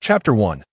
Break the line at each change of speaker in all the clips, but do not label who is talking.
Chapter 1.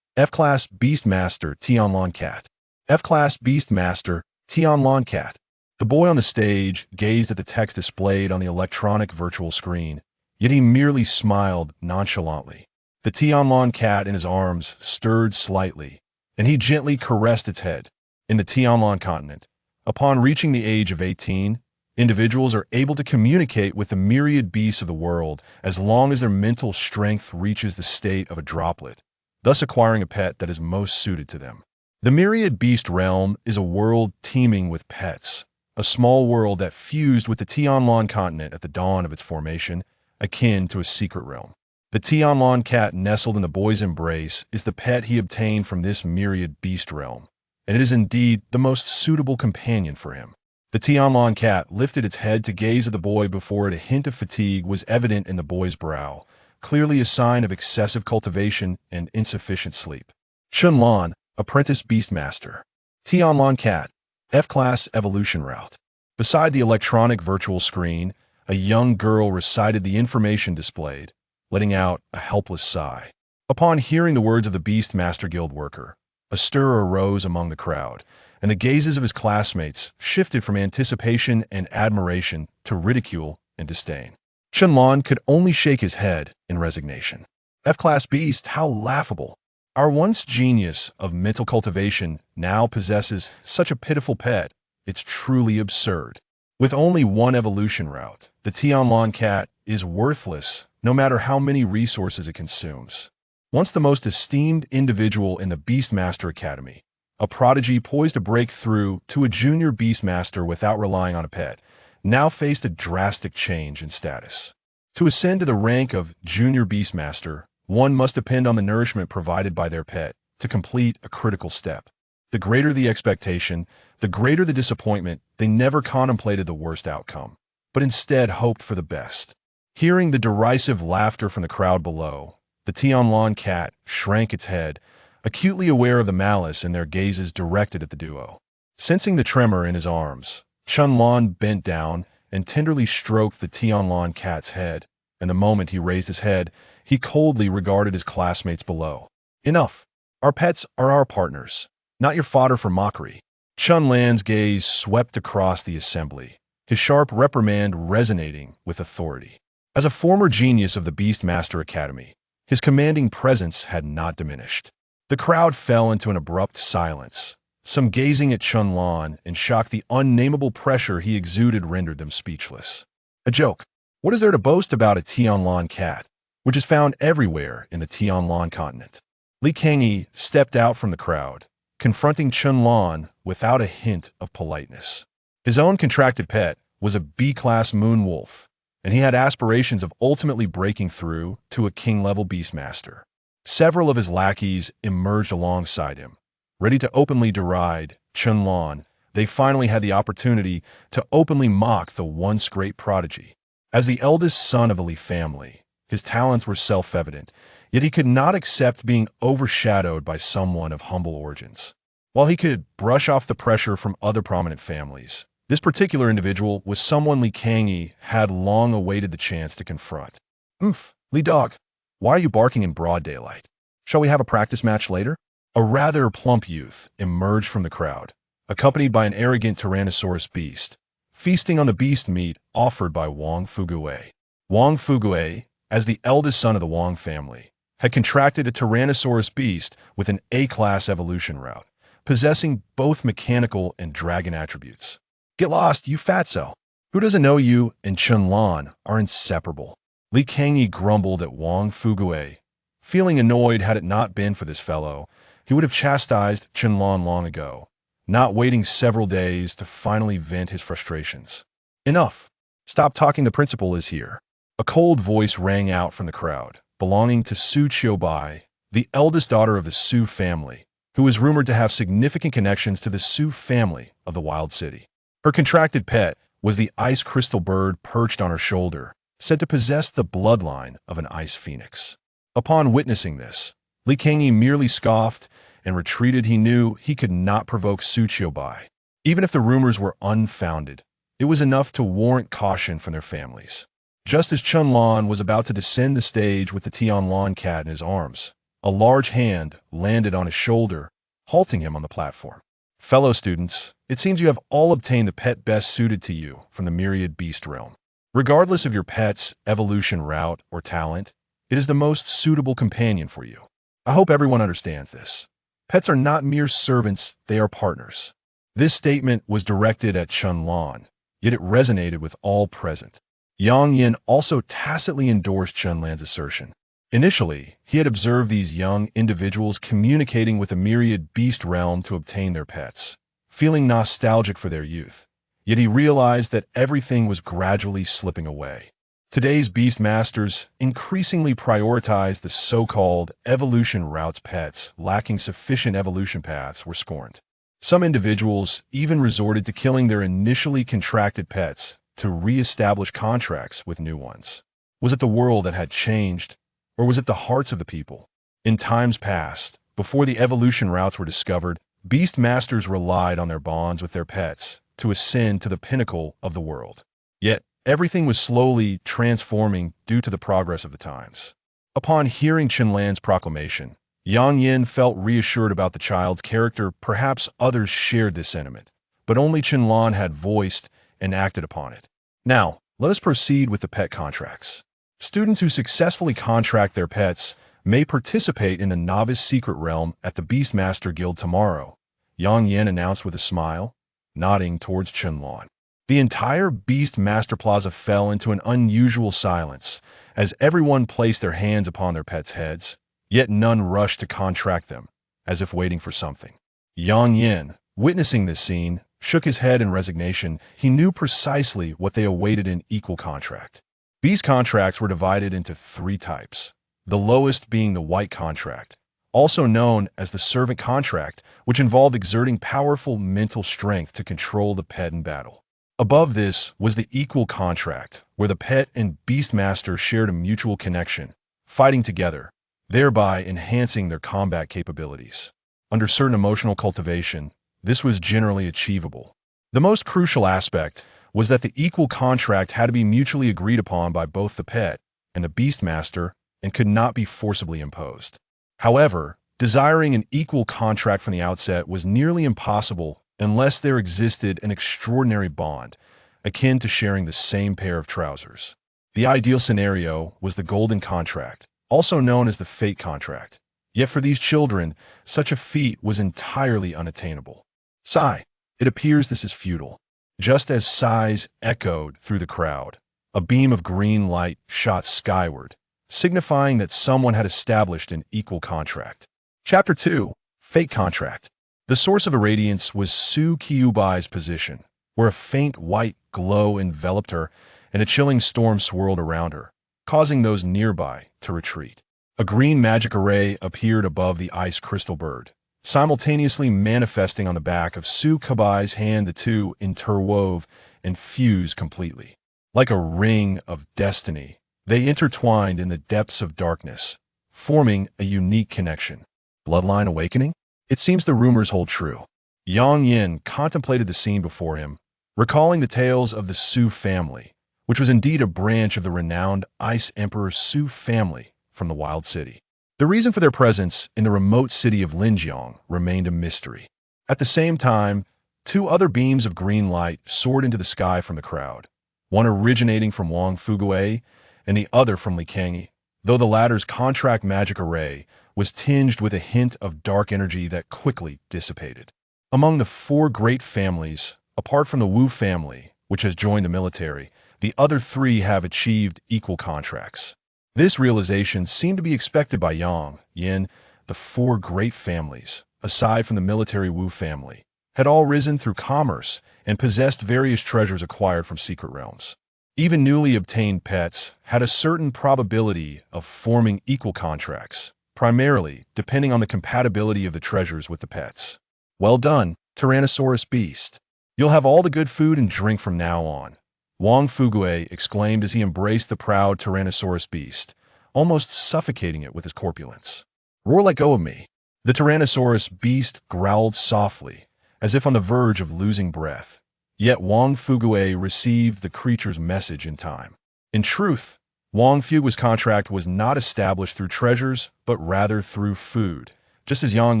F-Class Beastmaster Tianlong Cat. F-Class Beastmaster Tianlong Cat. The boy on the stage gazed at the text displayed on the electronic virtual screen, yet he merely smiled nonchalantly. The Tianlong cat in his arms stirred slightly, and he gently caressed its head. In the Tianlong continent, upon reaching the age of 18, individuals are able to communicate with the myriad beasts of the world as long as their mental strength reaches the state of a droplet, thus acquiring a pet that is most suited to them. The myriad beast realm is a world teeming with pets, a small world that fused with the Tianlong continent at the dawn of its formation, akin to a secret realm. The Tianlong cat nestled in the boy's embrace is the pet he obtained from this myriad beast realm, and it is indeed the most suitable companion for him. The Tianlong cat lifted its head to gaze at the boy before a hint of fatigue was evident in the boy's brow, clearly a sign of excessive cultivation and insufficient sleep. Chunlan, Apprentice Beastmaster. Tianlong cat, F-Class Evolution Route. Beside the electronic virtual screen, a young girl recited the information displayed, letting out a helpless sigh. Upon hearing the words of the Beastmaster Guild worker, a stir arose among the crowd, and the gazes of his classmates shifted from anticipation and admiration to ridicule and disdain. Chunlan could only shake his head in resignation. F-Class Beast, how laughable! Our once genius of mental cultivation now possesses such a pitiful pet. It's truly absurd. With only one evolution route, the Tianlong cat is worthless no matter how many resources it consumes. Once the most esteemed individual in the Beastmaster Academy, a prodigy poised to break through to a junior Beastmaster without relying on a pet, now faced a drastic change in status. To ascend to the rank of junior Beastmaster, one must depend on the nourishment provided by their pet to complete a critical step. The greater the expectation, the greater the disappointment. They never contemplated the worst outcome, but instead hoped for the best. Hearing the derisive laughter from the crowd below, the Tianlong cat shrank its head, acutely aware of the malice in their gazes directed at the duo. Sensing the tremor in his arms, Chunlan bent down and tenderly stroked the Tianlong cat's head, and the moment he raised his head, he coldly regarded his classmates below. Enough. Our pets are our partners, not your fodder for mockery. Chunlan's gaze swept across the assembly, his sharp reprimand resonating with authority. As a former genius of the Beastmaster Academy, his commanding presence had not diminished. The crowd fell into an abrupt silence, some gazing at Chunlan in shock. The unnameable pressure he exuded rendered them speechless. A joke. What is there to boast about a Tianlong cat, which is found everywhere in the Tianlong continent? Li Kangyi stepped out from the crowd, confronting Chunlan without a hint of politeness. His own contracted pet was a B-class moon wolf, and he had aspirations of ultimately breaking through to a king-level beastmaster. Several of his lackeys emerged alongside him, ready to openly deride Chunlan. They finally had the opportunity to openly mock the once great prodigy. As the eldest son of the Li family, his talents were self-evident, yet he could not accept being overshadowed by someone of humble origins. While he could brush off the pressure from other prominent families, this particular individual was someone Li Kangyi had long awaited the chance to confront. Li dog, why are you barking in broad daylight? Shall we have a practice match later? A rather plump youth emerged from the crowd, accompanied by an arrogant Tyrannosaurus beast, feasting on the beast meat offered by Wang Fugue. Wang Fugue, as the eldest son of the Wang family, had contracted a Tyrannosaurus beast with an A-class evolution route, possessing both mechanical and dragon attributes. Get lost, you fatso. Who doesn't know you and Chunlan are inseparable? Li Kangyi grumbled at Wang Fugue. Feeling annoyed, had it not been for this fellow, he would have chastised Chunlan long ago, not waiting several days to finally vent his frustrations. Enough. Stop talking, the principal is here. A cold voice rang out from the crowd, belonging to Su Qiubai, the eldest daughter of the Su family, who was rumored to have significant connections to the Su family of the Wild City. Her contracted pet was the ice crystal bird perched on her shoulder, said to possess the bloodline of an ice phoenix. Upon witnessing this, Li Kangyi merely scoffed and retreated. He knew he could not provoke Su Qiubai. Even if the rumors were unfounded, it was enough to warrant caution from their families. Just as Chunlan was about to descend the stage with the Tianlong cat in his arms, A large hand landed on his shoulder, halting him on the platform. Fellow students, it seems you have all obtained the pet best suited to you from the myriad beast realm. Regardless of your pet's evolution route or talent, it is the most suitable companion for you. I hope everyone understands this. Pets are not mere servants, they are partners. This statement was directed at Chunlan, yet it resonated with all present. Yang Yin also tacitly endorsed Chunlan's assertion. Initially, he had observed these young individuals communicating with the myriad beast realm to obtain their pets, feeling nostalgic for their youth. Yet he realized that everything was gradually slipping away. Today's beast masters increasingly prioritize the so-called evolution routes. Pets lacking sufficient evolution paths were scorned. Some individuals even resorted to killing their initially contracted pets to re-establish contracts with new ones. Was it the world that had changed, or was it the hearts of the people? In times past, before the evolution routes were discovered, beast masters relied on their bonds with their pets to ascend to the pinnacle of the world. Yet, everything was slowly transforming due to the progress of the times. Upon hearing Chunlan's proclamation, Yang Yin felt reassured about the child's character. Perhaps others shared this sentiment, but only Chunlan had voiced and acted upon it. Now, let us proceed with the pet contracts. Students who successfully contract their pets may participate in the Novice Secret Realm at the Beastmaster Guild tomorrow, Yang Yin announced with a smile, nodding towards Chunlan. The entire Beastmaster Plaza fell into an unusual silence as everyone placed their hands upon their pets' heads, yet none rushed to contract them, as if waiting for something. Yang Yin, witnessing this scene, shook his head in resignation. He knew precisely what they awaited in equal contract. Beast contracts were divided into 3 types, the lowest being the white contract, also known as the servant contract, which involved exerting powerful mental strength to control the pet in battle. Above this was the equal contract, where the pet and beastmaster shared a mutual connection, fighting together, thereby enhancing their combat capabilities. Under certain emotional cultivation, this was generally achievable. The most crucial aspect was that the equal contract had to be mutually agreed upon by both the pet and the beastmaster and could not be forcibly imposed. However, desiring an equal contract from the outset was nearly impossible unless there existed an extraordinary bond, akin to sharing the same pair of trousers. The ideal scenario was the golden contract, also known as the fate contract. Yet for these children, such a feat was entirely unattainable. Sigh, it appears this is futile. Just as sighs echoed through the crowd, a beam of green light shot skyward, signifying that someone had established an equal contract. Chapter 2. Fate Contract. The source of irradiance was Su Qiubai's position, where a faint white glow enveloped her and a chilling storm swirled around her, causing those nearby to retreat. A green magic array appeared above the ice crystal bird, simultaneously manifesting on the back of Su Qiubai's hand. The two interwove and fused completely. Like a ring of destiny, they intertwined in the depths of darkness, forming a unique connection. Bloodline awakening? It seems the rumors hold true. Yang Yin contemplated the scene before him, recalling the tales of the Su family, which was indeed a branch of the renowned Ice Emperor Su family from the Wild City. The reason for their presence in the remote city of Linjiang remained a mystery. At the same time, 2 other beams of green light soared into the sky from the crowd, one originating from Wang Fuguei and the other from Li Kangyi, though the latter's contract magic array was tinged with a hint of dark energy that quickly dissipated. Among the 4 great families, apart from the Wu family, which has joined the military, the other 3 have achieved equal contracts. This realization seemed to be expected by Yang Yin. The 4 great families, aside from the military Wu family, had all risen through commerce and possessed various treasures acquired from secret realms. Even newly obtained pets had a certain probability of forming equal contracts, primarily depending on the compatibility of the treasures with the pets. Well done, Tyrannosaurus Beast. You'll have all the good food and drink from now on, Wang Fuguei exclaimed as he embraced the proud Tyrannosaurus beast, almost suffocating it with his corpulence. Roar, let go of me. The Tyrannosaurus beast growled softly, as if on the verge of losing breath. Yet Wang Fuguei received the creature's message in time. In truth, Wang Fugui's contract was not established through treasures, but rather through food, just as Yang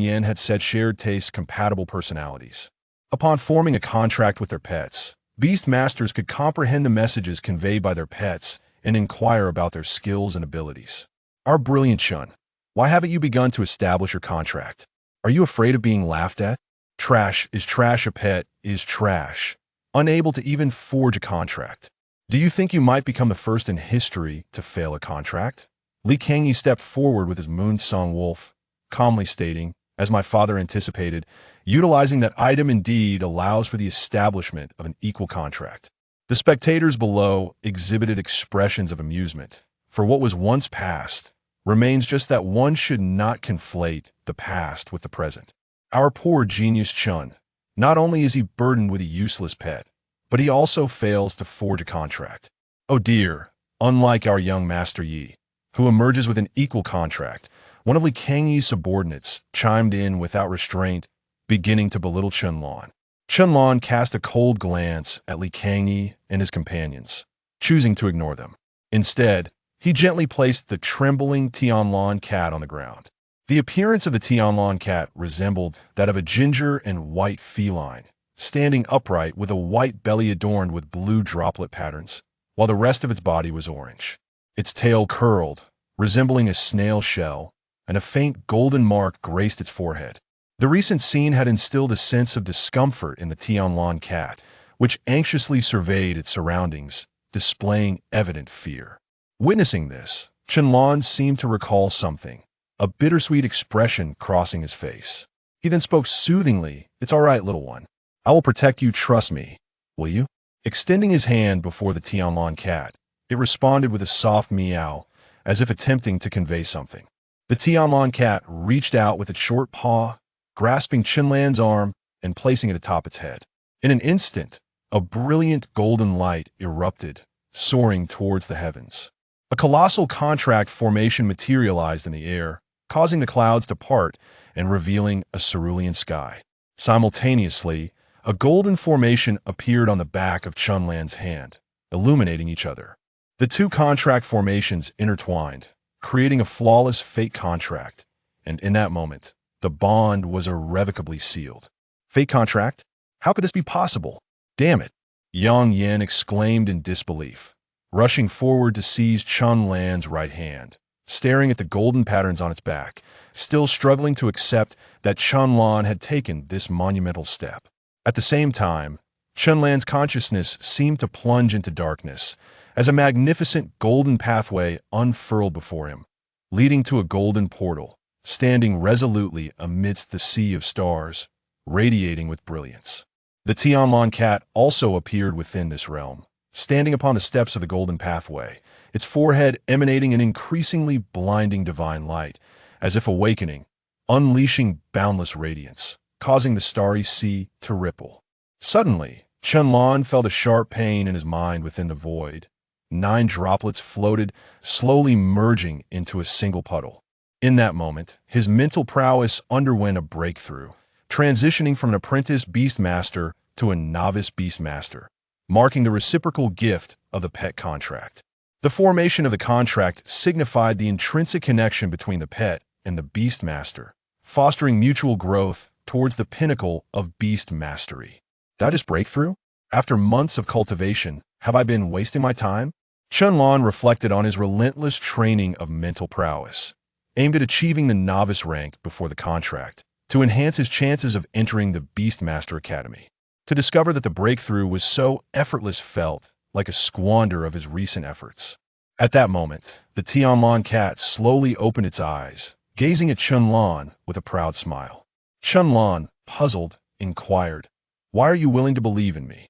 Yin had said shared tastes compatible personalities. Upon forming a contract with their pets, beast masters could comprehend the messages conveyed by their pets and inquire about their skills and abilities. Our brilliant Chun, why haven't you begun to establish your contract? Are you afraid of being laughed at? Trash is trash, a pet is trash, unable to even forge a contract. Do you think you might become the first in history to fail a contract? Li Kangyi stepped forward with his Moon Song Wolf, calmly stating, as my father anticipated, utilizing that item indeed allows for the establishment of an equal contract. The spectators below exhibited expressions of amusement, for what was once past remains just that one should not conflate the past with the present. Our poor genius Chun, not only is he burdened with a useless pet, but he also fails to forge a contract. Oh dear, unlike our young Master Yi, who emerges with an equal contract, one of Li Kangyi's subordinates chimed in without restraint, beginning to belittle Chunlan. Chunlan cast a cold glance at Li Kangyi and his companions, choosing to ignore them. Instead, he gently placed the trembling Tianlan cat on the ground. The appearance of the Tianlan cat resembled that of a ginger and white feline, standing upright with a white belly adorned with blue droplet patterns, while the rest of its body was orange. Its tail curled, resembling a snail shell, and a faint golden mark graced its forehead. The recent scene had instilled a sense of discomfort in the Tianlan cat, which anxiously surveyed its surroundings, displaying evident fear. Witnessing this, Chunlan seemed to recall something, a bittersweet expression crossing his face. He then spoke soothingly, "It's all right, little one. I will protect you, trust me. Will you?" Extending his hand before the Tianlan cat, it responded with a soft meow, as if attempting to convey something. The Tianlan cat reached out with its short paw, grasping Chunlan's arm and placing it atop its head. In an instant, a brilliant golden light erupted, soaring towards the heavens. A colossal contract formation materialized in the air, causing the clouds to part and revealing a cerulean sky. Simultaneously, a golden formation appeared on the back of Chunlan's hand, illuminating each other. The two contract formations intertwined, creating a flawless fate contract, and in that moment, the bond was irrevocably sealed. Fate contract? How could this be possible? Damn it! Yang Yin exclaimed in disbelief, rushing forward to seize Chunlan's right hand, staring at the golden patterns on its back, still struggling to accept that Chunlan had taken this monumental step. At the same time, Chunlan's consciousness seemed to plunge into darkness as a magnificent golden pathway unfurled before him, leading to a golden portal, standing resolutely amidst the sea of stars, radiating with brilliance. The Tianlan cat also appeared within this realm, standing upon the steps of the golden pathway, its forehead emanating an increasingly blinding divine light, as if awakening, unleashing boundless radiance, causing the starry sea to ripple. Suddenly, Chunlan felt a sharp pain in his mind within the void. 9 droplets floated, slowly merging into a single puddle. In that moment, his mental prowess underwent a breakthrough, transitioning from an apprentice beastmaster to a novice beastmaster, marking the reciprocal gift of the pet contract. The formation of the contract signified the intrinsic connection between the pet and the beastmaster, fostering mutual growth towards the pinnacle of beast mastery. That is breakthrough? After months of cultivation, have I been wasting my time? Chunlan reflected on his relentless training of mental prowess, aimed at achieving the novice rank before the contract, to enhance his chances of entering the Beastmaster Academy. To discover that the breakthrough was so effortless felt like a squander of his recent efforts. At that moment, the Tianlan cat slowly opened its eyes, gazing at Chunlan with a proud smile. Chunlan, puzzled, inquired, "Why are you willing to believe in me?"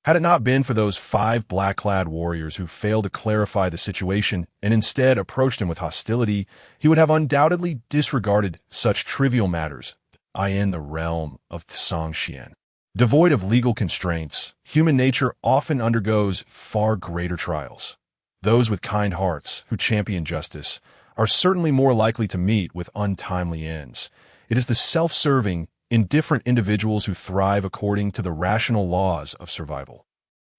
Had it not been for those 5 black-clad warriors who failed to clarify the situation and instead approached him with hostility, he would have undoubtedly disregarded such trivial matters. I in the realm of Tsangxian. Devoid of legal constraints, human nature often undergoes far greater trials. Those with kind hearts who champion justice are certainly more likely to meet with untimely ends. It is the self-serving, indifferent individuals who thrive according to the rational laws of survival.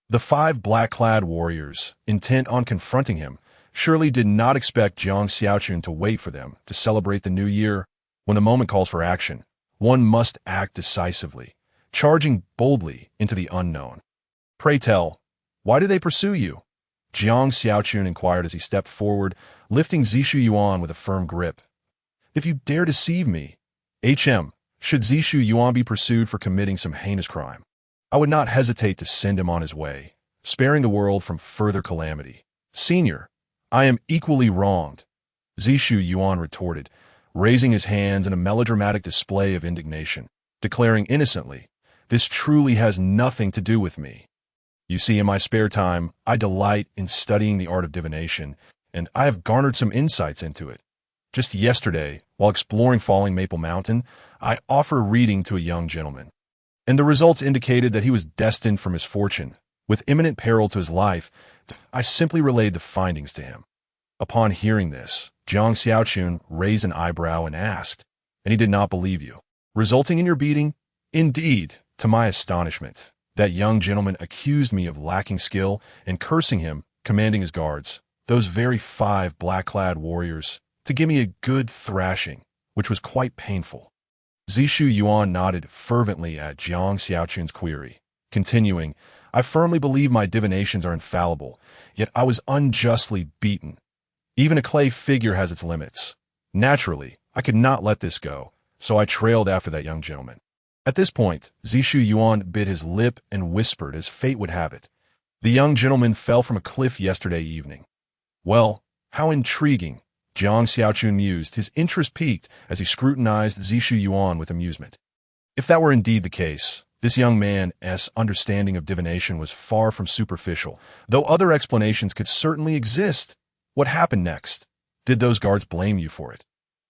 The 5 black-clad warriors, intent on confronting him, surely did not expect Jiang Xiaochun to wait for them to celebrate the new year. When the moment calls for action, one must act decisively, charging boldly into the unknown. Pray tell, why do they pursue you? Jiang Xiaochun inquired as he stepped forward, lifting Zishu Yuan with a firm grip. If you dare deceive me, should Zishu Yuan be pursued for committing some heinous crime, I would not hesitate to send him on his way, sparing the world from further calamity. Senior, I am equally wronged, Zishu Yuan retorted, raising his hands in a melodramatic display of indignation, declaring innocently, this truly has nothing to do with me. You see, in my spare time, I delight in studying the art of divination, and I have garnered some insights into it. Just yesterday, while exploring Falling Maple Mountain, I offered a reading to a young gentleman, and the results indicated that he was destined for misfortune. With imminent peril to his life, I simply relayed the findings to him. Upon hearing this, Jiang Xiaochun raised an eyebrow and asked, and he did not believe you, resulting in your beating? Indeed, to my astonishment, that young gentleman accused me of lacking skill and cursing him, commanding his guards, those very 5 black-clad warriors, to give me a good thrashing, which was quite painful. Zishu Yuan nodded fervently at Jiang Xiaochun's query, continuing, I firmly believe my divinations are infallible, yet I was unjustly beaten. Even a clay figure has its limits. Naturally, I could not let this go, so I trailed after that young gentleman. At this point, Zishu Yuan bit his lip and whispered as fate would have it. The young gentleman fell from a cliff yesterday evening. Well, how intriguing, Jiang Xiaochun mused, his interest piqued as he scrutinized Zishu Yuan with amusement. If that were indeed the case, this young man's understanding of divination was far from superficial, though other explanations could certainly exist. What happened next? Did those guards blame you for it?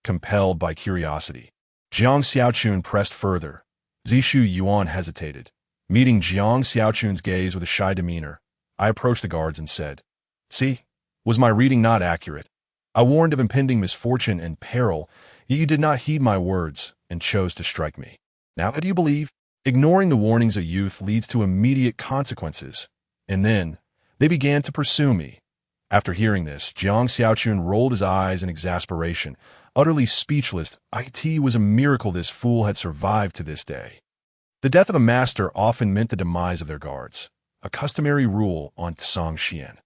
Compelled by curiosity, Jiang Xiaochun pressed further. Zishu Yuan hesitated. Meeting Jiang Xiaochun's gaze with a shy demeanor, I approached the guards and said, See, was my reading not accurate? I warned of impending misfortune and peril, yet you did not heed my words and chose to strike me. Now do you believe? Ignoring the warnings of youth leads to immediate consequences. And then, they began to pursue me. After hearing this, Jiang Xiaochun rolled his eyes in exasperation, utterly speechless. It was a miracle this fool had survived to this day. The death of a master often meant the demise of their guards, a customary rule on Songxian.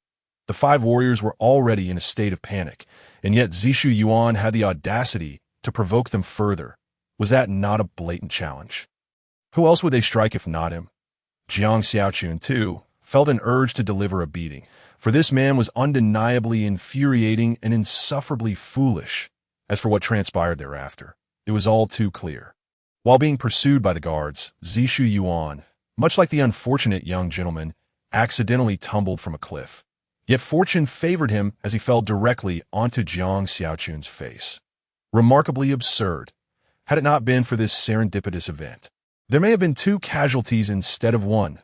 The 5 warriors were already in a state of panic, and yet Zishu Yuan had the audacity to provoke them further. Was that not a blatant challenge? Who else would they strike if not him? Jiang Xiaochun, too, felt an urge to deliver a beating, for this man was undeniably infuriating and insufferably foolish. As for what transpired thereafter, it was all too clear. While being pursued by the guards, Zishu Yuan, much like the unfortunate young gentleman, accidentally tumbled from a cliff. Yet fortune favored him as he fell directly onto Jiang Xiaochun's face. Remarkably absurd. Had it not been for this serendipitous event, there may have been 2 casualties instead of 1.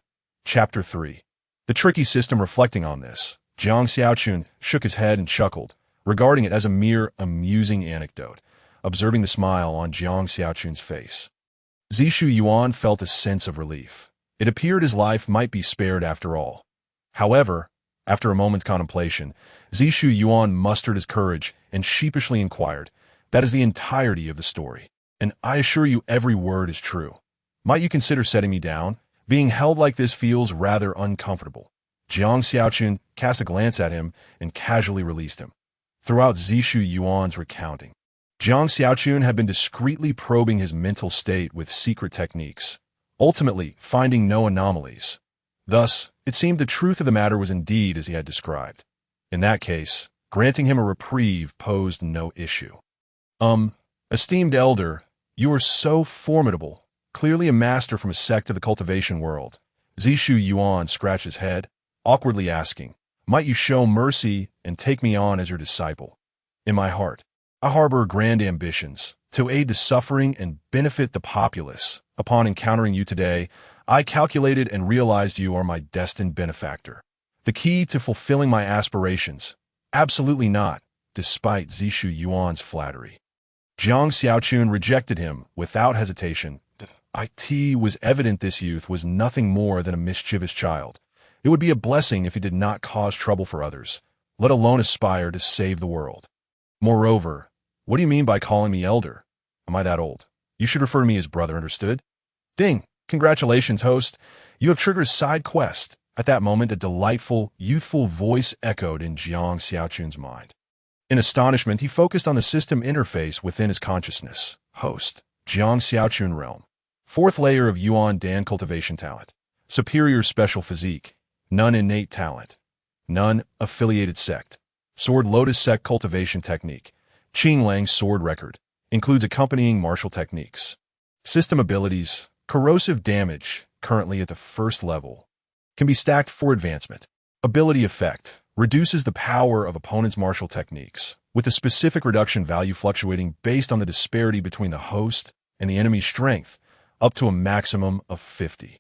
Chapter 3. The tricky system. Reflecting on this, Jiang Xiaochun shook his head and chuckled, regarding it as a mere amusing anecdote, observing the smile on Jiang Xiaochun's face. Zishu Yuan felt a sense of relief. It appeared his life might be spared after all. However, after a moment's contemplation, Zishu Yuan mustered his courage and sheepishly inquired, That is the entirety of the story, and I assure you every word is true. Might you consider setting me down? Being held like this feels rather uncomfortable. Jiang Xiaochun cast a glance at him and casually released him. Throughout Zishu Yuan's recounting, Jiang Xiaochun had been discreetly probing his mental state with secret techniques, ultimately finding no anomalies. Thus, it seemed the truth of the matter was indeed as he had described. In that case, granting him a reprieve posed no issue. Esteemed elder, you are so formidable, clearly a master from a sect of the cultivation world. Zishu Yuan scratched his head, awkwardly asking, Might you show mercy and take me on as your disciple? In my heart, I harbor grand ambitions to aid the suffering and benefit the populace. Upon encountering you today, I calculated and realized you are my destined benefactor. The key to fulfilling my aspirations? Absolutely not, despite Zishu Yuan's flattery. Jiang Xiaochun rejected him without hesitation. It was evident this youth was nothing more than a mischievous child. It would be a blessing if he did not cause trouble for others. let alone aspire to save the world. Moreover, what do you mean by calling me elder? Am I that old? You should refer to me as brother, understood? Ding! Congratulations, host. You have triggered a side quest. At that moment, a delightful, youthful voice echoed in Jiang Xiaochun's mind. In astonishment, he focused on the system interface within his consciousness. Host, Jiang Xiaochun Realm. Fourth layer of Yuan Dan cultivation talent. Superior special physique. None innate talent. None affiliated sect. Sword Lotus Sect cultivation technique. Qing Lang sword record. Includes accompanying martial techniques. System abilities. Corrosive damage, currently at the first level. Can be stacked for advancement. Ability effect. Reduces the power of opponent's martial techniques, with the specific reduction value fluctuating based on the disparity between the host and the enemy's strength, up to a maximum of 50.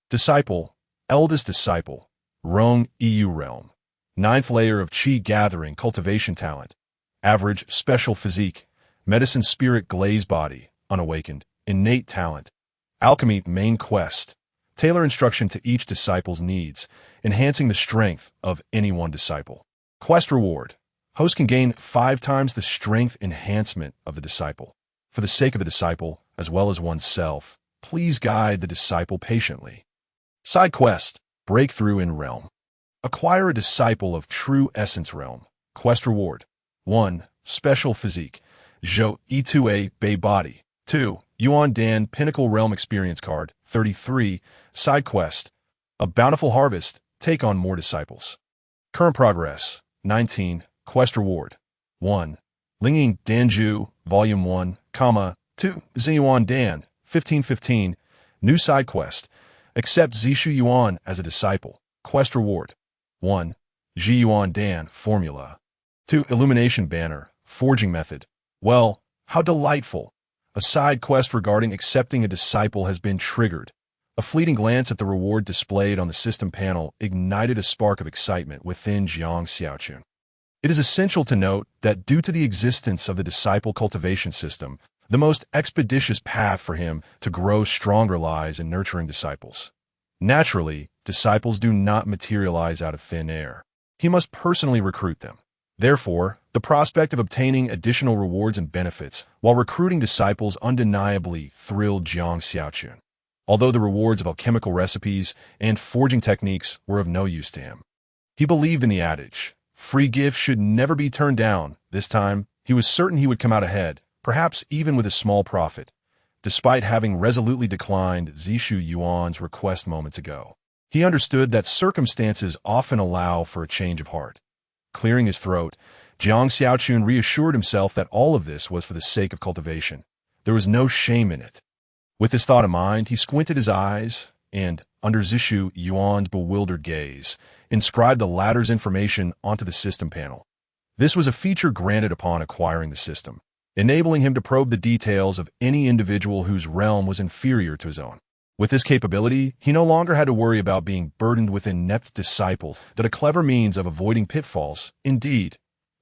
Disciple. Eldest Disciple. Rong EU Realm. Ninth layer of Qi Gathering cultivation talent. Average special physique. Medicine Spirit Glaze Body. Unawakened. Innate talent. Alchemy main quest. Tailor instruction to each disciple's needs, enhancing the strength of any one disciple. Quest reward. Host can gain 5 times the strength enhancement of the disciple. For the sake of the disciple, as well as oneself, please guide the disciple patiently. Side quest. Breakthrough in Realm. Acquire a disciple of True Essence Realm. Quest reward. 1. Special physique. Zhou E2A Bei Body. 2. Yuan Dan Pinnacle Realm Experience Card. 33. Side quest. A bountiful harvest. Take on more disciples. Current progress. 19. Quest reward. 1. Lingying Danju, Volume 1, 2. Ziyuan Dan, 1515. New side quest. Accept Zishu Yuan as a disciple. Quest reward. 1. Ji Yuan Dan Formula. 2. Illumination Banner. Forging Method. Well, how delightful. A side quest regarding accepting a disciple has been triggered. A fleeting glance at the reward displayed on the system panel ignited a spark of excitement within Jiang Xiaochun. It is essential to note that due to the existence of the disciple cultivation system, the most expeditious path for him to grow stronger lies in nurturing disciples. Naturally, disciples do not materialize out of thin air. He must personally recruit them. Therefore, the prospect of obtaining additional rewards and benefits while recruiting disciples undeniably thrilled Jiang Xiaochun, although the rewards of alchemical recipes and forging techniques were of no use to him. He believed in the adage, free gifts should never be turned down. This time, he was certain he would come out ahead, perhaps even with a small profit, despite having resolutely declined Zishu Yuan's request moments ago. He understood that circumstances often allow for a change of heart. Clearing his throat, Jiang Xiaochun reassured himself that all of this was for the sake of cultivation. There was no shame in it. With this thought in mind, he squinted his eyes and, under Zishu Yuan's bewildered gaze, inscribed the latter's information onto the system panel. This was a feature granted upon acquiring the system, enabling him to probe the details of any individual whose realm was inferior to his own. With this capability, he no longer had to worry about being burdened with inept disciples, but a clever means of avoiding pitfalls. Indeed,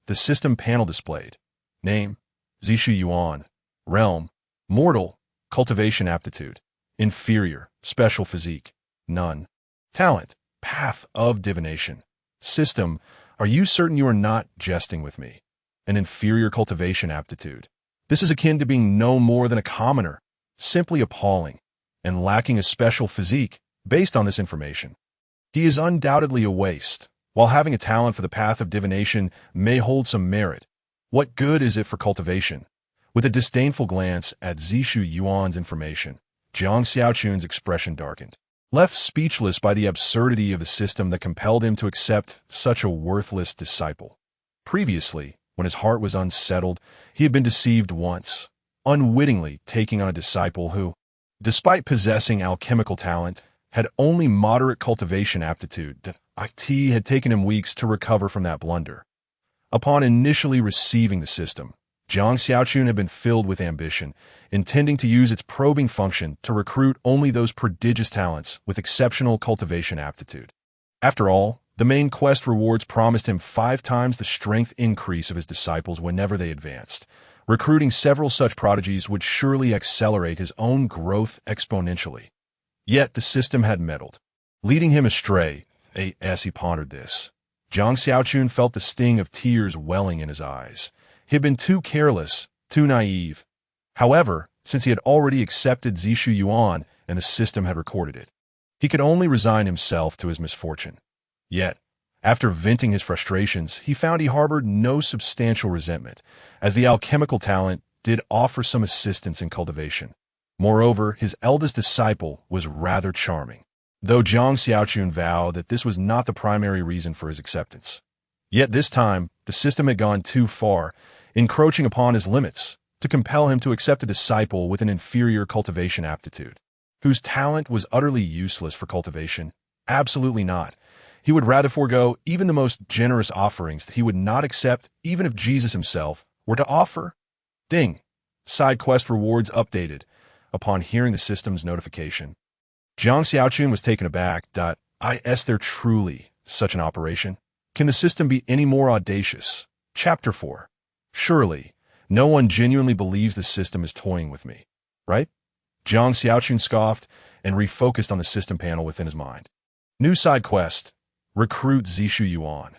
the system panel displayed. Name, Zishu Yuan. Realm, mortal. Cultivation aptitude, inferior. Special physique, none. Talent, path of divination. System, are you certain you are not jesting with me? An inferior cultivation aptitude. This is akin to being no more than a commoner, simply appalling, and lacking a special physique based on this information. He is undoubtedly a waste. While having a talent for the path of divination may hold some merit, what good is it for cultivation? With a disdainful glance at Zishu Yuan's information, Jiang Xiaochun's expression darkened. Left speechless by the absurdity of the system that compelled him to accept such a worthless disciple. Previously, when his heart was unsettled, he had been deceived once, unwittingly taking on a disciple who, despite possessing alchemical talent, had only moderate cultivation aptitude. It had taken him weeks to recover from that blunder. Upon initially receiving the system, Jiang Xiaochun had been filled with ambition, intending to use its probing function to recruit only those prodigious talents with exceptional cultivation aptitude. After all, the main quest rewards promised him 5 times the strength increase of his disciples whenever they advanced. Recruiting several such prodigies would surely accelerate his own growth exponentially. Yet the system had meddled, leading him astray. As he pondered this, Jiang Xiaochun felt the sting of tears welling in his eyes. He had been too careless, too naive. However, since he had already accepted Zishu Yuan and the system had recorded it, he could only resign himself to his misfortune. Yet, after venting his frustrations, he found he harbored no substantial resentment, as the alchemical talent did offer some assistance in cultivation. Moreover, his eldest disciple was rather charming, though Jiang Xiaochun vowed that this was not the primary reason for his acceptance. Yet this time, the system had gone too far, encroaching upon his limits, to compel him to accept a disciple with an inferior cultivation aptitude, whose talent was utterly useless for cultivation. Absolutely not. He would rather forego even the most generous offerings that he would not accept even if Jesus himself were to offer. Ding! Side quest rewards updated. Upon hearing the system's notification, Jiang Xiaochun was taken aback. Is there truly such an operation? Can the system be any more audacious? Chapter 4. Surely, no one genuinely believes the system is toying with me, right? Jiang Xiaochun scoffed and refocused on the system panel within his mind. New side quest. Recruit Zishu Yuan.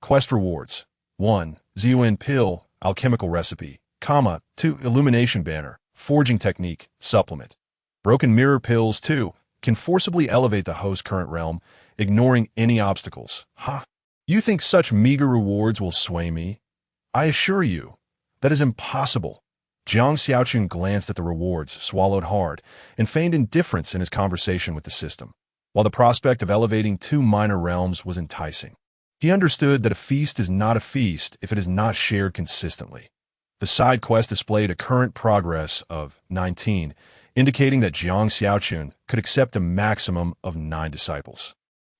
Quest rewards. 1. Ziyuan pill, alchemical recipe, 2. Illumination banner, forging technique, supplement. Broken mirror pills 2. Can forcibly elevate the host's current realm, ignoring any obstacles. You think such meager rewards will sway me? I assure you, that is impossible. Jiang Xiaochun glanced at the rewards, swallowed hard, and feigned indifference in his conversation with the system, while the prospect of elevating 2 minor realms was enticing. He understood that a feast is not a feast if it is not shared consistently. The side quest displayed a current progress of 19, indicating that Jiang Xiaochun could accept a maximum of 9 disciples.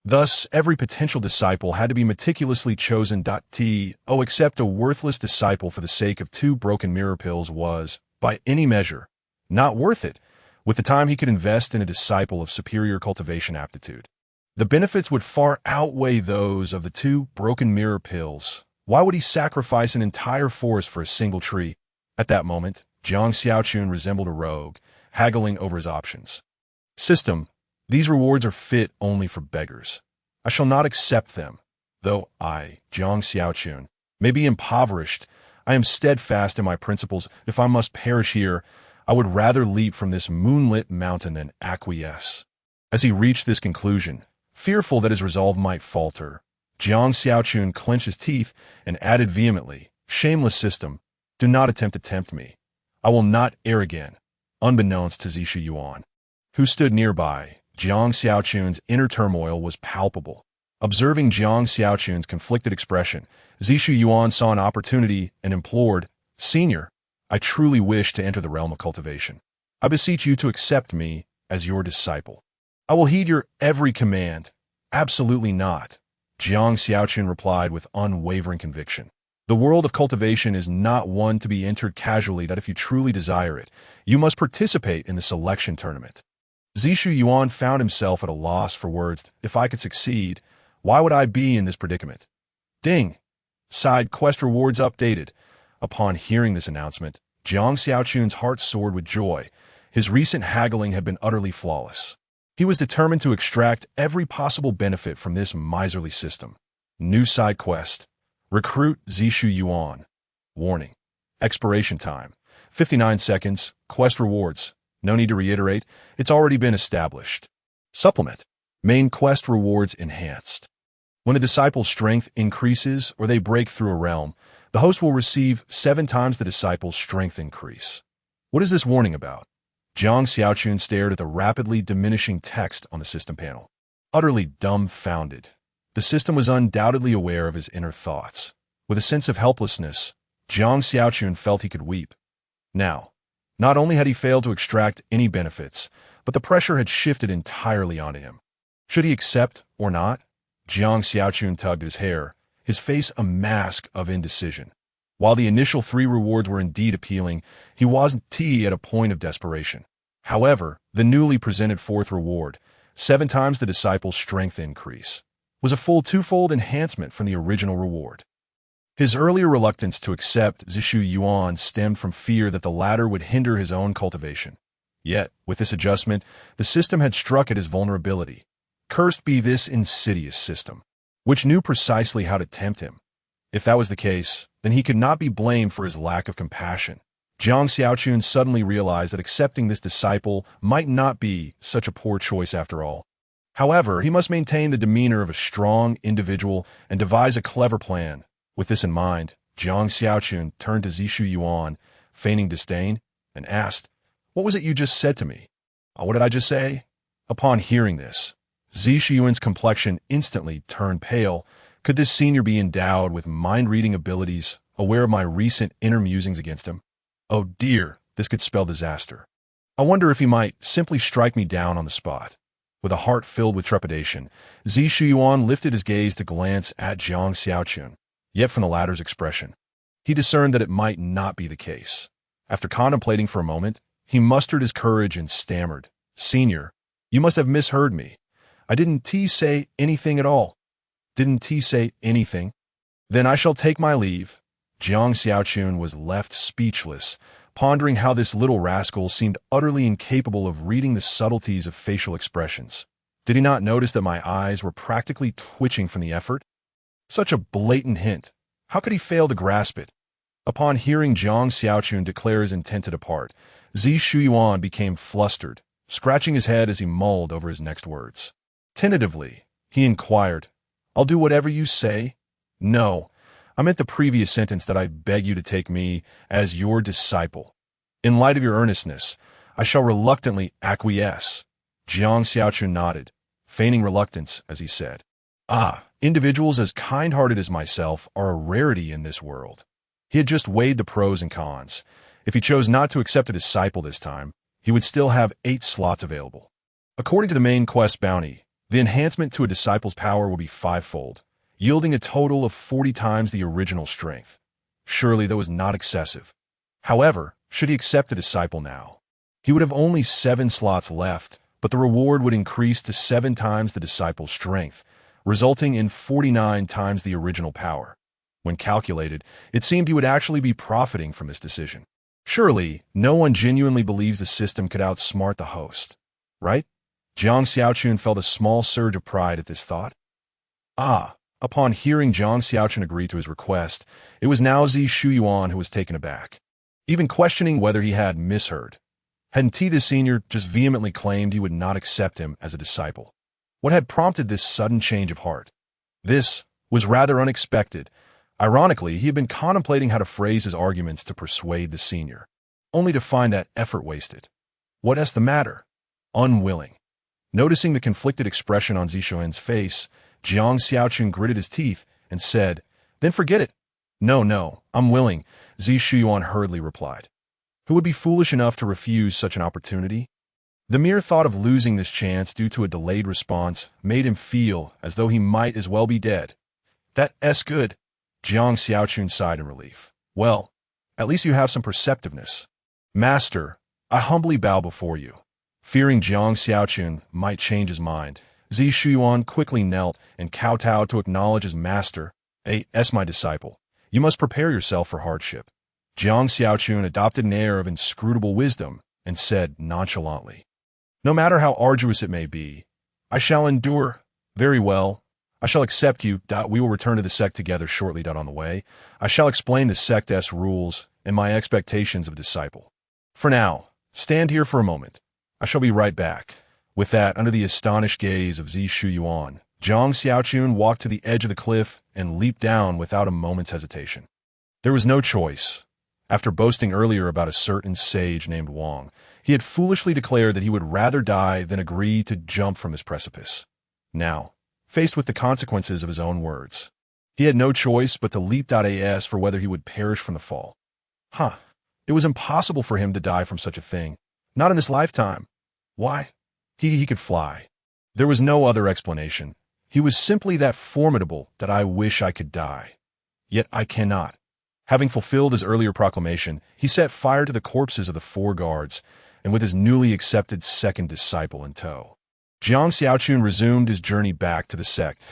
Thus, every potential disciple had to be meticulously chosen. Accept a worthless disciple for the sake of 2 broken mirror pills was, by any measure, not worth it, with the time he could invest in a disciple of superior cultivation aptitude. The benefits would far outweigh those of the 2 broken mirror pills. Why would he sacrifice an entire forest for a single tree? At that moment, Jiang Xiaochun resembled a rogue, haggling over his options. System, these rewards are fit only for beggars. I shall not accept them. Though I, Jiang Xiaochun, may be impoverished, I am steadfast in my principles. If I must perish here, I would rather leap from this moonlit mountain than acquiesce. As he reached this conclusion, fearful that his resolve might falter, Jiang Xiaochun clenched his teeth and added vehemently, "Shameless system, do not attempt to tempt me. I will not err again." Unbeknownst to Zishu Yuan, who stood nearby, Jiang Xiaochun's inner turmoil was palpable. Observing Jiang Xiaochun's conflicted expression, Zishu Yuan saw an opportunity and implored, "Senior, I truly wish to enter the realm of cultivation. I beseech you to accept me as your disciple." "I will heed your every command." "Absolutely not," Jiang Xiaochun replied with unwavering conviction. "The world of cultivation is not one to be entered casually. That if you truly desire it, you must participate in the selection tournament." Zishu Yuan found himself at a loss for words. If I could succeed, why would I be in this predicament? Ding! Side quest rewards updated. Upon hearing this announcement, Jiang Xiaochun's heart soared with joy. His recent haggling had been utterly flawless. He was determined to extract every possible benefit from this miserly system. New side quest. Recruit Zishu Yuan. Warning. Expiration time. 59 seconds. Quest rewards. No need to reiterate, it's already been established. Supplement. Main quest rewards enhanced. When a disciple's strength increases or they break through a realm, the host will receive 7 times the disciple's strength increase. What is this warning about? Jiang Xiaochun stared at the rapidly diminishing text on the system panel, utterly dumbfounded. The system was undoubtedly aware of his inner thoughts. With a sense of helplessness, Jiang Xiaochun felt he could weep. Now, not only had he failed to extract any benefits, but the pressure had shifted entirely onto him. Should he accept or not? Jiang Xiaochun tugged his hair, his face a mask of indecision. While the initial 3 rewards were indeed appealing, he wasn't at a point of desperation. However, the newly presented 4th reward, 7 times the disciple's strength increase, was a full 2-fold enhancement from the original reward. His earlier reluctance to accept Zishu Yuan stemmed from fear that the latter would hinder his own cultivation. Yet, with this adjustment, the system had struck at his vulnerability. Cursed be this insidious system. which knew precisely how to tempt him. If that was the case, then he could not be blamed for his lack of compassion. Jiang Xiaochun suddenly realized that accepting this disciple might not be such a poor choice after all. However, he must maintain the demeanor of a strong individual and devise a clever plan. With this in mind, Jiang Xiaochun turned to Zishu Yuan, feigning disdain, and asked, "What was it you just said to me?" "What did I just say?" Upon hearing this, Zishu Yuan's complexion instantly turned pale. Could this senior be endowed with mind-reading abilities, aware of my recent inner musings against him? Oh dear, this could spell disaster. I wonder if he might simply strike me down on the spot. With a heart filled with trepidation, Zishu Yuan lifted his gaze to glance at Jiang Xiaochun. Yet from the latter's expression, he discerned that it might not be the case. After contemplating for a moment, he mustered his courage and stammered, "Senior, you must have misheard me. I didn't say anything at all." "Didn't say anything? Then I shall take my leave." Jiang Xiaochun was left speechless, pondering how this little rascal seemed utterly incapable of reading the subtleties of facial expressions. Did he not notice that my eyes were practically twitching from the effort? Such a blatant hint. How could he fail to grasp it? Upon hearing Jiang Xiaochun declare his intent to depart, Zishu Yuan became flustered, scratching his head as he mulled over his next words. Tentatively, he inquired, "I'll do whatever you say?" "No, I meant the previous sentence that I beg you to take me as your disciple. In light of your earnestness, I shall reluctantly acquiesce." Jiang Xiaochun nodded, feigning reluctance as he said, Individuals as kind-hearted as myself are a rarity in this world." He had just weighed the pros and cons. If he chose not to accept a disciple this time, he would still have 8 slots available. According to the main quest bounty, the enhancement to a disciple's power will be 5-fold, yielding a total of 40 times the original strength. Surely that was not excessive. However, should he accept a disciple now, he would have only 7 slots left, but the reward would increase to 7 times the disciple's strength, resulting in 49 times the original power. When calculated, it seemed he would actually be profiting from this decision. Surely, no one genuinely believes the system could outsmart the host, right? Jiang Xiaochun felt a small surge of pride at this thought. Upon hearing Jiang Xiaochun agree to his request, it was now Zishu Yuan who was taken aback, even questioning whether he had misheard. Hadn't the senior just vehemently claimed he would not accept him as a disciple? What had prompted this sudden change of heart? This was rather unexpected. Ironically, he had been contemplating how to phrase his arguments to persuade the senior, only to find that effort wasted. What is the matter? Unwilling. Noticing the conflicted expression on Zishuan's face, Jiang Xiaochun gritted his teeth and said, "Then forget it." No, I'm willing," Zishu Yuan hurriedly replied. Who would be foolish enough to refuse such an opportunity? The mere thought of losing this chance due to a delayed response made him feel as though he might as well be dead. "That's good," Jiang Xiaochun sighed in relief. "Well, at least you have some perceptiveness." "Master, I humbly bow before you." Fearing Jiang Xiaochun might change his mind, Zishu Yuan quickly knelt and kowtowed to acknowledge his master. "As my disciple, you must prepare yourself for hardship." Jiang Xiaochun adopted an air of inscrutable wisdom and said nonchalantly, "No matter how arduous it may be, I shall endure." "Very well. I shall accept you. We will return to the sect together shortly. On the way, I shall explain the sect's rules and my expectations of a disciple. For now, stand here for a moment. I shall be right back." With that, under the astonished gaze of Zishu Yuan, Jiang Xiaochun walked to the edge of the cliff and leaped down without a moment's hesitation. There was no choice. After boasting earlier about a certain sage named Wang, he had foolishly declared that he would rather die than agree to jump from this precipice. Now, faced with the consequences of his own words, he had no choice but to leap. As for whether he would perish from the fall. It was impossible for him to die from such a thing. Not in this lifetime. Why? He could fly. There was no other explanation. He was simply that formidable that I wish I could die. Yet I cannot. Having fulfilled his earlier proclamation, he set fire to the corpses of the 4 guards, and with his newly accepted second disciple in tow, Jiang Xiaochun resumed his journey back to the sect.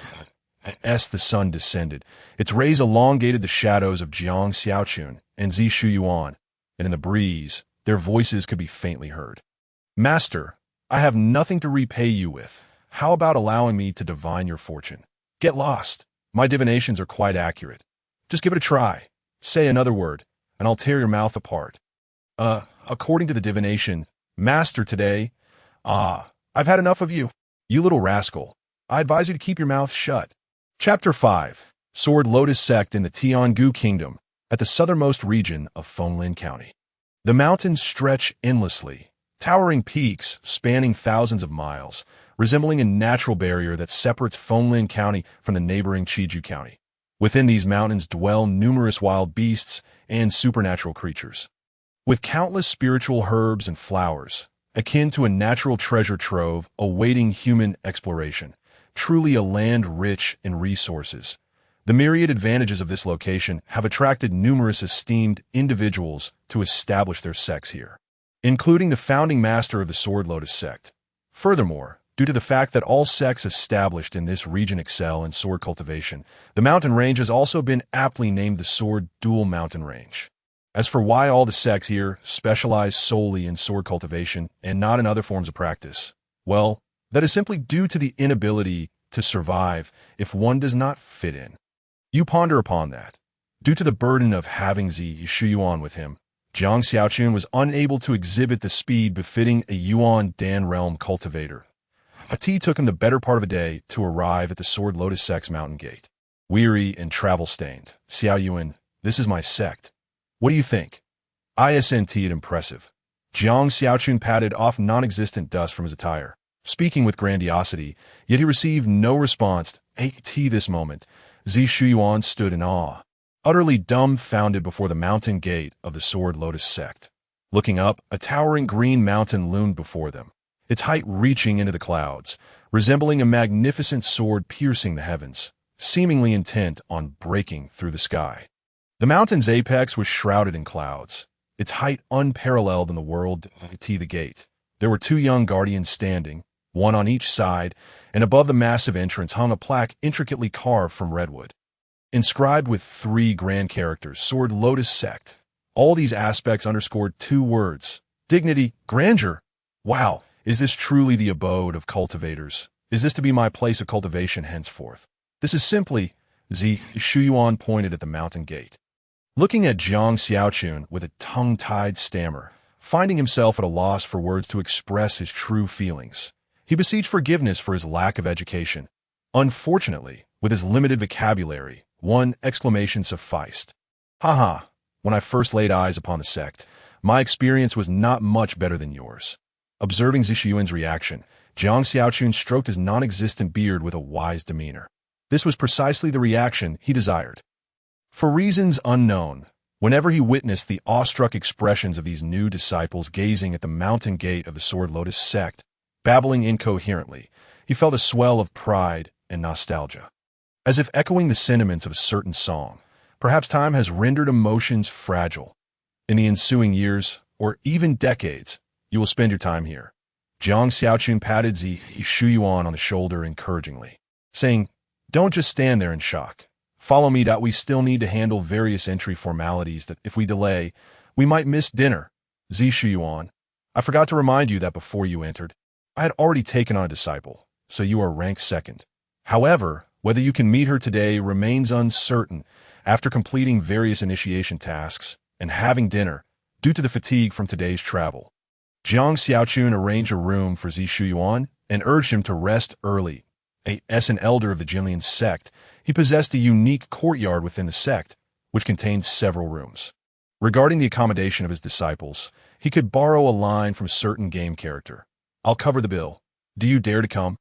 As the sun descended, its rays elongated the shadows of Jiang Xiaochun and Zishu Yuan, and in the breeze, their voices could be faintly heard. "Master, I have nothing to repay you with. How about allowing me to divine your fortune?" Get lost. My divinations are quite accurate. Just give it a try. Say another word, and I'll tear your mouth apart. According to the divination, Master today, I've had enough of you. You little rascal. I advise you to keep your mouth shut. Chapter 5. Sword Lotus Sect in the Tiangu Kingdom, at the southernmost region of Fenglin County. The mountains stretch endlessly, towering peaks spanning thousands of miles, resembling a natural barrier that separates Fenglin County from the neighboring Cheju County. Within these mountains dwell numerous wild beasts and supernatural creatures. With countless spiritual herbs and flowers, akin to a natural treasure trove awaiting human exploration, truly a land rich in resources. The myriad advantages of this location have attracted numerous esteemed individuals to establish their sects here, including the founding master of the Sword Lotus Sect. Furthermore, due to the fact that all sects established in this region excel in sword cultivation, the mountain range has also been aptly named the Sword Dual Mountain Range. As for why all the sects here specialize solely in sword cultivation and not in other forms of practice, well, that is simply due to the inability to survive if one does not fit in. You ponder upon that. Due to the burden of having Zi Shuyuan with him, Jiang Xiaochun was unable to exhibit the speed befitting a Yuan Dan realm cultivator. It took him the better part of a day to arrive at the Sword Lotus Sect's mountain gate. Weary and travel-stained, Xiao Yuan, this is my sect. What do you think? Isn't it impressive? Jiang Xiaochun patted off non-existent dust from his attire, speaking with grandiosity, yet he received no response. At this moment, Zi Shuyuan stood in awe, utterly dumbfounded before the mountain gate of the Sword Lotus Sect. Looking up, a towering green mountain loomed before them, its height reaching into the clouds, resembling a magnificent sword piercing the heavens, seemingly intent on breaking through the sky. The mountain's apex was shrouded in clouds, its height unparalleled in the world. The gate. There were two young guardians standing, one on each side, and above the massive entrance hung a plaque intricately carved from redwood, inscribed with 3 grand characters, Sword Lotus Sect. All these aspects underscored 2 words: dignity, grandeur. Wow, is this truly the abode of cultivators? Is this to be my place of cultivation henceforth? This is simply, Zi Shuyuan pointed at the mountain gate. Looking at Jiang Xiaochun with a tongue-tied stammer, finding himself at a loss for words to express his true feelings, he beseeched forgiveness for his lack of education. Unfortunately, with his limited vocabulary, one exclamation sufficed. Haha, when I first laid eyes upon the sect, my experience was not much better than yours. Observing Zishiyuan's reaction, Jiang Xiaochun stroked his non-existent beard with a wise demeanor. This was precisely the reaction he desired. For reasons unknown, whenever he witnessed the awestruck expressions of these new disciples gazing at the mountain gate of the Sword Lotus Sect, babbling incoherently, he felt a swell of pride and nostalgia. As if echoing the sentiments of a certain song, perhaps time has rendered emotions fragile. In the ensuing years, or even decades, you will spend your time here. Jiang Xiaochun patted Zi Shuyuan on the shoulder encouragingly, saying, don't just stand there in shock. Follow me. We still need to handle various entry formalities that, if we delay, we might miss dinner. Zi Shuyuan, I forgot to remind you that before you entered, I had already taken on a disciple, so you are ranked 2nd. However, whether you can meet her today remains uncertain after completing various initiation tasks and having dinner due to the fatigue from today's travel. Jiang Xiaochun arranged a room for Zi Shuyuan and urged him to rest early. As an elder of the Jinlian sect, he possessed a unique courtyard within the sect, which contained several rooms. Regarding the accommodation of his disciples, he could borrow a line from a certain game character. I'll cover the bill. Do you dare to come?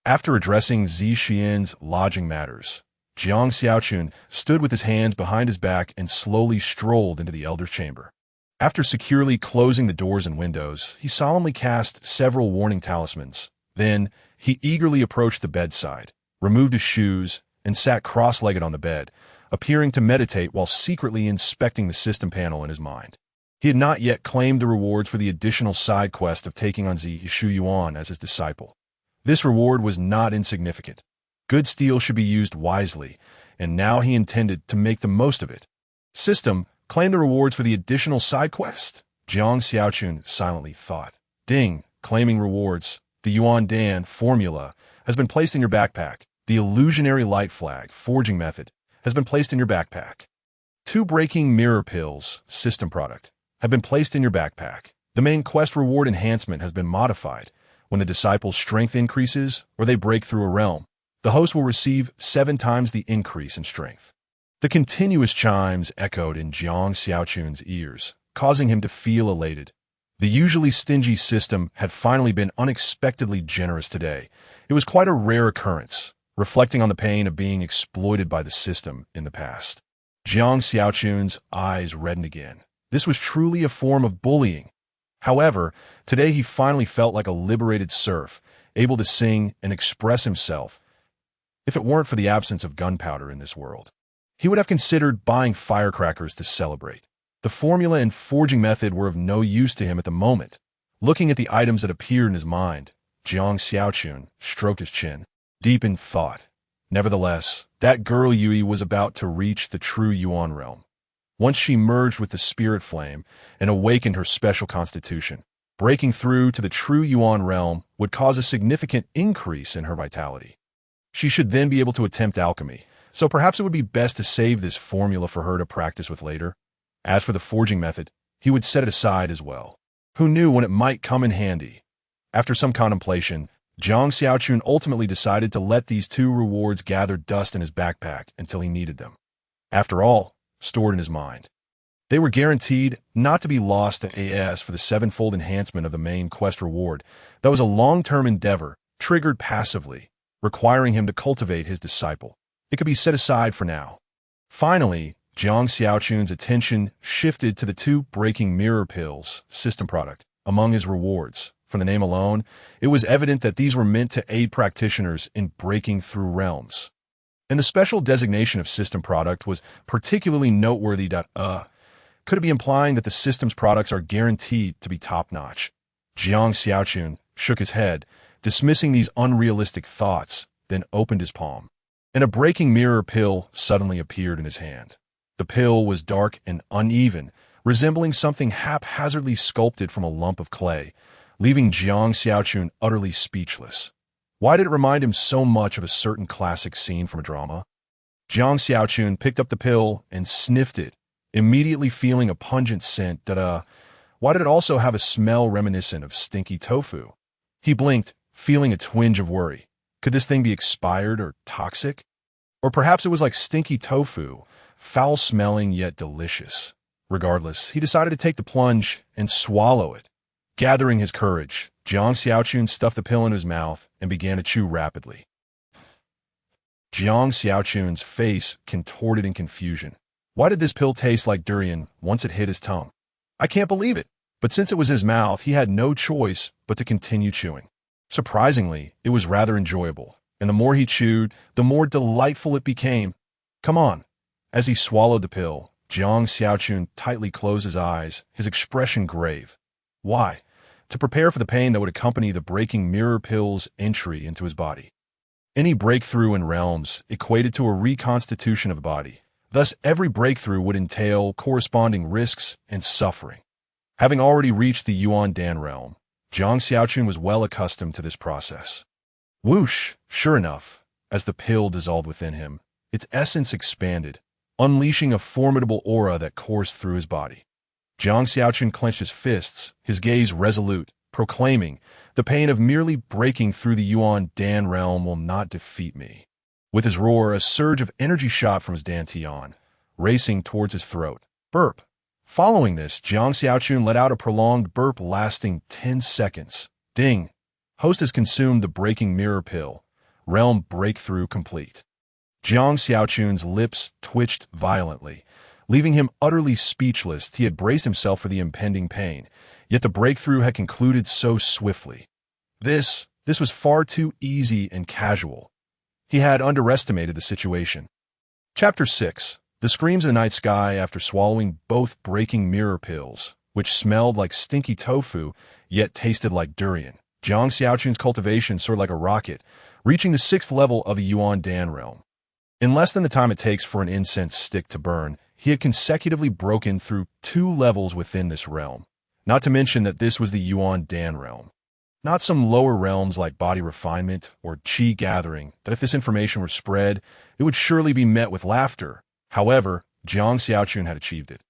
After addressing Zi Xian's lodging matters, Jiang Xiaochun stood with his hands behind his back and slowly strolled into the elder's chamber. After securely closing the doors and windows, he solemnly cast several warning talismans. Then, he eagerly approached the bedside, removed his shoes, and sat cross-legged on the bed, appearing to meditate while secretly inspecting the system panel in his mind. He had not yet claimed the rewards for the additional side quest of taking on Zi Shuyuan as his disciple. This reward was not insignificant. Good steel should be used wisely, and now he intended to make the most of it. System, claim the rewards for the additional side quest. Jiang Xiaochun silently thought. Ding, claiming rewards. The Yuan Dan formula has been placed in your backpack. The illusionary light flag, forging method, has been placed in your backpack. 2 breaking mirror pills, system product, have been placed in your backpack. The main quest reward enhancement has been modified. When the disciple's strength increases or they break through a realm, the host will receive 7 times the increase in strength. The continuous chimes echoed in Jiang Xiaochun's ears, causing him to feel elated. The usually stingy system had finally been unexpectedly generous today. It was quite a rare occurrence, reflecting on the pain of being exploited by the system in the past. Jiang Xiaochun's eyes reddened again. This was truly a form of bullying. However, today he finally felt like a liberated serf, able to sing and express himself. If it weren't for the absence of gunpowder in this world, he would have considered buying firecrackers to celebrate. The formula and forging method were of no use to him at the moment. Looking at the items that appeared in his mind, Jiang Xiaochun stroked his chin, deep in thought. Nevertheless, that girl Yui was about to reach the true Yuan realm. Once she merged with the spirit flame and awakened her special constitution, breaking through to the true Yuan realm would cause a significant increase in her vitality. She should then be able to attempt alchemy, so perhaps it would be best to save this formula for her to practice with later. As for the forging method, he would set it aside as well. Who knew when it might come in handy? After some contemplation, Jiang Xiaochun ultimately decided to let these 2 rewards gather dust in his backpack until he needed them. After all, stored in his mind, they were guaranteed not to be lost to AS for the 7-fold enhancement of the main quest reward. That was a long-term endeavor, triggered passively, requiring him to cultivate his disciple. It could be set aside for now. Finally, Jiang Xiaochun's attention shifted to the 2 breaking mirror pills, system product, among his rewards. From the name alone, it was evident that these were meant to aid practitioners in breaking through realms. And the special designation of system product was particularly noteworthy. Could it be implying that the system's products are guaranteed to be top-notch? Jiang Xiaochun shook his head, dismissing these unrealistic thoughts, then opened his palm. And a breaking mirror pill suddenly appeared in his hand. The pill was dark and uneven, resembling something haphazardly sculpted from a lump of clay, leaving Jiang Xiaochun utterly speechless. Why did it remind him so much of a certain classic scene from a drama? Jiang Xiaochun picked up the pill and sniffed it, immediately feeling a pungent scent. Why did it also have a smell reminiscent of stinky tofu? He blinked, feeling a twinge of worry. Could this thing be expired or toxic? Or perhaps it was like stinky tofu, foul-smelling yet delicious. Regardless, he decided to take the plunge and swallow it. Gathering his courage, Jiang Xiaochun stuffed the pill in his mouth and began to chew rapidly. Jiang Xiaochun's face contorted in confusion. Why did this pill taste like durian once it hit his tongue? I can't believe it. But since it was his mouth, he had no choice but to continue chewing. Surprisingly, it was rather enjoyable, and the more he chewed, the more delightful it became. Come on. As he swallowed the pill, Jiang Xiaochun tightly closed his eyes, his expression grave. Why? To prepare for the pain that would accompany the breaking mirror pill's entry into his body. Any breakthrough in realms equated to a reconstitution of the body. Thus, every breakthrough would entail corresponding risks and suffering. Having already reached the Yuan Dan realm, Jiang Xiaochun was well accustomed to this process. Whoosh! Sure enough, as the pill dissolved within him, its essence expanded, unleashing a formidable aura that coursed through his body. Jiang Xiaochun clenched his fists, his gaze resolute, proclaiming, "The pain of merely breaking through the Yuan Dan realm will not defeat me." With his roar, a surge of energy shot from his dantian, racing towards his throat. Burp. Following this, Jiang Xiaochun let out a prolonged burp lasting 10 seconds. Ding. Host has consumed the breaking mirror pill. Realm breakthrough complete. Jiang Xiaochun's lips twitched violently, leaving him utterly speechless. He had braced himself for the impending pain, yet the breakthrough had concluded so swiftly. This was far too easy and casual. He had underestimated the situation. Chapter 6. The screams in the night sky after swallowing both breaking mirror pills, which smelled like stinky tofu, yet tasted like durian. Jiang Xiaochun's cultivation soared like a rocket, reaching the 6th level of the Yuan Dan realm. In less than the time it takes for an incense stick to burn, he had consecutively broken through 2 levels within this realm. Not to mention that this was the Yuan Dan realm. not some lower realms like body refinement or qi gathering, that if this information were spread, it would surely be met with laughter. However, Jiang Xiaochun had achieved it.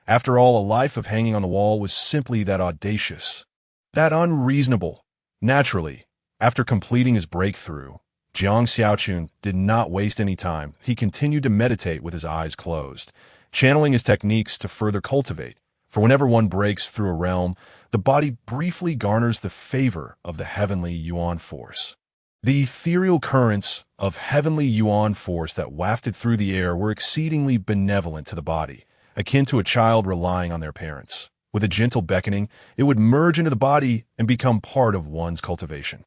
After all, a life of hanging on the wall was simply that audacious, that unreasonable. Naturally, after completing his breakthrough, Jiang Xiaochun did not waste any time. He continued to meditate with his eyes closed, channeling his techniques to further cultivate. For whenever one breaks through a realm, the body briefly garners the favor of the heavenly Yuan force. The ethereal currents of heavenly Yuan force that wafted through the air were exceedingly benevolent to the body, akin to a child relying on their parents. With a gentle beckoning, it would merge into the body and become part of one's cultivation.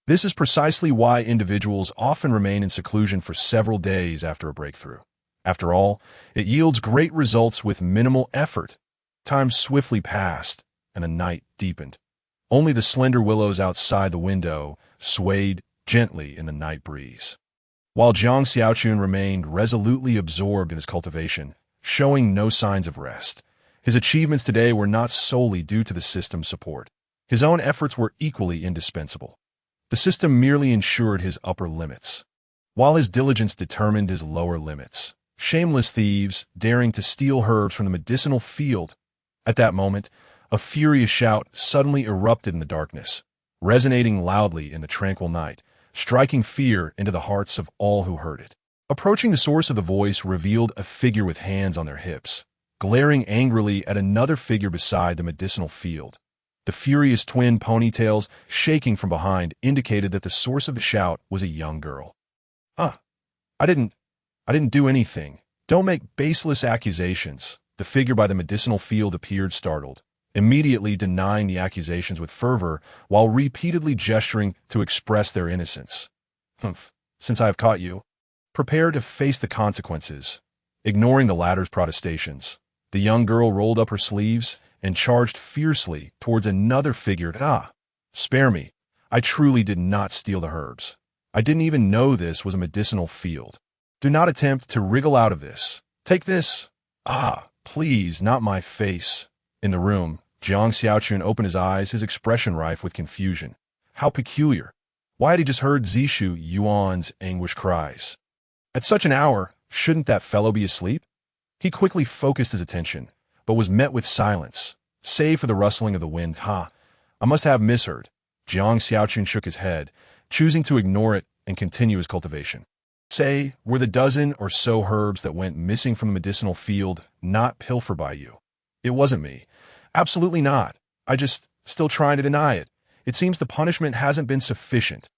This is precisely why individuals often remain in seclusion for several days after a breakthrough. After all, it yields great results with minimal effort. Time swiftly passed, and the night deepened. Only the slender willows outside the window swayed gently in the night breeze. While Jiang Xiaochun remained resolutely absorbed in his cultivation, showing no signs of rest. His achievements today were not solely due to the system's support. His own efforts were equally indispensable. The system merely ensured his upper limits, while his diligence determined his lower limits. Shameless thieves daring to steal herbs from the medicinal field. At that moment, a furious shout suddenly erupted in the darkness, resonating loudly in the tranquil night, striking fear into the hearts of all who heard it. Approaching the source of the voice revealed a figure with hands on their hips, glaring angrily at another figure beside the medicinal field. The furious twin ponytails, shaking from behind, indicated that the source of the shout was a young girl. I didn't do anything. Don't make baseless accusations. The figure by the medicinal field appeared startled, immediately denying the accusations with fervor while repeatedly gesturing to express their innocence. Since I have caught you, prepare to face the consequences. Ignoring the latter's protestations, the young girl rolled up her sleeves and charged fiercely towards another figure. Spare me. I truly did not steal the herbs. I didn't even know this was a medicinal field. Do not attempt to wriggle out of this. Take this. Please, not my face. In the room, Jiang Xiaochun opened his eyes, his expression rife with confusion. How peculiar. Why had he just heard Zishu Yuan's anguished cries? At such an hour, shouldn't that fellow be asleep? He quickly focused his attention, but was met with silence, save for the rustling of the wind. I must have misheard. Jiang Xiaochun shook his head, choosing to ignore it and continue his cultivation. Say, were the dozen or so herbs that went missing from the medicinal field not pilfered by you? It wasn't me. Absolutely not. I just still trying to deny it. It seems the punishment hasn't been sufficient.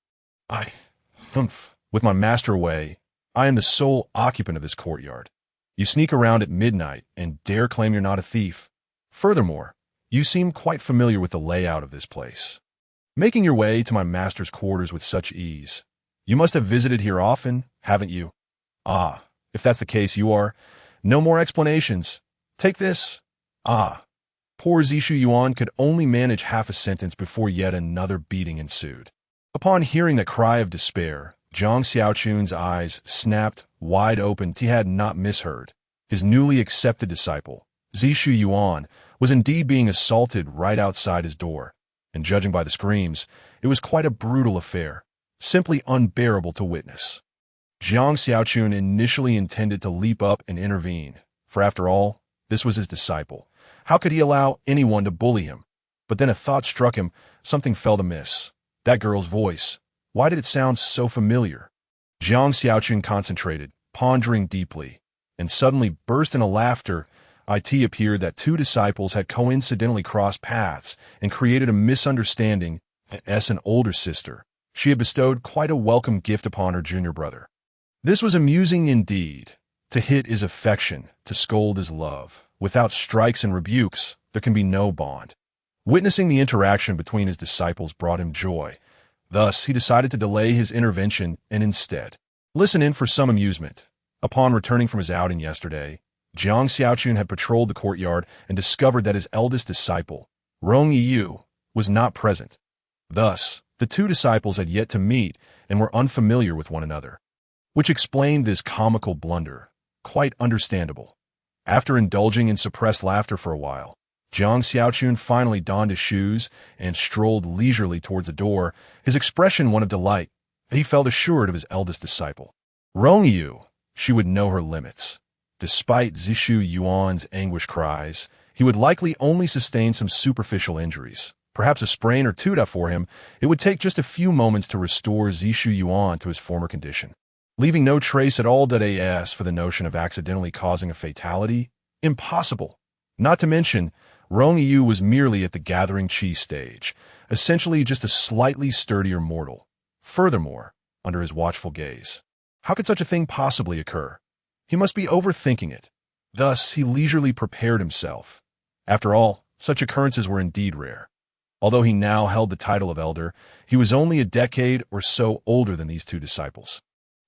With my master away, I am the sole occupant of this courtyard. You sneak around at midnight and dare claim you're not a thief. Furthermore, you seem quite familiar with the layout of this place. Making your way to my master's quarters with such ease. You must have visited here often, haven't you? If that's the case, you are. No more explanations. Take this. Poor Zishu Yuan could only manage half a sentence before yet another beating ensued. Upon hearing the cry of despair, Jiang Xiaochun's eyes snapped wide open. He had not misheard. His newly accepted disciple, Zishu Yuan, was indeed being assaulted right outside his door, and judging by the screams, it was quite a brutal affair, simply unbearable to witness. Jiang Xiaochun initially intended to leap up and intervene, for after all, this was his disciple. How could he allow anyone to bully him? But then a thought struck him. Something felt amiss. That girl's voice. Why did it sound so familiar? Jiang Xiaochun concentrated, pondering deeply, and suddenly burst into laughter. It appeared that two disciples had coincidentally crossed paths and created a misunderstanding. As an older sister, she had bestowed quite a welcome gift upon her junior brother. This was amusing indeed. To hit is affection, to scold is love. Without strikes and rebukes, there can be no bond. Witnessing the interaction between his disciples brought him joy. Thus, he decided to delay his intervention and instead listen in for some amusement. Upon returning from his outing yesterday, Jiang Xiaochun had patrolled the courtyard and discovered that his eldest disciple, Rong Yiyu, was not present. Thus, the two disciples had yet to meet and were unfamiliar with one another, which explained this comical blunder. Quite understandable. After indulging in suppressed laughter for a while, Jiang Xiaochun finally donned his shoes and strolled leisurely towards the door, his expression one of delight. He felt assured of his eldest disciple. Rong Yu, she would know her limits. Despite Zishu Yuan's anguished cries, he would likely only sustain some superficial injuries, perhaps a sprain or two. For him, it would take just a few moments to restore Zishu Yuan to his former condition. Leaving no trace at all. As for the notion of accidentally causing a fatality, impossible. Not to mention, Rong Yu was merely at the gathering qi stage, essentially just a slightly sturdier mortal. Furthermore, under his watchful gaze, how could such a thing possibly occur? He must be overthinking it. Thus, he leisurely prepared himself. After all, such occurrences were indeed rare. Although he now held the title of elder, he was only a decade or so older than these two disciples.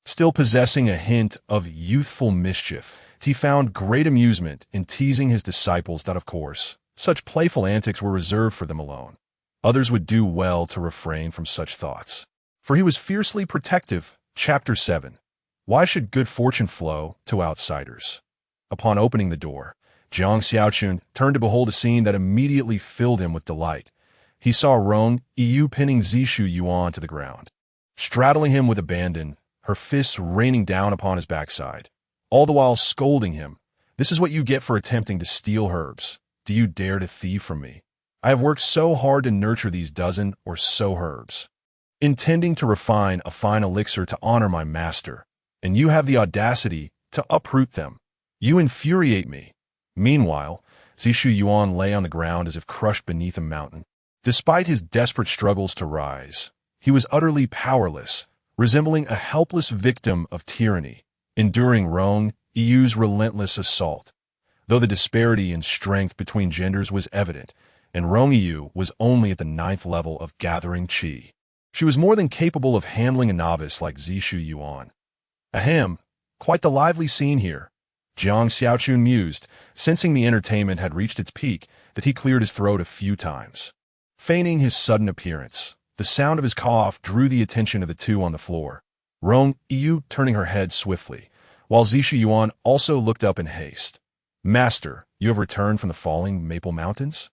Still possessing a hint of youthful mischief, he found great amusement in teasing his disciples that, of course, such playful antics were reserved for them alone. Others would do well to refrain from such thoughts. For he was fiercely protective. Chapter 7. Why should good fortune flow to outsiders? Upon opening the door, Jiang Xiaochun turned to behold a scene that immediately filled him with delight. He saw Rong Yu pinning Zishu Yuan to the ground, straddling him with abandon, her fists raining down upon his backside, all the while scolding him. This is what you get for attempting to steal herbs. Do you dare to thieve from me? I have worked so hard to nurture these dozen or so herbs, intending to refine a fine elixir to honor my master, and you have the audacity to uproot them. You infuriate me. Meanwhile, Zishu Yuan lay on the ground as if crushed beneath a mountain. Despite his desperate struggles to rise, he was utterly powerless, resembling a helpless victim of tyranny, enduring Rong Yu's relentless assault. Though the disparity in strength between genders was evident, and Rong Yu was only at the 9th level of gathering qi, she was more than capable of handling a novice like Zishu Yuan. Ahem, quite the lively scene here. Jiang Xiaochun mused, sensing the entertainment had reached its peak, that he cleared his throat a few times. Feigning his sudden appearance, the sound of his cough drew the attention of the two on the floor, Rong Yu turning her head swiftly, while Zishu Yuan also looked up in haste. Master, you have returned from the falling Maple Mountains?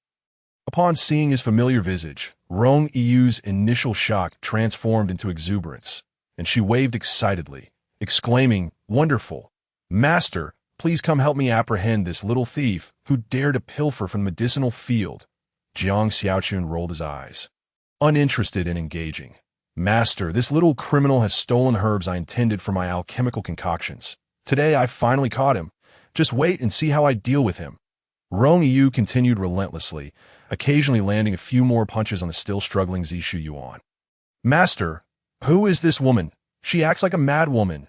Upon seeing his familiar visage, Rong Yu's initial shock transformed into exuberance, and she waved excitedly, exclaiming, "Wonderful! Master, please come help me apprehend this little thief who dared to pilfer from the medicinal field." Jiang Xiaochun rolled his eyes, uninterested in engaging. "Master, this little criminal has stolen herbs I intended for my alchemical concoctions. Today I finally caught him. Just wait and see how I deal with him." Rong Yu continued relentlessly, occasionally landing a few more punches on the still struggling Zishu Yuan. "Master, who is this woman? She acts like a madwoman,"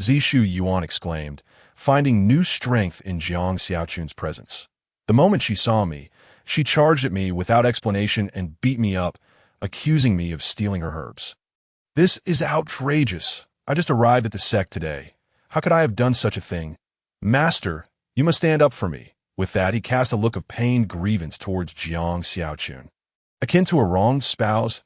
Zishu Yuan exclaimed, finding new strength in Jiang Xiaochun's presence. "The moment she saw me, she charged at me without explanation and beat me up, accusing me of stealing her herbs. This is outrageous. I just arrived at the sect today. How could I have done such a thing? Master, you must stand up for me." With that, he cast a look of pained grievance towards Jiang Xiaochun, akin to a wronged spouse.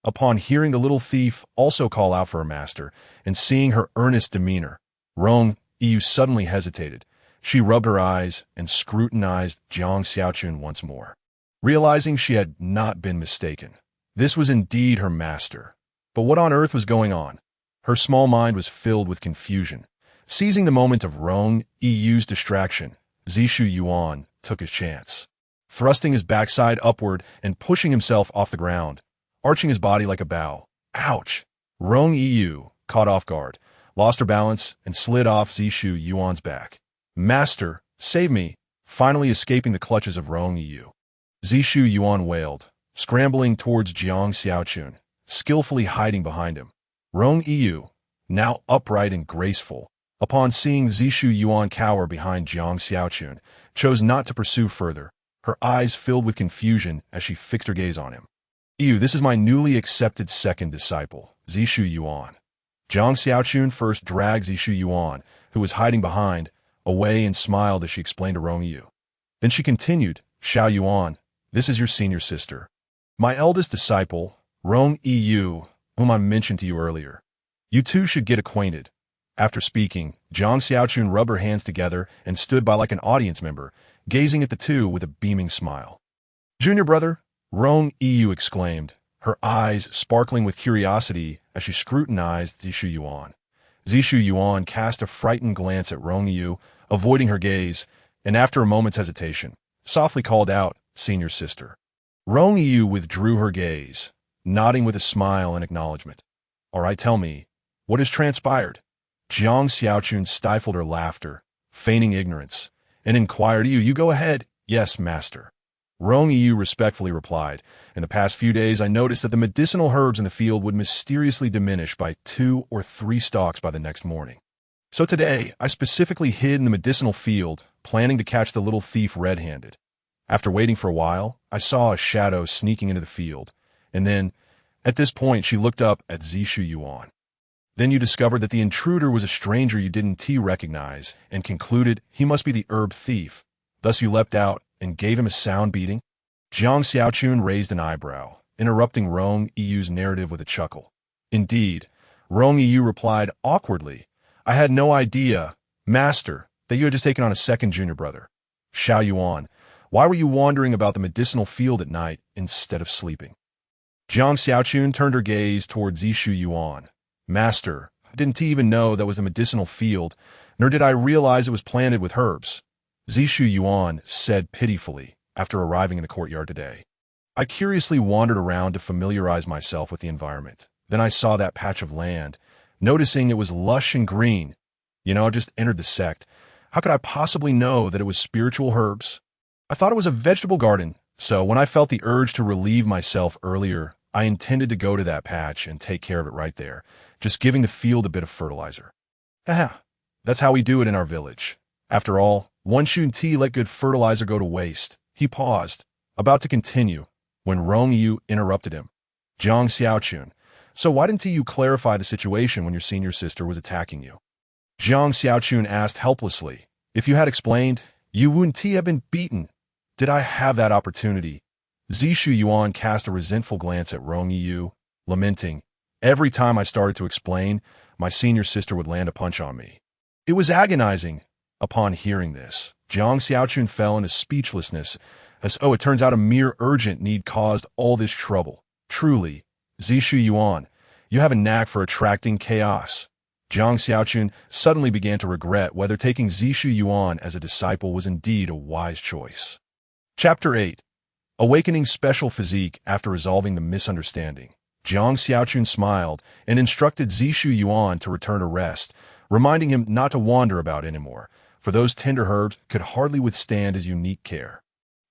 Upon hearing the little thief also call out for her master, and seeing her earnest demeanor, Rong Yu suddenly hesitated. She rubbed her eyes and scrutinized Jiang Xiaochun once more, realizing she had not been mistaken. This was indeed her master. But what on earth was going on? Her small mind was filled with confusion. Seizing the moment of Rong Yu's distraction, Zishu Yuan took his chance, thrusting his backside upward and pushing himself off the ground, arching his body like a bow. Ouch! Rong Yu, caught off guard, lost her balance and slid off Zishu Yuan's back. "Master, save me!" Finally escaping the clutches of Rong Yu, Zishu Yuan wailed, scrambling towards Jiang Xiaochun, skillfully hiding behind him. Rong Yu, now upright and graceful, upon seeing Zishu Yuan cower behind Jiang Xiaochun, chose not to pursue further, her eyes filled with confusion as she fixed her gaze on him. This is my newly accepted second disciple, Zishu Yuan." Jiang Xiaochun first dragged Zishu Yuan, who was hiding behind, away and smiled as she explained to Rong Yu. Then she continued, "Xiao Yuan, this is your senior sister. My eldest disciple, Rong Yu, whom I mentioned to you earlier. You two should get acquainted." After speaking, Jiang Xiaochun rubbed her hands together and stood by like an audience member, gazing at the two with a beaming smile. "Junior brother," Rong Yu exclaimed, her eyes sparkling with curiosity as she scrutinized Zishu Yuan. Zishu Yuan cast a frightened glance at Rong Yu, avoiding her gaze, and after a moment's hesitation, softly called out, "Senior sister." Rong Yu withdrew her gaze, nodding with a smile in acknowledgement. "All right, tell me, what has transpired?" Jiang Xiaochun stifled her laughter, feigning ignorance, and inquired, You go ahead." "Yes, master." Rong Yu respectfully replied, "In the past few days I noticed that the medicinal herbs in the field would mysteriously diminish by 2 or 3 stalks by the next morning. So today, I specifically hid in the medicinal field, planning to catch the little thief red-handed. After waiting for a while, I saw a shadow sneaking into the field, and then, at this point, she looked up at Zishu Yuan. Then you discovered that the intruder was a stranger you didn't recognize, and concluded he must be the herb thief. Thus you leapt out and gave him a sound beating." Jiang Xiaochun raised an eyebrow, interrupting Rong Yu's narrative with a chuckle. "Indeed," Rong Yu replied awkwardly, "I had no idea, master, that you had just taken on a second junior brother. Xiao Yuan, why were you wandering about the medicinal field at night instead of sleeping?" Jiang Xiaochun turned her gaze toward Zishu Yuan. "Master, I didn't even know that was the medicinal field, nor did I realize it was planted with herbs," Zishu Yuan said pitifully after arriving in the courtyard today. "I curiously wandered around to familiarize myself with the environment. Then I saw that patch of land, noticing it was lush and green. I just entered the sect. How could I possibly know that it was spiritual herbs? I thought it was a vegetable garden, so when I felt the urge to relieve myself earlier, I intended to go to that patch and take care of it right there, just giving the field a bit of fertilizer. Haha, that's how we do it in our village. After all, one Shun Ti let good fertilizer go to waste." He paused, about to continue, when Rong Yu interrupted him. "Jiang Xiaochun, so why didn't you clarify the situation when your senior sister was attacking you?" Jiang Xiaochun asked helplessly. "If you had explained, you wouldn't have been beaten. Did I have that opportunity?" Zishu Yuan cast a resentful glance at Rong Yu, lamenting, "Every time I started to explain, my senior sister would land a punch on me." It was agonizing. Upon hearing this, Jiang Xiaochun fell into speechlessness, as it turns out a mere urgent need caused all this trouble. Truly, Zishu Yuan, you have a knack for attracting chaos. Jiang Xiaochun suddenly began to regret whether taking Zishu Yuan as a disciple was indeed a wise choice. Chapter 8. Awakening Special Physique After Resolving the Misunderstanding. Jiang Xiaochun smiled and instructed Zishu Yuan to return to rest, reminding him not to wander about anymore, for those tender herbs could hardly withstand his unique care.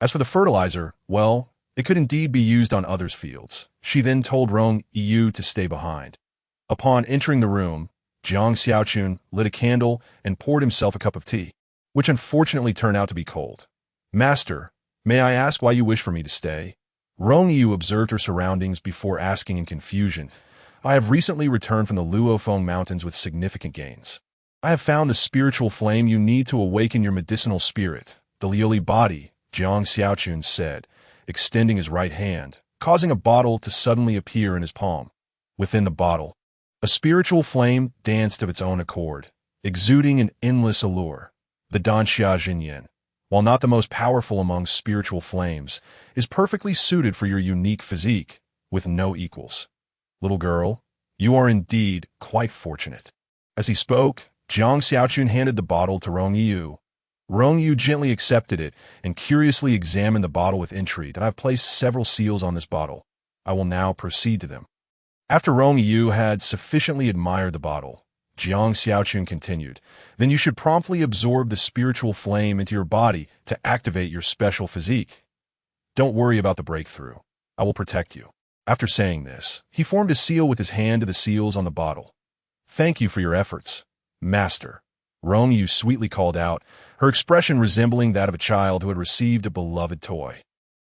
As for the fertilizer, well, it could indeed be used on others' fields. She then told Rong Yu to stay behind. Upon entering the room, Jiang Xiaochun lit a candle and poured himself a cup of tea, which unfortunately turned out to be cold. "Master, may I ask why you wish for me to stay?" Rong Yu observed her surroundings before asking in confusion. "I have recently returned from the Luofeng Mountains with significant gains. I have found the spiritual flame you need to awaken your medicinal spirit, the Liuli body," Jiang Xiaochun said, extending his right hand, causing a bottle to suddenly appear in his palm. Within the bottle, a spiritual flame danced of its own accord, exuding an endless allure. The Danxia Jinyan, while not the most powerful among spiritual flames, is perfectly suited for your unique physique, with no equals. Little girl, you are indeed quite fortunate." As he spoke, Jiang Xiaochun handed the bottle to Rong Yu. Rong Yu gently accepted it and curiously examined the bottle with intrigue. "I have placed several seals on this bottle. I will now proceed to them." After Rong Yu had sufficiently admired the bottle, Jiang Xiaochun continued, "Then you should promptly absorb the spiritual flame into your body to activate your special physique. Don't worry about the breakthrough. I will protect you." After saying this, he formed a seal with his hand to the seals on the bottle. "Thank you for your efforts, Master," Rong Yu sweetly called out, her expression resembling that of a child who had received a beloved toy.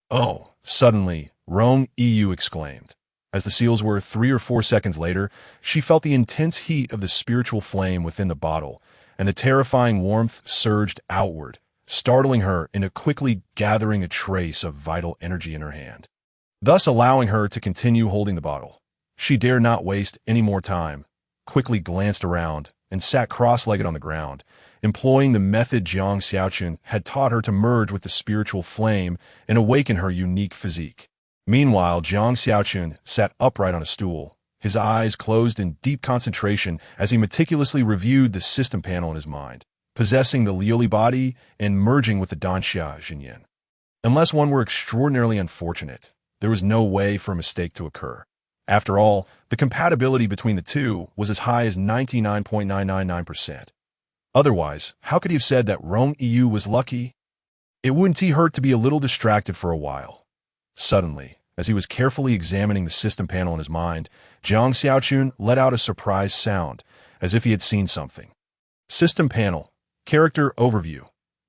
"Oh!" Suddenly, Rong Yu exclaimed. As the seals were 3 or 4 seconds later, she felt the intense heat of the spiritual flame within the bottle, and the terrifying warmth surged outward, startling her into quickly gathering a trace of vital energy in her hand, thus allowing her to continue holding the bottle. She dared not waste any more time, quickly glanced around, and sat cross-legged on the ground, employing the method Jiang Xiaochun had taught her to merge with the spiritual flame and awaken her unique physique. Meanwhile, Jiang Xiaochun sat upright on a stool, his eyes closed in deep concentration as he meticulously reviewed the system panel in his mind, possessing the Liuli body and merging with the Danxia Jinyan. Unless one were extraordinarily unfortunate, there was no way for a mistake to occur. After all, the compatibility between the two was as high as 99.999%. Otherwise, how could he have said that Rong Yu was lucky? It wouldn't hurt to be a little distracted for a while. Suddenly, as he was carefully examining the system panel in his mind, Jiang Xiaochun let out a surprised sound, as if he had seen something. System panel, character overview,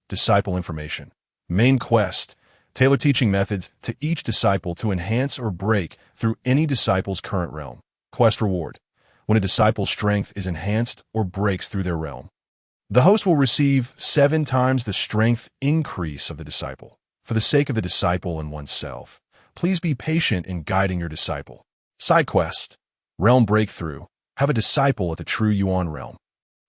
disciple information, main quest, tailor teaching methods to each disciple to enhance or break through any disciple's current realm. Quest reward, when a disciple's strength is enhanced or breaks through their realm. The host will receive 7 times the strength increase of the disciple. For the sake of the disciple and oneself, please be patient in guiding your disciple. Side quest, realm breakthrough, have a disciple at the True Yuan realm.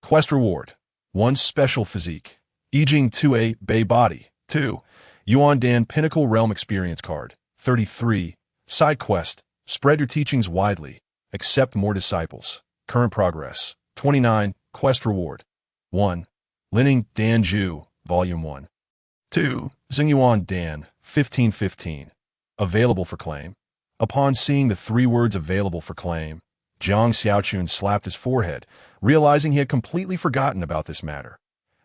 Quest reward, 1 special physique, Yijing 2A Bei body, 2, Yuan Dan Pinnacle Realm Experience card, 33. Side quest, spread your teachings widely, accept more disciples. Current progress, 29. Quest reward, 1. Lining Dan Ju, Volume 1. 2. Xingyuan Dan, 1515. Available for claim. Upon seeing the 3 words available for claim, Jiang Xiaochun slapped his forehead, realizing he had completely forgotten about this matter.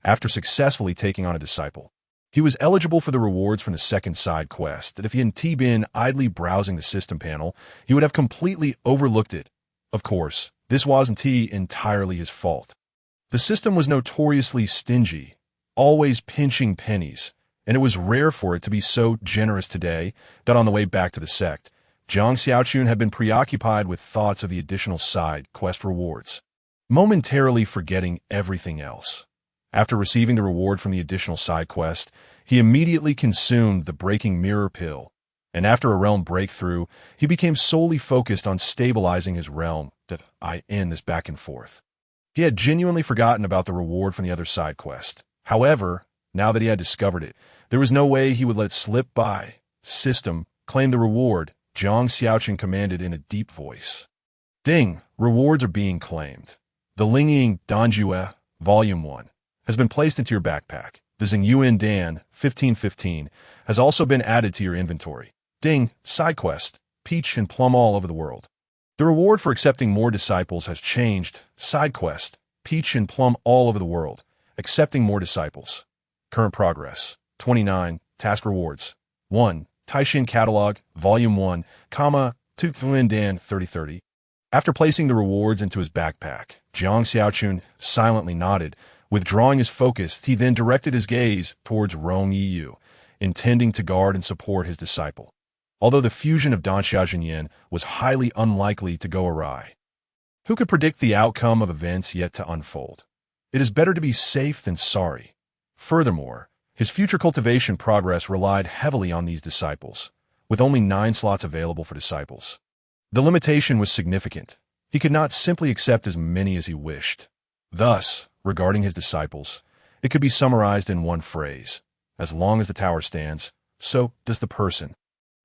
After successfully taking on a disciple, he was eligible for the rewards from the second side quest, that if he hadn't been idly browsing the system panel, he would have completely overlooked it. Of course, this wasn't entirely his fault. The system was notoriously stingy, always pinching pennies, and it was rare for it to be so generous today that on the way back to the sect, Jiang Xiaochun had been preoccupied with thoughts of the additional side quest rewards, momentarily forgetting everything else. After receiving the reward from the additional side quest, he immediately consumed the Breaking Mirror pill, and after a realm breakthrough, he became solely focused on stabilizing his realm that I end this back and forth. He had genuinely forgotten about the reward from the other side quest. However, now that he had discovered it, there was no way he would let it slip by. System, claim the reward, Jiang Xiaochun commanded in a deep voice. Ding, rewards are being claimed. The Lingying Danjue, Volume 1, has been placed into your backpack. The Xingyuan Dan, 1515, has also been added to your inventory. Ding, side quest, peach and plum all over the world. The reward for accepting more disciples has changed. Side quest, peach and plum all over the world. Accepting more disciples. Current progress, 29. Task rewards, 1. Taishin Catalog, Volume 1, 2 Dan 3030. After placing the rewards into his backpack, Jiang Xiaochun silently nodded. Withdrawing his focus, he then directed his gaze towards Rong Yu, intending to guard and support his disciple. Although the fusion of Danxia Jinyan was highly unlikely to go awry, who could predict the outcome of events yet to unfold? It is better to be safe than sorry. Furthermore, his future cultivation progress relied heavily on these disciples, with only 9 slots available for disciples. The limitation was significant. He could not simply accept as many as he wished. Thus, regarding his disciples, it could be summarized in one phrase. As long as the tower stands, so does the person.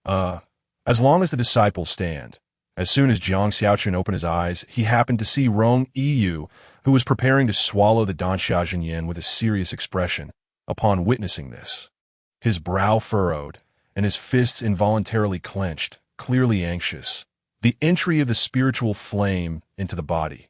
As long as the disciples stand. As soon as Jiang Xiaochun opened his eyes, he happened to see Rong Yu, who was preparing to swallow the Danxia Jinyan with a serious expression. Upon witnessing this, his brow furrowed, and his fists involuntarily clenched, clearly anxious. The entry of the spiritual flame into the body,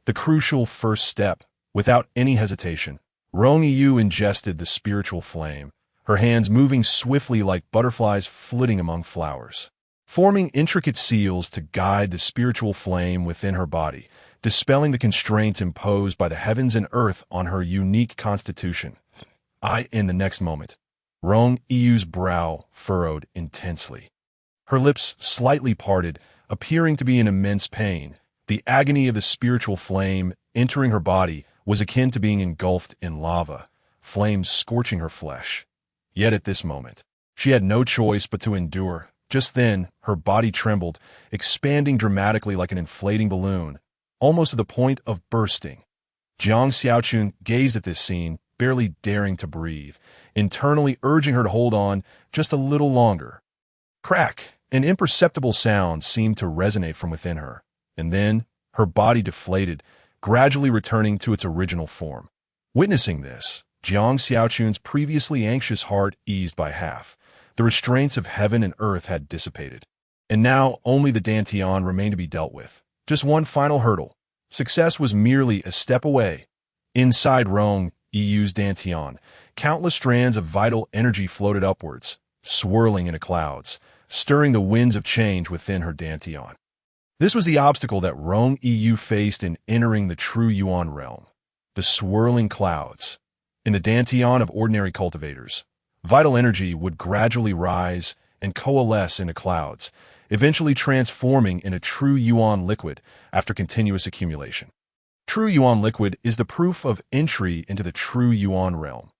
the crucial first step. Without any hesitation, Rong Yu ingested the spiritual flame, her hands moving swiftly like butterflies flitting among flowers, forming intricate seals to guide the spiritual flame within her body, dispelling the constraints imposed by the heavens and earth on her unique constitution. In the next moment, Rong Yu's brow furrowed intensely. Her lips slightly parted, appearing to be in immense pain. The agony of the spiritual flame entering her body was akin to being engulfed in lava, flames scorching her flesh. Yet at this moment, she had no choice but to endure. Just then, her body trembled, expanding dramatically like an inflating balloon, almost to the point of bursting. Jiang Xiaochun gazed at this scene, barely daring to breathe, internally urging her to hold on just a little longer. Crack! An imperceptible sound seemed to resonate from within her, and then her body deflated, gradually returning to its original form. Witnessing this, Jiang Xiaochun's previously anxious heart eased by half. The restraints of heaven and earth had dissipated. And now only the Dantian remained to be dealt with. Just one final hurdle. Success was merely a step away. Inside Rong Yu's Dantian, countless strands of vital energy floated upwards, swirling into clouds, stirring the winds of change within her Dantian. This was the obstacle that Rong Yu faced in entering the true Yuan realm. The swirling clouds. In the Dantian of ordinary cultivators, vital energy would gradually rise and coalesce into clouds, eventually transforming into true Yuan liquid after continuous accumulation. True Yuan liquid is the proof of entry into the true Yuan realm.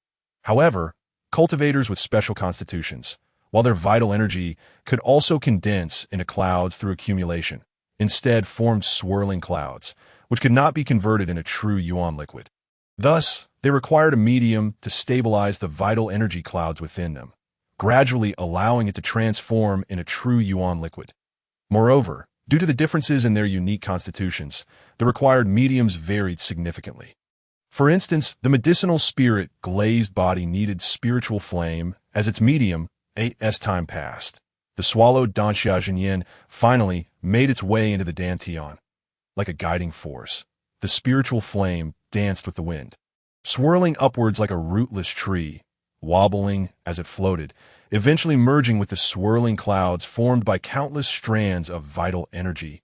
However, cultivators with special constitutions, while their vital energy could also condense into clouds through accumulation, instead formed swirling clouds, which could not be converted into true Yuan liquid. Thus, they required a medium to stabilize the vital energy clouds within them, gradually allowing it to transform into true Yuan liquid. Moreover, due to the differences in their unique constitutions, the required mediums varied significantly. For instance, the medicinal spirit glazed body needed spiritual flame as its medium. As time passed, the swallowed Danxia Zhenyan finally made its way into the Dantian. Like a guiding force, the spiritual flame danced with the wind, swirling upwards like a rootless tree, wobbling as it floated, eventually merging with the swirling clouds formed by countless strands of vital energy.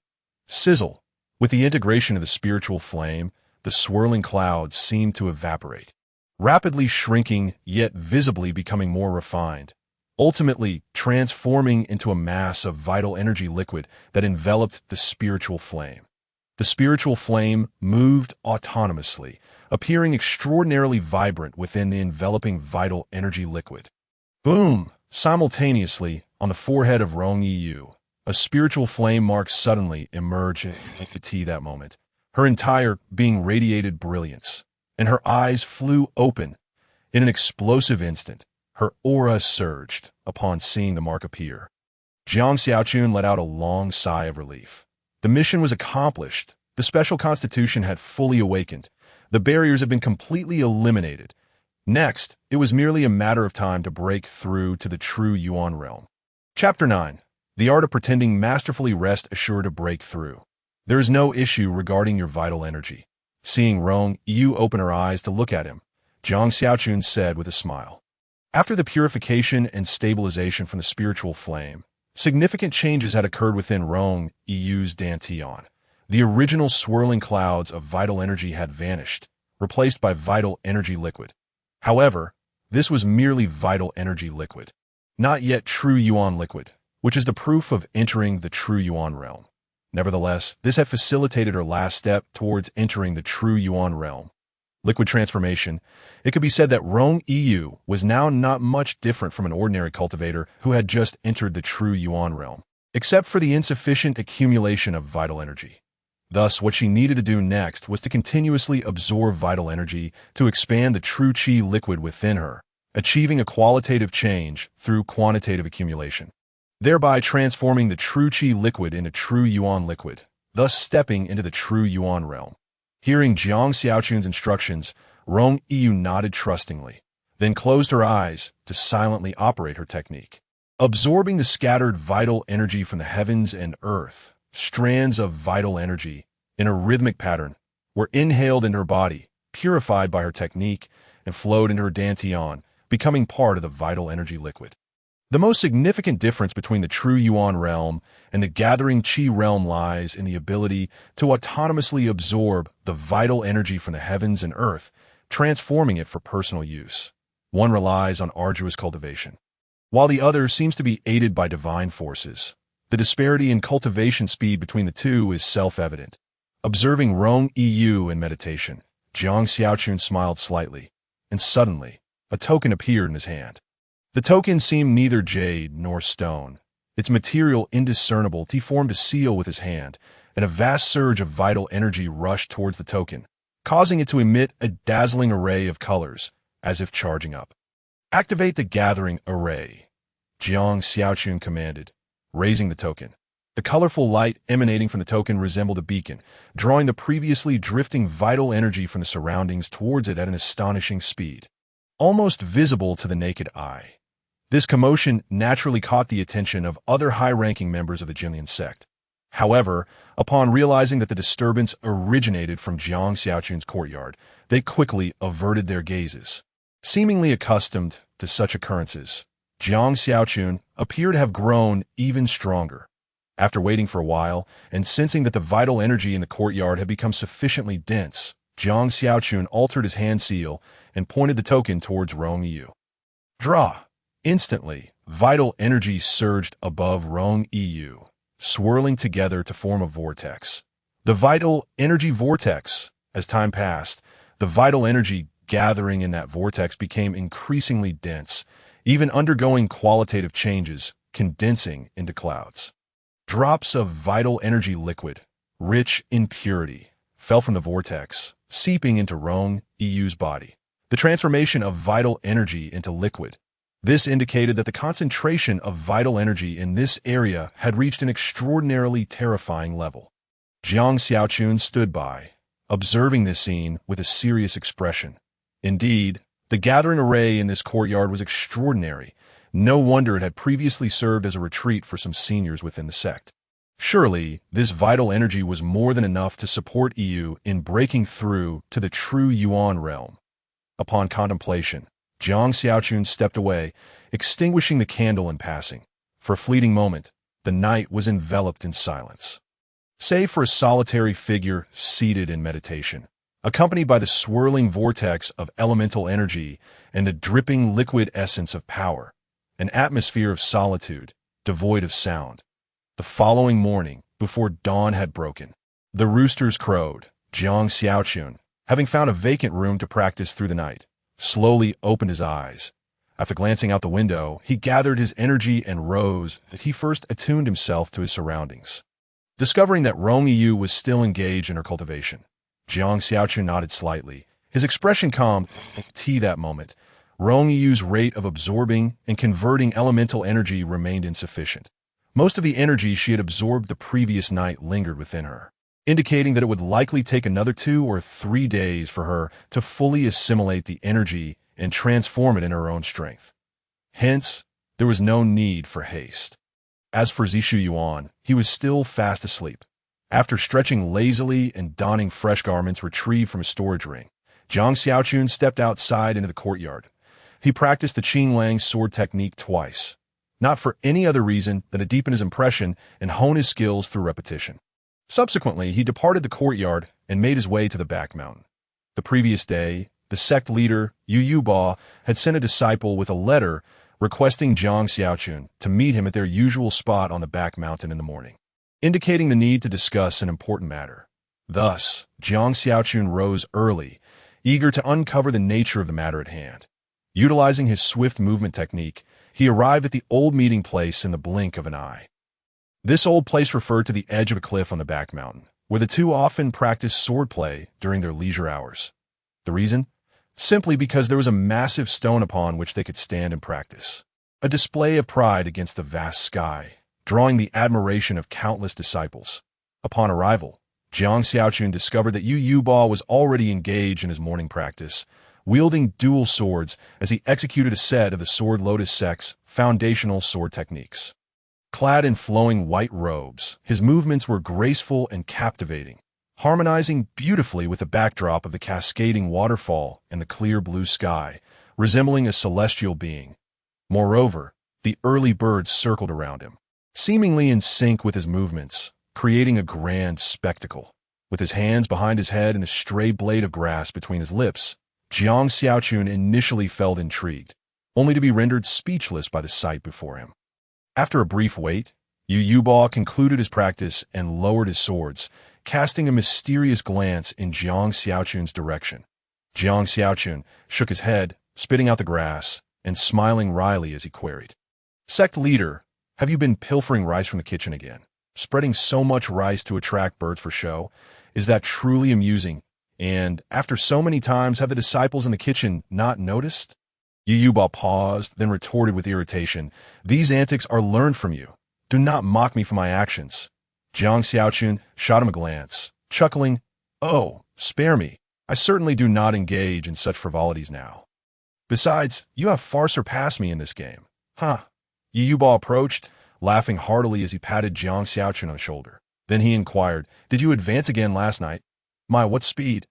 Sizzle! With the integration of the spiritual flame, the swirling clouds seemed to evaporate, rapidly shrinking yet visibly becoming more refined, ultimately transforming into a mass of vital energy liquid that enveloped the spiritual flame. The spiritual flame moved autonomously, appearing extraordinarily vibrant within the enveloping vital energy liquid. Boom! Simultaneously, on the forehead of Rong Yu, a spiritual flame mark suddenly emerged into that moment. Her entire being radiated brilliance, and her eyes flew open. In an explosive instant, her aura surged upon seeing the mark appear. Jiang Xiaochun let out a long sigh of relief. The mission was accomplished. The special constitution had fully awakened. The barriers had been completely eliminated. Next, it was merely a matter of time to break through to the true Yuan realm. Chapter 9. The Art of Pretending Masterfully. Rest assured to break through. There is no issue regarding your vital energy. Seeing Rong Yu open her eyes to look at him, Jiang Xiaochun said with a smile. After the purification and stabilization from the spiritual flame, significant changes had occurred within Rong Yu's Dantian. The original swirling clouds of vital energy had vanished, replaced by vital energy liquid. However, this was merely vital energy liquid, not yet true Yuan liquid, which is the proof of entering the true Yuan realm. Nevertheless, this had facilitated her last step towards entering the true Yuan realm. Liquid transformation. It could be said that Rong Yu was now not much different from an ordinary cultivator who had just entered the true Yuan realm, except for the insufficient accumulation of vital energy. Thus, what she needed to do next was to continuously absorb vital energy to expand the true qi liquid within her, achieving a qualitative change through quantitative accumulation, thereby transforming the true qi liquid into true Yuan liquid, thus stepping into the true Yuan realm. Hearing Jiang Xiaochun's instructions, Rong Yu nodded trustingly, then closed her eyes to silently operate her technique. Absorbing the scattered vital energy from the heavens and earth, strands of vital energy, in a rhythmic pattern, were inhaled into her body, purified by her technique, and flowed into her Dantian, becoming part of the vital energy liquid. The most significant difference between the true Yuan realm and the gathering Qi realm lies in the ability to autonomously absorb the vital energy from the heavens and earth, transforming it for personal use. One relies on arduous cultivation, while the other seems to be aided by divine forces. The disparity in cultivation speed between the two is self-evident. Observing Rong Yu in meditation, Jiang Xiaochun smiled slightly, and suddenly, a token appeared in his hand. The token seemed neither jade nor stone. Its material indiscernible. He formed a seal with his hand, and a vast surge of vital energy rushed towards the token, causing it to emit a dazzling array of colors, as if charging up. "Activate the gathering array," Jiang Xiaochun commanded, raising the token. The colorful light emanating from the token resembled a beacon, drawing the previously drifting vital energy from the surroundings towards it at an astonishing speed, almost visible to the naked eye. This commotion naturally caught the attention of other high-ranking members of the Jinlian sect. However, upon realizing that the disturbance originated from Jiang Xiaochun's courtyard, they quickly averted their gazes. Seemingly accustomed to such occurrences, Jiang Xiaochun appeared to have grown even stronger. After waiting for a while, and sensing that the vital energy in the courtyard had become sufficiently dense, Jiang Xiaochun altered his hand seal and pointed the token towards Rong Yu. Draw! Instantly, vital energy surged above Rong Yu, swirling together to form a vortex. The vital energy vortex. As time passed, the vital energy gathering in that vortex became increasingly dense, even undergoing qualitative changes, condensing into clouds. Drops of vital energy liquid, rich in purity, fell from the vortex, seeping into Rong Yu's body. The transformation of vital energy into liquid. This indicated that the concentration of vital energy in this area had reached an extraordinarily terrifying level. Jiang Xiaochun stood by, observing this scene with a serious expression. Indeed, the gathering array in this courtyard was extraordinary. No wonder it had previously served as a retreat for some seniors within the sect. Surely, this vital energy was more than enough to support Yu in breaking through to the true Yuan realm. Upon contemplation, Jiang Xiaochun stepped away, extinguishing the candle in passing. For a fleeting moment, the night was enveloped in silence, save for a solitary figure seated in meditation, accompanied by the swirling vortex of elemental energy and the dripping liquid essence of power. An atmosphere of solitude, devoid of sound. The following morning, before dawn had broken, the roosters crowed. Jiang Xiaochun, having found a vacant room to practice through the night, slowly opened his eyes. After glancing out the window, he gathered his energy and rose. He first attuned himself to his surroundings. Discovering that Rong Yu was still engaged in her cultivation, Jiang Xiaochun nodded slightly, his expression calm. That moment, Rong Yu's rate of absorbing and converting elemental energy remained insufficient. Most of the energy she had absorbed the previous night lingered within her, indicating that it would likely take another 2 or 3 days for her to fully assimilate the energy and transform it in her own strength. Hence, there was no need for haste. As for Zishu Yuan, he was still fast asleep. After stretching lazily and donning fresh garments retrieved from a storage ring, Jiang Xiaochun stepped outside into the courtyard. He practiced the Qinglang sword technique twice, not for any other reason than to deepen his impression and hone his skills through repetition. Subsequently, he departed the courtyard and made his way to the back mountain. The previous day, the sect leader, Yu Ba, had sent a disciple with a letter requesting Jiang Xiaochun to meet him at their usual spot on the back mountain in the morning, indicating the need to discuss an important matter. Thus, Jiang Xiaochun rose early, eager to uncover the nature of the matter at hand. Utilizing his swift movement technique, he arrived at the old meeting place in the blink of an eye. This old place referred to the edge of a cliff on the back mountain, where the two often practiced swordplay during their leisure hours. The reason? Simply because there was a massive stone upon which they could stand and practice. A display of pride against the vast sky, drawing the admiration of countless disciples. Upon arrival, Jiang Xiaochun discovered that Yu Ba was already engaged in his morning practice, wielding dual swords as he executed a set of the Sword Lotus Sect's foundational sword techniques. Clad in flowing white robes, his movements were graceful and captivating, harmonizing beautifully with the backdrop of the cascading waterfall and the clear blue sky, resembling a celestial being. Moreover, the early birds circled around him, seemingly in sync with his movements, creating a grand spectacle. With his hands behind his head and a stray blade of grass between his lips, Jiang Xiaochun initially felt intrigued, only to be rendered speechless by the sight before him. After a brief wait, Yu Ba concluded his practice and lowered his swords, casting a mysterious glance in Jiang Xiaochun's direction. Jiang Xiaochun shook his head, spitting out the grass, and smiling wryly as he queried, "Sect leader, have you been pilfering rice from the kitchen again? Spreading so much rice to attract birds for show? Is that truly amusing? And after so many times, have the disciples in the kitchen not noticed? Yu Yuba paused, then retorted with irritation. These antics are learned from you. Do not mock me for my actions. Jiang Xiaochun shot him a glance, chuckling, Oh, spare me. I certainly do not engage in such frivolities now. Besides, you have far surpassed me in this game. Huh. Yu Yuba approached, laughing heartily as he patted Jiang Xiaochun on the shoulder. Then he inquired, Did you advance again last night? My, what speed?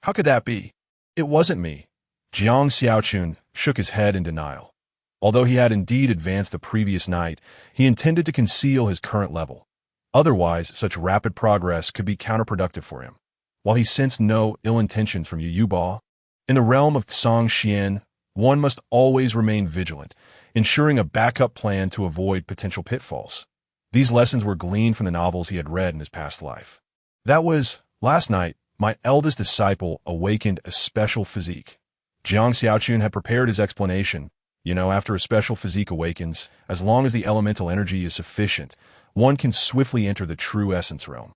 How could that be? It wasn't me. Jiang Xiaochun shook his head in denial. Although he had indeed advanced the previous night, he intended to conceal his current level. Otherwise, such rapid progress could be counterproductive for him. While he sensed no ill intentions from Yu Yuba, in the realm of Song Xian, one must always remain vigilant, ensuring a backup plan to avoid potential pitfalls. These lessons were gleaned from the novels he had read in his past life. That was, last night, my eldest disciple awakened a special physique. Jiang Xiaochun had prepared his explanation. After a special physique awakens, as long as the elemental energy is sufficient, one can swiftly enter the true essence realm.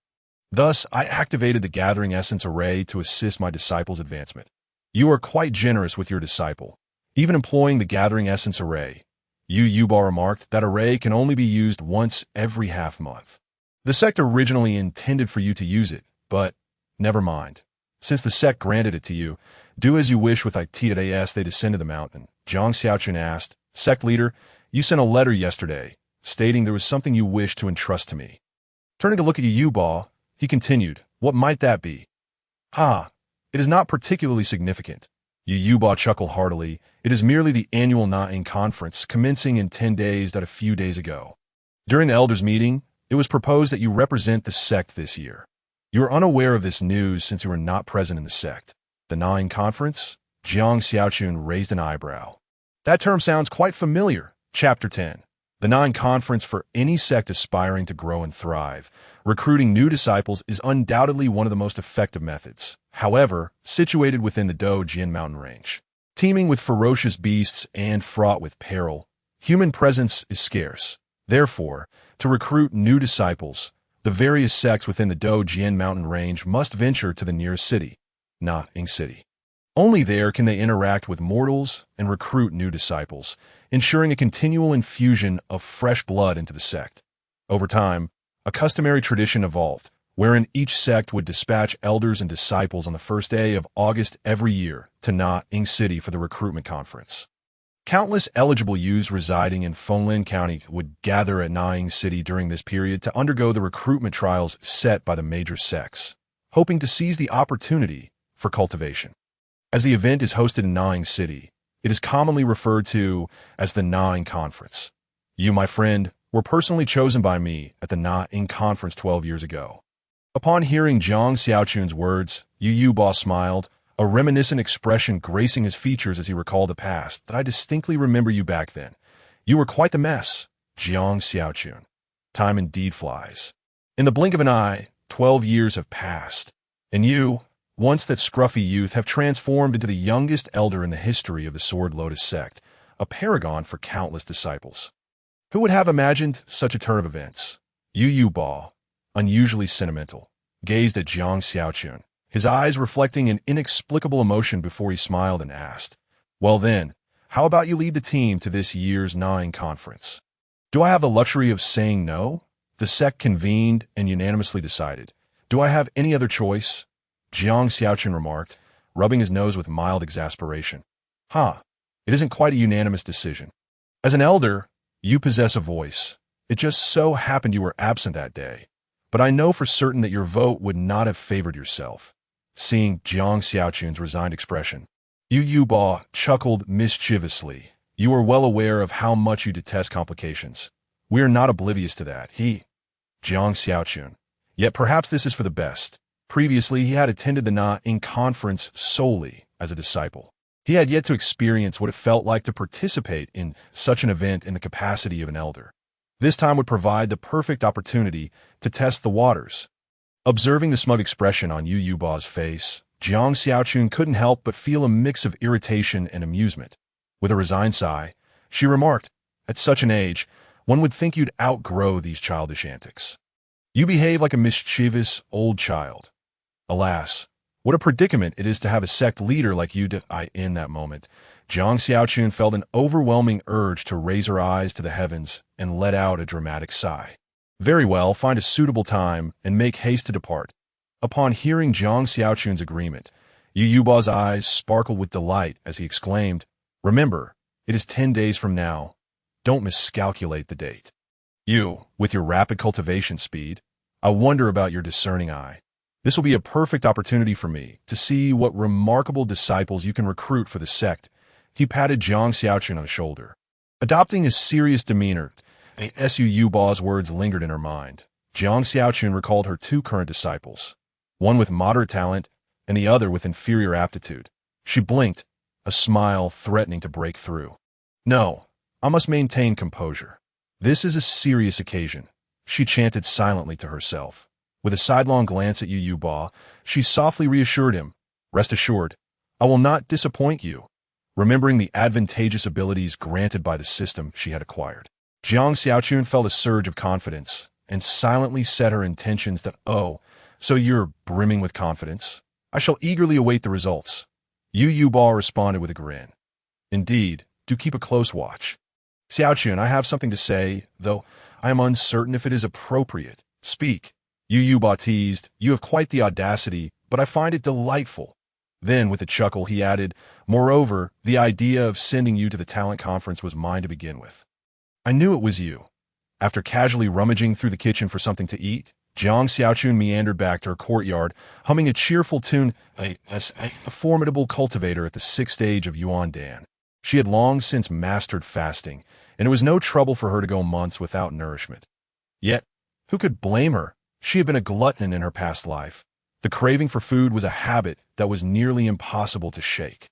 Thus, I activated the Gathering Essence Array to assist my disciple's advancement. You are quite generous with your disciple, even employing the Gathering Essence Array. Yu Yuba remarked that array can only be used once every half-month. The sect originally intended for you to use it, but never mind. Since the sect granted it to you, do as you wish with Itida. As they descended the mountain, Jiang Xiaochun asked, Sect leader, you sent a letter yesterday, stating there was something you wished to entrust to me. Turning to look at Yu Yuba, he continued, What might that be? It is not particularly significant. Yu Yuba chuckled heartily. It is merely the annual Na-Ing conference, commencing in 10 days that a few days ago. During the elders' meeting, it was proposed that you represent the sect this year. You are unaware of this news since you were not present in the sect. The Na-Ing conference? Jiang Xiaochun raised an eyebrow. That term sounds quite familiar. Chapter 10. The Na-Ing conference for any sect aspiring to grow and thrive. Recruiting new disciples is undoubtedly one of the most effective methods. However, situated within the Doujin mountain range, teeming with ferocious beasts and fraught with peril, human presence is scarce. Therefore, to recruit new disciples, the various sects within the Doujin mountain range must venture to the nearest city, Na-Ing City. Only there can they interact with mortals and recruit new disciples, ensuring a continual infusion of fresh blood into the sect. Over time, a customary tradition evolved, wherein each sect would dispatch elders and disciples on the first day of August every year to Na-Ing City for the recruitment conference. Countless eligible youths residing in Fenglin County would gather at Na-Ing City during this period to undergo the recruitment trials set by the major sects, hoping to seize the opportunity for cultivation. As the event is hosted in Na-Ing City, it is commonly referred to as the Na-Ing Conference. You, my friend, were personally chosen by me at the Na-Ing Conference 12 years ago. Upon hearing Jiang Xiaochun's words, Yu Yuba smiled, a reminiscent expression gracing his features as he recalled the past. That I distinctly remember you back then. You were quite the mess, Jiang Xiaochun. Time indeed flies. In the blink of an eye, 12 years have passed, and you, once that scruffy youth, have transformed into the youngest elder in the history of the Sword Lotus sect, a paragon for countless disciples. Who would have imagined such a turn of events? Yu Yuba, unusually sentimental, gazed at Jiang Xiaochun, his eyes reflecting an inexplicable emotion before he smiled and asked, Well then, how about you lead the team to this year's Na-Ing conference? Do I have the luxury of saying no? The sect convened and unanimously decided. Do I have any other choice? Jiang Xiaochun remarked, rubbing his nose with mild exasperation. It isn't quite a unanimous decision. As an elder, you possess a voice. It just so happened you were absent that day, but I know for certain that your vote would not have favored yourself. Seeing Jiang Xiaochun's resigned expression, Yu Yuba chuckled mischievously. You are well aware of how much you detest complications. We are not oblivious to that. Jiang Xiaochun. Yet perhaps this is for the best. Previously, he had attended the Na-Ing conference solely as a disciple. He had yet to experience what it felt like to participate in such an event in the capacity of an elder. This time would provide the perfect opportunity to test the waters. Observing the smug expression on Yu Yuba's face, Jiang Xiaochun couldn't help but feel a mix of irritation and amusement. With a resigned sigh, she remarked, At such an age, one would think you'd outgrow these childish antics. You behave like a mischievous old child. Alas, What a predicament it is to have a sect leader like you in that moment. Jiang Xiaochun felt an overwhelming urge to raise her eyes to the heavens and let out a dramatic sigh. Very well, find a suitable time and make haste to depart. Upon hearing Jiang Xiaochun's agreement, Yu Yuba's eyes sparkled with delight as he exclaimed, "Remember, it is 10 days from now. Don't miscalculate the date." You, with your rapid cultivation speed, I wonder about your discerning eye. This will be a perfect opportunity for me to see what remarkable disciples you can recruit for the sect. He patted Jiang Xiaochun on the shoulder. Adopting a serious demeanor, Yu Yuba's words lingered in her mind. Jiang Xiaochun recalled her two current disciples, one with moderate talent and the other with inferior aptitude. She blinked, a smile threatening to break through. "No, I must maintain composure. This is a serious occasion," she chanted silently to herself. With a sidelong glance at Yu Yuba, she softly reassured him, "Rest assured, I will not disappoint you," remembering the advantageous abilities granted by the system she had acquired. Jiang Xiaochun felt a surge of confidence and silently set her intentions that, "Oh, so you're brimming with confidence? I shall eagerly await the results." Yu Yuba responded with a grin. "Indeed, do keep a close watch. Xiaochun, I have something to say, though I am uncertain if it is appropriate." "Speak." Yu Yuba teased, "You have quite the audacity, but I find it delightful." Then, with a chuckle, he added, "Moreover, the idea of sending you to the talent conference was mine to begin with." "I knew it was you." After casually rummaging through the kitchen for something to eat, Jiang Xiaochun meandered back to her courtyard, humming a cheerful tune, a formidable cultivator at the 6th stage of Yuan Dan. She had long since mastered fasting, and it was no trouble for her to go months without nourishment. Yet, who could blame her? She had been a glutton in her past life. The craving for food was a habit that was nearly impossible to shake.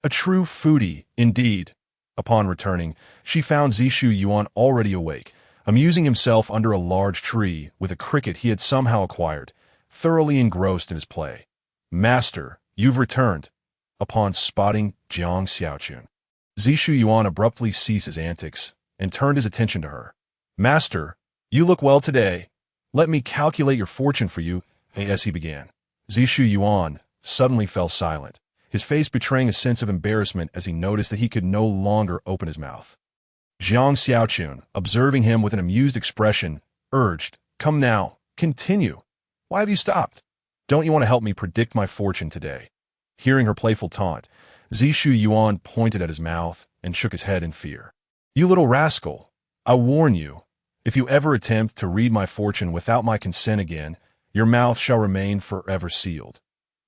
A true foodie, indeed. Upon returning, she found Zishu Yuan already awake, amusing himself under a large tree with a cricket he had somehow acquired, thoroughly engrossed in his play. "Master, you've returned." Upon spotting Jiang Xiaochun, Zishu Yuan abruptly ceased his antics and turned his attention to her. "Master, you look well today. Let me calculate your fortune for you," as he began. Zishu Yuan suddenly fell silent, his face betraying a sense of embarrassment as he noticed that he could no longer open his mouth. Jiang Xiaochun, observing him with an amused expression, urged, "Come now, continue. Why have you stopped? Don't you want to help me predict my fortune today?" Hearing her playful taunt, Zishu Yuan pointed at his mouth and shook his head in fear. "You little rascal, I warn you, if you ever attempt to read my fortune without my consent again, your mouth shall remain forever sealed."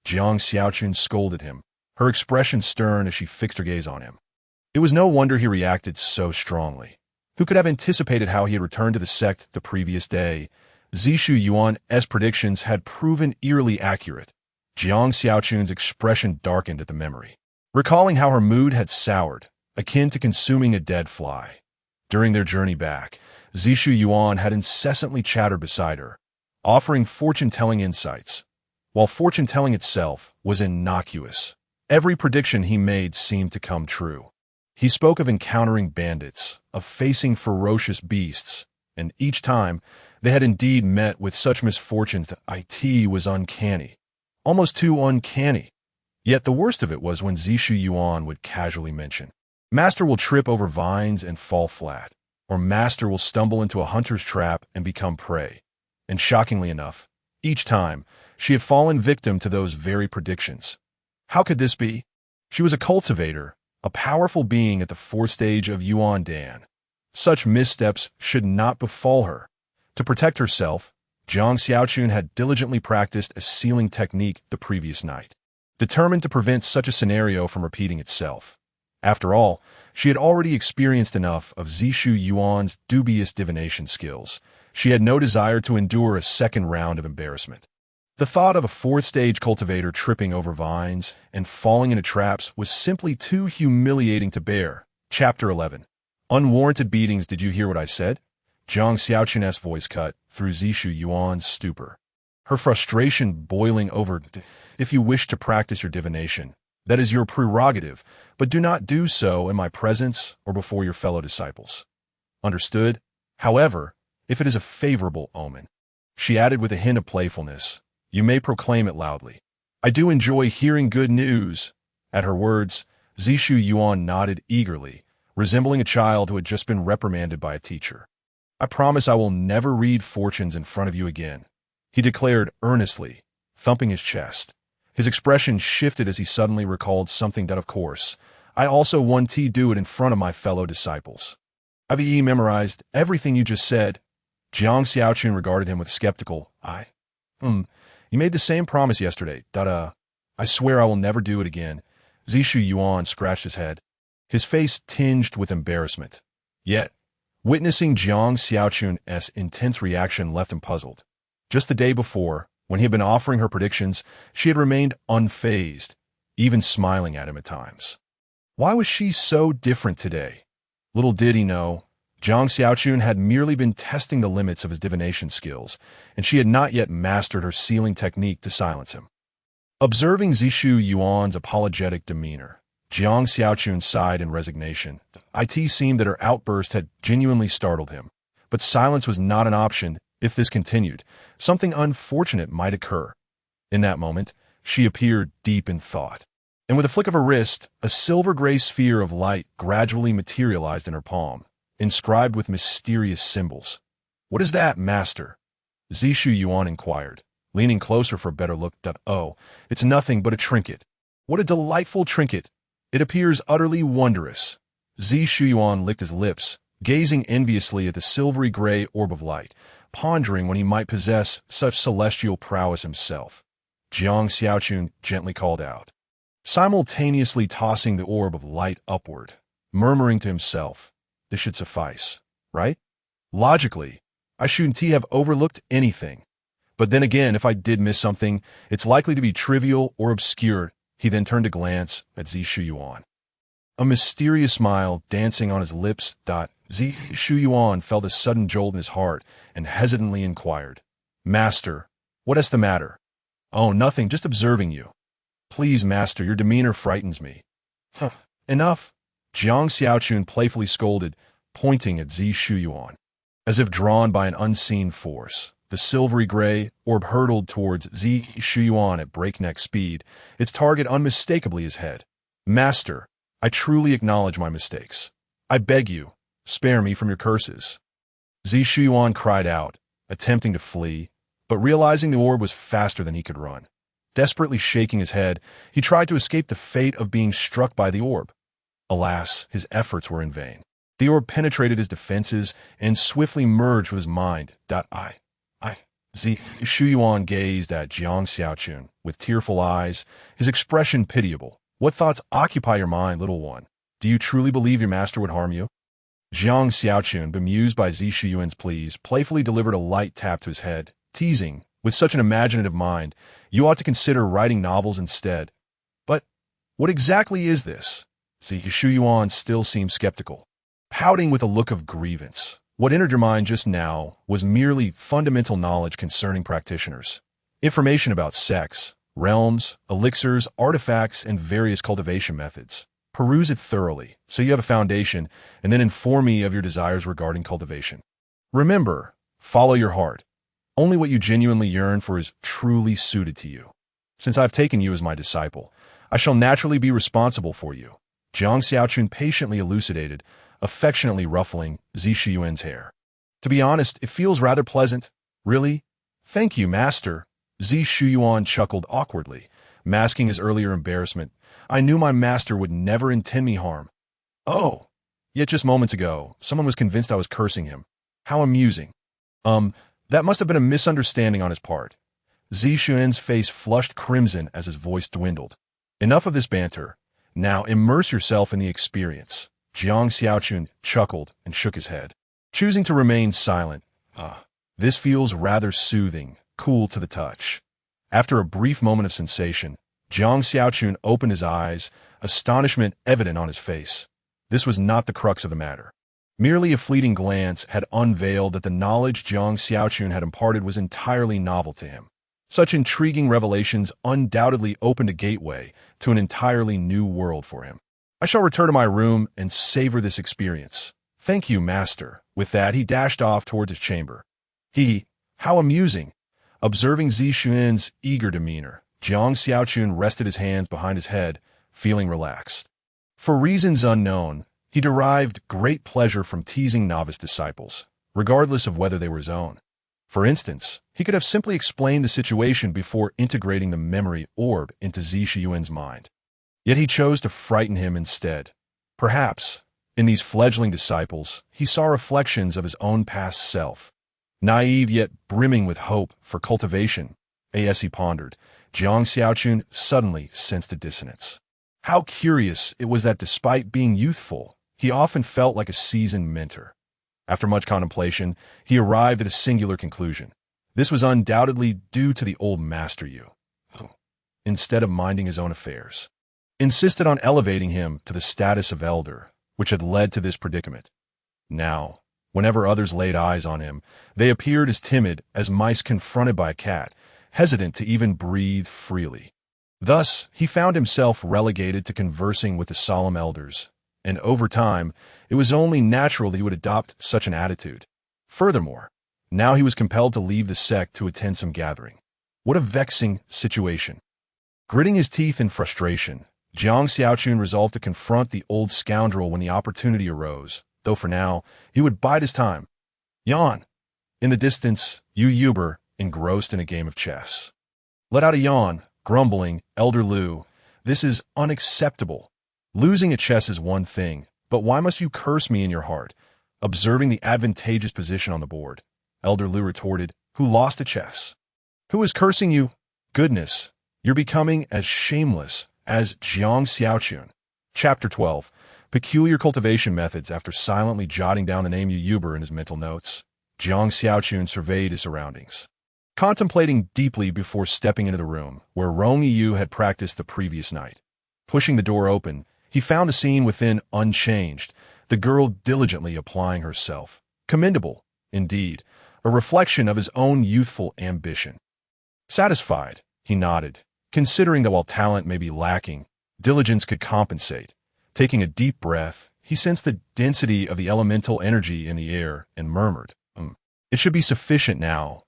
Jiang Xiaochun scolded him, her expression stern as she fixed her gaze on him. It was no wonder he reacted so strongly. Who could have anticipated how he had returned to the sect the previous day? Zishu Yuan's predictions had proven eerily accurate. Jiang Xiaochun's expression darkened at the memory, recalling how her mood had soured, akin to consuming a dead fly. During their journey back, Zishu Yuan had incessantly chattered beside her, offering fortune-telling insights. While fortune-telling itself was innocuous, every prediction he made seemed to come true. He spoke of encountering bandits, of facing ferocious beasts, and each time they had indeed met with such misfortunes that it was uncanny, almost too uncanny. Yet the worst of it was when Zishu Yuan would casually mention, "Master will trip over vines and fall flat," or "Master will stumble into a hunter's trap and become prey." And shockingly enough, each time, she had fallen victim to those very predictions. How could this be? She was a cultivator, a powerful being at the 4th stage of Yuan Dan. Such missteps should not befall her. To protect herself, Jiang Xiaochun had diligently practiced a sealing technique the previous night, determined to prevent such a scenario from repeating itself. After all, she had already experienced enough of Zishu Yuan's dubious divination skills. She had no desire to endure a second round of embarrassment. The thought of a 4th stage cultivator tripping over vines and falling into traps was simply too humiliating to bear. Chapter 11. Unwarranted beatings. Did you hear what I said? Jiang Xiaochun's voice cut through Zishu Yuan's stupor, her frustration boiling over. "If you wish to practice your divination, that is your prerogative, but do not do so in my presence or before your fellow disciples. Understood? However, if it is a favorable omen," she added with a hint of playfulness, "you may proclaim it loudly." I do enjoy hearing good news. At her words, Zishu Yuan nodded eagerly, resembling a child who had just been reprimanded by a teacher. I promise I will never read fortunes in front of you again, he declared earnestly, thumping his chest. His expression shifted as he suddenly recalled something that, of course, I also want to do it in front of my fellow disciples. I've memorized everything you just said. Jiang Xiaochun regarded him with a skeptical eye. You made the same promise yesterday. I swear I will never do it again. Zishu Yuan scratched his head, his face tinged with embarrassment. Yet, witnessing Jiang Xiaochun's intense reaction left him puzzled. Just the day before, when he had been offering her predictions, she had remained unfazed, even smiling at him at times. Why was she so different today? Little did he know, Jiang Xiaochun had merely been testing the limits of his divination skills, and she had not yet mastered her sealing technique to silence him. Observing Zishu Yuan's apologetic demeanor, Jiang Xiaochun sighed in resignation. It seemed that her outburst had genuinely startled him, but silence was not an option. If this continued, something unfortunate might occur. In that moment, she appeared deep in thought, and with a flick of her wrist, a silver-gray sphere of light gradually materialized in her palm, inscribed with mysterious symbols. "What is that, master?" Zishu Yuan inquired, leaning closer for a better look. "Oh, it's nothing but a trinket." "What a delightful trinket! It appears utterly wondrous." Zishu Yuan licked his lips, gazing enviously at the silvery gray orb of light, pondering when he might possess such celestial prowess himself. Jiang Xiaochun gently called out, simultaneously tossing the orb of light upward, murmuring to himself, "This should suffice, right? Logically, I shouldn't have overlooked anything. But then again, if I did miss something, it's likely to be trivial or obscure." He then turned to glance at Zishu Yuan, a mysterious smile dancing on his lips. Zishu Yuan felt a sudden jolt in his heart and hesitantly inquired, "Master, what is the matter?" "Oh, nothing, just observing you." "Please, master, your demeanor frightens me." Enough," Jiang Xiaochun playfully scolded, pointing at Zishu Yuan. As if drawn by an unseen force, the silvery gray orb hurtled towards Zishu Yuan at breakneck speed, its target unmistakably his head. "Master, I truly acknowledge my mistakes. I beg you, spare me from your curses." Zishu Yuan cried out, attempting to flee, but realizing the orb was faster than he could run. Desperately shaking his head, he tried to escape the fate of being struck by the orb. Alas, his efforts were in vain. The orb penetrated his defenses and swiftly merged with his mind. Zishu Yuan gazed at Jiang Xiaochun with tearful eyes, his expression pitiable. "What thoughts occupy your mind, little one? Do you truly believe your master would harm you?" Jiang Xiaochun, bemused by Zishu Yuan's pleas, playfully delivered a light tap to his head, teasing, "With such an imaginative mind, you ought to consider writing novels instead." "But what exactly is this?" Zishu Yuan still seemed skeptical, pouting with a look of grievance. "What entered your mind just now was merely fundamental knowledge concerning practitioners. Information about sex, realms, elixirs, artifacts, and various cultivation methods. Peruse it thoroughly, so you have a foundation, and then inform me of your desires regarding cultivation. Remember, follow your heart. Only what you genuinely yearn for is truly suited to you. Since I have taken you as my disciple, I shall naturally be responsible for you." Jiang Xiaochun patiently elucidated, affectionately ruffling Zishu Yuan's hair. "To be honest, it feels rather pleasant. Really? Thank you, master." Zishu Yuan chuckled awkwardly, masking his earlier embarrassment. "I knew my master would never intend me harm." "Oh, yet just moments ago, someone was convinced I was cursing him. How amusing." That must have been a misunderstanding on his part." Zishu Yuan's face flushed crimson as his voice dwindled. "Enough of this banter. Now immerse yourself in the experience." Jiang Xiaochun chuckled and shook his head, choosing to remain silent. This feels rather soothing, cool to the touch." After a brief moment of sensation, Jiang Xiaochun opened his eyes, astonishment evident on his face. This was not the crux of the matter. Merely a fleeting glance had unveiled that the knowledge Jiang Xiaochun had imparted was entirely novel to him. Such intriguing revelations undoubtedly opened a gateway to an entirely new world for him. "I shall return to my room and savor this experience. Thank you, master." With that, he dashed off towards his chamber. How amusing! Observing Zishu Yuan's eager demeanor, Jiang Xiaochun rested his hands behind his head, feeling relaxed. For reasons unknown, he derived great pleasure from teasing novice disciples, regardless of whether they were his own. For instance, he could have simply explained the situation before integrating the memory orb into Zi Shiyuan's mind. Yet he chose to frighten him instead. Perhaps, in these fledgling disciples, he saw reflections of his own past self. Naive yet brimming with hope for cultivation, as he pondered, Jiang Xiaochun suddenly sensed a dissonance. How curious it was that despite being youthful, he often felt like a seasoned mentor. After much contemplation, he arrived at a singular conclusion. This was undoubtedly due to the old Master Yu, who, instead of minding his own affairs, insisted on elevating him to the status of elder, which had led to this predicament. Now, whenever others laid eyes on him, they appeared as timid as mice confronted by a cat, hesitant to even breathe freely. Thus, he found himself relegated to conversing with the solemn elders, and over time, it was only natural that he would adopt such an attitude. Furthermore, now he was compelled to leave the sect to attend some gathering. What a vexing situation. Gritting his teeth in frustration, Jiang Xiaochun resolved to confront the old scoundrel when the opportunity arose, though for now, he would bide his time. Yawn. In the distance, Yu Yuber, engrossed in a game of chess, let out a yawn, grumbling, Elder Lu, this is unacceptable. Losing at chess is one thing, but why must you curse me in your heart? Observing the advantageous position on the board, Elder Lu retorted, who lost at chess? Who is cursing you? Goodness, you're becoming as shameless as Jiang Xiaochun. Chapter 12. Peculiar cultivation methods. After silently jotting down the name Yu Yuber in his mental notes, Jiang Xiaochun surveyed his surroundings, contemplating deeply before stepping into the room where Rong Yu had practiced the previous night. Pushing the door open, he found the scene within unchanged, the girl diligently applying herself. Commendable, indeed, a reflection of his own youthful ambition. Satisfied, he nodded, considering that while talent may be lacking, diligence could compensate. Taking a deep breath, he sensed the density of the elemental energy in the air and murmured, It should be sufficient now.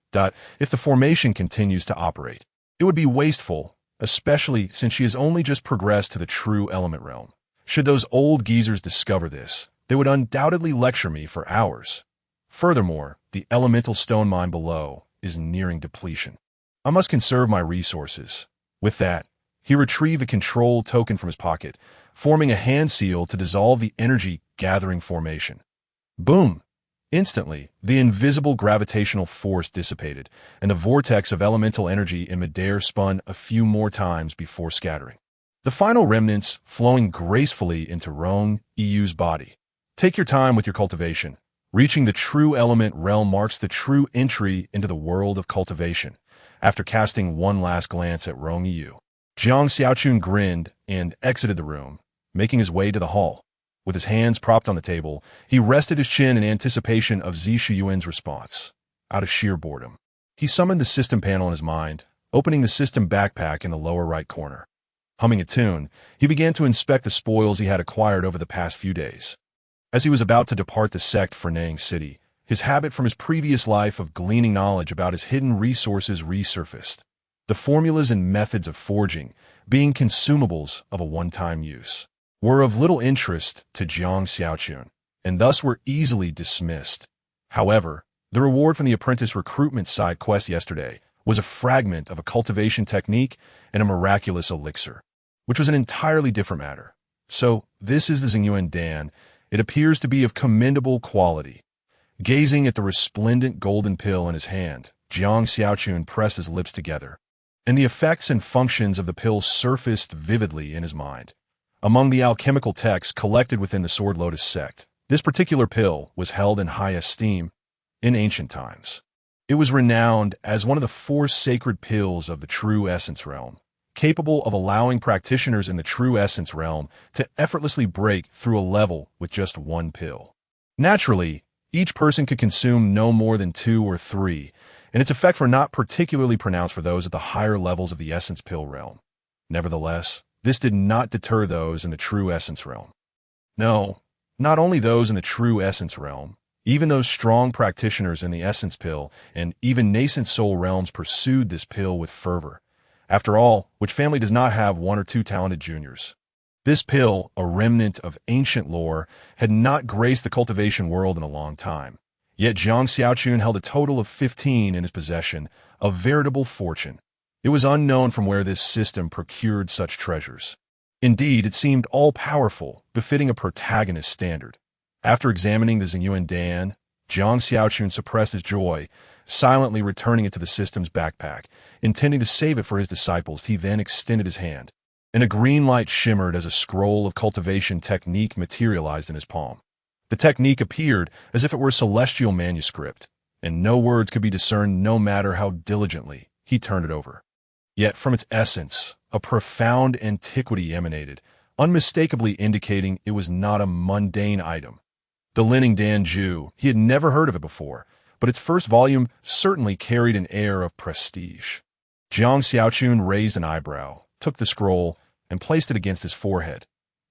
If the formation continues to operate, it would be wasteful, especially since she has only just progressed to the true element realm. Should those old geezers discover this, they would undoubtedly lecture me for hours. Furthermore, the elemental stone mine below is nearing depletion. I must conserve my resources. With that, he retrieved a control token from his pocket, forming a hand seal to dissolve the energy gathering formation. Boom! Instantly, the invisible gravitational force dissipated, and the vortex of elemental energy in midair spun a few more times before scattering, the final remnants flowing gracefully into Rong Yu's body. Take your time with your cultivation. Reaching the true element realm marks the true entry into the world of cultivation. After casting one last glance at Rong Yu, Jiang Xiaochun grinned and exited the room, making his way to the hall. With his hands propped on the table, he rested his chin in anticipation of Zi Shiyuan's response. Out of sheer boredom, he summoned the system panel in his mind, opening the system backpack in the lower right corner. Humming a tune, he began to inspect the spoils he had acquired over the past few days. As he was about to depart the sect for Nang City, his habit from his previous life of gleaning knowledge about his hidden resources resurfaced. The formulas and methods of forging, being consumables of a one-time use, were of little interest to Jiang Xiaochun, and thus were easily dismissed. However, the reward from the apprentice recruitment side quest yesterday was a fragment of a cultivation technique and a miraculous elixir, which was an entirely different matter. So, this is the Xingyuan Dan. It appears to be of commendable quality. Gazing at the resplendent golden pill in his hand, Jiang Xiaochun pressed his lips together, and the effects and functions of the pill surfaced vividly in his mind. Among the alchemical texts collected within the Sword Lotus sect, this particular pill was held in high esteem in ancient times. It was renowned as one of the 4 sacred pills of the True Essence realm, capable of allowing practitioners in the True Essence realm to effortlessly break through a level with just one pill. Naturally, each person could consume no more than 2 or 3, and its effects were not particularly pronounced for those at the higher levels of the Essence pill realm. Nevertheless, this did not deter those in the True Essence realm. No, not only those in the True Essence realm, even those strong practitioners in the Essence pill and even nascent soul realms pursued this pill with fervor. After all, which family does not have one or two talented juniors? This pill, a remnant of ancient lore, had not graced the cultivation world in a long time. Yet Jiang Xiaochun held a total of 15 in his possession, a veritable fortune. It was unknown from where this system procured such treasures. Indeed, it seemed all-powerful, befitting a protagonist standard. After examining the Xingyuan Dan, Jiang Xiaochun suppressed his joy, silently returning it to the system's backpack. Intending to save it for his disciples, he then extended his hand, and a green light shimmered as a scroll of cultivation technique materialized in his palm. The technique appeared as if it were a celestial manuscript, and no words could be discerned no matter how diligently he turned it over. Yet from its essence, a profound antiquity emanated, unmistakably indicating it was not a mundane item. The Lining Danju, he had never heard of it before, but its first volume certainly carried an air of prestige. Jiang Xiaochun raised an eyebrow, took the scroll, and placed it against his forehead.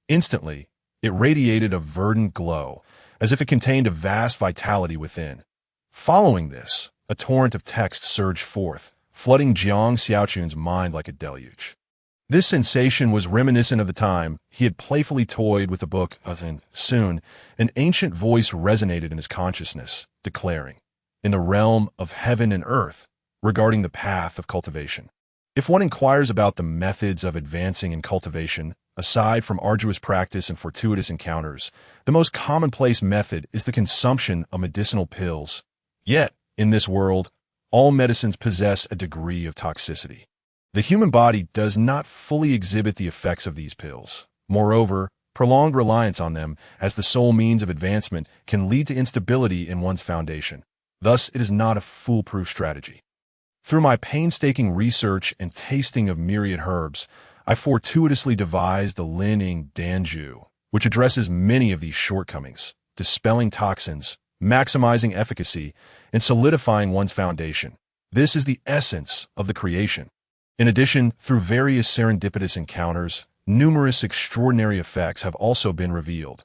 Instantly, it radiated a verdant glow, as if it contained a vast vitality within. Following this, a torrent of text surged forth, flooding Jiang Xiaochun's mind like a deluge. This sensation was reminiscent of the time he had playfully toyed with the book, and soon, an ancient voice resonated in his consciousness, declaring, in the realm of heaven and earth, regarding the path of cultivation. If one inquires about the methods of advancing in cultivation, aside from arduous practice and fortuitous encounters, the most commonplace method is the consumption of medicinal pills. Yet, in this world, all medicines possess a degree of toxicity. The human body does not fully exhibit the effects of these pills. Moreover, prolonged reliance on them as the sole means of advancement can lead to instability in one's foundation. Thus, it is not a foolproof strategy. Through my painstaking research and tasting of myriad herbs, I fortuitously devised the Lining Danju, which addresses many of these shortcomings, dispelling toxins, maximizing efficacy, and solidifying one's foundation. This is the essence of the creation. In addition, through various serendipitous encounters, numerous extraordinary effects have also been revealed.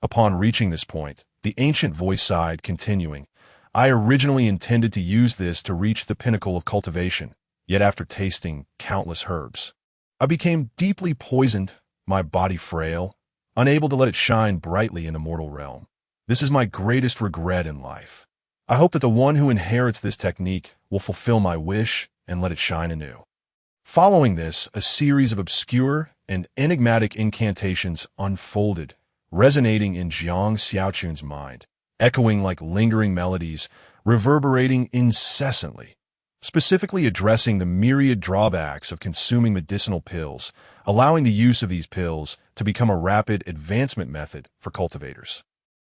Upon reaching this point, the ancient voice sighed, continuing, I originally intended to use this to reach the pinnacle of cultivation, yet after tasting countless herbs, I became deeply poisoned, my body frail, unable to let it shine brightly in the mortal realm. This is my greatest regret in life. I hope that the one who inherits this technique will fulfill my wish and let it shine anew. Following this, a series of obscure and enigmatic incantations unfolded, resonating in Jiang Xiaochun's mind, echoing like lingering melodies, reverberating incessantly, specifically addressing the myriad drawbacks of consuming medicinal pills, allowing the use of these pills to become a rapid advancement method for cultivators.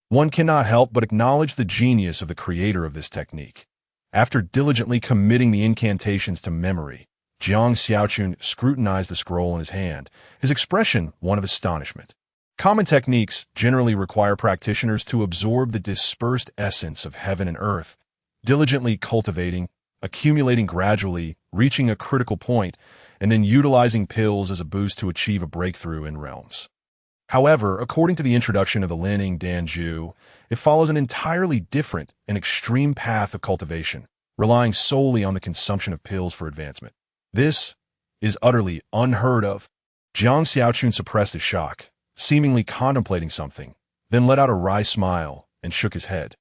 One cannot help but acknowledge the genius of the creator of this technique. After diligently committing the incantations to memory, Jiang Xiaochun scrutinized the scroll in his hand, his expression one of astonishment. Common techniques generally require practitioners to absorb the dispersed essence of heaven and earth, diligently cultivating, accumulating gradually, reaching a critical point, and then utilizing pills as a boost to achieve a breakthrough in realms. However, according to the introduction of the Lining Danju, it follows an entirely different and extreme path of cultivation, relying solely on the consumption of pills for advancement. This is utterly unheard of. Jiang Xiaochun suppressed his shock, seemingly contemplating something, then let out a wry smile and shook his head.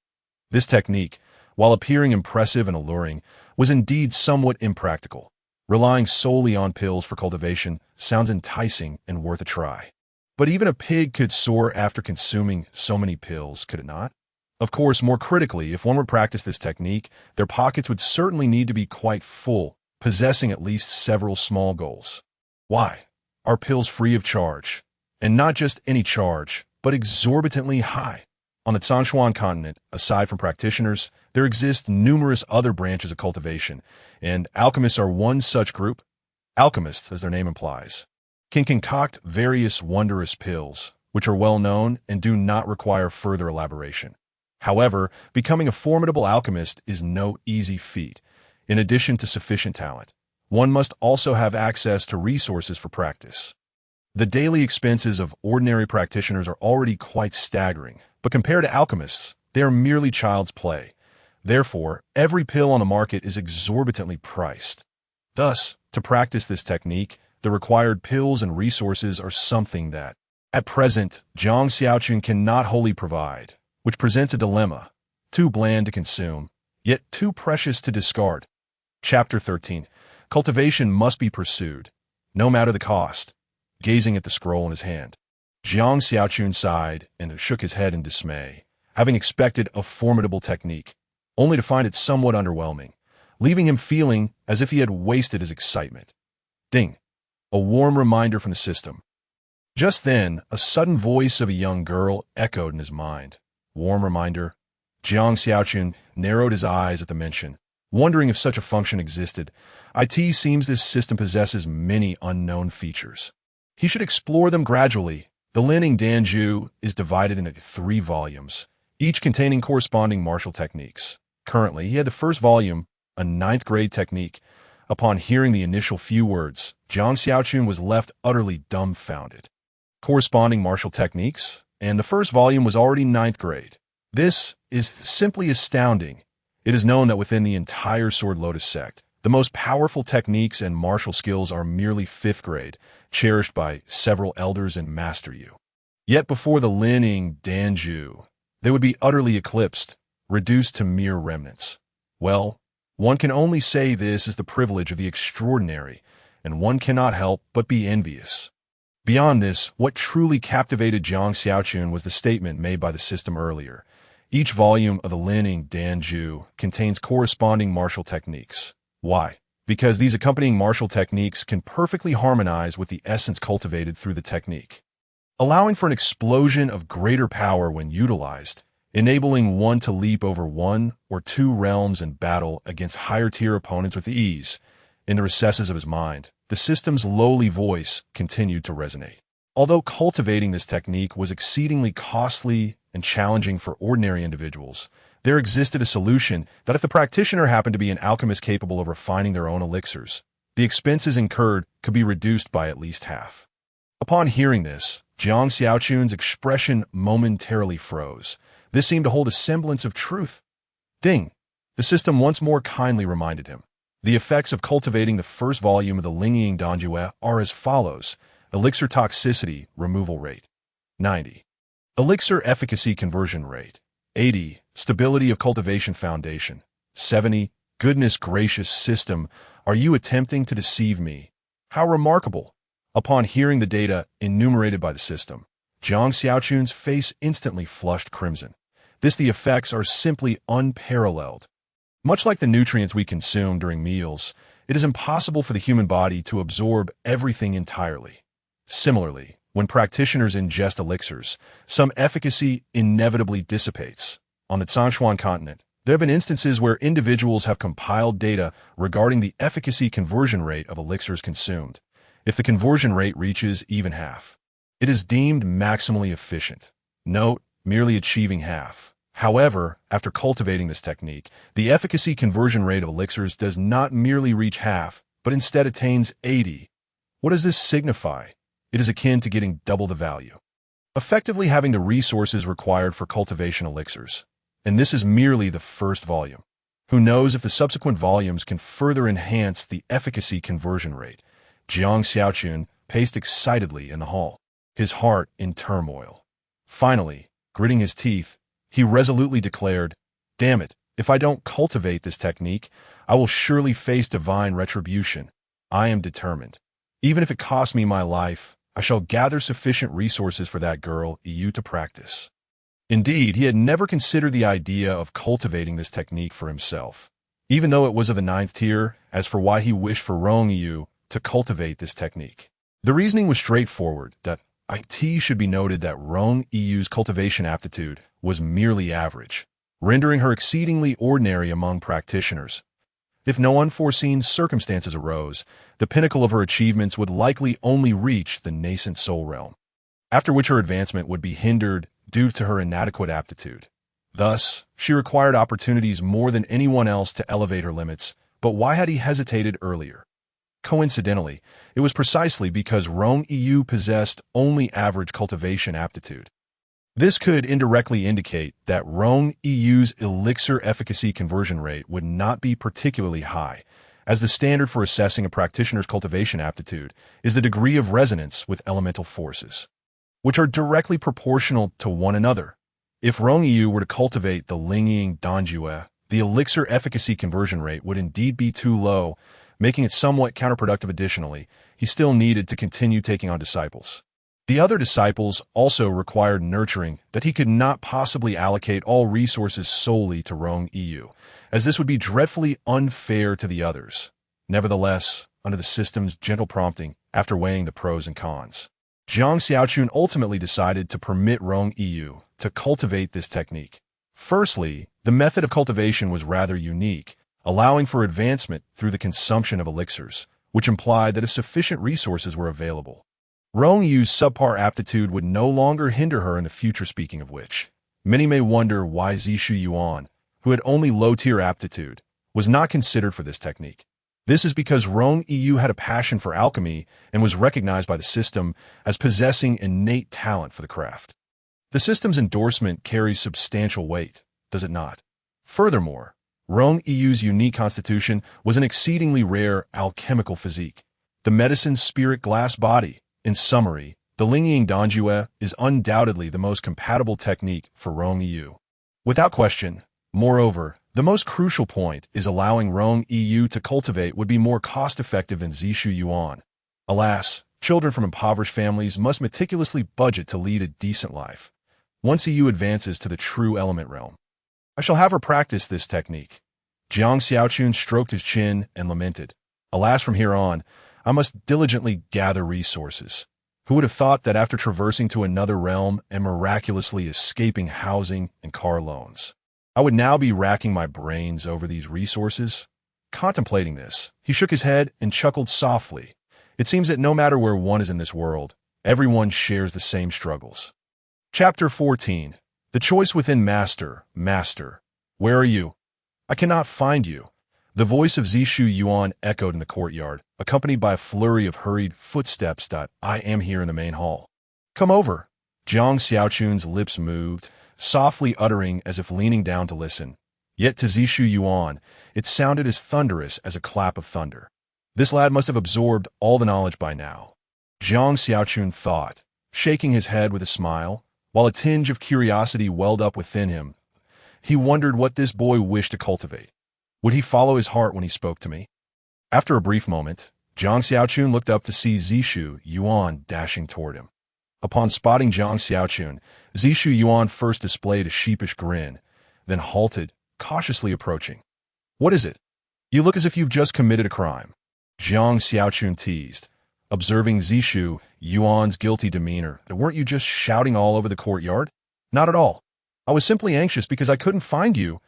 This technique, while appearing impressive and alluring, was indeed somewhat impractical. Relying solely on pills for cultivation sounds enticing and worth a try. But even a pig could soar after consuming so many pills, could it not? Of course, more critically, if one would practice this technique, their pockets would certainly need to be quite full, possessing at least several small goals. Why? Are pills free of charge? And not just any charge, but exorbitantly high. On the Zhongshuan continent, aside from practitioners, there exist numerous other branches of cultivation, and alchemists are one such group. Alchemists, as their name implies, can concoct various wondrous pills, which are well known and do not require further elaboration. However, becoming a formidable alchemist is no easy feat. In addition to sufficient talent, one must also have access to resources for practice. The daily expenses of ordinary practitioners are already quite staggering, but compared to alchemists, they are merely child's play. Therefore, every pill on the market is exorbitantly priced. Thus, to practice this technique, the required pills and resources are something that, at present, Jiang Xiaochun cannot wholly provide, which presents a dilemma, too bland to consume, yet too precious to discard. Chapter 13. Cultivation must be pursued, no matter the cost. Gazing at the scroll in his hand, Jiang Xiaochun sighed and shook his head in dismay, having expected a formidable technique, only to find it somewhat underwhelming, leaving him feeling as if he had wasted his excitement. Ding! A warm reminder from the system. Just then, a sudden voice of a young girl echoed in his mind. Warm reminder. Jiang Xiaochun narrowed his eyes at the mention, wondering if such a function existed. It seems this system possesses many unknown features. He should explore them gradually. The Lining Danju is divided into 3 volumes, each containing corresponding martial techniques. Currently, he had the first volume, a 9th grade technique. Upon hearing the initial few words, Jiang Xiaochun was left utterly dumbfounded. Corresponding martial techniques, and the first volume was already 9th grade. This is simply astounding. It is known that within the entire Sword Lotus sect, the most powerful techniques and martial skills are merely 5th grade, cherished by several elders and Master Yu. Yet before the Lining Danju, they would be utterly eclipsed, reduced to mere remnants. Well, one can only say this is the privilege of the extraordinary, and one cannot help but be envious. Beyond this, what truly captivated Jiang Xiaochun was the statement made by the system earlier. Each volume of the Lining Danju contains corresponding martial techniques. Why? Because these accompanying martial techniques can perfectly harmonize with the essence cultivated through the technique, allowing for an explosion of greater power when utilized, enabling one to leap over 1 or 2 realms and battle against higher-tier opponents with ease. In the recesses of his mind, the system's lowly voice continued to resonate. Although cultivating this technique was exceedingly costly and challenging for ordinary individuals, there existed a solution that if the practitioner happened to be an alchemist capable of refining their own elixirs, the expenses incurred could be reduced by at least half. Upon hearing this, Jiang Xiaochun's expression momentarily froze. This seemed to hold a semblance of truth. Ding! The system once more kindly reminded him. The effects of cultivating the first volume of the Lining Danju are as follows. Elixir toxicity removal rate, 90. Elixir efficacy conversion rate, 80. Stability of cultivation foundation, 70. Goodness gracious system, are you attempting to deceive me? How remarkable! Upon hearing the data enumerated by the system, Jiang Xiaochun's face instantly flushed crimson. The effects are simply unparalleled. Much like the nutrients we consume during meals, it is impossible for the human body to absorb everything entirely. Similarly, when practitioners ingest elixirs, some efficacy inevitably dissipates. On the Zhanshuan continent, there have been instances where individuals have compiled data regarding the efficacy conversion rate of elixirs consumed. If the conversion rate reaches even half, it is deemed maximally efficient. Note, merely achieving half. However, after cultivating this technique, the efficacy conversion rate of elixirs does not merely reach half, but instead attains 80. What does this signify? It is akin to getting double the value, effectively having the resources required for cultivation elixirs. And this is merely the first volume. Who knows if the subsequent volumes can further enhance the efficacy conversion rate? Jiang Xiaochun paced excitedly in the hall, his heart in turmoil. Finally, gritting his teeth, he resolutely declared, "Damn it, if I don't cultivate this technique, I will surely face divine retribution. I am determined. Even if it costs me my life, I shall gather sufficient resources for that girl, Yu, to practice." Indeed, he had never considered the idea of cultivating this technique for himself, even though it was of the 9th tier. As for why he wished for Rong Yu to cultivate this technique, the reasoning was straightforward. That it should be noted that Rong Yu's cultivation aptitude was merely average, rendering her exceedingly ordinary among practitioners. If no unforeseen circumstances arose, the pinnacle of her achievements would likely only reach the nascent soul realm, after which her advancement would be hindered due to her inadequate aptitude. Thus, she required opportunities more than anyone else to elevate her limits. But why had he hesitated earlier? Coincidentally, it was precisely because Rong Yu possessed only average cultivation aptitude. This could indirectly indicate that Rong Yu's elixir efficacy conversion rate would not be particularly high, as the standard for assessing a practitioner's cultivation aptitude is the degree of resonance with elemental forces, which are directly proportional to one another. If Rong Yu were to cultivate the Lingying Danjue, the elixir efficacy conversion rate would indeed be too low, making it somewhat counterproductive. Additionally, he still needed to continue taking on disciples. The other disciples also required nurturing that he could not possibly allocate all resources solely to Rong Yu, as this would be dreadfully unfair to the others. Nevertheless, under the system's gentle prompting, after weighing the pros and cons, Jiang Xiaochun ultimately decided to permit Rong Yu to cultivate this technique. Firstly, the method of cultivation was rather unique, allowing for advancement through the consumption of elixirs, which implied that if sufficient resources were available, Rong Yu's subpar aptitude would no longer hinder her in the future. Speaking of which, many may wonder why Zishu Yuan, who had only low-tier aptitude, was not considered for this technique. This is because Rong Yu had a passion for alchemy and was recognized by the system as possessing innate talent for the craft. The system's endorsement carries substantial weight, does it not? Furthermore, Rong Yu's unique constitution was an exceedingly rare alchemical physique, the medicine's spirit glass body. In summary, the Lingying Danjue is undoubtedly the most compatible technique for Rong Yu. Without question, moreover, the most crucial point is allowing Rong Yu to cultivate would be more cost-effective than Zishu Yuan. Alas, children from impoverished families must meticulously budget to lead a decent life. Once Yu advances to the true element realm, I shall have her practice this technique. Jiang Xiaochun stroked his chin and lamented, alas, from here on, I must diligently gather resources. Who would have thought that after traversing to another realm and miraculously escaping housing and car loans, I would now be racking my brains over these resources? Contemplating this, he shook his head and chuckled softly. It seems that no matter where one is in this world, everyone shares the same struggles. Chapter 14. The Choice Within. Master, where are you? I cannot find you. The voice of Zishu Yuan echoed in the courtyard, accompanied by a flurry of hurried footsteps. I am here in the main hall. Come over. Jiang Xiaochun's lips moved, softly uttering as if leaning down to listen. Yet to Zishu Yuan, it sounded as thunderous as a clap of thunder. This lad must have absorbed all the knowledge by now. Jiang Xiaochun thought, shaking his head with a smile, while a tinge of curiosity welled up within him. He wondered what this boy wished to cultivate. Would he follow his heart when he spoke to me? After a brief moment, Jiang Xiaochun looked up to see Zishu Yuan dashing toward him. Upon spotting Jiang Xiaochun, Zishu Yuan first displayed a sheepish grin, then halted, cautiously approaching. What is it? You look as if you've just committed a crime. Jiang Xiaochun teased, observing Zishu Yuan's guilty demeanor. Weren't you just shouting all over the courtyard? Not at all. I was simply anxious because I couldn't find you.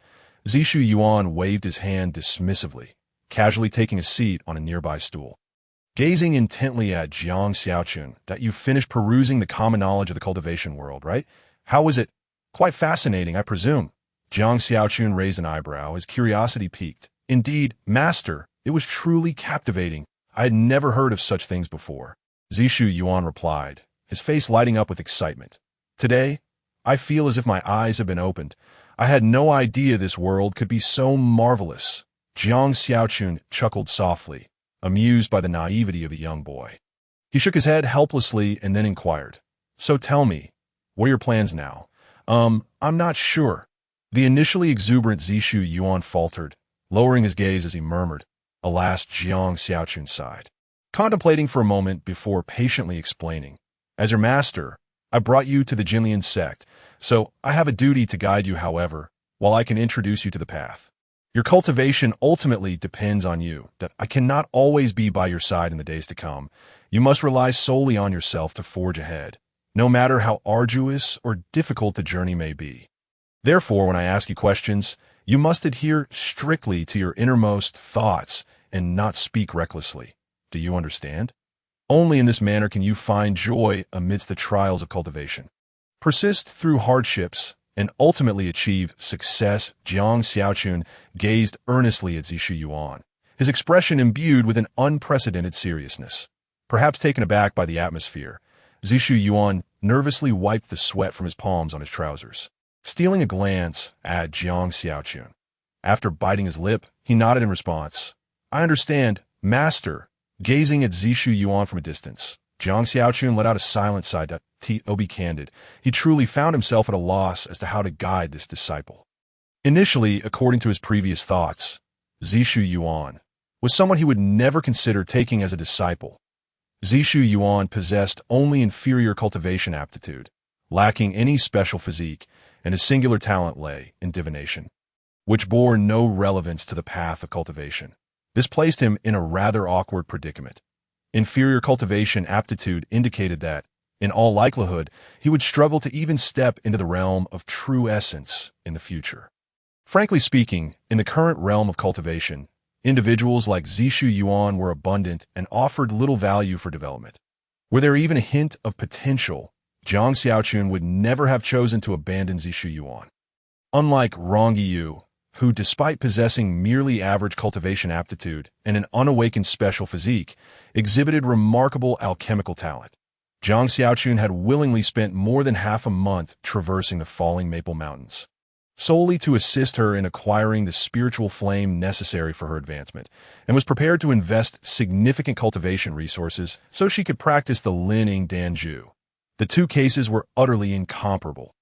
Zishu Yuan waved his hand dismissively, casually taking a seat on a nearby stool. Gazing intently at Jiang Xiaochun, that you finished perusing the common knowledge of the cultivation world, right? How was it? Quite fascinating, I presume. Jiang Xiaochun raised an eyebrow, his curiosity piqued. Indeed, master, it was truly captivating. I had never heard of such things before. Zishu Yuan replied, his face lighting up with excitement. Today, I feel as if my eyes have been opened. I had no idea this world could be so marvelous. Jiang Xiaochun chuckled softly, amused by the naivety of the young boy. He shook his head helplessly and then inquired, So tell me, what are your plans now? I'm not sure. The initially exuberant Zishu Yuan faltered, lowering his gaze as he murmured, Alas, Jiang Xiaochun sighed, contemplating for a moment before patiently explaining. As your master, I brought you to the Jinlian sect, so I have a duty to guide you. However, while I can introduce you to the path, your cultivation ultimately depends on you, that I cannot always be by your side in the days to come. You must rely solely on yourself to forge ahead, no matter how arduous or difficult the journey may be. Therefore, when I ask you questions, you must adhere strictly to your innermost thoughts and not speak recklessly. Do you understand? Only in this manner can you find joy amidst the trials of cultivation. Persist through hardships and ultimately achieve success. Jiang Xiaochun gazed earnestly at Zishu Yuan, his expression imbued with an unprecedented seriousness. Perhaps taken aback by the atmosphere, Zishu Yuan nervously wiped the sweat from his palms on his trousers, stealing a glance at Jiang Xiaochun. After biting his lip, he nodded in response. I understand, master. Gazing at Zishu Yuan from a distance, Jiang Xiaochun let out a silent sigh. To be candid, he truly found himself at a loss as to how to guide this disciple. Initially, according to his previous thoughts, Zishu Yuan was someone he would never consider taking as a disciple. Zishu Yuan possessed only inferior cultivation aptitude, lacking any special physique, and his singular talent lay in divination, which bore no relevance to the path of cultivation. This placed him in a rather awkward predicament. Inferior cultivation aptitude indicated that, in all likelihood, he would struggle to even step into the realm of true essence in the future. Frankly speaking, in the current realm of cultivation, individuals like Zishu Yuan were abundant and offered little value for development. Were there even a hint of potential, Jiang Xiaochun would never have chosen to abandon Zishu Yuan. Unlike Rong Yu, who, despite possessing merely average cultivation aptitude and an unawakened special physique, exhibited remarkable alchemical talent, Jiang Xiaochun had willingly spent more than half a month traversing the falling Maple Mountains, solely to assist her in acquiring the spiritual flame necessary for her advancement, and was prepared to invest significant cultivation resources so she could practice the Lining Danju. The two cases were utterly incomparable.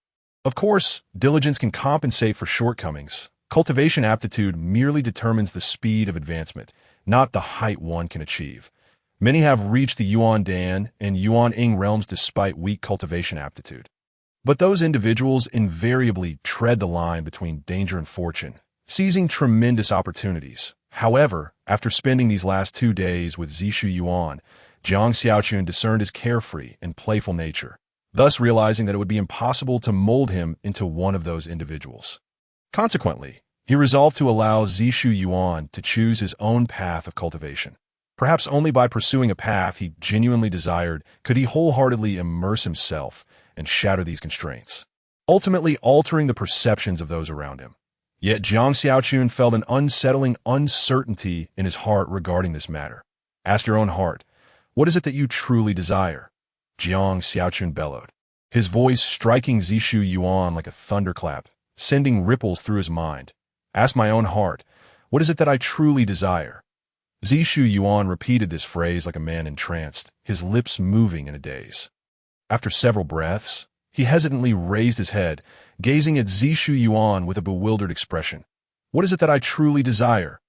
Of course, diligence can compensate for shortcomings. Cultivation aptitude merely determines the speed of advancement, not the height one can achieve. Many have reached the Yuan Dan and Yuan Ing realms despite weak cultivation aptitude. But those individuals invariably tread the line between danger and fortune, seizing tremendous opportunities. However, after spending these last 2 days with Zishu Yuan, Jiang Xiaochun discerned his carefree and playful nature, thus realizing that it would be impossible to mold him into one of those individuals. Consequently, he resolved to allow Zishu Yuan to choose his own path of cultivation. Perhaps only by pursuing a path he genuinely desired could he wholeheartedly immerse himself and shatter these constraints, ultimately altering the perceptions of those around him. Yet Jiang Xiaochun felt an unsettling uncertainty in his heart regarding this matter. Ask your own heart, what is it that you truly desire? Jiang Xiaochun bellowed, his voice striking Zishu Yuan like a thunderclap, sending ripples through his mind. Ask my own heart, what is it that I truly desire? Zishu Yuan repeated this phrase like a man entranced, his lips moving in a daze. After several breaths, he hesitantly raised his head, gazing at Zishu Yuan with a bewildered expression. What is it that I truly desire?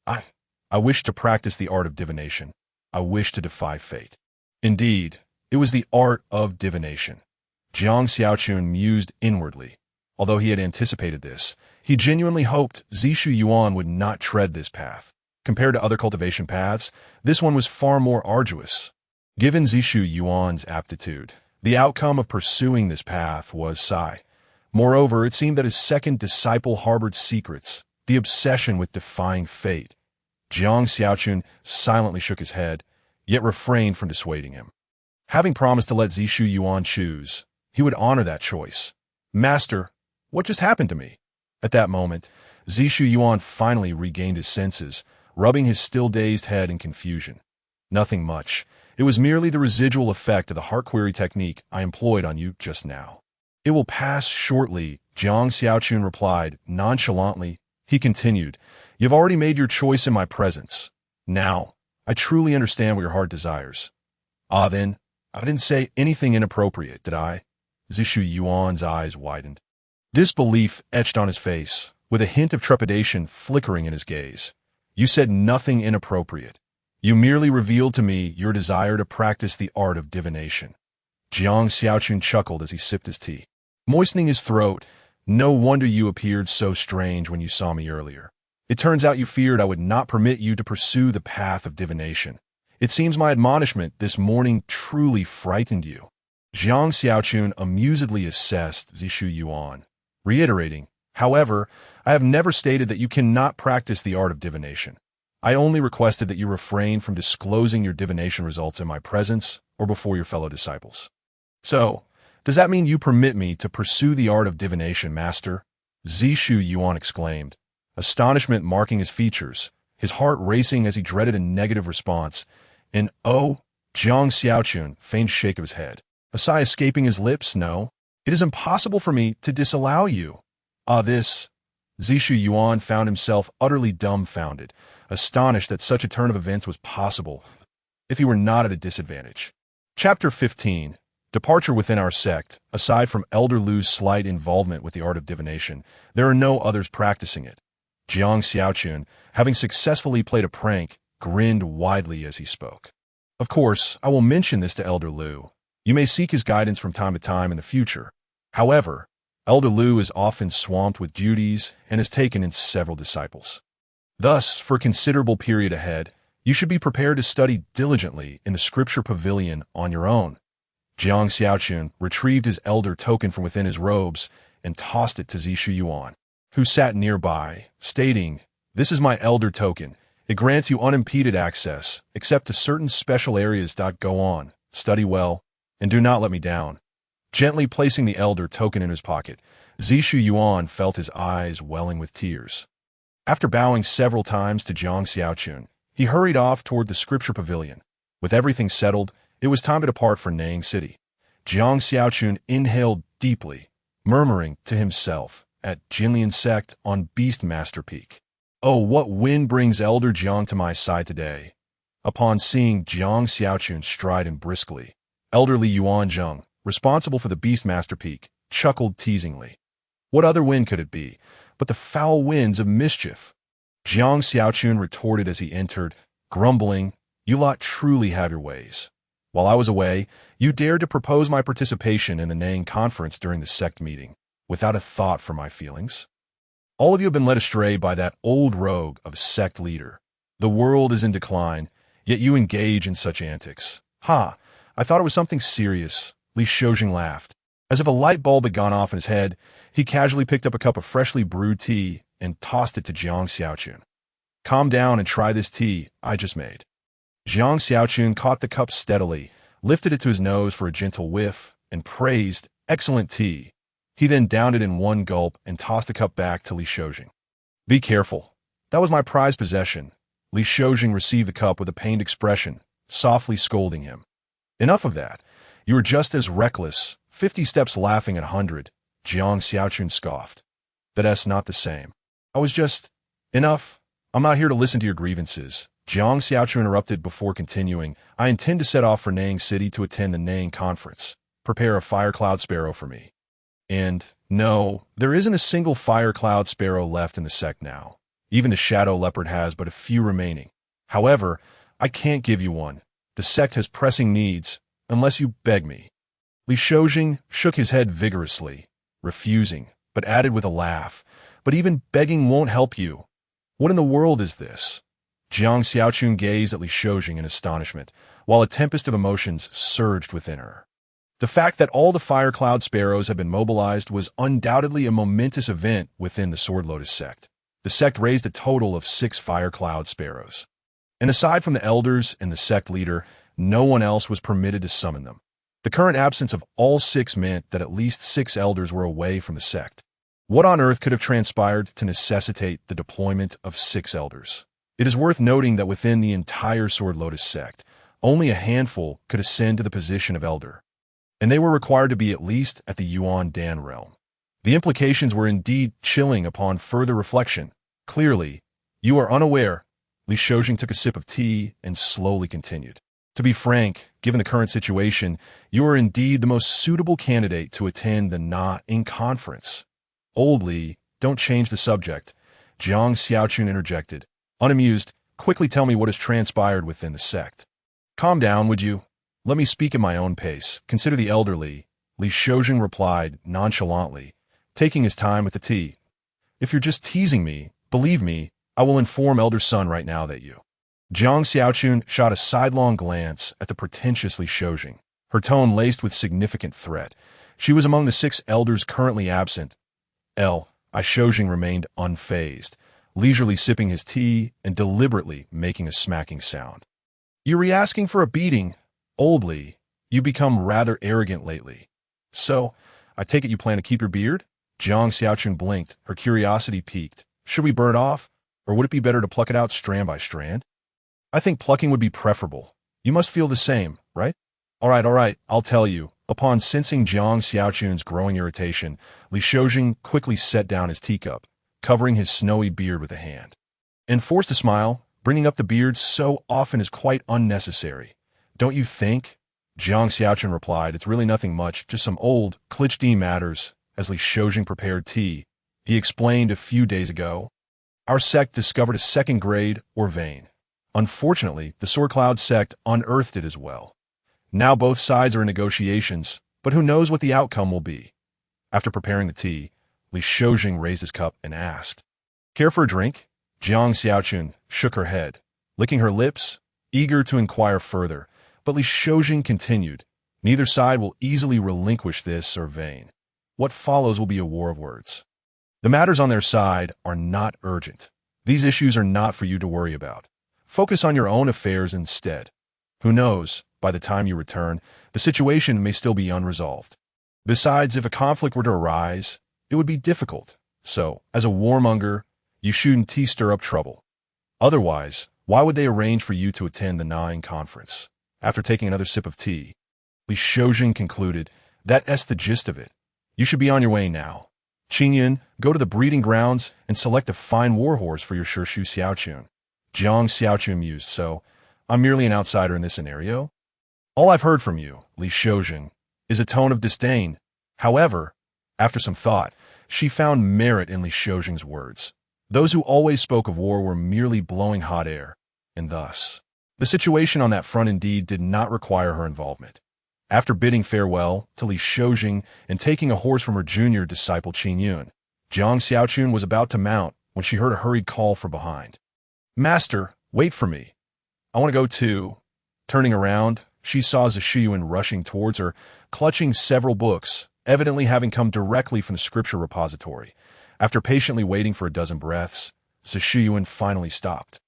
I wish to practice the art of divination. I wish to defy fate. Indeed, it was the art of divination. Jiang Xiaochun mused inwardly. Although he had anticipated this, he genuinely hoped Zishu Yuan would not tread this path. Compared to other cultivation paths, this one was far more arduous. Given Zishu Yuan's aptitude, the outcome of pursuing this path was Sai. Moreover, it seemed that his second disciple harbored secrets, the obsession with defying fate. Jiang Xiaochun silently shook his head, yet refrained from dissuading him. Having promised to let Zishu Yuan choose, he would honor that choice. Master, what just happened to me? At that moment, Zishu Yuan finally regained his senses, rubbing his still dazed head in confusion. Nothing much. It was merely the residual effect of the heart query technique I employed on you just now. It will pass shortly, Jiang Xiaochun replied, nonchalantly. He continued, You've already made your choice in my presence. Now, I truly understand what your heart desires. Ah, then, I didn't say anything inappropriate, did I? Zishu Yuan's eyes widened. Disbelief etched on his face, with a hint of trepidation flickering in his gaze. You said nothing inappropriate. You merely revealed to me your desire to practice the art of divination. Jiang Xiaochun chuckled as he sipped his tea, moistening his throat. No wonder you appeared so strange when you saw me earlier. It turns out you feared I would not permit you to pursue the path of divination. It seems my admonishment this morning truly frightened you. Jiang Xiaochun amusedly assessed Zishu Yuan, reiterating, However, I have never stated that you cannot practice the art of divination. I only requested that you refrain from disclosing your divination results in my presence or before your fellow disciples. So, does that mean you permit me to pursue the art of divination, master? Zishu Yuan exclaimed, astonishment marking his features, his heart racing as he dreaded a negative response. And oh, Jiang Xiaochun, faint shake of his head, a sigh escaping his lips. No, it is impossible for me to disallow you. Ah, this. Zishu Yuan found himself utterly dumbfounded, astonished that such a turn of events was possible, if he were not at a disadvantage. Chapter 15. Departure within our sect. Aside from Elder Lu's slight involvement with the art of divination, there are no others practicing it. Jiang Xiaochun, having successfully played a prank, grinned widely as he spoke. Of course, I will mention this to Elder Lu. You may seek his guidance from time to time in the future. However, Elder Lu is often swamped with duties and has taken in several disciples. Thus, for a considerable period ahead, you should be prepared to study diligently in the scripture pavilion on your own. Jiang Xiaochun retrieved his elder token from within his robes and tossed it to Zishu Yuan, who sat nearby, stating, "This is my elder token. It grants you unimpeded access, except to certain special areas. Go on, study well, and do not let me down." Gently placing the elder token in his pocket, Zishu Yuan felt his eyes welling with tears. After bowing several times to Jiang Xiaochun, he hurried off toward the scripture pavilion. With everything settled, it was time to depart for Nang City. Jiang Xiaochun inhaled deeply, murmuring to himself, at Jinlian Sect on Beastmaster Peak. "Oh, what wind brings Elder Jiang to my side today?" Upon seeing Jiang Xiaochun stride in briskly, elderly Yuan Zheng, responsible for the Beastmaster Peak, chuckled teasingly. What other wind could it be but the foul winds of mischief? Jiang Xiaochun retorted as he entered, grumbling, "You lot truly have your ways. While I was away, you dared to propose my participation in the Nang conference during the sect meeting, without a thought for my feelings. All of you have been led astray by that old rogue of a sect leader. The world is in decline, yet you engage in such antics. Ha! I thought it was something serious." Li Shoujing laughed. As if a light bulb had gone off in his head, he casually picked up a cup of freshly brewed tea and tossed it to Jiang Xiaochun. "Calm down and try this tea I just made." Jiang Xiaochun caught the cup steadily, lifted it to his nose for a gentle whiff, and praised, "Excellent tea." He then downed it in one gulp and tossed the cup back to Li Shoujing. "Be careful. That was my prized possession." Li Shoujing received the cup with a pained expression, softly scolding him. "Enough of that. You were just as reckless, 50 steps laughing at 100, Jiang Xiaochun scoffed. "That's not the same. I was just... Enough. I'm not here to listen to your grievances." Jiang Xiaochun interrupted before continuing, "I intend to set off for Nang City to attend the Nang conference. Prepare a fire cloud sparrow for me." And, no, there isn't a single fire cloud sparrow left in the sect now. Even the shadow leopard has but a few remaining. However, I can't give you one. The sect has pressing needs, unless you beg me. Li Shoujing shook his head vigorously, refusing, but added with a laugh, "But even begging won't help you. What in the world is this?" Jiang Xiaochun gazed at Li Shoujing in astonishment, while a tempest of emotions surged within her. The fact that all the fire cloud sparrows had been mobilized was undoubtedly a momentous event within the Sword Lotus sect. The sect raised a total of 6 fire cloud sparrows. And aside from the elders and the sect leader, no one else was permitted to summon them. The current absence of all 6 meant that at least 6 elders were away from the sect. What on earth could have transpired to necessitate the deployment of 6 elders? It is worth noting that within the entire Sword Lotus sect, only a handful could ascend to the position of elder, and they were required to be at least at the Yuan Dan realm. The implications were indeed chilling upon further reflection. Clearly, you are unaware. Li Shoujing took a sip of tea and slowly continued. To be frank, given the current situation, you are indeed the most suitable candidate to attend the Na-Ing conference. Old Li, don't change the subject. Jiang Xiaochun interjected. Unamused, quickly tell me what has transpired within the sect. Calm down, would you? Let me speak at my own pace. Consider the elderly. Li Shoujing replied nonchalantly, taking his time with the tea. If you're just teasing me, believe me, I will inform Elder Sun right now that you... Jiang Xiaochun shot a sidelong glance at the pretentious Li Shoujing, her tone laced with significant threat. She was among the 6 elders currently absent. Li Shoujing remained unfazed, leisurely sipping his tea and deliberately making a smacking sound. "You're re-asking for a beating. Old Li, you become rather arrogant lately. So, I take it you plan to keep your beard?" Jiang Xiaochun blinked, her curiosity piqued. "Should we burn it off, or would it be better to pluck it out strand by strand?" "I think plucking would be preferable. You must feel the same, right?" All right, I'll tell you." Upon sensing Jiang Xiaochun's growing irritation, Li Shoujing quickly set down his teacup, covering his snowy beard with a hand. And forced a smile, Bringing up the beard so often is quite unnecessary. Don't you think? Jiang Xiaochun replied, it's really nothing much, just some old, Clichdine matters, as Li Shoujing prepared tea. He explained a few days ago. Our sect discovered a second grade, or vein. Unfortunately, the Sword Cloud sect unearthed it as well. Now both sides are in negotiations, but who knows what the outcome will be. After preparing the tea, Li Shoujing raised his cup and asked, Care for a drink? Jiang Xiaochun shook her head, licking her lips, eager to inquire further, but Li Shoujing continued, Neither side will easily relinquish this or vein. What follows will be a war of words. The matters on their side are not urgent. These issues are not for you to worry about. Focus on your own affairs instead. Who knows, by the time you return, the situation may still be unresolved. Besides, if a conflict were to arise, it would be difficult. So, as a warmonger, you shouldn't stir up trouble. Otherwise, why would they arrange for you to attend the Nine conference? After taking another sip of tea, Li Shoujing concluded, That's the gist of it. You should be on your way now. Qingyun, go to the breeding grounds and select a fine warhorse for your Shishu Xiaochun. Jiang Xiaochun mused, so, I'm merely an outsider in this scenario? All I've heard from you, Li Shoujing, is a tone of disdain. However, after some thought, she found merit in Li Shoujing's words. Those who always spoke of war were merely blowing hot air, and thus, the situation on that front indeed did not require her involvement. After bidding farewell to Li Shoujing and taking a horse from her junior disciple Qingyun, Jiang Xiaochun was about to mount when she heard a hurried call from behind. Master, wait for me. I want to go too. Turning around, she saw Zishiyuan rushing towards her, clutching several books, evidently having come directly from the scripture repository. After patiently waiting for a dozen breaths, Zishiyuan finally stopped.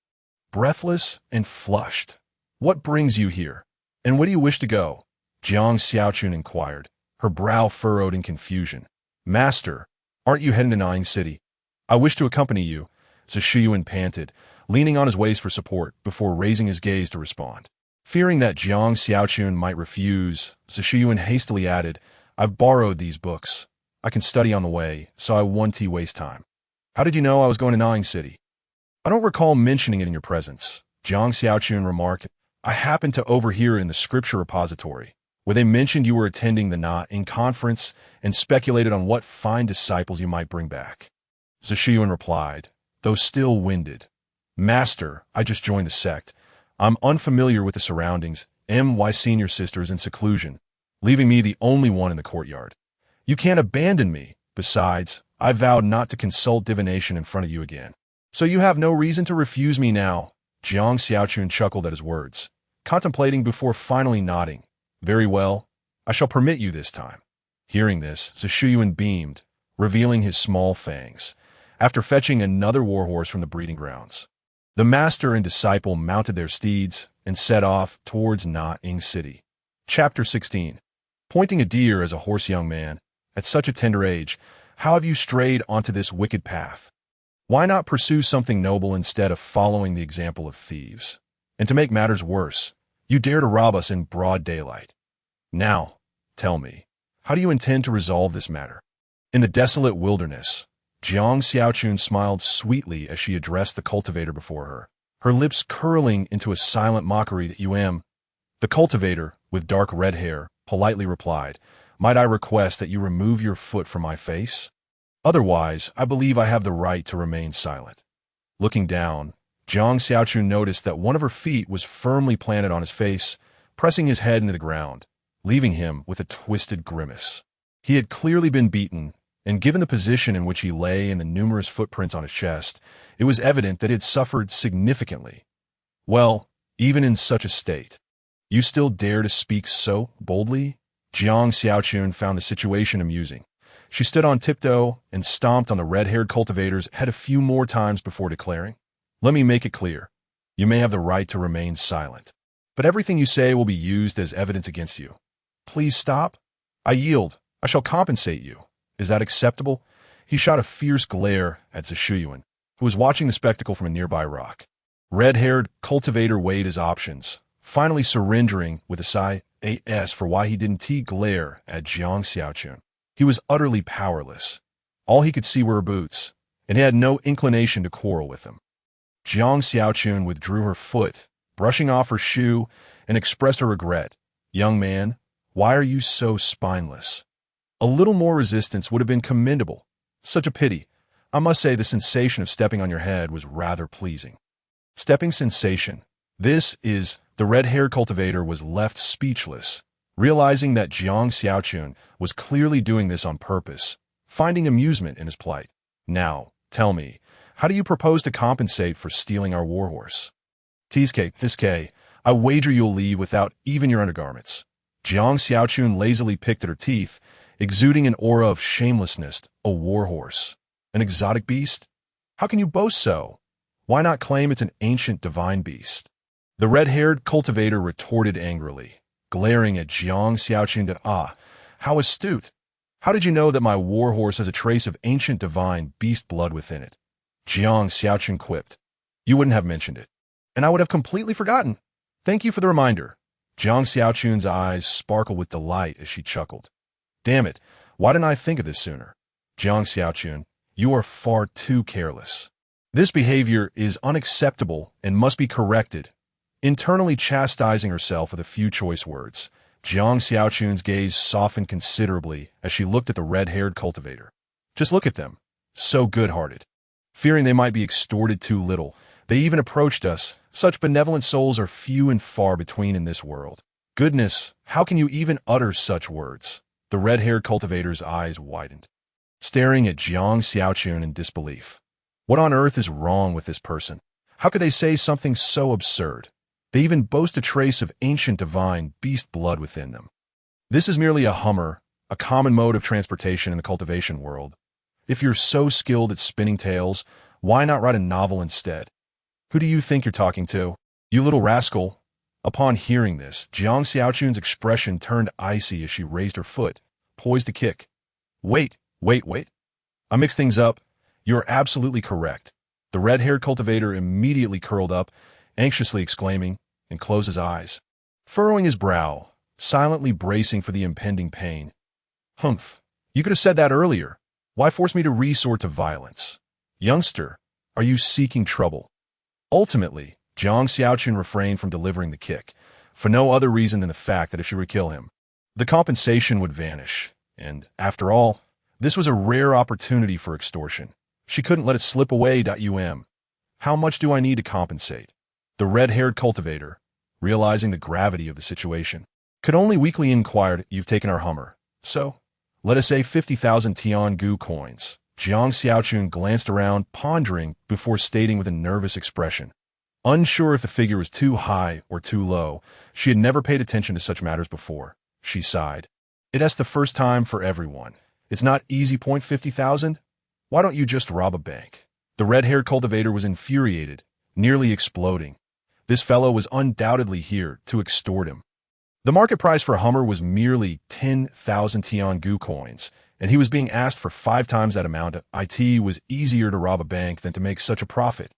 Breathless and flushed. What brings you here? And where do you wish to go? Jiang Xiaochun inquired, her brow furrowed in confusion. Master, aren't you heading to Nine City? I wish to accompany you, Zishiyuan panted, leaning on his waist for support before raising his gaze to respond. Fearing that Jiang Xiaochun might refuse, Zishiyuan hastily added, I've borrowed these books. I can study on the way, so I won't waste time. How did you know I was going to Nine City? I don't recall mentioning it in your presence, Jiang Xiaochun remarked. I happened to overhear in the scripture repository, where they mentioned you were attending the Na-Ing conference and speculated on what fine disciples you might bring back. Zishiyuan replied, though still winded, Master, I just joined the sect. I'm unfamiliar with the surroundings, my senior sister is in seclusion, leaving me the only one in the courtyard. You can't abandon me. Besides, I vowed not to consult divination in front of you again. So you have no reason to refuse me now. Jiang Xiaochun chuckled at his words, contemplating before finally nodding. Very well, I shall permit you this time. Hearing this, Zishiyuan beamed, revealing his small fangs, after fetching another warhorse from the breeding grounds. The master and disciple mounted their steeds and set off towards Na-Ing City. Chapter 16. Pointing a deer as a horse, young man, at such a tender age, how have you strayed onto this wicked path? Why not pursue something noble instead of following the example of thieves? And to make matters worse, you dare to rob us in broad daylight. Now, tell me, how do you intend to resolve this matter? In the desolate wilderness, Jiang Xiaochun smiled sweetly as she addressed the cultivator before her, her lips curling into a silent mockery that you. The cultivator, with dark red hair, politely replied, Might I request that you remove your foot from my face? Otherwise, I believe I have the right to remain silent. Looking down, Jiang Xiaochun noticed that one of her feet was firmly planted on his face, pressing his head into the ground, leaving him with a twisted grimace. He had clearly been beaten, and given the position in which he lay and the numerous footprints on his chest, it was evident that he had suffered significantly. Well, even in such a state, you still dare to speak so boldly? Jiang Xiaochun found the situation amusing. She stood on tiptoe and stomped on the red-haired cultivator's head a few more times before declaring, Let me make it clear. You may have the right to remain silent, but everything you say will be used as evidence against you. Please stop. I yield. I shall compensate you. Is that acceptable? He shot a fierce glare at Zishiyuan, who was watching the spectacle from a nearby rock. Red-haired cultivator weighed his options, finally surrendering with a sigh as for why he didn't glare at Jiang Xiaochun. He was utterly powerless. All he could see were her boots, and he had no inclination to quarrel with them. Jiang Xiaochun withdrew her foot, brushing off her shoe, and expressed her regret. Young man, why are you so spineless? A little more resistance would have been commendable. Such a pity. I must say the sensation of stepping on your head was rather pleasing. Stepping sensation. The red-haired cultivator was left speechless, realizing that Jiang Xiaochun was clearly doing this on purpose, finding amusement in his plight. Now, tell me, how do you propose to compensate for stealing our warhorse? Tiske, I wager you'll leave without even your undergarments. Jiang Xiaochun lazily picked at her teeth, exuding an aura of shamelessness. A warhorse? An exotic beast? How can you boast so? Why not claim it's an ancient divine beast? The red-haired cultivator retorted angrily, glaring at Jiang Xiaochun. How astute! How did you know that my warhorse has a trace of ancient divine beast blood within it? Jiang Xiaochun quipped. You wouldn't have mentioned it, and I would have completely forgotten. Thank you for the reminder. Jiang Xiaochun's eyes sparkled with delight as she chuckled. Damn it, why didn't I think of this sooner? Jiang Xiaochun, you are far too careless. This behavior is unacceptable and must be corrected. Internally chastising herself with a few choice words, Jiang Xiaochun's gaze softened considerably as she looked at the red-haired cultivator. Just look at them. So good-hearted. Fearing they might be extorted too little, they even approached us. Such benevolent souls are few and far between in this world. Goodness, how can you even utter such words? The red-haired cultivator's eyes widened, staring at Jiang Xiaochun in disbelief. What on earth is wrong with this person? How could they say something so absurd? They even boast a trace of ancient divine beast blood within them. This is merely a hummer, a common mode of transportation in the cultivation world. If you're so skilled at spinning tales, why not write a novel instead? Who do you think you're talking to? You little rascal. Upon hearing this, Jiang Xiaochun's expression turned icy as she raised her foot, poised to kick. Wait. I mixed things up. You're absolutely correct. The red-haired cultivator immediately curled up, anxiously exclaiming, and closed his eyes, furrowing his brow, silently bracing for the impending pain. Humph, you could have said that earlier. Why force me to resort to violence? Youngster, are you seeking trouble? Ultimately, Jiang Xiaochun refrained from delivering the kick, for no other reason than the fact that if she were to kill him, the compensation would vanish, and, after all, this was a rare opportunity for extortion. She couldn't let it slip away. How much do I need to compensate? The red-haired cultivator, realizing the gravity of the situation, could only weakly inquire, You've taken our hummer. So, let us say 50,000 Tiangu coins. Jiang Xiaochun glanced around, pondering, before stating with a nervous expression. Unsure if the figure was too high or too low, she had never paid attention to such matters before. She sighed. It's the first time for everyone. It's not easy. 50,000? Why don't you just rob a bank? The red-haired cultivator was infuriated, nearly exploding. This fellow was undoubtedly here to extort him. The market price for a hummer was merely 10,000 Tiangu coins, and he was being asked for 5 times that amount. It was easier to rob a bank than to make such a profit.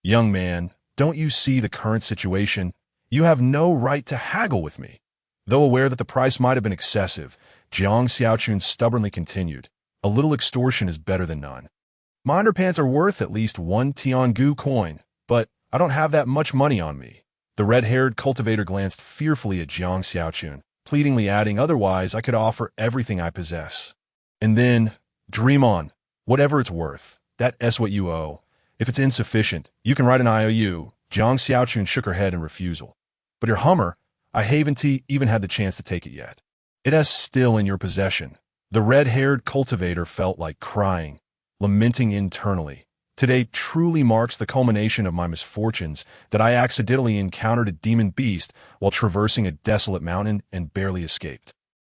Young man, don't you see the current situation? You have no right to haggle with me. Though aware that the price might have been excessive, Jiang Xiaochun stubbornly continued, a little extortion is better than none. My underpants are worth at least 1 Tiangu coin, but I don't have that much money on me. The red-haired cultivator glanced fearfully at Jiang Xiaochun, pleadingly adding, otherwise I could offer everything I possess. And then, dream on, whatever it's worth. That's what you owe. If it's insufficient, you can write an IOU. Jiang Xiaochun shook her head in refusal. But your hummer, I haven't even had the chance to take it yet. It is still in your possession. The red-haired cultivator felt like crying, lamenting internally. Today truly marks the culmination of my misfortunes that I accidentally encountered a demon beast while traversing a desolate mountain and barely escaped.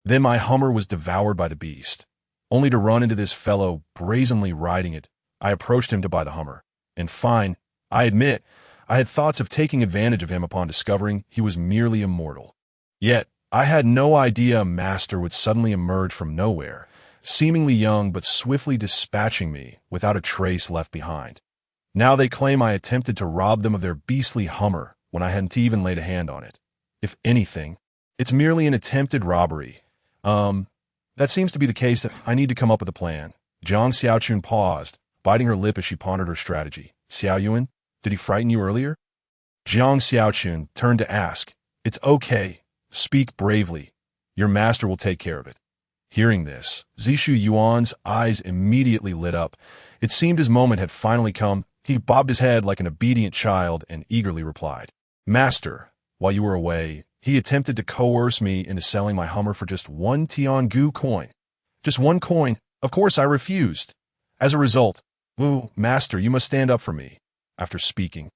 Then my hummer was devoured by the beast. Only to run into this fellow brazenly riding it, I approached him to buy the hummer. And fine, I admit, I had thoughts of taking advantage of him upon discovering he was merely immortal. Yet, I had no idea a master would suddenly emerge from nowhere, seemingly young but swiftly dispatching me without a trace left behind. Now they claim I attempted to rob them of their beastly hummer when I hadn't even laid a hand on it. If anything, it's merely an attempted robbery. That seems to be the case. That I need to come up with a plan. Jiang Xiaochun paused, biting her lip as she pondered her strategy. Xiaoyuan, Did he frighten you earlier? Jiang Xiaochun turned to ask. It's okay. Speak bravely. Your master will take care of it. Hearing this, Zishu Yuan's eyes immediately lit up. It seemed his moment had finally come. He bobbed his head like an obedient child and eagerly replied. Master, while you were away, he attempted to coerce me into selling my Hummer for just 1 Tiangu coin. Just 1 coin. Of course I refused. As a result, master, you must stand up for me. After speaking,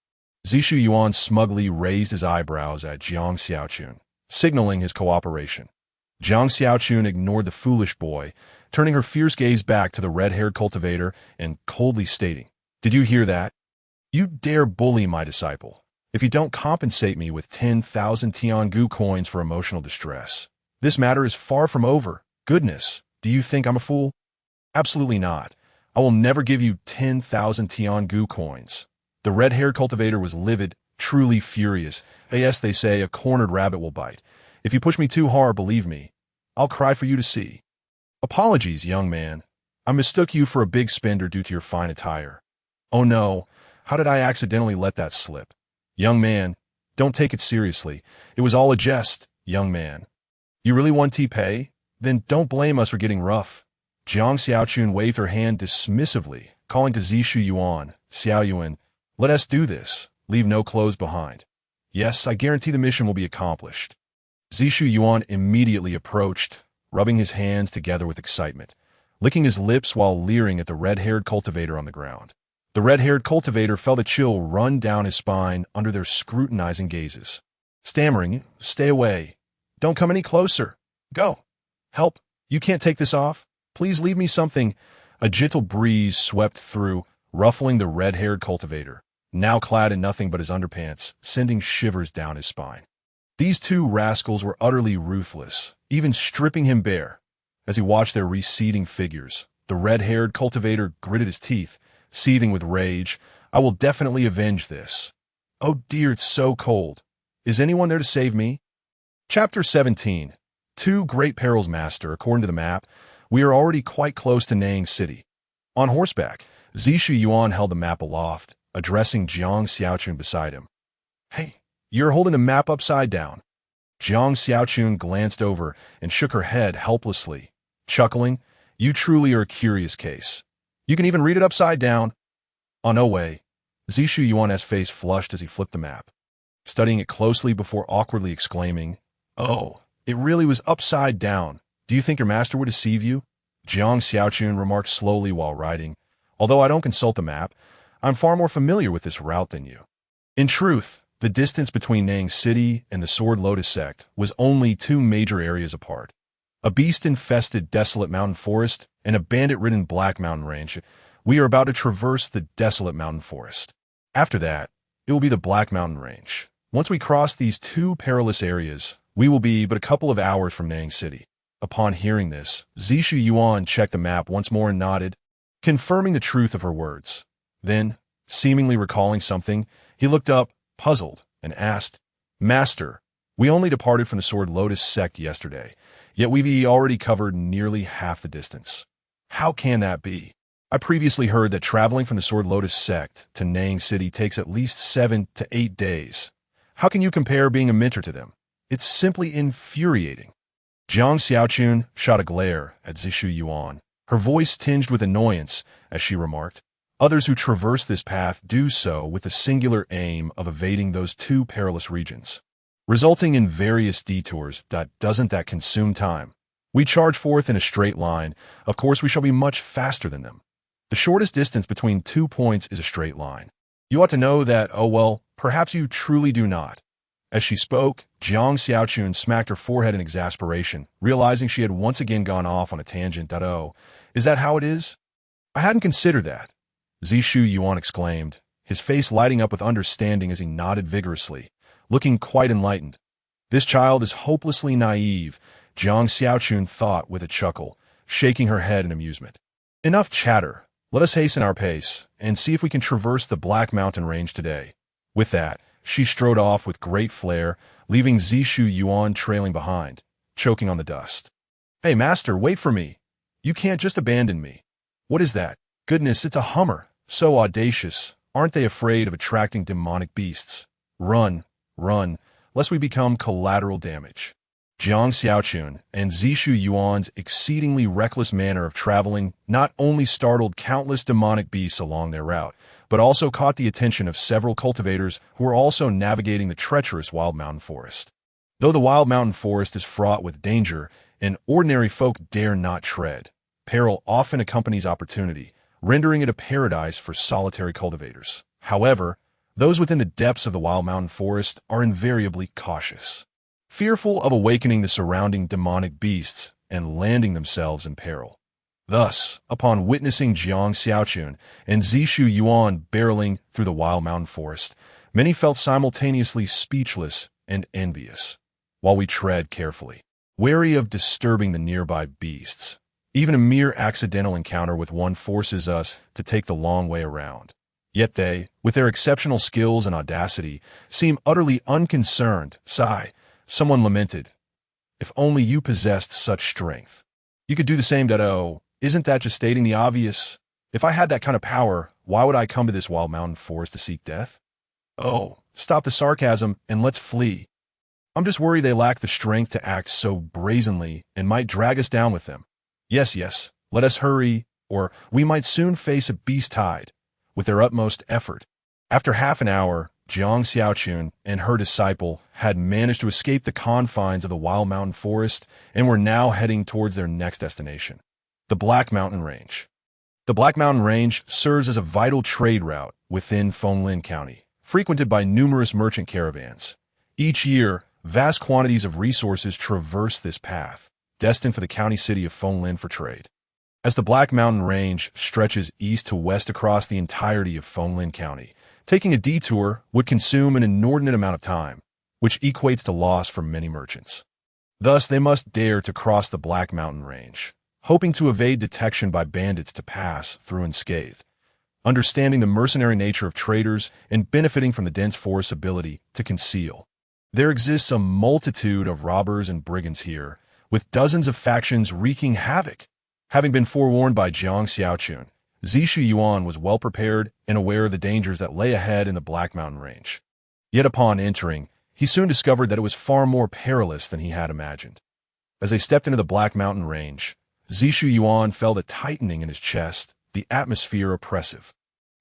Zishu Yuan smugly raised his eyebrows at Jiang Xiaochun, signaling his cooperation. Jiang Xiaochun ignored the foolish boy, turning her fierce gaze back to the red-haired cultivator and coldly stating, Did you hear that? You dare bully my disciple. If you don't compensate me with 10,000 Tiangu coins for emotional distress, this matter is far from over. Goodness, do you think I'm a fool? Absolutely not. I will never give you 10,000 Tiangu coins. The red-haired cultivator was livid, truly furious. Yes, they say a cornered rabbit will bite. If you push me too hard, believe me, I'll cry for you to see. Apologies, young man. I mistook you for a big spender due to your fine attire. Oh no, how did I accidentally let that slip? Young man, don't take it seriously. It was all a jest, young man. You really want T-Pay? Then don't blame us for getting rough. Jiang Xiaochun waved her hand dismissively, calling to Zishu Yuan, Xiao Yuan, let us do this. Leave no clothes behind. Yes, I guarantee the mission will be accomplished. Zishu Yuan immediately approached, rubbing his hands together with excitement, licking his lips while leering at the red-haired cultivator on the ground. The red-haired cultivator felt a chill run down his spine under their scrutinizing gazes. Stammering, stay away. Don't come any closer. Go. Help. You can't take this off. Please leave me something. A gentle breeze swept through, ruffling the red-haired cultivator, now clad in nothing but his underpants, sending shivers down his spine. These 2 rascals were utterly ruthless, even stripping him bare. As he watched their receding figures, the red-haired cultivator gritted his teeth, seething with rage. I will definitely avenge this. Oh dear, it's so cold. Is anyone there to save me? Chapter 17. 2 Great Perils, Master. According to the map, we are already quite close to Nang City. On horseback, Zishu Yuan held the map aloft, addressing Jiang Xiaochun beside him. Hey, you're holding the map upside down. Jiang Xiaochun glanced over and shook her head helplessly, chuckling, You truly are a curious case. You can even read it upside down. Oh, no way. Zishu Yuan's face flushed as he flipped the map, studying it closely before awkwardly exclaiming, Oh, it really was upside down. Do you think your master would deceive you? Jiang Xiaochun remarked slowly while riding. Although I don't consult the map, I'm far more familiar with this route than you. In truth, the distance between Nang City and the Sword Lotus Sect was only 2 major areas apart. A beast-infested desolate mountain forest and a bandit-ridden Black Mountain Range. We are about to traverse the desolate mountain forest. After that, it will be the Black Mountain Range. Once we cross these 2 perilous areas, we will be but a couple of hours from Nang City. Upon hearing this, Zishu Yuan checked the map once more and nodded, confirming the truth of her words. Then, seemingly recalling something, he looked up, puzzled, and asked, Master, we only departed from the Sword Lotus Sect yesterday, yet we've already covered nearly half the distance. How can that be? I previously heard that traveling from the Sword Lotus Sect to Nang City takes at least 7 to 8 days. How can you compare being a mentor to them? It's simply infuriating. Jiang Xiaochun shot a glare at Zishu Yuan, her voice tinged with annoyance as she remarked, Others who traverse this path do so with the singular aim of evading those 2 perilous regions, resulting in various detours. Doesn't that consume time? We charge forth in a straight line. Of course, we shall be much faster than them. The shortest distance between 2 points is a straight line. You ought to know that, oh well, perhaps you truly do not. As she spoke, Jiang Xiaochun smacked her forehead in exasperation, realizing she had once again gone off on a tangent. Oh, is that how it is? I hadn't considered that. Zishu Yuan exclaimed, his face lighting up with understanding as he nodded vigorously, looking quite enlightened. This child is hopelessly naive, Jiang Xiaochun thought with a chuckle, shaking her head in amusement. Enough chatter. Let us hasten our pace and see if we can traverse the Black Mountain Range today. With that, she strode off with great flair, leaving Zishu Yuan trailing behind, choking on the dust. Hey, master, wait for me. You can't just abandon me. What is that? Goodness, it's a Hummer. So audacious. Aren't they afraid of attracting demonic beasts? Run, run, lest we become collateral damage. Jiang Xiaochun and Zishu Yuan's exceedingly reckless manner of traveling not only startled countless demonic beasts along their route, but also caught the attention of several cultivators who were also navigating the treacherous Wild Mountain Forest. Though the Wild Mountain Forest is fraught with danger, and ordinary folk dare not tread, peril often accompanies opportunity, rendering it a paradise for solitary cultivators. However, those within the depths of the Wild Mountain Forest are invariably cautious, fearful of awakening the surrounding demonic beasts and landing themselves in peril. Thus, upon witnessing Jiang Xiaochun and Zishu Yuan barreling through the Wild Mountain Forest, many felt simultaneously speechless and envious. While we tread carefully, wary of disturbing the nearby beasts, even a mere accidental encounter with one forces us to take the long way around. Yet they, with their exceptional skills and audacity, seem utterly unconcerned. Sigh, someone lamented. If only you possessed such strength. You could do the same. Oh, isn't that just stating the obvious? If I had that kind of power, why would I come to this Wild Mountain Forest to seek death? Oh, stop the sarcasm and let's flee. I'm just worried they lack the strength to act so brazenly and might drag us down with them. Yes, let us hurry, or we might soon face a beast tide. With their utmost effort. After half an hour, Jiang Xiaochun and her disciple had managed to escape the confines of the Wild Mountain Forest and were now heading towards their next destination, the Black Mountain Range. The Black Mountain Range serves as a vital trade route within Fenglin County, frequented by numerous merchant caravans. Each year, vast quantities of resources traverse this path, destined for the county city of Fenglin for trade. As the Black Mountain Range stretches east to west across the entirety of Fenglin County, taking a detour would consume an inordinate amount of time, which equates to loss for many merchants. Thus, they must dare to cross the Black Mountain Range, hoping to evade detection by bandits to pass through unscathed, understanding the mercenary nature of traders and benefiting from the dense forest's ability to conceal. There exists a multitude of robbers and brigands here, with dozens of factions wreaking havoc. Having been forewarned by Jiang Xiaochun, Zishu Yuan was well prepared and aware of the dangers that lay ahead in the Black Mountain Range. Yet upon entering, he soon discovered that it was far more perilous than he had imagined. As they stepped into the Black Mountain Range, Zishu Yuan felt a tightening in his chest, the atmosphere oppressive.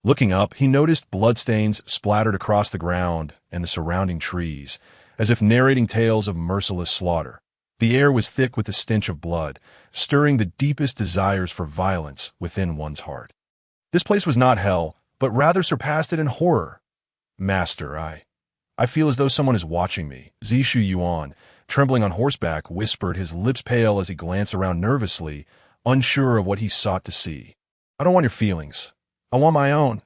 Looking up, he noticed bloodstains splattered across the ground and the surrounding trees, as if narrating tales of merciless slaughter. The air was thick with the stench of blood, stirring the deepest desires for violence within one's heart. This place was not hell, but rather surpassed it in horror. Master, I feel as though someone is watching me. Zishu Yuan, trembling on horseback, whispered, his lips pale as he glanced around nervously, unsure of what he sought to see. I don't want your feelings. I want my own.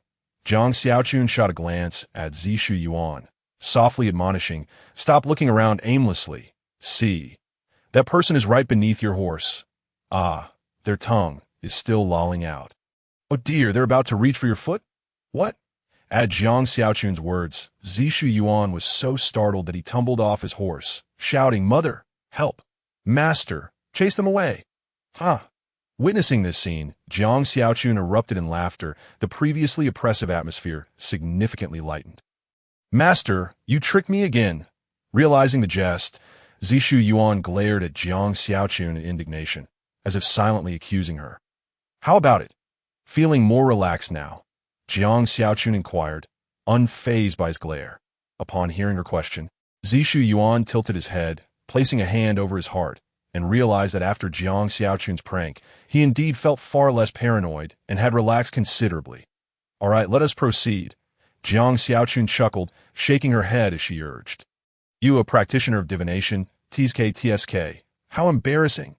Jiang Xiaochun shot a glance at Zishu Yuan, softly admonishing, stop looking around aimlessly. See. That person is right beneath your horse. Ah, their tongue is still lolling out. Oh dear, they're about to reach for your foot? What? At Jiang Xiaochun's words, Zishu Yuan was so startled that he tumbled off his horse, shouting, Mother, help! Master, chase them away! Huh! Witnessing this scene, Jiang Xiaochun erupted in laughter, the previously oppressive atmosphere significantly lightened. Master, you tricked me again! Realizing the jest, Zishu Yuan glared at Jiang Xiaochun in indignation, as if silently accusing her. How about it? Feeling more relaxed now, Jiang Xiaochun inquired, unfazed by his glare. Upon hearing her question, Zishu Yuan tilted his head, placing a hand over his heart, and realized that after Jiang Xiaochun's prank, he indeed felt far less paranoid and had relaxed considerably. All right, let us proceed. Jiang Xiaochun chuckled, shaking her head as she urged. You, a practitioner of divination, TSK. How embarrassing.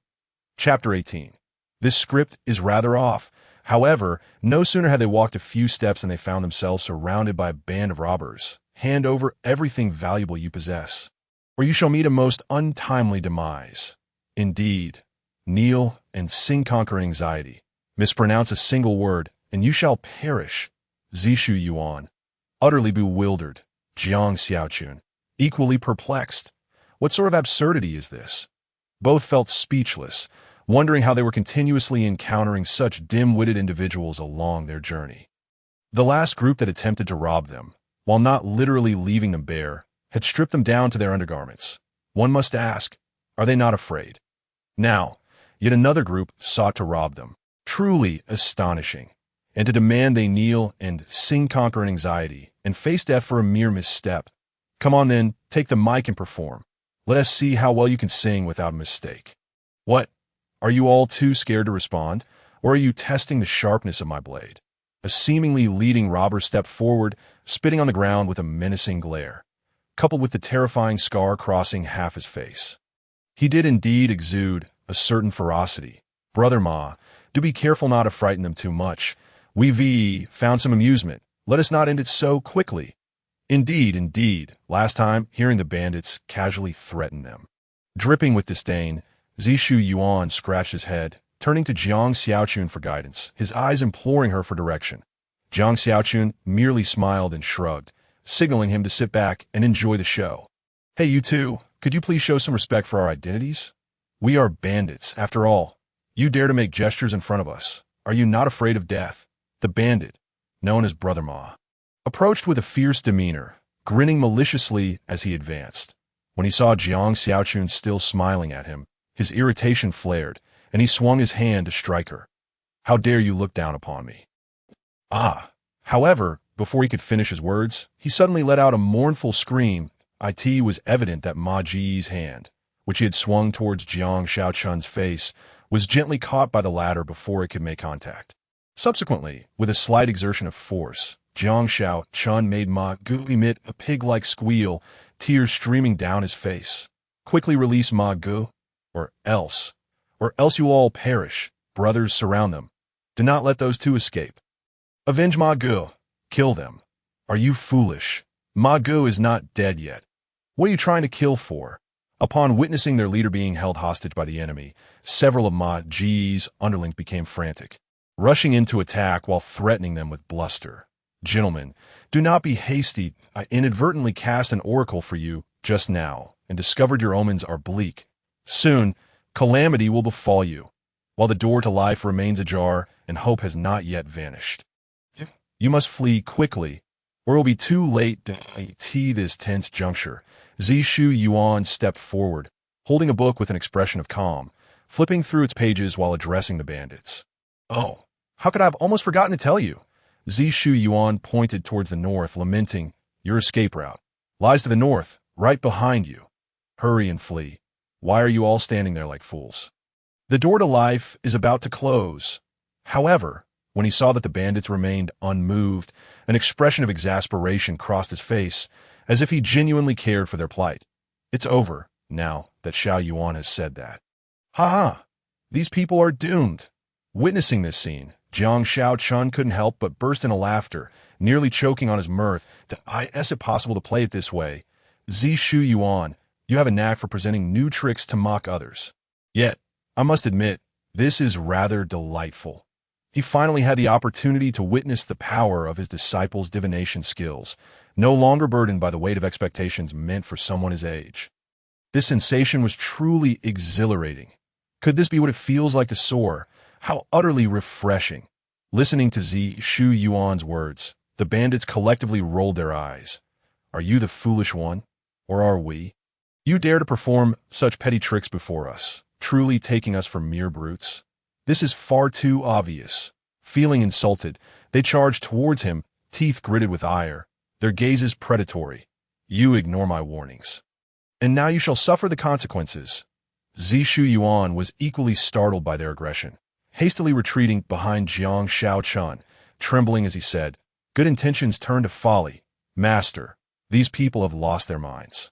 Chapter 18. This script is rather off. However, no sooner had they walked a few steps than they found themselves surrounded by a band of robbers. Hand over everything valuable you possess, or you shall meet a most untimely demise. Indeed, kneel and sing conquer anxiety. Mispronounce a single word, and you shall perish. Zishu Yuan, utterly bewildered. Jiang Xiaochun, equally perplexed. What sort of absurdity is this? Both felt speechless, wondering how they were continuously encountering such dim-witted individuals along their journey. The last group that attempted to rob them, while not literally leaving them bare, had stripped them down to their undergarments. One must ask, are they not afraid? Now, yet another group sought to rob them. Truly astonishing. And to demand they kneel and sing conquer anxiety and face death for a mere misstep. Come on then, take the mic and perform. Let us see how well you can sing without a mistake. What? Are you all too scared to respond? Or are you testing the sharpness of my blade? A seemingly leading robber stepped forward, spitting on the ground with a menacing glare, coupled with the terrifying scar crossing half his face. He did indeed exude a certain ferocity. Brother Ma, do be careful not to frighten them too much. We found some amusement. Let us not end it so quickly. Indeed, last time, hearing the bandits casually threaten them. Dripping with disdain, Zishu Yuan scratched his head, turning to Jiang Xiaochun for guidance, his eyes imploring her for direction. Jiang Xiaochun merely smiled and shrugged, signaling him to sit back and enjoy the show. Hey, you two, could you please show some respect for our identities? We are bandits, after all. You dare to make gestures in front of us. Are you not afraid of death? The bandit, known as Brother Ma, approached with a fierce demeanor, grinning maliciously as he advanced. When he saw Jiang Xiaochun still smiling at him, his irritation flared, and he swung his hand to strike her. How dare you look down upon me? However, before he could finish his words, he suddenly let out a mournful scream. It was evident that Ma Ji's hand, which he had swung towards Jiang Xiaochun's face, was gently caught by the latter before it could make contact. Subsequently, with a slight exertion of force, Jiang Xiaochun made Ma Gu emit a pig-like squeal, tears streaming down his face. Quickly release Ma Gu, or else you will all perish. Brothers, surround them. Do not let those two escape. Avenge Ma Gu. Kill them. Are you foolish? Ma Gu is not dead yet. What are you trying to kill for? Upon witnessing their leader being held hostage by the enemy, several of Ma Ji's underlings became frantic, rushing in to attack while threatening them with bluster. Gentlemen, do not be hasty. I inadvertently cast an oracle for you just now and discovered your omens are bleak. Soon, calamity will befall you, while the door to life remains ajar and hope has not yet vanished. You must flee quickly, or it will be too late to this tense juncture. Zishu Yuan stepped forward, holding a book with an expression of calm, flipping through its pages while addressing the bandits. Oh, how could I have almost forgotten to tell you? Zishu Yuan pointed towards the north, lamenting, your escape route lies to the north, right behind you. Hurry and flee. Why are you all standing there like fools? The door to life is about to close. However, when he saw that the bandits remained unmoved, an expression of exasperation crossed his face, as if he genuinely cared for their plight. It's over, now that Xiao Yuan has said that. Ha! These people are doomed. Witnessing this scene, Jiang Xiaochun couldn't help but burst into laughter, nearly choking on his mirth. Is it possible to play it this way? Zishu Yuan, you have a knack for presenting new tricks to mock others. Yet, I must admit, this is rather delightful. He finally had the opportunity to witness the power of his disciples' divination skills, no longer burdened by the weight of expectations meant for someone his age. This sensation was truly exhilarating. Could this be what it feels like to soar? How utterly refreshing. Listening to Zishu Yuan's words, the bandits collectively rolled their eyes. Are you the foolish one? Or are we? You dare to perform such petty tricks before us, truly taking us for mere brutes? This is far too obvious. Feeling insulted, they charged towards him, teeth gritted with ire, their gazes predatory. You ignore my warnings. And now you shall suffer the consequences. Zishu Yuan was equally startled by their aggression, hastily retreating behind Jiang Xiaochun, trembling as he said, good intentions turn to folly. Master, these people have lost their minds.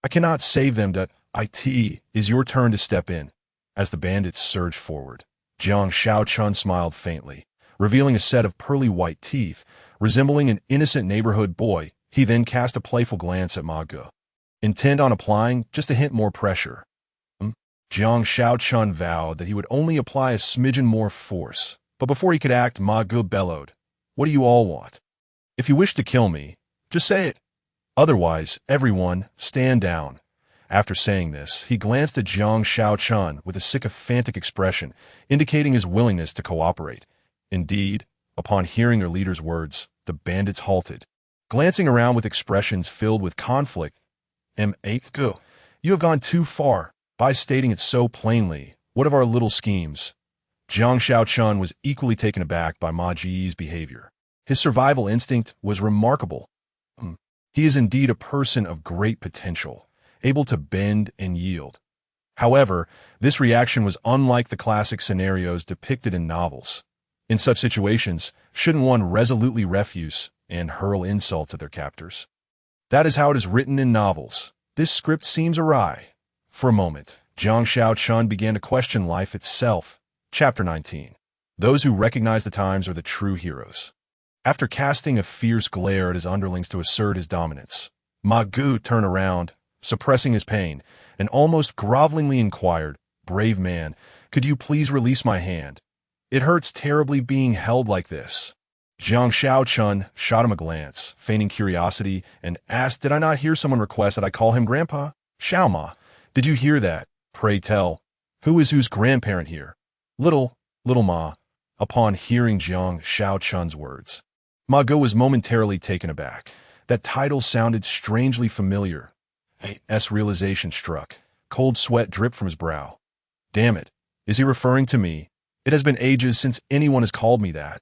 I cannot save them. It is your turn to step in. As the bandits surged forward, Jiang Xiaochun smiled faintly, revealing a set of pearly white teeth, resembling an innocent neighborhood boy. He then cast a playful glance at Ma Gu, intent on applying just a hint more pressure. Jiang Xiaochun vowed that he would only apply a smidgen more force, but before he could act, Ma Gu bellowed, what do you all want? If you wish to kill me, just say it. Otherwise, everyone, stand down. After saying this, he glanced at Jiang Xiaochun with a sycophantic expression, indicating his willingness to cooperate. Indeed, upon hearing their leader's words, the bandits halted, glancing around with expressions filled with conflict. Go. You have gone too far by stating it so plainly. What of our little schemes? Jiang Shaochun was equally taken aback by Ma Ji's behavior. His survival instinct was remarkable. He is indeed a person of great potential, able to bend and yield. However, this reaction was unlike the classic scenarios depicted in novels. In such situations, shouldn't one resolutely refuse and hurl insults at their captors? That is how it is written in novels. This script seems awry. For a moment, Jiang Shaochun began to question life itself. Chapter 19. Those who recognize the times are the true heroes. After casting a fierce glare at his underlings to assert his dominance, Ma Gu turned around, suppressing his pain, and almost grovelingly inquired, "Brave man, could you please release my hand? It hurts terribly being held like this." Jiang Shaochun shot him a glance, feigning curiosity, and asked, "Did I not hear someone request that I call him Grandpa? Xiao Ma, did you hear that? Pray tell, who is whose grandparent here?" Little Ma. Upon hearing Jiang Shaochun's words, Ma Gu was momentarily taken aback. That title sounded strangely familiar. A realization struck. Cold sweat dripped from his brow. Damn it, is he referring to me? It has been ages since anyone has called me that.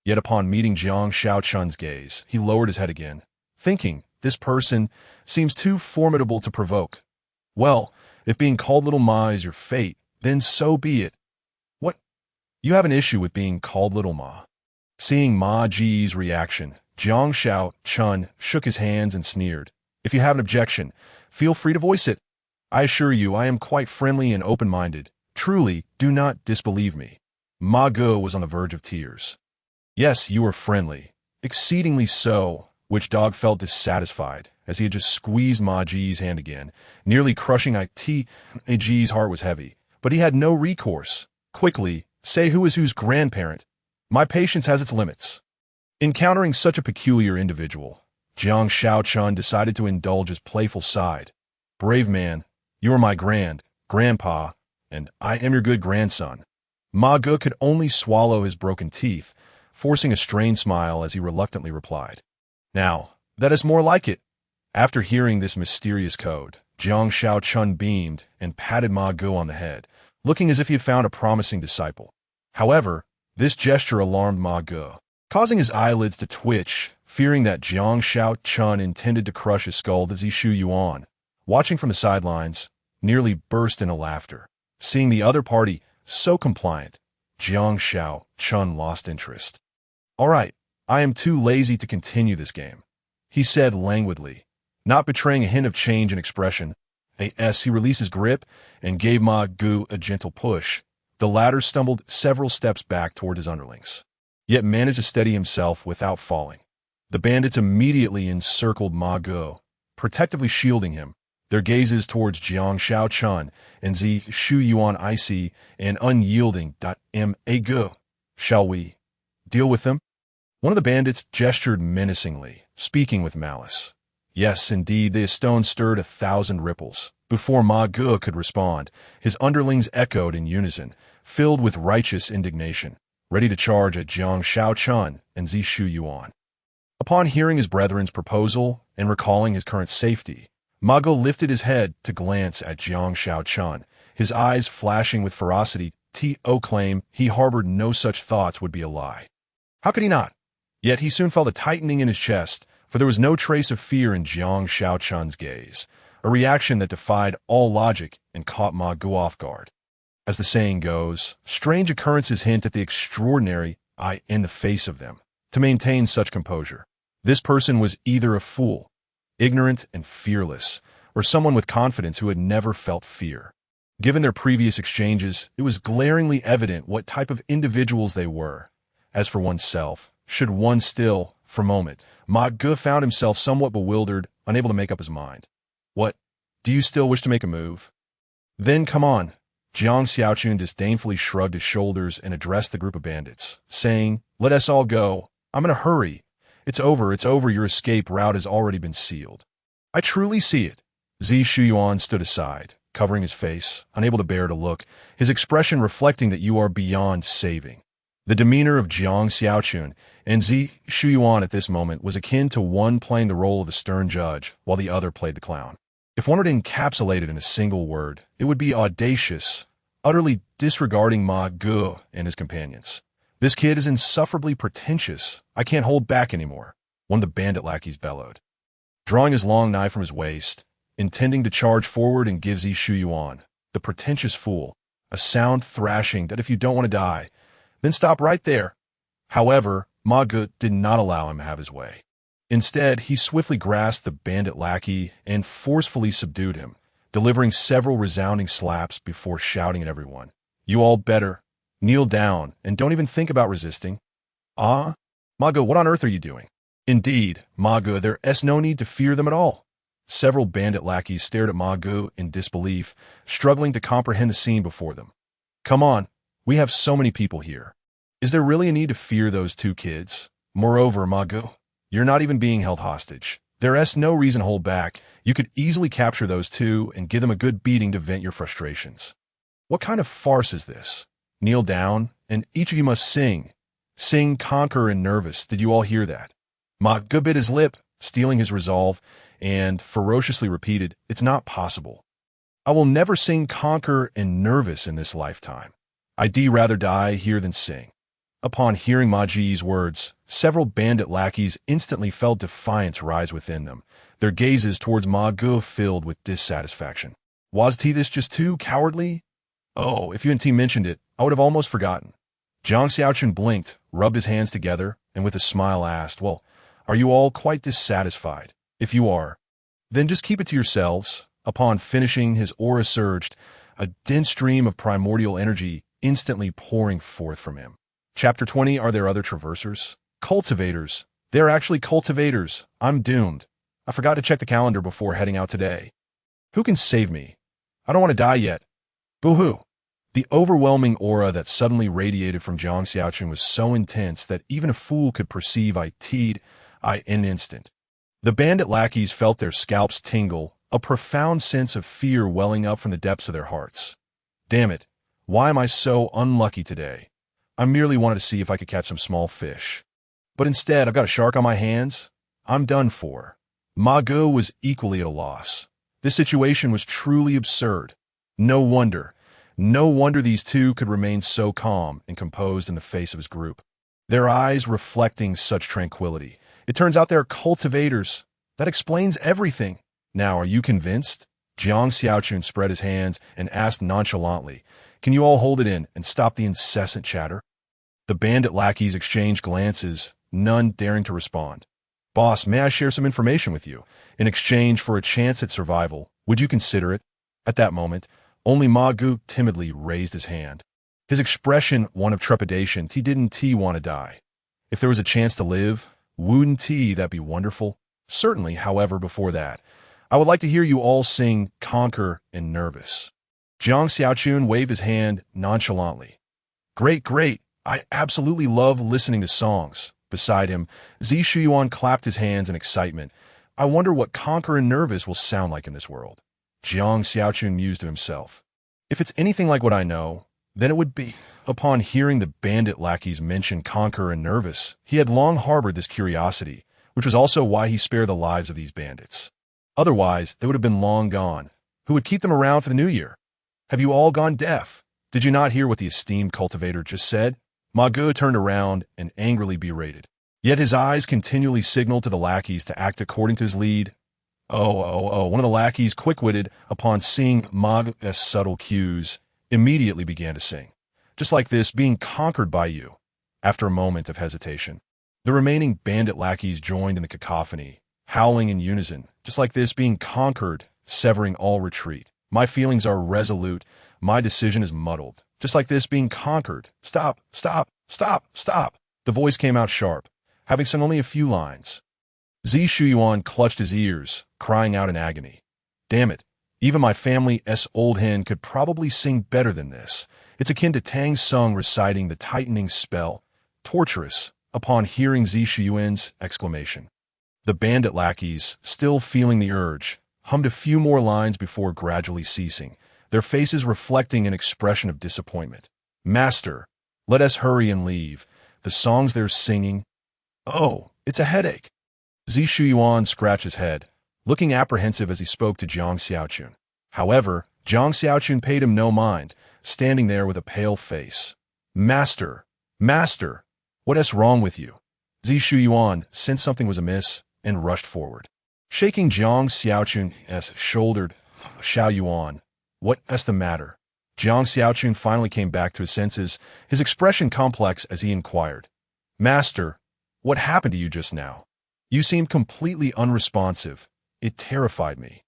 Yet upon meeting Jiang Shaochun's gaze, he lowered his head again, thinking, this person seems too formidable to provoke. Well, if being called Little Ma is your fate, then so be it. What? You have an issue with being called Little Ma? Seeing Ma Ji's reaction, Jiang Shaochun shook his hands and sneered. If you have an objection, feel free to voice it. I assure you I am quite friendly and open-minded. Truly, do not disbelieve me. Ma Gu was on the verge of tears. Yes, you are friendly. Exceedingly so. Witch Dog felt dissatisfied, as he had just squeezed Ma Ji's hand again, nearly crushing it. Ma Ji's heart was heavy, but he had no recourse. Quickly, say who is whose grandparent. My patience has its limits. Encountering such a peculiar individual, Jiang Shaochun decided to indulge his playful side. Brave man, you are my grandpa, and I am your good grandson. Ma Gu could only swallow his broken teeth, forcing a strained smile as he reluctantly replied. Now, that is more like it. After hearing this mysterious code, Jiang Shaochun beamed and patted Ma Gu on the head, looking as if he had found a promising disciple. However, this gesture alarmed Ma Gu, causing his eyelids to twitch, fearing that Jiang Shaochun intended to crush his skull as Zishu Yuan, watching from the sidelines, nearly burst into laughter. Seeing the other party so compliant, Jiang Shaochun lost interest. All right, I am too lazy to continue this game, he said languidly, not betraying a hint of change in expression. He released his grip and gave Ma Gu a gentle push. The latter stumbled several steps back toward his underlings, yet managed to steady himself without falling. The bandits immediately encircled Ma Gu, protectively shielding him, their gazes towards Jiang Shaochun and Zishu Yuan icy and unyielding. Ma Gu, shall we deal with them? One of the bandits gestured menacingly, speaking with malice. Yes, indeed, the stone stirred 1,000 ripples. Before Ma Gu could respond, his underlings echoed in unison, filled with righteous indignation, ready to charge at Jiang Shaochun and Zishu Yuan. Upon hearing his brethren's proposal and recalling his current safety, Ma Gu lifted his head to glance at Jiang Shaochun, his eyes flashing with ferocity. To claim he harbored no such thoughts would be a lie. How could he not? Yet he soon felt a tightening in his chest, for there was no trace of fear in Jiang Shaochun's gaze, a reaction that defied all logic and caught Ma Gu off guard. As the saying goes, strange occurrences hint at the extraordinary in the face of them. To maintain such composure, this person was either a fool, ignorant and fearless, or someone with confidence who had never felt fear. Given their previous exchanges, it was glaringly evident what type of individuals they were. As for oneself, should one still, for a moment, Ma Gu found himself somewhat bewildered, unable to make up his mind. What? Do you still wish to make a move? Then come on. Jiang Shaochun disdainfully shrugged his shoulders and addressed the group of bandits, saying, let us all go. I'm in a hurry. It's over, your escape route has already been sealed. I truly see it. Zishu Yuan stood aside, covering his face, unable to bear to look, his expression reflecting that you are beyond saving. The demeanor of Jiang Xiaochun and Zi Shuyuan at this moment was akin to one playing the role of the stern judge while the other played the clown. If one were to encapsulate it in a single word, it would be audacious, utterly disregarding Ma Ge and his companions. This kid is insufferably pretentious. I can't hold back anymore, one of the bandit lackeys bellowed. Drawing his long knife from his waist, intending to charge forward and give Zi Shuyuan, the pretentious fool, a sound thrashing that if you don't want to die, then stop right there. However, Ma Ge did not allow him to have his way. Instead, he swiftly grasped the bandit lackey and forcefully subdued him, delivering several resounding slaps before shouting at everyone, "You all better kneel down and don't even think about resisting." "Ah? Ma Ge, what on earth are you doing?" "Indeed, Ma Ge, there's no need to fear them at all." Several bandit lackeys stared at Ma Ge in disbelief, struggling to comprehend the scene before them. "Come on, we have so many people here. Is there really a need to fear those two kids? Moreover, Ma Ge, you're not even being held hostage. There's no reason to hold back. You could easily capture those two and give them a good beating to vent your frustrations. What kind of farce is this? Kneel down, and each of you must sing. Sing, conquer, and nervous. Did you all hear that?" Ma Ge bit his lip, stealing his resolve, and ferociously repeated, "It's not possible. I will never sing conquer and nervous in this lifetime. I'd rather die here than sing." Upon hearing Ma Ge's words, several bandit lackeys instantly felt defiance rise within them, their gazes towards Ma Ge filled with dissatisfaction. Was this just too cowardly? Oh, if you hadn't mentioned it, I would have almost forgotten. Jiang Xiaochun blinked, rubbed his hands together, and with a smile asked, "Well, are you all quite dissatisfied? If you are, then just keep it to yourselves." Upon finishing, his aura surged, a dense stream of primordial energy instantly pouring forth from him. Chapter 20, Are there other traversers? Cultivators. They're actually cultivators. I'm doomed. I forgot to check the calendar before heading out today. Who can save me? I don't want to die yet. Boo-hoo. The overwhelming aura that suddenly radiated from Jiang Xiaochun was so intense that even a fool could perceive it in an instant. The bandit lackeys felt their scalps tingle, a profound sense of fear welling up from the depths of their hearts. Damn it, why am I so unlucky today? I merely wanted to see if I could catch some small fish. But instead, I've got a shark on my hands. I'm done for. Ma Ge was equally at a loss. This situation was truly absurd. No wonder these two could remain so calm and composed in the face of his group, their eyes reflecting such tranquility. It turns out they're cultivators. That explains everything. Now, are you convinced? Jiang Xiaochun spread his hands and asked nonchalantly, "Can you all hold it in and stop the incessant chatter?" The bandit lackeys exchanged glances, none daring to respond. "Boss, may I share some information with you? In exchange for a chance at survival, would you consider it?" At that moment, only Ma Ge timidly raised his hand. His expression one of trepidation. He didn't want to die. If there was a chance to live, wouldn't that be wonderful? Certainly, however, before that, I would like to hear you all sing Conquer and Nervous. Jiang Xiaochun waved his hand nonchalantly. Great, great. I absolutely love listening to songs. Beside him, Zi Shuyuan clapped his hands in excitement. I wonder what Conquer and Nervous will sound like in this world. Jiang Xiaochun mused to himself. If it's anything like what I know, then it would be. Upon hearing the bandit lackeys mention Conquer and Nervous, he had long harbored this curiosity, which was also why he spared the lives of these bandits. Otherwise, they would have been long gone. Who would keep them around for the new year? Have you all gone deaf? Did you not hear what the esteemed cultivator just said? Ma Ge turned around and angrily berated. Yet his eyes continually signaled to the lackeys to act according to his lead. One of the lackeys, quick-witted, upon seeing Ma Ge's subtle cues, immediately began to sing. Just like this, being conquered by you. After a moment of hesitation, the remaining bandit lackeys joined in the cacophony, howling in unison. Just like this, being conquered, severing all retreat. My feelings are resolute. My decision is muddled. Just like this, being conquered. Stop, stop, stop, stop. The voice came out sharp, having sung only a few lines. Zi Shuyuan clutched his ears, crying out in agony. Damn it, even my family's old hen could probably sing better than this. It's akin to Tang Sung reciting the tightening spell, torturous, upon hearing Zi Shuyuan's exclamation. The bandit lackeys, still feeling the urge, hummed a few more lines before gradually ceasing, their faces reflecting an expression of disappointment. Master, Let us hurry and leave. The songs they're singing. Oh, it's a headache. Zi Shuyuan scratched his head, looking apprehensive as he spoke to Jiang Xiaochun. However, Jiang Xiaochun paid him no mind, standing there with a pale face. Master, master, what is wrong with you? Zi Shuyuan sensed something was amiss and rushed forward. Shaking Jiang Xiaochun's shoulder, Xiao Yuan, what is the matter? Jiang Xiaochun finally came back to his senses, his expression complex as he inquired. Master, what happened to you just now? You seemed completely unresponsive. It terrified me.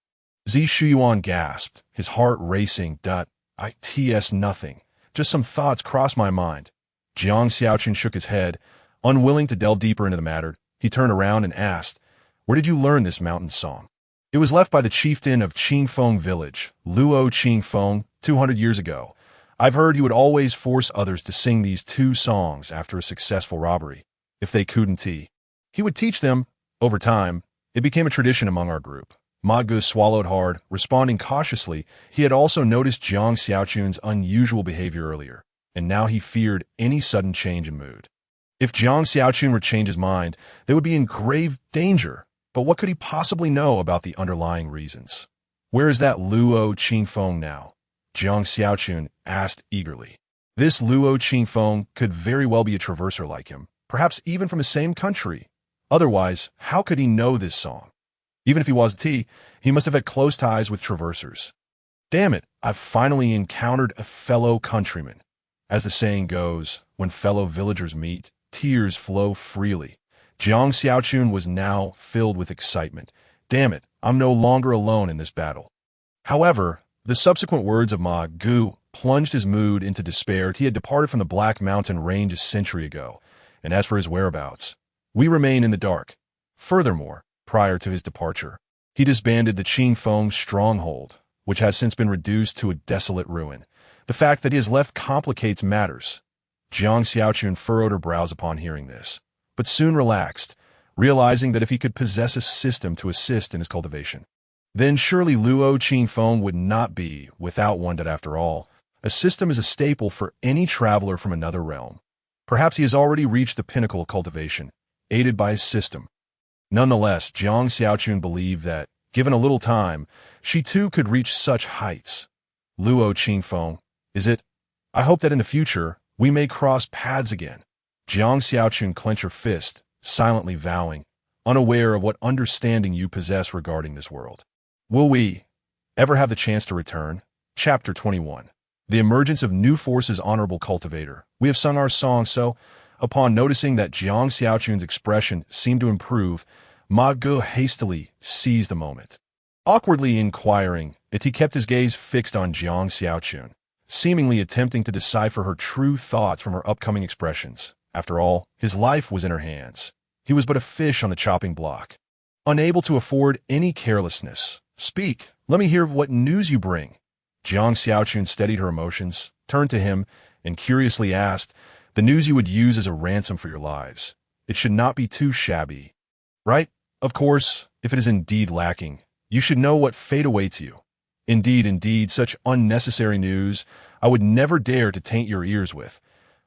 Zi Shuyuan gasped, his heart racing. It's nothing. Just some thoughts crossed my mind. Jiang Xiaochun shook his head, unwilling to delve deeper into the matter. He turned around and asked, Where did you learn this mountain song? It was left by the chieftain of Qingfeng village, Luo Qingfeng, 200 years ago. I've heard he would always force others to sing these two songs after a successful robbery, if they couldn't. He would teach them. Over time, it became a tradition among our group. Ma Ge swallowed hard, responding cautiously. He had also noticed Jiang Xiaochun's unusual behavior earlier, and now he feared any sudden change in mood. If Jiang Xiaochun were to change his mind, they would be in grave danger. But what could he possibly know about the underlying reasons? Where is that Luo Qingfeng now? Jiang Xiaochun asked eagerly. This Luo Qingfeng could very well be a traverser like him, perhaps even from the same country. Otherwise, how could he know this song? Even if he was a T, he must have had close ties with traversers. Damn it, I've finally encountered a fellow countryman. As the saying goes, when fellow villagers meet, tears flow freely. Jiang Xiaochun was now filled with excitement. Damn it, I'm no longer alone in this battle. However, the subsequent words of Ma Ge plunged his mood into despair. He had departed from the Black Mountain range a century ago, and as for his whereabouts, we remain in the dark. Furthermore, prior to his departure, he disbanded the Qingfeng stronghold, which has since been reduced to a desolate ruin. The fact that he has left complicates matters. Jiang Xiaochun furrowed her brows upon hearing this, but soon relaxed, realizing that if he could possess a system to assist in his cultivation, then surely Luo Qingfeng would not be without one. That after all, a system is a staple for any traveler from another realm. Perhaps he has already reached the pinnacle of cultivation, aided by his system. Nonetheless, Jiang Xiaochun believed that, given a little time, she too could reach such heights. Luo Qingfeng, is it? I hope that in the future, we may cross paths again. Jiang Xiaochun clenched her fist, silently vowing, unaware of what understanding you possess regarding this world. Will we ever have the chance to return? Chapter 21. The emergence of new forces. Honorable cultivator, we have sung our song, so, upon noticing that Jiang Xiaochun's expression seemed to improve, Ma Ge hastily seized the moment. Awkwardly inquiring, he kept his gaze fixed on Jiang Xiaochun, seemingly attempting to decipher her true thoughts from her upcoming expressions. After all, his life was in her hands. He was but a fish on the chopping block, unable to afford any carelessness. Speak, let me hear what news you bring. Jiang Xiaochun steadied her emotions, turned to him, and curiously asked, The news you would use as a ransom for your lives. It should not be too shabby. Right? Of course, if it is indeed lacking, you should know what fate awaits you. Indeed, such unnecessary news I would never dare to taint your ears with.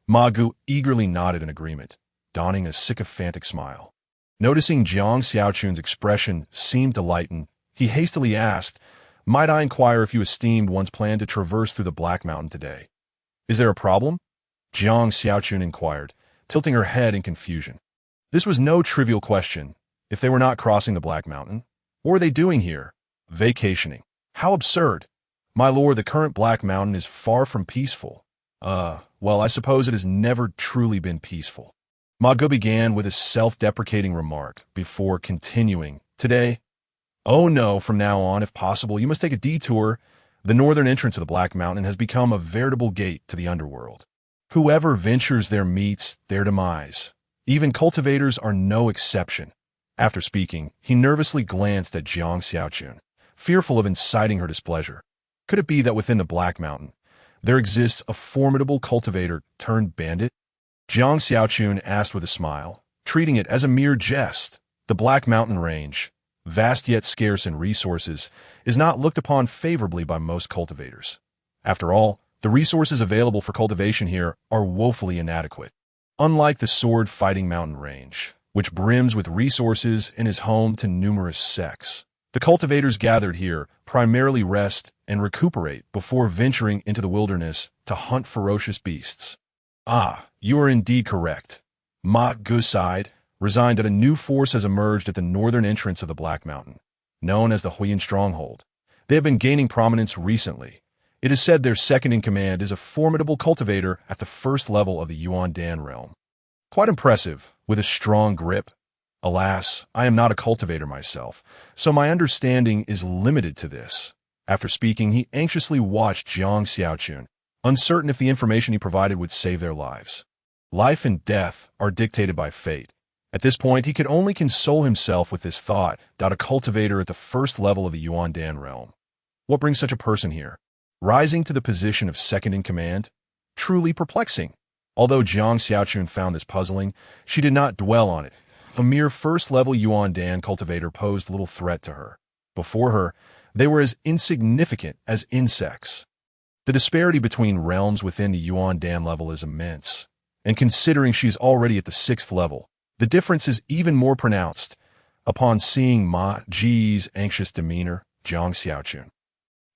Ma Ge eagerly nodded in agreement, donning a sycophantic smile. Noticing Jiang Xiaochun's expression seemed to lighten, he hastily asked, Might I inquire if you esteemed one's plan to traverse through the Black Mountain today? Is there a problem? Jiang Xiaochun inquired, tilting her head in confusion. This was no trivial question. If they were not crossing the Black Mountain, what were they doing here? Vacationing. How absurd. My lord, the current Black Mountain is far from peaceful. Well, I suppose it has never truly been peaceful. Ma Ge began with a self-deprecating remark before continuing. Today? Oh no, from now on, if possible, you must take a detour. The northern entrance of the Black Mountain has become a veritable gate to the underworld. Whoever ventures there meets their demise. Even cultivators are no exception. After speaking, he nervously glanced at Jiang Xiaochun, fearful of inciting her displeasure. Could it be that within the Black Mountain, there exists a formidable cultivator turned bandit? Jiang Xiaochun asked with a smile, treating it as a mere jest. The Black Mountain range, vast yet scarce in resources, is not looked upon favorably by most cultivators. After all, The resources available for cultivation here are woefully inadequate. Unlike the sword-fighting mountain range, which brims with resources and is home to numerous sects, the cultivators gathered here primarily rest and recuperate before venturing into the wilderness to hunt ferocious beasts. Ah, you are indeed correct. Ma Guside resigned that a new force has emerged at the northern entrance of the Black Mountain, known as the Huiyan Stronghold. They have been gaining prominence recently. It is said their second-in-command is a formidable cultivator at the first level of the Yuan Dan realm. Quite impressive, with a strong grip. Alas, I am not a cultivator myself, so my understanding is limited to this. After speaking, he anxiously watched Jiang Xiaochun, uncertain if the information he provided would save their lives. Life and death are dictated by fate. At this point, he could only console himself with this thought that a cultivator at the first level of the Yuan Dan realm. What brings such a person here? Rising to the position of second-in-command? Truly perplexing. Although Jiang Xiaochun found this puzzling, she did not dwell on it. A mere first-level Yuan Dan cultivator posed little threat to her. Before her, they were as insignificant as insects. The disparity between realms within the Yuan Dan level is immense, and considering she is already at the 6th level, the difference is even more pronounced. Upon seeing Ma Ji's anxious demeanor, Jiang Xiaochun,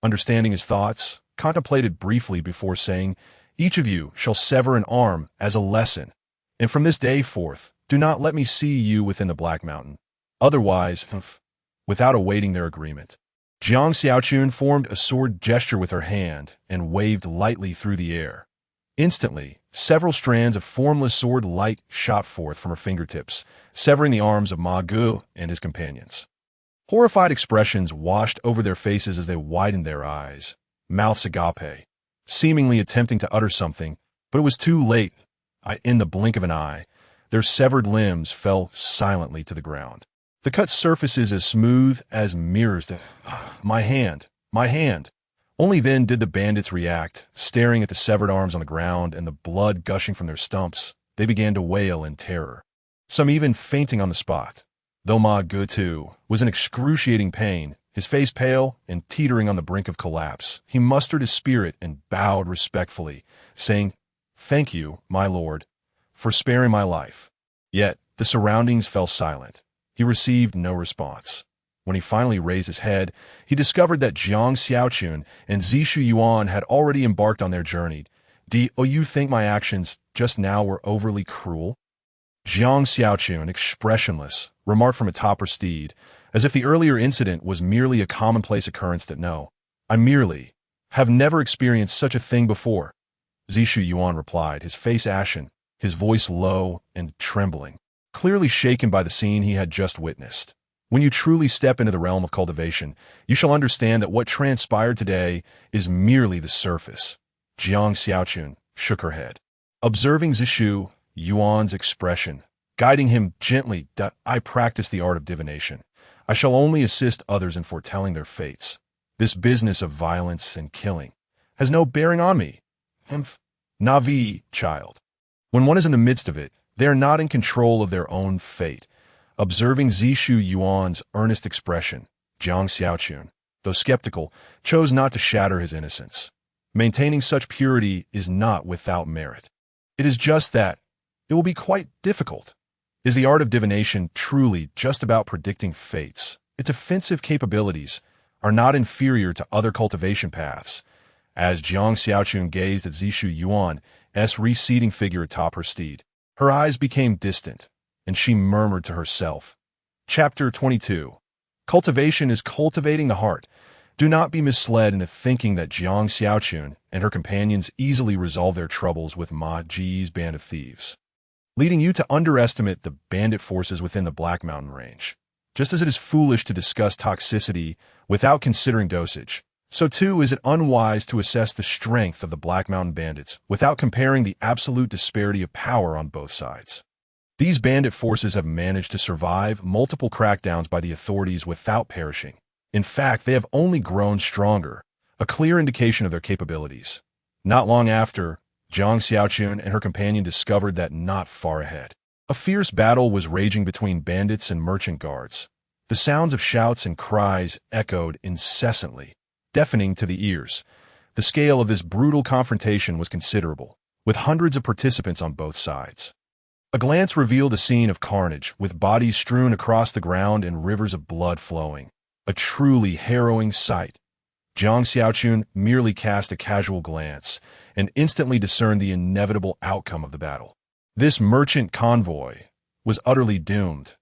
understanding his thoughts, contemplated briefly before saying, "Each of you shall sever an arm as a lesson, and from this day forth, do not let me see you within the Black Mountain. Otherwise," without awaiting their agreement, Jiang Xiaochun formed a sword gesture with her hand and waved lightly through the air. Instantly, several strands of formless sword light shot forth from her fingertips, severing the arms of Ma Gu and his companions. Horrified expressions washed over their faces as they widened their eyes, mouths agape, seemingly attempting to utter something, but it was too late. In the blink of an eye, their severed limbs fell silently to the ground. The cut surfaces as smooth as mirrors. My hand, my hand. Only then did the bandits react, staring at the severed arms on the ground and the blood gushing from their stumps. They began to wail in terror, some even fainting on the spot. Though Ma Gu, too, was in excruciating pain, his face pale and teetering on the brink of collapse, he mustered his spirit and bowed respectfully, saying, "Thank you, my lord, for sparing my life." Yet the surroundings fell silent. He received no response. When he finally raised his head, he discovered that Jiang Xiaochun and Zishu Yuan had already embarked on their journey. "Do you think my actions just now were overly cruel?" Jiang Xiaochun, expressionless, remarked from atop her steed, as if the earlier incident was merely a commonplace occurrence that no, I merely have never experienced such a thing before. Zishu Yuan replied, his face ashen, his voice low and trembling, clearly shaken by the scene he had just witnessed. When you truly step into the realm of cultivation, you shall understand that what transpired today is merely the surface. Jiang Xiaochun shook her head, observing Zishu Yuan's expression, guiding him gently. "I practice the art of divination. I shall only assist others in foretelling their fates. This business of violence and killing has no bearing on me. Navi, child. When one is in the midst of it, they are not in control of their own fate." Observing Zishu Yuan's earnest expression, Jiang Xiaochun, though skeptical, chose not to shatter his innocence. Maintaining such purity is not without merit. It is just that it will be quite difficult. Is the art of divination truly just about predicting fates? Its offensive capabilities are not inferior to other cultivation paths. As Jiang Xiaochun gazed at Zishu Yuan's receding figure atop her steed, her eyes became distant, and she murmured to herself. Chapter 22. Cultivation is cultivating the heart. Do not be misled into thinking that Jiang Xiaochun and her companions easily resolve their troubles with Ma Ji's band of thieves, leading you to underestimate the bandit forces within the Black Mountain range. Just as it is foolish to discuss toxicity without considering dosage, so too is it unwise to assess the strength of the Black Mountain bandits without comparing the absolute disparity of power on both sides. These bandit forces have managed to survive multiple crackdowns by the authorities without perishing. In fact, they have only grown stronger, a clear indication of their capabilities. Not long after, Jiang Xiaochun and her companion discovered that not far ahead, a fierce battle was raging between bandits and merchant guards. The sounds of shouts and cries echoed incessantly, deafening to the ears. The scale of this brutal confrontation was considerable, with hundreds of participants on both sides. A glance revealed a scene of carnage, with bodies strewn across the ground and rivers of blood flowing. A truly harrowing sight. Jiang Xiaochun merely cast a casual glance and instantly discerned the inevitable outcome of the battle. This merchant convoy was utterly doomed.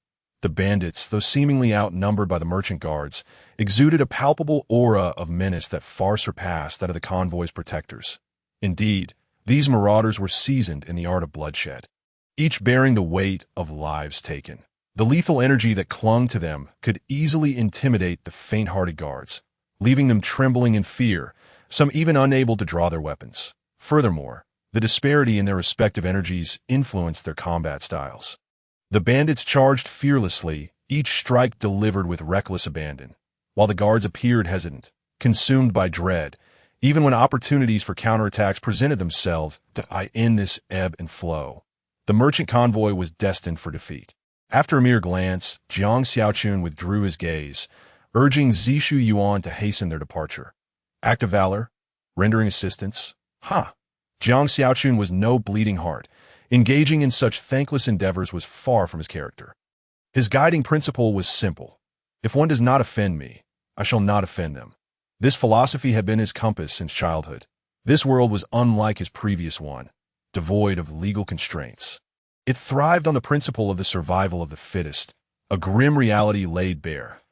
The bandits, though seemingly outnumbered by the merchant guards, exuded a palpable aura of menace that far surpassed that of the convoy's protectors. Indeed, these marauders were seasoned in the art of bloodshed, each bearing the weight of lives taken. The lethal energy that clung to them could easily intimidate the faint-hearted guards, leaving them trembling in fear, some even unable to draw their weapons. Furthermore, the disparity in their respective energies influenced their combat styles. The bandits charged fearlessly, each strike delivered with reckless abandon, while the guards appeared hesitant, consumed by dread, even when opportunities for counterattacks presented themselves. That I end this ebb and flow. The merchant convoy was destined for defeat. After a mere glance, Jiang Xiaochun withdrew his gaze, urging Zishu Yuan to hasten their departure. Act of valor? Rendering assistance? Jiang Xiaochun was no bleeding heart. Engaging in such thankless endeavors was far from his character. His guiding principle was simple. If one does not offend me, I shall not offend them. This philosophy had been his compass since childhood. This world was unlike his previous one, devoid of legal constraints. It thrived on the principle of the survival of the fittest, a grim reality laid bare.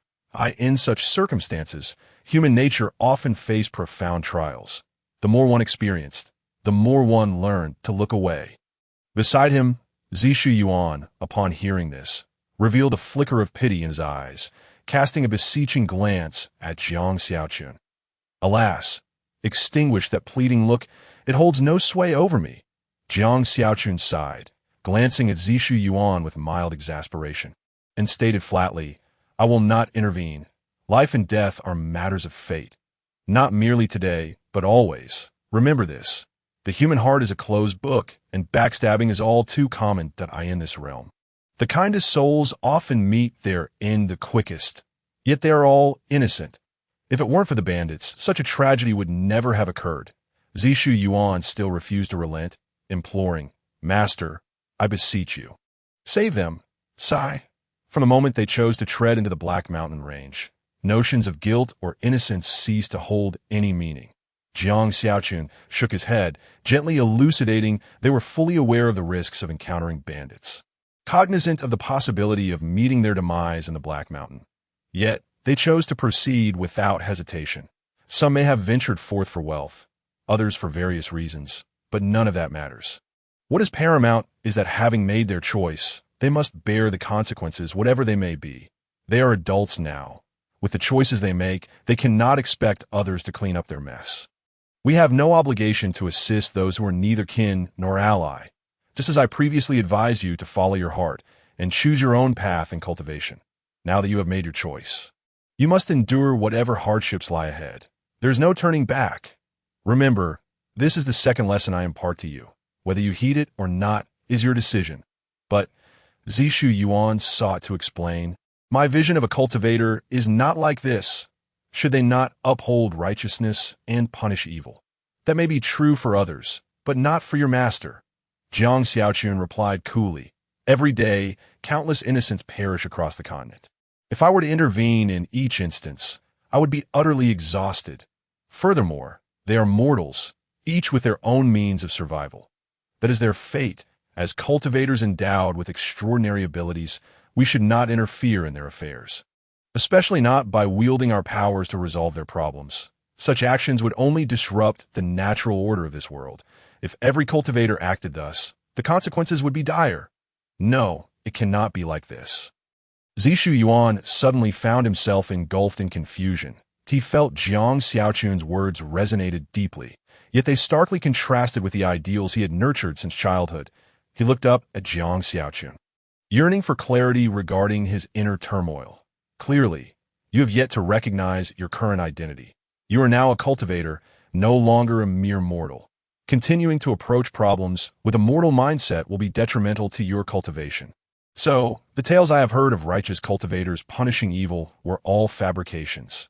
In such circumstances, human nature often faced profound trials. The more one experienced, the more one learned to look away. Beside him, Zishu Yuan, upon hearing this, revealed a flicker of pity in his eyes, casting a beseeching glance at Jiang Xiaochun. Alas, extinguish that pleading look, it holds no sway over me. Jiang Xiaochun sighed, glancing at Zishu Yuan with mild exasperation, and stated flatly, I will not intervene. Life and death are matters of fate. Not merely today, but always. Remember this. The human heart is a closed book, and backstabbing is all too common in this realm. The kindest souls often meet their end the quickest, yet they are all innocent. If it weren't for the bandits, such a tragedy would never have occurred. Zishu Yuan still refused to relent, imploring, Master, I beseech you. Save them. Sigh. From the moment they chose to tread into the Black Mountain Range, notions of guilt or innocence ceased to hold any meaning. Jiang Xiaochun shook his head, gently elucidating they were fully aware of the risks of encountering bandits, cognizant of the possibility of meeting their demise in the Black Mountain. Yet, they chose to proceed without hesitation. Some may have ventured forth for wealth, others for various reasons, but none of that matters. What is paramount is that having made their choice, they must bear the consequences, whatever they may be. They are adults now. With the choices they make, they cannot expect others to clean up their mess. We have no obligation to assist those who are neither kin nor ally, just as I previously advised you to follow your heart and choose your own path in cultivation. Now that you have made your choice, you must endure whatever hardships lie ahead. There is no turning back. Remember, this is the second lesson I impart to you. Whether you heed it or not is your decision. But Zishu Yuan sought to explain, my vision of a cultivator is not like this. Should they not uphold righteousness and punish evil? That may be true for others, but not for your master. Jiang Xiaochun replied coolly, every day, countless innocents perish across the continent. If I were to intervene in each instance, I would be utterly exhausted. Furthermore, they are mortals, each with their own means of survival. That is their fate. As cultivators endowed with extraordinary abilities, we should not interfere in their affairs, especially not by wielding our powers to resolve their problems. Such actions would only disrupt the natural order of this world. If every cultivator acted thus, the consequences would be dire. No, it cannot be like this. Zishu Yuan suddenly found himself engulfed in confusion. He felt Jiang Xiaochun's words resonated deeply, yet they starkly contrasted with the ideals he had nurtured since childhood. He looked up at Jiang Xiaochun, yearning for clarity regarding his inner turmoil. Clearly, you have yet to recognize your current identity. You are now a cultivator, no longer a mere mortal. Continuing to approach problems with a mortal mindset will be detrimental to your cultivation. So, the tales I have heard of righteous cultivators punishing evil were all fabrications.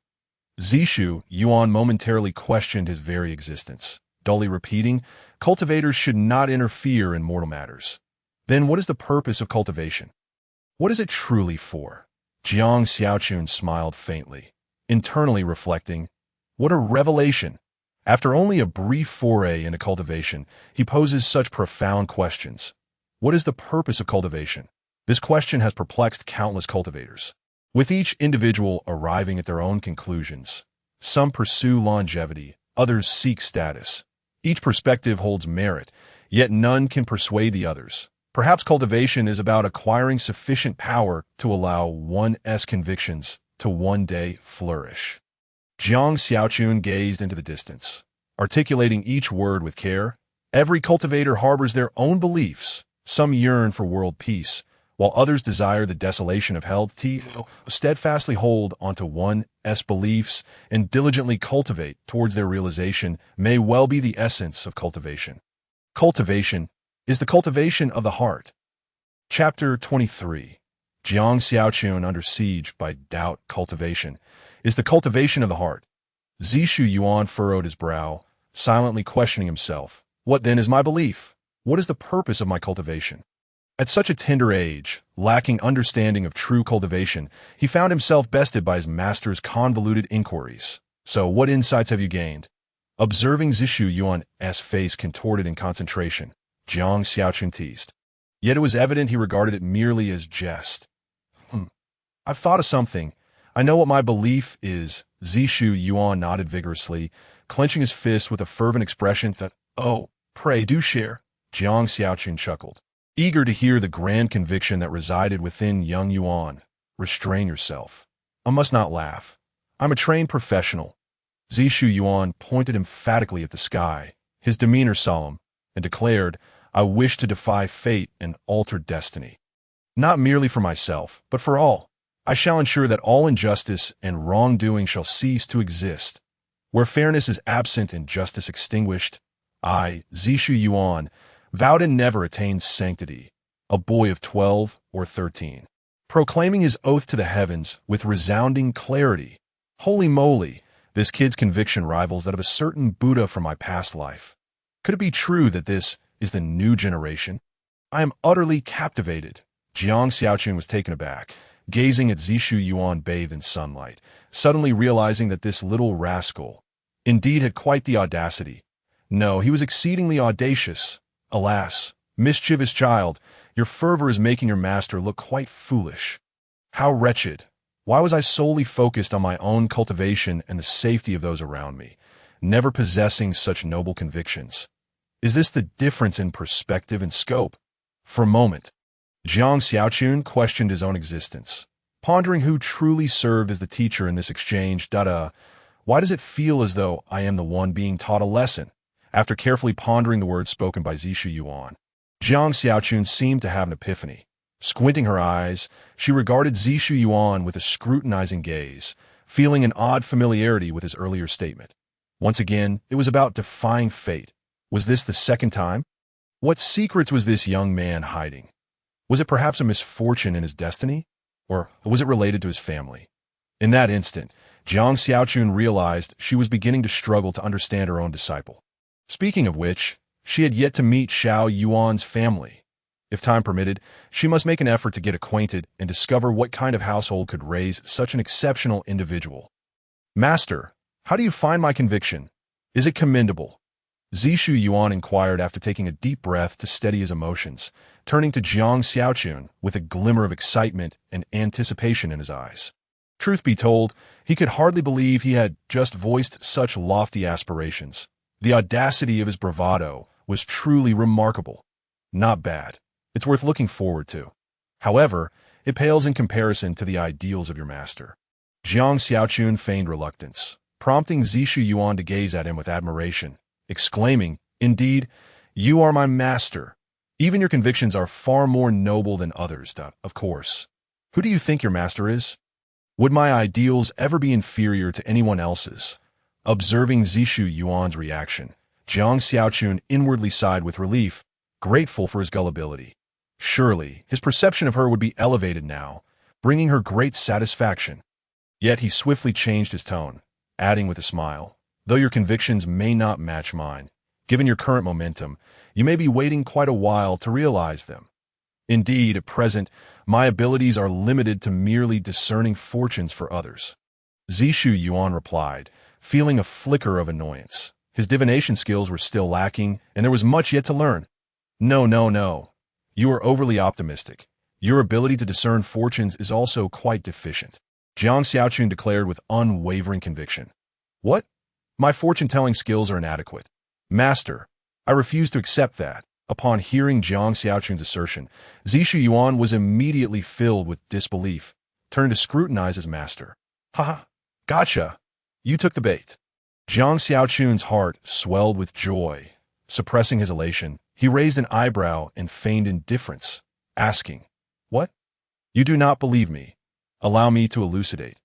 Zishu Yuan momentarily questioned his very existence, dully repeating, "Cultivators should not interfere in mortal matters." Then what is the purpose of cultivation? What is it truly for? Jiang Xiaochun smiled faintly, internally reflecting, what a revelation! After only a brief foray into cultivation, he poses such profound questions. What is the purpose of cultivation? This question has perplexed countless cultivators, with each individual arriving at their own conclusions. Some pursue longevity, others seek status. Each perspective holds merit, yet none can persuade the others. Perhaps cultivation is about acquiring sufficient power to allow one's convictions to one day flourish. Jiang Xiaochun gazed into the distance, articulating each word with care. Every cultivator harbors their own beliefs. Some yearn for world peace, while others desire the desolation of hell. To steadfastly hold onto one's beliefs and diligently cultivate towards their realization may well be the essence of cultivation. Cultivation is the cultivation of the heart. Chapter 23. Jiang Xiaochun under siege by doubt. Cultivation is the cultivation of the heart. Zishu Yuan furrowed his brow, silently questioning himself. What then is my belief? What is the purpose of my cultivation? At such a tender age, lacking understanding of true cultivation, he found himself bested by his master's convoluted inquiries. So, what insights have you gained? Observing Zishu Yuan's face contorted in concentration, Jiang Xiaochun teased. Yet it was evident he regarded it merely as jest. I've thought of something. I know what my belief is. Zishu Yuan nodded vigorously, clenching his fist with a fervent expression that, oh, pray do share. Jiang Xiaochun chuckled, eager to hear the grand conviction that resided within young Yuan. Restrain yourself. I must not laugh. I'm a trained professional. Zishu Yuan pointed emphatically at the sky, his demeanor solemn, and declared, I wish to defy fate and alter destiny. Not merely for myself, but for all. I shall ensure that all injustice and wrongdoing shall cease to exist. Where fairness is absent and justice extinguished, I, Zishu Yuan, vow to never attain sanctity, a boy of 12 or 13. Proclaiming his oath to the heavens with resounding clarity. Holy moly, this kid's conviction rivals that of a certain Buddha from my past life. Could it be true that this is the new generation? I am utterly captivated. Jiang Xiaochun was taken aback, gazing at Zishu Yuan bathed in sunlight, suddenly realizing that this little rascal indeed had quite the audacity. No, he was exceedingly audacious. Alas, mischievous child, your fervor is making your master look quite foolish. How wretched! Why was I solely focused on my own cultivation and the safety of those around me, never possessing such noble convictions? Is this the difference in perspective and scope? For a moment, Jiang Xiaochun questioned his own existence, pondering who truly served as the teacher in this exchange. Why does it feel as though I am the one being taught a lesson? After carefully pondering the words spoken by Zishu Yuan, Jiang Xiaochun seemed to have an epiphany. Squinting her eyes, she regarded Zishu Yuan with a scrutinizing gaze, feeling an odd familiarity with his earlier statement. Once again, it was about defying fate. Was this the second time? What secrets was this young man hiding? Was it perhaps a misfortune in his destiny? Or was it related to his family? In that instant, Jiang Xiaochun realized she was beginning to struggle to understand her own disciple. Speaking of which, she had yet to meet Xiao Yuan's family. If time permitted, she must make an effort to get acquainted and discover what kind of household could raise such an exceptional individual. Master, how do you find my conviction? Is it commendable? Zishu Yuan inquired after taking a deep breath to steady his emotions, turning to Jiang Xiaochun with a glimmer of excitement and anticipation in his eyes. Truth be told, he could hardly believe he had just voiced such lofty aspirations. The audacity of his bravado was truly remarkable. Not bad. It's worth looking forward to. However, it pales in comparison to the ideals of your master. Jiang Xiaochun feigned reluctance, prompting Zishu Yuan to gaze at him with admiration, exclaiming, Indeed, you are my master. Even your convictions are far more noble than others, of course. Who do you think your master is? Would my ideals ever be inferior to anyone else's? Observing Zishu Yuan's reaction, Jiang Xiaochun inwardly sighed with relief, grateful for his gullibility. Surely, his perception of her would be elevated now, bringing her great satisfaction. Yet he swiftly changed his tone, adding with a smile, "Though your convictions may not match mine, given your current momentum, you may be waiting quite a while to realize them. Indeed, at present, my abilities are limited to merely discerning fortunes for others." Zishu Yuan replied, feeling a flicker of annoyance. His divination skills were still lacking, and there was much yet to learn. "No, no, no. You are overly optimistic. Your ability to discern fortunes is also quite deficient," Jiang Xiaochun declared with unwavering conviction. "What? My fortune-telling skills are inadequate. Master, I refuse to accept that." Upon hearing Jiang Xiaochun's assertion, Zishu Yuan was immediately filled with disbelief, turned to scrutinize his master. "Ha! Gotcha! You took the bait." Jiang Xiaochun's heart swelled with joy. Suppressing his elation, he raised an eyebrow and feigned indifference, asking, "What? You do not believe me? Allow me to elucidate.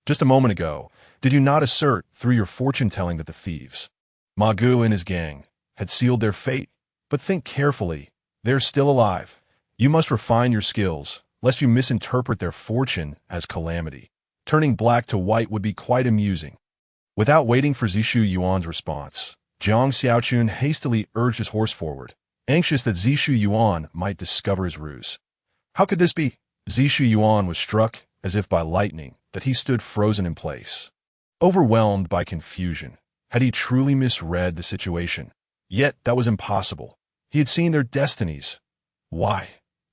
Just a moment ago, did you not assert through your fortune-telling that the thieves, Ma Gu and his gang, had sealed their fate? But think carefully. They're still alive. You must refine your skills, lest you misinterpret their fortune as calamity. Turning black to white would be quite amusing." Without waiting for Zishu Yuan's response, Jiang Xiaochun hastily urged his horse forward, anxious that Zishu Yuan might discover his ruse. How could this be? Zishu Yuan was struck, as if by lightning, that he stood frozen in place. Overwhelmed by confusion, had he truly misread the situation? Yet that was impossible. He had seen their destinies. Why,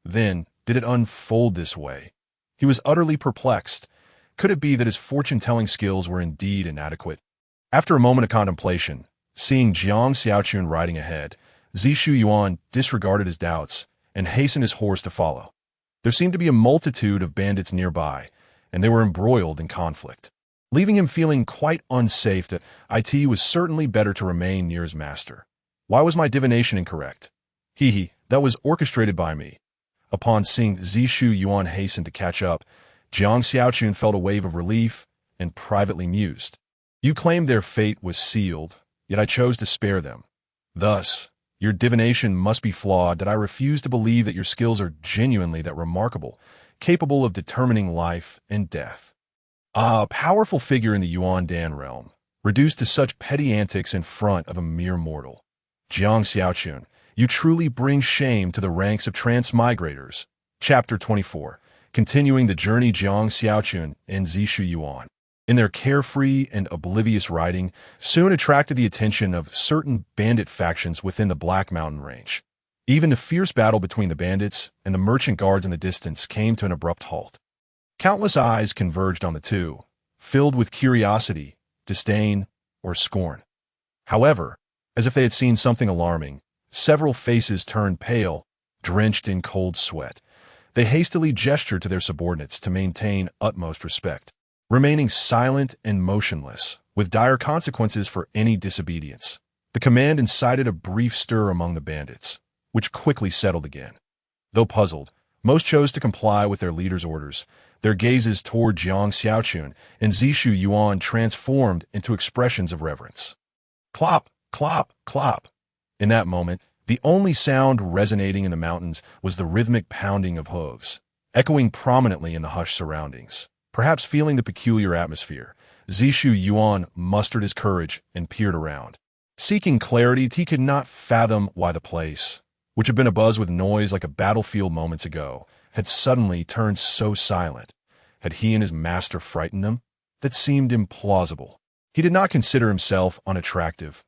then, did it unfold this way? He was utterly perplexed. Could it be that his fortune-telling skills were indeed inadequate? After a moment of contemplation, seeing Jiang Xiaochun riding ahead, Zishu Yuan disregarded his doubts and hastened his horse to follow. There seemed to be a multitude of bandits nearby, and they were embroiled in conflict. Leaving him feeling quite unsafe, that it was certainly better to remain near his master. Why was my divination incorrect? That was orchestrated by me. Upon seeing Zishu Yuan hasten to catch up, Jiang Xiaochun felt a wave of relief and privately mused. "You claimed their fate was sealed, yet I chose to spare them. Thus, your divination must be flawed, that I refuse to believe that your skills are genuinely that remarkable, capable of determining life and death." A powerful figure in the Yuan Dan realm, reduced to such petty antics in front of a mere mortal. Jiang Xiaochun, you truly bring shame to the ranks of transmigrators. Chapter 24. Continuing the journey, Jiang Xiaochun and Zishu Yuan, in their carefree and oblivious riding, soon attracted the attention of certain bandit factions within the Black Mountain Range. Even the fierce battle between the bandits and the merchant guards in the distance came to an abrupt halt. Countless eyes converged on the two, filled with curiosity, disdain, or scorn. However, as if they had seen something alarming, several faces turned pale, drenched in cold sweat. They hastily gestured to their subordinates to maintain utmost respect, remaining silent and motionless, with dire consequences for any disobedience. The command incited a brief stir among the bandits, which quickly settled again. Though puzzled, most chose to comply with their leader's orders. Their gazes toward Jiang Xiaochun and Zishu Yuan transformed into expressions of reverence. Clop, clop, clop. In that moment, the only sound resonating in the mountains was the rhythmic pounding of hooves, echoing prominently in the hushed surroundings. Perhaps feeling the peculiar atmosphere, Zishu Yuan mustered his courage and peered around. Seeking clarity, he could not fathom why the place, which had been abuzz with noise like a battlefield moments ago, had suddenly turned so silent. Had he and his master frightened them? That seemed implausible. He did not consider himself unattractive.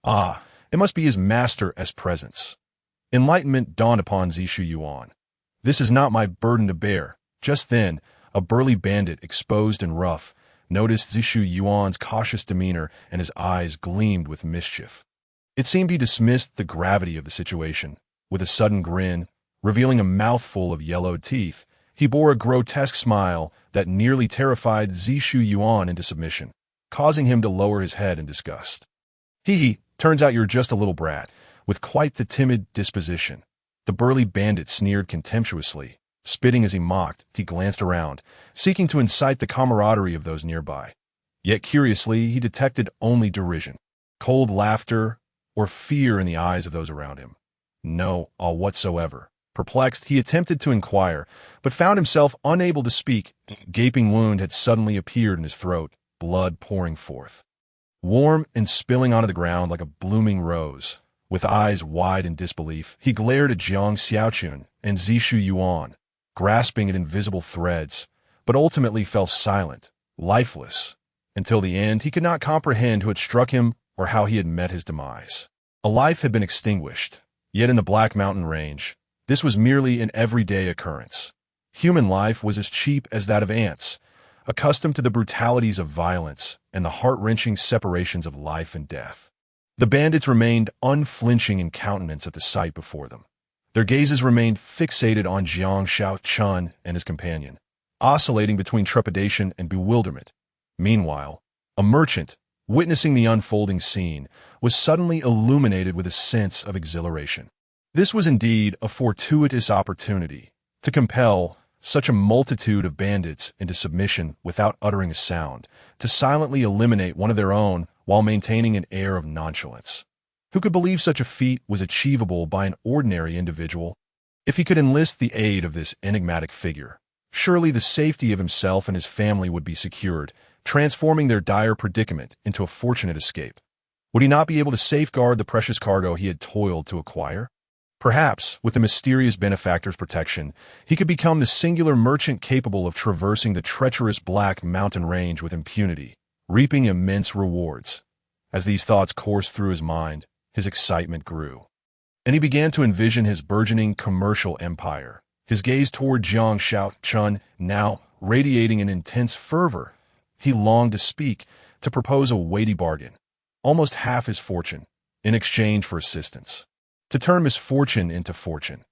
It must be his master as presence. Enlightenment dawned upon Zishu Yuan. This is not my burden to bear. Just then, a burly bandit, exposed and rough, noticed Zishu Yuan's cautious demeanor, and his eyes gleamed with mischief. It seemed he dismissed the gravity of the situation. With a sudden grin, revealing a mouthful of yellowed teeth, he bore a grotesque smile that nearly terrified Zishu Yuan into submission, causing him to lower his head in disgust. Turns out you're just a little brat, with quite the timid disposition. The burly bandit sneered contemptuously. Spitting as he mocked, he glanced around, seeking to incite the camaraderie of those nearby. Yet curiously, he detected only derision, cold laughter, or fear in the eyes of those around him. No awe whatsoever. Perplexed, he attempted to inquire, but found himself unable to speak. A gaping wound had suddenly appeared in his throat, blood pouring forth. Warm and spilling onto the ground like a blooming rose, with eyes wide in disbelief, he glared at Jiang Xiaochun and Zishu Yuan, grasping at invisible threads, but ultimately fell silent, lifeless. Until the end, he could not comprehend who had struck him or how he had met his demise. A life had been extinguished, yet in the Black Mountain Range, this was merely an everyday occurrence. Human life was as cheap as that of ants, accustomed to the brutalities of violence and the heart-wrenching separations of life and death. The bandits remained unflinching in countenance at the sight before them. Their gazes remained fixated on Jiang Xiaochun and his companion, oscillating between trepidation and bewilderment. Meanwhile, a merchant, witnessing the unfolding scene, was suddenly illuminated with a sense of exhilaration. This was indeed a fortuitous opportunity to compel such a multitude of bandits into submission without uttering a sound, to silently eliminate one of their own while maintaining an air of nonchalance. Who could believe such a feat was achievable by an ordinary individual? If he could enlist the aid of this enigmatic figure, surely the safety of himself and his family would be secured, transforming their dire predicament into a fortunate escape. Would he not be able to safeguard the precious cargo he had toiled to acquire? Perhaps, with the mysterious benefactor's protection, he could become the singular merchant capable of traversing the treacherous Black Mountain Range with impunity, reaping immense rewards. As these thoughts coursed through his mind, his excitement grew, and he began to envision his burgeoning commercial empire. His gaze toward Jiang Xiaochun, now radiating an intense fervor. He longed to speak, to propose a weighty bargain, almost half his fortune, in exchange for assistance, to turn misfortune into fortune.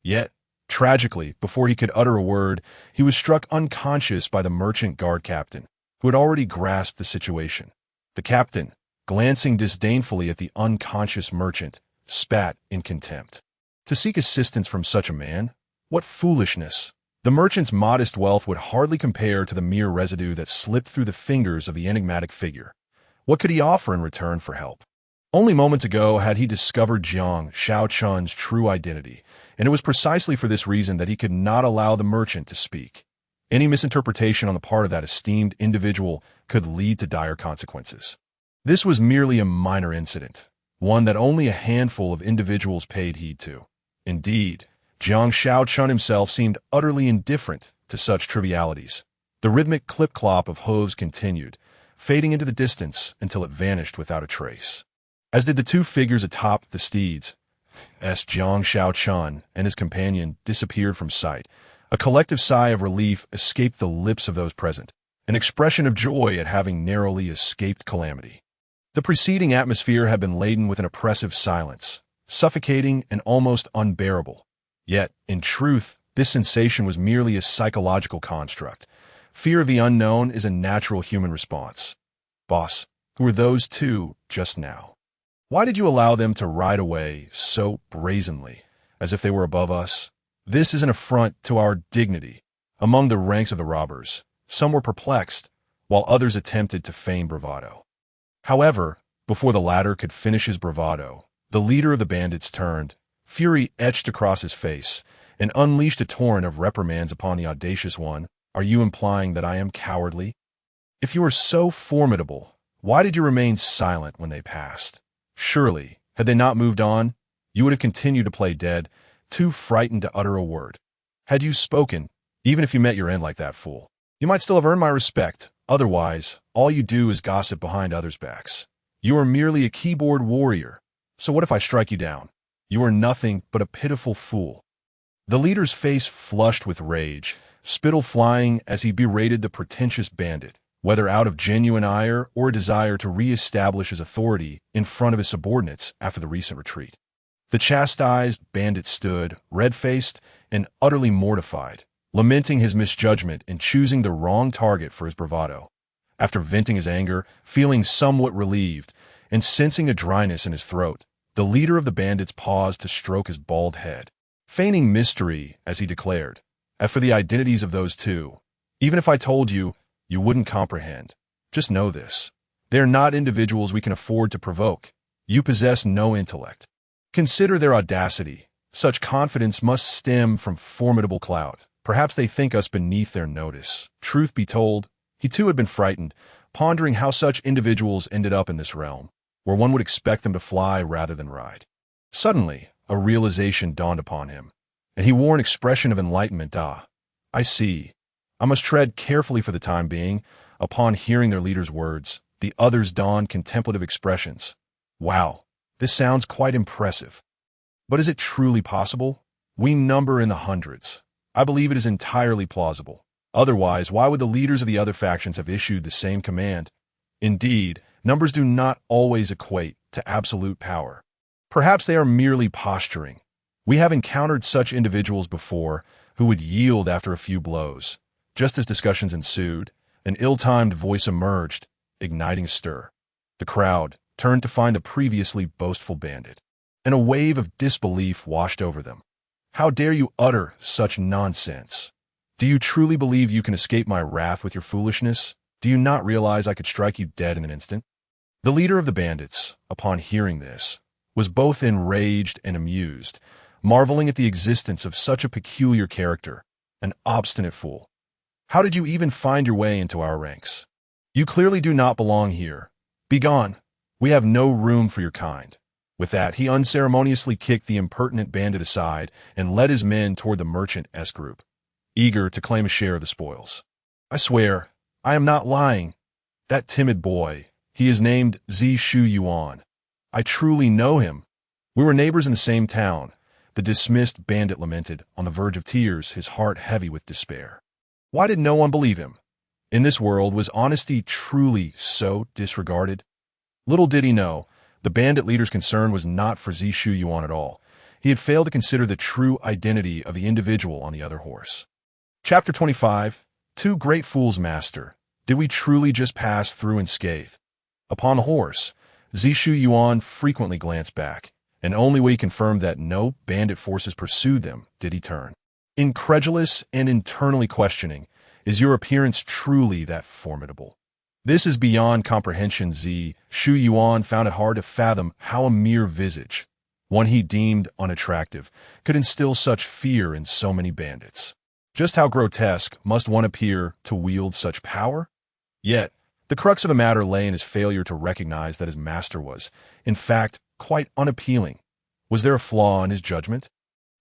Yet, tragically, before he could utter a word, he was struck unconscious by the merchant guard captain, who had already grasped the situation. The captain, glancing disdainfully at the unconscious merchant, spat in contempt. To seek assistance from such a man? What foolishness! The merchant's modest wealth would hardly compare to the mere residue that slipped through the fingers of the enigmatic figure. What could he offer in return for help? Only moments ago had he discovered Jiang Xiaochun's true identity, and it was precisely for this reason that he could not allow the merchant to speak. Any misinterpretation on the part of that esteemed individual could lead to dire consequences. This was merely a minor incident, one that only a handful of individuals paid heed to. Indeed, Jiang Xiaochun himself seemed utterly indifferent to such trivialities. The rhythmic clip-clop of hooves continued, fading into the distance until it vanished without a trace. As did the two figures atop the steeds, as Jiang Xiaochun and his companion disappeared from sight, a collective sigh of relief escaped the lips of those present, an expression of joy at having narrowly escaped calamity. The preceding atmosphere had been laden with an oppressive silence, suffocating and almost unbearable. Yet, in truth, this sensation was merely a psychological construct. Fear of the unknown is a natural human response. Boss, who were those two just now? Why did you allow them to ride away so brazenly, as if they were above us? This is an affront to our dignity. Among the ranks of the robbers, some were perplexed, while others attempted to feign bravado. However, before the latter could finish his bravado, the leader of the bandits turned, fury etched across his face, and unleashed a torrent of reprimands upon the audacious one. Are you implying that I am cowardly? If you are so formidable, why did you remain silent when they passed? Surely, had they not moved on, you would have continued to play dead, too frightened to utter a word. Had you spoken, even if you met your end like that fool, you might still have earned my respect. Otherwise, all you do is gossip behind others' backs. You are merely a keyboard warrior. So what if I strike you down? You are nothing but a pitiful fool. The leader's face flushed with rage, spittle flying as he berated the pretentious bandit, whether out of genuine ire or a desire to re-establish his authority in front of his subordinates after the recent retreat. The chastised bandit stood, red-faced and utterly mortified, lamenting his misjudgment in choosing the wrong target for his bravado. After venting his anger, feeling somewhat relieved, and sensing a dryness in his throat, the leader of the bandits paused to stroke his bald head, feigning mystery as he declared, "As for the identities of those two, even if I told you, you wouldn't comprehend. Just know this. They are not individuals we can afford to provoke. You possess no intellect. Consider their audacity. Such confidence must stem from formidable clout. Perhaps they think us beneath their notice." Truth be told, he too had been frightened, pondering how such individuals ended up in this realm, where one would expect them to fly rather than ride. Suddenly, a realization dawned upon him, and he wore an expression of enlightenment. Ah, I see. I must tread carefully for the time being. Upon hearing their leader's words, the others donned contemplative expressions. Wow, this sounds quite impressive. But is it truly possible? We number in the hundreds. I believe it is entirely plausible. Otherwise, why would the leaders of the other factions have issued the same command? Indeed, numbers do not always equate to absolute power. Perhaps they are merely posturing. We have encountered such individuals before who would yield after a few blows. Just as discussions ensued, an ill-timed voice emerged, igniting a stir. The crowd turned to find the previously boastful bandit, and a wave of disbelief washed over them. How dare you utter such nonsense? Do you truly believe you can escape my wrath with your foolishness? Do you not realize I could strike you dead in an instant? The leader of the bandits, upon hearing this, was both enraged and amused, marveling at the existence of such a peculiar character, an obstinate fool. How did you even find your way into our ranks? You clearly do not belong here. Begone! We have no room for your kind. With that, he unceremoniously kicked the impertinent bandit aside and led his men toward the merchant S group, eager to claim a share of the spoils. I swear, I am not lying. That timid boy, he is named Zishu Yuan. I truly know him. We were neighbors in the same town. The dismissed bandit lamented, on the verge of tears, his heart heavy with despair. Why did no one believe him? In this world, was honesty truly so disregarded? Little did he know, the bandit leader's concern was not for Zishu Yuan at all. He had failed to consider the true identity of the individual on the other horse. Chapter 25. Two Great Fools, Master. Did we truly just pass through unscathed? Upon the horse, Zishu Yuan frequently glanced back, and only when he confirmed that no bandit forces pursued them did he turn. Incredulous and internally questioning, is your appearance truly that formidable? This is beyond comprehension. Zishu Yuan found it hard to fathom how a mere visage, one he deemed unattractive, could instill such fear in so many bandits. Just how grotesque must one appear to wield such power? Yet, the crux of the matter lay in his failure to recognize that his master was, in fact, quite unappealing. Was there a flaw in his judgment?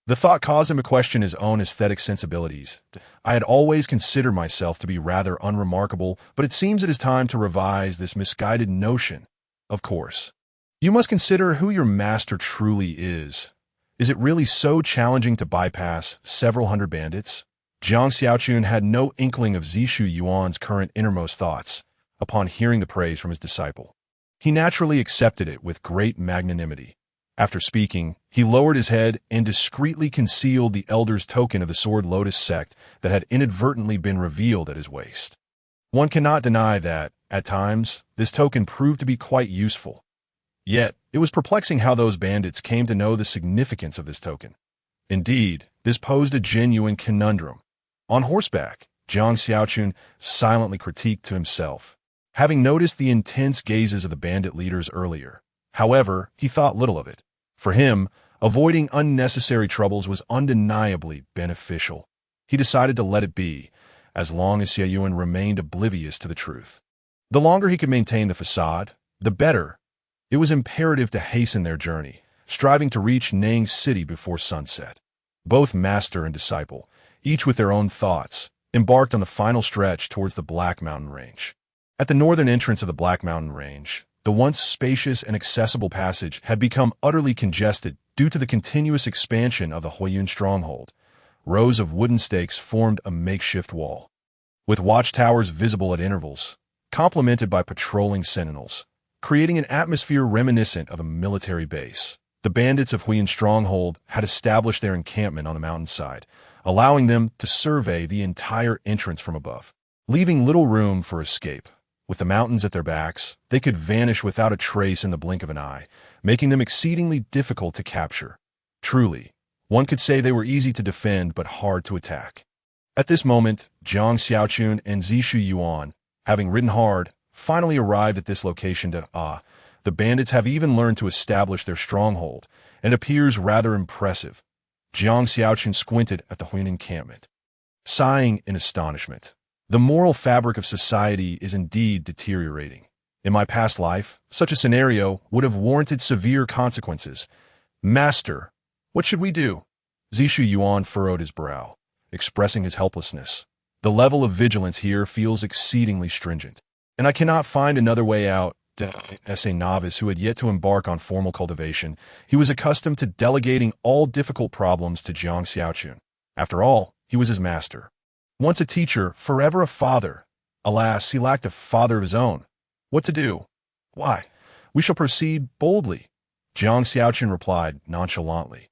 The thought caused him to question his own aesthetic sensibilities. I had always considered myself to be rather unremarkable, but it seems it is time to revise this misguided notion. Of course, you must consider who your master truly is. Is it really so challenging to bypass several hundred bandits? Jiang Xiaochun had no inkling of Zishu Yuan's current innermost thoughts upon hearing the praise from his disciple. He naturally accepted it with great magnanimity. After speaking, he lowered his head and discreetly concealed the elder's token of the Sword Lotus sect that had inadvertently been revealed at his waist. One cannot deny that, at times, this token proved to be quite useful. Yet, it was perplexing how those bandits came to know the significance of this token. Indeed, this posed a genuine conundrum. On horseback, Jiang Xiaochun silently critiqued to himself, having noticed the intense gazes of the bandit leaders earlier. However, he thought little of it. For him, avoiding unnecessary troubles was undeniably beneficial. He decided to let it be, as long as Xie Yuan remained oblivious to the truth. The longer he could maintain the facade, the better. It was imperative to hasten their journey, striving to reach Nang City before sunset. Both master and disciple, each with their own thoughts, embarked on the final stretch towards the Black Mountain Range. At the northern entrance of the Black Mountain Range, the once spacious and accessible passage had become utterly congested due to the continuous expansion of the Huiyun stronghold. Rows of wooden stakes formed a makeshift wall, with watchtowers visible at intervals, complemented by patrolling sentinels, creating an atmosphere reminiscent of a military base. The bandits of Huiyun stronghold had established their encampment on the mountainside, allowing them to survey the entire entrance from above, leaving little room for escape. With the mountains at their backs, they could vanish without a trace in the blink of an eye, making them exceedingly difficult to capture. Truly, one could say they were easy to defend but hard to attack. At this moment, Jiang Xiaochun and Zishu Yuan, having ridden hard, finally arrived at this location. The bandits have even learned to establish their stronghold, and appears rather impressive. Jiang Xiaochun squinted at the Huiyun encampment, sighing in astonishment. The moral fabric of society is indeed deteriorating. In my past life, such a scenario would have warranted severe consequences. Master, what should we do? Zishu Yuan furrowed his brow, expressing his helplessness. The level of vigilance here feels exceedingly stringent, and I cannot find another way out. As a novice who had yet to embark on formal cultivation, he was accustomed to delegating all difficult problems to Jiang Xiaochun. After all, he was his master. Once a teacher, forever a father. Alas, he lacked a father of his own. What to do? Why, we shall proceed boldly, Jiang Xiaochun replied nonchalantly.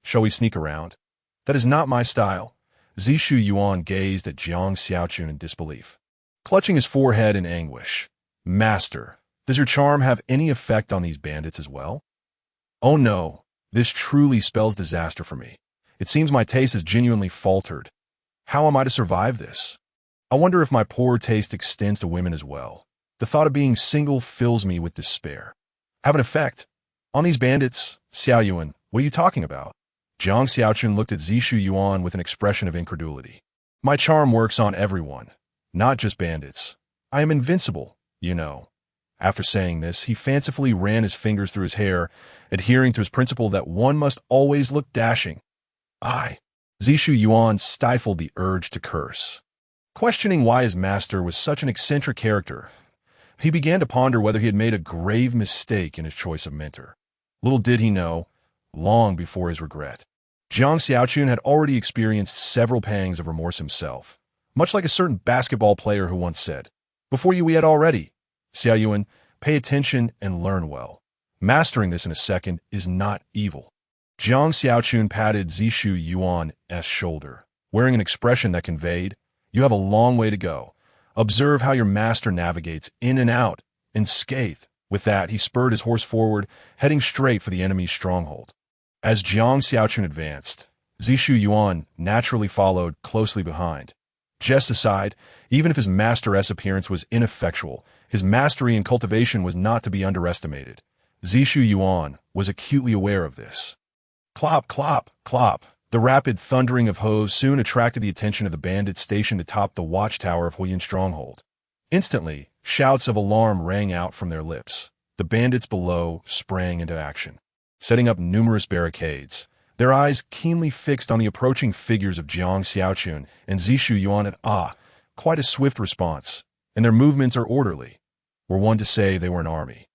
Shall we sneak around? That is not my style. Zishu Yuan gazed at Jiang Xiaochun in disbelief, clutching his forehead in anguish. Master, does your charm have any effect on these bandits as well? Oh no, this truly spells disaster for me. It seems my taste has genuinely faltered. How am I to survive this? I wonder if my poor taste extends to women as well. The thought of being single fills me with despair. Have an effect on these bandits? Xiao Yuan, what are you talking about? Jiang Xiaochun looked at Zishu Yuan with an expression of incredulity. My charm works on everyone, not just bandits. I am invincible, you know. After saying this, he fancifully ran his fingers through his hair, adhering to his principle that one must always look dashing. Zishu Yuan stifled the urge to curse. Questioning why his master was such an eccentric character, he began to ponder whether he had made a grave mistake in his choice of mentor. Little did he know, long before his regret, Jiang Xiaochun had already experienced several pangs of remorse himself, much like a certain basketball player who once said, "Before you we had already." Xiao Yuan, pay attention and learn well. Mastering this in a second is not evil. Jiang Xiaochun patted Zishu Yuan's shoulder, wearing an expression that conveyed, you have a long way to go. Observe how your master navigates in and out, unscathed. With that, he spurred his horse forward, heading straight for the enemy's stronghold. As Jiang Xiaochun advanced, Zishu Yuan naturally followed closely behind. Jest aside, even if his master's appearance was ineffectual, his mastery in cultivation was not to be underestimated. Zishu Yuan was acutely aware of this. Clop, clop, clop. The rapid thundering of hooves soon attracted the attention of the bandits stationed atop the watchtower of Huiyin's stronghold. Instantly, shouts of alarm rang out from their lips. The bandits below sprang into action, setting up numerous barricades, their eyes keenly fixed on the approaching figures of Jiang Xiaochun and Zishu Yuan. Quite a swift response, and their movements are orderly. Were one to say they were an army.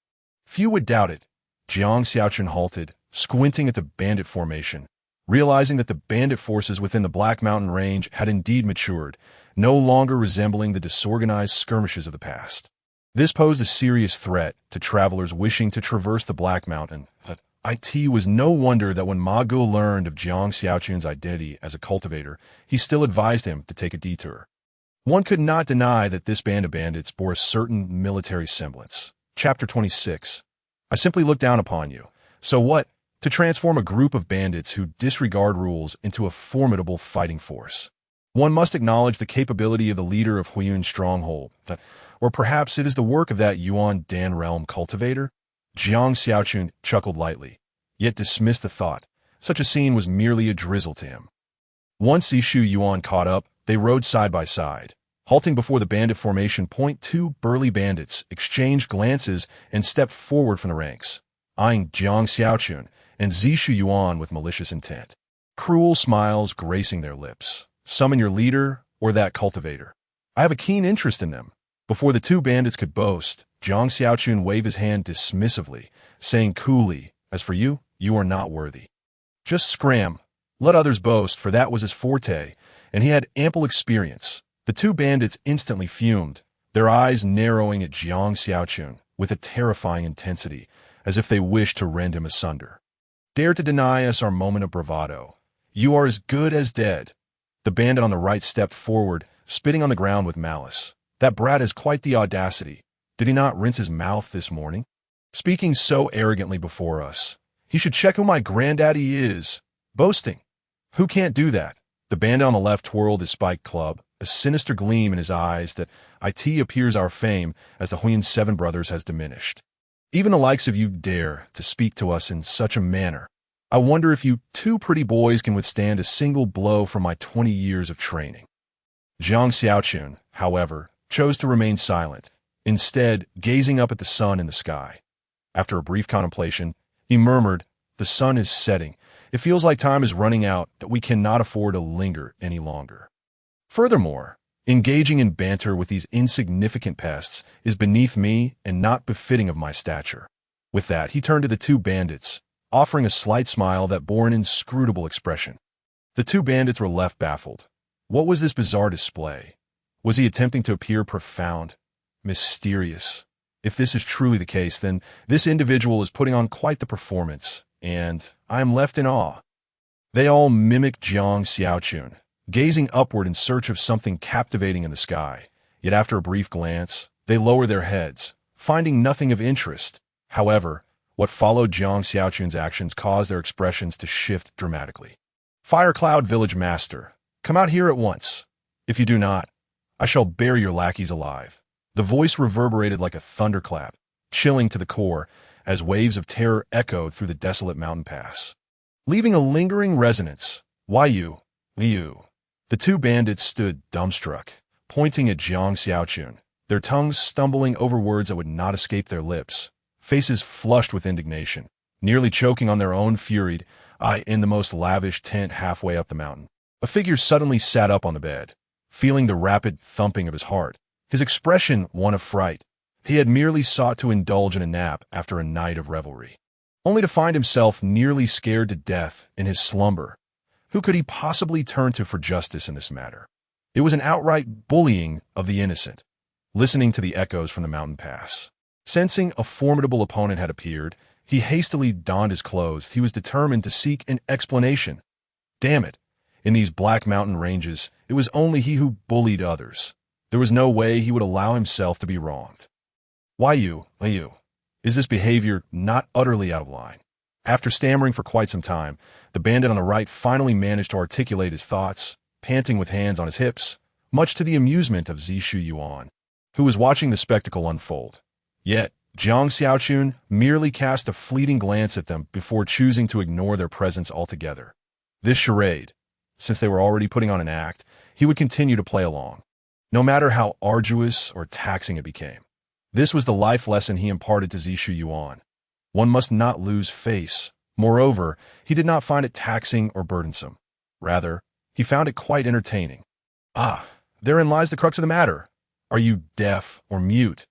Few would doubt it. Jiang Xiaochun halted, squinting at the bandit formation, realizing that the bandit forces within the Black Mountain Range had indeed matured, no longer resembling the disorganized skirmishes of the past. This posed a serious threat to travelers wishing to traverse the Black Mountain. It was no wonder that when Ma Ge learned of Jiang Xiaochun's identity as a cultivator, he still advised him to take a detour. One could not deny that this band of bandits bore a certain military semblance. Chapter 26. I simply look down upon you. So what? To transform a group of bandits who disregard rules into a formidable fighting force. One must acknowledge the capability of the leader of Huiyin's stronghold. Or perhaps it is the work of that Yuan Dan realm cultivator? Jiang Xiaochun chuckled lightly, yet dismissed the thought. Such a scene was merely a drizzle to him. Once Zishu Yuan caught up, they rode side by side. Halting before the bandit formation, two burly bandits exchanged glances and stepped forward from the ranks, eyeing Jiang Xiaochun and Zishu Yuan with malicious intent. Cruel smiles gracing their lips. Summon your leader or that cultivator. I have a keen interest in them. Before the two bandits could boast, Jiang Xiaochun waved his hand dismissively, saying coolly, as for you, you are not worthy. Just scram. Let others boast, for that was his forte, and he had ample experience. The two bandits instantly fumed, their eyes narrowing at Jiang Xiaochun with a terrifying intensity, as if they wished to rend him asunder. Dare to deny us our moment of bravado. You are as good as dead. The bandit on the right stepped forward, spitting on the ground with malice. That brat has quite the audacity. Did he not rinse his mouth this morning? Speaking so arrogantly before us. He should check who my granddaddy is. Boasting. Who can't do that? The bandit on the left twirled his spiked club, a sinister gleam in his eyes that appears our fame as the Huiyin Seven Brothers has diminished. Even the likes of you dare to speak to us in such a manner. I wonder if you two pretty boys can withstand a single blow from my 20 years of training. Jiang Xiaochun, however, chose to remain silent, instead gazing up at the sun in the sky. After a brief contemplation, he murmured, "The sun is setting. It feels like time is running out, that we cannot afford to linger any longer." Furthermore, engaging in banter with these insignificant pests is beneath me and not befitting of my stature. With that, he turned to the two bandits, offering a slight smile that bore an inscrutable expression. The two bandits were left baffled. What was this bizarre display? Was he attempting to appear profound, mysterious? If this is truly the case, then this individual is putting on quite the performance, and I am left in awe. They all mimic Jiang Xiaochun, gazing upward in search of something captivating in the sky. Yet after a brief glance, they lower their heads, finding nothing of interest. However, what followed Jiang Xiaochun's actions caused their expressions to shift dramatically. "Firecloud Village Master, come out here at once. If you do not, I shall bury your lackeys alive." The voice reverberated like a thunderclap, chilling to the core as waves of terror echoed through the desolate mountain pass. Leaving a lingering resonance, Liu. The two bandits stood dumbstruck, pointing at Jiang Xiaochun, their tongues stumbling over words that would not escape their lips, faces flushed with indignation, nearly choking on their own fury. In the most lavish tent halfway up the mountain, a figure suddenly sat up on the bed, feeling the rapid thumping of his heart, his expression one of fright. He had merely sought to indulge in a nap after a night of revelry, only to find himself nearly scared to death in his slumber. Who could he possibly turn to for justice in this matter? It was an outright bullying of the innocent. Listening to the echoes from the mountain pass, sensing a formidable opponent had appeared, he hastily donned his clothes. He was determined to seek an explanation. Damn it. In these black mountain ranges, it was only he who bullied others. There was no way he would allow himself to be wronged. Liu, is this behavior not utterly out of line? After stammering for quite some time, the bandit on the right finally managed to articulate his thoughts, panting with hands on his hips, much to the amusement of Zishu Yuan, who was watching the spectacle unfold. Yet, Jiang Xiaochun merely cast a fleeting glance at them before choosing to ignore their presence altogether. This charade, since they were already putting on an act, he would continue to play along, no matter how arduous or taxing it became. This was the life lesson he imparted to Zishu Yuan. One must not lose face. Moreover, he did not find it taxing or burdensome. Rather, he found it quite entertaining. Therein lies the crux of the matter. Are you deaf or mute?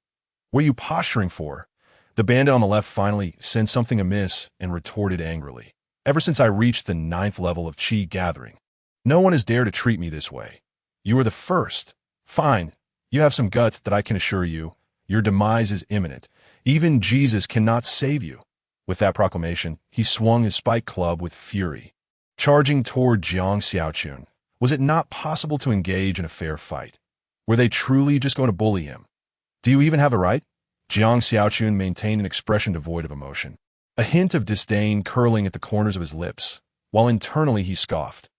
What are you posturing for? The bandit on the left finally sensed something amiss and retorted angrily. Ever since I reached the 9th level of Qi gathering, no one has dared to treat me this way. You are the first. Fine, you have some guts that I can assure you. Your demise is imminent. Even Jesus cannot save you. With that proclamation, he swung his spike club with fury, charging toward Jiang Xiaochun. Was it not possible to engage in a fair fight? Were they truly just going to bully him? Do you even have a right? Jiang Xiaochun maintained an expression devoid of emotion, a hint of disdain curling at the corners of his lips, while internally he scoffed.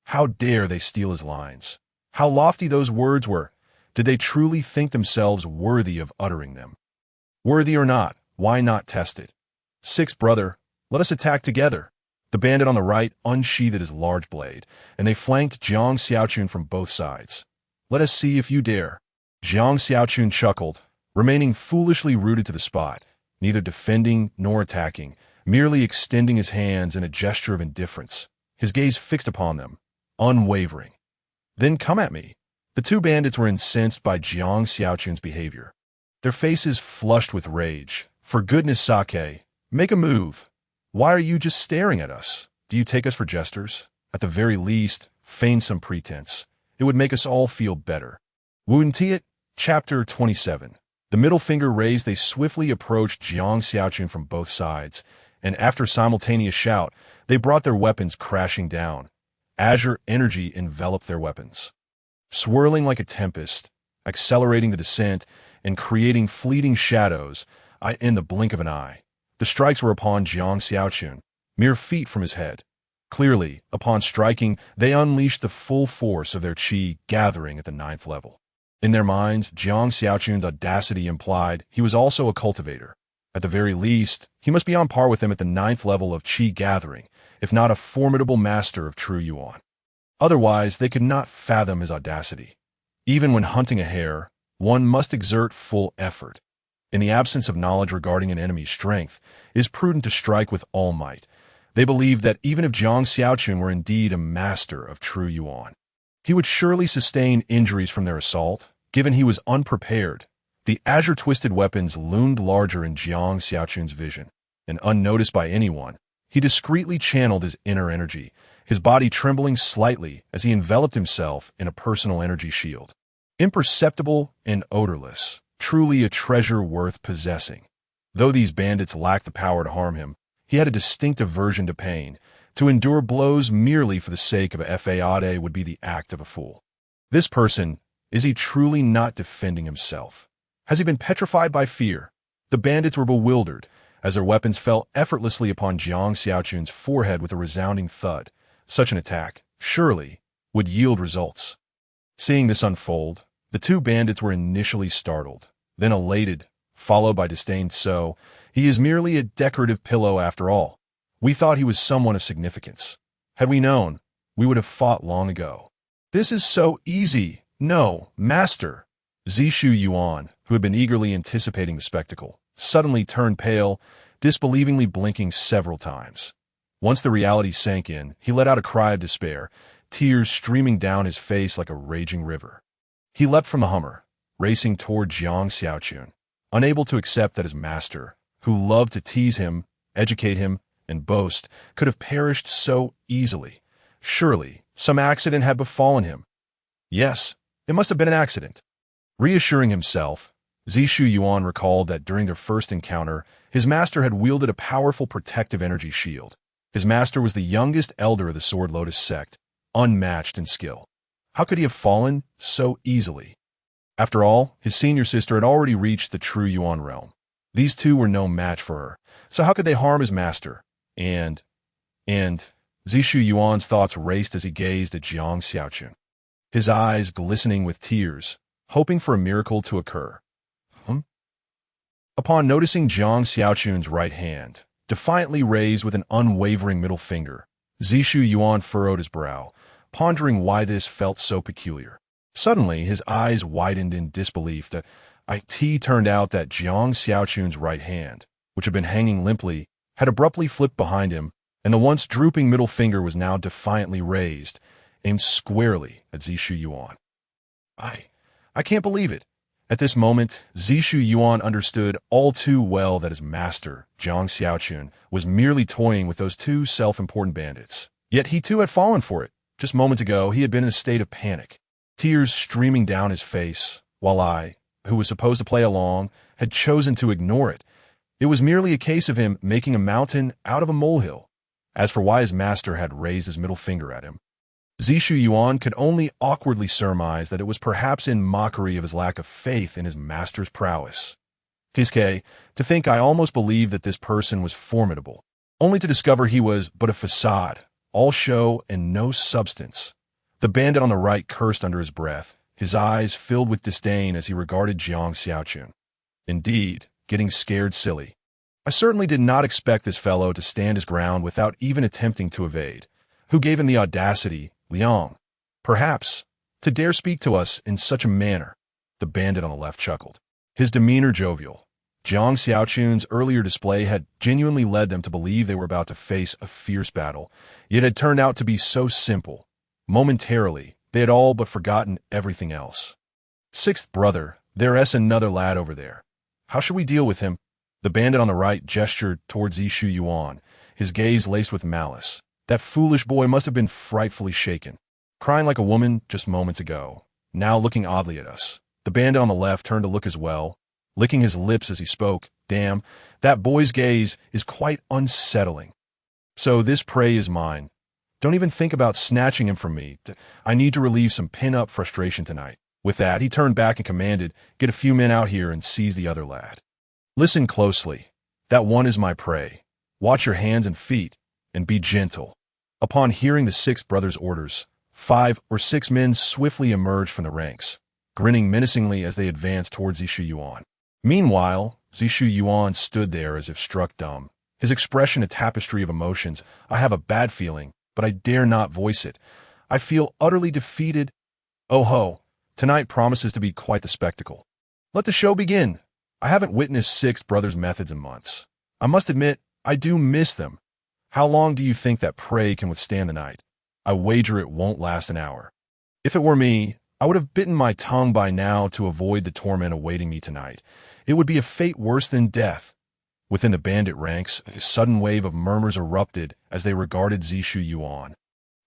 How dare they steal his lines? How lofty those words were! Did they truly think themselves worthy of uttering them? Worthy or not, why not test it? Six, brother, let us attack together. The bandit on the right unsheathed his large blade, and they flanked Jiang Xiaochun from both sides. Let us see if you dare. Jiang Xiaochun chuckled, remaining foolishly rooted to the spot, neither defending nor attacking, merely extending his hands in a gesture of indifference, his gaze fixed upon them, unwavering. Then come at me. The two bandits were incensed by Jiang Xiaochun's behavior, their faces flushed with rage. For goodness sake, make a move. Why are you just staring at us? Do you take us for jesters? At the very least, feign some pretense. It would make us all feel better. Wouldn't it? Chapter 27. The middle finger raised, they swiftly approached Jiang Xiaochun from both sides, and after a simultaneous shout, they brought their weapons crashing down. Azure energy enveloped their weapons, swirling like a tempest, accelerating the descent and creating fleeting shadows in the blink of an eye. The strikes were upon Jiang Xiaochun, mere feet from his head. Clearly, upon striking, they unleashed the full force of their qi gathering at the 9th level. In their minds, Jiang Xiaochun's audacity implied he was also a cultivator. At the very least, he must be on par with them at the 9th level of qi gathering, if not a formidable master of true yuan. Otherwise, they could not fathom his audacity. Even when hunting a hare, one must exert full effort. In the absence of knowledge regarding an enemy's strength, it is prudent to strike with all might. They believed that even if Jiang Xiaochun were indeed a master of true Yuan, he would surely sustain injuries from their assault, given he was unprepared. The azure-twisted weapons loomed larger in Jiang Xiaochun's vision, and unnoticed by anyone, he discreetly channeled his inner energy, his body trembling slightly as he enveloped himself in a personal energy shield. Imperceptible and odorless, truly a treasure worth possessing. Though these bandits lacked the power to harm him, he had a distinct aversion to pain. To endure blows merely for the sake of a fayade would be the act of a fool. This person, is he truly not defending himself? Has he been petrified by fear? The bandits were bewildered, as their weapons fell effortlessly upon Jiang Xiaochun's forehead with a resounding thud. Such an attack, surely, would yield results. Seeing this unfold, the two bandits were initially startled, then elated, followed by disdain. So, he is merely a decorative pillow after all. We thought he was someone of significance. Had we known, we would have fought long ago. This is so easy. No, master. Zishu Yuan, who had been eagerly anticipating the spectacle, suddenly turned pale, disbelievingly blinking several times. Once the reality sank in, he let out a cry of despair, tears streaming down his face like a raging river. He leapt from the Hummer, racing toward Jiang Xiaochun, unable to accept that his master, who loved to tease him, educate him, and boast, could have perished so easily. Surely, some accident had befallen him. Yes, it must have been an accident. Reassuring himself, Zishu Yuan recalled that during their first encounter, his master had wielded a powerful protective energy shield. His master was the youngest elder of the Sword Lotus sect, unmatched in skill. How could he have fallen so easily? After all, his senior sister had already reached the true Yuan realm. These two were no match for her, so how could they harm his master? And Zishu Yuan's thoughts raced as he gazed at Jiang Xiaochun, his eyes glistening with tears, hoping for a miracle to occur. Upon noticing Jiang Xiaochun's right hand, defiantly raised with an unwavering middle finger, Zishu Yuan furrowed his brow, pondering why this felt so peculiar. Suddenly, his eyes widened in disbelief that it turned out that Jiang Xiaochun's right hand, which had been hanging limply, had abruptly flipped behind him, and the once drooping middle finger was now defiantly raised, aimed squarely at Zishu Yuan. I can't believe it. At this moment, Zishu Yuan understood all too well that his master, Jiang Xiaochun, was merely toying with those two self-important bandits. Yet he too had fallen for it. Just moments ago, he had been in a state of panic, tears streaming down his face, while I, who was supposed to play along, had chosen to ignore it. It was merely a case of him making a mountain out of a molehill. As for why his master had raised his middle finger at him, Zishu Yuan could only awkwardly surmise that it was perhaps in mockery of his lack of faith in his master's prowess. Fiske, to think I almost believed that this person was formidable, only to discover he was but a facade, all show and no substance. The bandit on the right cursed under his breath, his eyes filled with disdain as he regarded Jiang Xiaochun. Indeed, getting scared silly. I certainly did not expect this fellow to stand his ground without even attempting to evade. Who gave him the audacity, Liang, perhaps, to dare speak to us in such a manner? The bandit on the left chuckled, his demeanor jovial. Jiang Xiaochun's earlier display had genuinely led them to believe they were about to face a fierce battle, yet had turned out to be so simple. Momentarily, they had all but forgotten everything else. Sixth brother, there's another lad over there. How should we deal with him? The bandit on the right gestured towards Zishu Yuan, his gaze laced with malice. That foolish boy must have been frightfully shaken, crying like a woman just moments ago, now looking oddly at us. The bandit on the left turned to look as well, licking his lips as he spoke. Damn, that boy's gaze is quite unsettling. So this prey is mine. Don't even think about snatching him from me. I need to relieve some pin-up frustration tonight. With that, he turned back and commanded, get a few men out here and seize the other lad. Listen closely. That one is my prey. Watch your hands and feet, and be gentle. Upon hearing the six brothers' orders, 5 or 6 men swiftly emerged from the ranks, grinning menacingly as they advanced towards Zishu Yuan. Meanwhile, Zishu Yuan stood there as if struck dumb, his expression a tapestry of emotions. I have a bad feeling, but I dare not voice it. I feel utterly defeated. Oh ho, Tonight promises to be quite the spectacle. Let the show begin. I haven't witnessed Six Brothers' methods in months. I must admit, I do miss them. How long do you think that prey can withstand the night? I wager it won't last an hour. If it were me, I would have bitten my tongue by now to avoid the torment awaiting me tonight. It would be a fate worse than death. Within the bandit ranks, a sudden wave of murmurs erupted as they regarded Zishu Yuan.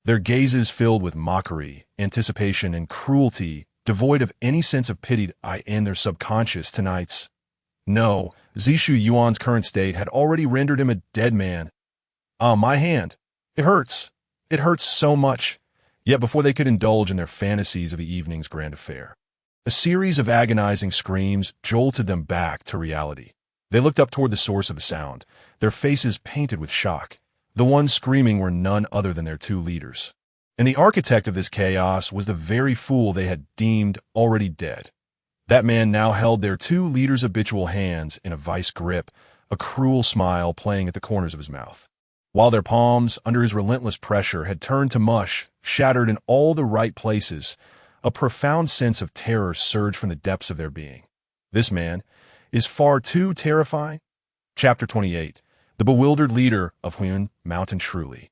Their gazes filled with mockery, anticipation, and cruelty, devoid of any sense of pity in their subconscious tonight's. No, Zishu Yuan's current state had already rendered him a dead man. Ah, my hand. It hurts. It hurts so much. Yet before they could indulge in their fantasies of the evening's grand affair, a series of agonizing screams jolted them back to reality. They looked up toward the source of the sound, their faces painted with shock. The ones screaming were none other than their two leaders. And the architect of this chaos was the very fool they had deemed already dead. That man now held their two leaders' habitual hands in a vice grip, a cruel smile playing at the corners of his mouth. While their palms, under his relentless pressure, had turned to mush, shattered in all the right places, a profound sense of terror surged from the depths of their being. This man is far too terrifying. Chapter 28. The bewildered leader of Huan Mountain truly.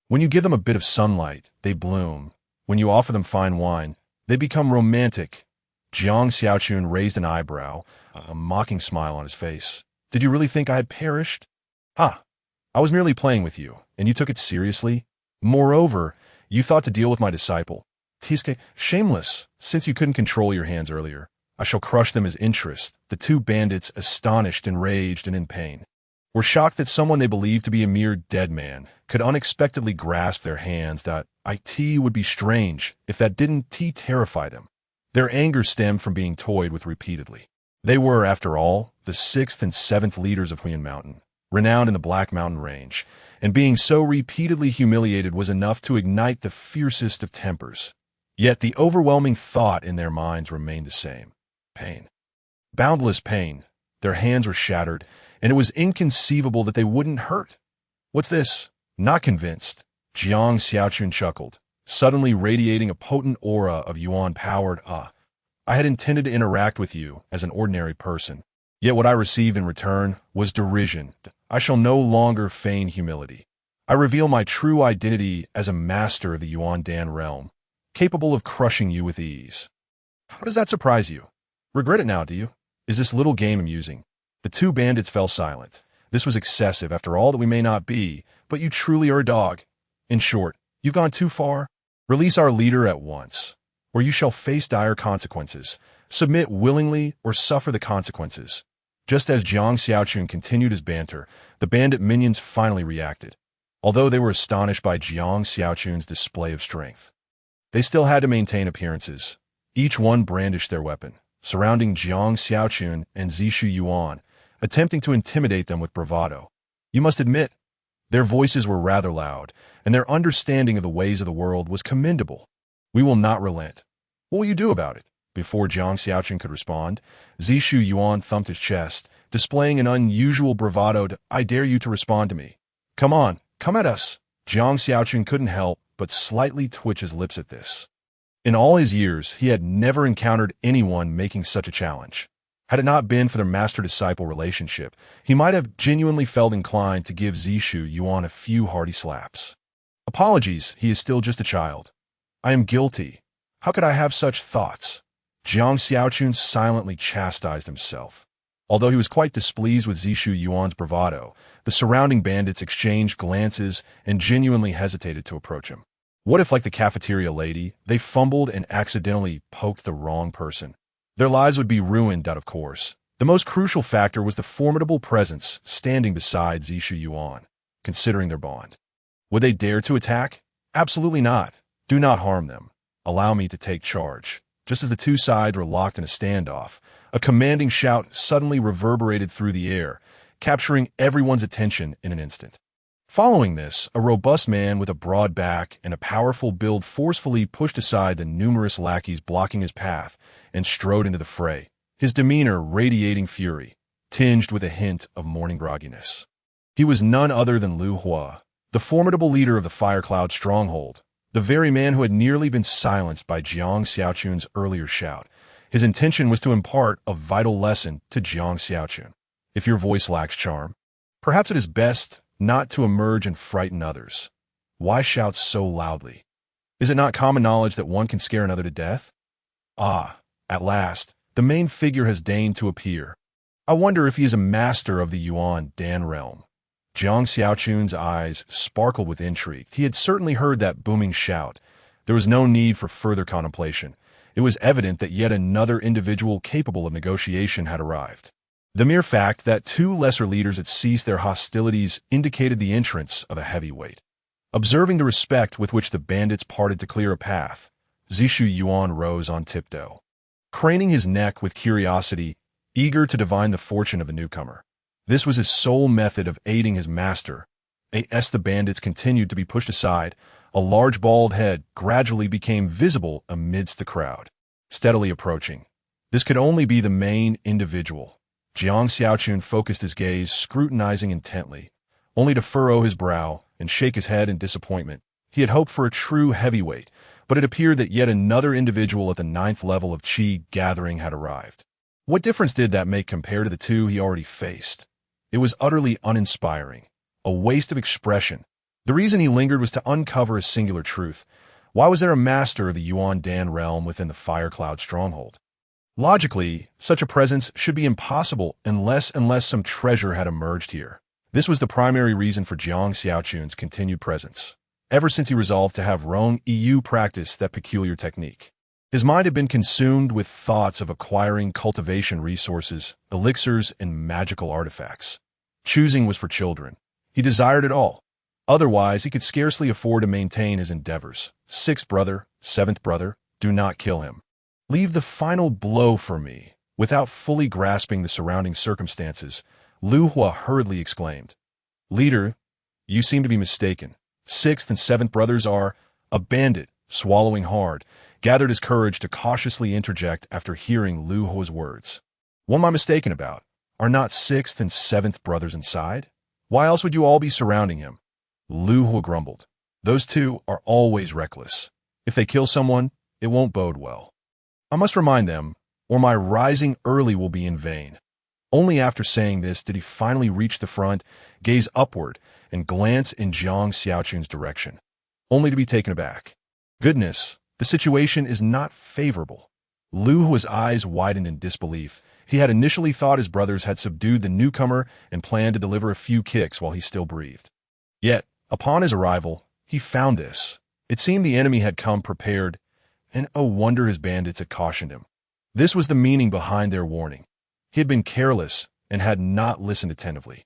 When you give them a bit of sunlight, they bloom. When you offer them fine wine, they become romantic. Jiang Xiaochun raised an eyebrow, a mocking smile on his face. Did you really think I had perished? Ah, I was merely playing with you, and you took it seriously. Moreover, you thought to deal with my disciple. Tiske, shameless, since you couldn't control your hands earlier. I shall crush them as interest. The two bandits, astonished, enraged, and in pain, were shocked that someone they believed to be a mere dead man could unexpectedly grasp their hands. It would be strange if that didn't terrify them. Their anger stemmed from being toyed with repeatedly. They were, after all, the 6th and 7th leaders of Huan Mountain, renowned in the Black Mountain Range, and being so repeatedly humiliated was enough to ignite the fiercest of tempers. Yet the overwhelming thought in their minds remained the same. Pain. Boundless pain. Their hands were shattered, and it was inconceivable that they wouldn't hurt. What's this? Not convinced. Jiang Xiaochun chuckled, suddenly radiating a potent aura of Yuan-powered I had intended to interact with you as an ordinary person, yet what I received in return was derision. I shall no longer feign humility. I reveal my true identity as a master of the Yuan Dan realm, capable of crushing you with ease. How does that surprise you? Regret it now, do you? Is this little game amusing? The two bandits fell silent. This was excessive, after all that we may not be, but you truly are a dog. In short, you've gone too far. Release our leader at once, or you shall face dire consequences. Submit willingly or suffer the consequences. Just as Jiang Xiaochun continued his banter, the bandit minions finally reacted, although they were astonished by Jiang Xiaochun's display of strength. They still had to maintain appearances. Each one brandished their weapon, surrounding Jiang Xiaochun and Zishu Yuan, attempting to intimidate them with bravado. You must admit, their voices were rather loud, and their understanding of the ways of the world was commendable. We will not relent. What will you do about it? Before Jiang Xiaochun could respond, Zishu Yuan thumped his chest, displaying an unusual bravado. I dare you to respond to me. Come on, come at us. Jiang Xiaochun couldn't help but slightly twitch his lips at this. In all his years, he had never encountered anyone making such a challenge. Had it not been for their master-disciple relationship, he might have genuinely felt inclined to give Zishu Yuan a few hearty slaps. Apologies, he is still just a child. I am guilty. How could I have such thoughts? Jiang Xiaochun silently chastised himself. Although he was quite displeased with Zishu Yuan's bravado, the surrounding bandits exchanged glances and genuinely hesitated to approach him. What if, like the cafeteria lady, they fumbled and accidentally poked the wrong person? Their lives would be ruined, of course. The most crucial factor was the formidable presence standing beside Zishu Yuan, considering their bond. Would they dare to attack? Absolutely not. Do not harm them. Allow me to take charge. Just as the two sides were locked in a standoff, a commanding shout suddenly reverberated through the air, capturing everyone's attention in an instant. Following this, a robust man with a broad back and a powerful build forcefully pushed aside the numerous lackeys blocking his path and strode into the fray, his demeanor radiating fury, tinged with a hint of morning grogginess. He was none other than Lu Hua, the formidable leader of the Fire Cloud stronghold, the very man who had nearly been silenced by Jiang Xiaochun's earlier shout. His intention was to impart a vital lesson to Jiang Xiaochun. If your voice lacks charm, perhaps it is best not to emerge and frighten others. Why shout so loudly? Is it not common knowledge that one can scare another to death? Ah, at last, the main figure has deigned to appear. I wonder if he is a master of the Yuan Dan realm. Jiang Xiaochun's eyes sparkled with intrigue. He had certainly heard that booming shout. There was no need for further contemplation. It was evident that yet another individual capable of negotiation had arrived. The mere fact that two lesser leaders had ceased their hostilities indicated the entrance of a heavyweight. Observing the respect with which the bandits parted to clear a path, Zishu Yuan rose on tiptoe. Craning his neck with curiosity, eager to divine the fortune of the newcomer. This was his sole method of aiding his master. As the bandits continued to be pushed aside, a large bald head gradually became visible amidst the crowd, steadily approaching. This could only be the main individual. Jiang Xiaochun focused his gaze, scrutinizing intently, only to furrow his brow and shake his head in disappointment. He had hoped for a true heavyweight, but it appeared that yet another individual at the 9th level of Qi gathering had arrived. What difference did that make compared to the two he already faced? It was utterly uninspiring, a waste of expression. The reason he lingered was to uncover a singular truth. Why was there a master of the Yuan Dan realm within the Fire Cloud stronghold? Logically, such a presence should be impossible unless some treasure had emerged here. This was the primary reason for Jiang Xiaochun's continued presence, ever since he resolved to have Rong Yu practice that peculiar technique. His mind had been consumed with thoughts of acquiring cultivation resources, elixirs, and magical artifacts. Choosing was for children. He desired it all. Otherwise, he could scarcely afford to maintain his endeavors. 6th brother, 7th brother, do not kill him. Leave the final blow for me. Without fully grasping the surrounding circumstances, Lu Hua hurriedly exclaimed, "Leader, you seem to be mistaken. 6th and 7th brothers are..." A bandit, swallowing hard, gathered his courage to cautiously interject after hearing Lu Hua's words. "What am I mistaken about? Are not 6th and 7th brothers inside? Why else would you all be surrounding him?" Lu Hua grumbled. "Those two are always reckless. If they kill someone, it won't bode well. I must remind them, or my rising early will be in vain." Only after saying this did he finally reach the front, gaze upward, and glance in Jiang Xiaochun's direction, only to be taken aback. Goodness, the situation is not favorable. Lu Hua's eyes widened in disbelief. He had initially thought his brothers had subdued the newcomer and planned to deliver a few kicks while he still breathed. Yet, upon his arrival, he found this. It seemed the enemy had come prepared, and oh wonder his bandits had cautioned him. This was the meaning behind their warning. He had been careless and had not listened attentively.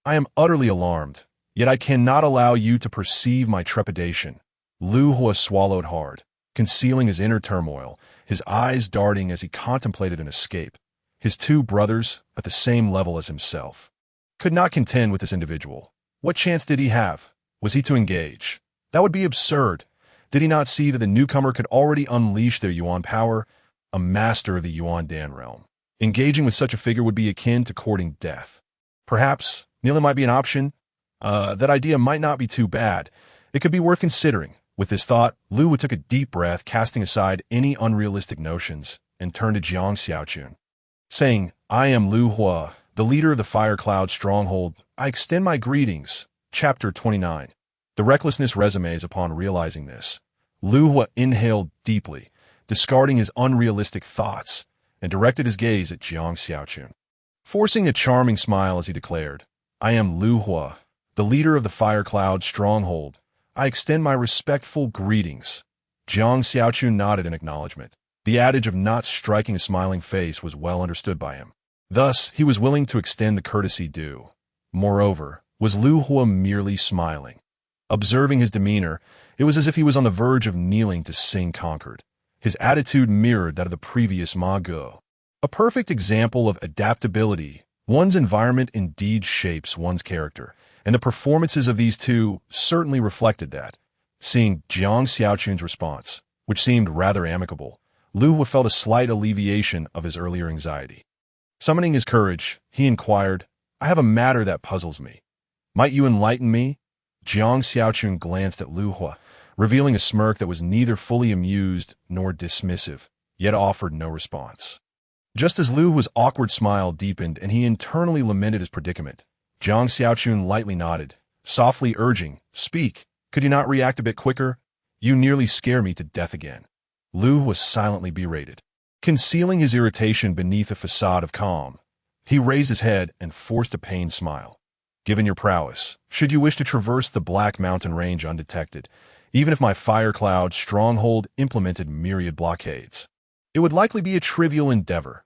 "I am utterly alarmed, yet I cannot allow you to perceive my trepidation." Lu Hua swallowed hard, concealing his inner turmoil, his eyes darting as he contemplated an escape. His two brothers, at the same level as himself, could not contend with this individual. What chance did he have? Was he to engage? That would be absurd. Did he not see that the newcomer could already unleash their Yuan power, a master of the Yuan Dan realm? Engaging with such a figure would be akin to courting death. Perhaps kneeling might be an option. That idea might not be too bad. It could be worth considering. With this thought, Lu Hua took a deep breath, casting aside any unrealistic notions, and turned to Jiang Xiaochun, saying, "I am Lu Hua, the leader of the Fire Cloud stronghold. I extend my greetings." Chapter 29. The recklessness resumes upon realizing this. Lu Hua inhaled deeply, discarding his unrealistic thoughts, and directed his gaze at Jiang Xiaochun, forcing a charming smile as he declared, "I am Lu Hua, the leader of the Fire Cloud stronghold. I extend my respectful greetings." Jiang Xiaochun nodded in acknowledgement. The adage of not striking a smiling face was well understood by him. Thus, he was willing to extend the courtesy due. Moreover, was Lu Hua merely smiling? Observing his demeanor, it was as if he was on the verge of kneeling to sing conquered. His attitude mirrored that of the previous Ma Ge. A perfect example of adaptability. One's environment indeed shapes one's character, and the performances of these two certainly reflected that. Seeing Jiang Xiaochun's response, which seemed rather amicable, Lu Hua felt a slight alleviation of his earlier anxiety. Summoning his courage, he inquired, "I have a matter that puzzles me. Might you enlighten me?" Jiang Xiaochun glanced at Lu Hua, revealing a smirk that was neither fully amused nor dismissive, yet offered no response. Just as Lu Hua's awkward smile deepened and he internally lamented his predicament, Jiang Xiaochun lightly nodded, softly urging, "Speak, could you not react a bit quicker? You nearly scare me to death again." Lu was silently berated. Concealing his irritation beneath a facade of calm, he raised his head and forced a pained smile. "Given your prowess, should you wish to traverse the Black Mountain Range undetected, even if my fire cloud stronghold implemented myriad blockades, it would likely be a trivial endeavor.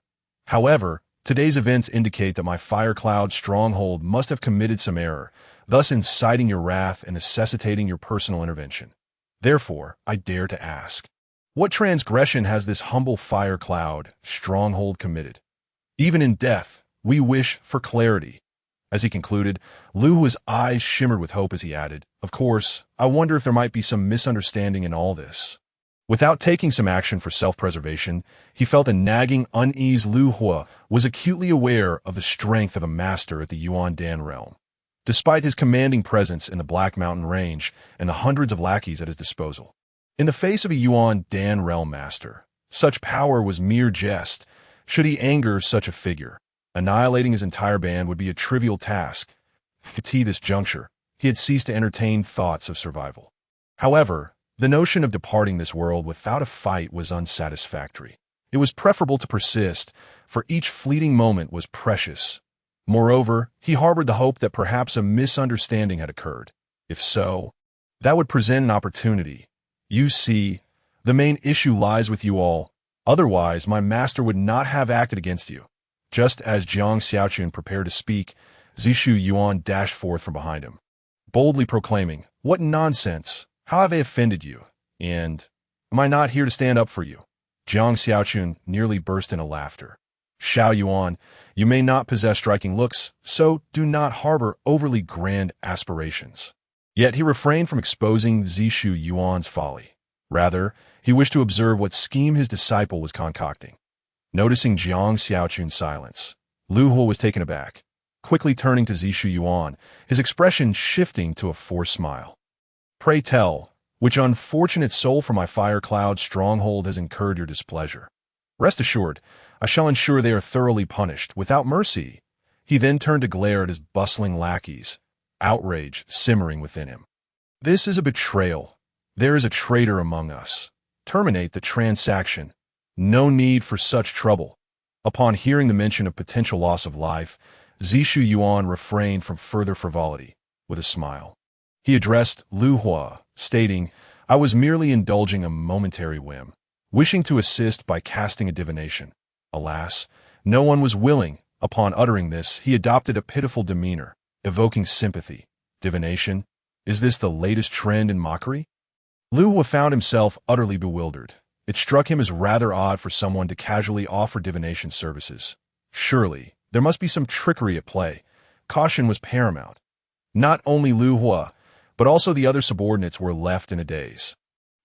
However, today's events indicate that my fire cloud stronghold must have committed some error, thus inciting your wrath and necessitating your personal intervention. Therefore, I dare to ask, what transgression has this humble fire cloud stronghold committed? Even in death, we wish for clarity." As he concluded, Lu Hua's eyes shimmered with hope as he added, "Of course, I wonder if there might be some misunderstanding in all this." Without taking some action for self-preservation, he felt a nagging unease. Lu Hua was acutely aware of the strength of a master at the Yuan Dan realm. Despite his commanding presence in the Black Mountain Range and the hundreds of lackeys at his disposal, in the face of a Yuan Dan realm master, such power was mere jest. Should he anger such a figure, annihilating his entire band would be a trivial task. At this juncture, he had ceased to entertain thoughts of survival. However, the notion of departing this world without a fight was unsatisfactory. It was preferable to persist, for each fleeting moment was precious. Moreover, he harbored the hope that perhaps a misunderstanding had occurred. If so, that would present an opportunity. "You see, the main issue lies with you all. Otherwise, my master would not have acted against you." Just as Jiang Xiaochun prepared to speak, Zishu Yuan dashed forth from behind him, boldly proclaiming, "What nonsense! How have I offended you? And am I not here to stand up for you?" Jiang Xiaochun nearly burst into laughter. "Xiao Yuan, you may not possess striking looks, so do not harbor overly grand aspirations." Yet he refrained from exposing Zishu Yuan's folly. Rather, he wished to observe what scheme his disciple was concocting. Noticing Jiang Xiaochun's silence, Lu Hua was taken aback, quickly turning to Zishu Yuan, his expression shifting to a forced smile. "Pray tell, which unfortunate soul from my fire cloud stronghold has incurred your displeasure? Rest assured, I shall ensure they are thoroughly punished, without mercy." He then turned to glare at his bustling lackeys, outrage simmering within him. "This is a betrayal. There is a traitor among us. Terminate the transaction. No need for such trouble." Upon hearing the mention of potential loss of life, Zishu Yuan refrained from further frivolity. With a smile, he addressed Lu Hua, stating, "I was merely indulging a momentary whim, wishing to assist by casting a divination." Alas, no one was willing. Upon uttering this, he adopted a pitiful demeanor, evoking sympathy. Divination? Is this the latest trend in mockery? Lu Hua found himself utterly bewildered. It struck him as rather odd for someone to casually offer divination services. Surely, there must be some trickery at play. Caution was paramount. Not only Lu Hua, but also the other subordinates were left in a daze.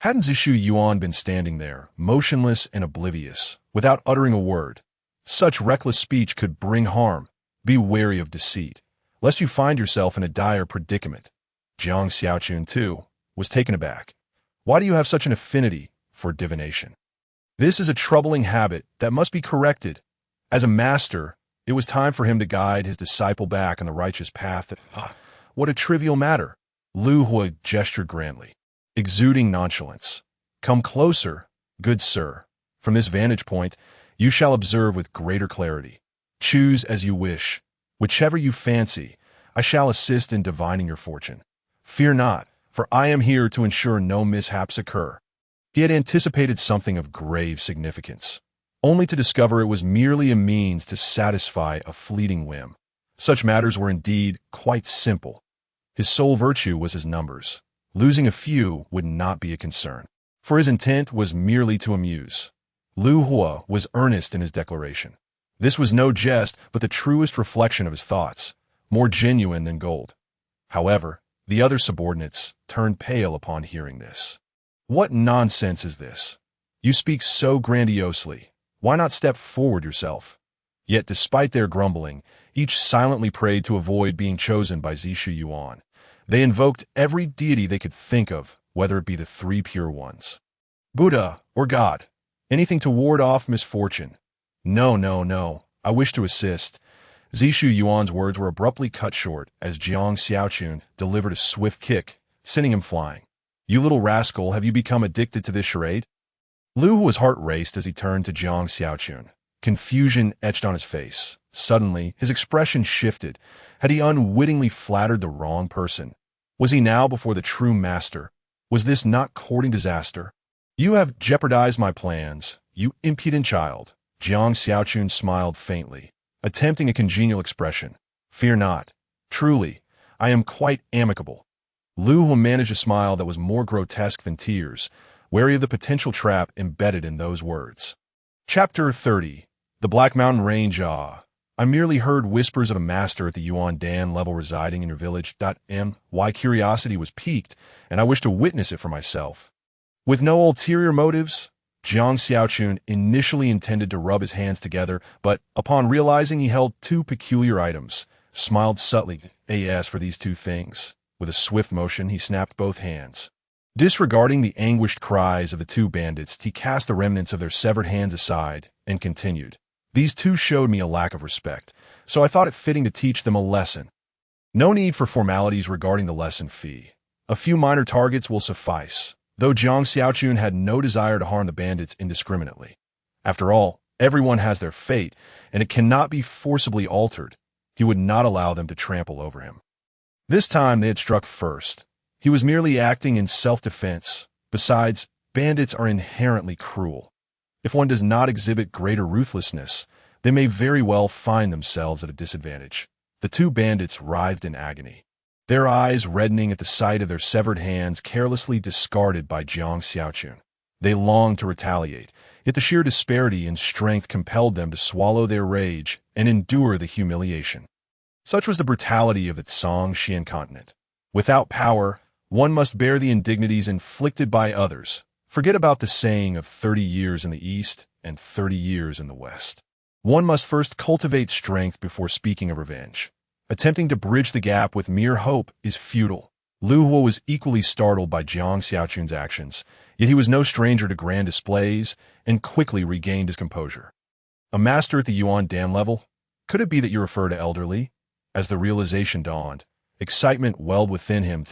Hadn't Zishu Yuan been standing there, motionless and oblivious, without uttering a word? Such reckless speech could bring harm. Be wary of deceit, lest you find yourself in a dire predicament. Jiang Xiaochun, too, was taken aback. "Why do you have such an affinity for divination? This is a troubling habit that must be corrected." As a master, it was time for him to guide his disciple back on the righteous path. What a trivial matter. Lu Hua gestured grandly, exuding nonchalance. "Come closer, good sir. From this vantage point, you shall observe with greater clarity. Choose as you wish. Whichever you fancy, I shall assist in divining your fortune. Fear not, for I am here to ensure no mishaps occur." He had anticipated something of grave significance, only to discover it was merely a means to satisfy a fleeting whim. Such matters were indeed quite simple. His sole virtue was his numbers. Losing a few would not be a concern, for his intent was merely to amuse. Lu Hua was earnest in his declaration. This was no jest, but the truest reflection of his thoughts, more genuine than gold. However, the other subordinates turned pale upon hearing this. "What nonsense is this? You speak so grandiosely. Why not step forward yourself?" Yet despite their grumbling, each silently prayed to avoid being chosen by Zishu Yuan. They invoked every deity they could think of, whether it be the three pure ones. Buddha, or God. Anything to ward off misfortune. No, no, no. I wish to assist. Zishu Yuan's words were abruptly cut short as Jiang Xiaochun delivered a swift kick, sending him flying. You little rascal, have you become addicted to this charade? Lu Hua's heart raced as he turned to Jiang Xiaochun. Confusion etched on his face. Suddenly, his expression shifted. Had he unwittingly flattered the wrong person? Was he now before the true master? Was this not courting disaster? You have jeopardized my plans, you impudent child. Jiang Xiaochun smiled faintly, attempting a congenial expression. Fear not. Truly, I am quite amicable. Lu Hua managed a smile that was more grotesque than tears, wary of the potential trap embedded in those words. Chapter 30. The Black Mountain Range. I merely heard whispers of a master at the Yuan Dan level residing in your village. My curiosity was piqued, and I wished to witness it for myself. With no ulterior motives, Jiang Xiaochun initially intended to rub his hands together, but upon realizing he held two peculiar items, smiled subtly. As for these two things, with a swift motion he snapped both hands. Disregarding the anguished cries of the two bandits, he cast the remnants of their severed hands aside and continued. These two showed me a lack of respect, so I thought it fitting to teach them a lesson. No need for formalities regarding the lesson fee. A few minor targets will suffice, though Jiang Xiaochun had no desire to harm the bandits indiscriminately. After all, everyone has their fate, and it cannot be forcibly altered. He would not allow them to trample over him. This time they had struck first. He was merely acting in self-defense. Besides, bandits are inherently cruel. If one does not exhibit greater ruthlessness, they may very well find themselves at a disadvantage. The two bandits writhed in agony, their eyes reddening at the sight of their severed hands carelessly discarded by Jiang Xiaochun. They longed to retaliate, yet the sheer disparity in strength compelled them to swallow their rage and endure the humiliation. Such was the brutality of the Tsang-Xian continent. Without power, one must bear the indignities inflicted by others. Forget about the saying of 30 years in the East and 30 years in the West. One must first cultivate strength before speaking of revenge. Attempting to bridge the gap with mere hope is futile. Lu Hua was equally startled by Jiang Xiaochun's actions, yet he was no stranger to grand displays and quickly regained his composure. A master at the Yuan Dan level? Could it be that you refer to elderly? As the realization dawned, excitement welled within him.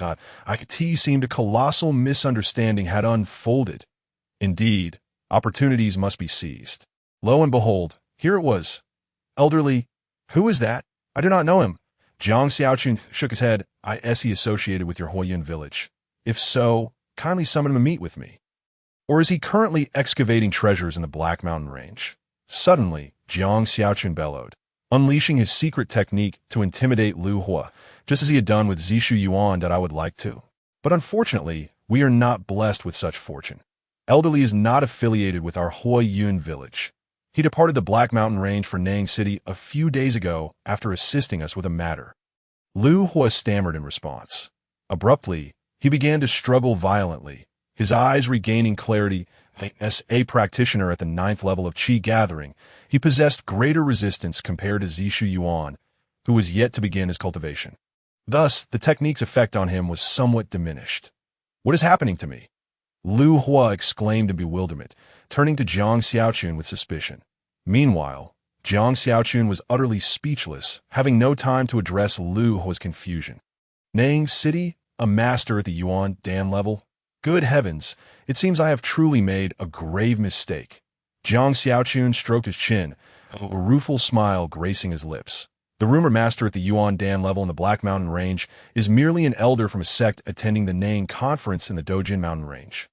I could see a colossal misunderstanding had unfolded. Indeed, opportunities must be seized. Lo and behold, here it was. Elderly, who is that? I do not know him. Jiang Xiaochun shook his head. Is he associated with your Huoyun village? If so, kindly summon him to meet with me. Or is he currently excavating treasures in the Black Mountain Range? Suddenly, Jiang Xiaochun bellowed, unleashing his secret technique to intimidate Lu Hua, just as he had done with Zishu Yuan. That I would like to. But unfortunately, we are not blessed with such fortune. Elderly is not affiliated with our Huoyun village. He departed the Black Mountain Range for Nang City a few days ago after assisting us with a matter. Lu Hua stammered in response. Abruptly, he began to struggle violently, his eyes regaining clarity. As a practitioner at the 9th level of Qi Gathering, he possessed greater resistance compared to Zishu Yuan, who was yet to begin his cultivation. Thus, the technique's effect on him was somewhat diminished. What is happening to me? Lu Hua exclaimed in bewilderment, turning to Jiang Xiaochun with suspicion. Meanwhile, Jiang Xiaochun was utterly speechless, having no time to address Lu Hua's confusion. Nang City? A master at the Yuan Dan level? Good heavens, it seems I have truly made a grave mistake. Jiang Xiaochun stroked his chin, a rueful smile gracing his lips. The rumor master at the Yuan Dan level in the Black Mountain Range is merely an elder from a sect attending the Nang conference in the Dojin Mountain Range.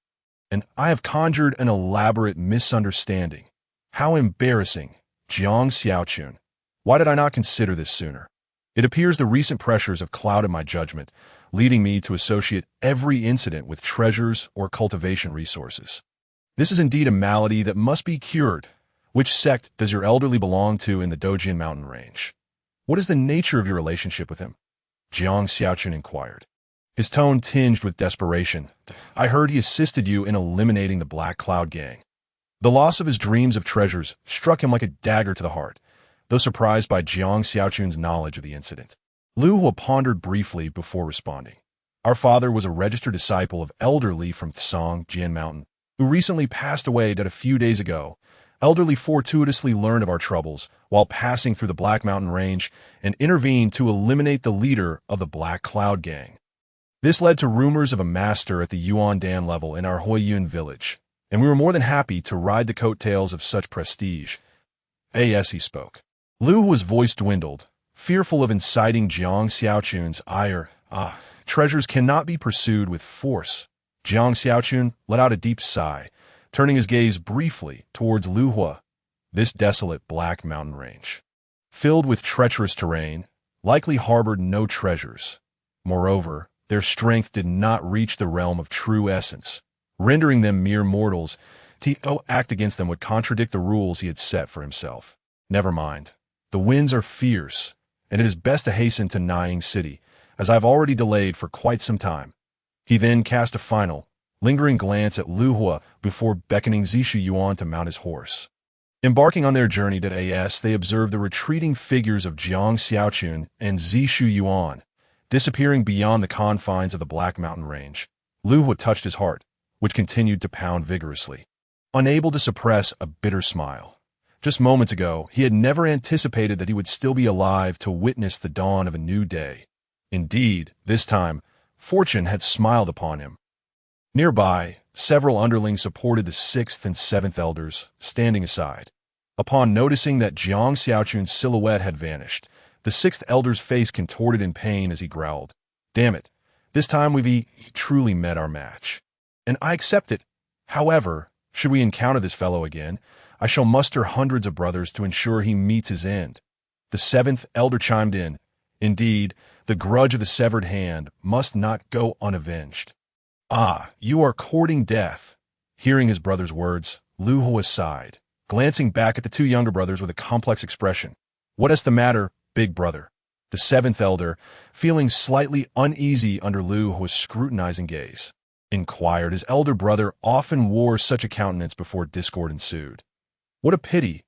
And I have conjured an elaborate misunderstanding. How embarrassing. Jiang Xiaochun. Why did I not consider this sooner? It appears the recent pressures have clouded my judgment, leading me to associate every incident with treasures or cultivation resources. This is indeed a malady that must be cured. Which sect does your elderly belong to in the Dojin Mountain Range? What is the nature of your relationship with him? Jiang Xiaochun inquired, his tone tinged with desperation. I heard he assisted you in eliminating the Black Cloud Gang. The loss of his dreams of treasures struck him like a dagger to the heart, though surprised by Jiang Xiaochun's knowledge of the incident. Lu Hua pondered briefly before responding. Our father was a registered disciple of Elder Li from Tsang Jian Mountain, who recently passed away a few days ago. Elder Li fortuitously learned of our troubles while passing through the Black Mountain Range and intervened to eliminate the leader of the Black Cloud Gang. This led to rumors of a master at the Yuan Dan level in our Huiyun village, and we were more than happy to ride the coattails of such prestige. As he spoke, Lu Hua's voice dwindled, fearful of inciting Jiang Xiaochun's ire. Treasures cannot be pursued with force. Jiang Xiaochun let out a deep sigh, turning his gaze briefly towards Lu Hua. This desolate Black Mountain Range, filled with treacherous terrain, likely harbored no treasures. Moreover, their strength did not reach the realm of true essence, rendering them mere mortals. To act against them would contradict the rules he had set for himself. Never mind. The winds are fierce, and it is best to hasten to Niang City, as I have already delayed for quite some time. He then cast a final, lingering glance at Lu Hua before beckoning Zishu Yuan to mount his horse. Embarking on their journey to As, they observed the retreating figures of Jiang Xiaochun and Zishu Yuan, disappearing beyond the confines of the Black Mountain Range. Lu Hua touched his heart, which continued to pound vigorously, unable to suppress a bitter smile. Just moments ago, he had never anticipated that he would still be alive to witness the dawn of a new day. Indeed, this time, fortune had smiled upon him. Nearby, several underlings supported the 6th and 7th elders, standing aside. Upon noticing that Jiang Xiaochun's silhouette had vanished, the 6th elder's face contorted in pain as he growled, "Damn it, this time we've truly met our match. And I accept it. However, should we encounter this fellow again, I shall muster hundreds of brothers to ensure he meets his end." The 7th elder chimed in, "Indeed, the grudge of the severed hand must not go unavenged." You are courting death." Hearing his brother's words, Lu Hua sighed, glancing back at the two younger brothers with a complex expression. "What is the matter, big brother?" The 7th elder, feeling slightly uneasy under Lu Hua's scrutinizing gaze, inquired. His elder brother often wore such a countenance before discord ensued. "What a pity."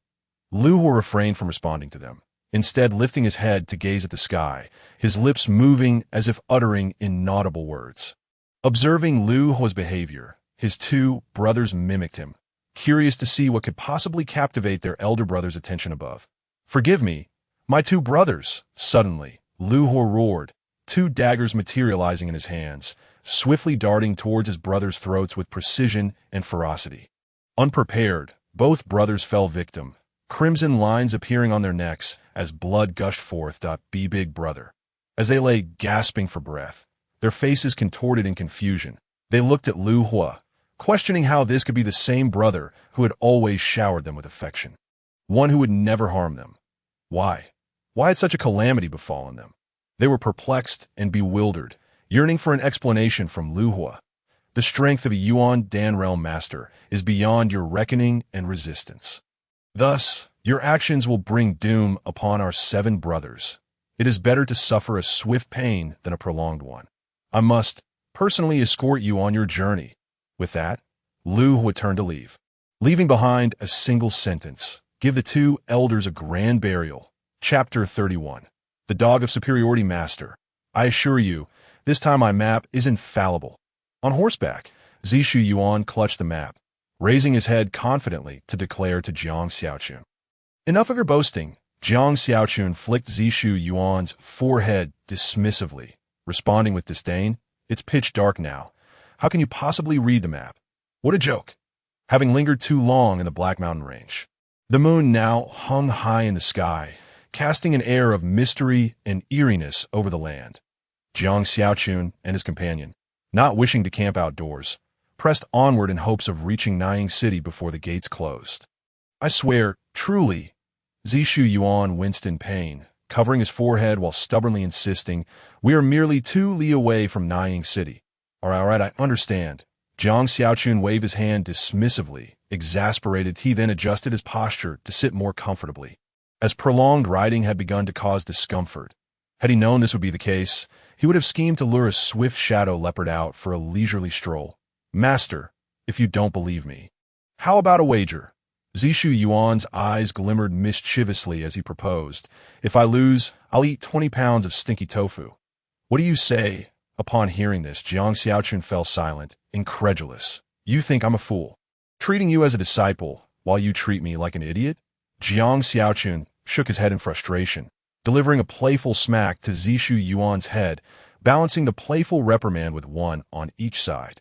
Lu Hua refrained from responding to them, instead lifting his head to gaze at the sky, his lips moving as if uttering inaudible words. Observing Lu Hua's behavior, his two brothers mimicked him, curious to see what could possibly captivate their elder brother's attention above. "Forgive me, my two brothers!" Suddenly, Lu Hua roared, two daggers materializing in his hands, swiftly darting towards his brothers' throats with precision and ferocity. Unprepared, both brothers fell victim, crimson lines appearing on their necks as blood gushed forth. Be big brother. As they lay gasping for breath, their faces contorted in confusion, they looked at Lu Hua, questioning how this could be the same brother who had always showered them with affection. One who would never harm them. Why? Why had such a calamity befallen them? They were perplexed and bewildered, yearning for an explanation from Lu Hua. The strength of a Yuan Dan realm master is beyond your reckoning and resistance. Thus, your actions will bring doom upon our 7 brothers. It is better to suffer a swift pain than a prolonged one. I must personally escort you on your journey." With that, Lu Hua turned to leave, leaving behind a single sentence: "Give the 2 elders a grand burial." Chapter 31. The Dog of Superiority Master. I assure you, this time my map is infallible. On horseback, Zishu Yuan clutched the map, raising his head confidently to declare to Jiang Xiaochun. "Enough of your boasting." Jiang Xiaochun flicked Zishu Yuan's forehead dismissively, responding with disdain, "It's pitch dark now. How can you possibly read the map? What a joke." Having lingered too long in the Black Mountain Range, the moon now hung high in the sky, casting an air of mystery and eeriness over the land. Jiang Xiaochun and his companion, not wishing to camp outdoors, pressed onward in hopes of reaching Niang City before the gates closed. "I swear, truly," Zishu Yuan winced in pain, covering his forehead while stubbornly insisting, "We are merely 2 li away from Niang City." All right, I understand." Jiang Xiaochun waved his hand dismissively. Exasperated, he then adjusted his posture to sit more comfortably, as prolonged riding had begun to cause discomfort. Had he known this would be the case, he would have schemed to lure a swift shadow leopard out for a leisurely stroll. "Master, if you don't believe me, how about a wager?" Zishu Yuan's eyes glimmered mischievously as he proposed. "If I lose, I'll eat 20 pounds of stinky tofu. What do you say?" Upon hearing this, Jiang Xiaochun fell silent, incredulous. You think I'm a fool? Treating you as a disciple, while you treat me like an idiot? Jiang Xiaochun shook his head in frustration, delivering a playful smack to Zishu Yuan's head, balancing the playful reprimand with one on each side.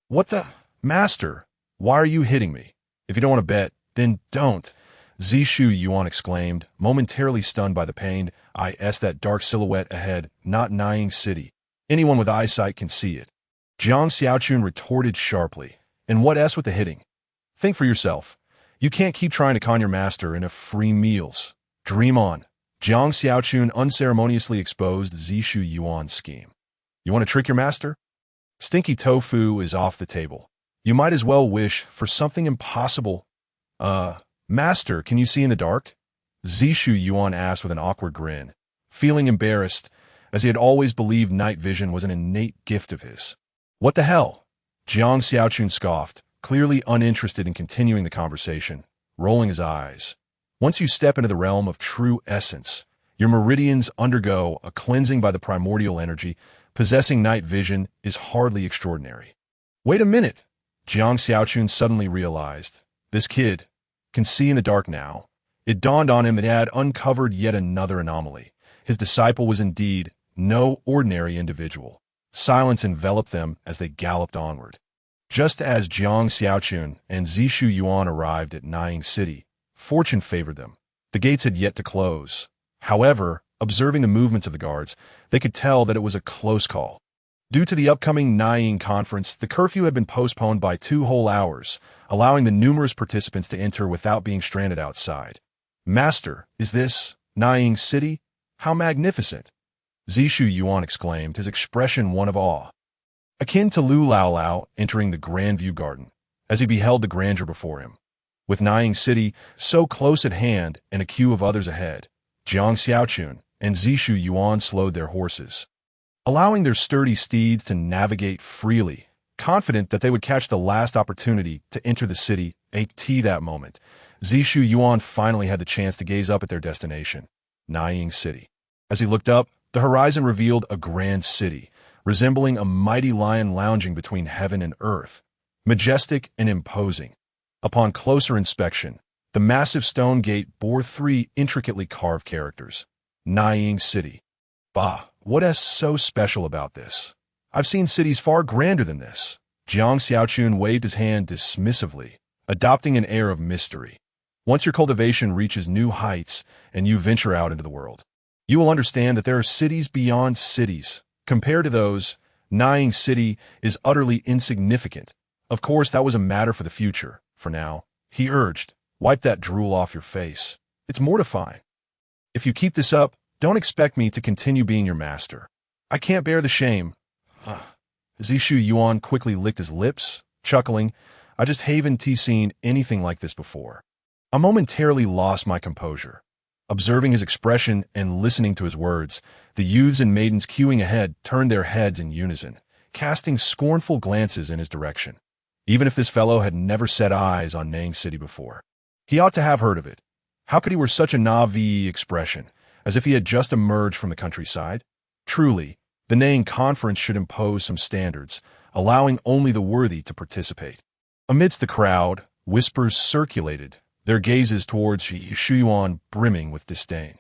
What the? Master, why are you hitting me? If you don't want to bet, then don't. Zishu Yuan exclaimed, momentarily stunned by the pain. That dark silhouette ahead, not Niang City. Anyone with eyesight can see it. Jiang Xiaochun retorted sharply. And what with the hitting? Think for yourself. You can't keep trying to con your master into free meals. Dream on. Jiang Xiaochun unceremoniously exposed Zishu Yuan's scheme. You want to trick your master? Stinky tofu is off the table. You might as well wish for something impossible. Master, can you see in the dark? Zishu Yuan asked with an awkward grin, feeling embarrassed, as he had always believed night vision was an innate gift of his. What the hell? Jiang Xiaochun scoffed, clearly uninterested in continuing the conversation, rolling his eyes. Once you step into the realm of true essence, your meridians undergo a cleansing by the primordial energy. Possessing night vision is hardly extraordinary. Wait a minute! Jiang Xiaochun suddenly realized. This kid can see in the dark now. It dawned on him that he had uncovered yet another anomaly. His disciple was indeed no ordinary individual. Silence enveloped them as they galloped onward. Just as Jiang Xiaochun and Zishu Yuan arrived at Niang City, fortune favored them. The gates had yet to close. However, observing the movements of the guards, they could tell that it was a close call. Due to the upcoming Niang conference, the curfew had been postponed by 2 whole hours, allowing the numerous participants to enter without being stranded outside. Master, is this Niang City? How magnificent! Zishu Yuan exclaimed, his expression one of awe. Akin to Lu Laolao entering the Grand View Garden, as he beheld the grandeur before him. With Niang City so close at hand and a queue of others ahead, Jiang Xiaochun and Zishu Yuan slowed their horses, allowing their sturdy steeds to navigate freely, confident that they would catch the last opportunity to enter the city. At that moment, Zishu Yuan finally had the chance to gaze up at their destination, Niang City. As he looked up, the horizon revealed a grand city, resembling a mighty lion lounging between heaven and earth, majestic and imposing. Upon closer inspection, the massive stone gate bore 3 intricately carved characters, Niang City. Bah, what's so special about this? I've seen cities far grander than this. Jiang Xiaochun waved his hand dismissively, adopting an air of mystery. Once your cultivation reaches new heights and you venture out into the world, you will understand that there are cities beyond cities. Compared to those, Niang City is utterly insignificant. Of course, that was a matter for the future. For now, he urged, wipe that drool off your face. It's mortifying. If you keep this up, don't expect me to continue being your master. I can't bear the shame. Zishu Yuan quickly licked his lips, chuckling. I just haven't seen anything like this before. I momentarily lost my composure. Observing his expression and listening to his words, the youths and maidens queuing ahead turned their heads in unison, casting scornful glances in his direction. Even if this fellow had never set eyes on Niang City before, he ought to have heard of it. How could he wear such a naive expression, as if he had just emerged from the countryside? Truly, the Niang conference should impose some standards, allowing only the worthy to participate. Amidst the crowd, whispers circulated, their gazes towards Zishu Yuan brimming with disdain.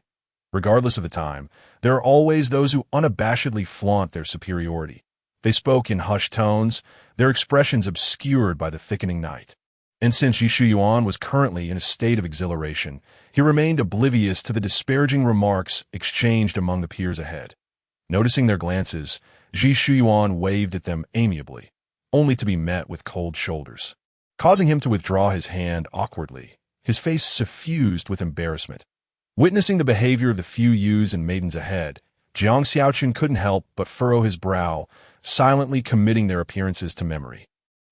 Regardless of the time, there are always those who unabashedly flaunt their superiority. They spoke in hushed tones, their expressions obscured by the thickening night. And since Zishu Yuan was currently in a state of exhilaration, he remained oblivious to the disparaging remarks exchanged among the peers ahead. Noticing their glances, Zishu Yuan waved at them amiably, only to be met with cold shoulders, causing him to withdraw his hand awkwardly, his face suffused with embarrassment. Witnessing the behavior of the few youths and maidens ahead, Jiang Xiaochun couldn't help but furrow his brow, silently committing their appearances to memory.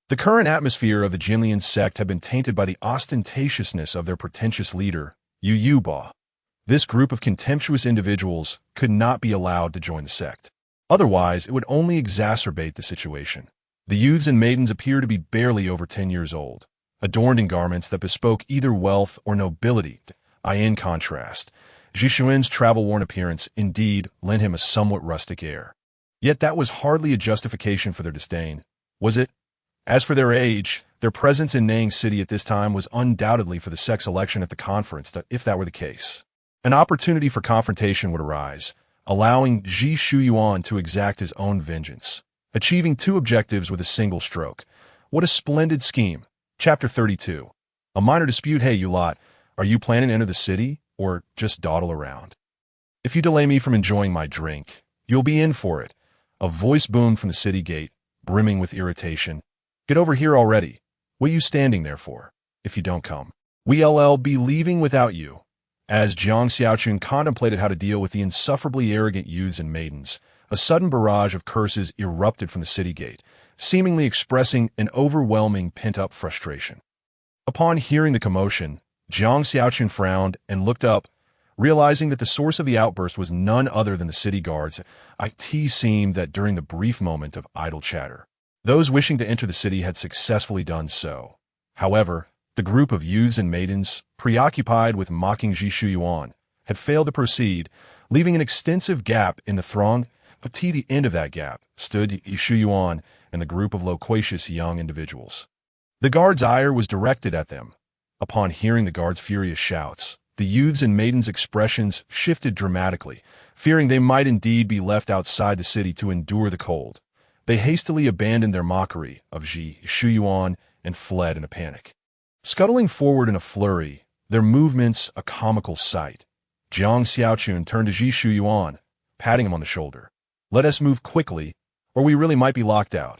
The current atmosphere of the Jinlian sect had been tainted by the ostentatiousness of their pretentious leader, Yu Ba. This group of contemptuous individuals could not be allowed to join the sect. Otherwise, it would only exacerbate the situation. The youths and maidens appeared to be barely over 10 years old, adorned in garments that bespoke either wealth or nobility. In contrast, Zishuan's travel-worn appearance indeed lent him a somewhat rustic air. Yet that was hardly a justification for their disdain, was it? As for their age, their presence in Nang City at this time was undoubtedly for the sex election at the conference, if that were the case. An opportunity for confrontation would arise, allowing Ji Shuyuan to exact his own vengeance, achieving two objectives with a single stroke. What a splendid scheme. Chapter 32. A minor dispute. Hey, you lot, are you planning to enter the city, or just dawdle around? If you delay me from enjoying my drink, you'll be in for it. A voice boomed from the city gate, brimming with irritation. Get over here already. What are you standing there for? If you don't come, we'll be leaving without you. As Jiang Xiaochun contemplated how to deal with the insufferably arrogant youths and maidens, a sudden barrage of curses erupted from the city gate, seemingly expressing an overwhelming pent-up frustration. Upon hearing the commotion, Jiang Xiaochun frowned and looked up, realizing that the source of the outburst was none other than the city guards. It seemed that during the brief moment of idle chatter, those wishing to enter the city had successfully done so. However, the group of youths and maidens, preoccupied with mocking Ji Shuyuan, had failed to proceed, leaving an extensive gap in the throng. At the end of that gap stood Ji Shuyuan and the group of loquacious young individuals. The guards' ire was directed at them. Upon hearing the guards' furious shouts, the youths and maidens' expressions shifted dramatically, fearing they might indeed be left outside the city to endure the cold. They hastily abandoned their mockery of Ji Shuyuan and fled in a panic. Scuttling forward in a flurry, their movements a comical sight, Jiang Xiaochun turned to Ji Shuyuan, patting him on the shoulder. Let us move quickly, or we really might be locked out.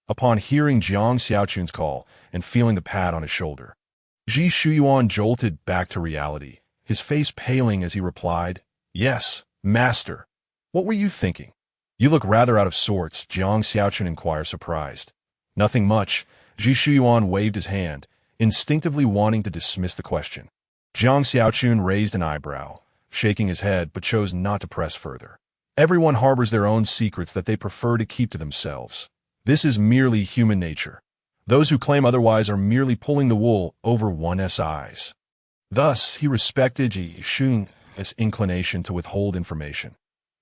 Upon hearing Jiang Xiaochun's call and feeling the pat on his shoulder, Ji Shuyuan jolted back to reality, his face paling as he replied, Yes, master. What were you thinking? You look rather out of sorts, Jiang Xiaochun inquired, surprised. Nothing much. Ji Shuyuan waved his hand, instinctively wanting to dismiss the question. Jiang Xiaochun raised an eyebrow, shaking his head, but chose not to press further. Everyone harbors their own secrets that they prefer to keep to themselves. This is merely human nature. Those who claim otherwise are merely pulling the wool over one's eyes. Thus, he respected Ji Shuyuan's inclination to withhold information.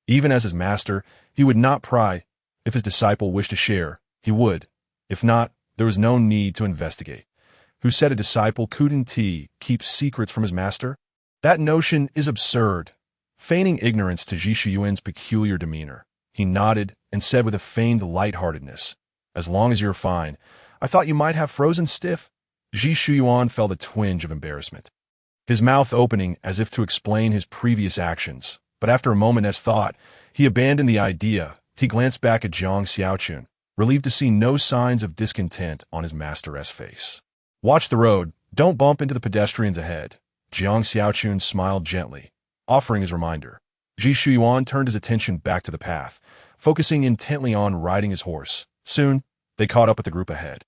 Even as his master, he would not pry. If his disciple wished to share, he would. If not, there was no need to investigate. Who said a disciple couldn't keep secrets from his master? That notion is absurd. Feigning ignorance to Ji Shuyuan's peculiar demeanor, he nodded and said with a feigned lightheartedness, As long as you're fine, I thought you might have frozen stiff. Ji Shuyuan felt a twinge of embarrassment, his mouth opening as if to explain his previous actions, but after a moment's thought, he abandoned the idea. He glanced back at Jiang Xiaochun, relieved to see no signs of discontent on his master's face. Watch the road, don't bump into the pedestrians ahead. Jiang Xiaochun smiled gently, offering his reminder. Ji Shuyuan turned his attention back to the path, focusing intently on riding his horse. Soon, they caught up with the group ahead.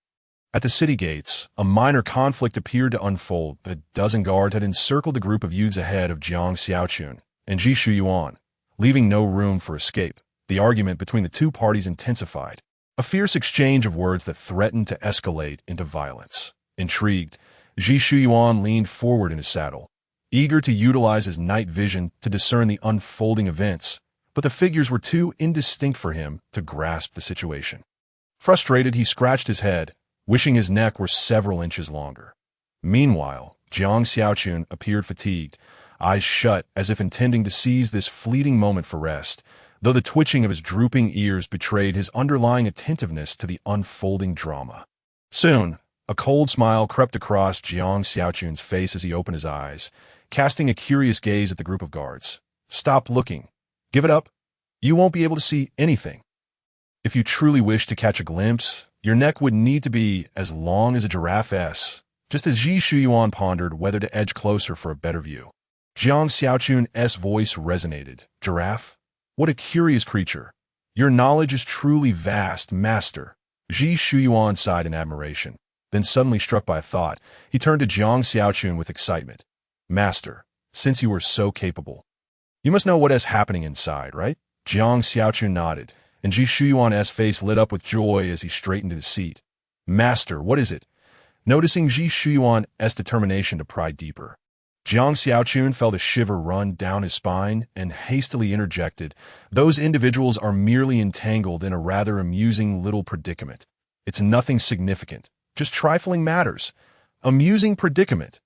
At the city gates, a minor conflict appeared to unfold. A dozen guards had encircled the group of youths ahead of Jiang Xiaochun and Ji Shuyuan, leaving no room for escape. The argument between the two parties intensified, a fierce exchange of words that threatened to escalate into violence. Intrigued, Ji Shuyuan leaned forward in his saddle, eager to utilize his night vision to discern the unfolding events, but the figures were too indistinct for him to grasp the situation. Frustrated, he scratched his head, wishing his neck were several inches longer. Meanwhile, Jiang Xiaochun appeared fatigued, eyes shut as if intending to seize this fleeting moment for rest, though the twitching of his drooping ears betrayed his underlying attentiveness to the unfolding drama. Soon, a cold smile crept across Jiang Xiaochun's face as he opened his eyes, casting a curious gaze at the group of guards. Stop looking. Give it up. You won't be able to see anything. If you truly wish to catch a glimpse, your neck would need to be as long as a giraffe's. Just as Ji Shuyuan pondered whether to edge closer for a better view, Jiang Xiaochun's voice resonated. Giraffe? What a curious creature. Your knowledge is truly vast, master. Ji Shuyuan sighed in admiration. Then suddenly struck by a thought, he turned to Jiang Xiaochun with excitement. Master, since you are so capable, you must know what is happening inside, right? Jiang Xiaochun nodded, and Ji Shuyuan's face lit up with joy as he straightened his seat. Master, what is it? Noticing Ji Shuyuan's determination to pry deeper, Jiang Xiaochun felt a shiver run down his spine and hastily interjected, "Those individuals are merely entangled in a rather amusing little predicament. It's nothing significant, just trifling matters. Amusing predicament."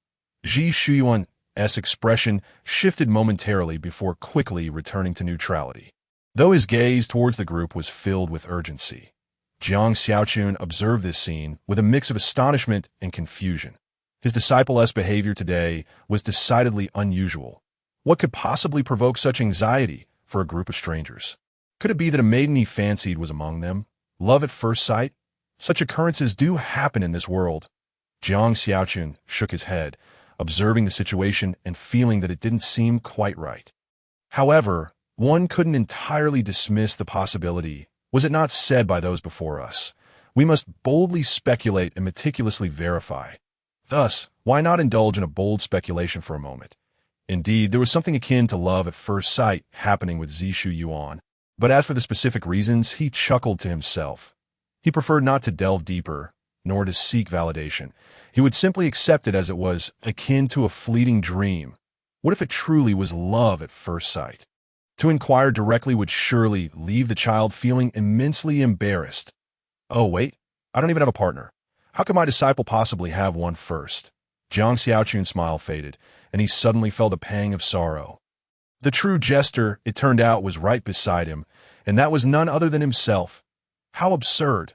Ji Shuyuan's expression shifted momentarily before quickly returning to neutrality. Though his gaze towards the group was filled with urgency, Jiang Xiaochun observed this scene with a mix of astonishment and confusion. His disciple's behavior today was decidedly unusual. What could possibly provoke such anxiety for a group of strangers? Could it be that a maiden he fancied was among them? Love at first sight? Such occurrences do happen in this world. Jiang Xiaochun shook his head, observing the situation and feeling that it didn't seem quite right. However, one couldn't entirely dismiss the possibility. Was it not said by those before us? We must boldly speculate and meticulously verify. Thus, why not indulge in a bold speculation for a moment? Indeed, there was something akin to love at first sight happening with Zishu Yuan. But as for the specific reasons, he chuckled to himself. He preferred not to delve deeper, nor to seek validation. He would simply accept it as it was, akin to a fleeting dream. What if it truly was love at first sight? To inquire directly would surely leave the child feeling immensely embarrassed. Oh, wait, I don't even have a partner. How could my disciple possibly have one first? Jiang Xiaochun's smile faded, and he suddenly felt a pang of sorrow. The true jester, it turned out, was right beside him, and that was none other than himself. How absurd.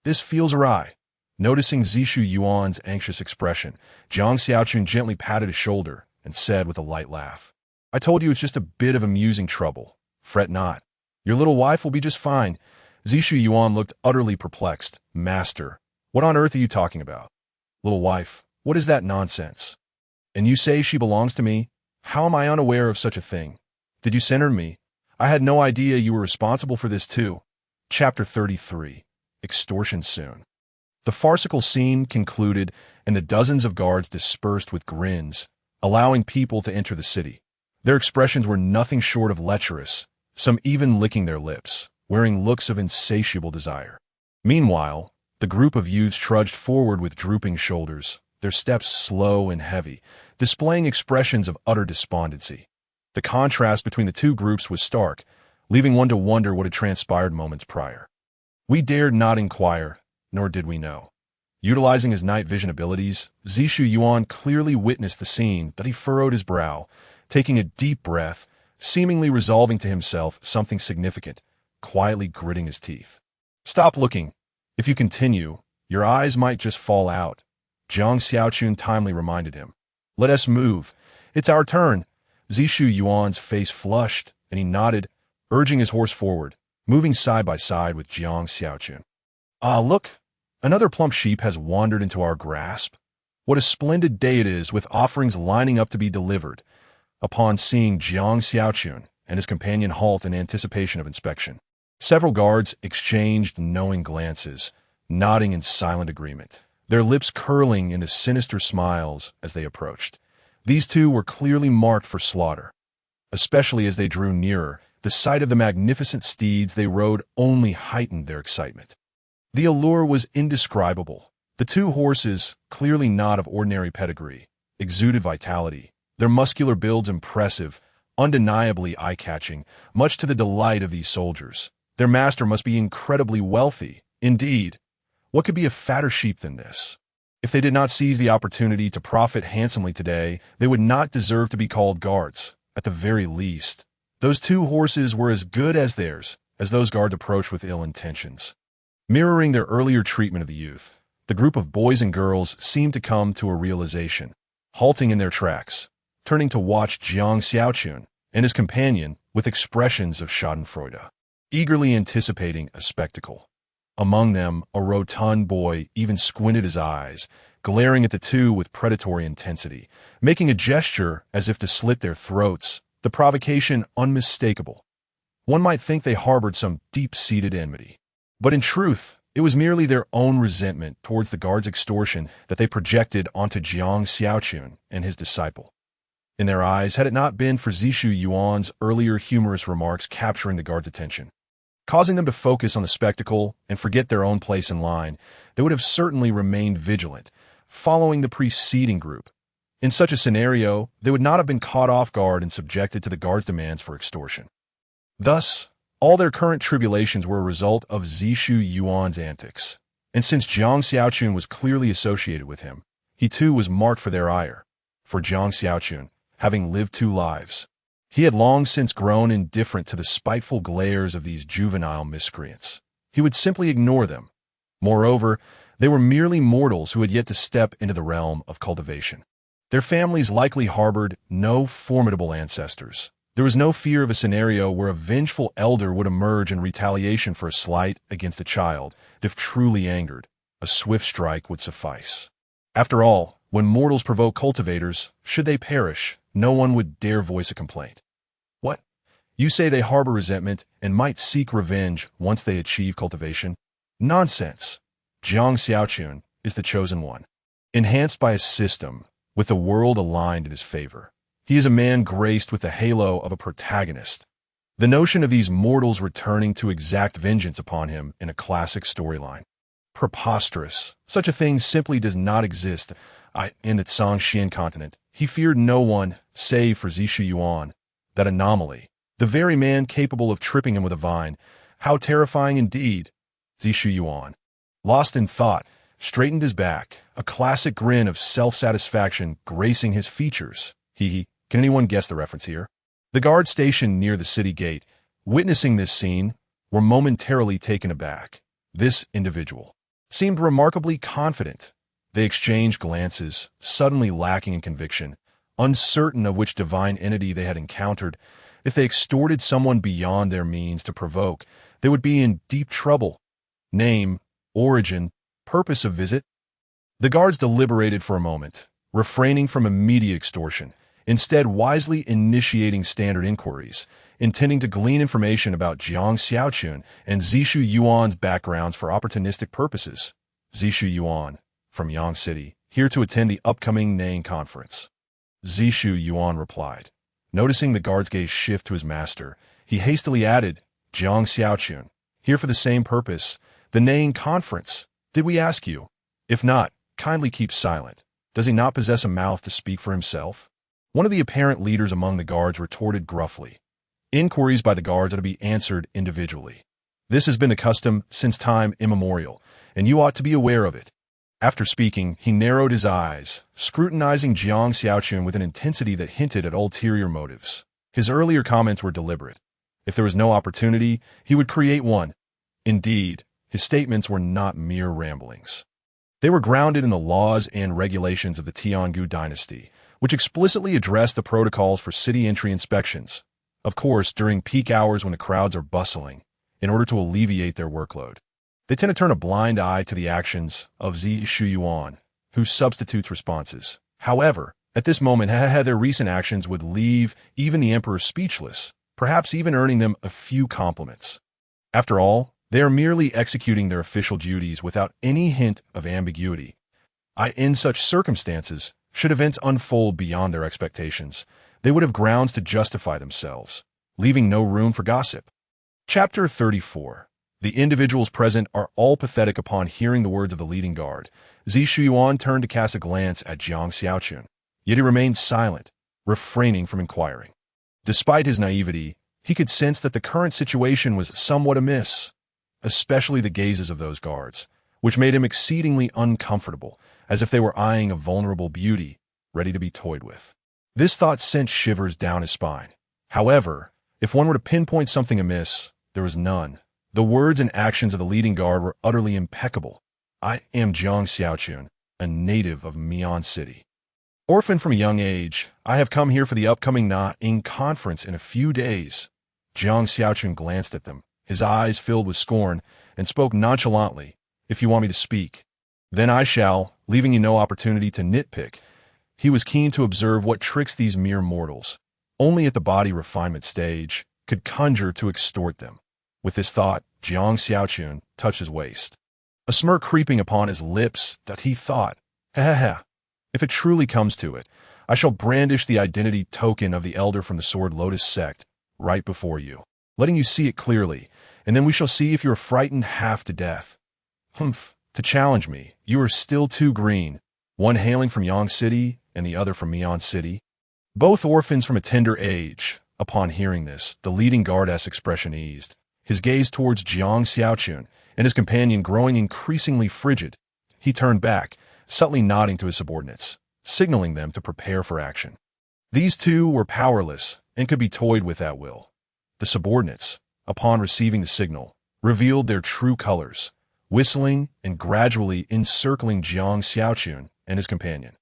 This feels awry. Noticing Zishu Yuan's anxious expression, Jiang Xiaochun gently patted his shoulder and said with a light laugh, "I told you it's just a bit of amusing trouble. Fret not. Your little wife will be just fine." Zishu Yuan looked utterly perplexed. "Master, what on earth are you talking about? Little wife, what is that nonsense? And you say she belongs to me? How am I unaware of such a thing? Did you send her to me? I had no idea you were responsible for this too." Chapter 33. Extortion Soon. The farcical scene concluded, and the dozens of guards dispersed with grins, allowing people to enter the city. Their expressions were nothing short of lecherous, some even licking their lips, wearing looks of insatiable desire. Meanwhile, the group of youths trudged forward with drooping shoulders, their steps slow and heavy, displaying expressions of utter despondency. The contrast between the two groups was stark, leaving one to wonder what had transpired moments prior. We dared not inquire, nor did we know. Utilizing his night vision abilities, Zishu Yuan clearly witnessed the scene, but he furrowed his brow, taking a deep breath, seemingly resolving to himself something significant, quietly gritting his teeth. "Stop looking. If you continue, your eyes might just fall out," Jiang Xiaochun timely reminded him. "Let us move. It's our turn." Zishu Yuan's face flushed, and he nodded, urging his horse forward, moving side by side with Jiang Xiaochun. "Ah, look! Another plump sheep has wandered into our grasp. What a splendid day it is, with offerings lining up to be delivered." Upon seeing Jiang Xiaochun and his companion halt in anticipation of inspection, several guards exchanged knowing glances, nodding in silent agreement, their lips curling into sinister smiles as they approached. These two were clearly marked for slaughter. Especially as they drew nearer, the sight of the magnificent steeds they rode only heightened their excitement. The allure was indescribable. The two horses, clearly not of ordinary pedigree, exuded vitality, their muscular builds impressive, undeniably eye-catching, much to the delight of these soldiers. Their master must be incredibly wealthy. Indeed, what could be a fatter sheep than this? If they did not seize the opportunity to profit handsomely today, they would not deserve to be called guards, at the very least. Those two horses were as good as theirs, as those guards approached with ill intentions. Mirroring their earlier treatment of the youth, the group of boys and girls seemed to come to a realization, halting in their tracks, turning to watch Jiang Xiaochun and his companion with expressions of schadenfreude, eagerly anticipating a spectacle. Among them, a rotund boy even squinted his eyes, glaring at the two with predatory intensity, making a gesture as if to slit their throats, the provocation unmistakable. One might think they harbored some deep-seated enmity. But in truth, it was merely their own resentment towards the guard's extortion that they projected onto Jiang Xiaochun and his disciple. In their eyes, had it not been for Zishu Yuan's earlier humorous remarks capturing the guard's attention, causing them to focus on the spectacle and forget their own place in line, they would have certainly remained vigilant, following the preceding group. In such a scenario, they would not have been caught off guard and subjected to the guard's demands for extortion. Thus, all their current tribulations were a result of Zishu Yuan's antics. And since Jiang Xiaochun was clearly associated with him, he too was marked for their ire. For Jiang Xiaochun, having lived 2 lives, he had long since grown indifferent to the spiteful glares of these juvenile miscreants. He would simply ignore them. Moreover, they were merely mortals who had yet to step into the realm of cultivation. Their families likely harbored no formidable ancestors. There was no fear of a scenario where a vengeful elder would emerge in retaliation for a slight against a child. If truly angered, a swift strike would suffice. After all, when mortals provoke cultivators, should they perish, no one would dare voice a complaint. What? You say they harbor resentment and might seek revenge once they achieve cultivation? Nonsense. Jiang Xiaochun is the chosen one, enhanced by a system with the world aligned in his favor. He is a man graced with the halo of a protagonist. The notion of these mortals returning to exact vengeance upon him in a classic storyline. Preposterous. Such a thing simply does not exist. In the Zhangxian continent, he feared no one, save for Zishu Yuan. That anomaly. The very man capable of tripping him with a vine. How terrifying indeed. Zishu Yuan, lost in thought, straightened his back, a classic grin of self-satisfaction gracing his features. Can anyone guess the reference here? The guards stationed near the city gate, witnessing this scene, were momentarily taken aback. This individual seemed remarkably confident. They exchanged glances, suddenly lacking in conviction, uncertain of which divine entity they had encountered. If they extorted someone beyond their means to provoke, they would be in deep trouble. Name, origin, purpose of visit? The guards deliberated for a moment, refraining from immediate extortion, instead wisely initiating standard inquiries, intending to glean information about Jiang Xiaochun and Zishu Yuan's backgrounds for opportunistic purposes. Zishu Yuan, from Yang City, here to attend the upcoming Nang conference. Zishu Yuan replied. Noticing the guard's gaze shift to his master, he hastily added, Jiang Xiaochun, here for the same purpose, the Nang conference. Did we ask you? If not, kindly keep silent. Does he not possess a mouth to speak for himself? One of the apparent leaders among the guards retorted gruffly. Inquiries by the guards are to be answered individually. This has been the custom since time immemorial, and you ought to be aware of it. After speaking, he narrowed his eyes, scrutinizing Jiang Xiaochun with an intensity that hinted at ulterior motives. His earlier comments were deliberate. If there was no opportunity, he would create one. Indeed, his statements were not mere ramblings. They were grounded in the laws and regulations of the Tiangu dynasty, which explicitly addressed the protocols for city entry inspections. Of course, during peak hours when the crowds are bustling, in order to alleviate their workload. They tend to turn a blind eye to the actions of Zishu Yuan, who substitutes responses. However, at this moment, their recent actions would leave even the emperor speechless, perhaps even earning them a few compliments. After all, they are merely executing their official duties without any hint of ambiguity. In such circumstances, should events unfold beyond their expectations, they would have grounds to justify themselves, leaving no room for gossip. Chapter 34. The individuals present are all pathetic upon hearing the words of the leading guard. Zishu Yuan turned to cast a glance at Jiang Xiaochun, yet he remained silent, refraining from inquiring. Despite his naivety, he could sense that the current situation was somewhat amiss, especially the gazes of those guards, which made him exceedingly uncomfortable, as if they were eyeing a vulnerable beauty, ready to be toyed with. This thought sent shivers down his spine. However, if one were to pinpoint something amiss, there was none. The words and actions of the leading guard were utterly impeccable. I am Jiang Xiaochun, a native of Mian City. Orphaned from a young age, I have come here for the upcoming Nang conference in a few days. Jiang Xiaochun glanced at them, his eyes filled with scorn, and spoke nonchalantly. If you want me to speak, then I shall, leaving you no opportunity to nitpick. He was keen to observe what tricks these mere mortals, only at the body refinement stage, could conjure to extort them. With this thought, Jiang Xiaochun touched his waist. A smirk creeping upon his lips, that he thought, if it truly comes to it, I shall brandish the identity token of the elder from the Sword Lotus sect right before you, letting you see it clearly, and then we shall see if you are frightened half to death. Humph, to challenge me, you are still too green. One hailing from Yang City, and the other from Mian City. Both orphans from a tender age. Upon hearing this, the leading guard's expression eased, his gaze towards Jiang Xiaochun and his companion growing increasingly frigid. He turned back, subtly nodding to his subordinates, signaling them to prepare for action. These two were powerless and could be toyed with at will. The subordinates, upon receiving the signal, revealed their true colors, whistling and gradually encircling Jiang Xiaochun and his companion.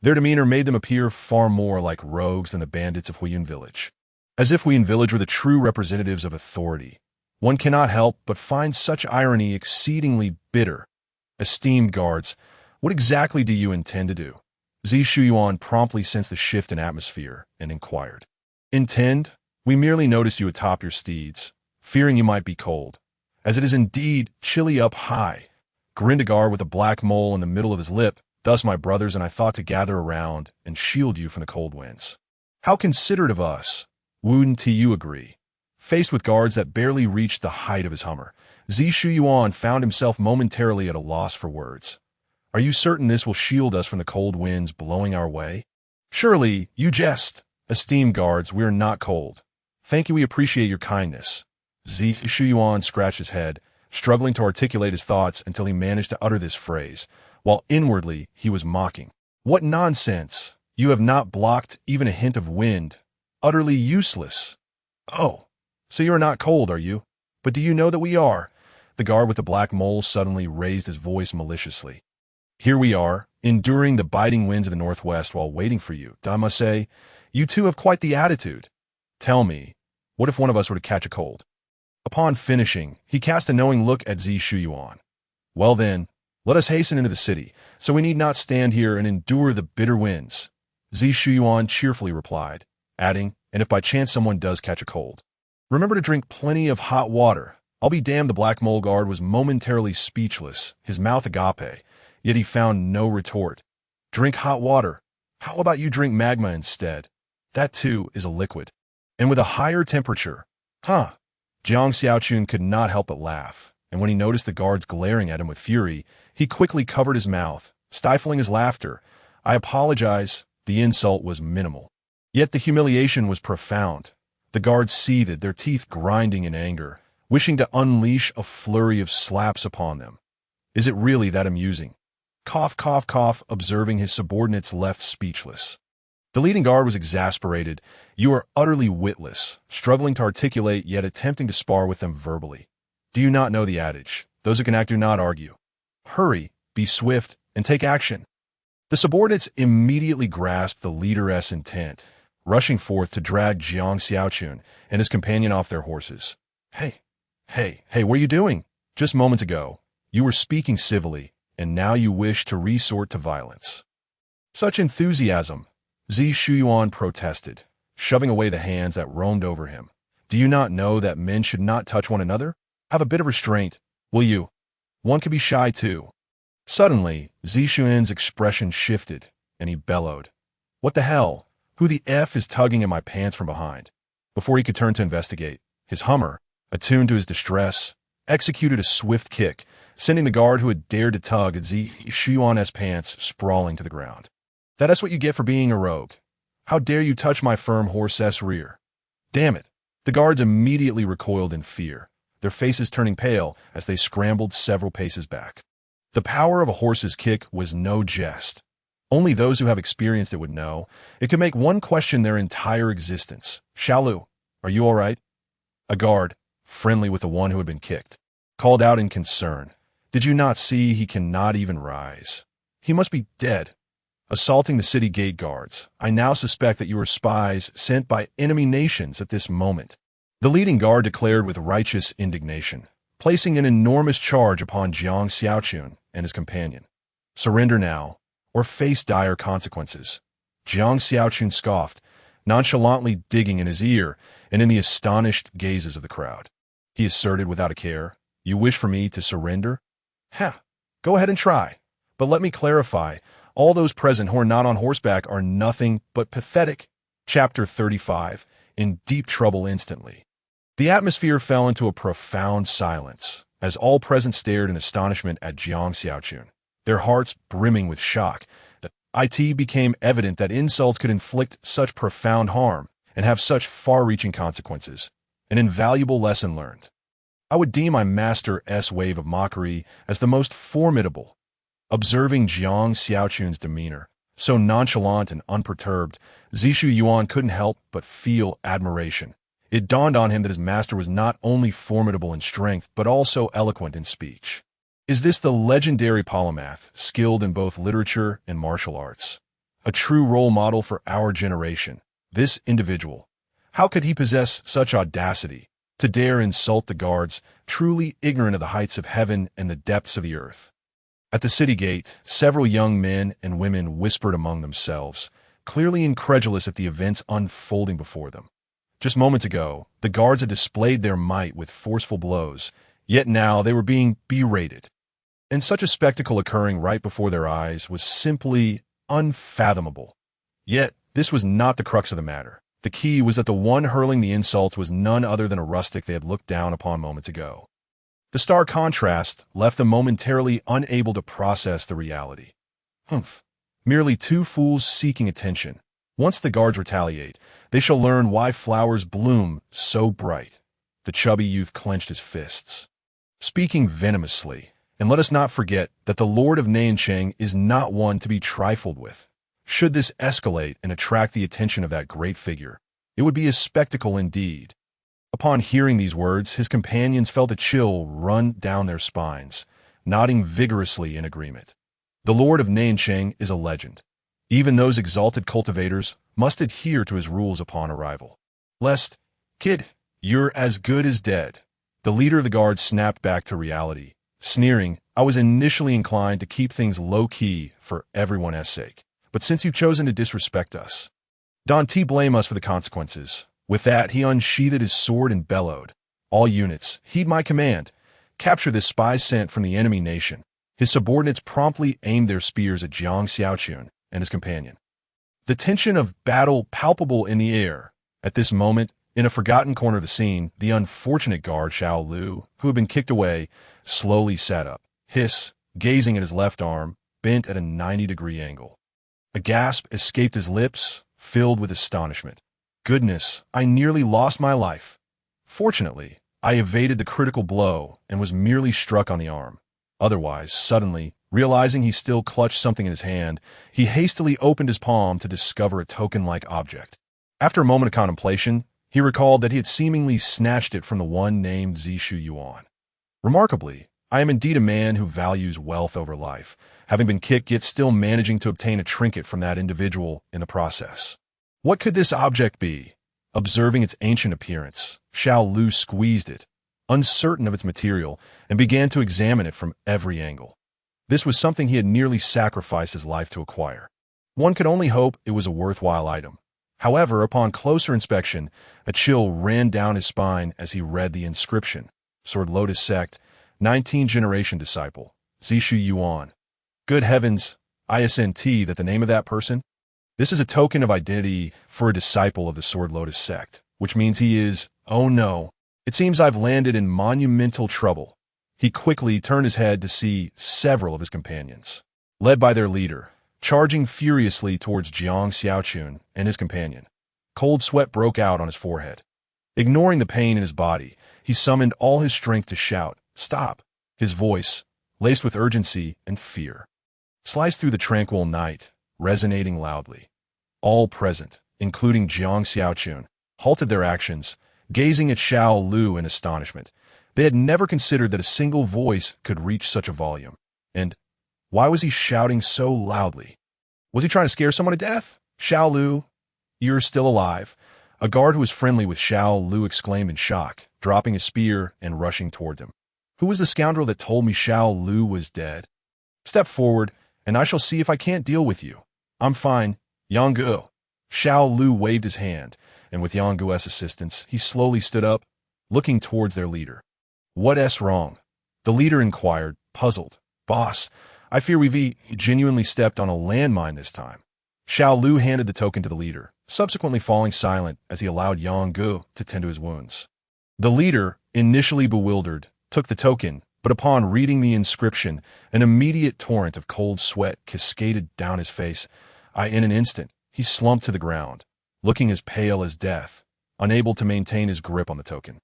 Their demeanor made them appear far more like rogues than the bandits of Huiyun Village. As if Huiyun Village were the true representatives of authority. One cannot help but find such irony exceedingly bitter. Esteemed guards, what exactly do you intend to do? Zi Shuyuan promptly sensed the shift in atmosphere and inquired. Intend? We merely noticed you atop your steeds, fearing you might be cold. As it is indeed chilly up high, grinned a guard with a black mole in the middle of his lip. Thus, my brothers and I thought to gather around and shield you from the cold winds. How considerate of us! Wouldn't you agree? Faced with guards that barely reached the height of his Hummer, Zi Shuyuan found himself momentarily at a loss for words. Are you certain this will shield us from the cold winds blowing our way? Surely, you jest. Esteemed guards, we are not cold. Thank you, we appreciate your kindness. Zi Shuyuan scratched his head, struggling to articulate his thoughts until he managed to utter this phrase, while inwardly he was mocking. What nonsense! You have not blocked even a hint of wind. Utterly useless. Oh, so you are not cold, are you? But do you know that we are? The guard with the black mole suddenly raised his voice maliciously. Here we are, enduring the biting winds of the northwest while waiting for you. I must say, you two have quite the attitude. Tell me, what if one of us were to catch a cold? Upon finishing, he cast a knowing look at Zi Shuyuan. Well then, let us hasten into the city, so we need not stand here and endure the bitter winds. Zi Shuyuan cheerfully replied, adding, and if by chance someone does catch a cold, remember to drink plenty of hot water. I'll be damned, the black mole guard was momentarily speechless, his mouth agape, yet he found no retort. Drink hot water. How about you drink magma instead? That too is a liquid. And with a higher temperature. Huh. Jiang Xiaochun could not help but laugh, and when he noticed the guards glaring at him with fury, he quickly covered his mouth, stifling his laughter. I apologize, the insult was minimal. Yet the humiliation was profound. The guards seethed, their teeth grinding in anger, wishing to unleash a flurry of slaps upon them. Is it really that amusing? Cough, cough, cough, observing his subordinates left speechless. The leading guard was exasperated. You are utterly witless, struggling to articulate yet attempting to spar with them verbally. Do you not know the adage, those who can act do not argue? Hurry, be swift, and take action. The subordinates immediately grasped the leader's intent, rushing forth to drag Jiang Xiaochun and his companion off their horses. Hey, what are you doing? Just moments ago, you were speaking civilly, and now you wish to resort to violence. Such enthusiasm, Zi Shuyuan protested, shoving away the hands that roamed over him. Do you not know that men should not touch one another? Have a bit of restraint, will you? One can be shy too. Suddenly, Zi Shuyuan's expression shifted, and he bellowed. What the hell? Who the F is tugging at my pants from behind? Before he could turn to investigate, his Hummer, attuned to his distress, executed a swift kick, sending the guard who had dared to tug at Zi Shuyuan's pants sprawling to the ground. That is what you get for being a rogue. How dare you touch my firm horse's rear? Damn it! The guards immediately recoiled in fear, their faces turning pale as they scrambled several paces back. The power of a horse's kick was no jest. Only those who have experienced it would know. It could make one question their entire existence. Xiaolu, are you all right? A guard, friendly with the one who had been kicked, called out in concern. Did you not see he cannot even rise? He must be dead. Assaulting the city gate guards, I now suspect that you are spies sent by enemy nations at this moment. The leading guard declared with righteous indignation, placing an enormous charge upon Jiang Xiaochun and his companion. Surrender now, or face dire consequences. Jiang Xiaochun scoffed, nonchalantly digging in his ear and in the astonished gazes of the crowd. He asserted without a care, You wish for me to surrender? Ha! Go ahead and try. But let me clarify, all those present who are not on horseback are nothing but pathetic. Chapter 35, In Deep Trouble Instantly. The atmosphere fell into a profound silence, as all present stared in astonishment at Jiang Xiaochun, their hearts brimming with shock. It became evident that insults could inflict such profound harm and have such far-reaching consequences. An invaluable lesson learned. I would deem my master's wave of mockery as the most formidable. Observing Jiang Xiaochun's demeanor, so nonchalant and unperturbed, Zishu Yuan couldn't help but feel admiration. It dawned on him that his master was not only formidable in strength, but also eloquent in speech. Is this the legendary polymath, skilled in both literature and martial arts? A true role model for our generation. This individual. How could he possess such audacity to dare insult the guards, truly ignorant of the heights of heaven and the depths of the earth? At the city gate, several young men and women whispered among themselves, clearly incredulous at the events unfolding before them. Just moments ago, the guards had displayed their might with forceful blows, yet now they were being berated. And such a spectacle occurring right before their eyes was simply unfathomable. Yet, this was not the crux of the matter. The key was that the one hurling the insults was none other than a rustic they had looked down upon moments ago. The stark contrast left them momentarily unable to process the reality. Merely two fools seeking attention. Once the guards retaliate, they shall learn why flowers bloom so bright. The chubby youth clenched his fists, speaking venomously. And let us not forget that the Lord of Nancheng is not one to be trifled with. Should this escalate and attract the attention of that great figure, it would be a spectacle indeed. Upon hearing these words, his companions felt a chill run down their spines, nodding vigorously in agreement. The Lord of Nancheng is a legend. Even those exalted cultivators must adhere to his rules upon arrival. Lest, kid, you're as good as dead. The leader of the guard snapped back to reality. Sneering, I was initially inclined to keep things low-key for everyone's sake. But since you've chosen to disrespect us, don't blame us for the consequences. With that, he unsheathed his sword and bellowed. All units, heed my command. Capture this spy sent from the enemy nation. His subordinates promptly aimed their spears at Jiang Xiaochun and his companion. The tension of battle palpable in the air. At this moment, in a forgotten corner of the scene, the unfortunate guard Xiao Lu, who had been kicked away, slowly sat up, gazing at his left arm, bent at a 90-degree angle. A gasp escaped his lips, filled with astonishment. Goodness, I nearly lost my life. Fortunately, I evaded the critical blow and was merely struck on the arm. Otherwise, suddenly, realizing he still clutched something in his hand, he hastily opened his palm to discover a token-like object. After a moment of contemplation, he recalled that he had seemingly snatched it from the one named Zishu Yuan. Remarkably, I am indeed a man who values wealth over life, having been kicked yet still managing to obtain a trinket from that individual in the process. What could this object be? Observing its ancient appearance, Xiao Lu squeezed it, uncertain of its material, and began to examine it from every angle. This was something he had nearly sacrificed his life to acquire. One could only hope it was a worthwhile item. However, upon closer inspection, a chill ran down his spine as he read the inscription. Sword Lotus Sect, 19th-generation disciple, Zishu Yuan. Good heavens, ISNT that the name of that person? This is a token of identity for a disciple of the Sword Lotus Sect, which means he is, oh no, it seems I've landed in monumental trouble. He quickly turned his head to see several of his companions, led by their leader, charging furiously towards Jiang Xiaochun and his companion. Cold sweat broke out on his forehead. Ignoring the pain in his body, he summoned all his strength to shout, "Stop!" His voice, laced with urgency and fear, sliced through the tranquil night, resonating loudly. All present, including Jiang Xiaochun, halted their actions, gazing at Xiao Lu in astonishment. They had never considered that a single voice could reach such a volume. And why was he shouting so loudly? Was he trying to scare someone to death? Xiao Lu, you're still alive. A guard who was friendly with Xiao Lu exclaimed in shock, dropping his spear and rushing toward him. Who was the scoundrel that told me Xiao Lu was dead? Step forward, and I shall see if I can't deal with you. I'm fine, Yanggu. Xiao Lu waved his hand, and with Yanggu's assistance, he slowly stood up, looking towards their leader. What's wrong? The leader inquired, puzzled. Boss, I fear we've genuinely stepped on a landmine this time. Xiao Lu handed the token to the leader, subsequently falling silent as he allowed Yanggu to tend to his wounds. The leader, initially bewildered, took the token, But upon reading the inscription, an immediate torrent of cold sweat cascaded down his face. In an instant, he slumped to the ground, looking as pale as death, unable to maintain his grip on the token,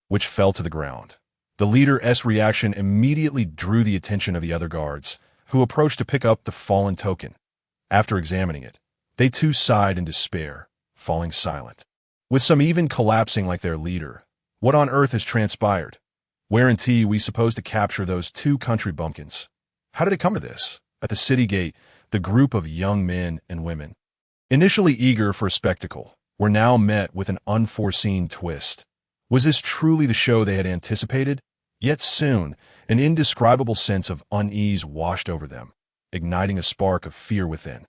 which fell to the ground. The leader's reaction immediately drew the attention of the other guards, who approached to pick up the fallen token. After examining it, they too sighed in despair, falling silent, with some even collapsing like their leader. What on earth has transpired? Weren't we supposed to capture those two country bumpkins? How did it come to this? At the city gate, the group of young men and women, initially eager for a spectacle, were now met with an unforeseen twist. Was this truly the show they had anticipated? Yet soon, an indescribable sense of unease washed over them, igniting a spark of fear within.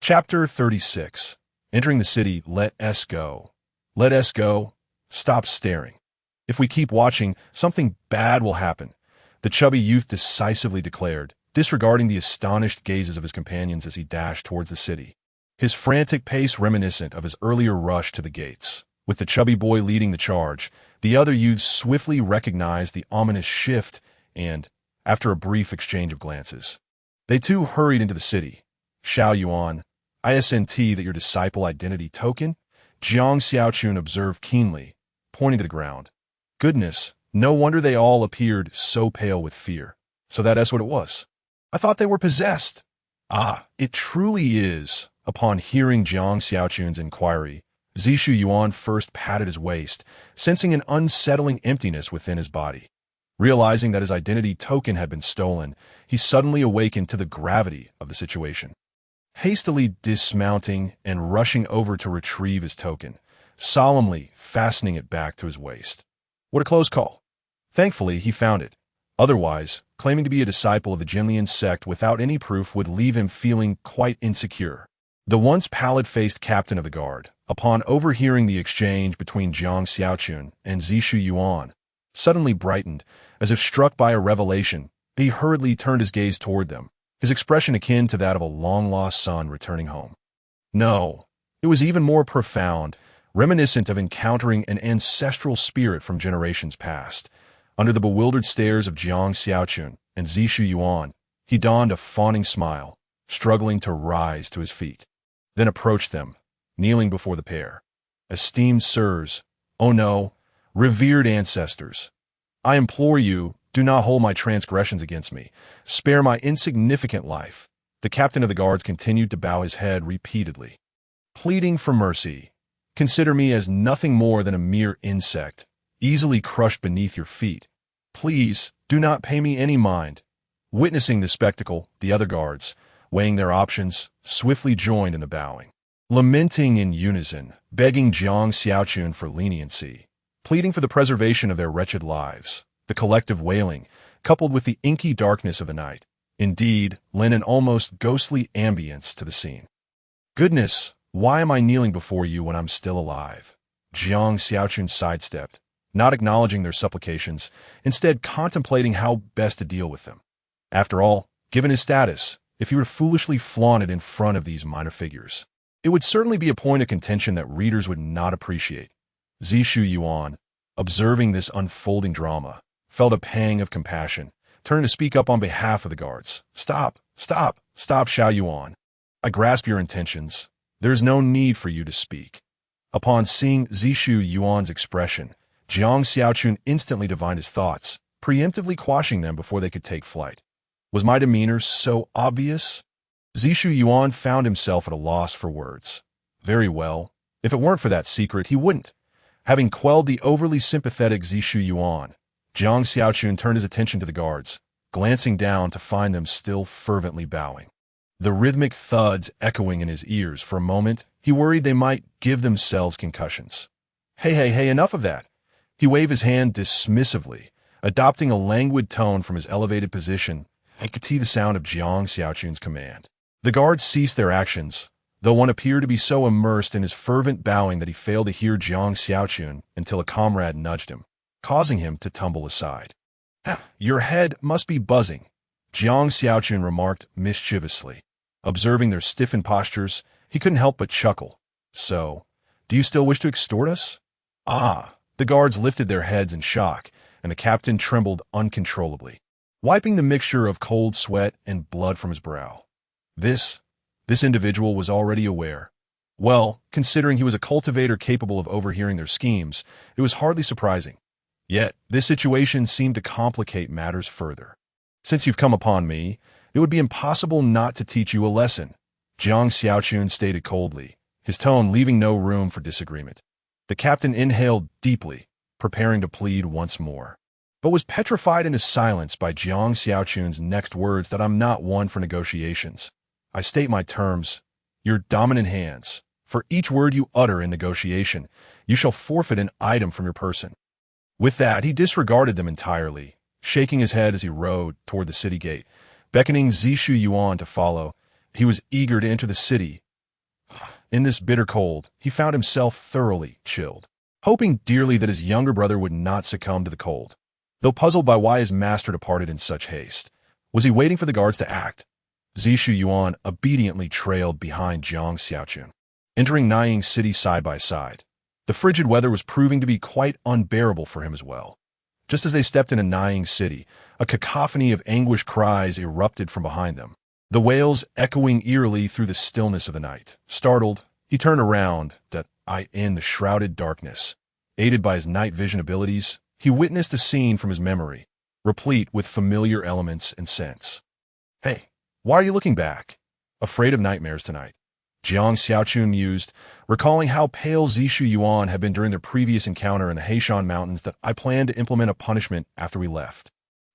Chapter 36. Entering the city, let us go. Let us go. Stop staring. If we keep watching, something bad will happen, the chubby youth decisively declared, disregarding the astonished gazes of his companions as he dashed towards the city, his frantic pace reminiscent of his earlier rush to the gates. With the chubby boy leading the charge, the other youths swiftly recognized the ominous shift and, after a brief exchange of glances, they too hurried into the city. Xiao Yuan, isn't that your disciple identity token? Jiang Xiaochun observed keenly, pointing to the ground. Goodness, no wonder they all appeared so pale with fear. So that's what it was. I thought they were possessed. It truly is. Upon hearing Jiang Xiaochun's inquiry, Zishu Yuan first patted his waist, sensing an unsettling emptiness within his body. Realizing that his identity token had been stolen, he suddenly awakened to the gravity of the situation. Hastily dismounting and rushing over to retrieve his token, solemnly fastening it back to his waist. What a close call. Thankfully, he found it. Otherwise, claiming to be a disciple of the Jinlian sect without any proof would leave him feeling quite insecure. The once pallid-faced captain of the guard, upon overhearing the exchange between Jiang Xiaochun and Zishu Yuan, suddenly brightened, as if struck by a revelation. He hurriedly turned his gaze toward them, his expression akin to that of a long-lost son returning home. No, it was even more profound, reminiscent of encountering an ancestral spirit from generations past. Under the bewildered stares of Jiang Xiaochun and Zishu Yuan, he donned a fawning smile, struggling to rise to his feet, then approached them, kneeling before the pair. Esteemed sirs, oh no, revered ancestors, I implore you, do not hold my transgressions against me. Spare my insignificant life. The captain of the guards continued to bow his head repeatedly, pleading for mercy. Consider me as nothing more than a mere insect, easily crushed beneath your feet. Please, do not pay me any mind. Witnessing the spectacle, the other guards, weighing their options, swiftly joined in the bowing, lamenting in unison, begging Jiang Xiaochun for leniency, pleading for the preservation of their wretched lives. The collective wailing, coupled with the inky darkness of the night, indeed lent an almost ghostly ambience to the scene. Goodness, why am I kneeling before you when I'm still alive? Jiang Xiaochun sidestepped, not acknowledging their supplications, instead contemplating how best to deal with them. After all, given his status, if he were foolishly flaunted in front of these minor figures, it would certainly be a point of contention that readers would not appreciate. Zishu Yuan, observing this unfolding drama, felt a pang of compassion, turning to speak up on behalf of the guards. Stop, Xiao Yuan. I grasp your intentions. There is no need for you to speak. Upon seeing Zishu Yuan's expression, Jiang Xiaochun instantly divined his thoughts, preemptively quashing them before they could take flight. Was my demeanor so obvious? Zishu Yuan found himself at a loss for words. Very well. If it weren't for that secret, he wouldn't. Having quelled the overly sympathetic Zishu Yuan, Jiang Xiaochun turned his attention to the guards, glancing down to find them still fervently bowing. The rhythmic thuds echoing in his ears. For a moment, he worried they might give themselves concussions. Hey, enough of that. He waved his hand dismissively, adopting a languid tone from his elevated position, and could see the sound of Jiang Xiaochun's command. The guards ceased their actions, though one appeared to be so immersed in his fervent bowing that he failed to hear Jiang Xiaochun until a comrade nudged him, causing him to tumble aside. Your head must be buzzing, Jiang Xiaochun remarked mischievously. Observing their stiffened postures, he couldn't help but chuckle. So, do you still wish to extort us? The guards lifted their heads in shock, and the captain trembled uncontrollably. wiping the mixture of cold sweat and blood from his brow. This individual was already aware. Well, considering he was a cultivator capable of overhearing their schemes, it was hardly surprising. Yet, this situation seemed to complicate matters further. Since you've come upon me, it would be impossible not to teach you a lesson, Jiang Xiaochun stated coldly, his tone leaving no room for disagreement. The captain inhaled deeply, preparing to plead once more, but was petrified into silence by Jiang Xiaochun's next words that I'm not one for negotiations. I state my terms, your dominant hands. For each word you utter in negotiation, you shall forfeit an item from your person. With that, he disregarded them entirely, shaking his head as he rode toward the city gate, beckoning Zishu Yuan to follow. He was eager to enter the city. In this bitter cold, he found himself thoroughly chilled, hoping dearly that his younger brother would not succumb to the cold. Though puzzled by why his master departed in such haste, was he waiting for the guards to act? Zishu Yuan obediently trailed behind Jiang Xiaochun, entering Nanying City side by side. The frigid weather was proving to be quite unbearable for him as well. Just as they stepped into Nanying City, a cacophony of anguished cries erupted from behind them, the wails echoing eerily through the stillness of the night. Startled, he turned around, in the shrouded darkness. Aided by his night vision abilities, he witnessed a scene from his memory, replete with familiar elements and scents. Hey, why are you looking back? Afraid of nightmares tonight? Jiang Xiaochun mused, recalling how pale Zishu Yuan had been during their previous encounter in the Heishan Mountains that I planned to implement a punishment after we left.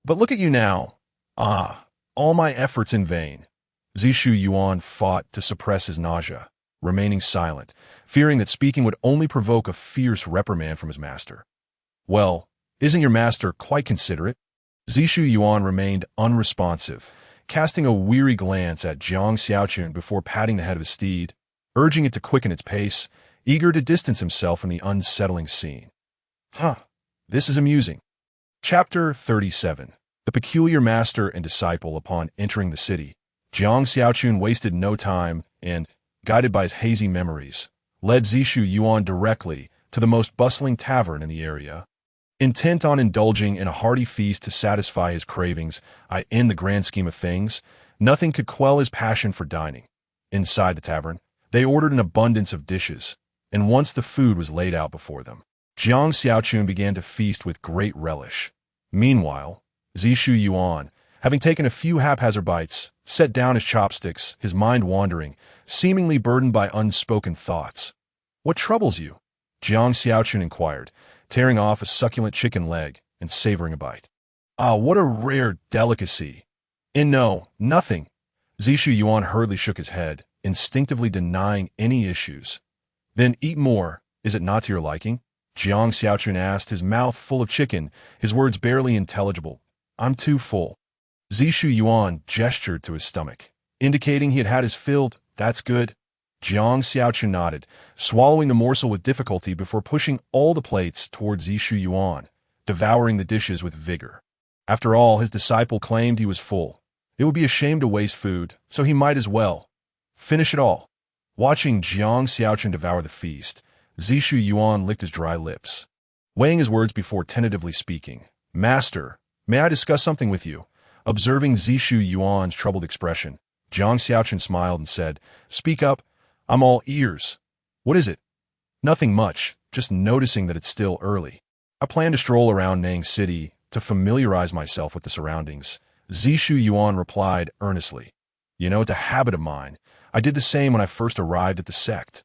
But look at you now. All my efforts in vain. Zishu Yuan fought to suppress his nausea, remaining silent, fearing that speaking would only provoke a fierce reprimand from his master. Well, isn't your master quite considerate? Zishu Yuan remained unresponsive, casting a weary glance at Jiang Xiaochun before patting the head of his steed, urging it to quicken its pace, eager to distance himself from the unsettling scene. This is amusing. Chapter 37. The Peculiar Master and Disciple. Upon entering the city, Jiang Xiaochun wasted no time and, guided by his hazy memories, led Zishu Yuan directly to the most bustling tavern in the area. Intent on indulging in a hearty feast to satisfy his cravings, in the grand scheme of things, nothing could quell his passion for dining. Inside the tavern, they ordered an abundance of dishes, and once the food was laid out before them, Jiang Xiaochun began to feast with great relish. Meanwhile, Zishu Yuan, having taken a few haphazard bites, set down his chopsticks, his mind wandering, seemingly burdened by unspoken thoughts. What troubles you? Jiang Xiaochun inquired, tearing off a succulent chicken leg and savoring a bite. What a rare delicacy. No, nothing. Zishu Yuan hurriedly shook his head, instinctively denying any issues. Then eat more, is it not to your liking? Jiang Xiaochun asked, his mouth full of chicken, his words barely intelligible. I'm too full. Zishu Yuan gestured to his stomach, indicating he had had his fill. That's good. Jiang Xiaochun nodded, swallowing the morsel with difficulty before pushing all the plates towards Zishu Yuan, devouring the dishes with vigor. After all, his disciple claimed he was full. It would be a shame to waste food, so he might as well finish it all. Watching Jiang Xiaochun devour the feast, Zishu Yuan licked his dry lips, weighing his words before tentatively speaking. Master, may I discuss something with you? Observing Zishu Yuan's troubled expression, Jiang Xiaochun smiled and said, Speak up. I'm all ears. What is it? Nothing much, just noticing that it's still early. I plan to stroll around Nanying City to familiarize myself with the surroundings. Zishu Yuan replied earnestly. It's a habit of mine. I did the same when I first arrived at the sect.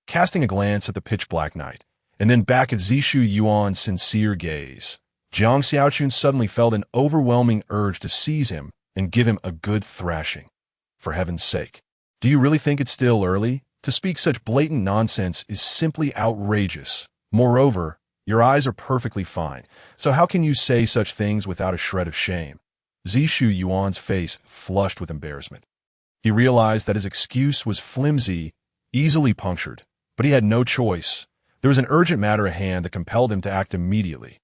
Casting a glance at the pitch-black night, and then back at Zishu Yuan's sincere gaze, Jiang Xiaochun suddenly felt an overwhelming urge to seize him and give him a good thrashing. For heaven's sake. Do you really think it's still early? To speak such blatant nonsense is simply outrageous. Moreover, your eyes are perfectly fine, so how can you say such things without a shred of shame? Zishu Yuan's face flushed with embarrassment. He realized that his excuse was flimsy, easily punctured, but he had no choice. There was an urgent matter at hand that compelled him to act immediately.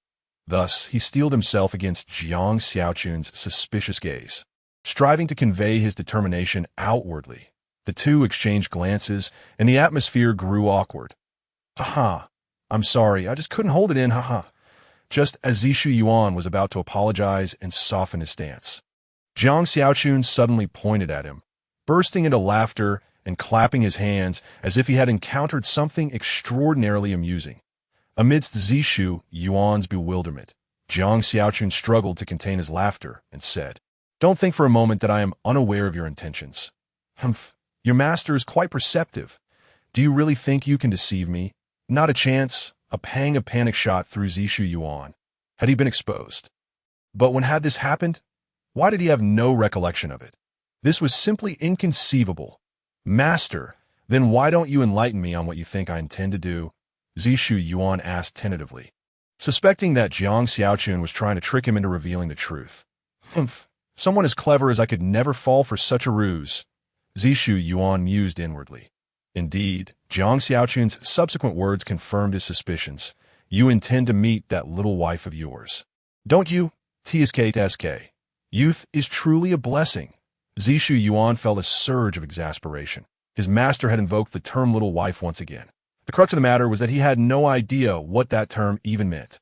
Thus, he steeled himself against Jiang Xiaochun's suspicious gaze, striving to convey his determination outwardly. The two exchanged glances, and the atmosphere grew awkward. I'm sorry, I just couldn't hold it in, just as Zishu Yuan was about to apologize and soften his stance. Jiang Xiaochun suddenly pointed at him, bursting into laughter and clapping his hands as if he had encountered something extraordinarily amusing. Amidst Zishu Yuan's bewilderment, Jiang Xiaochun struggled to contain his laughter and said, "Don't think for a moment that I am unaware of your intentions. Humph, your master is quite perceptive. Do you really think you can deceive me?" Not a chance. A pang of panic shot through Zishu Yuan. Had he been exposed? But when had this happened? Why did he have no recollection of it? This was simply inconceivable. "Master, then why don't you enlighten me on what you think I intend to do?" Zishu Yuan asked tentatively, suspecting that Jiang Xiaochun was trying to trick him into revealing the truth. "Humph, someone as clever as I could never fall for such a ruse," Zishu Yuan mused inwardly. Indeed, Jiang Xiaochun's subsequent words confirmed his suspicions. "You intend to meet that little wife of yours, don't you? TSK. Youth is truly a blessing." Zishu Yuan felt a surge of exasperation. His master had invoked the term little wife once again. The crux of the matter was that he had no idea what that term even meant.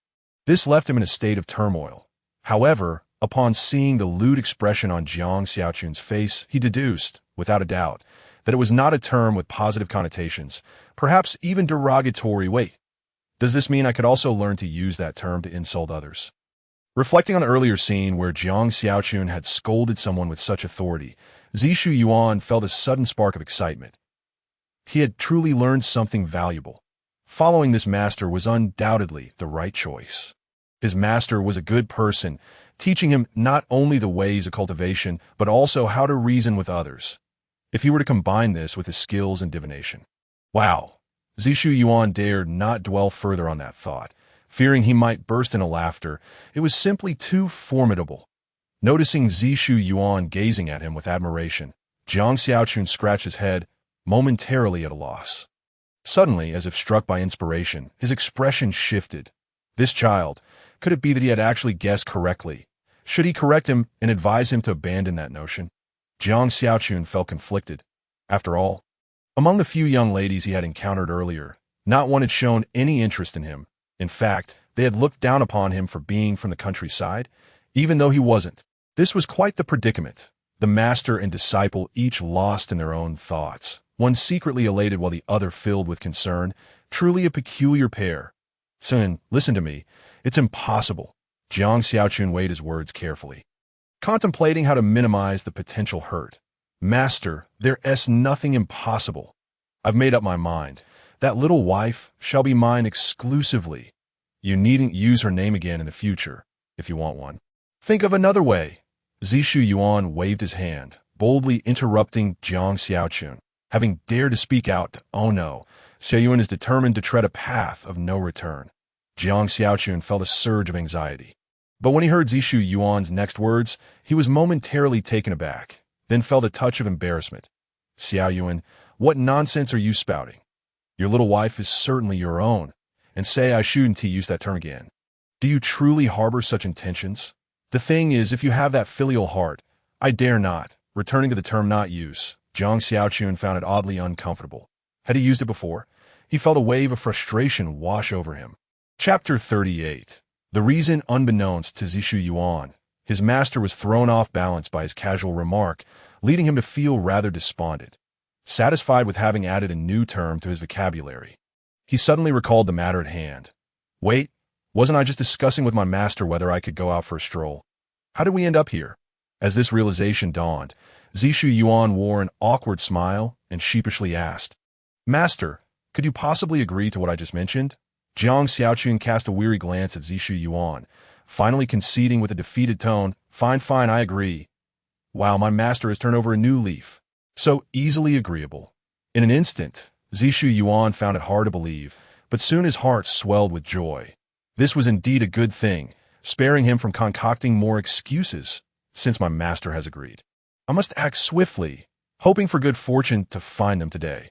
This left him in a state of turmoil. However, upon seeing the lewd expression on Jiang Xiaochun's face, he deduced, without a doubt, that it was not a term with positive connotations, perhaps even derogatory. Wait, does this mean I could also learn to use that term to insult others? Reflecting on the earlier scene where Jiang Xiaochun had scolded someone with such authority, Zishu Yuan felt a sudden spark of excitement. He had truly learned something valuable. Following this master was undoubtedly the right choice. His master was a good person, teaching him not only the ways of cultivation, but also how to reason with others. If he were to combine this with his skills in divination. Wow! Zishu Yuan dared not dwell further on that thought, fearing he might burst into laughter. It was simply too formidable. Noticing Zishu Yuan gazing at him with admiration, Jiang Xiaochun scratched his head, momentarily at a loss. Suddenly, as if struck by inspiration, his expression shifted. This child, could it be that he had actually guessed correctly? Should he correct him and advise him to abandon that notion? Jiang Xiaochun felt conflicted. After all, among the few young ladies he had encountered earlier, not one had shown any interest in him. In fact, they had looked down upon him for being from the countryside, even though he wasn't. This was quite the predicament. The master and disciple each lost in their own thoughts, one secretly elated while the other filled with concern. Truly a peculiar pair. "Sun, listen to me. It's impossible." Jiang Xiaochun weighed his words carefully, contemplating how to minimize the potential hurt. "Master, there's nothing impossible. I've made up my mind. That little wife shall be mine exclusively. You needn't use her name again in the future, if you want one. Think of another way." Zishu Yuan waved his hand, boldly interrupting Jiang Xiaochun. Having dared to speak out, "Oh no, Xiaoyun is determined to tread a path of no return." Jiang Xiaochun felt a surge of anxiety. But when he heard Zishu Yuan's next words, he was momentarily taken aback, then felt a touch of embarrassment. "Xiaoyun, what nonsense are you spouting? Your little wife is certainly your own, and say I shouldn't use that term again. Do you truly harbor such intentions? The thing is, if you have that filial heart, I dare not." Returning to the term not use, Jiang Xiaochun found it oddly uncomfortable. Had he used it before? He felt a wave of frustration wash over him. Chapter 38. The reason unbeknownst to Zishu Yuan. His master was thrown off balance by his casual remark, leading him to feel rather despondent. Satisfied with having added a new term to his vocabulary, he suddenly recalled the matter at hand. "Wait, wasn't I just discussing with my master whether I could go out for a stroll? How did we end up here?" As this realization dawned, Zishu Yuan wore an awkward smile and sheepishly asked, "Master, could you possibly agree to what I just mentioned?" Jiang Xiaochun cast a weary glance at Zishu Yuan, finally conceding with a defeated tone, Fine, I agree." Wow, my master has turned over a new leaf. So easily agreeable. In an instant, Zishu Yuan found it hard to believe, but soon his heart swelled with joy. This was indeed a good thing, sparing him from concocting more excuses, since my master has agreed. I must act swiftly, hoping for good fortune to find them today.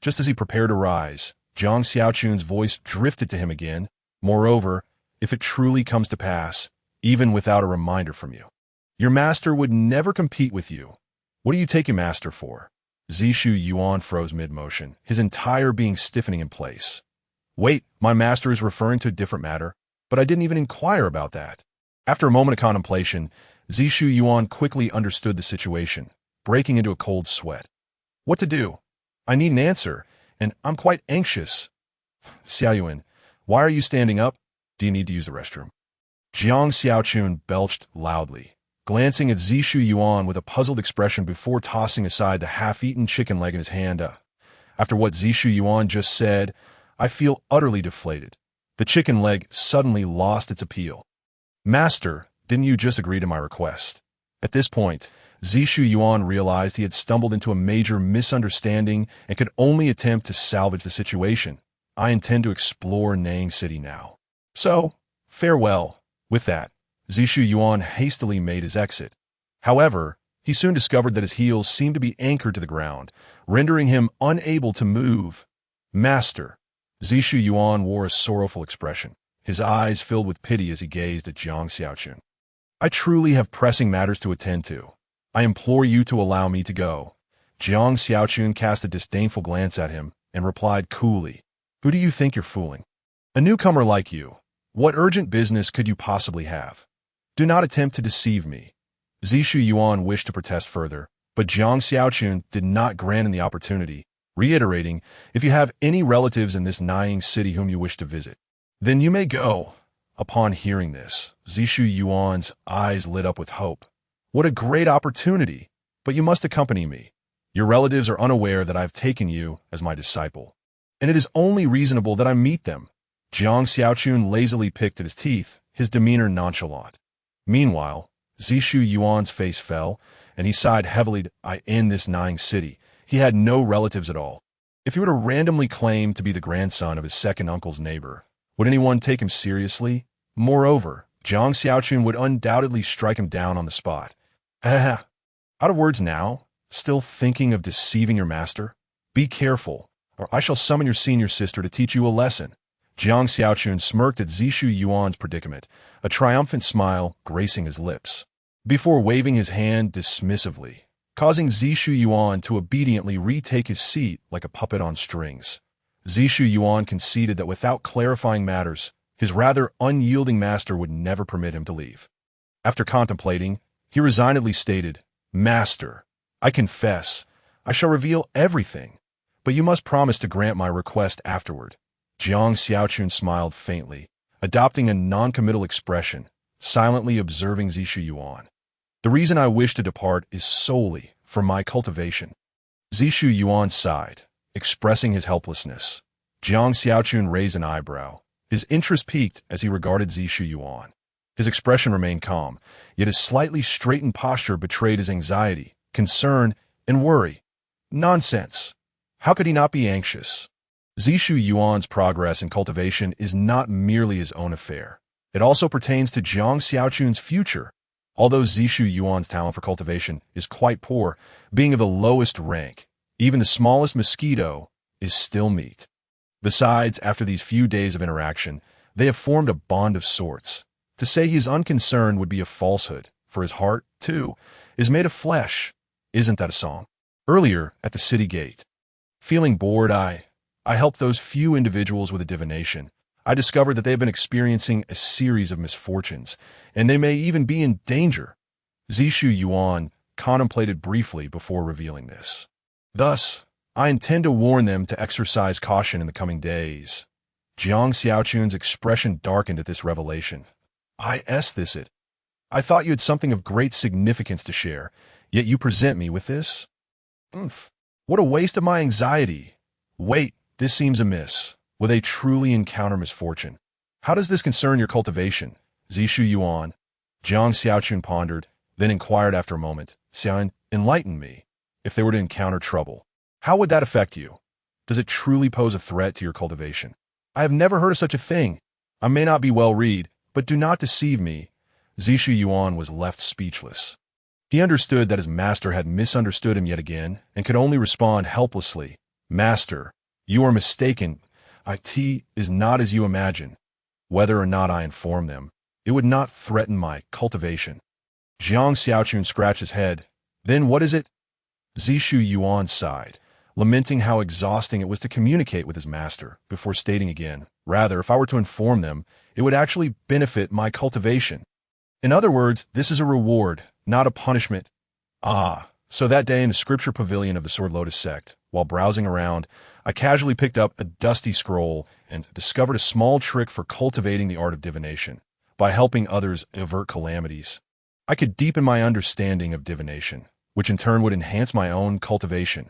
Just as he prepared to rise, Jiang Xiaochun's voice drifted to him again. "Moreover, if it truly comes to pass, even without a reminder from you, your master would never compete with you. What do you take your master for?" Zishu Yuan froze mid-motion, his entire being stiffening in place. "Wait, my master is referring to a different matter. but I didn't even inquire about that. After a moment of contemplation, Zishu Yuan quickly understood the situation, breaking into a cold sweat. What to do? I need an answer, and I'm quite anxious. Xiaoyuan, why are you standing up? Do you need to use the restroom? Jiang Xiaochun belched loudly, glancing at Zishu Yuan with a puzzled expression before tossing aside the half-eaten chicken leg in his hand. After what Zishu Yuan just said, I feel utterly deflated. The chicken leg suddenly lost its appeal. Master, didn't you just agree to my request? At this point, Zishu Yuan realized he had stumbled into a major misunderstanding and could only attempt to salvage the situation. I intend to explore Nang City now. So, farewell. With that, Zishu Yuan hastily made his exit. However, he soon discovered that his heels seemed to be anchored to the ground, rendering him unable to move. Master. Zishu Yuan wore a sorrowful expression, his eyes filled with pity as he gazed at Jiang Xiaochun. I truly have pressing matters to attend to. I implore you to allow me to go. Jiang Xiaochun cast a disdainful glance at him and replied coolly, Who do you think you're fooling? A newcomer like you. What urgent business could you possibly have? Do not attempt to deceive me. Zishu Yuan wished to protest further, but Jiang Xiaochun did not grant him the opportunity, reiterating, If you have any relatives in this Nang city whom you wish to visit, then you may go. Upon hearing this, Zishu Yuan's eyes lit up with hope. What a great opportunity! But you must accompany me. Your relatives are unaware that I have taken you as my disciple, and it is only reasonable that I meet them. Jiang Xiaochun lazily picked at his teeth, his demeanor nonchalant. Meanwhile, Zishu Yuan's face fell, and he sighed heavily. In this Nang city, he had no relatives at all. If he were to randomly claim to be the grandson of his second uncle's neighbor, would anyone take him seriously? Moreover, Jiang Xiaochun would undoubtedly strike him down on the spot. Out of words now? Still thinking of deceiving your master? Be careful, or I shall summon your senior sister to teach you a lesson. Jiang Xiaochun smirked at Zishu Yuan's predicament, a triumphant smile gracing his lips, before waving his hand dismissively, causing Zishu Yuan to obediently retake his seat like a puppet on strings. Zishu Yuan conceded that without clarifying matters, his rather unyielding master would never permit him to leave. After contemplating, he resignedly stated, Master, I confess, I shall reveal everything, but you must promise to grant my request afterward. Jiang Xiaochun smiled faintly, adopting a non-committal expression, silently observing Zishu Yuan. The reason I wish to depart is solely for my cultivation. Zishu Yuan sighed, expressing his helplessness. Jiang Xiaochun raised an eyebrow, his interest piqued as he regarded Zishu Yuan. His expression remained calm, yet his slightly straightened posture betrayed his anxiety, concern, and worry. Nonsense! How could he not be anxious? Zishu Yuan's progress in cultivation is not merely his own affair. It also pertains to Jiang Xiaochun's future. Although Zishu Yuan's talent for cultivation is quite poor, being of the lowest rank, even the smallest mosquito is still meat. Besides, after these few days of interaction, they have formed a bond of sorts. To say he is unconcerned would be a falsehood, for his heart, too, is made of flesh. Isn't that a song? Earlier, at the city gate, feeling bored, I helped those few individuals with a divination. I discovered that they have been experiencing a series of misfortunes, and they may even be in danger. Zishu Yuan contemplated briefly before revealing this. Thus, I intend to warn them to exercise caution in the coming days. Jiang Xiaochun's expression darkened at this revelation. I thought you had something of great significance to share, yet you present me with this? What a waste of my anxiety. Wait, this seems amiss. Will they truly encounter misfortune? How does this concern your cultivation? Zishu Yuan. Jiang Xiaochun pondered, then inquired after a moment. Xian, enlighten me. If they were to encounter trouble, how would that affect you? Does it truly pose a threat to your cultivation? I have never heard of such a thing. I may not be well read, but do not deceive me. Zishu Yuan was left speechless. He understood that his master had misunderstood him yet again and could only respond helplessly. Master, you are mistaken. IT is not as you imagine. Whether or not I inform them, it would not threaten my cultivation. Jiang Xiaochun scratched his head. Then what is it? Zishu Yuan sighed, lamenting how exhausting it was to communicate with his master, before stating again, "Rather, if I were to inform them, it would actually benefit my cultivation. In other words, this is a reward, not a punishment." So that day in the scripture pavilion of the Sword Lotus sect, while browsing around, I casually picked up a dusty scroll and discovered a small trick for cultivating the art of divination by helping others avert calamities. I could deepen my understanding of divination, which in turn would enhance my own cultivation.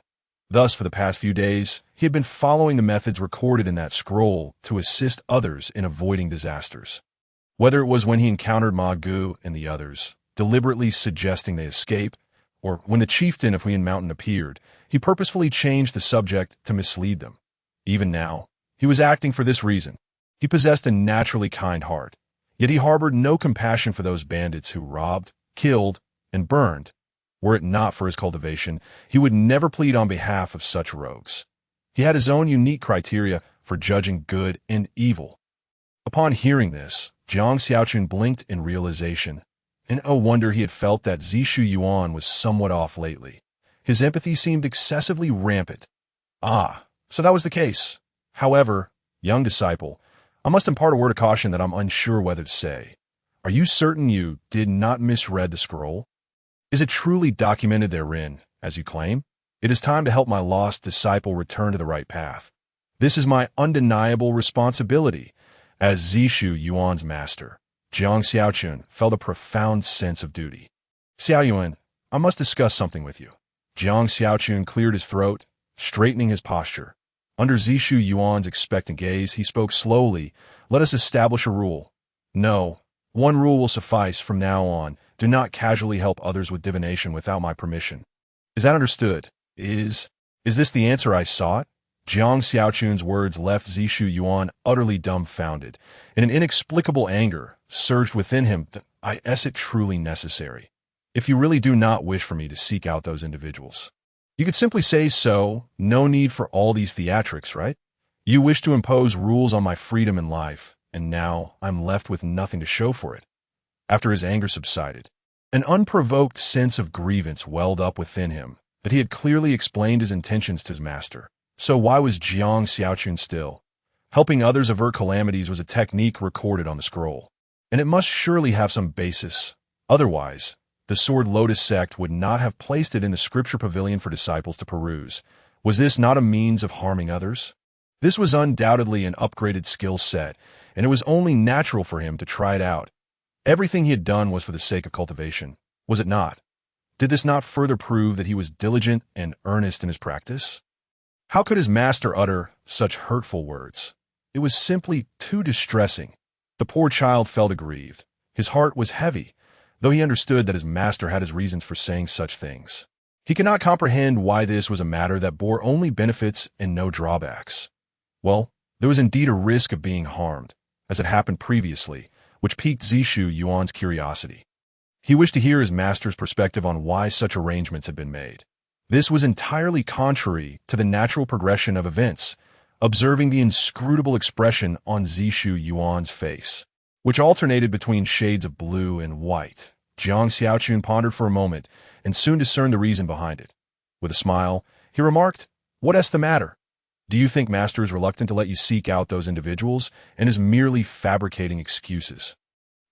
Thus, for the past few days, he had been following the methods recorded in that scroll to assist others in avoiding disasters. Whether it was when he encountered Ma Gu and the others, deliberately suggesting they escape, or when the chieftain of Huyan Mountain appeared, he purposefully changed the subject to mislead them. Even now, he was acting for this reason. He possessed a naturally kind heart, yet he harbored no compassion for those bandits who robbed, killed, and burned. Were it not for his cultivation, he would never plead on behalf of such rogues. He had his own unique criteria for judging good and evil. Upon hearing this, Jiang Xiaochun blinked in realization. And no wonder he had felt that Zishu Yuan was somewhat off lately. His empathy seemed excessively rampant. So that was the case. However, young disciple, I must impart a word of caution that I'm unsure whether to say. Are you certain you did not misread the scroll? Is it truly documented therein, as you claim? It is time to help my lost disciple return to the right path. This is my undeniable responsibility as Zishu Yuan's master. Jiang Xiaochun felt a profound sense of duty. "Xiao Yuan, I must discuss something with you." Jiang Xiaochun cleared his throat, straightening his posture. Under Zishu Yuan's expectant gaze, he spoke slowly. "Let us establish a rule. No, one rule will suffice from now on. Do not casually help others with divination without my permission. Is that understood? Is this the answer I sought?" Jiang Xiaochun's words left Zishu Yuan utterly dumbfounded, and an inexplicable anger surged within him. Is it truly necessary? If you really do not wish for me to seek out those individuals, you could simply say so. No need for all these theatrics, right? You wish to impose rules on my freedom and life, and now I'm left with nothing to show for it. After his anger subsided, an unprovoked sense of grievance welled up within him that he had clearly explained his intentions to his master. So why was Jiang Xiaochun still? Helping others avert calamities was a technique recorded on the scroll, and it must surely have some basis. Otherwise, the Sword Lotus sect would not have placed it in the scripture pavilion for disciples to peruse. Was this not a means of harming others? This was undoubtedly an upgraded skill set, and it was only natural for him to try it out. Everything he had done was for the sake of cultivation, was it not? Did this not further prove that he was diligent and earnest in his practice? How could his master utter such hurtful words? It was simply too distressing. The poor child felt aggrieved. His heart was heavy, though he understood that his master had his reasons for saying such things. He could not comprehend why this was a matter that bore only benefits and no drawbacks. Well, there was indeed a risk of being harmed, as had happened previously, which piqued Zishu Yuan's curiosity. He wished to hear his master's perspective on why such arrangements had been made. This was entirely contrary to the natural progression of events, observing the inscrutable expression on Zishu Yuan's face, which alternated between shades of blue and white. Jiang Xiaochun pondered for a moment and soon discerned the reason behind it. With a smile, he remarked, "What's the matter? Do you think master is reluctant to let you seek out those individuals and is merely fabricating excuses?"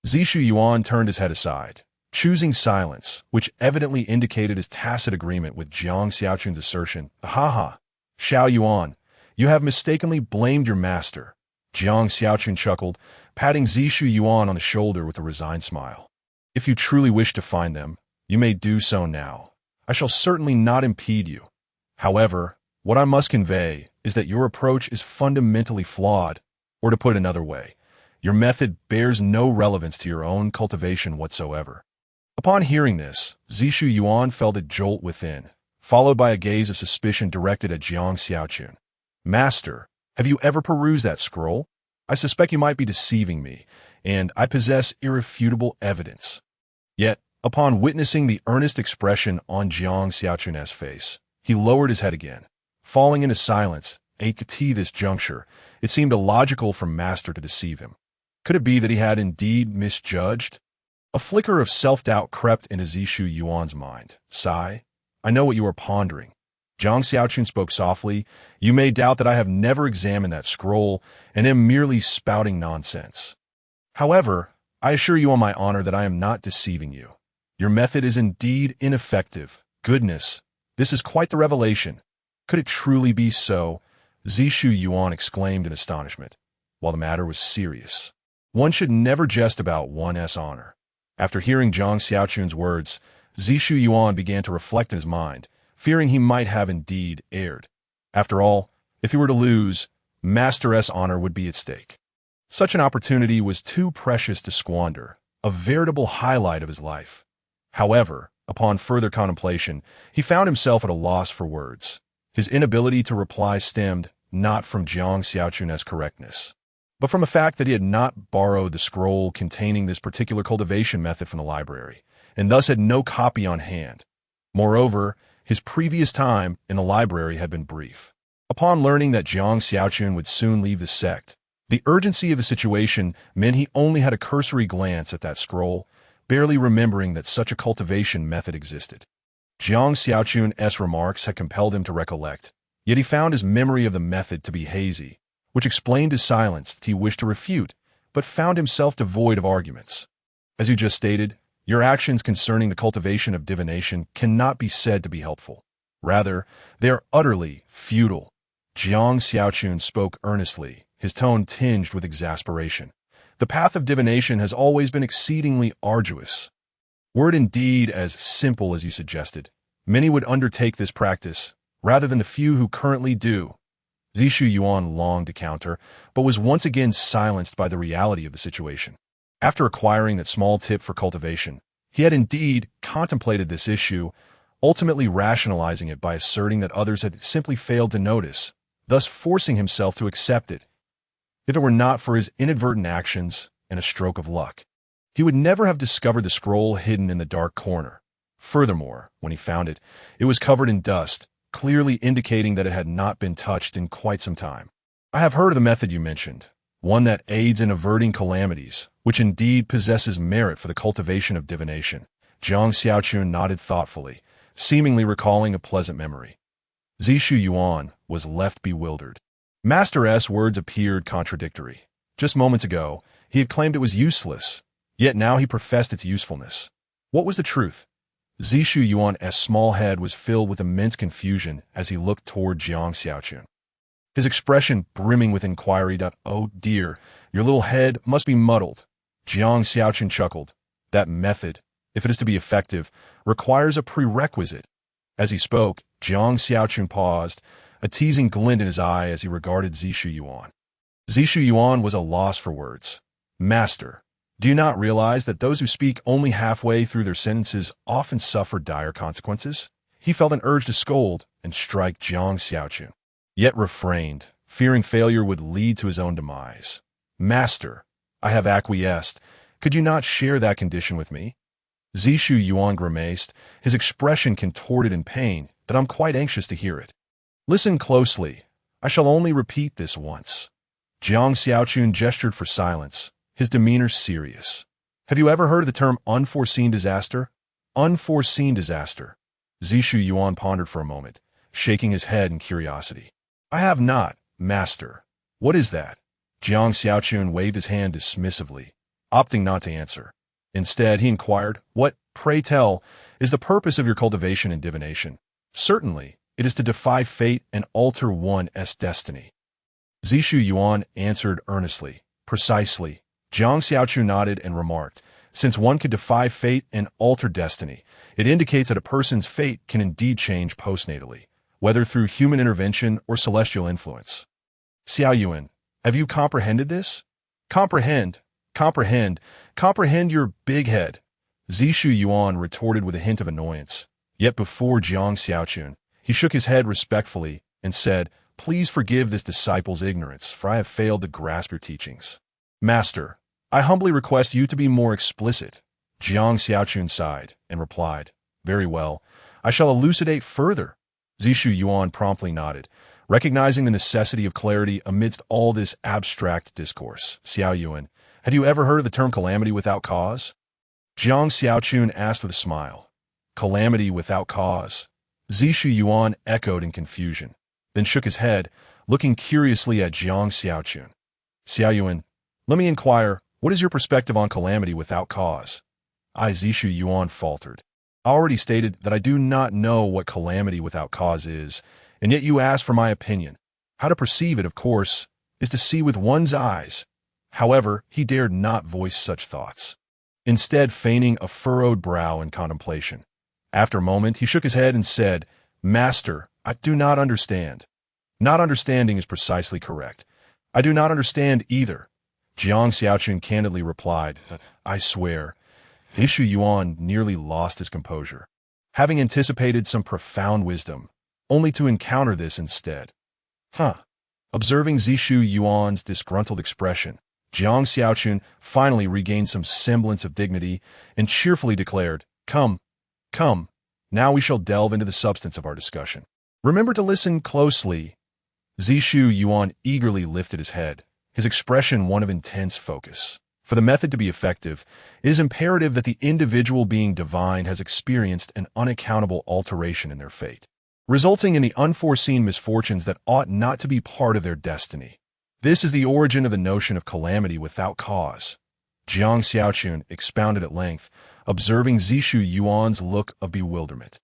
Zishu Yuan turned his head aside, choosing silence, which evidently indicated his tacit agreement with Jiang Xiaochun's assertion. Xiao Yuan, you have mistakenly blamed your master." Jiang Xiaochun chuckled, patting Zishu Yuan on the shoulder with a resigned smile. "If you truly wish to find them, you may do so now. I shall certainly not impede you. However, what I must convey is that your approach is fundamentally flawed, or to put it another way, your method bears no relevance to your own cultivation whatsoever." Upon hearing this, Zishu Yuan felt a jolt within, followed by a gaze of suspicion directed at Jiang Xiaochun. "Master, have you ever perused that scroll? I suspect you might be deceiving me, and I possess irrefutable evidence." Yet, upon witnessing the earnest expression on Jiang Xiaochun's face, he lowered his head again. Falling into silence, at this juncture, it seemed illogical for master to deceive him. Could it be that he had indeed misjudged? A flicker of self-doubt crept into Zishu Yuan's mind. "Sai, I know what you are pondering. Jiang Xiaochun spoke softly. You may doubt that I have never examined that scroll and am merely spouting nonsense. However, I assure you on my honor that I am not deceiving you. Your method is indeed ineffective. Goodness, this is quite the revelation. Could it truly be so? Zishu Yuan exclaimed in astonishment, while the matter was serious. One should never jest about one's honor. After hearing Jiang Xiaochun's words, Zishu Yuan began to reflect in his mind, fearing he might have indeed erred. After all, if he were to lose, Master's honor would be at stake. Such an opportunity was too precious to squander, a veritable highlight of his life. However, upon further contemplation, he found himself at a loss for words. His inability to reply stemmed not from Jiang Xiaochun's correctness, but from the fact that he had not borrowed the scroll containing this particular cultivation method from the library, and thus had no copy on hand. Moreover, his previous time in the library had been brief. Upon learning that Jiang Xiaochun would soon leave the sect, the urgency of the situation meant he only had a cursory glance at that scroll, barely remembering that such a cultivation method existed. Jiang Xiaochun's remarks had compelled him to recollect, yet he found his memory of the method to be hazy, which explained his silence that he wished to refute, but found himself devoid of arguments. As you just stated, your actions concerning the cultivation of divination cannot be said to be helpful. Rather, they are utterly futile. Jiang Xiaochun spoke earnestly, his tone tinged with exasperation. The path of divination has always been exceedingly arduous. Were it indeed as simple as you suggested, many would undertake this practice, rather than the few who currently do. Zishu Yuan longed to counter, but was once again silenced by the reality of the situation. After acquiring that small tip for cultivation, he had indeed contemplated this issue, ultimately rationalizing it by asserting that others had simply failed to notice, thus forcing himself to accept it. If it were not for his inadvertent actions and a stroke of luck, he would never have discovered the scroll hidden in the dark corner. Furthermore, when he found it, it was covered in dust, clearly indicating that it had not been touched in quite some time. I have heard of the method you mentioned, one that aids in averting calamities, which indeed possesses merit for the cultivation of divination. Jiang Xiaochun nodded thoughtfully, seemingly recalling a pleasant memory. Zishu Yuan was left bewildered. Master's words appeared contradictory. Just moments ago, he had claimed it was useless, yet now he professed its usefulness. What was the truth? Zishu Yuan's small head was filled with immense confusion as he looked toward Jiang Xiaochun. His expression brimming with inquiry. Oh dear, your little head must be muddled. Jiang Xiaochun chuckled. That method, if it is to be effective, requires a prerequisite. As he spoke, Jiang Xiaochun paused, a teasing glint in his eye as he regarded Zishu Yuan. Zishu Yuan was at a loss for words. Master, do you not realize that those who speak only halfway through their sentences often suffer dire consequences? He felt an urge to scold and strike Jiang Xiaochun, yet refrained, fearing failure would lead to his own demise. Master, I have acquiesced. Could you not share that condition with me? Zishu Yuan grimaced, his expression contorted in pain, but I'm quite anxious to hear it. Listen closely. I shall only repeat this once. Jiang Xiaochun gestured for silence, his demeanor serious. Have you ever heard of the term unforeseen disaster? Unforeseen disaster. Zishu Yuan pondered for a moment, shaking his head in curiosity. I have not, master. What is that? Jiang Xiaochun waved his hand dismissively, opting not to answer. Instead, he inquired, what, pray tell, is the purpose of your cultivation and divination? Certainly, it is to defy fate and alter one's destiny. Zishu Yuan answered earnestly. Precisely. Jiang Xiaochun nodded and remarked, since one could defy fate and alter destiny, it indicates that a person's fate can indeed change postnatally, whether through human intervention or celestial influence. Xiao Yuan, have you comprehended this? Comprehend your big head. Zishu Yuan retorted with a hint of annoyance. Yet before Jiang Xiaochun, he shook his head respectfully and said, Please forgive this disciple's ignorance, for I have failed to grasp your teachings. Master, I humbly request you to be more explicit. Jiang Xiaochun sighed and replied, Very well, I shall elucidate further. Zishu Yuan promptly nodded, recognizing the necessity of clarity amidst all this abstract discourse. Xiao Yuan, had you ever heard of the term calamity without cause? Jiang Xiaochun asked with a smile. Calamity without cause. Zishu Yuan echoed in confusion, then shook his head, looking curiously at Jiang Xiaochun. Xiaoyuan, let me inquire, what is your perspective on calamity without cause? Zishu Yuan faltered. I already stated that I do not know what calamity without cause is, and yet you ask for my opinion. How to perceive it, of course, is to see with one's eyes. However, he dared not voice such thoughts, instead feigning a furrowed brow in contemplation. After a moment, he shook his head and said, Master, I do not understand. Not understanding is precisely correct. I do not understand either. Jiang Xiaochun candidly replied, I swear. Zishu Yuan nearly lost his composure, having anticipated some profound wisdom, only to encounter this instead. Observing Zishu Yuan's disgruntled expression, Jiang Xiaochun finally regained some semblance of dignity and cheerfully declared, Come, now we shall delve into the substance of our discussion. Remember to listen closely. Zishu Yuan eagerly lifted his head, his expression one of intense focus. For the method to be effective, it is imperative that the individual being divined has experienced an unaccountable alteration in their fate, resulting in the unforeseen misfortunes that ought not to be part of their destiny. This is the origin of the notion of calamity without cause. Jiang Xiaochun expounded at length, observing Zishu Yuan's look of bewilderment.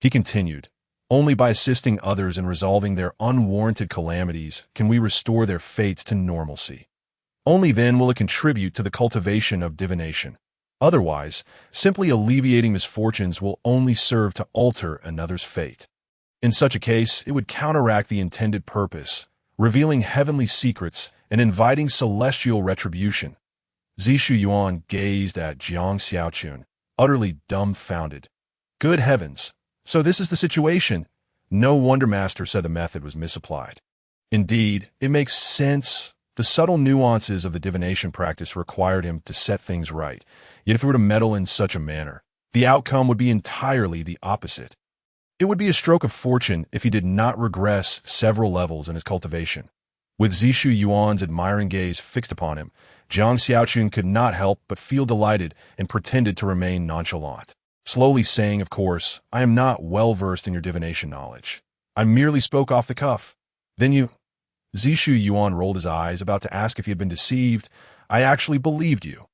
He continued, Only by assisting others in resolving their unwarranted calamities can we restore their fates to normalcy. Only then will it contribute to the cultivation of divination. Otherwise, simply alleviating misfortunes will only serve to alter another's fate. In such a case, it would counteract the intended purpose, revealing heavenly secrets and inviting celestial retribution. Zishu Yuan gazed at Jiang Xiaochun, utterly dumbfounded. Good heavens! So this is the situation? No wonder Master said the method was misapplied. Indeed, it makes sense. The subtle nuances of the divination practice required him to set things right, yet if he were to meddle in such a manner, the outcome would be entirely the opposite. It would be a stroke of fortune if he did not regress several levels in his cultivation. With Zishu Yuan's admiring gaze fixed upon him, Jiang Xiaochun could not help but feel delighted and pretended to remain nonchalant, slowly saying, Of course, I am not well versed in your divination knowledge. I merely spoke off the cuff. Then you... Zishu Yuan rolled his eyes, about to ask if he had been deceived. I actually believed you.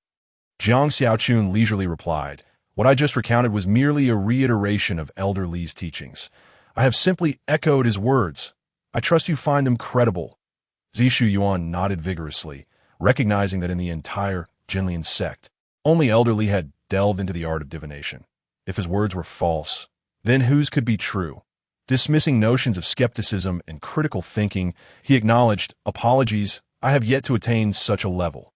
Jiang Xiaochun leisurely replied, What I just recounted was merely a reiteration of Elder Li's teachings. I have simply echoed his words. I trust you find them credible. Zishu Yuan nodded vigorously, recognizing that in the entire Jinlian sect, only Elder Li had delved into the art of divination. If his words were false, then whose could be true? Dismissing notions of skepticism and critical thinking, he acknowledged, Apologies, I have yet to attain such a level.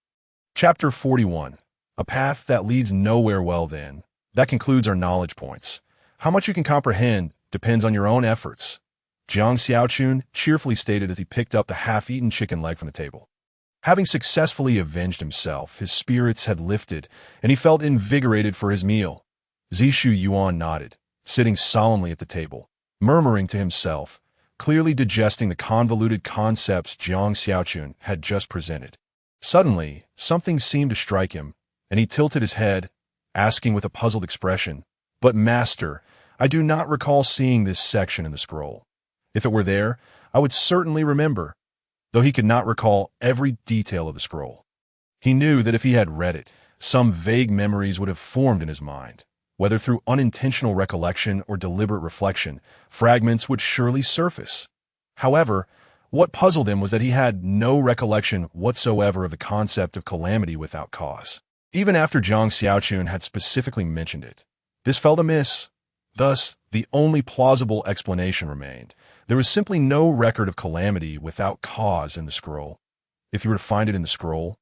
Chapter 41. A path that leads nowhere. Well then, that concludes our knowledge points. How much you can comprehend depends on your own efforts. Jiang Xiaochun cheerfully stated as he picked up the half-eaten chicken leg from the table. Having successfully avenged himself, his spirits had lifted, and he felt invigorated for his meal. Zishu Yuan nodded, sitting solemnly at the table, murmuring to himself, clearly digesting the convoluted concepts Jiang Xiaochun had just presented. Suddenly, something seemed to strike him, and he tilted his head, asking with a puzzled expression, But Master, I do not recall seeing this section in the scroll. If it were there, I would certainly remember, though he could not recall every detail of the scroll. He knew that if he had read it, some vague memories would have formed in his mind. Whether through unintentional recollection or deliberate reflection, fragments would surely surface. However, what puzzled him was that he had no recollection whatsoever of the concept of calamity without cause, even after Jiang Xiaochun had specifically mentioned it. This felt amiss. Thus, the only plausible explanation remained. There was simply no record of calamity without cause in the scroll. If you were to find it in the scroll,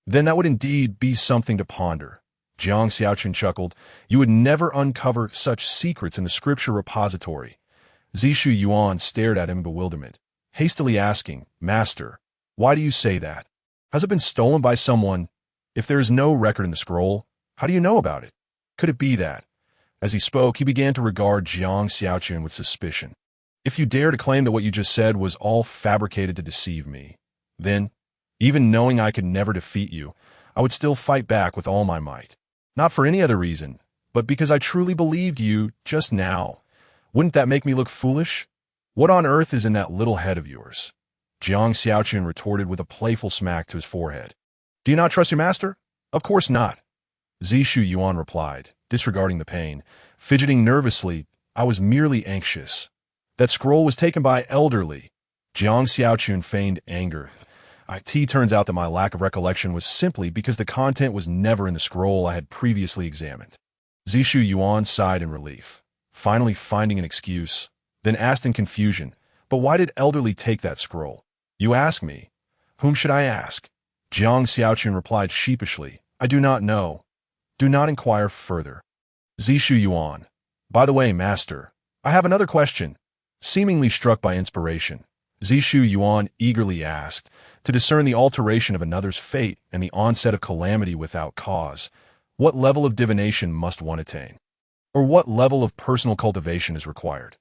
then that would indeed be something to ponder. Jiang Xiaochun chuckled. You would never uncover such secrets in the scripture repository. Zishu Yuan stared at him in bewilderment, hastily asking, Master, why do you say that? Has it been stolen by someone? If there is no record in the scroll, how do you know about it? Could it be that? As he spoke, he began to regard Jiang Xiaochun with suspicion. If you dare to claim that what you just said was all fabricated to deceive me, then, even knowing I could never defeat you, I would still fight back with all my might. Not for any other reason, but because I truly believed you just now. Wouldn't that make me look foolish? What on earth is in that little head of yours? Jiang Xiaochun retorted with a playful smack to his forehead. Do you not trust your master? Of course not. Zishu Yuan replied, disregarding the pain. Fidgeting nervously, I was merely anxious. That scroll was taken by elderly. Jiang Xiaochun feigned anger. It turns out that my lack of recollection was simply because the content was never in the scroll I had previously examined. Zishu Yuan sighed in relief, finally finding an excuse, then asked in confusion, but why did elderly take that scroll? You ask me. Whom should I ask? Jiang Xiaochun replied sheepishly, I do not know. Do not inquire further. Zishu Yuan. By the way, master, I have another question. Seemingly struck by inspiration, Zishu Yuan eagerly asked, to discern the alteration of another's fate and the onset of calamity without cause, what level of divination must one attain? Or what level of personal cultivation is required?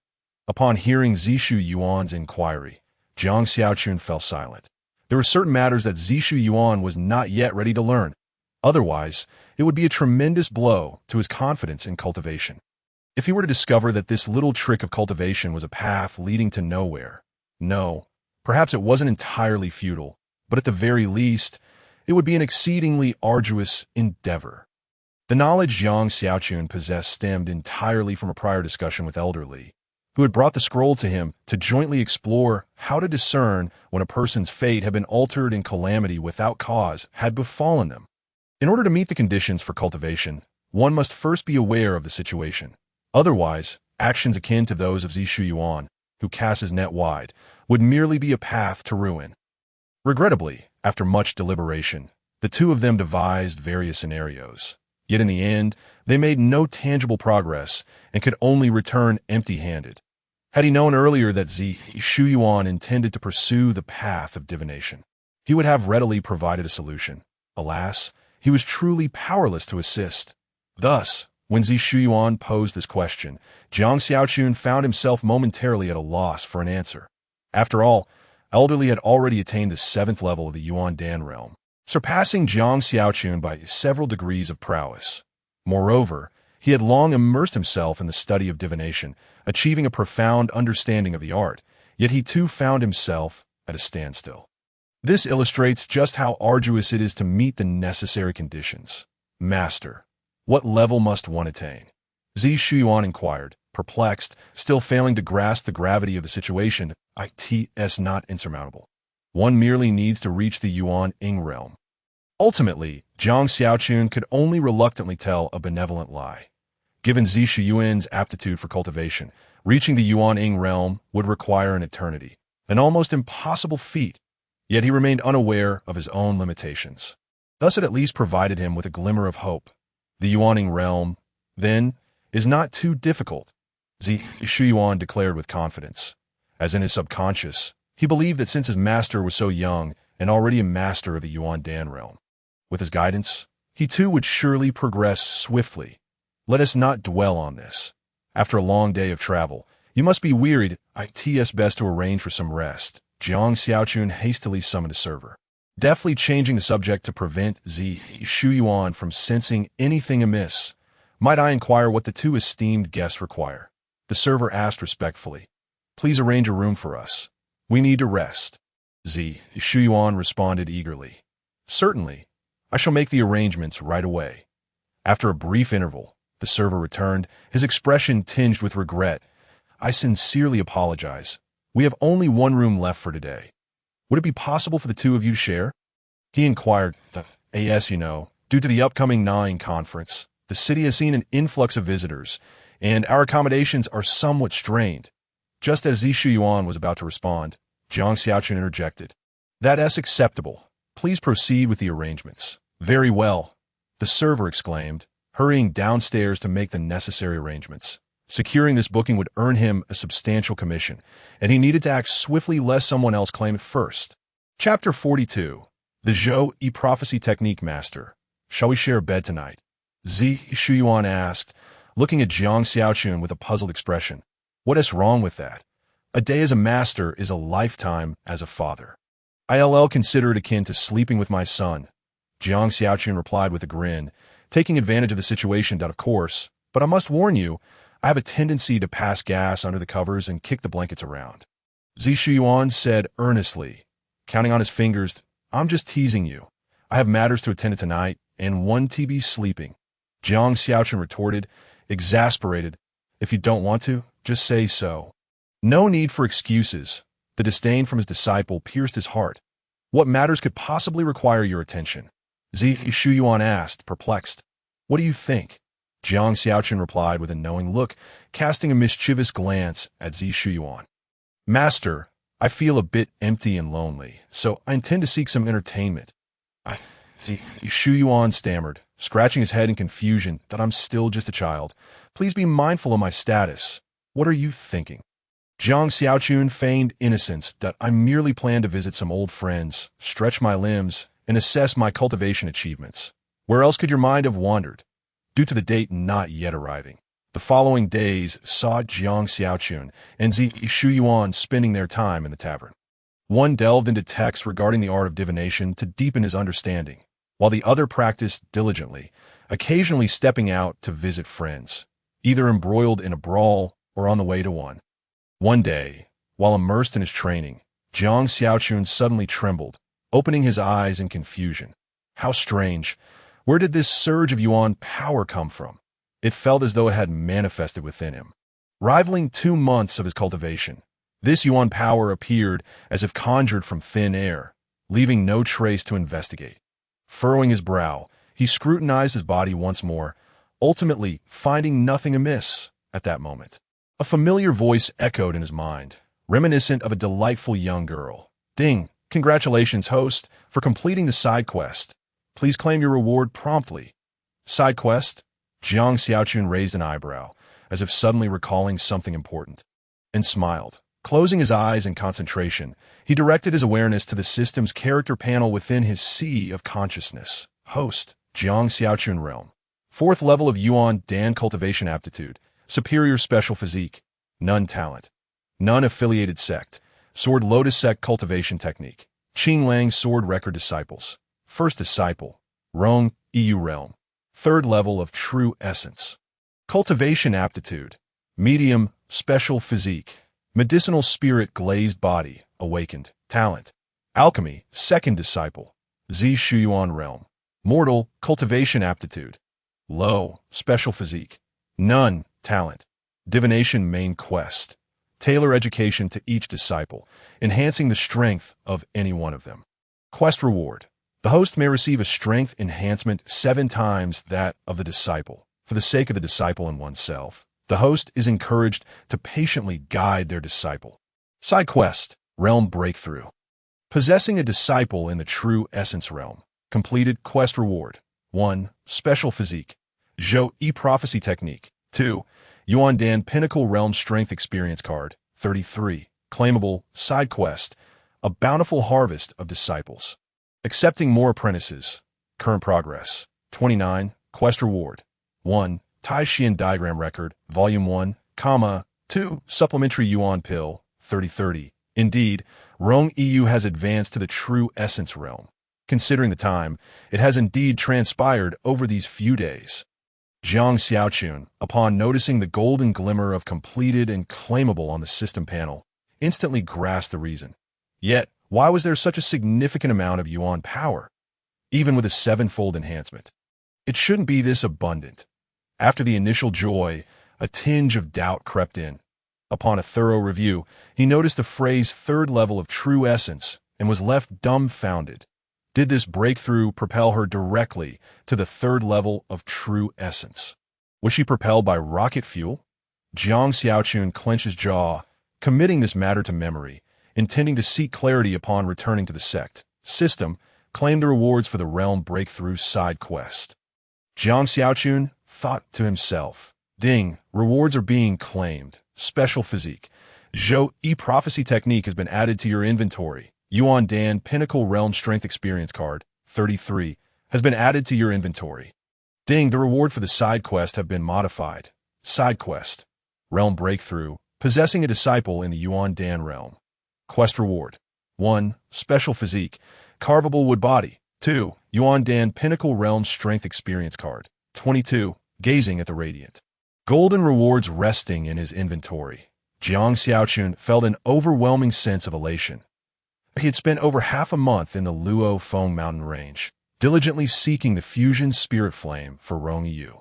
Upon hearing Zishu Yuan's inquiry, Jiang Xiaochun fell silent. There were certain matters that Zishu Yuan was not yet ready to learn. Otherwise, it would be a tremendous blow to his confidence in cultivation. If he were to discover that this little trick of cultivation was a path leading to nowhere, no, perhaps it wasn't entirely futile, but at the very least, it would be an exceedingly arduous endeavor. The knowledge Jiang Xiaochun possessed stemmed entirely from a prior discussion with Elder Li, who had brought the scroll to him to jointly explore how to discern when a person's fate had been altered and calamity without cause had befallen them. In order to meet the conditions for cultivation, one must first be aware of the situation. Otherwise, actions akin to those of Zishu Yuan, who casts his net wide, would merely be a path to ruin. Regrettably, after much deliberation, the two of them devised various scenarios. Yet in the end, they made no tangible progress and could only return empty-handed. Had he known earlier that Zishu Yuan intended to pursue the path of divination, he would have readily provided a solution. Alas, he was truly powerless to assist. Thus, when Zishu Yuan posed this question, Jiang Xiaochun found himself momentarily at a loss for an answer. After all, Elderly had already attained the 7th level of the Yuan Dan realm, surpassing Jiang Xiaochun by several degrees of prowess. Moreover, he had long immersed himself in the study of divination, achieving a profound understanding of the art, yet he too found himself at a standstill. This illustrates just how arduous it is to meet the necessary conditions. Master, what level must one attain? Zishu Yuan inquired, perplexed, still failing to grasp the gravity of the situation. It's not insurmountable. One merely needs to reach the Yuan Ing realm. Ultimately, Jiang Xiaochun could only reluctantly tell a benevolent lie. Given Zishu Yuan's aptitude for cultivation, reaching the Yuan Ing realm would require an eternity, an almost impossible feat. Yet he remained unaware of his own limitations. Thus it at least provided him with a glimmer of hope. The Yuaning realm, then, is not too difficult, Zishu Yuan declared with confidence. As in his subconscious, he believed that since his master was so young and already a master of the Yuan Dan realm, with his guidance, he too would surely progress swiftly. Let us not dwell on this. After a long day of travel, you must be wearied. It's best to arrange for some rest. Jiang Xiaochun hastily summoned a server, deftly changing the subject to prevent Zishu Yuan from sensing anything amiss. Might I inquire what the two esteemed guests require? The server asked respectfully. Please arrange a room for us. We need to rest. Zishu Yuan responded eagerly. Certainly. I shall make the arrangements right away. After a brief interval, the server returned, his expression tinged with regret. I sincerely apologize. We have only one room left for today. Would it be possible for the two of you to share? He inquired. Yes, due to the upcoming Nine conference, the city has seen an influx of visitors, and our accommodations are somewhat strained. Just as Zishu Yuan was about to respond, Jiang Xiaochun interjected. That's acceptable. Please proceed with the arrangements. Very well, the server exclaimed, hurrying downstairs to make the necessary arrangements. Securing this booking would earn him a substantial commission, and he needed to act swiftly lest someone else claim it first. Chapter 42. The Zhou Prophecy Technique Master. Shall we share a bed tonight? Zishu Yuan asked, looking at Jiang Xiaochun with a puzzled expression. What is wrong with that? A day as a master is a lifetime as a father. I'll consider it akin to sleeping with my son. Jiang Xiaochun replied with a grin, taking advantage of the situation. Of course, but I must warn you, I have a tendency to pass gas under the covers and kick the blankets around. Zi Shuyuan said earnestly, counting on his fingers. I'm just teasing you. I have matters to attend to tonight, and one TB's sleeping. Jiang Xiaochun retorted, exasperated. If you don't want to, just say so. No need for excuses. The disdain from his disciple pierced his heart. What matters could possibly require your attention? Zi Shuyuan asked, perplexed. What do you think? Jiang Xiaochun replied with a knowing look, casting a mischievous glance at Zi Shuyuan. Master, I feel a bit empty and lonely, so I intend to seek some entertainment. Zi Shuyuan stammered, scratching his head in confusion that I'm still just a child. Please be mindful of my status. What are you thinking? Jiang Xiaochun feigned innocence that I merely plan to visit some old friends, stretch my limbs, and assess my cultivation achievements. Where else could your mind have wandered? Due to the date not yet arriving, the following days saw Jiang Xiaochun and Zi Shuyuan spending their time in the tavern. One delved into texts regarding the art of divination to deepen his understanding, while the other practiced diligently, occasionally stepping out to visit friends, either embroiled in a brawl or on the way to one. One day, while immersed in his training, Jiang Xiaochun suddenly trembled, opening his eyes in confusion. How strange! Where did this surge of Yuan power come from? It felt as though it had manifested within him. Rivaling 2 months of his cultivation, this Yuan power appeared as if conjured from thin air, leaving no trace to investigate. Furrowing his brow, he scrutinized his body once more, ultimately finding nothing amiss at that moment. A familiar voice echoed in his mind, reminiscent of a delightful young girl. Ding! Congratulations, host, for completing the side quest. Please claim your reward promptly. Side quest? Jiang Xiaochun raised an eyebrow, as if suddenly recalling something important, and smiled. Closing his eyes in concentration, he directed his awareness to the system's character panel within his sea of consciousness. Host, Jiang Xiaochun Realm. 4th level of Yuan Dan Cultivation Aptitude. Superior Special Physique. None Talent. None Affiliated Sect. Sword Lotus Sect Cultivation Technique. Qing Lang Sword Record Disciples. First Disciple. Rong, EU Realm. 3rd level of True Essence. Cultivation Aptitude. Medium Special Physique. Medicinal Spirit Glazed Body. Awakened. Talent. Alchemy. 2nd Disciple. Zi Shuyuan Realm. Mortal Cultivation Aptitude. Low Special Physique. None Talent. Divination Main Quest. Tailor education to each disciple, enhancing the strength of any one of them. Quest Reward. The host may receive a strength enhancement 7 times that of the disciple. For the sake of the disciple and oneself, the host is encouraged to patiently guide their disciple. Side Quest. Realm Breakthrough. Possessing a disciple in the True Essence Realm. Completed Quest Reward. 1. Special Physique. Zhou E Prophecy Technique. 2. Yuan Dan Pinnacle Realm Strength Experience Card. 33. Claimable Side Quest. A bountiful harvest of disciples. Accepting more apprentices. Current progress. 29. Quest Reward. 1. Tai Xian Diagram Record. Volume 1, 2. Supplementary Yuan Pill. 3030. Indeed, Rong EU has advanced to the True Essence Realm. Considering the time, it has indeed transpired over these few days. Jiang Xiaochun, upon noticing the golden glimmer of completed and claimable on the system panel, instantly grasped the reason. Yet, why was there such a significant amount of Yuan power, even with a 7-fold enhancement? It shouldn't be this abundant. After the initial joy, a tinge of doubt crept in. Upon a thorough review, he noticed the phrase 3rd level of True Essence and was left dumbfounded. Did this breakthrough propel her directly to the 3rd level of True Essence? Was she propelled by rocket fuel? Jiang Xiaochun clenched his jaw, committing this matter to memory, intending to seek clarity upon returning to the sect. System claimed the rewards for the Realm Breakthrough side quest. Jiang Xiaochun thought to himself, ding, rewards are being claimed. Special Physique. Zhou E Prophecy Technique has been added to your inventory. Yuan Dan Pinnacle Realm Strength Experience Card, 33, has been added to your inventory. Ding, the reward for the side quest have been modified. Side quest. Realm Breakthrough. Possessing a disciple in the Yuan Dan realm. Quest Reward. 1. Special Physique. Carvable Wood Body. 2. Yuan Dan Pinnacle Realm Strength Experience Card. 22. Gazing at the Radiant. golden rewards resting in his inventory. Jiang Xiaochun felt an overwhelming sense of elation. He had spent over half a month in the Luo Feng mountain range, diligently seeking the fusion spirit flame for Rong Yu.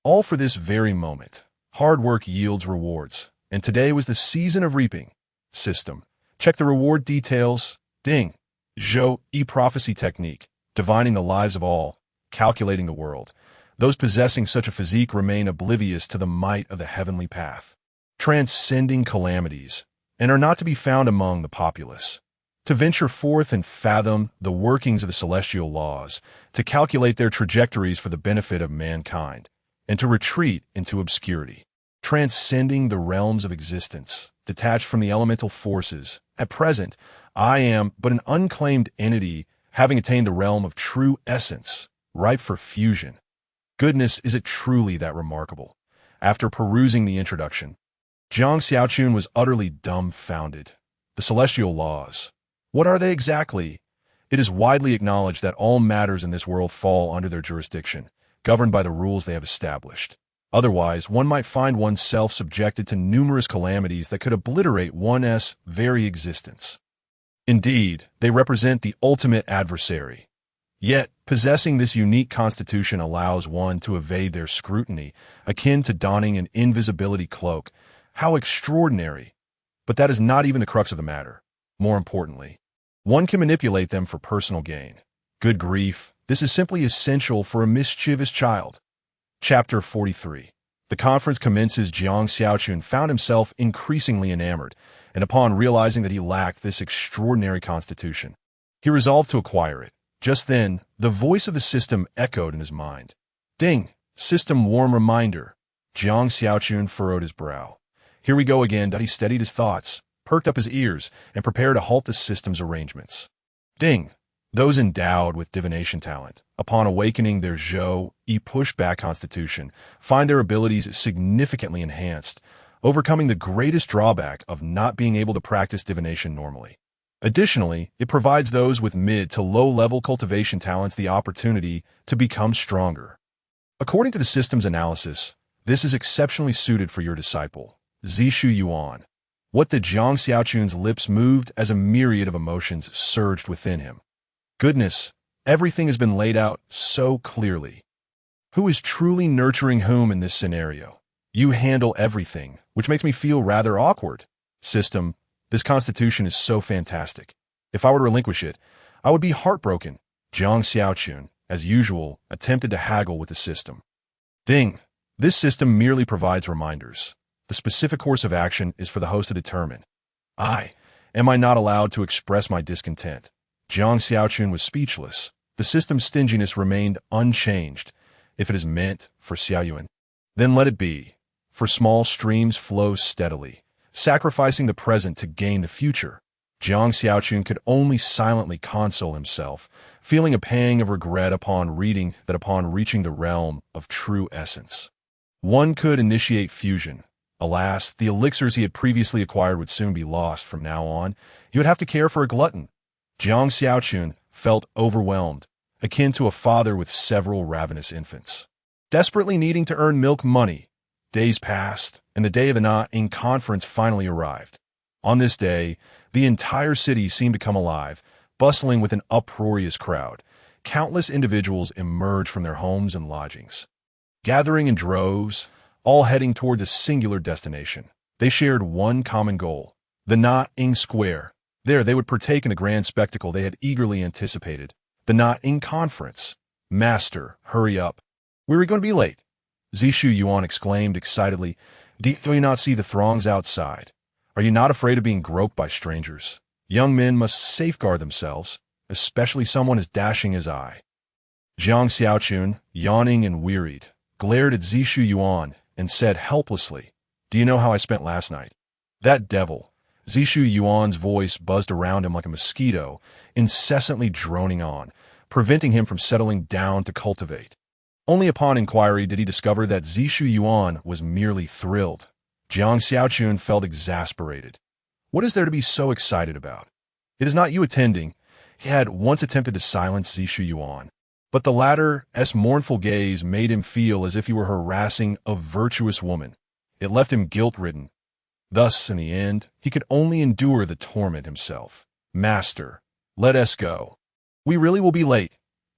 All for this very moment. Hard work yields rewards, and today was the season of reaping. System. Check the reward details. Ding. Zhou, e-prophecy technique. Divining the lives of all. Calculating the world. Those possessing such a physique remain oblivious to the might of the heavenly path. Transcending calamities, and are not to be found among the populace. To venture forth and fathom the workings of the celestial laws, to calculate their trajectories for the benefit of mankind, and to retreat into obscurity. Transcending the realms of existence, detached from the elemental forces. At present, I am but an unclaimed entity having attained the realm of true essence, ripe for fusion. Goodness, is it truly that remarkable? After perusing the introduction, Jiang Xiaochun was utterly dumbfounded. The celestial laws. What are they exactly? It is widely acknowledged that all matters in this world fall under their jurisdiction, governed by the rules they have established. Otherwise, one might find oneself subjected to numerous calamities that could obliterate one's very existence. Indeed, they represent the ultimate adversary. Yet, possessing this unique constitution allows one to evade their scrutiny, akin to donning an invisibility cloak. How extraordinary! But that is not even the crux of the matter. More importantly, one can manipulate them for personal gain. Good grief, this is simply essential for a mischievous child. Chapter 43. The conference commences. Jiang Xiaochun found himself increasingly enamored, and upon realizing that he lacked this extraordinary constitution, he resolved to acquire it. Just then, the voice of the system echoed in his mind. Ding! System warm reminder. Jiang Xiaochun furrowed his brow. Here we go again. He steadied his thoughts, perked up his ears, and prepared to halt the system's arrangements. Ding! Those endowed with divination talent, upon awakening their Zhou, pushback constitution, find their abilities significantly enhanced, overcoming the greatest drawback of not being able to practice divination normally. Additionally, it provides those with mid to low-level cultivation talents the opportunity to become stronger. According to the system's analysis, this is exceptionally suited for your disciple, Zishu Yuan. What the Jiang Xiaochun's lips moved as a myriad of emotions surged within him. Goodness, everything has been laid out so clearly. Who is truly nurturing whom in this scenario? You handle everything, which makes me feel rather awkward. System, this constitution is so fantastic. If I were to relinquish it, I would be heartbroken. Jiang Xiaochun, as usual, attempted to haggle with the system. Ding! This system merely provides reminders. The specific course of action is for the host to determine. Am I not allowed to express my discontent? Jiang Xiaochun was speechless. The system's stinginess remained unchanged. If it is meant for Xiaoyuan, then let it be. For small streams flow steadily, sacrificing the present to gain the future. Jiang Xiaochun could only silently console himself, feeling a pang of regret upon reading that upon reaching the realm of true essence, one could initiate fusion. Alas, the elixirs he had previously acquired would soon be lost. From now on, he would have to care for a glutton. Jiang Xiaochun felt overwhelmed, akin to a father with several ravenous infants, desperately needing to earn milk money. Days passed, and the day of the Na-Ing conference finally arrived. On this day, the entire city seemed to come alive, bustling with an uproarious crowd. Countless individuals emerged from their homes and lodgings, gathering in droves, all heading towards a singular destination. They shared one common goal, the Na-Ing Square. There, they would partake in the grand spectacle they had eagerly anticipated, the Na-Ing conference. Master, hurry up. We're going to be late. Zishu Yuan exclaimed excitedly. Do you not see the throngs outside? Are you not afraid of being groped by strangers? Young men must safeguard themselves, especially someone as dashing as I. Jiang Xiaochun, yawning and wearied, glared at Zishu Yuan and said helplessly, Do you know how I spent last night? That devil. Zishu Yuan's voice buzzed around him like a mosquito, incessantly droning on, preventing him from settling down to cultivate. Only upon inquiry did he discover that Zishu Yuan was merely thrilled. Jiang Xiaochun felt exasperated. What is there to be so excited about? It is not you attending. He had once attempted to silence Zishu Yuan, But the latter's mournful gaze made him feel as if he were harassing a virtuous woman. It left him guilt-ridden. Thus, in the end, he could only endure the torment himself. "Master, let us go. We really will be late."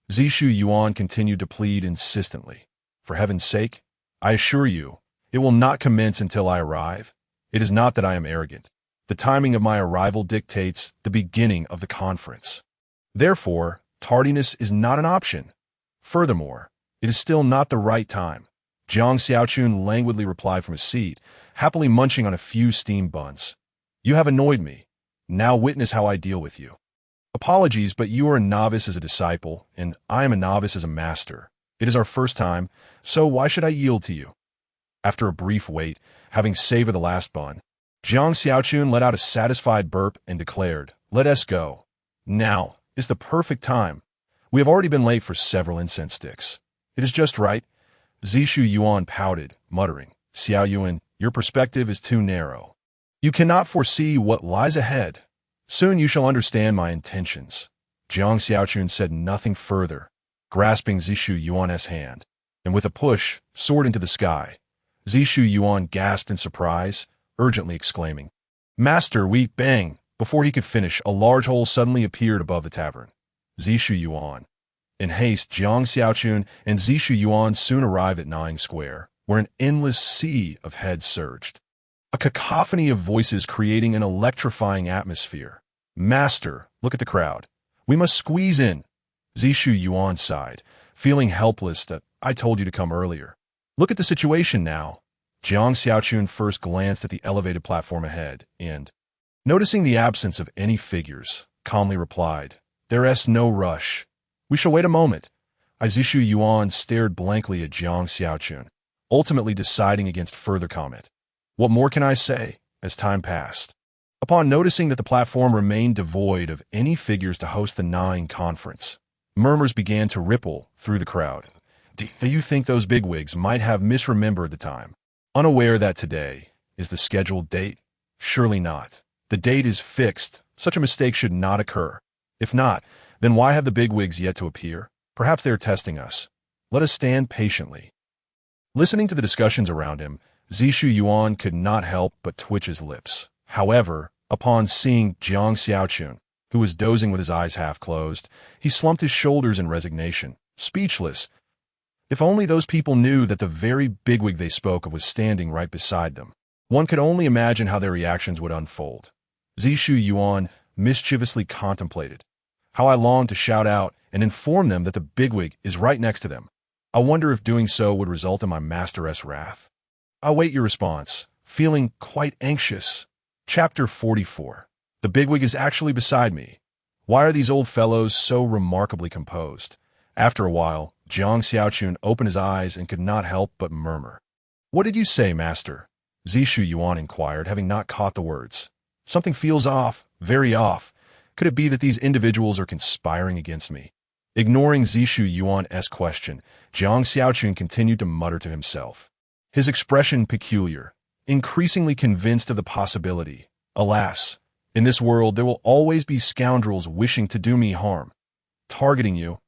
Zishu Yuan continued to plead insistently. "For heaven's sake, I assure you, it will not commence until I arrive. It is not that I am arrogant. The timing of my arrival dictates the beginning of the conference. Therefore, tardiness is not an option. Furthermore, it is still not the right time." Jiang Xiaochun languidly replied from his seat, happily munching on a few steamed buns. "You have annoyed me. Now witness how I deal with you. Apologies, but you are a novice as a disciple, and I am a novice as a master. It is our first time, so why should I yield to you?" After a brief wait, having savored the last bun, Jiang Xiaochun let out a satisfied burp and declared, "Let us go. Now is the perfect time. We have already been late for several incense sticks. It is just right." Zishu Yuan pouted, muttering, "Xiao Yuan, your perspective is too narrow. You cannot foresee what lies ahead. Soon you shall understand my intentions." Jiang Xiaochun said nothing further, grasping Zishu Yuan's hand, and with a push, soared into the sky. Zishu Yuan gasped in surprise, urgently exclaiming, "Master, we—" Bang! Before he could finish, a large hole suddenly appeared above the tavern. Zishu Yuan. In haste, Jiang Xiaochun and Zishu Yuan soon arrived at Nine Square, where an endless sea of heads surged. A cacophony of voices creating an electrifying atmosphere. "Master, look at the crowd. We must squeeze in." Zishu Yuan sighed, feeling helpless that "I told you to come earlier. Look at the situation now." Jiang Xiaochun first glanced at the elevated platform ahead and, noticing the absence of any figures, calmly replied, "There's no rush. We shall wait a moment." Zishu Yuan stared blankly at Jiang Xiaochun, ultimately deciding against further comment. What more can I say? As time passed, upon noticing that the platform remained devoid of any figures to host the Nine conference, murmurs began to ripple through the crowd. Do you think those bigwigs might have misremembered the time, unaware that today is the scheduled date? Surely not. The date is fixed. Such a mistake should not occur. If not, then why have the bigwigs yet to appear? Perhaps they are testing us. Let us stand patiently. Listening to the discussions around him, Zishu Yuan could not help but twitch his lips. However, upon seeing Jiang Xiaochun, who was dozing with his eyes half closed, he slumped his shoulders in resignation, speechless. If only those people knew that the very bigwig they spoke of was standing right beside them. One could only imagine how their reactions would unfold. Zishu Yuan mischievously contemplated. How I longed to shout out and inform them that the bigwig is right next to them. I wonder if doing so would result in my master's wrath. I wait your response, feeling quite anxious. Chapter 44. The bigwig is actually beside me. Why are these old fellows so remarkably composed? After a while, Jiang Xiaochun opened his eyes and could not help but murmur. "What did you say, master?" Zishu Yuan inquired, having not caught the words. "Something feels off, very off. Could it be that these individuals are conspiring against me?" Ignoring Zishu Yuan's question, Jiang Xiaochun continued to mutter to himself, his expression peculiar, increasingly convinced of the possibility. Alas, in this world there will always be scoundrels wishing to do me harm. Targeting you.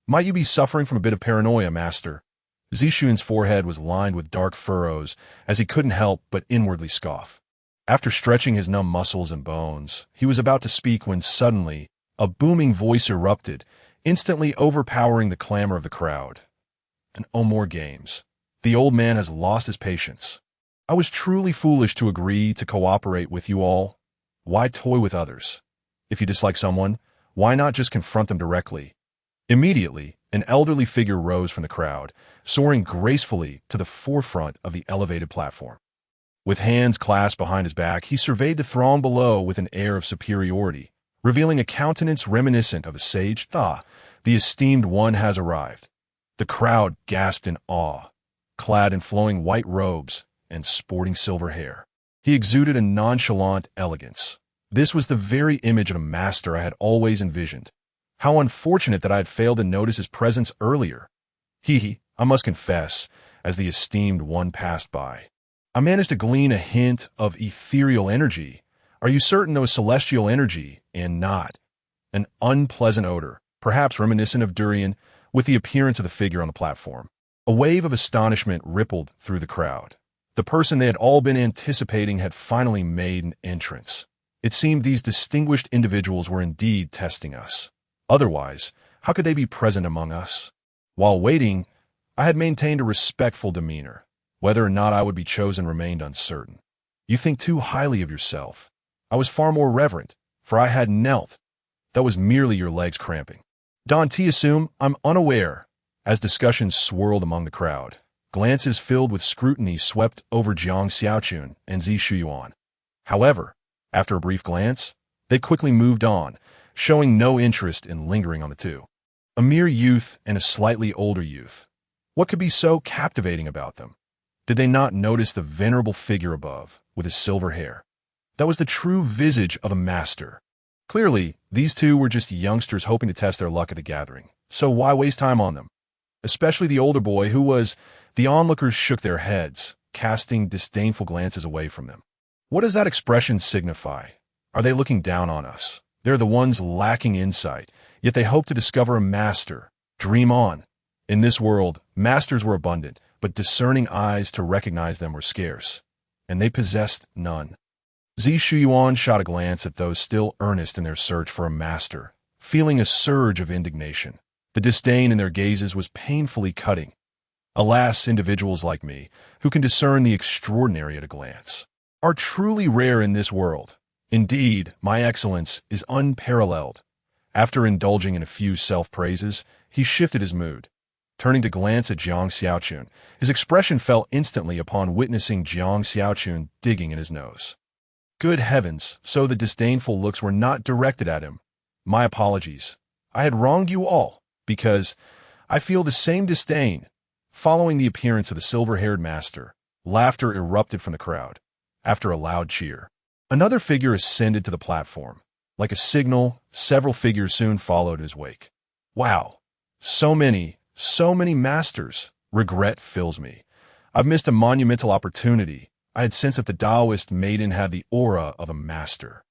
Might you be suffering from a bit of paranoia, master? Zishun's forehead was lined with dark furrows, as he couldn't help but inwardly scoff. After stretching his numb muscles and bones, he was about to speak when suddenly a booming voice erupted, instantly overpowering the clamor of the crowd. "And no more games. The old man has lost his patience. I was truly foolish to agree to cooperate with you all. Why toy with others? If you dislike someone, why not just confront them directly?" Immediately, an elderly figure rose from the crowd, soaring gracefully to the forefront of the elevated platform. With hands clasped behind his back, he surveyed the throng below with an air of superiority, revealing a countenance reminiscent of a sage. "Ah, the esteemed one has arrived." The crowd gasped in awe. Clad in flowing white robes and sporting silver hair, he exuded a nonchalant elegance. This was the very image of a master I had always envisioned. How unfortunate that I had failed to notice his presence earlier. I must confess, as the esteemed one passed by, I managed to glean a hint of ethereal energy. Are you certain that was celestial energy and not an unpleasant odor? perhaps reminiscent of durian, with the appearance of the figure on the platform. A wave of astonishment rippled through the crowd. The person they had all been anticipating had finally made an entrance. It seemed these distinguished individuals were indeed testing us. Otherwise, how could they be present among us? While waiting, I had maintained a respectful demeanor. Whether or not I would be chosen remained uncertain. You think too highly of yourself. I was far more reverent, for I had knelt. That was merely your legs cramping. Don T assume I'm unaware. As discussions swirled among the crowd, glances filled with scrutiny swept over Jiang Xiaochun and Zi Shuyuan. However, after a brief glance, they quickly moved on, showing no interest in lingering on the two. A mere youth and a slightly older youth. What could be so captivating about them? Did they not notice the venerable figure above, with his silver hair? That was the true visage of a master. Clearly, these two were just youngsters hoping to test their luck at the gathering, so why waste time on them? Especially the older boy who was... The onlookers shook their heads, casting disdainful glances away from them. What does that expression signify? Are they looking down on us? They're the ones lacking insight, yet they hope to discover a master. Dream on. In this world, masters were abundant, but discerning eyes to recognize them were scarce, and they possessed none. Zi Shuyuan shot a glance at those still earnest in their search for a master, feeling a surge of indignation. The disdain in their gazes was painfully cutting. Alas, individuals like me, who can discern the extraordinary at a glance, are truly rare in this world. Indeed, my excellence is unparalleled. After indulging in a few self-praises, he shifted his mood. Turning to glance at Jiang Xiaochun, his expression fell instantly upon witnessing Jiang Xiaochun digging in his nose. Good heavens, so the disdainful looks were not directed at him. My apologies. I had wronged you all, because I feel the same disdain. Following the appearance of the silver-haired master, laughter erupted from the crowd. After a loud cheer, another figure ascended to the platform. Like a signal, several figures soon followed his wake. Wow, so many masters. Regret fills me. I've missed a monumental opportunity. I had sensed that the Taoist maiden had the aura of a master.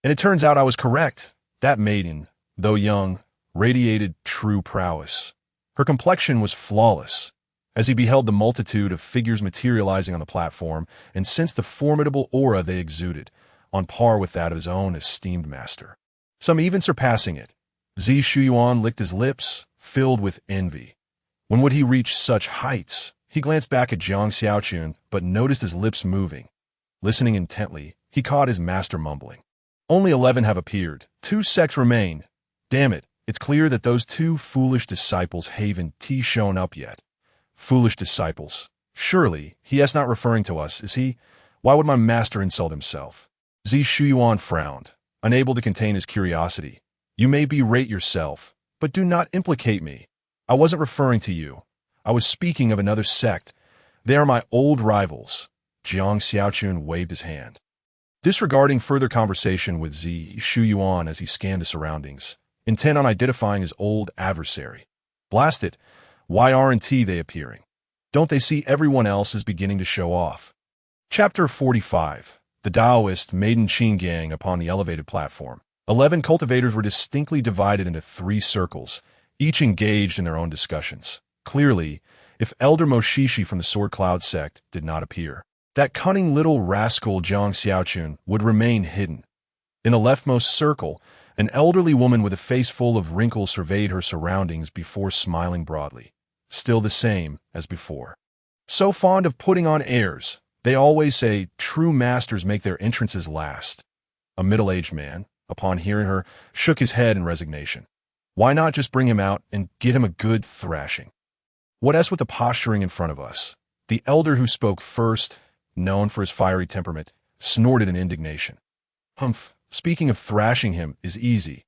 And it turns out I was correct. That maiden, though young, radiated true prowess. Her complexion was flawless. As he beheld the multitude of figures materializing on the platform and sensed the formidable aura they exuded, on par with that of his own esteemed master, some even surpassing it, Zi Shuyuan licked his lips, filled with envy. When would he reach such heights? He glanced back at Jiang Xiaochun, but noticed his lips moving. Listening intently, he caught his master mumbling. Only 11 have appeared. 2 sects remain. Damn it, it's clear that those 2 foolish disciples haven't shown up yet. Foolish disciples. Surely, he is not referring to us, is he? Why would my master insult himself? Zi Shuyuan frowned, unable to contain his curiosity. You may berate yourself, but do not implicate me. I wasn't referring to you. I was speaking of another sect. They are my old rivals. Jiang Xiaochun waved his hand. Disregarding further conversation with Zi Shuyuan as he scanned the surroundings, intent on identifying his old adversary. Blast it, why aren't they appearing? Don't they see everyone else is beginning to show off? Chapter 45. The Taoist maiden Qin Gang upon the elevated platform. 11 cultivators were distinctly divided into 3 circles, each engaged in their own discussions. Clearly, if Elder Moshishi from the Sword Cloud sect did not appear, that cunning little rascal Jiang Xiaochun would remain hidden. In the leftmost circle, an elderly woman with a face full of wrinkles surveyed her surroundings before smiling broadly. Still the same as before. So fond of putting on airs, they always say true masters make their entrances last. A middle-aged man, upon hearing her, shook his head in resignation. Why not just bring him out and get him a good thrashing? What else with the posturing in front of us? The elder who spoke first, known for his fiery temperament, snorted in indignation. Humph, speaking of thrashing him is easy.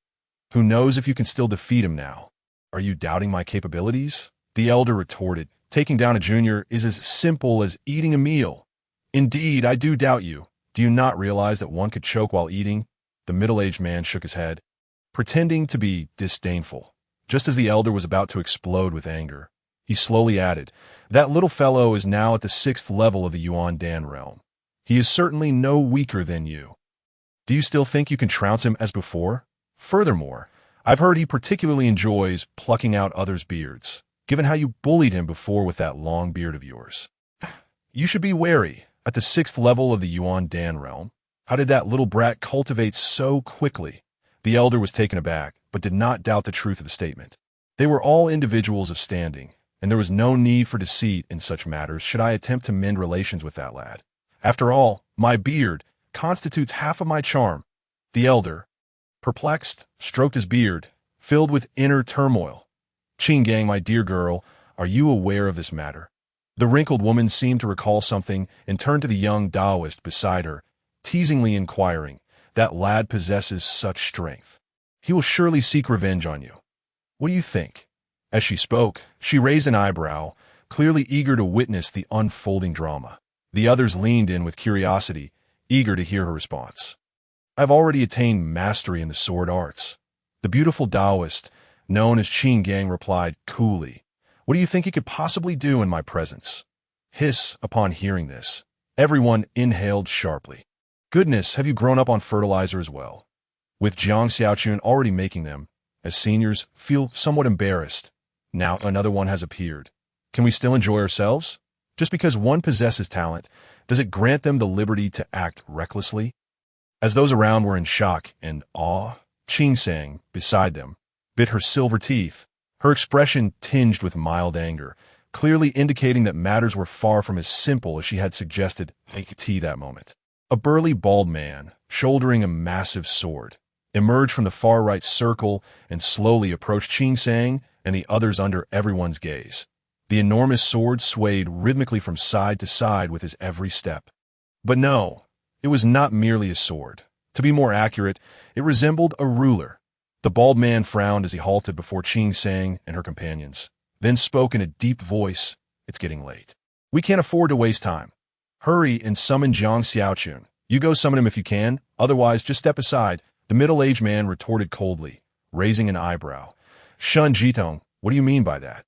Who knows if you can still defeat him now? Are you doubting my capabilities? The elder retorted. Taking down a junior is as simple as eating a meal. Indeed, I do doubt you. Do you not realize that one could choke while eating? The middle-aged man shook his head, pretending to be disdainful. Just as the elder was about to explode with anger, he slowly added, that little fellow is now at the 6th level of the Yuan Dan realm. He is certainly no weaker than you. Do you still think you can trounce him as before? Furthermore, I've heard he particularly enjoys plucking out others' beards, given how you bullied him before with that long beard of yours. You should be wary. At the 6th level of the Yuan Dan realm, how did that little brat cultivate so quickly? The elder was taken aback, but did not doubt the truth of the statement. They were all individuals of standing, and there was no need for deceit in such matters should I attempt to mend relations with that lad. After all, my beard constitutes half of my charm. The elder, perplexed, stroked his beard, filled with inner turmoil. Qing Gang, my dear girl, are you aware of this matter? The wrinkled woman seemed to recall something and turned to the young Taoist beside her, teasingly inquiring, that lad possesses such strength. He will surely seek revenge on you. What do you think? As she spoke, she raised an eyebrow, clearly eager to witness the unfolding drama. The others leaned in with curiosity, eager to hear her response. I've already attained mastery in the sword arts. The beautiful Taoist, known as Qing Gang, replied coolly. What do you think he could possibly do in my presence? Hiss, upon hearing this. Everyone inhaled sharply. Goodness, have you grown up on fertilizer as well? With Jiang Xiaochun already making them, as seniors, feel somewhat embarrassed. Now another one has appeared. Can we still enjoy ourselves? Just because one possesses talent, does it grant them the liberty to act recklessly? As those around were in shock and awe, Qing Sang, beside them, bit her silver teeth, her expression tinged with mild anger, clearly indicating that matters were far from as simple as she had suggested that moment. A burly bald man, shouldering a massive sword, emerged from the far right circle and slowly approached Qing Sang and the others under everyone's gaze. The enormous sword swayed rhythmically from side to side with his every step. But no, it was not merely a sword. To be more accurate, it resembled a ruler. The bald man frowned as he halted before Qing Sang and her companions, then spoke in a deep voice, "It's getting late. We can't afford to waste time. Hurry and summon Jiang Xiaochun. You go summon him if you can, otherwise just step aside," the middle-aged man retorted coldly, raising an eyebrow. "Shun Jitong, what do you mean by that?"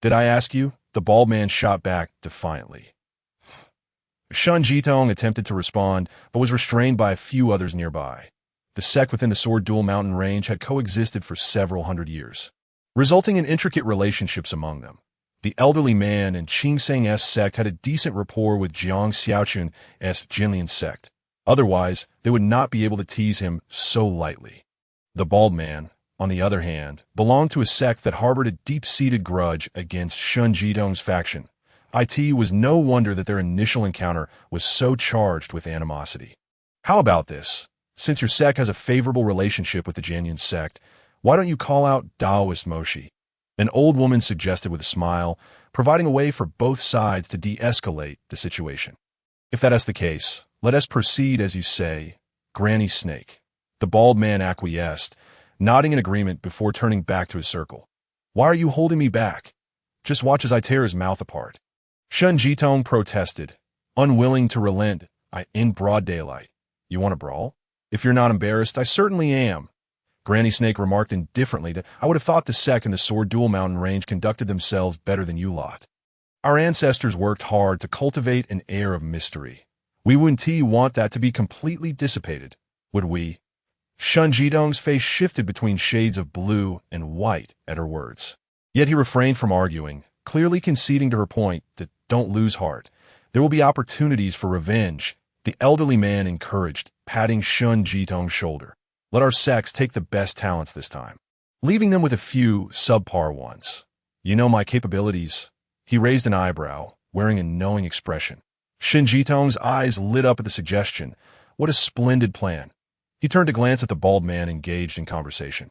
"Did I ask you?" The bald man shot back defiantly. Shun Jitong attempted to respond, but was restrained by a few others nearby. The sect within the Sword Duel Mountain range had coexisted for several hundred years, resulting in intricate relationships among them. The elderly man and Qing Sang's sect had a decent rapport with Jiang Xiaochun's Jinlian sect. Otherwise, they would not be able to tease him so lightly. The bald man, on the other hand, belonged to a sect that harbored a deep-seated grudge against Shun Jitong's faction. It was no wonder that their initial encounter was so charged with animosity. How about this? Since your sect has a favorable relationship with the Jianyan sect, why don't you call out Taoist Moshi? An old woman suggested with a smile, providing a way for both sides to de-escalate the situation. If that is the case, let us proceed as you say, Granny Snake. The bald man acquiesced, nodding in agreement before turning back to his circle. Why are you holding me back? Just watch as I tear his mouth apart. Shun Jitong protested, unwilling to relent. In broad daylight. You want to brawl? If you're not embarrassed, I certainly am. Granny Snake remarked indifferently. I would have thought the sect in the Sword Duel Mountain range conducted themselves better than you lot. Our ancestors worked hard to cultivate an air of mystery. We wouldn't want that to be completely dissipated, would we? Shun Jitong's face shifted between shades of blue and white at her words. Yet he refrained from arguing, clearly conceding to her point that don't lose heart. There will be opportunities for revenge. The elderly man encouraged, patting Shun Jitong's shoulder. Let our sects take the best talents this time, leaving them with a few subpar ones. You know my capabilities. He raised an eyebrow, wearing a knowing expression. Shun Jitong's eyes lit up at the suggestion. What a splendid plan. He turned to glance at the bald man engaged in conversation,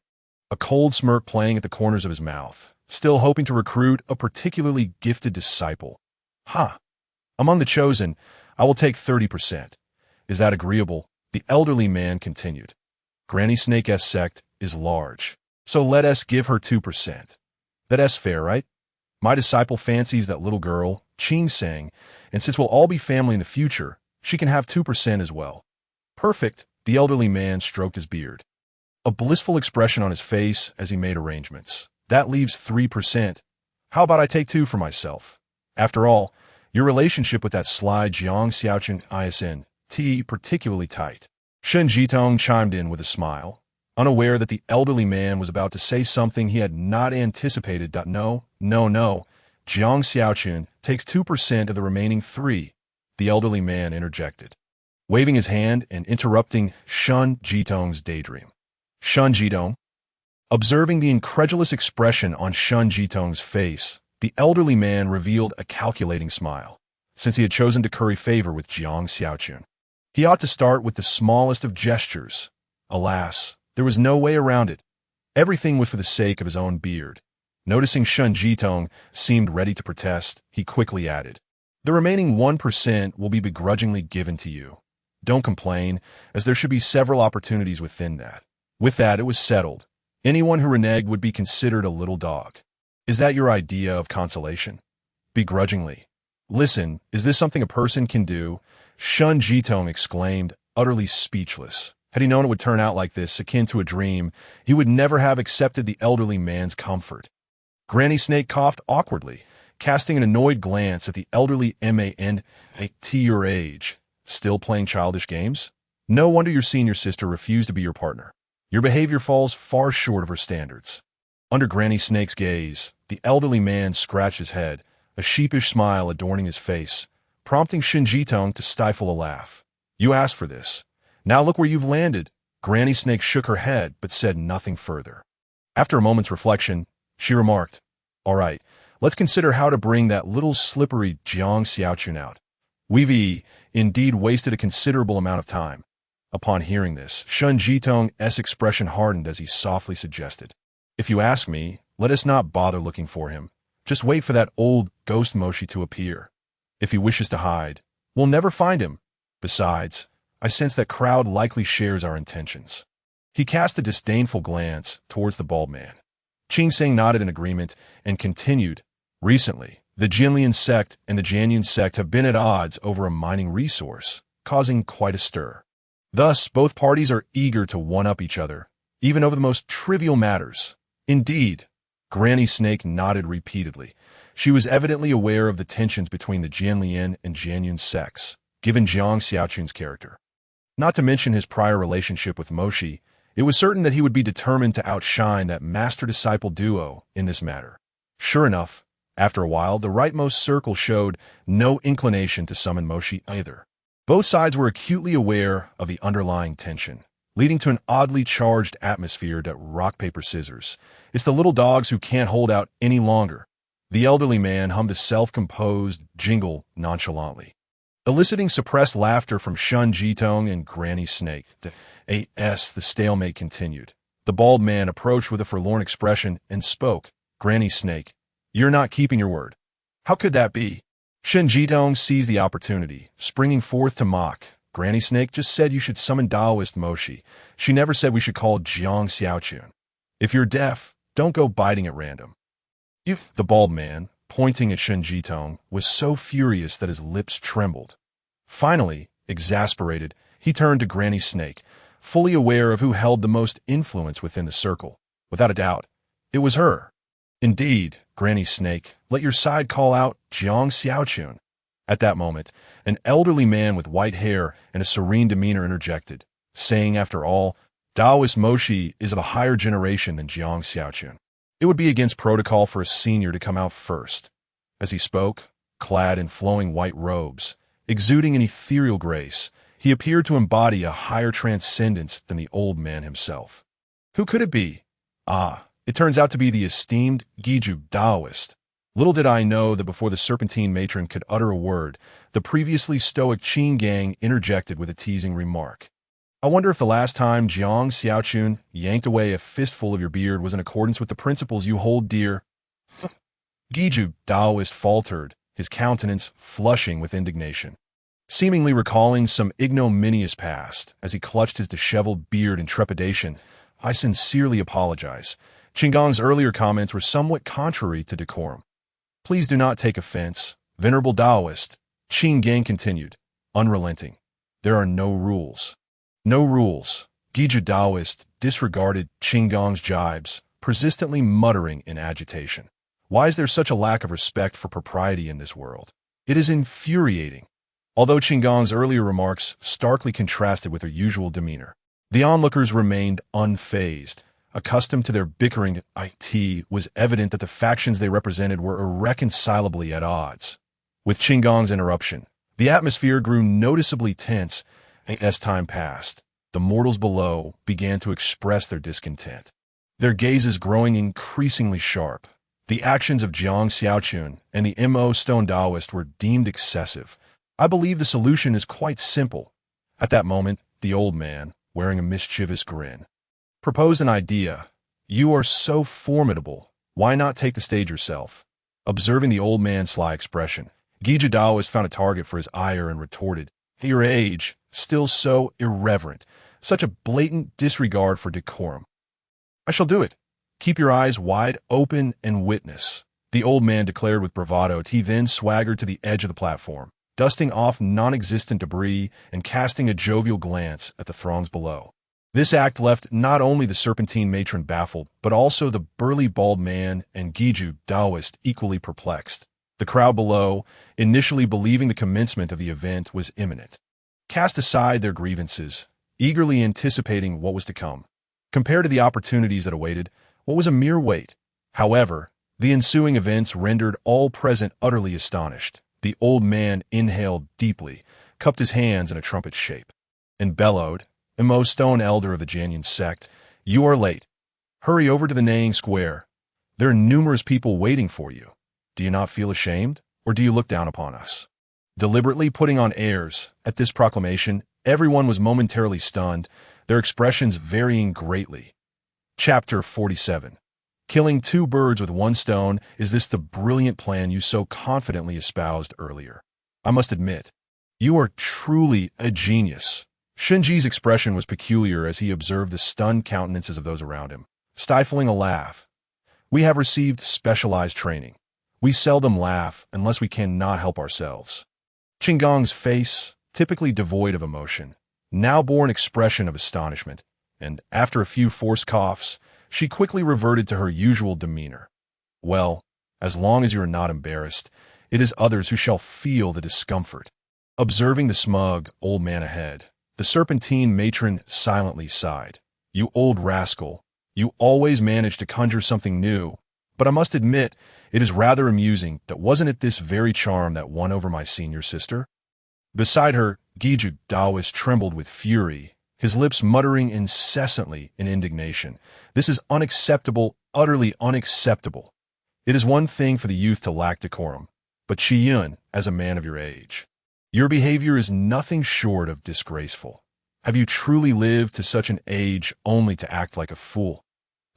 a cold smirk playing at the corners of his mouth, still hoping to recruit a particularly gifted disciple. Among the chosen, I will take 30%. Is that agreeable? The elderly man continued. Granny Snake's sect is large, so let us give her 2%. That's fair, right? My disciple fancies that little girl, Qing Sang, and since we'll all be family in the future, she can have 2% as well. Perfect, the elderly man stroked his beard, a blissful expression on his face as he made arrangements. That leaves 3%. How about I take 2 for myself? After all, your relationship with that sly Jiang Xiaochun isn't particularly tight. Shun Jitong chimed in with a smile. unaware that the elderly man was about to say something he had not anticipated. No, no, no. Jiang Xiaochun takes 2% of the remaining 3, the elderly man interjected, waving his hand and interrupting Shun Jitong's daydream. Shun Jitong? Observing the incredulous expression on Shun Jitong's face, the elderly man revealed a calculating smile, since he had chosen to curry favor with Jiang Xiaochun. He ought to start with the smallest of gestures. Alas, there was no way around it. Everything was for the sake of his own beard. Noticing Shun Jitong seemed ready to protest, he quickly added, "The remaining 1% will be begrudgingly given to you. Don't complain, as there should be several opportunities within that." With that, it was settled. Anyone who reneged would be considered a little dog. Is that your idea of consolation? Begrudgingly. Listen, is this something a person can do? Shun Jitong exclaimed, utterly speechless. Had he known it would turn out like this, akin to a dream, he would never have accepted the elderly man's comfort. Granny Snake coughed awkwardly, casting an annoyed glance at the elderly man at your age. Still playing childish games? No wonder your senior sister refused to be your partner. Your behavior falls far short of her standards. Under Granny Snake's gaze, the elderly man scratched his head, a sheepish smile adorning his face, prompting Shun Jitong to stifle a laugh. You asked for this. Now look where you've landed. Granny Snake shook her head, but said nothing further. After a moment's reflection, she remarked, "All right, let's consider how to bring that little slippery Jiang Xiaochun out. We've indeed wasted a considerable amount of time." Upon hearing this, Shun Jitong's expression hardened as he softly suggested, "If you ask me, let us not bother looking for him. Just wait for that old ghost Moshi to appear. If he wishes to hide, we'll never find him. Besides, I sense that crowd likely shares our intentions." He cast a disdainful glance towards the bald man. Qing Seng nodded in agreement and continued, "Recently, the Jinlian sect and the Jianyun sect have been at odds over a mining resource, causing quite a stir. Thus, both parties are eager to one-up each other, even over the most trivial matters. Indeed." Granny Snake nodded repeatedly. She was evidently aware of the tensions between the Jianlian and Jianyun sects, given Jiang Xiaochun's character. Not to mention his prior relationship with Moshi, it was certain that he would be determined to outshine that master-disciple duo in this matter. Sure enough, after a while, the rightmost circle showed no inclination to summon Moshi either. Both sides were acutely aware of the underlying tension, leading to an oddly charged atmosphere at rock, paper, scissors. It's the little dogs who can't hold out any longer. The elderly man hummed a self-composed jingle nonchalantly, eliciting suppressed laughter from Shun Jitong and Granny Snake. The stalemate continued. The bald man approached with a forlorn expression and spoke. "Granny Snake, you're not keeping your word." "How could that be?" Shun Jitong seized the opportunity, springing forth to mock. "Granny Snake just said you should summon Taoist Moshi. She never said we should call Jiang Xiaochun. If you're deaf, don't go biting at random." The bald man, pointing at Shun Jitong, was so furious that his lips trembled. Finally, exasperated, he turned to Granny Snake, fully aware of who held the most influence within the circle. Without a doubt, it was her. "Indeed, Granny Snake, let your side call out Jiang Xiaochun." At that moment, an elderly man with white hair and a serene demeanor interjected, saying, "After all, Taoist Moshi is of a higher generation than Jiang Xiaochun. It would be against protocol for a senior to come out first." As he spoke, clad in flowing white robes, exuding an ethereal grace, he appeared to embody a higher transcendence than the old man himself. Who could it be? It turns out to be the esteemed Giju Taoist. Little did I know that before the Serpentine matron could utter a word, the previously stoic Qing Gang interjected with a teasing remark. "I wonder if the last time Jiang Xiaochun yanked away a fistful of your beard was in accordance with the principles you hold dear." Giju Taoist faltered, his countenance flushing with indignation, seemingly recalling some ignominious past as he clutched his disheveled beard in trepidation. "I sincerely apologize. Qinggong's earlier comments were somewhat contrary to decorum. Please do not take offense, venerable Taoist." Qing Gang continued, unrelenting. "There are no rules." "No rules." Giju Taoist disregarded Qinggong's jibes, persistently muttering in agitation. Why is there such a lack of respect for propriety in this world? It is infuriating. Although Qinggong's earlier remarks starkly contrasted with her usual demeanor, The onlookers remained unfazed. Accustomed to their bickering, it was evident that the factions they represented were irreconcilably at odds. With Qinggong's interruption, the atmosphere grew noticeably tense, and as time passed, the mortals below began to express their discontent. Their gazes growing increasingly sharp. The actions of Jiang Xiaochun and the Mo Stone Taoist were deemed excessive. I believe the solution is quite simple. At that moment, the old man, wearing a mischievous grin, proposed an idea. You are so formidable. Why not take the stage yourself? Observing the old man's sly expression, Gija Taoist found a target for his ire and retorted, "At your age, still so irreverent, such a blatant disregard for decorum." "I shall do it. Keep your eyes wide open and witness," the old man declared with bravado. He then swaggered to the edge of the platform, dusting off non-existent debris and casting a jovial glance at the throngs below. This act left not only the Serpentine matron baffled, but also the burly bald man and Giju Taoist equally perplexed. The crowd below, initially believing the commencement of the event was imminent, cast aside their grievances, eagerly anticipating what was to come. Compared to the opportunities that awaited, what was a mere wait? However, the ensuing events rendered all present utterly astonished. The old man inhaled deeply, cupped his hands in a trumpet shape, and bellowed, "Mo Stone Elder of the Jianyan sect, you are late. Hurry over to the Naying Square. There are numerous people waiting for you. Do you not feel ashamed, or do you look down upon us?" Deliberately putting on airs, at this proclamation, everyone was momentarily stunned, their expressions varying greatly. Chapter 47. Killing two birds with one stone. Is this the brilliant plan you so confidently espoused earlier? I must admit, you are truly a genius. Shenji's expression was peculiar as he observed the stunned countenances of those around him, stifling a laugh. We have received specialized training. We seldom laugh unless we cannot help ourselves. Qinggong's face, typically devoid of emotion, now bore an expression of astonishment, and after a few forced coughs, she quickly reverted to her usual demeanor. Well, as long as you are not embarrassed, it is others who shall feel the discomfort. Observing the smug old man ahead, the Serpentine matron silently sighed. You old rascal, you always manage to conjure something new, but I must admit, it is rather amusing that wasn't it this very charm that won over my senior sister? Beside her, Giju Taoist trembled with fury, his lips muttering incessantly in indignation. This is unacceptable, utterly unacceptable. It is one thing for the youth to lack decorum, but Qi Yun, as a man of your age, your behavior is nothing short of disgraceful. Have you truly lived to such an age only to act like a fool?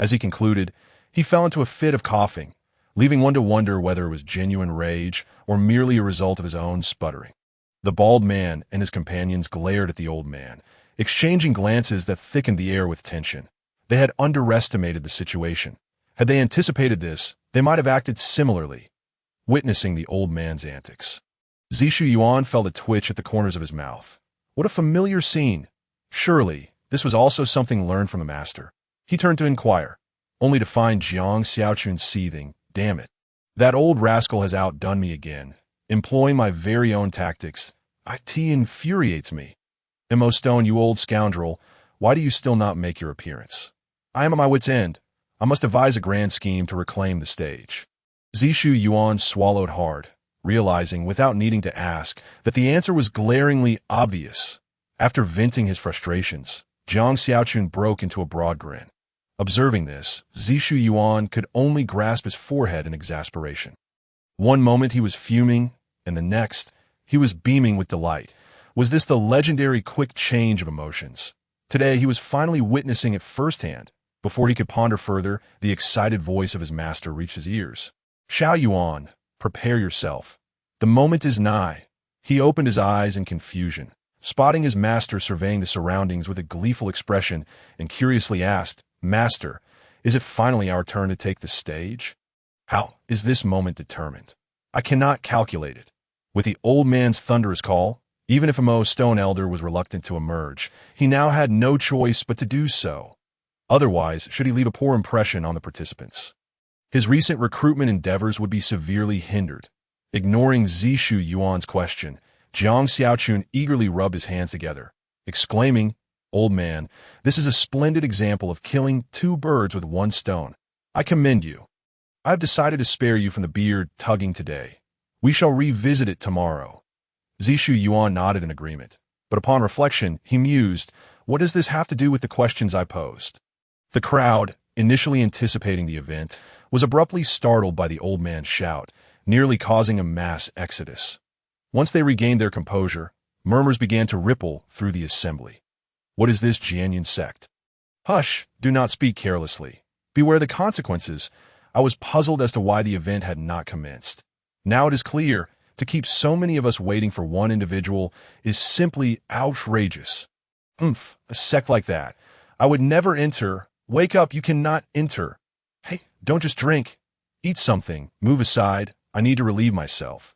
As he concluded, he fell into a fit of coughing, leaving one to wonder whether it was genuine rage or merely a result of his own sputtering. The bald man and his companions glared at the old man, exchanging glances that thickened the air with tension. They had underestimated the situation. Had they anticipated this, they might have acted similarly. Witnessing the old man's antics, Zishu Yuan felt a twitch at the corners of his mouth. What a familiar scene! Surely, this was also something learned from the master. He turned to inquire, only to find Jiang Xiaochun seething. Damn it. That old rascal has outdone me again, employing my very own tactics. It infuriates me. Mo Stone, you old scoundrel, why do you still not make your appearance? I am at my wit's end. I must devise a grand scheme to reclaim the stage. Zishu Yuan swallowed hard, realizing without needing to ask that the answer was glaringly obvious. After venting his frustrations, Jiang Xiaochun broke into a broad grin. Observing this, Zishu Yuan could only grasp his forehead in exasperation. One moment he was fuming, and the next, he was beaming with delight. Was this the legendary quick change of emotions? Today he was finally witnessing it firsthand. Before he could ponder further, the excited voice of his master reached his ears. Xiao Yuan, prepare yourself. The moment is nigh. He opened his eyes in confusion, spotting his master surveying the surroundings with a gleeful expression, and curiously asked, Master, is it finally our turn to take the stage? How is this moment determined? I cannot calculate it. With the old man's thunderous call, even if Mo Stone Elder was reluctant to emerge, he now had no choice but to do so. Otherwise, should he leave a poor impression on the participants, his recent recruitment endeavors would be severely hindered. Ignoring Zishu Yuan's question, Jiang Xiaochun eagerly rubbed his hands together, exclaiming, Old man, this is a splendid example of killing two birds with one stone. I commend you. I have decided to spare you from the beard tugging today. We shall revisit it tomorrow. Zishu Yuan nodded in agreement, but upon reflection, he mused, what does this have to do with the questions I posed? The crowd, initially anticipating the event, was abruptly startled by the old man's shout, nearly causing a mass exodus. Once they regained their composure, murmurs began to ripple through the assembly. What is this Jianyun sect? Hush, do not speak carelessly. Beware the consequences. I was puzzled as to why the event had not commenced. Now it is clear, to keep so many of us waiting for one individual is simply outrageous. A sect like that. I would never enter. Wake up, you cannot enter. Hey, don't just drink. Eat something, move aside. I need to relieve myself.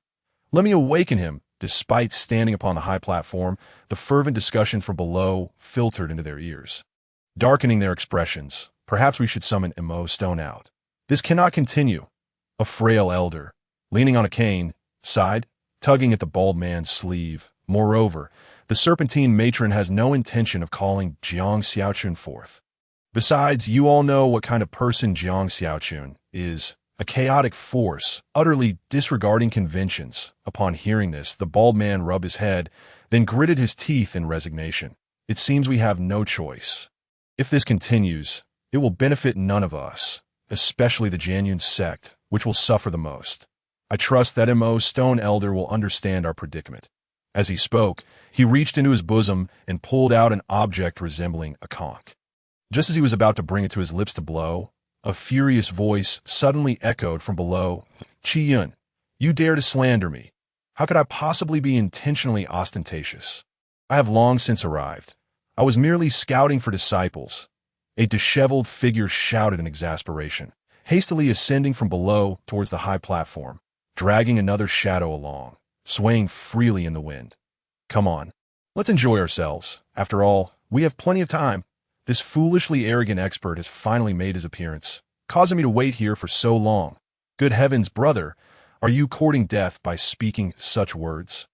Let me awaken him. Despite standing upon the high platform, the fervent discussion from below filtered into their ears, darkening their expressions. Perhaps we should summon Mo Stone out. This cannot continue. A frail elder, leaning on a cane, sighed, tugging at the bald man's sleeve. Moreover, the serpentine matron has no intention of calling Jiang Xiaochun forth. Besides, you all know what kind of person Jiang Xiaochun is. A chaotic force, utterly disregarding conventions. Upon hearing this, the bald man rubbed his head, then gritted his teeth in resignation. It seems we have no choice. If this continues, it will benefit none of us, especially the Jianyun sect, which will suffer the most. I trust that Mo Stone Elder will understand our predicament. As he spoke, he reached into his bosom and pulled out an object resembling a conch. Just as he was about to bring it to his lips to blow, a furious voice suddenly echoed from below. Qiyun, you dare to slander me. How could I possibly be intentionally ostentatious? I have long since arrived. I was merely scouting for disciples. A disheveled figure shouted in exasperation, hastily ascending from below towards the high platform, dragging another shadow along, swaying freely in the wind. Come on, let's enjoy ourselves. After all, we have plenty of time. This foolishly arrogant expert has finally made his appearance, causing me to wait here for so long. Good heavens, brother, are you courting death by speaking such words?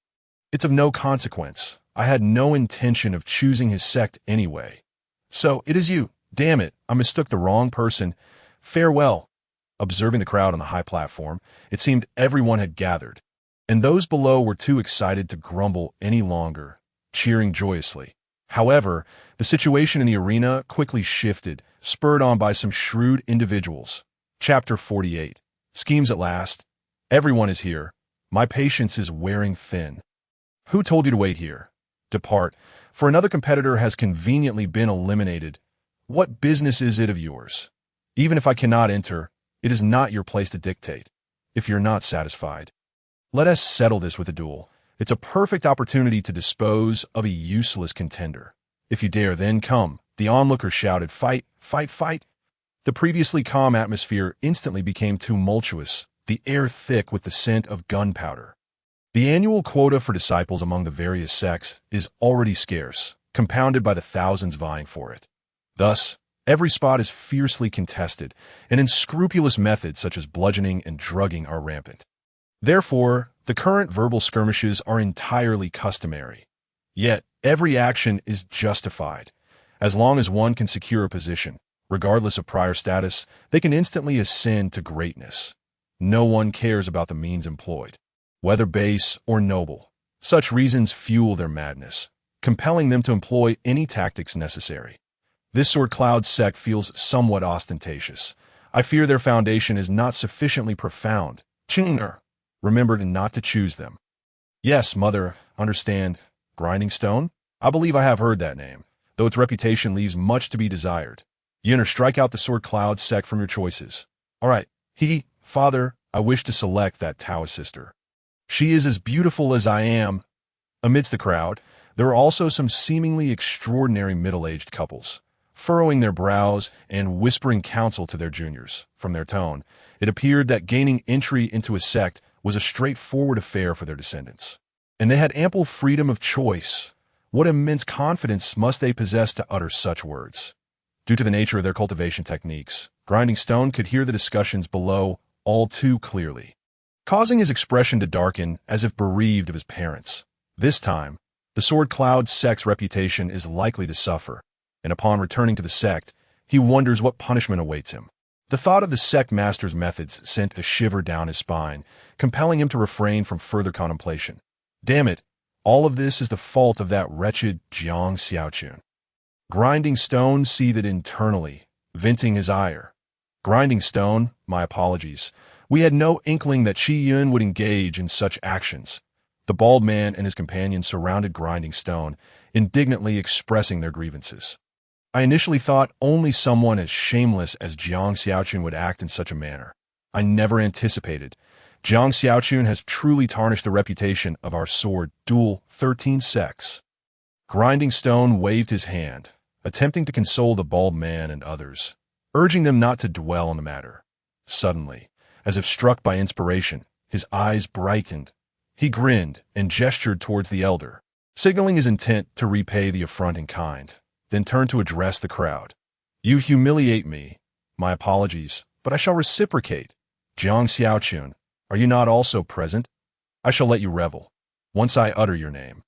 It's of no consequence. I had no intention of choosing his sect anyway. So, it is you. Damn it, I mistook the wrong person. Farewell. Observing the crowd on the high platform, it seemed everyone had gathered, and those below were too excited to grumble any longer, cheering joyously. However, the situation in the arena quickly shifted, spurred on by some shrewd individuals. Chapter 48. Schemes at last. Everyone is here. My patience is wearing thin. Who told you to wait here? Depart, for another competitor has conveniently been eliminated. What business is it of yours? Even if I cannot enter, it is not your place to dictate. If you're not satisfied, let us settle this with a duel. It's a perfect opportunity to dispose of a useless contender. If you dare, then come. The onlookers shouted, fight, fight, fight. The previously calm atmosphere instantly became tumultuous, the air thick with the scent of gunpowder. The annual quota for disciples among the various sects is already scarce, compounded by the thousands vying for it. Thus, every spot is fiercely contested, and unscrupulous methods such as bludgeoning and drugging are rampant. Therefore, the current verbal skirmishes are entirely customary. Yet, every action is justified. As long as one can secure a position, regardless of prior status, they can instantly ascend to greatness. No one cares about the means employed, whether base or noble. Such reasons fuel their madness, compelling them to employ any tactics necessary. This Sword Cloud sect feels somewhat ostentatious. I fear their foundation is not sufficiently profound. Qing'er, remember not to choose them. Yes, mother, understand. Grinding Stone? I believe I have heard that name, though its reputation leaves much to be desired. Yinner, strike out the Sword Cloud sect from your choices. All right, father, I wish to select that Taoist sister. She is as beautiful as I am. Amidst the crowd, there are also some seemingly extraordinary middle-aged couples, furrowing their brows and whispering counsel to their juniors. From their tone, it appeared that gaining entry into a sect was a straightforward affair for their descendants. And they had ample freedom of choice. What immense confidence must they possess to utter such words? Due to the nature of their cultivation techniques, Grinding Stone could hear the discussions below all too clearly, causing his expression to darken as if bereaved of his parents. This time, The Sword Cloud sect's reputation is likely to suffer, and upon returning to the sect, he wonders what punishment awaits him. The thought of the sect master's methods sent a shiver down his spine, compelling him to refrain from further contemplation. Damn it, all of this is the fault of that wretched Jiang Xiaochun. Grinding Stone seethed internally, venting his ire. Grinding Stone, my apologies. We had no inkling that Qi Yun would engage in such actions. The bald man and his companions surrounded Grinding Stone, indignantly expressing their grievances. I initially thought only someone as shameless as Jiang Xiaochun would act in such a manner. I never anticipated. Jiang Xiaochun has truly tarnished the reputation of our sword duel 13 sects. Grinding Stone waved his hand, attempting to console the bald man and others, urging them not to dwell on the matter. Suddenly, as if struck by inspiration, his eyes brightened. He grinned and gestured towards the elder, signaling his intent to repay the affront in kind, then turned to address the crowd. You humiliate me. My apologies, but I shall reciprocate. Jiang Xiaochun, are you not also present? I shall let you revel, once I utter your name.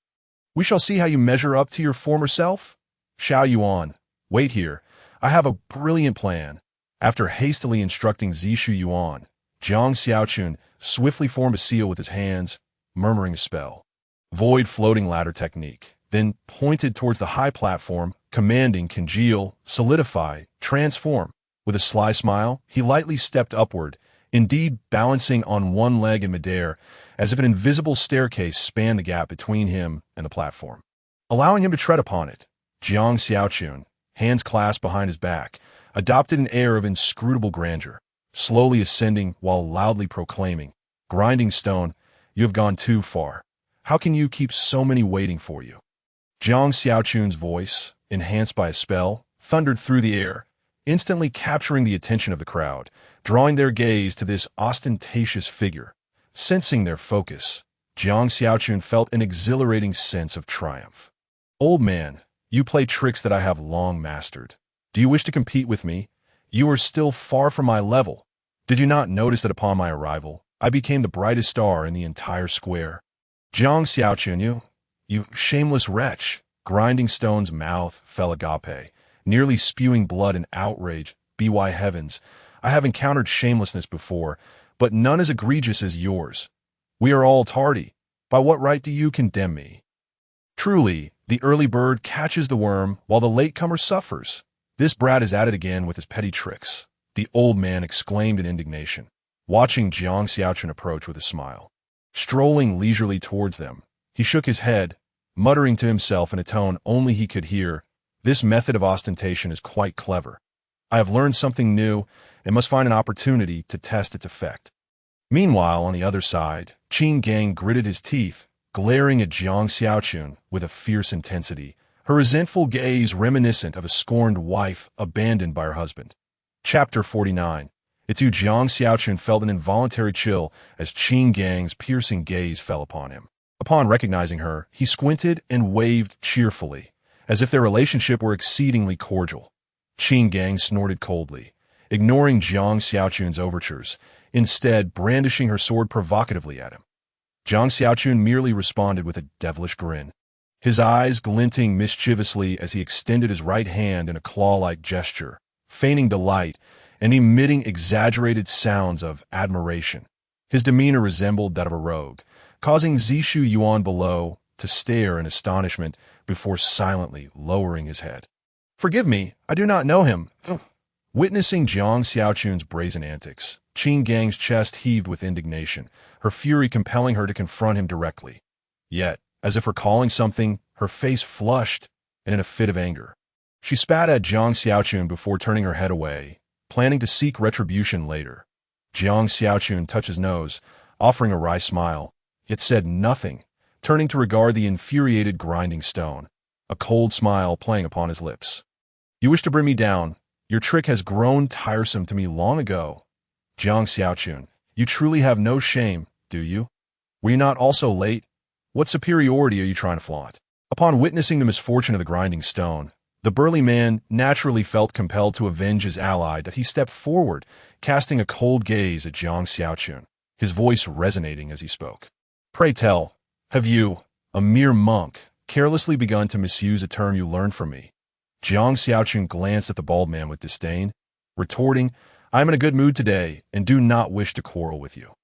We shall see how you measure up to your former self. Xiao Yuan, wait here. I have a brilliant plan. After hastily instructing Zishu Yuan, Jiang Xiaochun swiftly formed a seal with his hands, murmuring a spell. Void floating ladder technique, then pointed towards the high platform, commanding congeal, solidify, transform. With a sly smile, he lightly stepped upward, indeed balancing on one leg in midair, as if an invisible staircase spanned the gap between him and the platform. Allowing him to tread upon it, Jiang Xiaochun, hands clasped behind his back, adopted an air of inscrutable grandeur, slowly ascending while loudly proclaiming, Grinding Stone, you have gone too far. How can you keep so many waiting for you? Jiang Xiaochun's voice, enhanced by a spell, thundered through the air, instantly capturing the attention of the crowd, drawing their gaze to this ostentatious figure. Sensing their focus, Jiang Xiaochun felt an exhilarating sense of triumph. Old man, you play tricks that I have long mastered. Do you wish to compete with me? You are still far from my level. Did you not notice that upon my arrival, I became the brightest star in the entire square? Jiang Xiaochun, you shameless wretch. Grinding Stone's mouth fell agape, nearly spewing blood and outrage. By heavens, I have encountered shamelessness before, but none as egregious as yours. We are all tardy. By what right do you condemn me? Truly, the early bird catches the worm while the latecomer suffers. This brat is at it again with his petty tricks, the old man exclaimed in indignation, watching Jiang Xiaochun approach with a smile. Strolling leisurely towards them, he shook his head, muttering to himself in a tone only he could hear, this method of ostentation is quite clever. I have learned something new and must find an opportunity to test its effect. Meanwhile, on the other side, Qin Gang gritted his teeth, glaring at Jiang Xiaochun with a fierce intensity, her resentful gaze reminiscent of a scorned wife abandoned by her husband. Chapter 49. Itu Jiang Xiaochun felt an involuntary chill as Qin Gang's piercing gaze fell upon him. Upon recognizing her, he squinted and waved cheerfully, as if their relationship were exceedingly cordial. Qin Gang snorted coldly, ignoring Jiang Xiaochun's overtures, instead brandishing her sword provocatively at him. Jiang Xiaochun merely responded with a devilish grin, his eyes glinting mischievously as he extended his right hand in a claw-like gesture, feigning delight and emitting exaggerated sounds of admiration. His demeanor resembled that of a rogue, causing Zishu Yuan below to stare in astonishment before silently lowering his head. Forgive me, I do not know him. Witnessing Jiang Xiaochun's brazen antics, Qin Gang's chest heaved with indignation, her fury compelling her to confront him directly. Yet, as if recalling something, her face flushed, and in a fit of anger, she spat at Jiang Xiaochun before turning her head away, planning to seek retribution later. Jiang Xiaochun touched his nose, offering a wry smile, yet said nothing, turning to regard the infuriated Grinding Stone, a cold smile playing upon his lips. You wish to bring me down. Your trick has grown tiresome to me long ago. Jiang Xiaochun, you truly have no shame, do you? Were you not also late? What superiority are you trying to flaunt? Upon witnessing the misfortune of the Grinding Stone, the burly man naturally felt compelled to avenge his ally that he stepped forward, casting a cold gaze at Jiang Xiaochun, his voice resonating as he spoke. Pray tell, have you, a mere monk, carelessly begun to misuse a term you learned from me. Jiang Xiaochun glanced at the bald man with disdain, retorting, I am in a good mood today and do not wish to quarrel with you.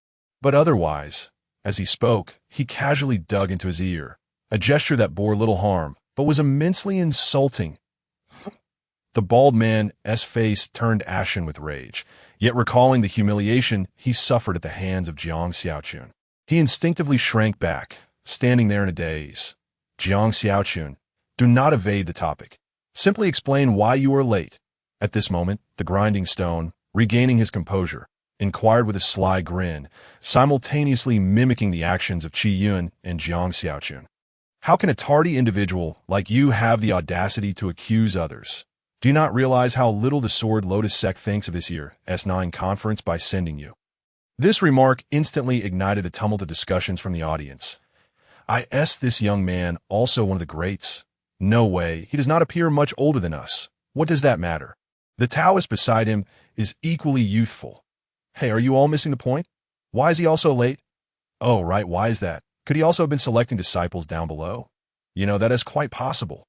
But otherwise, as he spoke, he casually dug into his ear, a gesture that bore little harm, but was immensely insulting. The bald man's face turned ashen with rage, yet recalling the humiliation he suffered at the hands of Jiang Xiaochun, he instinctively shrank back, standing there in a daze. Jiang Xiaochun, do not evade the topic. Simply explain why you are late. At this moment, the grinding stone, regaining his composure, inquired with a sly grin, simultaneously mimicking the actions of Qi Yun and Jiang Xiaochun. How can a tardy individual like you have the audacity to accuse others? Do you not realize how little the Sword Lotus sect thinks of this year's S9 conference by sending you? This remark instantly ignited a tumult of discussions from the audience. This young man also one of the greats? No way, he does not appear much older than us. What does that matter? The Taoist beside him is equally youthful. Hey, are you all missing the point? Why is he also late? Oh, right, why is that? Could he also have been selecting disciples down below? That is quite possible.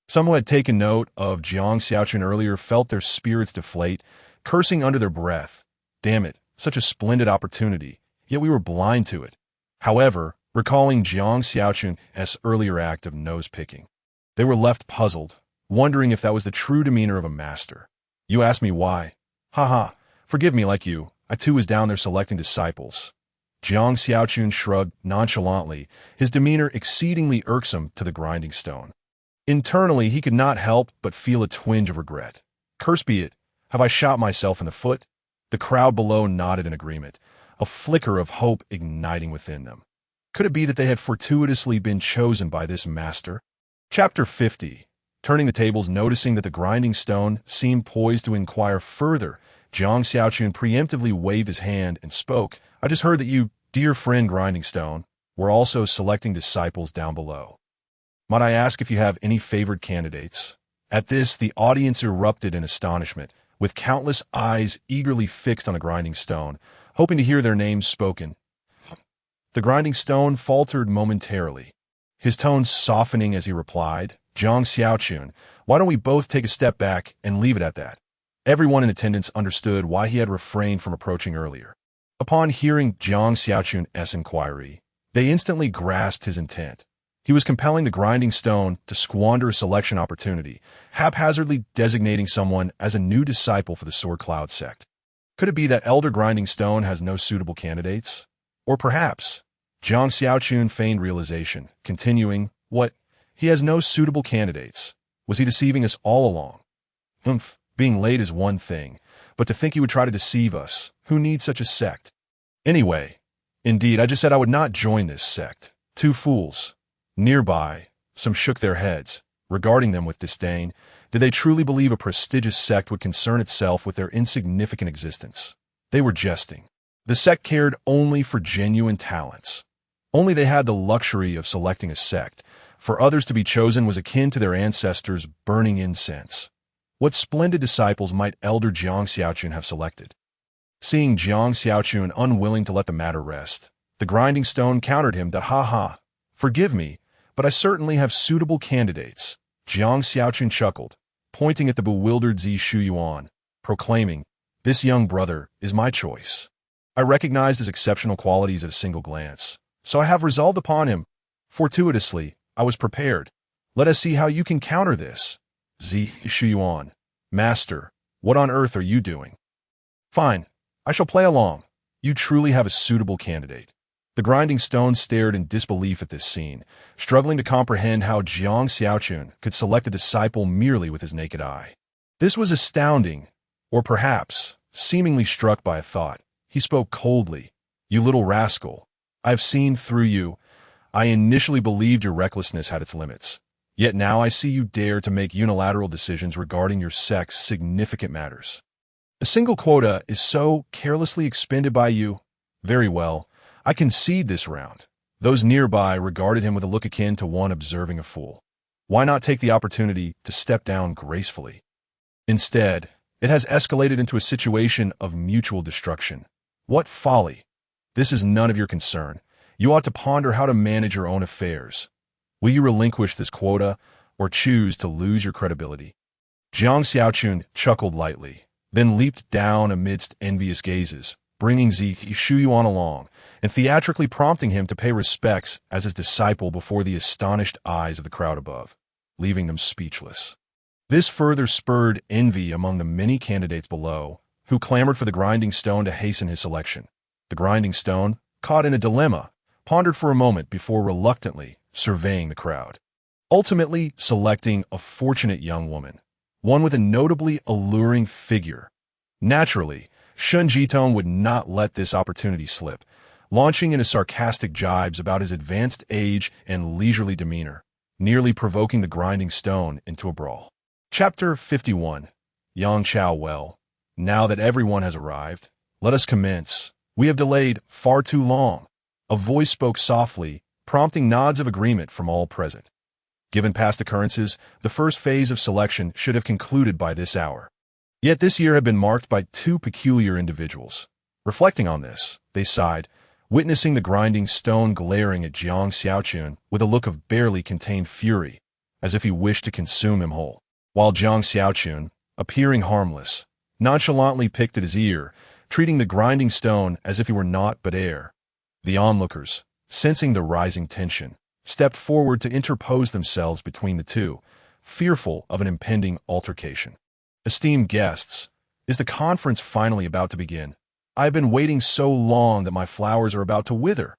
Some who had taken note of Jiang Xiaochun earlier felt their spirits deflate, cursing under their breath. Damn it, such a splendid opportunity, yet we were blind to it. However, recalling Jiang Xiaochun's earlier act of nose-picking, they were left puzzled, wondering if that was the true demeanor of a master. You ask me why? Haha, forgive me like you, I too was down there selecting disciples. Jiang Xiaochun shrugged nonchalantly, his demeanor exceedingly irksome to the grinding stone. Internally, he could not help but feel a twinge of regret. Curse be it, have I shot myself in the foot? The crowd below nodded in agreement, a flicker of hope igniting within them. Could it be that they had fortuitously been chosen by this master? Chapter 50. Turning the tables, noticing that the grinding stone seemed poised to inquire further, Jiang Xiaochun preemptively waved his hand and spoke. I just heard that you, dear friend Grinding Stone, were also selecting disciples down below. Might I ask if you have any favored candidates? At this, the audience erupted in astonishment, with countless eyes eagerly fixed on the grinding stone, hoping to hear their names spoken. The grinding stone faltered momentarily, his tone softening as he replied, Jiang Xiaochun, why don't we both take a step back and leave it at that? Everyone in attendance understood why he had refrained from approaching earlier. Upon hearing Jiang Xiaochun's inquiry, they instantly grasped his intent. He was compelling the grinding stone to squander a selection opportunity, haphazardly designating someone as a new disciple for the Sword Cloud sect. Could it be that Elder Grinding Stone has no suitable candidates? Or perhaps, Jiang Xiaochun feigned realization, continuing, what? He has no suitable candidates. Was he deceiving us all along? Being late is one thing, but to think he would try to deceive us, who needs such a sect? Anyway, indeed, I just said I would not join this sect. Two fools. Nearby, some shook their heads, regarding them with disdain. Did they truly believe a prestigious sect would concern itself with their insignificant existence? They were jesting. The sect cared only for genuine talents. Only they had the luxury of selecting a sect. For others to be chosen was akin to their ancestors burning incense. What splendid disciples might Elder Jiang Xiaochun have selected? Seeing Jiang Xiaochun unwilling to let the matter rest, the grinding stone countered him that forgive me, but I certainly have suitable candidates. Jiang Xiaochun chuckled, pointing at the bewildered Zi Shuyuan, proclaiming, this young brother is my choice. I recognized his exceptional qualities at a single glance, so I have resolved upon him. Fortuitously, I was prepared. Let us see how you can counter this. Zi Shuyuan, Master, what on earth are you doing? Fine, I shall play along. You truly have a suitable candidate. The grinding stone stared in disbelief at this scene, struggling to comprehend how Jiang Xiaochun could select a disciple merely with his naked eye. This was astounding, or perhaps, seemingly struck by a thought, he spoke coldly. You little rascal, I have seen through you. I initially believed your recklessness had its limits. Yet now I see you dare to make unilateral decisions regarding your sect's significant matters. A single quota is so carelessly expended by you. Very well, I concede this round. Those nearby regarded him with a look akin to one observing a fool. Why not take the opportunity to step down gracefully? Instead, it has escalated into a situation of mutual destruction. What folly! This is none of your concern. You ought to ponder how to manage your own affairs. Will you relinquish this quota or choose to lose your credibility? Jiang Xiaochun chuckled lightly, then leaped down amidst envious gazes, bringing Zi Shuyuan along and theatrically prompting him to pay respects as his disciple before the astonished eyes of the crowd above, leaving them speechless. This further spurred envy among the many candidates below, who clamored for the grinding stone to hasten his selection. The grinding stone, caught in a dilemma, pondered for a moment before reluctantly surveying the crowd, ultimately selecting a fortunate young woman, one with a notably alluring figure. Naturally, Shun Jitong would not let this opportunity slip, launching into sarcastic jibes about his advanced age and leisurely demeanor, nearly provoking the grinding stone into a brawl. Chapter 51. Yang Chao. Well, now that everyone has arrived, let us commence. We have delayed far too long. A voice spoke softly, prompting nods of agreement from all present. Given past occurrences, the first phase of selection should have concluded by this hour. Yet this year had been marked by two peculiar individuals. Reflecting on this, they sighed, witnessing the grinding stone glaring at Jiang Xiaochun with a look of barely contained fury, as if he wished to consume him whole, while Jiang Xiaochun, appearing harmless, nonchalantly picked at his ear, treating the grinding stone as if he were naught but air. The onlookers, sensing the rising tension, stepped forward to interpose themselves between the two, fearful of an impending altercation. Esteemed guests, is the conference finally about to begin? I have been waiting so long that my flowers are about to wither.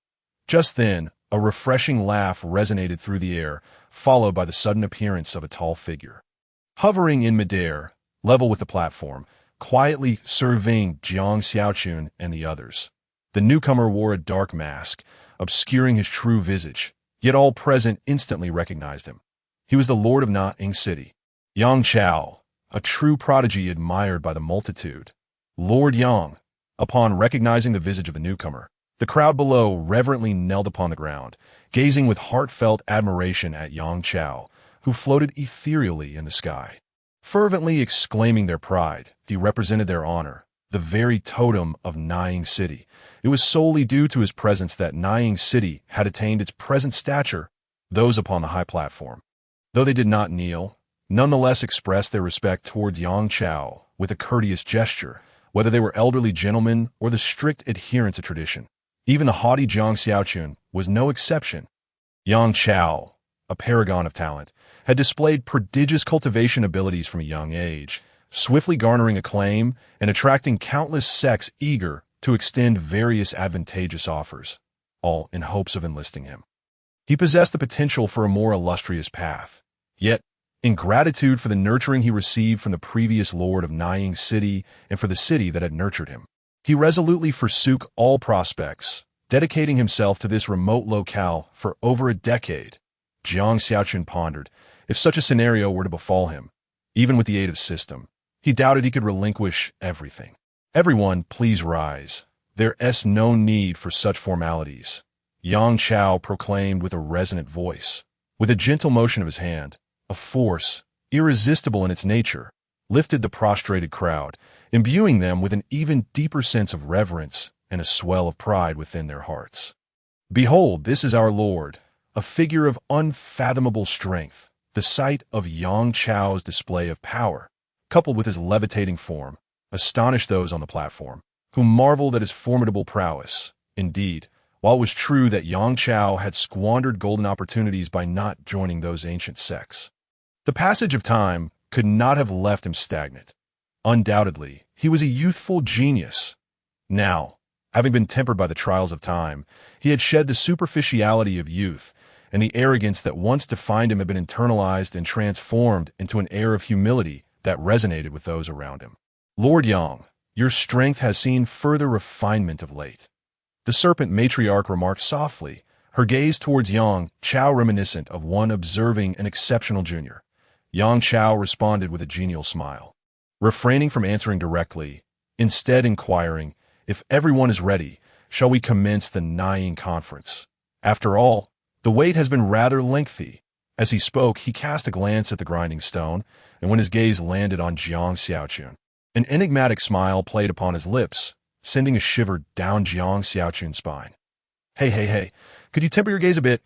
Just then, a refreshing laugh resonated through the air, followed by the sudden appearance of a tall figure. Hovering in midair, level with the platform, quietly surveying Jiang Xiaochun and the others. The newcomer wore a dark mask, obscuring his true visage, yet all present instantly recognized him. He was the Lord of Na-Ing City, Yang Chao, a true prodigy admired by the multitude. Lord Yang. Upon recognizing the visage of the newcomer, the crowd below reverently knelt upon the ground, gazing with heartfelt admiration at Yang Chao, who floated ethereally in the sky. Fervently exclaiming their pride, he represented their honor, the very totem of Na-Ing City. It was solely due to his presence that Na-Ing City had attained its present stature. Those upon the high platform, though they did not kneel, nonetheless expressed their respect towards Yang Chao with a courteous gesture, whether they were elderly gentlemen or the strict adherents of tradition. Even the haughty Jiang Xiaochun was no exception. Yang Chao, a paragon of talent, had displayed prodigious cultivation abilities from a young age, swiftly garnering acclaim and attracting countless sects eager to extend various advantageous offers, all in hopes of enlisting him. He possessed the potential for a more illustrious path, yet, in gratitude for the nurturing he received from the previous lord of Na-Ing City and for the city that had nurtured him, he resolutely forsook all prospects, dedicating himself to this remote locale for over a decade. Jiang Xiaochun pondered, if such a scenario were to befall him, even with the aid of system, he doubted he could relinquish everything. Everyone, please rise. There's no need for such formalities, Yang Chao proclaimed with a resonant voice. With a gentle motion of his hand, a force, irresistible in its nature, lifted the prostrated crowd, imbuing them with an even deeper sense of reverence and a swell of pride within their hearts. Behold, this is our Lord, a figure of unfathomable strength. The sight of Yang Chao's display of power, coupled with his levitating form, astonished those on the platform, who marveled at his formidable prowess. Indeed, while it was true that Yang Chao had squandered golden opportunities by not joining those ancient sects, the passage of time could not have left him stagnant. Undoubtedly, he was a youthful genius. Now, having been tempered by the trials of time, he had shed the superficiality of youth, and the arrogance that once defined him had been internalized and transformed into an air of humility that resonated with those around him. Lord Yang, your strength has seen further refinement of late. The serpent matriarch remarked softly, her gaze towards Yang Chao reminiscent of one observing an exceptional junior. Yang Chao responded with a genial smile, refraining from answering directly, instead inquiring, if everyone is ready, shall we commence the Na-Ing conference? After all, the wait has been rather lengthy. As he spoke, he cast a glance at the grinding stone, and when his gaze landed on Jiang Xiaochun, an enigmatic smile played upon his lips, sending a shiver down Jiang Xiaochun's spine. Hey, could you temper your gaze a bit?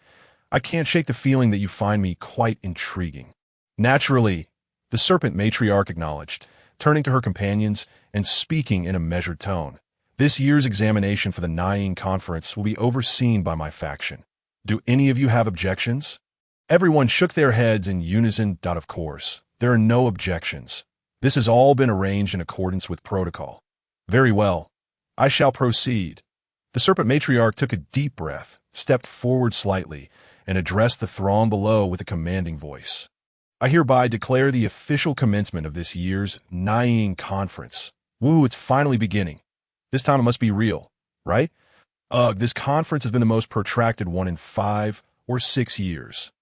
I can't shake the feeling that you find me quite intriguing." "Naturally," the serpent matriarch acknowledged, turning to her companions and speaking in a measured tone. "This year's examination for the Naying Conference will be overseen by my faction. Do any of you have objections?" Everyone shook their heads in unison. Of course, there are no objections. This has all been arranged in accordance with protocol. "Very well. I shall proceed." The serpent matriarch took a deep breath, stepped forward slightly, and addressed the throng below with a commanding voice. "I hereby declare the official commencement of this year's Naying Conference. Woo, it's finally beginning. This time it must be real, right? This conference has been the most protracted one in 5 or 6 years.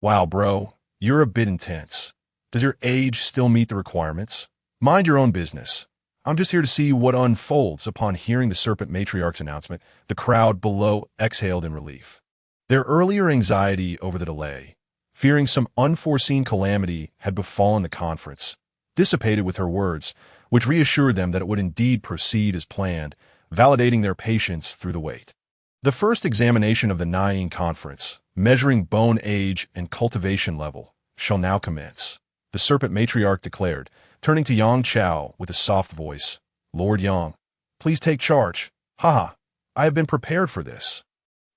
Wow, bro, you're a bit intense. Does your age still meet the requirements? Mind your own business. I'm just here to see what unfolds." Upon hearing the serpent matriarch's announcement, the crowd below exhaled in relief. Their earlier anxiety over the delay, fearing some unforeseen calamity had befallen the conference, dissipated with her words, which reassured them that it would indeed proceed as planned, validating their patience through the wait. The first examination of the Naying Conference, measuring bone age and cultivation level, shall now commence, the serpent matriarch declared, turning to Yang Chao with a soft voice. "Lord Yang, please take charge. Haha, I have been prepared for this."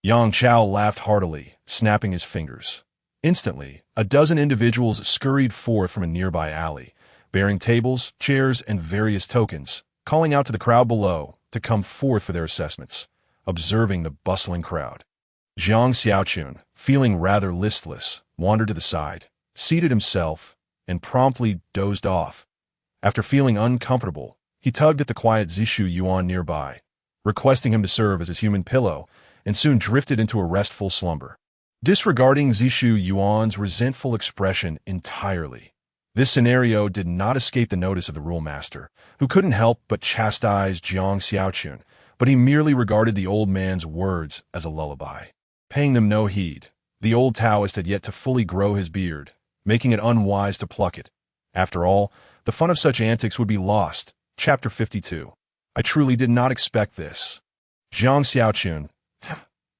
Yang Chao laughed heartily, snapping his fingers. Instantly, a dozen individuals scurried forth from a nearby alley, bearing tables, chairs, and various tokens, calling out to the crowd below to come forth for their assessments. Observing the bustling crowd, Jiang Xiaochun, feeling rather listless, wandered to the side, seated himself, and promptly dozed off. After feeling uncomfortable, he tugged at the quiet Zishu Yuan nearby, requesting him to serve as his human pillow, and soon drifted into a restful slumber, disregarding Zishu Yuan's resentful expression entirely. This scenario did not escape the notice of the rule master, who couldn't help but chastise Jiang Xiaochun, but he merely regarded the old man's words as a lullaby. Paying them no heed, the old Taoist had yet to fully grow his beard, making it unwise to pluck it. After all, the fun of such antics would be lost. Chapter 52. I truly did not expect this. Jiang Xiaochun,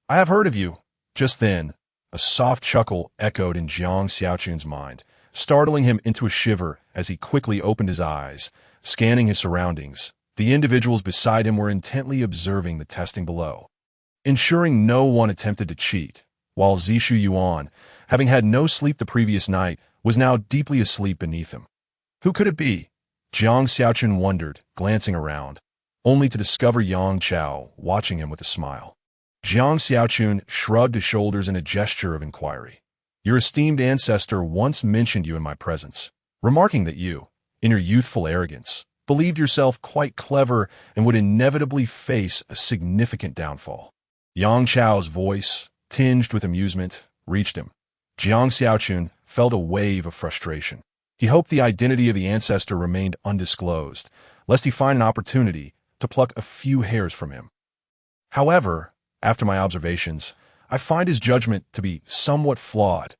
I have heard of you. Just then, a soft chuckle echoed in Jiang Xiaochun's mind, startling him into a shiver as he quickly opened his eyes, scanning his surroundings. The individuals beside him were intently observing the testing below, ensuring no one attempted to cheat, while Zishu Yuan, having had no sleep the previous night, was now deeply asleep beneath him. Who could it be? Jiang Xiaochun wondered, glancing around, only to discover Yang Chao watching him with a smile. Jiang Xiaochun shrugged his shoulders in a gesture of inquiry. Your esteemed ancestor once mentioned you in my presence, remarking that you, in your youthful arrogance, believed yourself quite clever and would inevitably face a significant downfall. Yang Chao's voice, tinged with amusement, reached him. Jiang Xiaochun felt a wave of frustration. He hoped the identity of the ancestor remained undisclosed, lest he find an opportunity to pluck a few hairs from him. However, after my observations, I find his judgment to be somewhat flawed.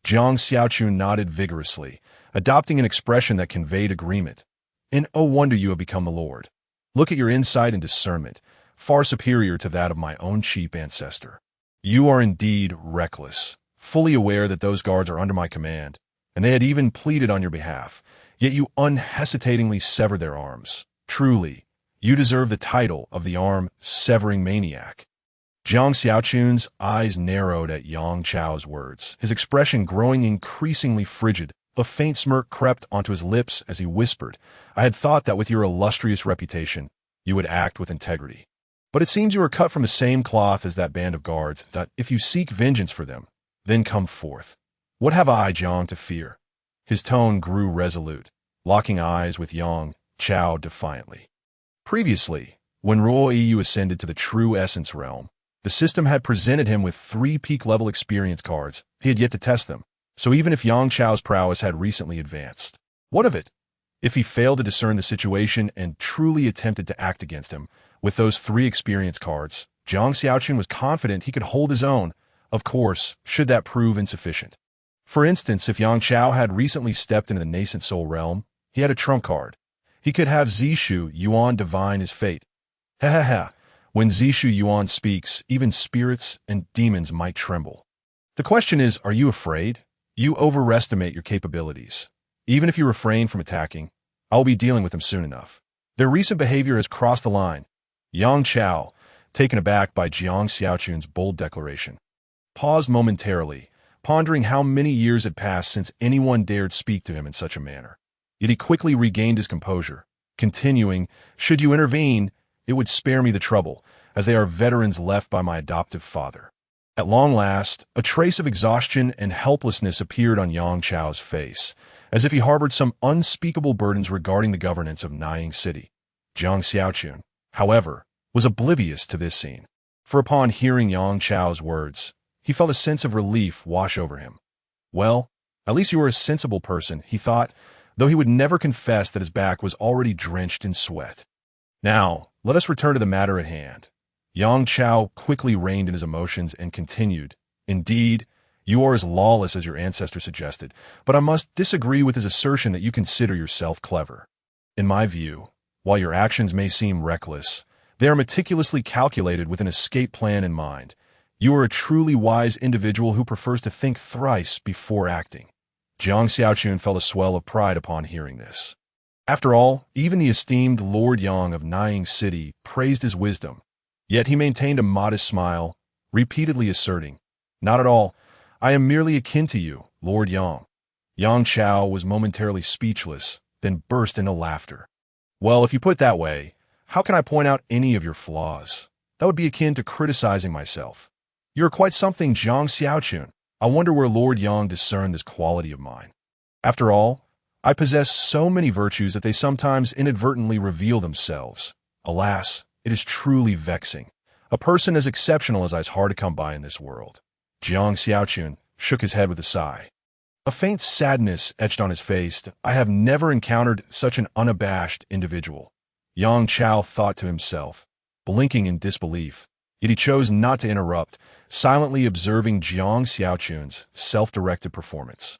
Jiang Xiaochun nodded vigorously, adopting an expression that conveyed agreement. And oh wonder you have become the Lord. Look at your insight and discernment, far superior to that of my own cheap ancestor. You are indeed reckless, fully aware that those guards are under my command, and they had even pleaded on your behalf, yet you unhesitatingly severed their arms. Truly, you deserve the title of the arm-severing maniac. Jiang Xiaochun's eyes narrowed at Yang Chao's words, his expression growing increasingly frigid. A faint smirk crept onto his lips as he whispered, I had thought that with your illustrious reputation, you would act with integrity. But it seems you are cut from the same cloth as that band of guards, that if you seek vengeance for them, then come forth. What have I, Jiang, to fear? His tone grew resolute, locking eyes with Yang Chao defiantly. Previously, when Ruo Yu ascended to the true essence realm, the system had presented him with 3 peak-level experience cards. He had yet to test them. So even if Yang Chao's prowess had recently advanced, what of it? If he failed to discern the situation and truly attempted to act against him, with those 3 experience cards, Jiang Xiaochun was confident he could hold his own, of course, should that prove insufficient. For instance, if Yang Chao had recently stepped into the nascent soul realm, he had a trump card. He could have Zishu Yuan divine his fate. Ha ha ha, when Zishu Yuan speaks, even spirits and demons might tremble. The question is, are you afraid? You overestimate your capabilities. Even if you refrain from attacking, I will be dealing with them soon enough. Their recent behavior has crossed the line. Yang Chao, taken aback by Jiang Xiaochun's bold declaration, paused momentarily, pondering how many years had passed since anyone dared speak to him in such a manner. Yet he quickly regained his composure, continuing, "Should you intervene, it would spare me the trouble, as they are veterans left by my adoptive father." At long last, a trace of exhaustion and helplessness appeared on Yang Chao's face, as if he harbored some unspeakable burdens regarding the governance of Nanying City. Jiang Xiaochun, however, was oblivious to this scene, for upon hearing Yang Chao's words, he felt a sense of relief wash over him. Well, at least you are a sensible person, he thought, though he would never confess that his back was already drenched in sweat. Now, let us return to the matter at hand. Yang Chao quickly reined in his emotions and continued, "Indeed, you are as lawless as your ancestor suggested, but I must disagree with his assertion that you consider yourself clever. In my view, while your actions may seem reckless, they are meticulously calculated with an escape plan in mind. You are a truly wise individual who prefers to think thrice before acting." Jiang Xiaochun felt a swell of pride upon hearing this. After all, even the esteemed Lord Yang of Nanying City praised his wisdom, yet he maintained a modest smile, repeatedly asserting, "Not at all. I am merely akin to you, Lord Yang." Yang Chao was momentarily speechless, then burst into laughter. "Well, if you put it that way, how can I point out any of your flaws? That would be akin to criticizing myself. You are quite something, Jiang Xiaochun. I wonder where Lord Yang discerned this quality of mine. After all, I possess so many virtues that they sometimes inadvertently reveal themselves. Alas, it is truly vexing. A person as exceptional as I is hard to come by in this world." Jiang Xiaochun shook his head with a sigh. A faint sadness etched on his face. "I have never encountered such an unabashed individual." Yang Chao thought to himself, blinking in disbelief, yet he chose not to interrupt, silently observing Jiang Xiaochun's self-directed performance.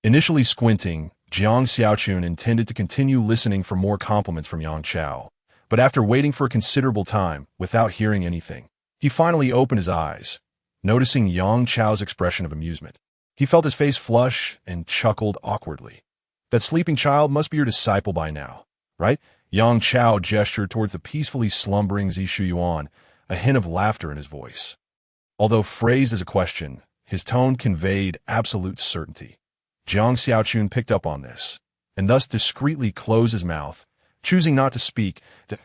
Initially squinting, Jiang Xiaochun intended to continue listening for more compliments from Yang Chao, but after waiting for a considerable time without hearing anything, he finally opened his eyes, noticing Yang Chao's expression of amusement. He felt his face flush and chuckled awkwardly. "That sleeping child must be your disciple by now, right?" Yang Chao gestured towards the peacefully slumbering Zishu Yuan, a hint of laughter in his voice. Although phrased as a question, his tone conveyed absolute certainty. Jiang Xiaochun picked up on this, and thus discreetly closed his mouth, choosing not to speak. It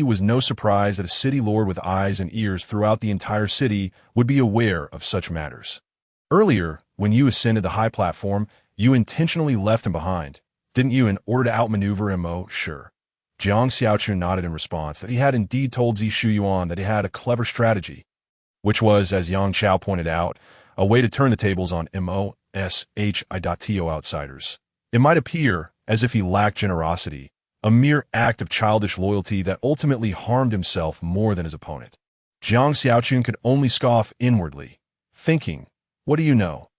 was no surprise that a city lord with eyes and ears throughout the entire city would be aware of such matters. Earlier, when you ascended the high platform, you intentionally left him behind, didn't you, in order to outmaneuver him? Sure. Jiang Xiaochun nodded in response that he had indeed told Zishu Yuan that he had a clever strategy, which was, as Yang Chao pointed out, a way to turn the tables on MOSHI.TO outsiders. It might appear as if he lacked generosity, a mere act of childish loyalty that ultimately harmed himself more than his opponent. Jiang Xiaochun could only scoff inwardly, thinking, "What do you know?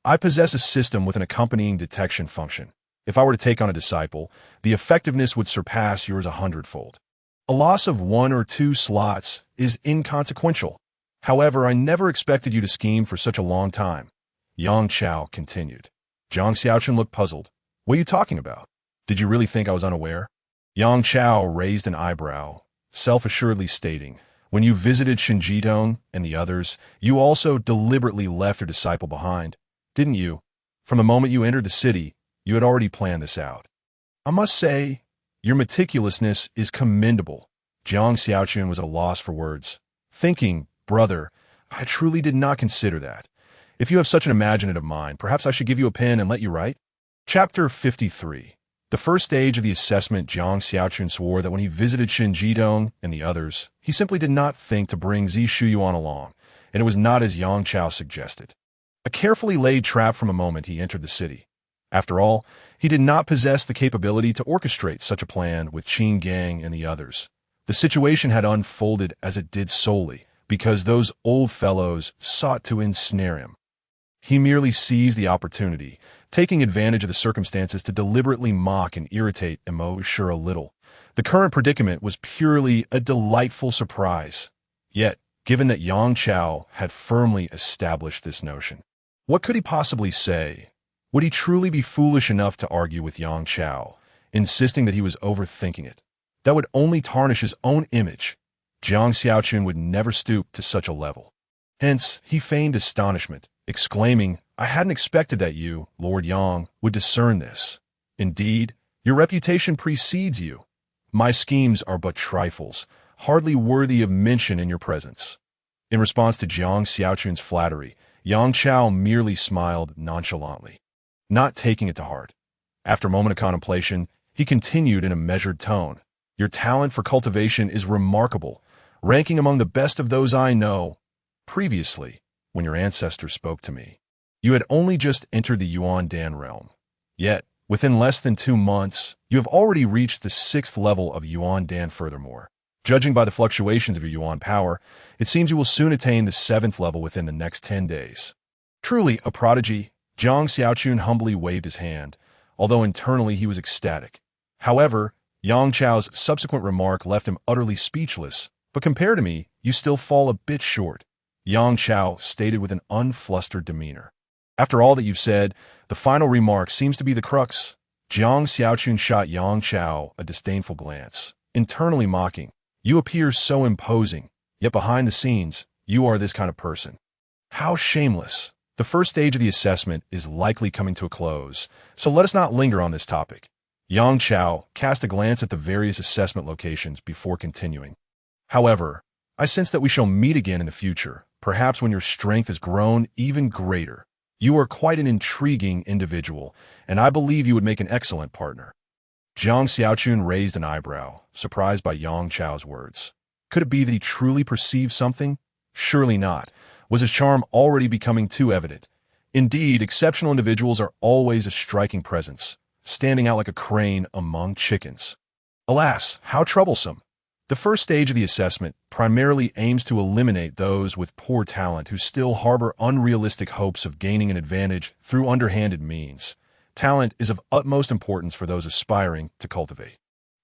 I possess a system with an accompanying detection function. If I were to take on a disciple, the effectiveness would surpass yours 100-fold. A loss of 1 or 2 slots is inconsequential. However, I never expected you to scheme for such a long time." Yang Chao continued. Jiang Xiaochun looked puzzled. "What are you talking about? Did you really think I was unaware?" Yang Chao raised an eyebrow, self-assuredly stating, "When you visited Shinjidong and the others, you also deliberately left your disciple behind, didn't you? From the moment you entered the city, you had already planned this out. I must say, your meticulousness is commendable." Jiang Xiaochun was at a loss for words, thinking, "Brother, I truly did not consider that. If you have such an imaginative mind, perhaps I should give you a pen and let you write?" Chapter 53. The first stage of the assessment. Jiang Xiaochun swore that when he visited Shinjidong and the others, he simply did not think to bring Zishu Yuan along, and it was not as Yang Chao suggested. A carefully laid trap from the moment he entered the city. After all, he did not possess the capability to orchestrate such a plan with Qin Gang and the others. The situation had unfolded as it did solely because those old fellows sought to ensnare him. He merely seized the opportunity, taking advantage of the circumstances to deliberately mock and irritate Mo Sure a little. The current predicament was purely a delightful surprise. Yet, given that Yang Chao had firmly established this notion, What could he possibly say? Would he truly be foolish enough to argue with Yang Chao, insisting that he was overthinking it? That would only tarnish his own image. Jiang Xiaochun would never stoop to such a level. Hence, he feigned astonishment, exclaiming, "I hadn't expected that you, Lord Yang, would discern this. Indeed, your reputation precedes you. My schemes are but trifles, hardly worthy of mention in your presence." In response to Jiang Xiaochun's flattery, Yang Chao merely smiled nonchalantly, not taking it to heart. After a moment of contemplation, he continued in a measured tone, "Your talent for cultivation is remarkable, ranking among the best of those I know. Previously, when your ancestors spoke to me, you had only just entered the Yuan Dan realm. Yet, within less than 2 months, you have already reached the 6th level of Yuan Dan. Furthermore, judging by the fluctuations of your Yuan power, it seems you will soon attain the 7th level within the next 10 days. Truly a prodigy." Jiang Xiaochun humbly waved his hand, although internally he was ecstatic. However, Yang Chao's subsequent remark left him utterly speechless. "But compared to me, you still fall a bit short," Yang Chao stated with an unflustered demeanor. "After all that you've said, the final remark seems to be the crux." Jiang Xiaochun shot Yang Chao a disdainful glance, internally mocking, "You appear so imposing, yet behind the scenes, you are this kind of person. How shameless." The first stage of the assessment is likely coming to a close, so let us not linger on this topic. Yang Chao cast a glance at the various assessment locations before continuing. "However, I sense that we shall meet again in the future, perhaps when your strength has grown even greater. You are quite an intriguing individual, and I believe you would make an excellent partner." Jiang Xiaochun raised an eyebrow, surprised by Yang Chao's words. Could it be that he truly perceived something? Surely not. Was his charm already becoming too evident? Indeed, exceptional individuals are always a striking presence, standing out like a crane among chickens. Alas, how troublesome! The first stage of the assessment primarily aims to eliminate those with poor talent who still harbor unrealistic hopes of gaining an advantage through underhanded means. Talent is of utmost importance for those aspiring to cultivate.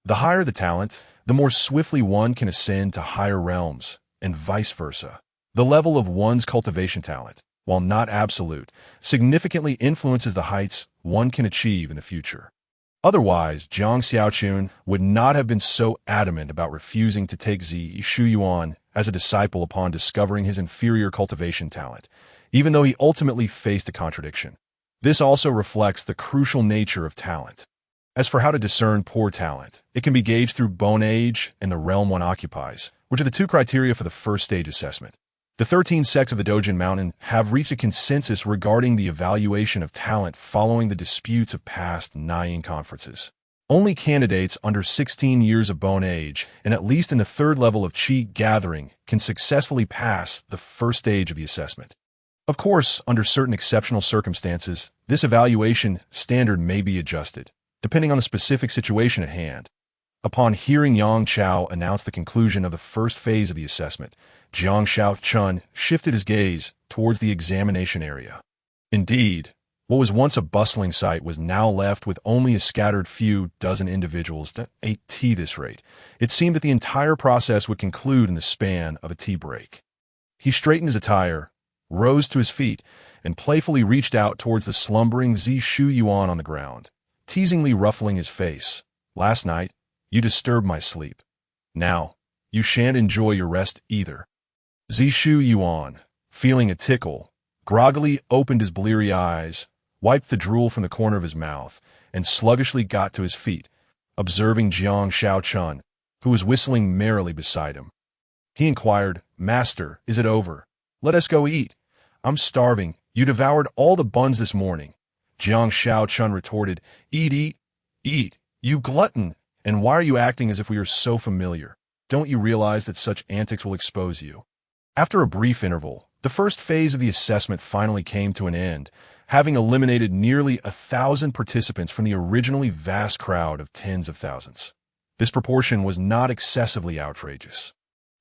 The higher the talent, the more swiftly one can ascend to higher realms, and vice versa. The level of one's cultivation talent, while not absolute, significantly influences the heights one can achieve in the future. Otherwise, Jiang Xiaochun would not have been so adamant about refusing to take Zi Shuyuan as a disciple upon discovering his inferior cultivation talent, even though he ultimately faced a contradiction. This also reflects the crucial nature of talent. As for how to discern poor talent, it can be gauged through bone age and the realm one occupies, which are the 2 criteria for the first stage assessment. The 13 sects of the Dojin Mountain have reached a consensus regarding the evaluation of talent following the disputes of past Niying conferences. Only candidates under 16 years of bone age and at least in the 3rd level of Qi gathering can successfully pass the first stage of the assessment. Of course, under certain exceptional circumstances, this evaluation standard may be adjusted, depending on the specific situation at hand. Upon hearing Yang Chao announce the conclusion of the first phase of the assessment, Jiang Xiaochun shifted his gaze towards the examination area. Indeed, what was once a bustling site was now left with only a scattered few dozen individuals to ate tea this rate. It seemed that the entire process would conclude in the span of a tea break. He straightened his attire, rose to his feet, and playfully reached out towards the slumbering Zi Shuyuan on the ground, teasingly ruffling his face. "Last night, you disturbed my sleep. Now, you shan't enjoy your rest either." Zi Shuyuan, feeling a tickle, groggily opened his bleary eyes, wiped the drool from the corner of his mouth, and sluggishly got to his feet, observing Jiang Xiaochun, who was whistling merrily beside him. He inquired, "Master, is it over? Let us go eat. I'm starving. You devoured all the buns this morning." Jiang Xiaochun retorted, Eat, you glutton! And why are you acting as if we are so familiar? Don't you realize that such antics will expose you?" After a brief interval, the first phase of the assessment finally came to an end, having eliminated nearly 1,000 participants from the originally vast crowd of tens of thousands. This proportion was not excessively outrageous.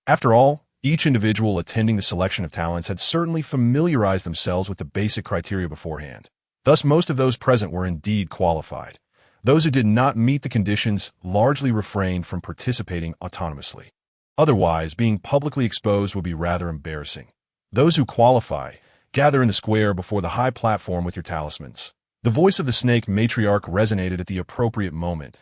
After all, each individual attending the selection of talents had certainly familiarized themselves with the basic criteria beforehand. Thus, most of those present were indeed qualified. Those who did not meet the conditions largely refrained from participating autonomously. Otherwise, being publicly exposed would be rather embarrassing. Those who qualify, Gather in the square before the high platform with your talismans. The voice of the snake matriarch resonated at the appropriate moment.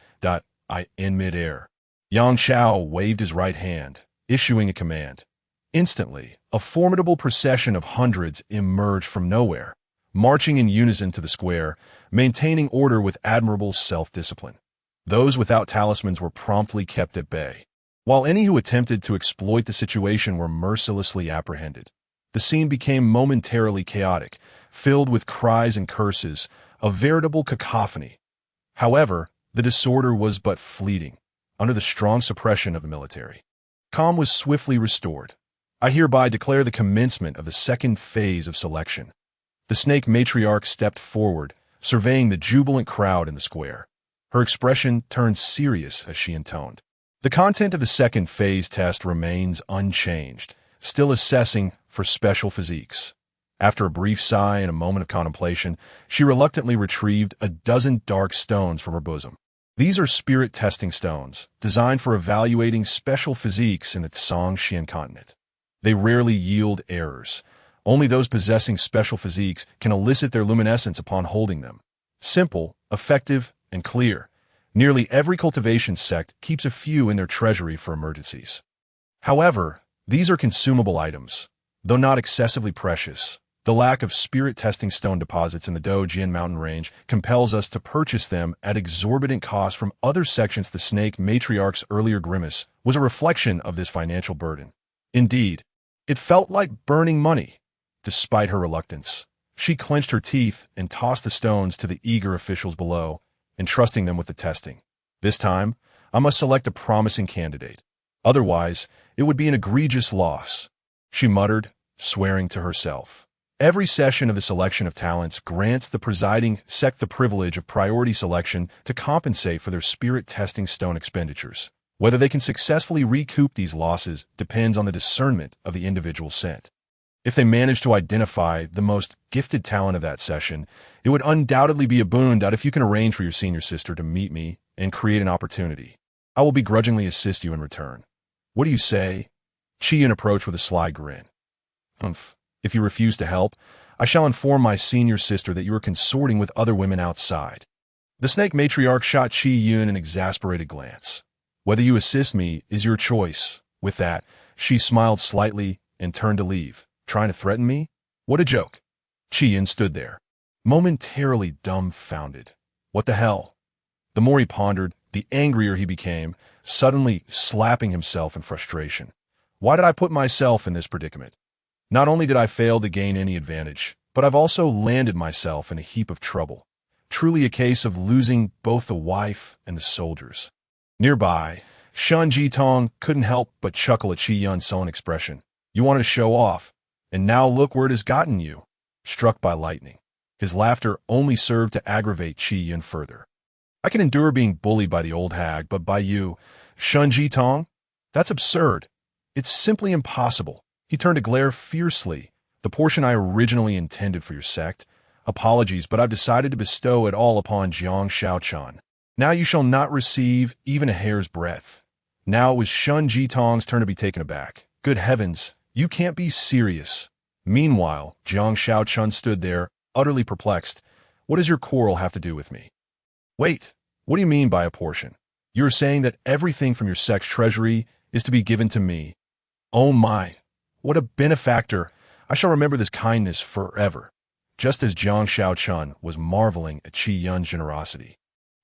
In midair. Yang Shao waved his right hand, issuing a command. Instantly, a formidable procession of hundreds emerged from nowhere, marching in unison to the square, maintaining order with admirable self-discipline. Those without talismans were promptly kept at bay, while any who attempted to exploit the situation were mercilessly apprehended. The scene became momentarily chaotic, filled with cries and curses, a veritable cacophony. However, the disorder was but fleeting, under the strong suppression of the military. Calm was swiftly restored. I hereby declare the commencement of the second phase of selection. The snake matriarch stepped forward, surveying the jubilant crowd in the square. Her expression turned serious as she intoned. The content of the second phase test remains unchanged, still assessing for special physiques. After a brief sigh and a moment of contemplation, she reluctantly retrieved a dozen dark stones from her bosom. These are spirit testing stones, designed for evaluating special physiques in the Tsang-Xian continent. They rarely yield errors. Only those possessing special physiques can elicit their luminescence upon holding them. Simple, effective, and clear. Nearly every cultivation sect keeps a few in their treasury for emergencies. However, these are consumable items. Though not excessively precious, the lack of spirit testing stone deposits in the Dojian mountain range compels us to purchase them at exorbitant cost from other sections. The snake matriarch's earlier grimace was a reflection of this financial burden. Indeed, it felt like burning money. Despite her reluctance, she clenched her teeth and tossed the stones to the eager officials below, entrusting them with the testing. This time, I must select a promising candidate. Otherwise, it would be an egregious loss, she muttered, swearing to herself. Every session of the selection of talents grants the presiding sect the privilege of priority selection to compensate for their spirit testing stone expenditures. Whether they can successfully recoup these losses depends on the discernment of the individual sent. If they manage to identify the most gifted talent of that session, it would undoubtedly be a boon. If you can arrange for your senior sister to meet me and create an opportunity, I will begrudgingly assist you in return. What do you say? Qian approached with a sly grin. If you refuse to help, I shall inform my senior sister that you are consorting with other women outside. The snake matriarch shot Qi Yun an exasperated glance. Whether you assist me is your choice. With that, she smiled slightly and turned to leave. Trying to threaten me? What a joke. Qi Yun stood there, momentarily dumbfounded. What the hell? The more he pondered, the angrier he became, suddenly slapping himself in frustration. Why did I put myself in this predicament? Not only did I fail to gain any advantage, but I've also landed myself in a heap of trouble. Truly a case of losing both the wife and the soldiers. Nearby, Shan Jitong couldn't help but chuckle at Qi Yun's sullen expression. You wanted to show off, and now look where it has gotten you. Struck by lightning, his laughter only served to aggravate Qi Yun further. I can endure being bullied by the old hag, but by you, Shan Jitong? That's absurd. It's simply impossible. He turned to glare fiercely. The portion I originally intended for your sect. Apologies, but I've decided to bestow it all upon Jiang Shaochan. Now you shall not receive even a hair's breadth. Now it was Shun Jitong's turn to be taken aback. Good heavens, you can't be serious. Meanwhile, Jiang Shaochan stood there, utterly perplexed. What does your quarrel have to do with me? Wait, what do you mean by a portion? You're saying that everything from your sect's treasury is to be given to me. Oh my, what a benefactor. I shall remember this kindness forever. Just as Jiang Shaochan was marveling at Qi Yun's generosity,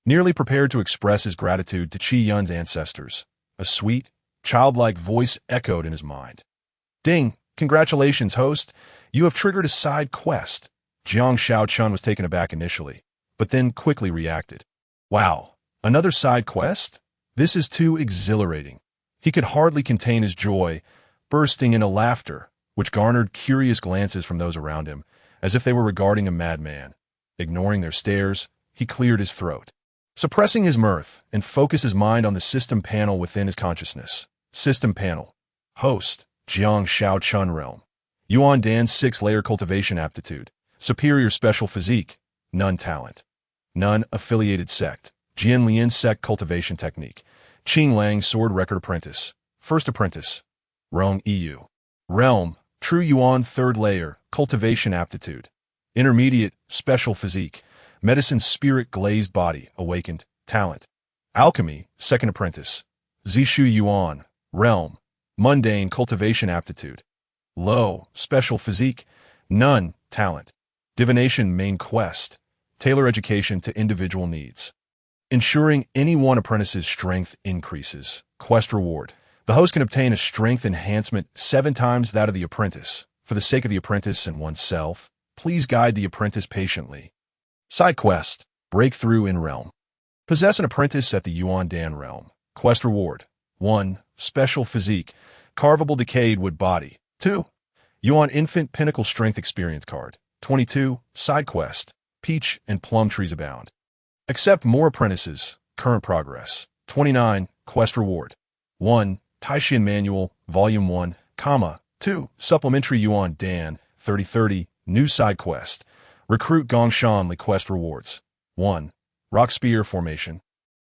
nearly prepared to express his gratitude to Qi Yun's ancestors, a sweet, childlike voice echoed in his mind. Ding! Congratulations, host. You have triggered a side quest. Jiang Shaochan was taken aback initially, but then quickly reacted. Wow, another side quest? This is too exhilarating. He could hardly contain his joy, bursting into laughter, which garnered curious glances from those around him, as if they were regarding a madman. Ignoring their stares, he cleared his throat, suppressing his mirth, and focused his mind on the system panel within his consciousness. System panel. Host, Jiang Shaochan realm. Yuan Dan's 6-layer cultivation aptitude. Superior special physique. None talent. None affiliated sect. Jian Lian sect cultivation technique. Qing Lang sword record apprentice. First apprentice. Rong EU. Realm, True Yuan third layer, cultivation aptitude. Intermediate, special physique. Medicine spirit glazed body, awakened, talent. Alchemy, second apprentice. Zishu Yuan, realm. Mundane cultivation aptitude. Low, special physique. None, talent. Divination main quest. Tailor education to individual needs. Ensuring any one apprentice's strength increases. Quest reward. The host can obtain a strength enhancement 7 times that of the apprentice. For the sake of the apprentice and oneself, please guide the apprentice patiently. Side quest. Breakthrough in realm. Possess an apprentice at the Yuan Dan realm. Quest reward. 1. Special physique. Carvable decayed wood body. 2. Yuan infant pinnacle strength experience card. 22. Side quest. Peach and plum trees abound. Accept more apprentices. Current progress. 29. Quest reward. 1. Taishan Manual, Volume 1, 2. Supplementary Yuan Dan, 3030, New Side Quest. Recruit Gongshan Li Quest Rewards. 1. Rock Spear Formation.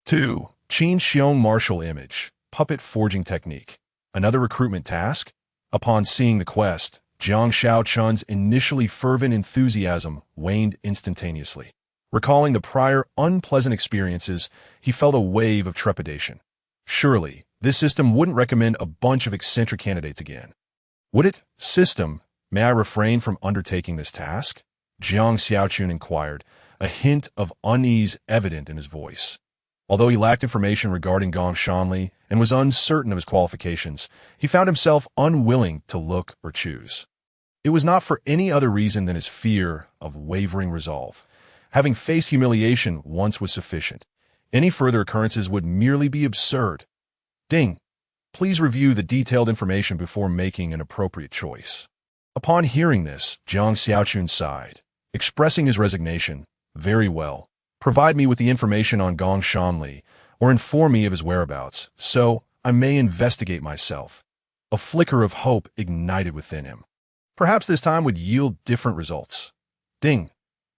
2. Qin Xiong Martial Image, Puppet Forging Technique. Another recruitment task? Upon seeing the quest, Jiang Xiaochun's initially fervent enthusiasm waned instantaneously. Recalling the prior unpleasant experiences, he felt a wave of trepidation. Surely, this system wouldn't recommend a bunch of eccentric candidates again. Would it? System, may I refrain from undertaking this task? Jiang Xiaochun inquired, a hint of unease evident in his voice. Although he lacked information regarding Gong Shanli and was uncertain of his qualifications, he found himself unwilling to look or choose. It was not for any other reason than his fear of wavering resolve. Having faced humiliation once was sufficient. Any further occurrences would merely be absurd. Ding. Please review the detailed information before making an appropriate choice. Upon hearing this, Jiang Xiaochun sighed, expressing his resignation. Very well. Provide me with the information on Gong Shanli, or inform me of his whereabouts, so I may investigate myself. A flicker of hope ignited within him. Perhaps this time would yield different results. Ding.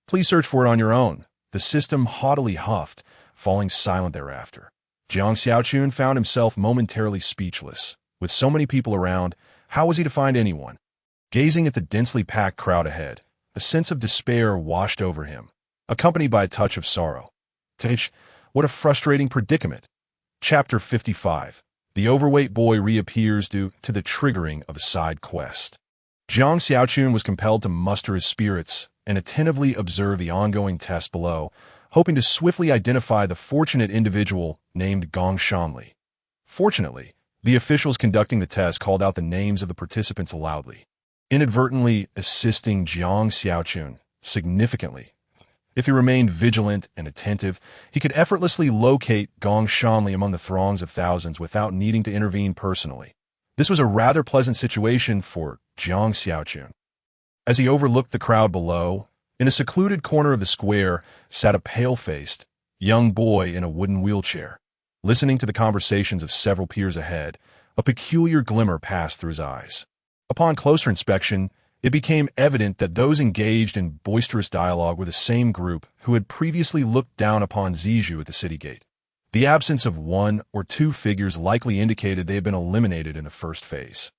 Please search for it on your own. The system haughtily huffed, falling silent thereafter. Jiang Xiaochun found himself momentarily speechless. With so many people around, how was he to find anyone? Gazing at the densely packed crowd ahead, a sense of despair washed over him, accompanied by a touch of sorrow. Tch, what a frustrating predicament. Chapter 55. The overweight boy reappears due to the triggering of a side quest. Jiang Xiaochun was compelled to muster his spirits and attentively observe the ongoing test below, hoping to swiftly identify the fortunate individual named Gong Shanli. Fortunately, the officials conducting the test called out the names of the participants loudly, inadvertently assisting Jiang Xiaochun significantly. If he remained vigilant and attentive, he could effortlessly locate Gong Shanli among the throngs of thousands without needing to intervene personally. This was a rather pleasant situation for Jiang Xiaochun. As he overlooked the crowd below, in a secluded corner of the square sat a pale-faced, young boy in a wooden wheelchair. Listening to the conversations of several peers ahead, a peculiar glimmer passed through his eyes. Upon closer inspection, it became evident that those engaged in boisterous dialogue were the same group who had previously looked down upon Zizhu at the city gate. The absence of 1 or 2 figures likely indicated they had been eliminated in the first phase.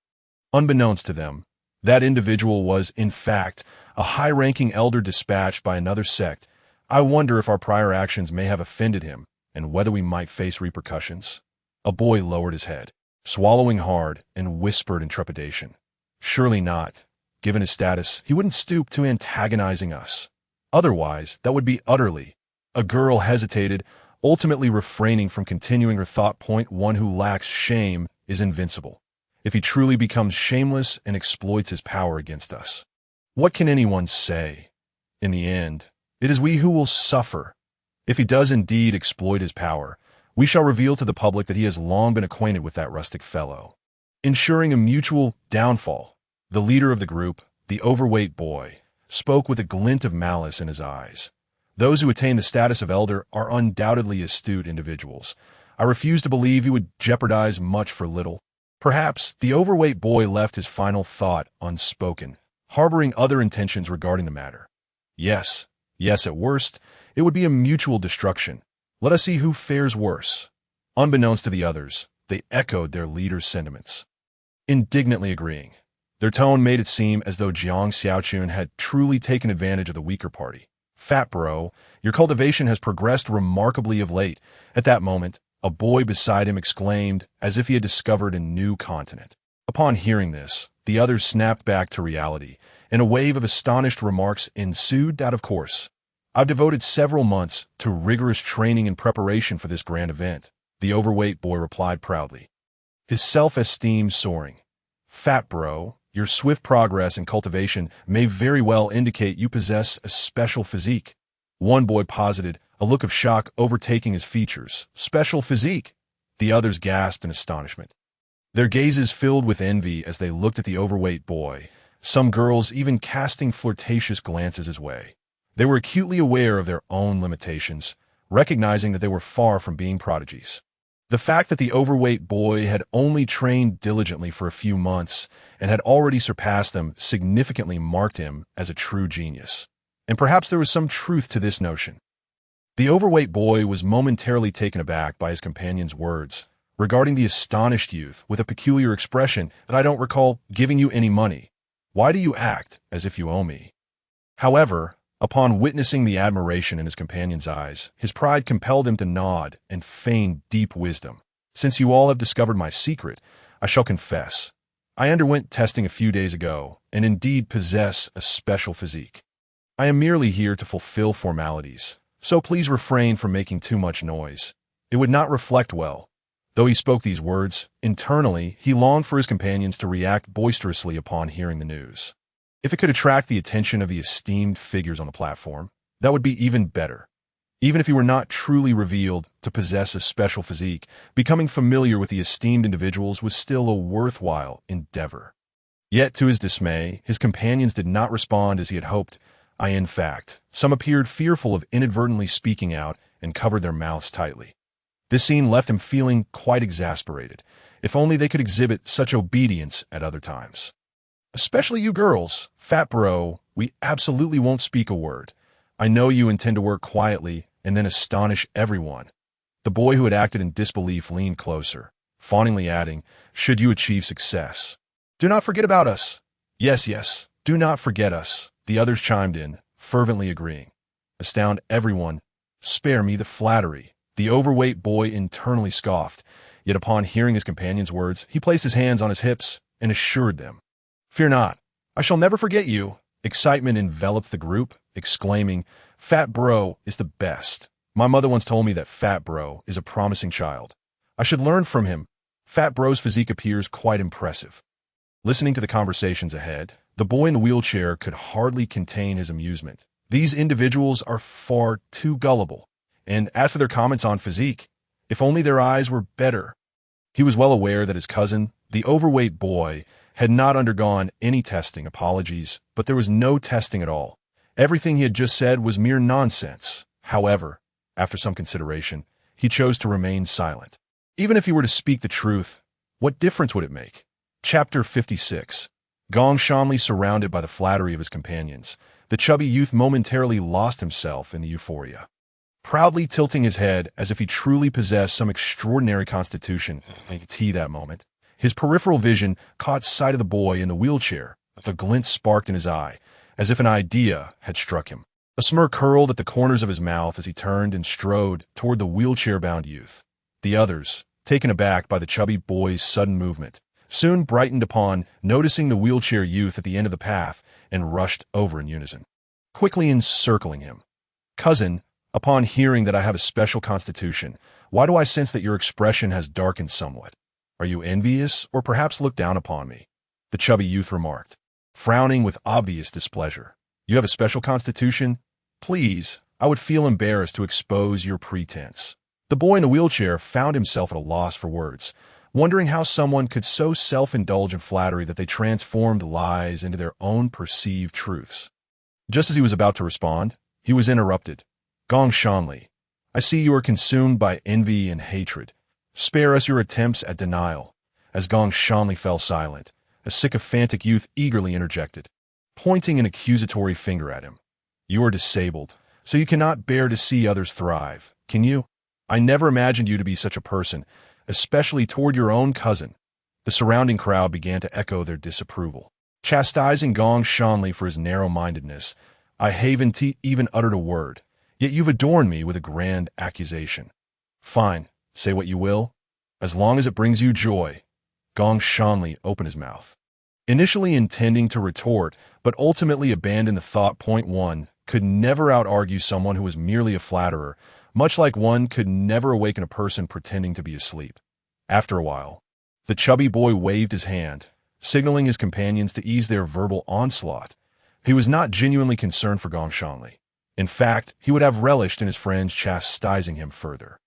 Unbeknownst to them, that individual was, in fact, a high-ranking elder dispatched by another sect. I wonder if our prior actions may have offended him, and whether we might face repercussions. A boy lowered his head, swallowing hard, and whispered in trepidation. Surely not. Given his status, he wouldn't stoop to antagonizing us. Otherwise, that would be utterly. A girl hesitated, ultimately refraining from continuing her thought point. One who lacks shame is invincible. If he truly becomes shameless and exploits his power against us, what can anyone say? In the end, it is we who will suffer. If he does indeed exploit his power, we shall reveal to the public that he has long been acquainted with that rustic fellow. Ensuring a mutual downfall, the leader of the group, the overweight boy, spoke with a glint of malice in his eyes. Those who attain the status of elder are undoubtedly astute individuals. I refuse to believe he would jeopardize much for little. Perhaps the overweight boy left his final thought unspoken, harboring other intentions regarding the matter. Yes, at worst, it would be a mutual destruction. Let us see who fares worse. Unbeknownst to the others, they echoed their leader's sentiments, indignantly agreeing. Their tone made it seem as though Jiang Xiaochun had truly taken advantage of the weaker party. Fat bro, your cultivation has progressed remarkably of late. At that moment, a boy beside him exclaimed as if he had discovered a new continent. Upon hearing this, the others snapped back to reality, and a wave of astonished remarks ensued that, of course. I've devoted several months to rigorous training and preparation for this grand event, the overweight boy replied proudly, his self-esteem soaring. Fat bro, your swift progress in cultivation may very well indicate you possess a special physique. One boy posited, a look of shock overtaking his features. Special physique? The others gasped in astonishment. Their gazes filled with envy as they looked at the overweight boy, some girls even casting flirtatious glances his way. They were acutely aware of their own limitations, recognizing that they were far from being prodigies. The fact that the overweight boy had only trained diligently for a few months and had already surpassed them significantly marked him as a true genius. And perhaps there was some truth to this notion. The overweight boy was momentarily taken aback by his companion's words, regarding the astonished youth with a peculiar expression that I don't recall giving you any money. Why do you act as if you owe me? However, upon witnessing the admiration in his companion's eyes, his pride compelled him to nod and feign deep wisdom. Since you all have discovered my secret, I shall confess. I underwent testing a few days ago, and indeed possess a special physique. I am merely here to fulfill formalities, so please refrain from making too much noise. It would not reflect well. Though he spoke these words, internally he longed for his companions to react boisterously upon hearing the news. If it could attract the attention of the esteemed figures on the platform, that would be even better. Even if he were not truly revealed to possess a special physique, becoming familiar with the esteemed individuals was still a worthwhile endeavor. Yet, to his dismay, his companions did not respond as he had hoped. In fact, some appeared fearful of inadvertently speaking out and covered their mouths tightly. This scene left him feeling quite exasperated. If only they could exhibit such obedience at other times. Especially you girls, fat bro, we absolutely won't speak a word. I know you intend to work quietly and then astonish everyone. The boy who had acted in disbelief leaned closer, fawningly adding, should you achieve success. Do not forget about us. Yes, do not forget us, the others chimed in, fervently agreeing. Astound everyone. Spare me the flattery. The overweight boy internally scoffed, yet upon hearing his companion's words, he placed his hands on his hips and assured them. Fear not, I shall never forget you. Excitement enveloped the group, exclaiming, Fat bro is the best. My mother once told me that Fat bro is a promising child. I should learn from him. Fat bro's physique appears quite impressive. Listening to the conversations ahead, the boy in the wheelchair could hardly contain his amusement. These individuals are far too gullible. And as for their comments on physique, if only their eyes were better. He was well aware that his cousin, the overweight boy, had not undergone any testing, apologies, but there was no testing at all. Everything he had just said was mere nonsense. However, after some consideration, he chose to remain silent. Even if he were to speak the truth, what difference would it make? Chapter 56. Gong Shanli surrounded by the flattery of his companions, the chubby youth momentarily lost himself in the euphoria. Proudly tilting his head as if he truly possessed some extraordinary constitution, that moment, his peripheral vision caught sight of the boy in the wheelchair. A glint sparked in his eye, as if an idea had struck him. A smirk curled at the corners of his mouth as he turned and strode toward the wheelchair-bound youth. The others, taken aback by the chubby boy's sudden movement, soon brightened upon noticing the wheelchair youth at the end of the path and rushed over in unison, quickly encircling him. Cousin, upon hearing that I have a special constitution, why do I sense that your expression has darkened somewhat? Are you envious or perhaps look down upon me? The chubby youth remarked, frowning with obvious displeasure. You have a special constitution? Please, I would feel embarrassed to expose your pretense. The boy in the wheelchair found himself at a loss for words, wondering how someone could so self-indulge in flattery that they transformed lies into their own perceived truths. Just as he was about to respond, he was interrupted. Gong Shanli, I see you are consumed by envy and hatred. Spare us your attempts at denial. As Gong Shanli fell silent, a sycophantic youth eagerly interjected, pointing an accusatory finger at him. You are disabled, so you cannot bear to see others thrive, can you? I never imagined you to be such a person, especially toward your own cousin. The surrounding crowd began to echo their disapproval. chastising Gong Shanli for his narrow-mindedness. I haven't even uttered a word, yet you've adorned me with a grand accusation. Fine, say what you will, as long as it brings you joy. Gong Shanli opened his mouth, initially intending to retort, but ultimately abandoned the thought. Point one could never out-argue someone who was merely a flatterer, much like one could never awaken a person pretending to be asleep. After a while, the chubby boy waved his hand, signaling his companions to ease their verbal onslaught. He was not genuinely concerned for Gong Shanli. In fact, he would have relished in his friends chastising him further.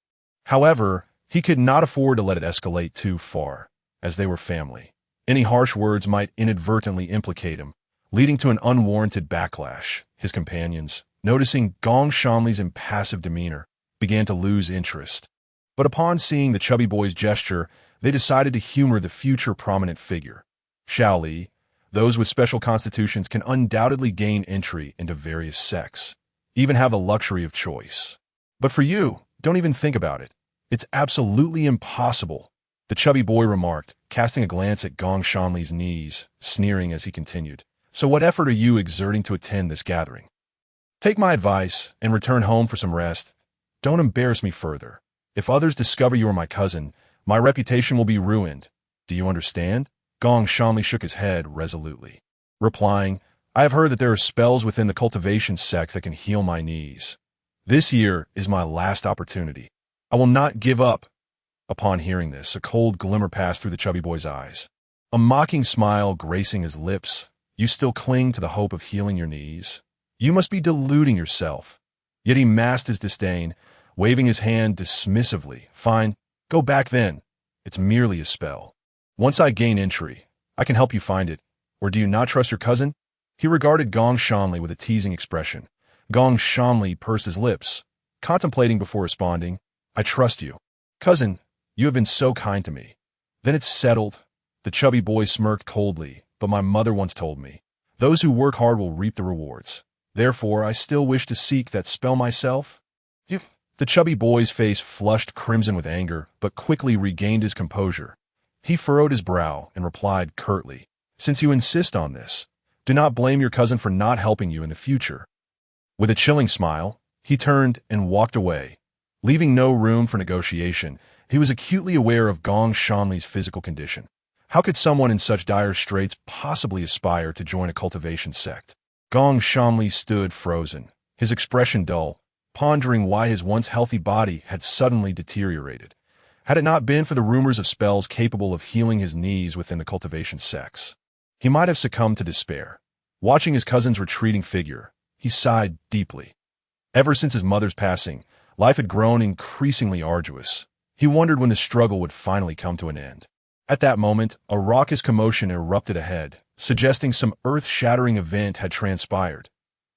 However, he could not afford to let it escalate too far, as they were family. Any harsh words might inadvertently implicate him, leading to an unwarranted backlash. His companions, noticing Gong Shanli's impassive demeanor, began to lose interest. But upon seeing the chubby boy's gesture, they decided to humor the future prominent figure. Xiao Li, those with special constitutions can undoubtedly gain entry into various sects, even have a luxury of choice. But for you, don't even think about it. It's absolutely impossible, the chubby boy remarked, casting a glance at Gong Shanli's knees, sneering as he continued. So what effort are you exerting to attend this gathering? Take my advice and return home for some rest. Don't embarrass me further. If others discover you are my cousin, my reputation will be ruined. Do you understand? Gong Shanli shook his head resolutely, replying, I have heard that there are spells within the cultivation sects that can heal my knees. This year is my last opportunity. I will not give up. Upon hearing this, a cold glimmer passed through the chubby boy's eyes, a mocking smile gracing his lips. You still cling to the hope of healing your knees? You must be deluding yourself. Yet he masked his disdain, waving his hand dismissively. Fine, go back then. It's merely a spell. Once I gain entry, I can help you find it. Or do you not trust your cousin? He regarded Gong Shanli with a teasing expression. Gong Shanli pursed his lips, contemplating before responding. I trust you. Cousin, you have been so kind to me. Then it's settled. The chubby boy smirked coldly, but my mother once told me, those who work hard will reap the rewards. Therefore, I still wish to seek that spell myself. The chubby boy's face flushed crimson with anger, but quickly regained his composure. He furrowed his brow and replied curtly, Since you insist on this, do not blame your cousin for not helping you in the future. With a chilling smile, he turned and walked away. Leaving no room for negotiation, he was acutely aware of Gong Shanli's physical condition. How could someone in such dire straits possibly aspire to join a cultivation sect? Gong Shanli stood frozen, his expression dull, pondering why his once healthy body had suddenly deteriorated. Had it not been for the rumors of spells capable of healing his knees within the cultivation sects, he might have succumbed to despair. Watching his cousin's retreating figure, he sighed deeply. Ever since his mother's passing, life had grown increasingly arduous. He wondered when the struggle would finally come to an end. At that moment, a raucous commotion erupted ahead, suggesting some earth-shattering event had transpired.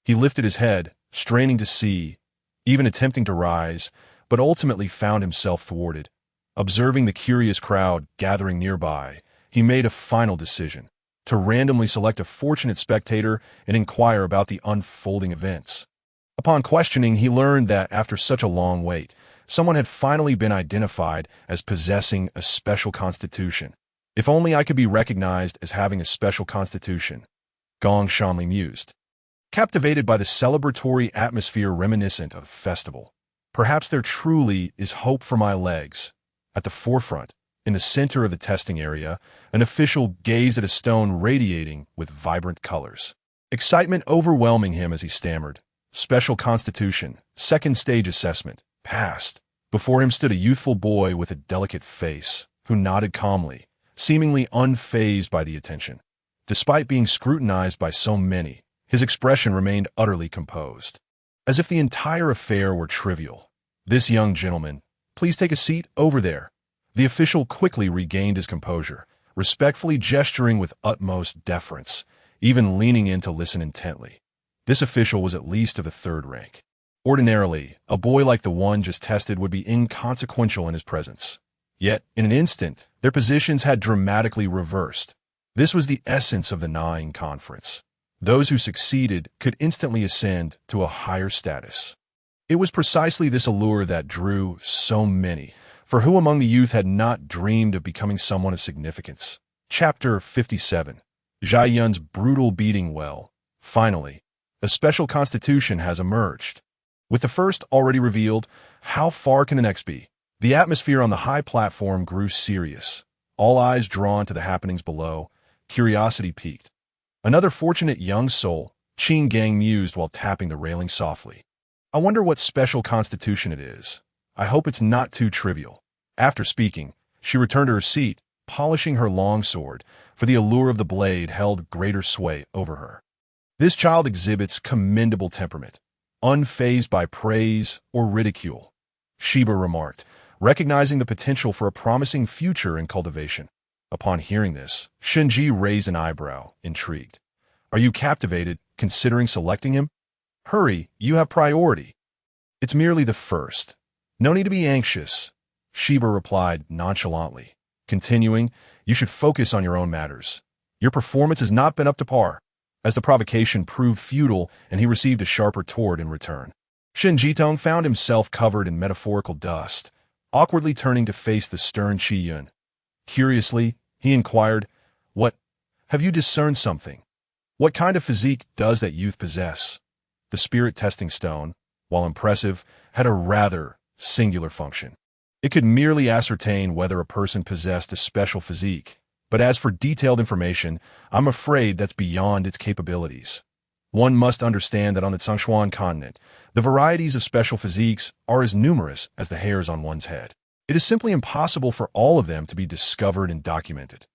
He lifted his head, straining to see, even attempting to rise, but ultimately found himself thwarted. Observing the curious crowd gathering nearby, he made a final decision, to randomly select a fortunate spectator and inquire about the unfolding events. Upon questioning, he learned that after such a long wait, someone had finally been identified as possessing a special constitution. If only I could be recognized as having a special constitution, Gong Shanli mused, captivated by the celebratory atmosphere reminiscent of a festival. Perhaps there truly is hope for my legs. At the forefront, in the center of the testing area, an official gazed at a stone radiating with vibrant colors. Excitement overwhelming him as he stammered. Special constitution, second stage assessment, passed. Before him stood a youthful boy with a delicate face, who nodded calmly, seemingly unfazed by the attention. Despite being scrutinized by so many, his expression remained utterly composed, as if the entire affair were trivial. This young gentleman, please take a seat over there. The official quickly regained his composure, respectfully gesturing with utmost deference, even leaning in to listen intently. This official was at least of the third rank. Ordinarily, a boy like the one just tested would be inconsequential in his presence. Yet, in an instant, their positions had dramatically reversed. This was the essence of the Nine Conference. Those who succeeded could instantly ascend to a higher status. It was precisely this allure that drew so many, for who among the youth had not dreamed of becoming someone of significance? Chapter 57. Jia Yun's brutal beating well. Finally, a special constitution has emerged. With the first already revealed, how far can the next be? The atmosphere on the high platform grew serious. All eyes drawn to the happenings below, curiosity piqued. Another fortunate young soul, Qin Gang mused while tapping the railing softly. I wonder what special constitution it is. I hope it's not too trivial. After speaking, she returned to her seat, polishing her long sword, for the allure of the blade held greater sway over her. This child exhibits commendable temperament, unfazed by praise or ridicule, Sheba remarked, recognizing the potential for a promising future in cultivation. Upon hearing this, Shenji raised an eyebrow, intrigued. Are you captivated, considering selecting him? Hurry, you have priority. It's merely the first. No need to be anxious, Sheba replied nonchalantly. Continuing, you should focus on your own matters. Your performance has not been up to par, as the provocation proved futile and he received a sharp retort in return. Shen Jitong found himself covered in metaphorical dust, awkwardly turning to face the stern Qi Yun. Curiously, he inquired, have you discerned something? What kind of physique does that youth possess? The spirit testing stone, while impressive, had a rather singular function. It could merely ascertain whether a person possessed a special physique, but as for detailed information, I'm afraid that's beyond its capabilities. One must understand that on the Zhongshuan continent, the varieties of special physiques are as numerous as the hairs on one's head. It is simply impossible for all of them to be discovered and documented.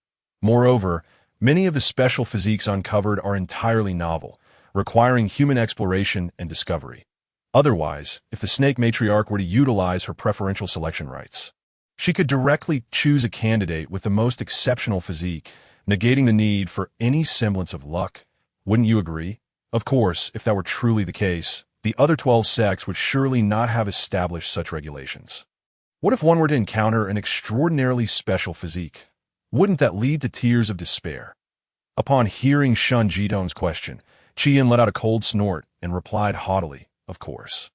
Moreover, many of the special physiques uncovered are entirely novel, requiring human exploration and discovery. Otherwise, if the snake matriarch were to utilize her preferential selection rights, she could directly choose a candidate with the most exceptional physique, negating the need for any semblance of luck. Wouldn't you agree? Of course, if that were truly the case, the other 12 sects would surely not have established such regulations. What if one were to encounter an extraordinarily special physique? Wouldn't that lead to tears of despair? Upon hearing Shun Jitong's question, Qian let out a cold snort and replied haughtily, of course.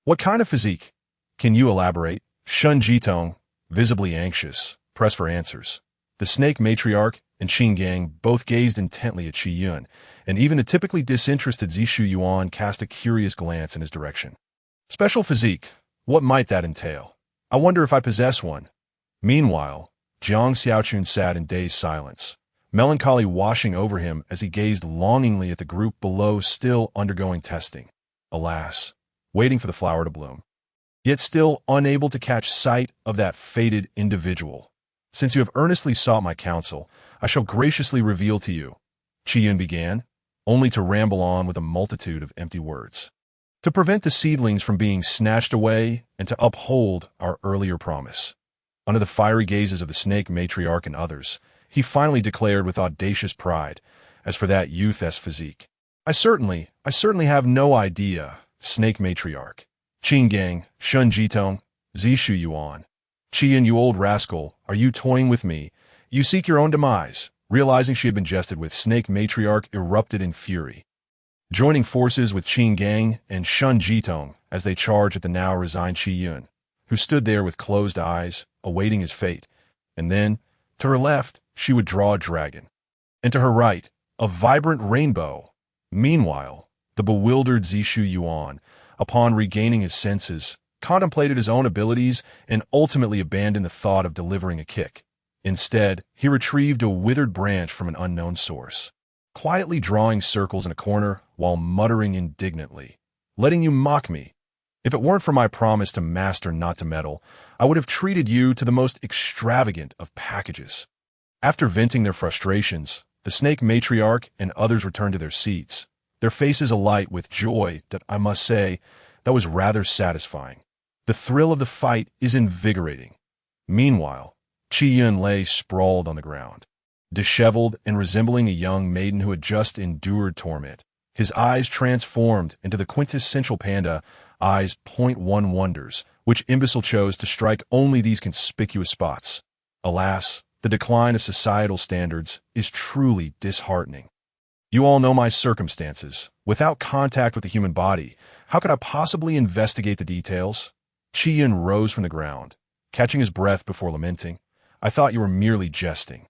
What kind of physique? Can you elaborate? Shun Jitong, visibly anxious, pressed for answers. The snake matriarch and Qin Gang both gazed intently at Qi Yun, and even the typically disinterested Zishu Yuan cast a curious glance in his direction. Special physique, what might that entail? I wonder if I possess one. Meanwhile, Jiang Xiaochun sat in dazed silence, melancholy washing over him as he gazed longingly at the group below still undergoing testing. Alas, waiting for the flower to bloom. Yet still unable to catch sight of that fated individual. Since you have earnestly sought my counsel, I shall graciously reveal to you, Qi Yun began, only to ramble on with a multitude of empty words. To prevent the seedlings from being snatched away and to uphold our earlier promise. Under the fiery gazes of the snake matriarch and others, he finally declared with audacious pride, as for that youth's physique. I certainly have no idea, snake matriarch. Qin Gang, Shun Jitong, Zishu Yuan. Qian, you old rascal, are you toying with me? You seek your own demise. Realizing she had been jested with, snake matriarch erupted in fury. Joining forces with Qin Gang and Shun Jitong as they charged at the now resigned Qi Yun, who stood there with closed eyes, awaiting his fate. And then, to her left, she would draw a dragon. And to her right, a vibrant rainbow. Meanwhile, the bewildered Zishu Yuan, upon regaining his senses, contemplated his own abilities and ultimately abandoned the thought of delivering a kick. Instead, he retrieved a withered branch from an unknown source, quietly drawing circles in a corner while muttering indignantly, "Letting you mock me. If it weren't for my promise to master not to meddle, I would have treated you to the most extravagant of packages." After venting their frustrations, the snake matriarch and others returned to their seats, their faces alight with joy that, I must say, that was rather satisfying. The thrill of the fight is invigorating. Meanwhile, Qi Yun lay sprawled on the ground, disheveled and resembling a young maiden who had just endured torment, his eyes transformed into the quintessential panda eyes .1 wonders, which imbecile chose to strike only these conspicuous spots. Alas, the decline of societal standards is truly disheartening. You all know my circumstances. Without contact with the human body, how could I possibly investigate the details? Qi Yun rose from the ground, catching his breath before lamenting. I thought you were merely jesting.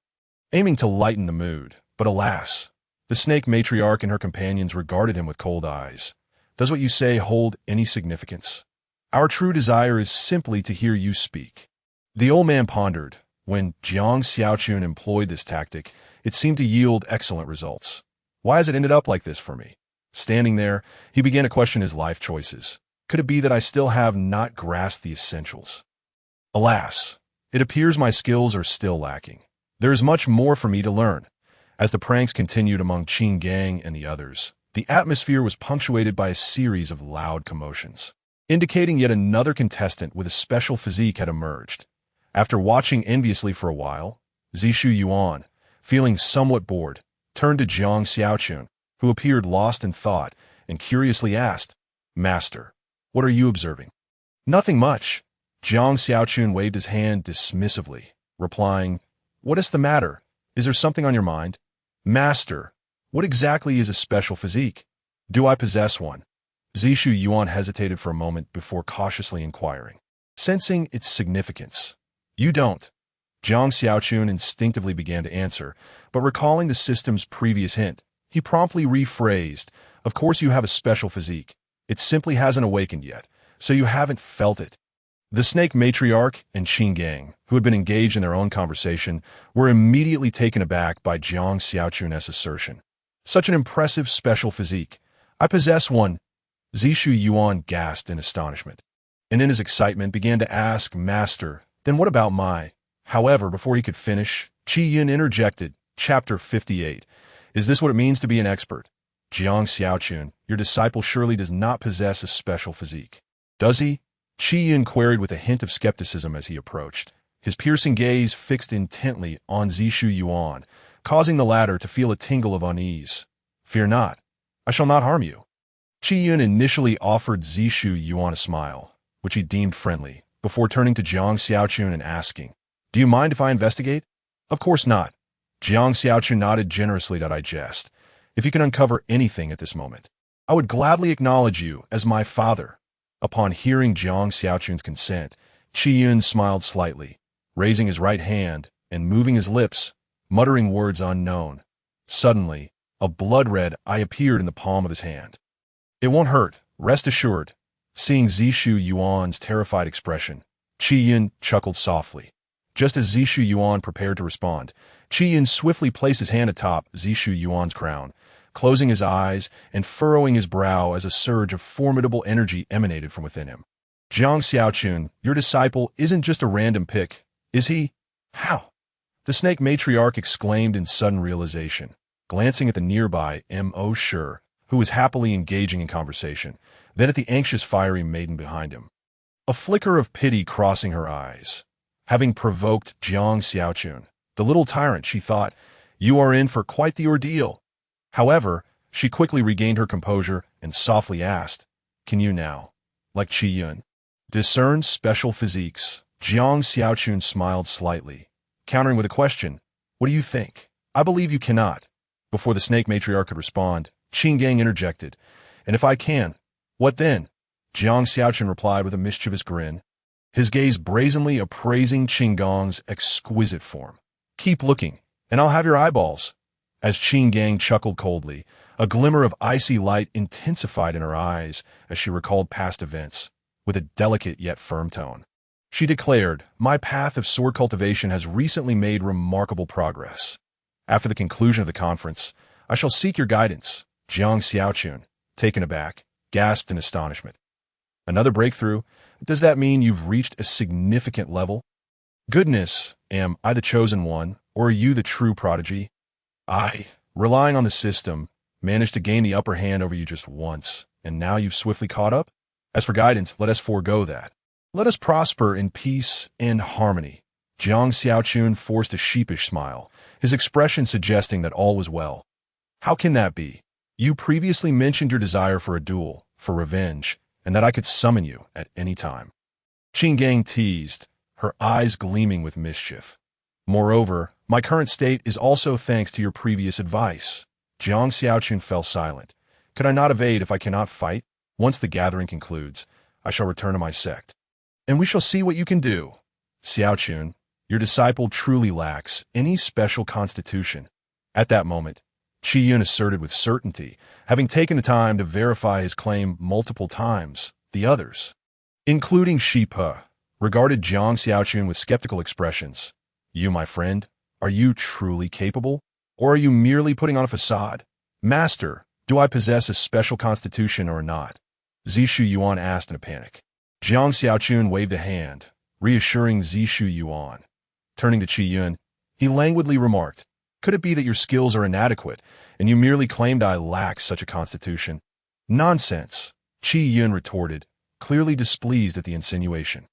Aiming to lighten the mood, But alas, the snake matriarch and her companions regarded him with cold eyes. Does what you say hold any significance? Our true desire is simply to hear you speak. The old man pondered. When Jiang Xiaochun employed this tactic, it seemed to yield excellent results. Why has it ended up like this for me? Standing there, he began to question his life choices. Could it be that I still have not grasped the essentials? Alas, it appears my skills are still lacking. There is much more for me to learn. As the pranks continued among Qin Gang and the others, the atmosphere was punctuated by a series of loud commotions, indicating yet another contestant with a special physique had emerged. After watching enviously for a while, Zishu Yuan, feeling somewhat bored, turned to Jiang Xiaochun, who appeared lost in thought, and curiously asked, "Master, what are you observing?" "Nothing much." Jiang Xiaochun waved his hand dismissively, replying, "What is the matter? Is there something on your mind?" "Master, what exactly is a special physique? Do I possess one?" Zishu Yuan hesitated for a moment before cautiously inquiring, sensing its significance. "You don't." Jiang Xiaochun instinctively began to answer, but recalling the system's previous hint, he promptly rephrased, "Of course you have a special physique. It simply hasn't awakened yet, so you haven't felt it." The snake matriarch and Qin Gang, who had been engaged in their own conversation, were immediately taken aback by Jiang Xiaochun's assertion. "Such an impressive special physique. I possess one." Zishu Yuan gasped in astonishment, and in his excitement began to ask, "Master, then what about my—" However, before he could finish, Qi Yun interjected, Chapter 58. "Is this what it means to be an expert? Jiang Xiaochun, your disciple surely does not possess a special physique. Does he?" Qi Yun queried with a hint of skepticism as he approached, his piercing gaze fixed intently on Zishu Yuan, causing the latter to feel a tingle of unease. "Fear not. I shall not harm you." Qi Yun initially offered Zishu Yuan a smile, which he deemed friendly, before turning to Jiang Xiaochun and asking, "Do you mind if I investigate?" "Of course not." Jiang Xiaochun nodded generously to digest. "If you can uncover anything at this moment, I would gladly acknowledge you as my father." Upon hearing Jiang Xiaochun's consent, Qi Yun smiled slightly, raising his right hand and moving his lips, muttering words unknown. Suddenly, a blood-red eye appeared in the palm of his hand. "It won't hurt, rest assured." Seeing Zishu Yuan's terrified expression, Qi Yun chuckled softly. Just as Zishu Yuan prepared to respond, Qi Yun swiftly placed his hand atop Zishu Yuan's crown, closing his eyes and furrowing his brow as a surge of formidable energy emanated from within him. "Jiang Xiaochun, your disciple isn't just a random pick, is he?" "How?" the snake matriarch exclaimed in sudden realization, glancing at the nearby Mo Shi, who was happily engaging in conversation, then at the anxious fiery maiden behind him. A flicker of pity crossing her eyes. Having provoked Jiang Xiaochun, the little tyrant, she thought, "You are in for quite the ordeal." However, she quickly regained her composure and softly asked, "Can you now, like Qi Yun, discern special physiques?" Jiang Xiaochun smiled slightly, countering with a question, "What do you think?" "I believe you cannot." Before the snake matriarch could respond, Qin Gang interjected, "And if I can, what then?" Jiang Xiaochun replied with a mischievous grin, his gaze brazenly appraising Qin Gang's exquisite form. "Keep looking, and I'll have your eyeballs." As Qin Gang chuckled coldly, a glimmer of icy light intensified in her eyes as she recalled past events, with a delicate yet firm tone. She declared, "My path of sword cultivation has recently made remarkable progress. After the conclusion of the conference, I shall seek your guidance." Jiang Xiaochun, taken aback, gasped in astonishment. "Another breakthrough? Does that mean you've reached a significant level?" "Goodness, am I the chosen one, or are you the true prodigy?" "I, relying on the system, managed to gain the upper hand over you just once, and now you've swiftly caught up? As for guidance, let us forego that. Let us prosper in peace and harmony." Jiang Xiaochun forced a sheepish smile, his expression suggesting that all was well. "How can that be? You previously mentioned your desire for a duel, for revenge, and that I could summon you at any time." Qin Gang teased, her eyes gleaming with mischief. "Moreover, my current state is also thanks to your previous advice." Jiang Xiaochun fell silent. "Could I not evade if I cannot fight? Once the gathering concludes, I shall return to my sect, and we shall see what you can do." "Xiaochun, your disciple truly lacks any special constitution. At that moment, Qi Yun asserted with certainty, having taken the time to verify his claim multiple times. The others, including Shi Pe, regarded Jiang Xiaochun with skeptical expressions. You, my friend, are you truly capable? Or are you merely putting on a facade? Master, do I possess a special constitution or not? Zishu Yuan asked in a panic. Jiang Xiaochun waved a hand, reassuring Zishu Yuan. Turning to Qi Yun, he languidly remarked, could it be that your skills are inadequate, and you merely claimed I lack such a constitution? Nonsense, Qi Yun retorted, clearly displeased at the insinuation.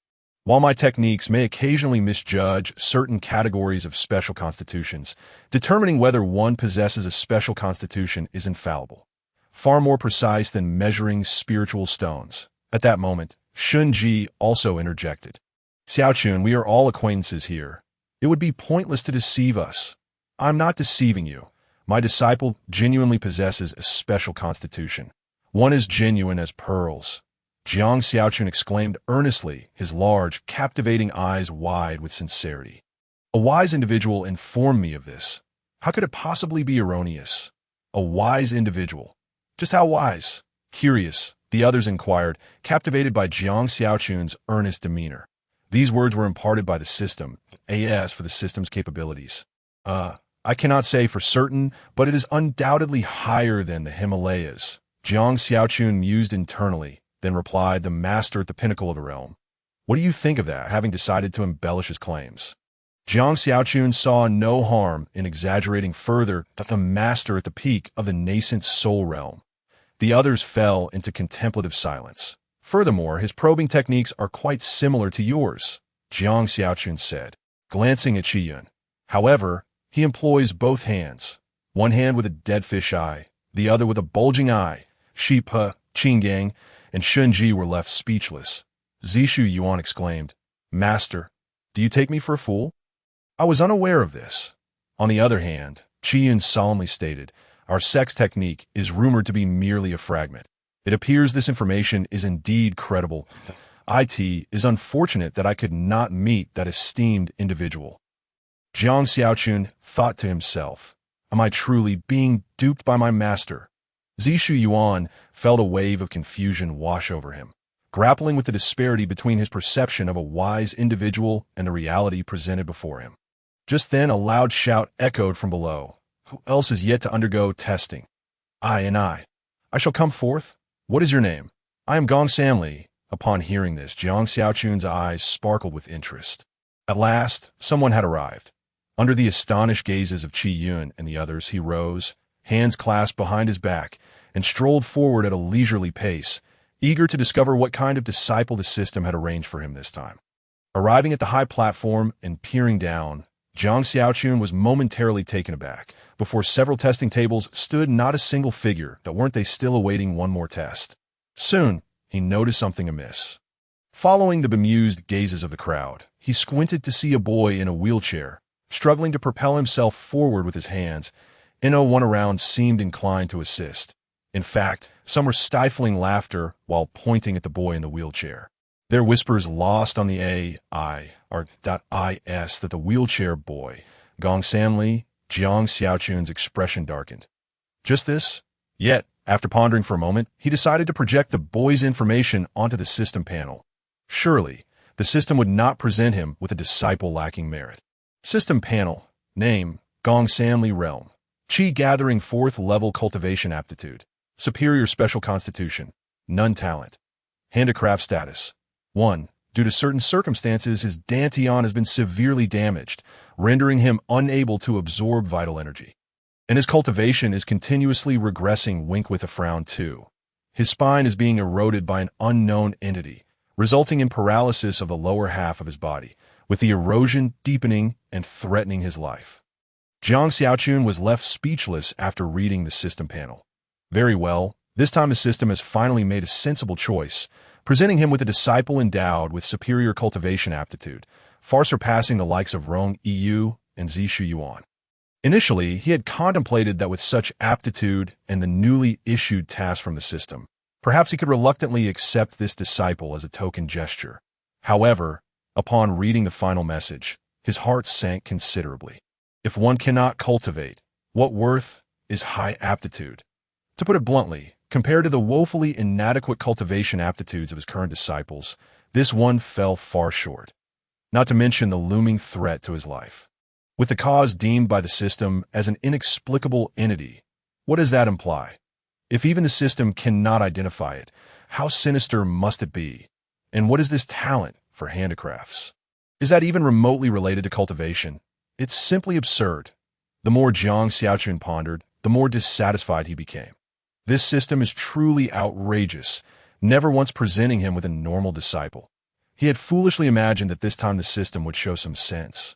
While my techniques may occasionally misjudge certain categories of special constitutions, determining whether one possesses a special constitution is infallible, far more precise than measuring spiritual stones. At that moment, Shun Ji also interjected. Xiaochun, we are all acquaintances here. It would be pointless to deceive us. I'm not deceiving you. My disciple genuinely possesses a special constitution. One as genuine as pearls. Jiang Xiaochun exclaimed earnestly, his large, captivating eyes wide with sincerity. A wise individual informed me of this. How could it possibly be erroneous? A wise individual. Just how wise? Curious, the others inquired, captivated by Jiang Xiaochun's earnest demeanor. These words were imparted by the system, AS for the system's capabilities. I cannot say for certain, but it is undoubtedly higher than the Himalayas. Jiang Xiaochun mused internally, then replied, the master at the pinnacle of the realm. What do you think of that, having decided to embellish his claims? Jiang Xiaochun saw no harm in exaggerating further that the master at the peak of the nascent soul realm. The others fell into contemplative silence. Furthermore, his probing techniques are quite similar to yours, Jiang Xiaochun said, glancing at Qi Yun. However, he employs both hands, one hand with a dead fish eye, the other with a bulging eye. Shi Pe, Qinggang, and Shun Ji were left speechless. Zishu Yuan exclaimed, Master, do you take me for a fool? I was unaware of this. On the other hand, Qi Yun solemnly stated, our sex technique is rumored to be merely a fragment. It appears this information is indeed credible. It is unfortunate that I could not meet that esteemed individual. Jiang Xiaochun thought to himself, am I truly being duped by my master? Zishu Yuan felt a wave of confusion wash over him, grappling with the disparity between his perception of a wise individual and the reality presented before him. Just then a loud shout echoed from below. Who else is yet to undergo testing? I shall come forth. What is your name? I am Gong Samli. Upon hearing this, Jiang Xiaochun's eyes sparkled with interest. At last, someone had arrived. Under the astonished gazes of Qi Yun and the others, he rose, hands clasped behind his back, and strolled forward at a leisurely pace, eager to discover what kind of disciple the system had arranged for him this time. Arriving at the high platform and peering down, Jiang Xiaochun was momentarily taken aback. Before several testing tables stood not a single figure, but weren't they still awaiting one more test? Soon, he noticed something amiss. Following the bemused gazes of the crowd, he squinted to see a boy in a wheelchair, struggling to propel himself forward with his hands. No one around seemed inclined to assist. In fact, some were stifling laughter while pointing at the boy in the wheelchair. Their whispers lost on the is that the wheelchair boy, Gong Samli, Jiang Xiaochun's expression darkened. Just this? Yet, after pondering for a moment, he decided to project the boy's information onto the system panel. Surely, the system would not present him with a disciple lacking merit. System panel. Name, Gong Samli Realm. Qi gathering 4th level cultivation aptitude. Superior special constitution. None talent. Handicraft status. 1. Due to certain circumstances, his dantian has been severely damaged, rendering him unable to absorb vital energy. And his cultivation is continuously regressing. Wink with a frown. 2. His spine is being eroded by an unknown entity, resulting in paralysis of the lower half of his body, with the erosion deepening and threatening his life. Jiang Xiaochun was left speechless after reading the system panel. Very well, this time the system has finally made a sensible choice, presenting him with a disciple endowed with superior cultivation aptitude, far surpassing the likes of Rong Yu and Zishu Yuan. Initially, he had contemplated that with such aptitude and the newly issued task from the system, perhaps he could reluctantly accept this disciple as a token gesture. However, upon reading the final message, his heart sank considerably. If one cannot cultivate, What worth is high aptitude? To put it bluntly, compared to the woefully inadequate cultivation aptitudes of his current disciples, this one fell far short, not to mention the looming threat to his life. With the cause deemed by the system as an inexplicable entity, what does that imply? If even the system cannot identify it, how sinister must it be? And what is this talent for handicrafts? Is that even remotely related to cultivation? It's simply absurd. The more Jiang Xiaochun pondered, the more dissatisfied he became. This system is truly outrageous, never once presenting him with a normal disciple. He had foolishly imagined that this time the system would show some sense,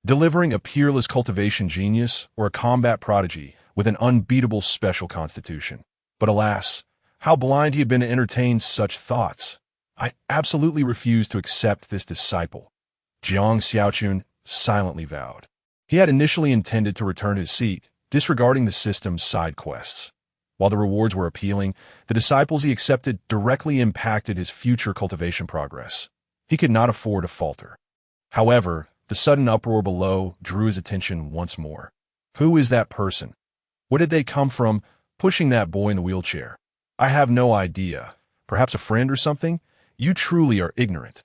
delivering a peerless cultivation genius or a combat prodigy with an unbeatable special constitution. But alas, how blind he had been to entertain such thoughts. I absolutely refused to accept this disciple, Jiang Xiaochun silently vowed. He had initially intended to return to his seat, disregarding the system's side quests. While the rewards were appealing, the disciples he accepted directly impacted his future cultivation progress. He could not afford to falter. However, the sudden uproar below drew his attention once more. Who is that person? Where did they come from, pushing that boy in the wheelchair? I have no idea. Perhaps a friend or something? You truly are ignorant.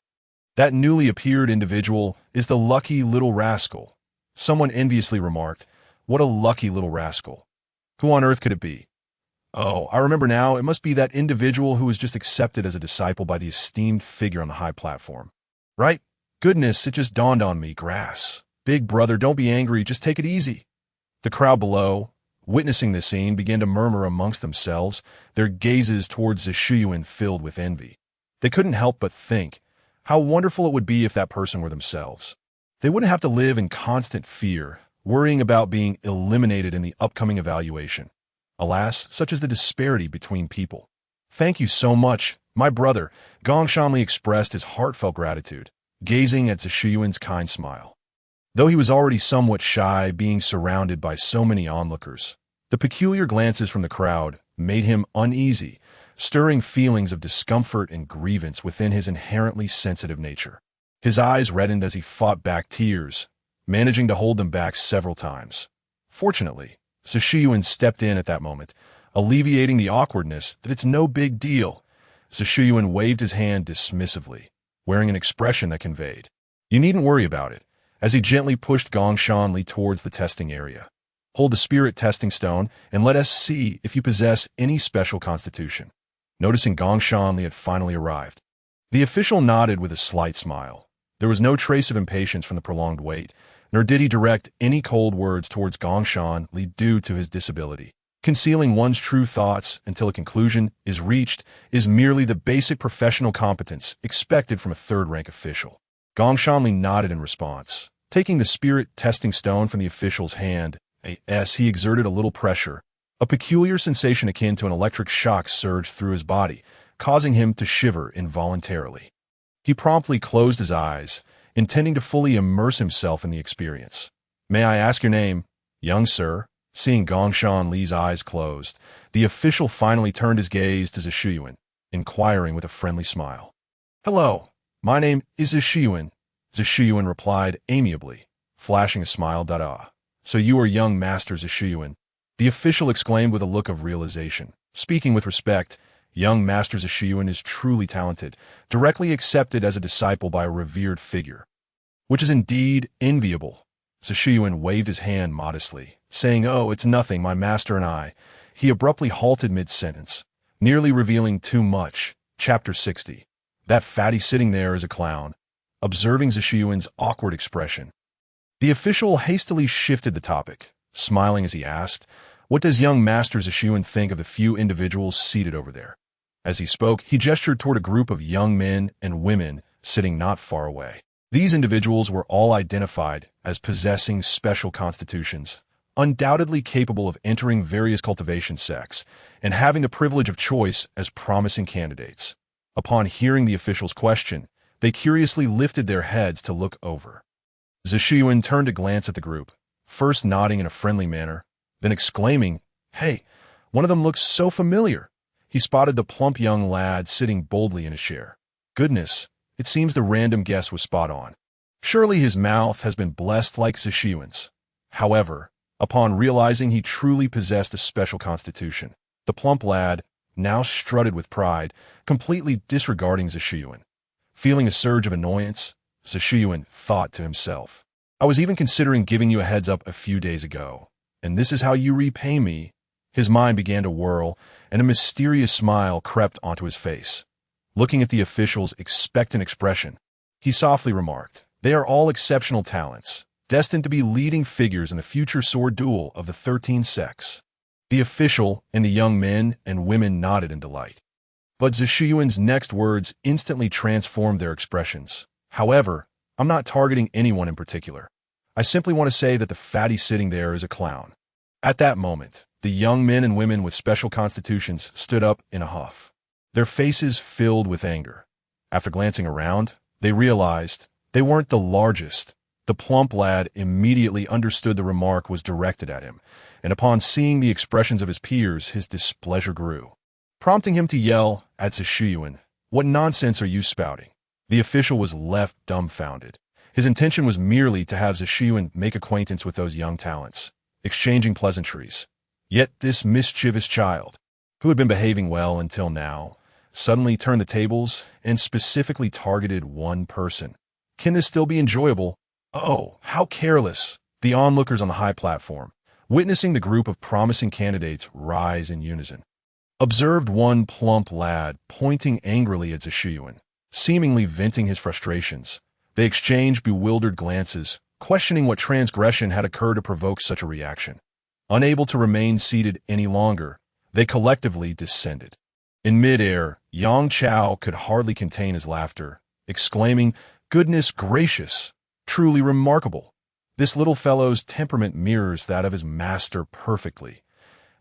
That newly appeared individual is the lucky little rascal. Someone enviously remarked, "What a lucky little rascal." Who on earth could it be? Oh, I remember now, it must be that individual who was just accepted as a disciple by the esteemed figure on the high platform. Right? Goodness, it just dawned on me, grass. Big brother, don't be angry, just take it easy. The crowd below, witnessing this scene, began to murmur amongst themselves, their gazes towards Zhishuyuan filled with envy. They couldn't help but think, how wonderful it would be if that person were themselves. They wouldn't have to live in constant fear, worrying about being eliminated in the upcoming evaluation. Alas, such is the disparity between people. Thank you so much, my brother. Gong Shanli expressed his heartfelt gratitude, gazing at Zhishuyuan's kind smile. Though he was already somewhat shy being surrounded by so many onlookers, the peculiar glances from the crowd made him uneasy, stirring feelings of discomfort and grievance within his inherently sensitive nature. His eyes reddened as he fought back tears, managing to hold them back several times. Fortunately, Zhishuyuan stepped in at that moment, alleviating the awkwardness that it's no big deal. Zhishuyuan waved his hand dismissively, wearing an expression that conveyed, "You needn't worry about it," as he gently pushed Gong Shanli towards the testing area. "Hold the spirit testing stone and let us see if you possess any special constitution." Noticing Gong Shanli had finally arrived, the official nodded with a slight smile. There was no trace of impatience from the prolonged wait, nor did he direct any cold words towards Gong Shanli due to his disability. Concealing one's true thoughts until a conclusion is reached is merely the basic professional competence expected from a third-rank official. Gong Shanli nodded in response. Taking the spirit testing stone from the official's hand, as he exerted a little pressure, a peculiar sensation akin to an electric shock surged through his body, causing him to shiver involuntarily. He promptly closed his eyes, intending to fully immerse himself in the experience. "May I ask your name, young sir?" Seeing Gong Shanli's eyes closed, the official finally turned his gaze to Zhishuyuan, inquiring with a friendly smile. "Hello, my name is Zhishuyuan," Zhishuyuan replied amiably, flashing a smile. "So you are young Master Zhishuyuan," the official exclaimed with a look of realization. Speaking with respect, young Master Zhishuyuan is truly talented, directly accepted as a disciple by a revered figure, which is indeed enviable. Zhishuyuan waved his hand modestly, saying, "Oh, it's nothing, my master and I." He abruptly halted mid-sentence, nearly revealing too much. Chapter 60. That fatty sitting there is a clown. Observing Zhishuyuan's awkward expression, the official hastily shifted the topic, smiling as he asked, "What does young Master Zhishuyuan think of the few individuals seated over there?" As he spoke, he gestured toward a group of young men and women sitting not far away. These individuals were all identified as possessing special constitutions, undoubtedly capable of entering various cultivation sects and having the privilege of choice as promising candidates. Upon hearing the official's question, they curiously lifted their heads to look over. Zhishuyuan turned to glance at the group, first nodding in a friendly manner, then exclaiming, "Hey, one of them looks so familiar." He spotted the plump young lad sitting boldly in his chair. Goodness, it seems the random guess was spot on. Surely his mouth has been blessed like Zhishuyuan's. However, upon realizing he truly possessed a special constitution. The plump lad now strutted with pride, completely disregarding Zhishuyuan. Feeling a surge of annoyance, Zhishuyuan thought to himself, I was even considering giving you a heads up a few days ago, and this is how you repay me. His mind began to whirl, and a mysterious smile crept onto his face. Looking at the official's expectant expression, he softly remarked, they are all exceptional talents, destined to be leading figures in the future sword duel of the 13 sects. The official and the young men and women nodded in delight. But Zhishuyuan's next words instantly transformed their expressions. However, I'm not targeting anyone in particular. I simply want to say that the fatty sitting there is a clown. At that moment, the young men and women with special constitutions stood up in a huff, their faces filled with anger. After glancing around, they realized they weren't the largest. The plump lad immediately understood the remark was directed at him, and upon seeing the expressions of his peers, his displeasure grew, prompting him to yell at Zhishuyuan, what nonsense are you spouting? The official was left dumbfounded. His intention was merely to have Zhishuyuan make acquaintance with those young talents, exchanging pleasantries. Yet this mischievous child, who had been behaving well until now, suddenly turned the tables and specifically targeted one person. Can this still be enjoyable? Oh, how careless! The onlookers on the high platform, witnessing the group of promising candidates rise in unison, observed one plump lad pointing angrily at Zhishuyuan, seemingly venting his frustrations. They exchanged bewildered glances, questioning what transgression had occurred to provoke such a reaction. Unable to remain seated any longer, they collectively descended. In midair, Yang Chao could hardly contain his laughter, exclaiming, "Goodness gracious! Truly remarkable! This little fellow's temperament mirrors that of his master perfectly."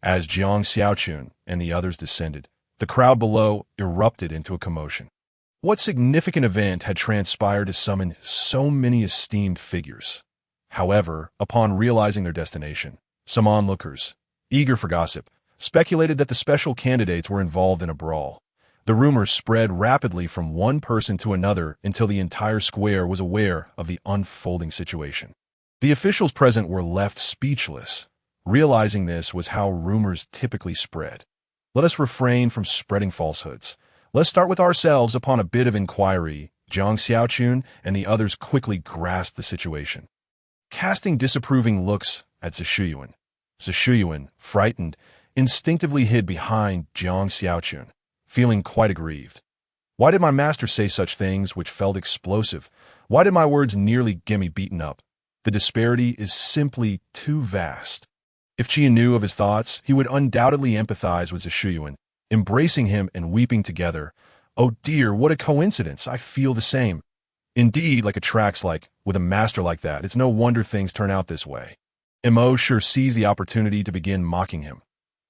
As Jiang Xiaochun and the others descended, the crowd below erupted into a commotion. What significant event had transpired to summon so many esteemed figures? However, upon realizing their destination, some onlookers, eager for gossip, speculated that the special candidates were involved in a brawl. The rumors spread rapidly from one person to another until the entire square was aware of the unfolding situation. The officials present were left speechless. Realizing this was how rumors typically spread. Let us refrain from spreading falsehoods. Let's start with ourselves. Upon a bit of inquiry, Jiang Xiaochun and the others quickly grasped the situation, casting disapproving looks at Zhishuyuan. Zhishuyuan, frightened, instinctively hid behind Jiang Xiaochun, feeling quite aggrieved. Why did my master say such things which felt explosive? Why did my words nearly get me beaten up? The disparity is simply too vast. If Qian knew of his thoughts, he would undoubtedly empathize with Zhishuyuan, embracing him and weeping together. Oh dear, what a coincidence! I feel the same. Indeed, like attracts like, with a master like that, it's no wonder things turn out this way. Mo sure seized the opportunity to begin mocking him.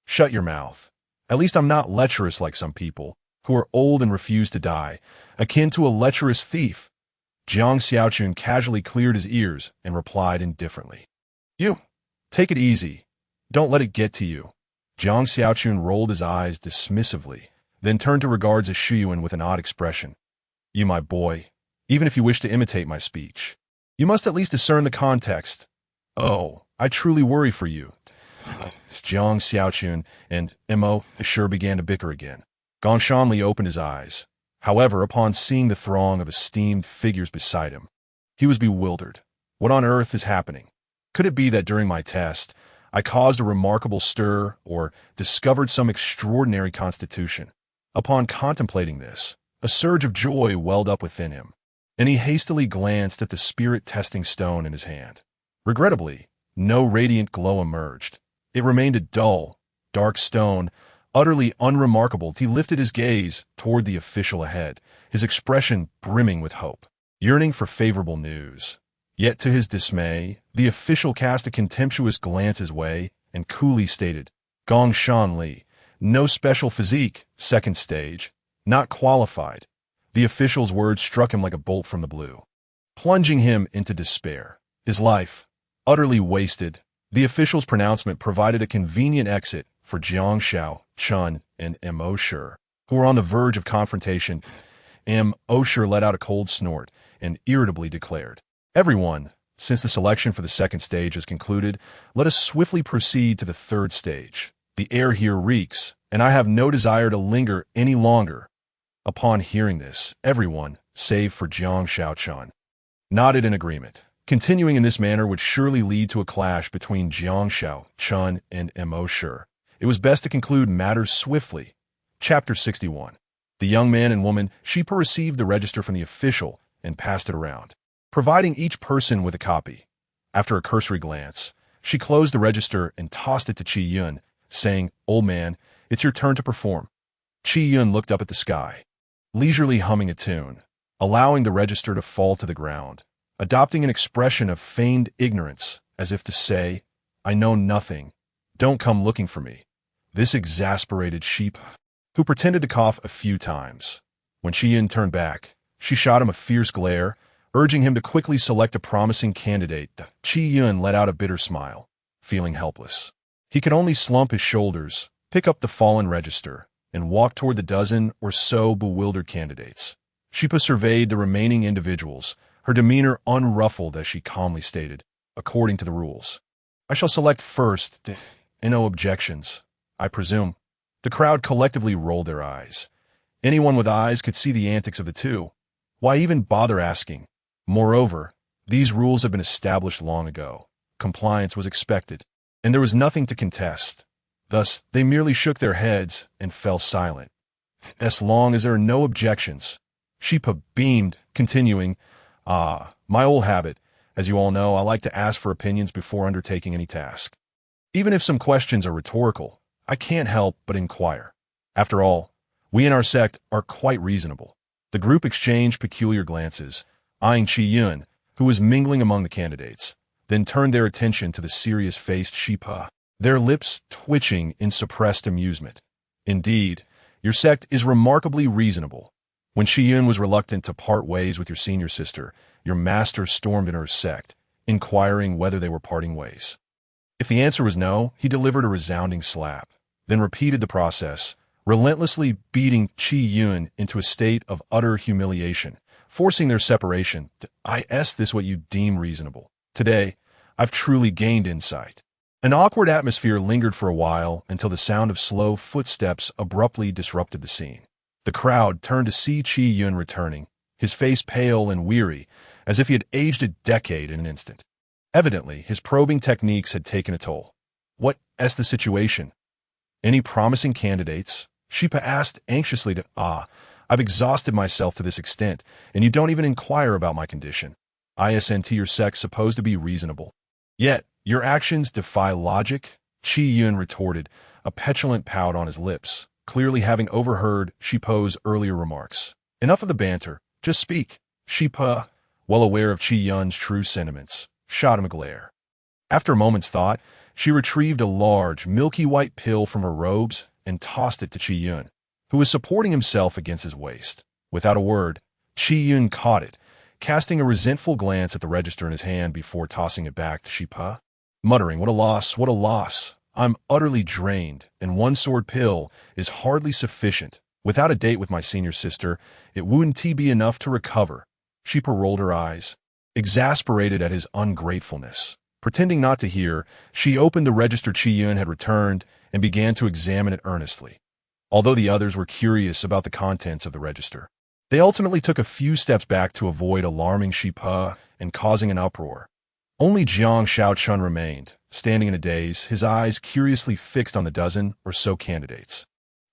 Shut your mouth. At least I'm not lecherous like some people, who are old and refuse to die, akin to a lecherous thief. Jiang Xiaochun casually cleared his ears and replied indifferently. You, take it easy. Don't let it get to you. Jiang Xiaochun rolled his eyes dismissively, then turned to regard Zhishuyuan with an odd expression. You, my boy, even if you wish to imitate my speech, you must at least discern the context. Oh, I truly worry for you. Jiang Xiaochun and Mo sure began to bicker again. Gong Shanli opened his eyes. However, upon seeing the throng of esteemed figures beside him, he was bewildered. What on earth is happening? Could it be that during my test, I caused a remarkable stir or discovered some extraordinary constitution? Upon contemplating this, a surge of joy welled up within him, and he hastily glanced at the spirit-testing stone in his hand. Regrettably, no radiant glow emerged. It remained a dull, dark stone, utterly unremarkable. He lifted his gaze toward the official ahead, his expression brimming with hope, yearning for favorable news. Yet to his dismay, the official cast a contemptuous glance his way and coolly stated, Gong Shanli, no special physique, second stage, not qualified. The official's words struck him like a bolt from the blue, plunging him into despair. His life, utterly wasted. The official's pronouncement provided a convenient exit for Jiang Xiao, Chun, and Mo Shi, who were on the verge of confrontation. Mo Shi let out a cold snort and irritably declared, Everyone, since the selection for the second stage is concluded, let us swiftly proceed to the third stage. The air here reeks, and I have no desire to linger any longer." Upon hearing this, everyone, save for Jiang Shaochun, nodded in agreement. Continuing in this manner would surely lead to a clash between Jiang Shaochun and Mo Shi. It was best to conclude matters swiftly. Chapter 61. The young man and woman, Shipa, received the register from the official and passed it around, providing each person with a copy. After a cursory glance, she closed the register and tossed it to Qi Yun, saying, "Old man, it's your turn to perform." Qi Yun looked up at the sky, leisurely humming a tune, allowing the register to fall to the ground, adopting an expression of feigned ignorance, as if to say, "I know nothing. Don't come looking for me." This exasperated Shipa, who pretended to cough a few times. When Qi Yun turned back, she shot him a fierce glare, urging him to quickly select a promising candidate. Qi Yun let out a bitter smile, feeling helpless. He could only slump his shoulders, pick up the fallen register, and walk toward the dozen or so bewildered candidates. Shipa surveyed the remaining individuals, her demeanor unruffled as she calmly stated, "According to the rules, I shall select first, and no objections, I presume." The crowd collectively rolled their eyes. Anyone with eyes could see the antics of the two. Why even bother asking? Moreover, these rules had been established long ago. Compliance was expected, and there was nothing to contest. Thus, they merely shook their heads and fell silent. "As long as there are no objections," Shipa beamed, continuing, "My old habit. As you all know, I like to ask for opinions before undertaking any task. Even if some questions are rhetorical, I can't help but inquire. After all, we in our sect are quite reasonable." The group exchanged peculiar glances, eyeing Qi Yun, who was mingling among the candidates, then turned their attention to the serious-faced Shipa, their lips twitching in suppressed amusement. "Indeed, your sect is remarkably reasonable. When Qi Yun was reluctant to part ways with your senior sister, your master stormed into her sect, inquiring whether they were parting ways. If the answer was no, he delivered a resounding slap, then repeated the process, relentlessly beating Qi Yun into a state of utter humiliation, forcing their separation. Is this what you deem reasonable? Today, I've truly gained insight." An awkward atmosphere lingered for a while until the sound of slow footsteps abruptly disrupted the scene. The crowd turned to see Qi Yun returning, his face pale and weary, as if he had aged a decade in an instant. Evidently, his probing techniques had taken a toll. "What's the situation? Any promising candidates?" Shipa asked anxiously. I've exhausted myself to this extent, and you don't even inquire about my condition. Isn't your sect supposed to be reasonable? Yet, your actions defy logic," Qi Yun retorted, a petulant pout on his lips, clearly having overheard Shipa's earlier remarks. "Enough of the banter. Just speak." Shipa, well aware of Qi Yun's true sentiments, shot him a glare. After a moment's thought, she retrieved a large, milky white pill from her robes and tossed it to Qi Yun, who was supporting himself against his waist. Without a word, Qi Yun caught it, casting a resentful glance at the register in his hand before tossing it back to Shipa, muttering, "What a loss, what a loss. I'm utterly drained, and one sword pill is hardly sufficient. Without a date with my senior sister, it wouldn't be enough to recover." Shipa rolled her eyes, exasperated at his ungratefulness. Pretending not to hear, she opened the register Qi Yun had returned and began to examine it earnestly. Although the others were curious about the contents of the register, they ultimately took a few steps back to avoid alarming Shipa and causing an uproar. Only Jiang Shaochun remained, standing in a daze, his eyes curiously fixed on the dozen or so candidates,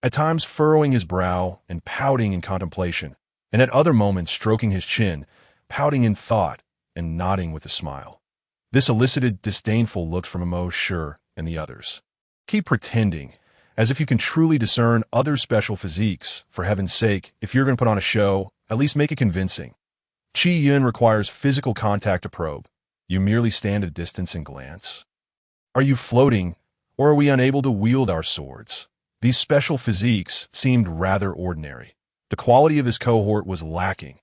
at times furrowing his brow and pouting in contemplation, and at other moments stroking his chin, pouting in thought, and nodding with a smile. This elicited disdainful looks from Mo Shi and the others. "Keep pretending, as if you can truly discern other special physiques. For heaven's sake, if you're going to put on a show, at least make it convincing. Qi Yun requires physical contact to probe. You merely stand at a distance and glance. Are you floating, or are we unable to wield our swords?" These special physiques seemed rather ordinary. The quality of this cohort was lacking.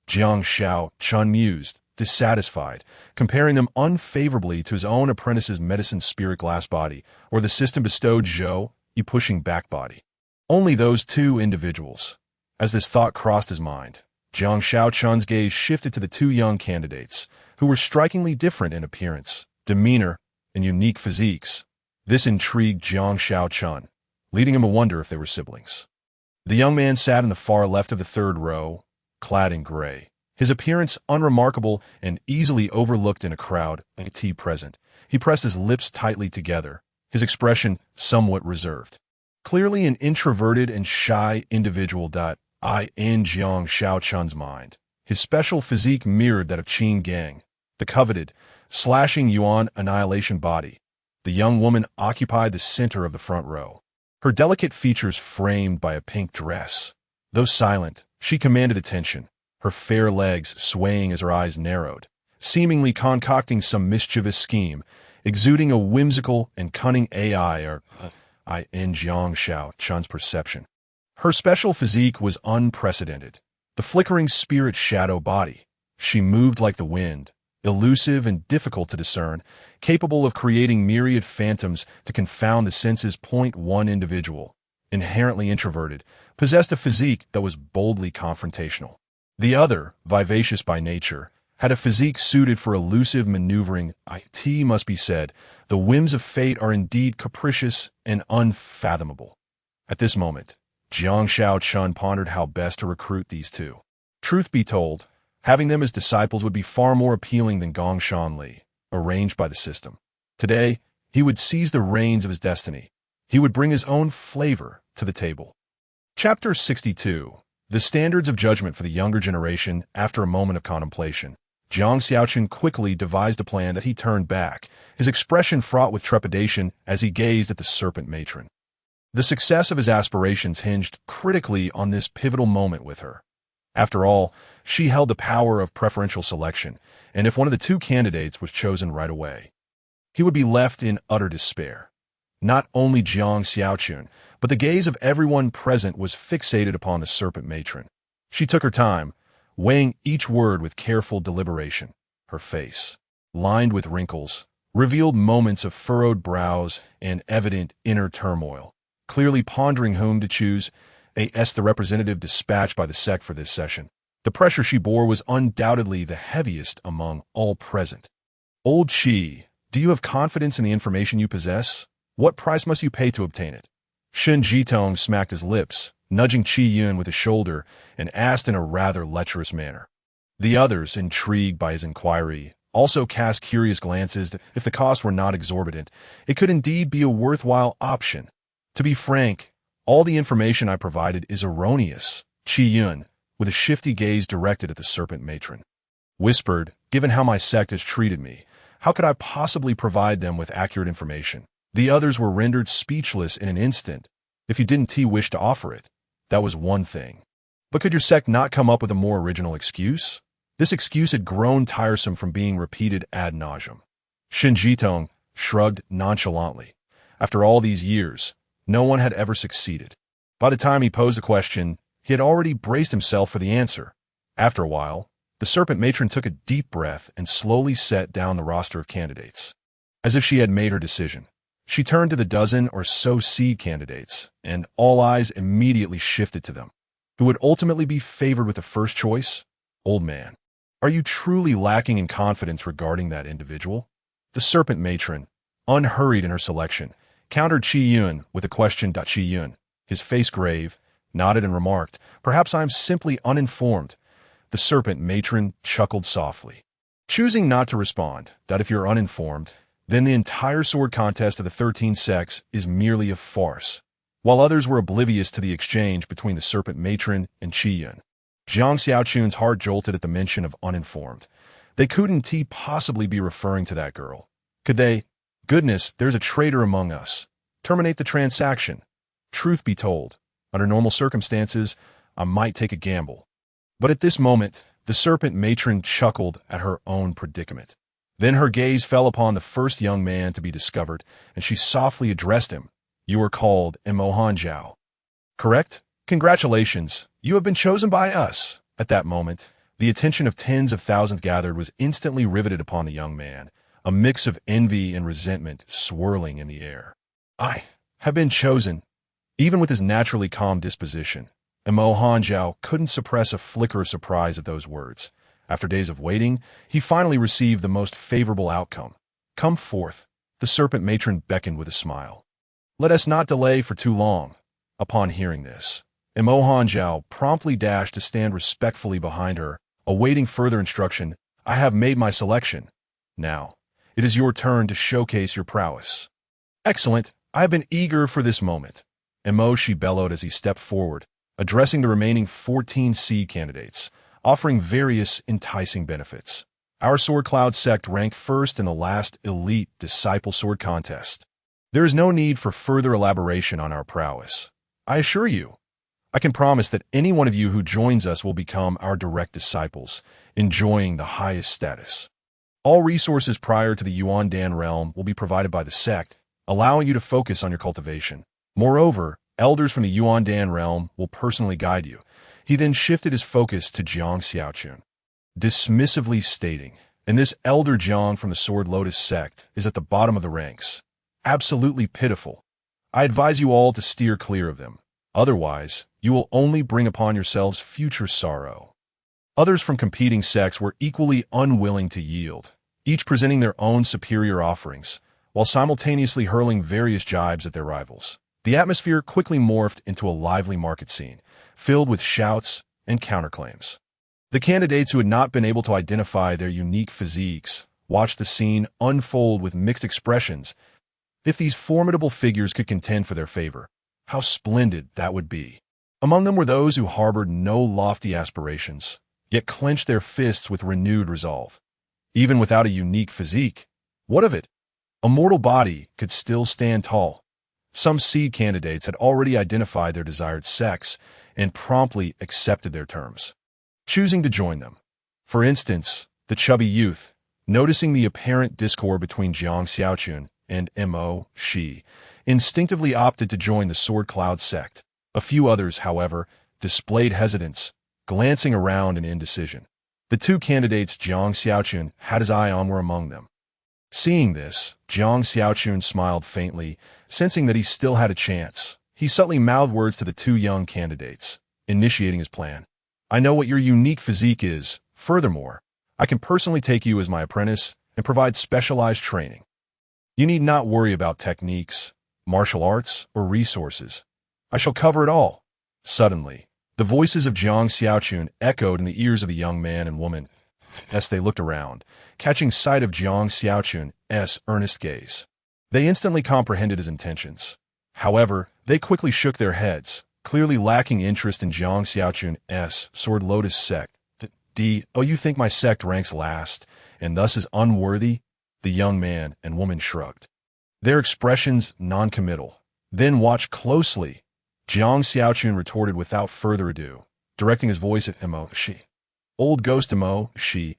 Jiang Shaochun mused, dissatisfied, comparing them unfavorably to his own apprentice's medicine spirit glass body, or the system bestowed Zhou, pushing back body. Only those two individuals. As this thought crossed his mind, Jiang Shaochun's gaze shifted to the two young candidates, who were strikingly different in appearance, demeanor, and unique physiques. This intrigued Jiang Xiaochun, leading him to wonder if they were siblings. The young man sat in the far left of the third row, clad in gray, his appearance unremarkable and easily overlooked in a crowd like a tea present. He pressed his lips tightly together, his expression somewhat reserved. Clearly an introverted and shy individual. In Jiang Xiaochun's mind, his special physique mirrored that of Qin Gang, the coveted, slashing yuan annihilation body. The young woman occupied the center of the front row, her delicate features framed by a pink dress. Though silent, she commanded attention, her fair legs swaying as her eyes narrowed, seemingly concocting some mischievous scheme, exuding a whimsical and cunning in Jiang Xiaochun's perception. Her special physique was unprecedented. The flickering spirit shadow body. She moved like the wind, elusive and difficult to discern, capable of creating myriad phantoms to confound the senses. One individual, inherently introverted, possessed a physique that was boldly confrontational. The other, vivacious by nature, had a physique suited for elusive maneuvering. It must be said, the whims of fate are indeed capricious and unfathomable. At this moment, Jiang Xiaochun pondered how best to recruit these two. Truth be told, having them as disciples would be far more appealing than Gong Shanli, arranged by the system. Today, he would seize the reins of his destiny. He would bring his own flavor to the table. Chapter 62. The Standards of Judgment for the Younger Generation. After a moment of contemplation, Jiang Xiaochun quickly devised a plan that he turned back, his expression fraught with trepidation as he gazed at the serpent matron. The success of his aspirations hinged critically on this pivotal moment with her. After all, she held the power of preferential selection, and if one of the two candidates was chosen right away, he would be left in utter despair. Not only Jiang Xiaochun, but the gaze of everyone present was fixated upon the serpent matron. She took her time, weighing each word with careful deliberation. Her face, lined with wrinkles, revealed moments of furrowed brows and evident inner turmoil. Clearly pondering whom to choose as the representative dispatched by the sect for this session. The pressure she bore was undoubtedly the heaviest among all present. Old Qi, do you have confidence in the information you possess? What price must you pay to obtain it? Shen Jitong smacked his lips, nudging Qi Yun with his shoulder, and asked in a rather lecherous manner. The others, intrigued by his inquiry, also cast curious glances. If the cost were not exorbitant, it could indeed be a worthwhile option. To be frank, all the information I provided is erroneous, Qi Yun, with a shifty gaze directed at the serpent matron, whispered. Given how my sect has treated me, how could I possibly provide them with accurate information? The others were rendered speechless in an instant. If you didn't wish to offer it, that was one thing. But could your sect not come up with a more original excuse? This excuse had grown tiresome from being repeated ad nauseum. Shen Jitong shrugged nonchalantly. After all these years, no one had ever succeeded. By the time he posed the question, he had already braced himself for the answer. After a while, the serpent matron took a deep breath and slowly set down the roster of candidates. As if she had made her decision, she turned to the dozen or so seed candidates, and all eyes immediately shifted to them. Who would ultimately be favored with the first choice? Old man, are you truly lacking in confidence regarding that individual? The serpent matron, unhurried in her selection, countered Qi Yun with a question. Qi Yun, his face grave, nodded and remarked, "Perhaps I am simply uninformed." The serpent matron chuckled softly, choosing not to respond. If you're uninformed, then the entire sword contest of the 13 sects is merely a farce. While others were oblivious to the exchange between the serpent matron and Qi Yun, Jiang Xiaochun's heart jolted at the mention of uninformed. They couldn't possibly be referring to that girl. Could they? Goodness, there's a traitor among us. Terminate the transaction. Truth be told, under normal circumstances, I might take a gamble. But at this moment, the serpent matron chuckled at her own predicament. Then her gaze fell upon the first young man to be discovered, and she softly addressed him. You are called Mo Hanjiao. Correct? Congratulations, you have been chosen by us. At that moment, the attention of tens of thousands gathered was instantly riveted upon the young man, a mix of envy and resentment swirling in the air. I have been chosen. Even with his naturally calm disposition, Mo Hanjiao couldn't suppress a flicker of surprise at those words. After days of waiting, he finally received the most favorable outcome. "Come forth," the serpent matron beckoned with a smile. "Let us not delay for too long." Upon hearing this, Imo Hanjiao promptly dashed to stand respectfully behind her, awaiting further instruction. "I have made my selection. Now, it is your turn to showcase your prowess." "Excellent. I have been eager for this moment." Imo, she bellowed as he stepped forward, addressing the remaining 14 seed candidates, offering various enticing benefits. "Our Sword Cloud sect ranked first in the last Elite Disciple Sword Contest. There is no need for further elaboration on our prowess. I assure you, I can promise that any one of you who joins us will become our direct disciples, enjoying the highest status. All resources prior to the Yuan Dan realm will be provided by the sect, allowing you to focus on your cultivation. Moreover, elders from the Yuan Dan realm will personally guide you." He then shifted his focus to Jiang Xiaochun, dismissively stating, "And this elder Jiang from the Sword Lotus sect is at the bottom of the ranks. Absolutely pitiful. I advise you all to steer clear of them. Otherwise, you will only bring upon yourselves future sorrow." Others from competing sects were equally unwilling to yield, each presenting their own superior offerings, while simultaneously hurling various jibes at their rivals. The atmosphere quickly morphed into a lively market scene, filled with shouts and counterclaims. The candidates who had not been able to identify their unique physiques watched the scene unfold with mixed expressions. If these formidable figures could contend for their favor, how splendid that would be. Among them were those who harbored no lofty aspirations, yet clenched their fists with renewed resolve. Even without a unique physique, what of it? A mortal body could still stand tall. Some seed candidates had already identified their desired sex and promptly accepted their terms, choosing to join them. For instance, the chubby youth, noticing the apparent discord between Jiang Xiaochun and Mo Shi, instinctively opted to join the Sword Cloud sect. A few others, however, displayed hesitance, glancing around in indecision. The two candidates Jiang Xiaochun had his eye on were among them. Seeing this, Jiang Xiaochun smiled faintly, sensing that he still had a chance. He subtly mouthed words to the two young candidates, initiating his plan. "I know what your unique physique is. Furthermore, I can personally take you as my apprentice and provide specialized training. You need not worry about techniques, martial arts, or resources. I shall cover it all." Suddenly, the voices of Jiang Xiaochun echoed in the ears of the young man and woman as they looked around, catching sight of Jiang Xiaochun's earnest gaze. They instantly comprehended his intentions. However, they quickly shook their heads, clearly lacking interest in Jiang Xiaochun's Sword Lotus sect. "Oh, you think my sect ranks last, and thus is unworthy?" The young man and woman shrugged, their expressions non-committal. "Then watch closely," Jiang Xiaochun retorted without further ado, directing his voice at Mo Shi. "Old Ghost Mo Shi,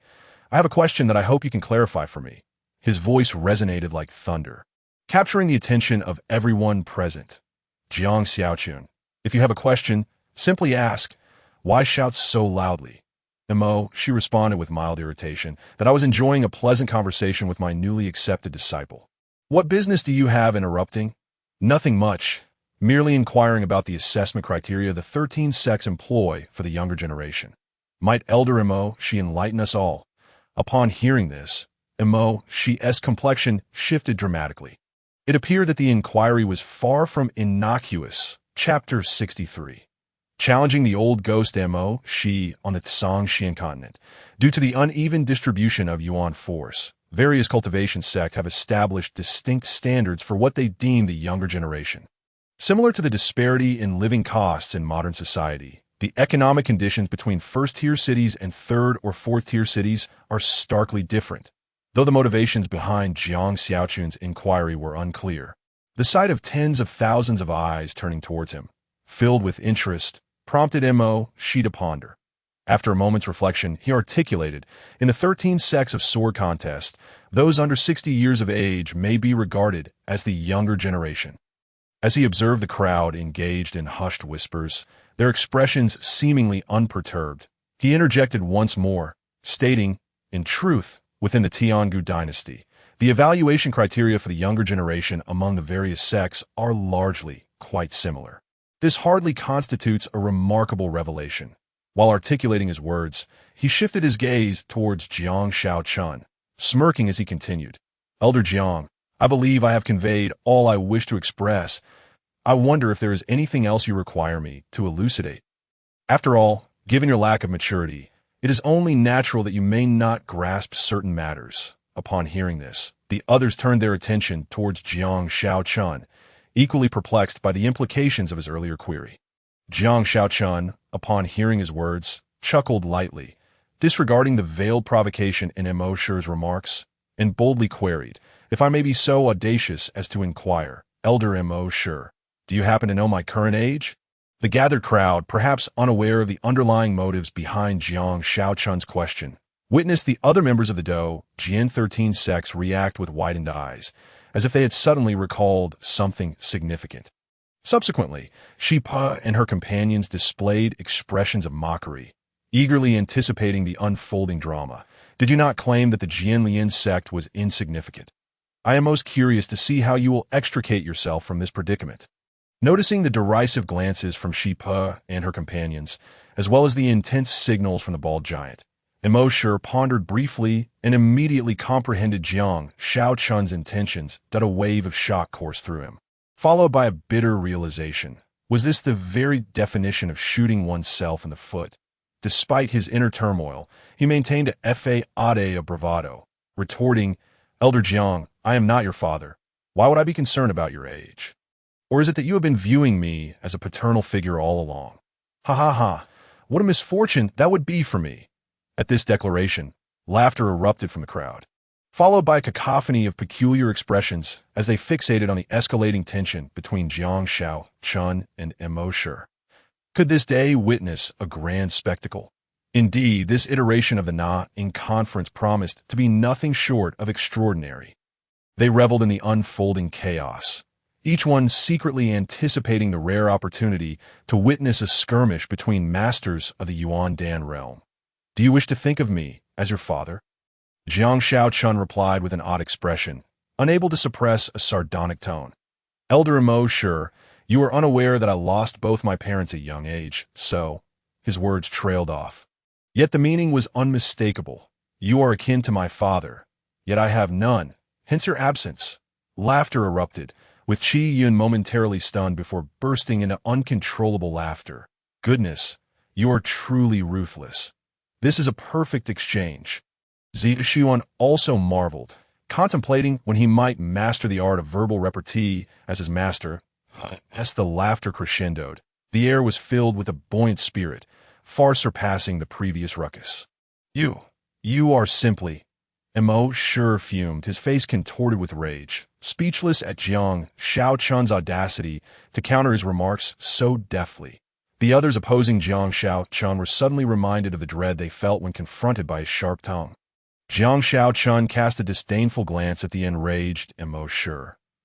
I have a question that I hope you can clarify for me." His voice resonated like thunder, capturing the attention of everyone present. "Jiang Xiaochun, if you have a question, simply ask. Why shout so loudly?" Mo Shi responded with mild irritation that I was enjoying a pleasant conversation with my newly accepted disciple. "What business do you have interrupting?" "Nothing much. Merely inquiring about the assessment criteria the 13 sects employ for the younger generation. Might Elder Mo Shi enlighten us all?" Upon hearing this, Mo Shi's complexion shifted dramatically. It appeared that the inquiry was far from innocuous. Chapter 63. Challenging the old ghost Mo Shi on the Tsangxian continent. Due to the uneven distribution of Yuan force, various cultivation sects have established distinct standards for what they deem the younger generation. Similar to the disparity in living costs in modern society, the economic conditions between first-tier cities and third- or fourth-tier cities are starkly different. Though the motivations behind Jiang Xiaochun's inquiry were unclear, the sight of tens of thousands of eyes turning towards him, filled with interest, prompted Mo Shi to ponder. After a moment's reflection, he articulated, "In the 13 sects of sword contest, those under 60 years of age may be regarded as the younger generation." As he observed the crowd engaged in hushed whispers, their expressions seemingly unperturbed, he interjected once more, stating, "In truth, within the Tiangu dynasty, the evaluation criteria for the younger generation among the various sects are largely quite similar. This hardly constitutes a remarkable revelation. While articulating his words, he shifted his gaze towards Jiang Shaochun, smirking as he continued. Elder Jiang, I believe I have conveyed all I wish to express. I wonder if there is anything else you require me to elucidate. After all, given your lack of maturity, it is only natural that you may not grasp certain matters. Upon hearing this, the others turned their attention towards Jiang Shaochun, equally perplexed by the implications of his earlier query. Jiang Shaochun, upon hearing his words, chuckled lightly, disregarding the veiled provocation in Mo Shi's remarks, and boldly queried, if I may be so audacious as to inquire, Elder Mo Shi, do you happen to know my current age? The gathered crowd, perhaps unaware of the underlying motives behind Jiang Shaochun's question, witnessed the other members of the Dou Jian 13 sects react with widened eyes, as if they had suddenly recalled something significant. Subsequently, Shi Pa and her companions displayed expressions of mockery, eagerly anticipating the unfolding drama. Did you not claim that the Jianlian sect was insignificant? I am most curious to see how you will extricate yourself from this predicament. Noticing the derisive glances from Shi Pa and her companions, as well as the intense signals from the bald giant, Mo Shi pondered briefly and immediately comprehended Jiang Shaochun's intentions. A wave of shock coursed through him, followed by a bitter realization. Was this the very definition of shooting oneself in the foot? Despite his inner turmoil, he maintained a fa ade of bravado, retorting, Elder Jiang, I am not your father. Why would I be concerned about your age? Or is it that you have been viewing me as a paternal figure all along? Ha ha ha, what a misfortune that would be for me. At this declaration, laughter erupted from the crowd, followed by a cacophony of peculiar expressions as they fixated on the escalating tension between Jiang Shaochun and Mo Shi. Could this day witness a grand spectacle? Indeed, this iteration of the Na in conference promised to be nothing short of extraordinary. They reveled in the unfolding chaos, each one secretly anticipating the rare opportunity to witness a skirmish between masters of the Yuan Dan realm. Do you wish to think of me as your father? Jiang Shaochun replied with an odd expression, unable to suppress a sardonic tone. Elder Mo Shi, you are unaware that I lost both my parents at a young age, so, his words trailed off. Yet the meaning was unmistakable. You are akin to my father, yet I have none, hence your absence. Laughter erupted, with Qi Yun momentarily stunned before bursting into uncontrollable laughter. Goodness, you are truly ruthless. This is a perfect exchange. Zixuan also marveled, contemplating when he might master the art of verbal repartee as his master. As the laughter crescendoed, the air was filled with a buoyant spirit, far surpassing the previous ruckus. You are simply... Mo Shi fumed, his face contorted with rage, speechless at Jiang Shaochun's audacity to counter his remarks so deftly. The others opposing Jiang Shaochun were suddenly reminded of the dread they felt when confronted by his sharp tongue. Jiang Shaochun cast a disdainful glance at the enraged Mo Shi,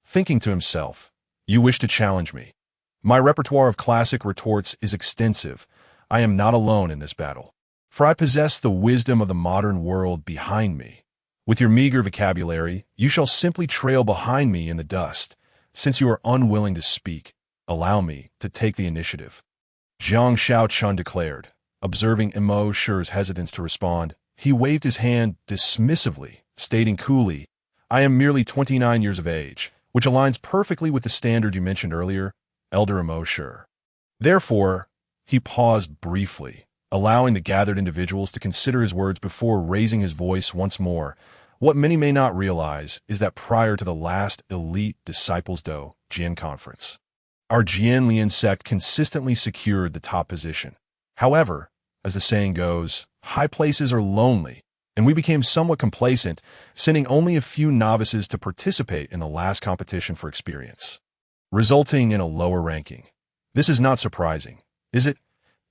thinking to himself, you wish to challenge me. My repertoire of classic retorts is extensive. I am not alone in this battle, for I possess the wisdom of the modern world behind me. With your meager vocabulary, you shall simply trail behind me in the dust. Since you are unwilling to speak, allow me to take the initiative. Jiang Shaochun declared. Observing Mo Shi's hesitance to respond, he waved his hand dismissively, stating coolly, I am merely 29 years of age, which aligns perfectly with the standard you mentioned earlier, Elder Mo Shi. Therefore, he paused briefly, allowing the gathered individuals to consider his words before raising his voice once more. What many may not realize is that prior to the last elite Disciples Dou Jian conference, our Jianlian sect consistently secured the top position. However, as the saying goes, high places are lonely, and we became somewhat complacent, sending only a few novices to participate in the last competition for experience, resulting in a lower ranking. This is not surprising, is it?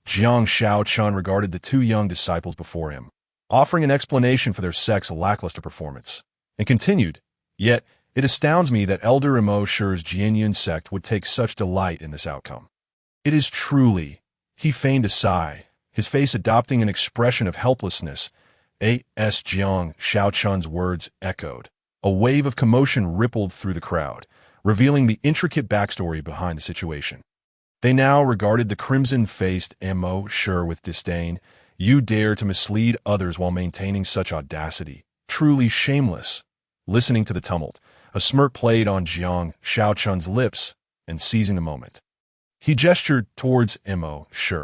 Jiang Shaochun regarded the two young disciples before him, offering an explanation for their sect's lackluster performance, and continued, yet it astounds me that Elder Mo Shi's Jianyun sect would take such delight in this outcome. It is truly, he feigned a sigh, his face adopting an expression of helplessness. A.S. Jiang Shaochun's words echoed. A wave of commotion rippled through the crowd, revealing the intricate backstory behind the situation. They now regarded the crimson-faced Mo Shi with disdain. You dare to mislead others while maintaining such audacity. Truly shameless. Listening to the tumult, a smirk played on Jiang Shaochun's lips, and seizing the moment, he gestured towards Mo Shi,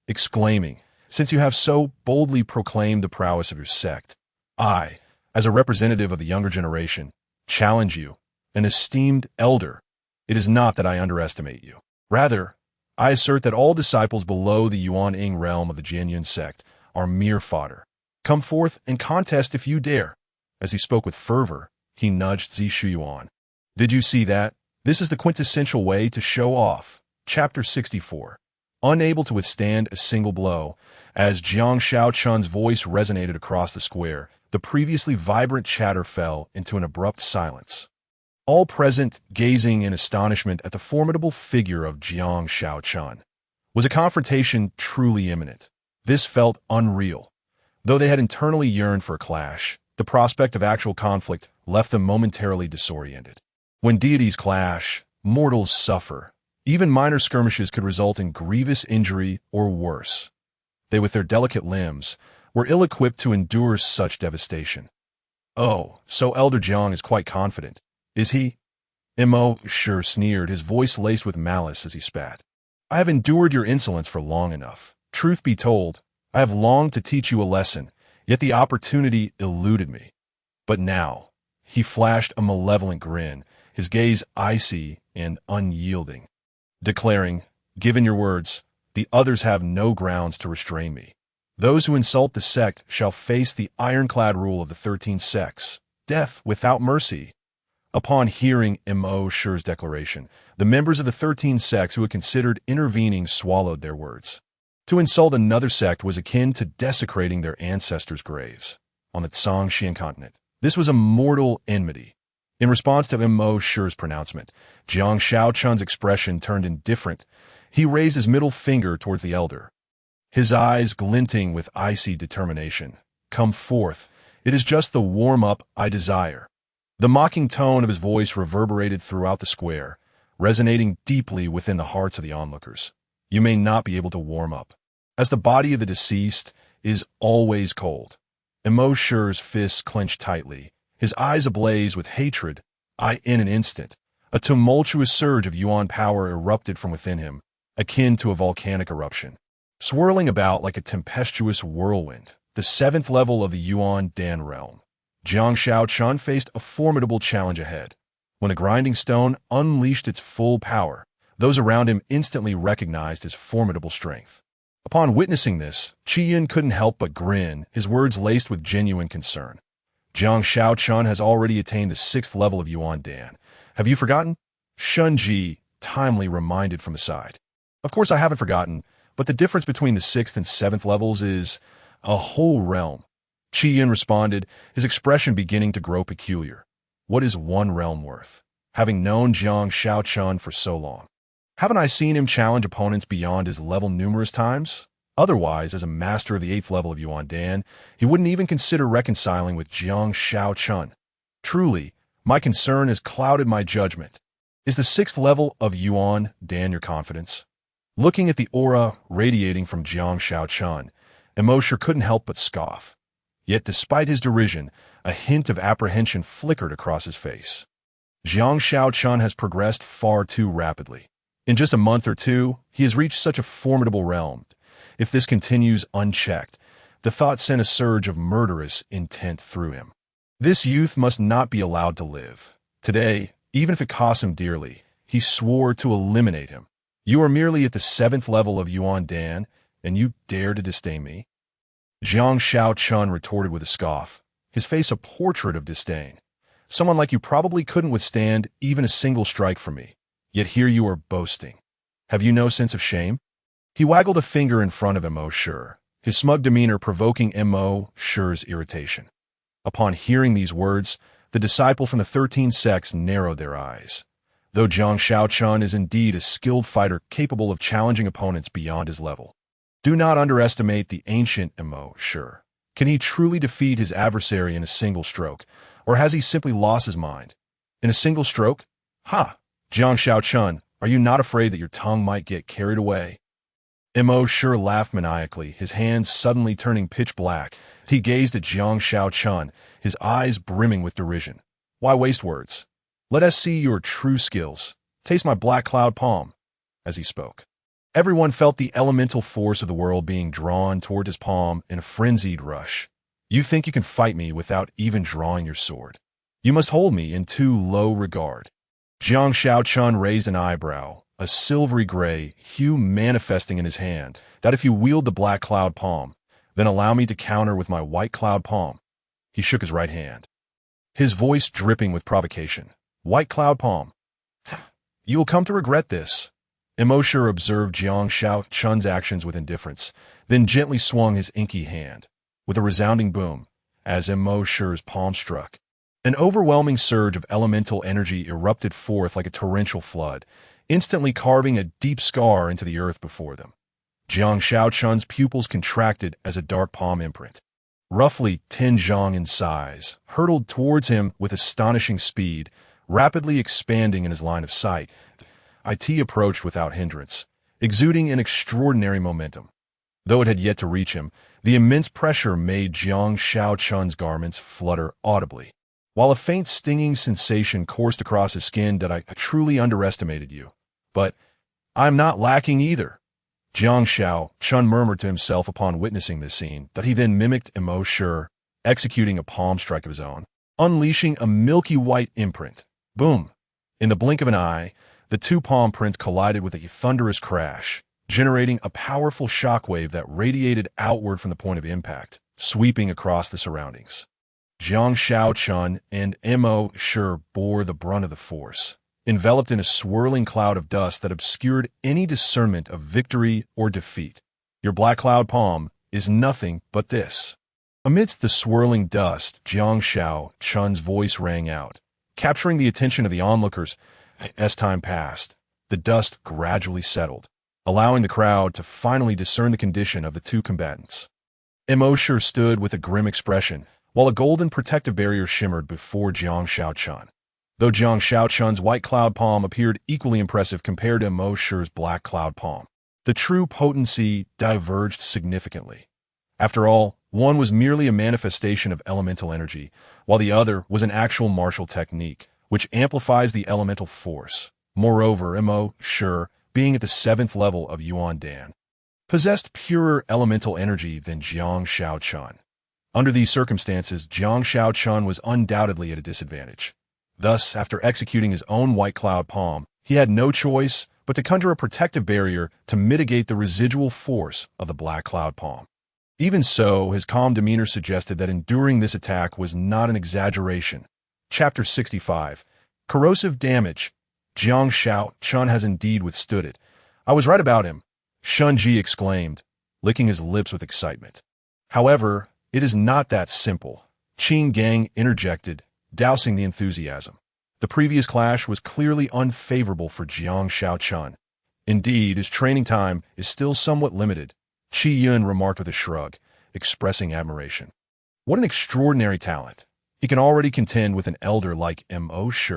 exclaiming, "Since you have so boldly proclaimed the prowess of your sect, I, as a representative of the younger generation, challenge you, an esteemed elder. It is not that I underestimate you. Rather, I assert that all disciples below the Yuan-Ing realm of the Jianyun sect are mere fodder. Come forth and contest if you dare." As he spoke with fervor, he nudged Zi Shuyuan. "Did you see that? This is the quintessential way to show off." Chapter 64. Unable to withstand a single blow, as Jiang Shaochun's voice resonated across the square, the previously vibrant chatter fell into an abrupt silence. All present gazing in astonishment at the formidable figure of Jiang Shaochun. Was a confrontation truly imminent? This felt unreal. Though they had internally yearned for a clash, the prospect of actual conflict left them momentarily disoriented. When deities clash, mortals suffer. Even minor skirmishes could result in grievous injury or worse. They, with their delicate limbs, were ill-equipped to endure such devastation. "Oh, so Elder Jiang is quite confident, is he?" Mo Shi sneered, his voice laced with malice as he spat. "I have endured your insolence for long enough. Truth be told, I have longed to teach you a lesson, yet the opportunity eluded me. But now," he flashed a malevolent grin, his gaze icy and unyielding, declaring, "Given your words, the others have no grounds to restrain me. Those who insult the sect shall face the ironclad rule of the 13 sects, death without mercy." Upon hearing Mo Shi's declaration, the members of the 13 sects who had considered intervening swallowed their words. To insult another sect was akin to desecrating their ancestors' graves. On the Tsangxian continent, this was a mortal enmity. In response to Mo Shi's pronouncement, Jiang Shaochun's expression turned indifferent. He raised his middle finger towards the elder, his eyes glinting with icy determination. "Come forth. It is just the warm-up I desire." The mocking tone of his voice reverberated throughout the square, resonating deeply within the hearts of the onlookers. "You may not be able to warm up, as the body of the deceased is always cold." Mo Shi's fists clenched tightly, his eyes ablaze with hatred. In an instant, a tumultuous surge of Yuan power erupted from within him, akin to a volcanic eruption. Swirling about like a tempestuous whirlwind, the 7th level of the Yuan Dan realm, Jiang Shaochun faced a formidable challenge ahead. When the grinding stone unleashed its full power, those around him instantly recognized his formidable strength. Upon witnessing this, Qiyin couldn't help but grin, his words laced with genuine concern. "Jiang Shaochun has already attained the 6th level of Yuan Dan. Have you forgotten?" Shun Ji timely reminded from the side. "Of course I haven't forgotten, but the difference between the 6th and 7th levels is a whole realm." Qiyin responded, his expression beginning to grow peculiar. "What is one realm worth? Having known Jiang Shaochun for so long, haven't I seen him challenge opponents beyond his level numerous times? Otherwise, as a master of the 8th level of Yuan Dan, he wouldn't even consider reconciling with Jiang Shaochun. Truly, my concern has clouded my judgment. Is the 6th level of Yuan Dan your confidence?" Looking at the aura radiating from Jiang Shaochun, Mo Shi couldn't help but scoff. Yet despite his derision, a hint of apprehension flickered across his face. Jiang Shaochun has progressed far too rapidly. In just a month or two, he has reached such a formidable realm. If this continues unchecked, the thought sent a surge of murderous intent through him. This youth must not be allowed to live. Today, even if it costs him dearly, he swore to eliminate him. "You are merely at the 7th level of Yuan Dan, and you dare to disdain me?" Jiang Shaochun retorted with a scoff, his face a portrait of disdain. "Someone like you probably couldn't withstand even a single strike from me. Yet here you are boasting. Have you no sense of shame?" He waggled a finger in front of Mo Shi, his smug demeanor provoking Mo Shi's irritation. Upon hearing these words, the disciple from the 13 sects narrowed their eyes. Though Jiang Shaochun is indeed a skilled fighter capable of challenging opponents beyond his level, do not underestimate the ancient Mo Shi. Can he truly defeat his adversary in a single stroke, or has he simply lost his mind? In a single stroke? Ha! Jiang Shaochun, Are you not afraid that your tongue might get carried away? Mo Shi laughed maniacally, his hands suddenly turning pitch black. He gazed at Jiang Shaochun, his eyes brimming with derision. Why waste words? Let us see your true skills. Taste my black cloud palm. As he spoke, everyone felt the elemental force of the world being drawn toward his palm in a frenzied rush. You think you can fight me without even drawing your sword? You must hold me in too low regard. Jiang Shaochun raised an eyebrow, a silvery gray hue manifesting in his hand, that if you wield the black cloud palm, then allow me to counter with my white cloud palm. He shook his right hand, his voice dripping with provocation. White cloud palm. You will come to regret this. Mo Shi observed Jiang Shaochun's actions with indifference, then gently swung his inky hand. With a resounding boom, as Mo Shi's palm struck, an overwhelming surge of elemental energy erupted forth like a torrential flood, instantly carving a deep scar into the earth before them. Jiang Shaochun's pupils contracted as a dark palm imprint, roughly 10 zhang in size, hurtled towards him with astonishing speed, rapidly expanding in his line of sight. It approached without hindrance, exuding an extraordinary momentum. Though it had yet to reach him, the immense pressure made Jiang Shaochun's garments flutter audibly, while a faint stinging sensation coursed across his skin. That I truly underestimated you. But I'm not lacking either. Jiang Shaochun murmured to himself upon witnessing this scene, that he then mimicked Mo Shi, executing a palm strike of his own, unleashing a milky white imprint. Boom! In the blink of an eye, the two palm prints collided with a thunderous crash, generating a powerful shockwave that radiated outward from the point of impact, sweeping across the surroundings. Jiang Shaochun and Mo Shi bore the brunt of the force, enveloped in a swirling cloud of dust that obscured any discernment of victory or defeat. Your black cloud palm is nothing but this. Amidst the swirling dust, Jiang Shaochun's voice rang out, capturing the attention of the onlookers. As time passed, the dust gradually settled, allowing the crowd to finally discern the condition of the two combatants. Mo Shi stood with a grim expression, while a golden protective barrier shimmered before Jiang Shaochun. Though Jiang Shaochun's white cloud palm appeared equally impressive compared to Mo Shi's black cloud palm, the true potency diverged significantly. After all, one was merely a manifestation of elemental energy, while the other was an actual martial technique, which amplifies the elemental force. Moreover, Mo Shi, being at the 7th level of Yuan Dan, possessed purer elemental energy than Jiang Shaochun. Under these circumstances, Jiang Shaochun was undoubtedly at a disadvantage. Thus, after executing his own white cloud palm, he had no choice but to conjure a protective barrier to mitigate the residual force of the black cloud palm. Even so, his calm demeanor suggested that enduring this attack was not an exaggeration. Chapter 65. Corrosive damage. Jiang Shaochun has indeed withstood it. I was right about him, Shun Ji exclaimed, licking his lips with excitement. However, it is not that simple, Qin Gang interjected, dousing the enthusiasm. The previous clash was clearly unfavorable for Jiang Shaochun. Indeed, his training time is still somewhat limited, Qi Yun remarked with a shrug, expressing admiration. What an extraordinary talent. He can already contend with an elder like Mo Shi.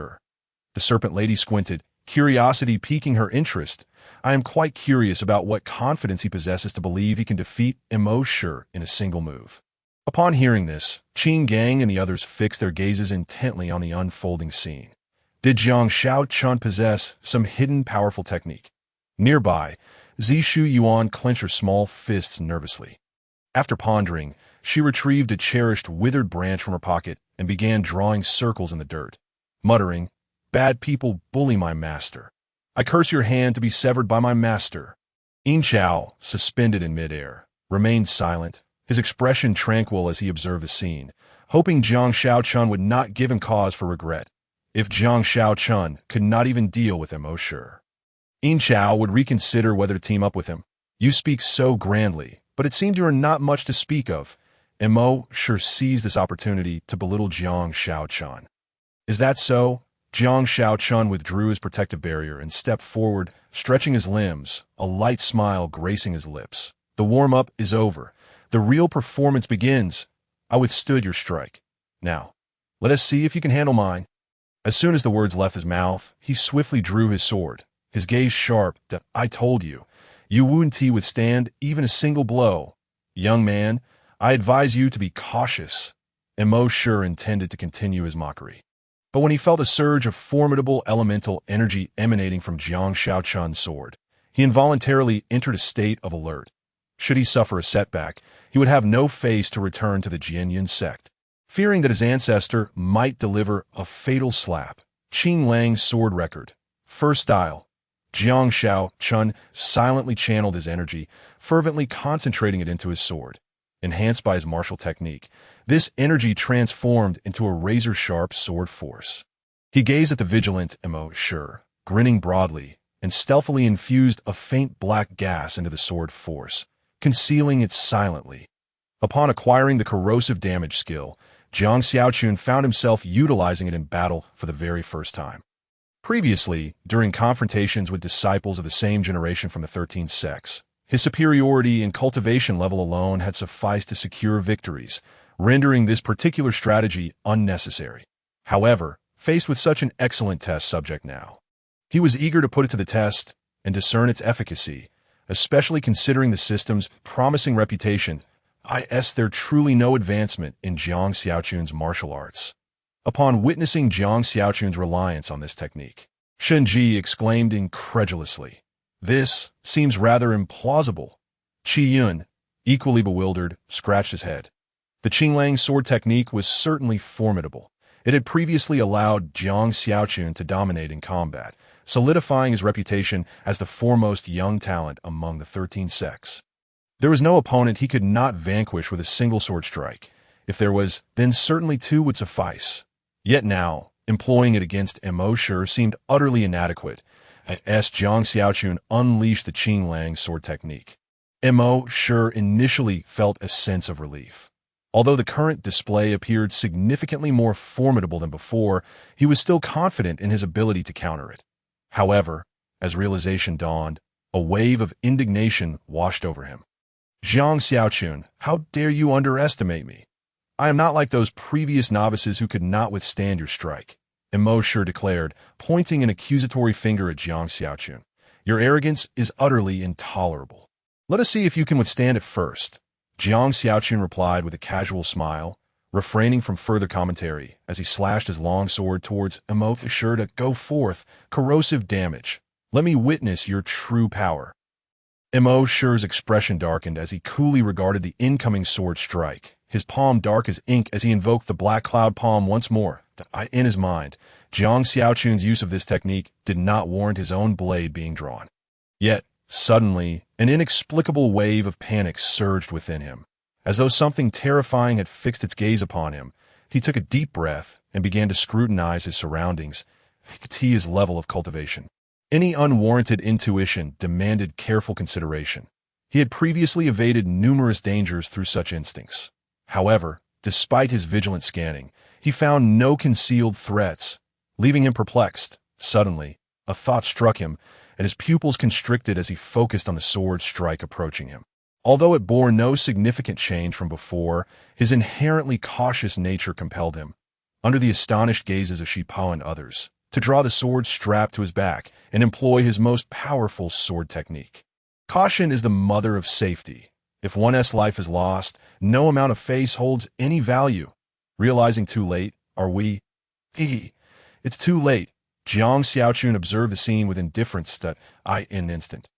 The Serpent Lady squinted, curiosity piquing her interest. I am quite curious about what confidence he possesses to believe he can defeat Mo Shi in a single move. Upon hearing this, Qin Gang and the others fixed their gazes intently on the unfolding scene. Did Jiang Shaochun possess some hidden powerful technique? Nearby, Zishu Yuan clenched her small fists nervously. After pondering, she retrieved a cherished withered branch from her pocket and began drawing circles in the dirt, muttering, "Bad people bully my master. I curse your hand to be severed by my master." Yin Chao, suspended in midair, remained silent, his expression tranquil as he observed the scene, hoping Jiang Shaochun would not give him cause for regret. If Jiang Shaochun could not even deal with Mo Shi, Yin Chao would reconsider whether to team up with him. You speak so grandly, but it seemed you are not much to speak of. Mo Shi seized this opportunity to belittle Jiang Shaochun. Is that so? Jiang Shaochun withdrew his protective barrier and stepped forward, stretching his limbs, a light smile gracing his lips. The warm-up is over. The real performance begins. I withstood your strike. Now, let us see if you can handle mine. As soon as the words left his mouth, he swiftly drew his sword, his gaze sharp. "I told you, you wouldn't withstand even a single blow. Young man, I advise you to be cautious." And Mo sure intended to continue his mockery. But when he felt a surge of formidable elemental energy emanating from Jiang Xiaochun's sword, he involuntarily entered a state of alert. Should he suffer a setback, he would have no face to return to the Jianyun sect. Fearing that his ancestor might deliver a fatal slap, Qing Lang's sword record. First style. Jiang Xiaochun silently channeled his energy, fervently concentrating it into his sword. Enhanced by his martial technique, this energy transformed into a razor-sharp sword force. He gazed at the vigilant Mo Sure, grinning broadly, and stealthily infused a faint black gas into the sword force, concealing it silently. Upon acquiring the corrosive damage skill, Jiang Xiaochun found himself utilizing it in battle for the very first time. Previously, during confrontations with disciples of the same generation from the 13th sects, his superiority and cultivation level alone had sufficed to secure victories, rendering this particular strategy unnecessary. However, faced with such an excellent test subject now, he was eager to put it to the test and discern its efficacy, especially considering the system's promising reputation. There truly no advancement in Jiang Xiaochun's martial arts. Upon witnessing Jiang Xiaochun's reliance on this technique, Shen Ji exclaimed incredulously, "This seems rather implausible." Qi Yun, equally bewildered, scratched his head. The Qinglang sword technique was certainly formidable. It had previously allowed Jiang Xiaochun to dominate in combat, solidifying his reputation as the foremost young talent among the 13 sects. There was no opponent he could not vanquish with a single sword strike. If there was, then certainly two would suffice. Yet now, employing it against Mo Sure seemed utterly inadequate, as Jiang Xiaochun unleashed the Qinglang sword technique. Mo Sure initially felt a sense of relief. Although the current display appeared significantly more formidable than before, he was still confident in his ability to counter it. However, as realization dawned, a wave of indignation washed over him. "Jiang Xiaochun, how dare you underestimate me? I am not like those previous novices who could not withstand your strike," Mo Sure declared, pointing an accusatory finger at Jiang Xiaochun. "Your arrogance is utterly intolerable. Let us see if you can withstand it first." Jiang Xiaochun replied with a casual smile, refraining from further commentary as he slashed his long sword towards Mo Sure to "Go forth, corrosive damage. Let me witness your true power." Mo Sure's expression darkened as he coolly regarded the incoming sword strike, his palm dark as ink as he invoked the black cloud palm once more. In his mind, Jiang Xiaochun's use of this technique did not warrant his own blade being drawn. Yet, suddenly, an inexplicable wave of panic surged within him. As though something terrifying had fixed its gaze upon him, he took a deep breath and began to scrutinize his surroundings. He could see his level of cultivation. Any unwarranted intuition demanded careful consideration. He had previously evaded numerous dangers through such instincts. However, despite his vigilant scanning, he found no concealed threats, leaving him perplexed. Suddenly, a thought struck him, and his pupils constricted as he focused on the sword strike approaching him. Although it bore no significant change from before, his inherently cautious nature compelled him, under the astonished gazes of Shi Pao and others, to draw the sword strapped to his back and employ his most powerful sword technique. Caution is the mother of safety. If one's life is lost, no amount of face holds any value. Realizing too late, are we? It's too late. Jiang Xiaochun observed the scene with indifference in an instant.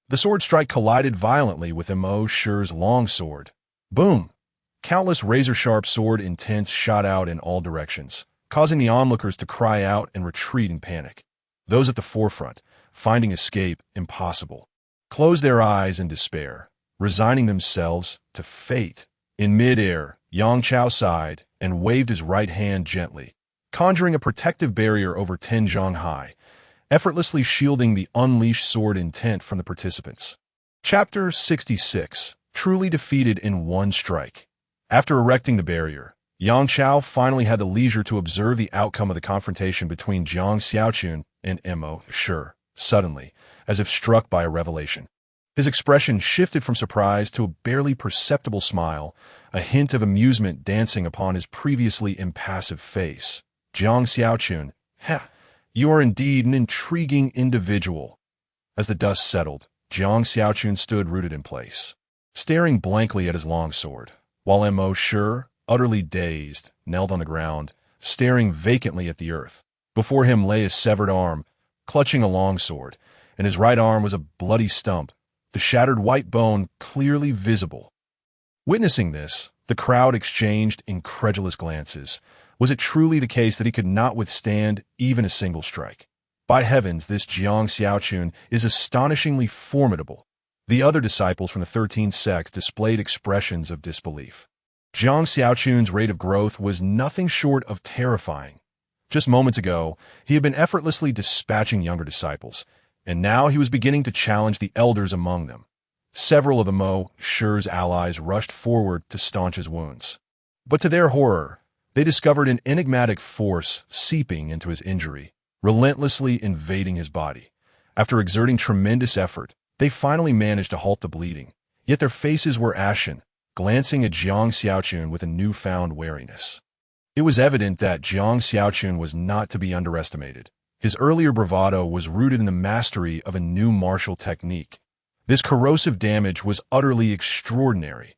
The sword strike collided violently with Mo Sure's long sword. Boom! Countless razor-sharp sword intents shot out in all directions, causing the onlookers to cry out and retreat in panic. Those at the forefront, finding escape impossible, closed their eyes in despair, resigning themselves to fate. In mid-air, Yang Chao sighed and waved his right hand gently, conjuring a protective barrier over Tenjiang high, effortlessly shielding the unleashed sword intent from the participants. Chapter 66, Truly Defeated in One Strike. After erecting the barrier, Yang Chao finally had the leisure to observe the outcome of the confrontation between Jiang Xiaochun and Mo Sure. Suddenly, as if struck by a revelation, his expression shifted from surprise to a barely perceptible smile, a hint of amusement dancing upon his previously impassive face. Jiang Xiaochun, you are indeed an intriguing individual. As the dust settled, Jiang Xiaochun stood rooted in place, staring blankly at his longsword, while Mo Shi, utterly dazed, knelt on the ground, staring vacantly at the earth. Before him lay his severed arm, clutching a longsword, and his right arm was a bloody stump, the shattered white bone clearly visible. Witnessing this, the crowd exchanged incredulous glances. Was it truly the case that he could not withstand even a single strike? By heavens, this Jiang Xiaochun is astonishingly formidable. The other disciples from the 13th sects displayed expressions of disbelief. Jiang Xiaochun's rate of growth was nothing short of terrifying. Just moments ago, he had been effortlessly dispatching younger disciples, and now he was beginning to challenge the elders among them. Several of the Mo Shi's allies rushed forward to staunch his wounds. But to their horror, they discovered an enigmatic force seeping into his injury, relentlessly invading his body. After exerting tremendous effort, they finally managed to halt the bleeding, yet their faces were ashen, glancing at Jiang Xiaochun with a newfound wariness. It was evident that Jiang Xiaochun was not to be underestimated. His earlier bravado was rooted in the mastery of a new martial technique. This corrosive damage was utterly extraordinary.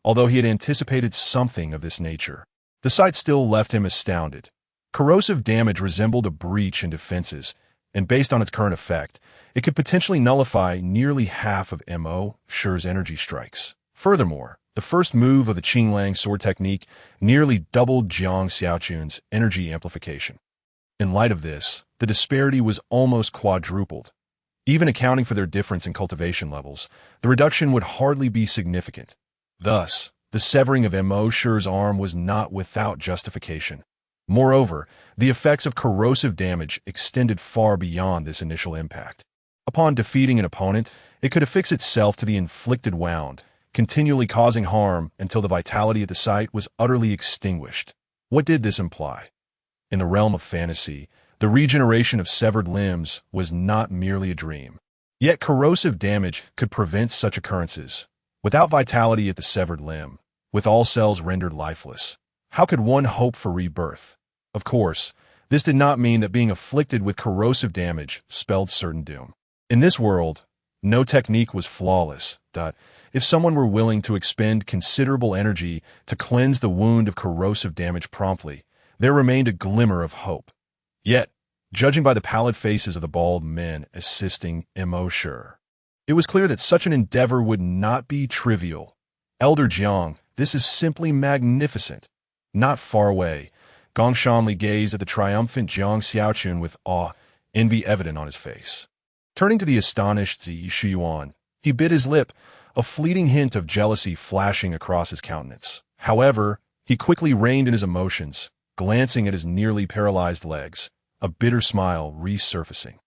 Although he had anticipated something of this nature, the sight still left him astounded. Corrosive damage resembled a breach in defenses, and based on its current effect, it could potentially nullify nearly half of Mo Shi's energy strikes. Furthermore, the first move of the Qinglang sword technique nearly doubled Jiang Xiaochun's energy amplification. In light of this, the disparity was almost quadrupled. Even accounting for their difference in cultivation levels, the reduction would hardly be significant. Thus, the severing of Mo Shi's arm was not without justification. Moreover, the effects of corrosive damage extended far beyond this initial impact. Upon defeating an opponent, it could affix itself to the inflicted wound, continually causing harm until the vitality at the site was utterly extinguished. What did this imply? In the realm of fantasy, the regeneration of severed limbs was not merely a dream. Yet corrosive damage could prevent such occurrences. Without vitality at the severed limb, with all cells rendered lifeless, how could one hope for rebirth? Of course, this did not mean that being afflicted with corrosive damage spelled certain doom. In this world, no technique was flawless. If someone were willing to expend considerable energy to cleanse the wound of corrosive damage promptly, there remained a glimmer of hope. Yet, judging by the pallid faces of the bald men assisting Mo Shi, it was clear that such an endeavor would not be trivial. Elder Jiang, this is simply magnificent. Not far away, Gong Shanli gazed at the triumphant Jiang Xiaochun with awe, envy evident on his face. Turning to the astonished Zi Shiyuan, he bit his lip, a fleeting hint of jealousy flashing across his countenance. However, he quickly reined in his emotions, glancing at his nearly paralyzed legs, a bitter smile resurfacing.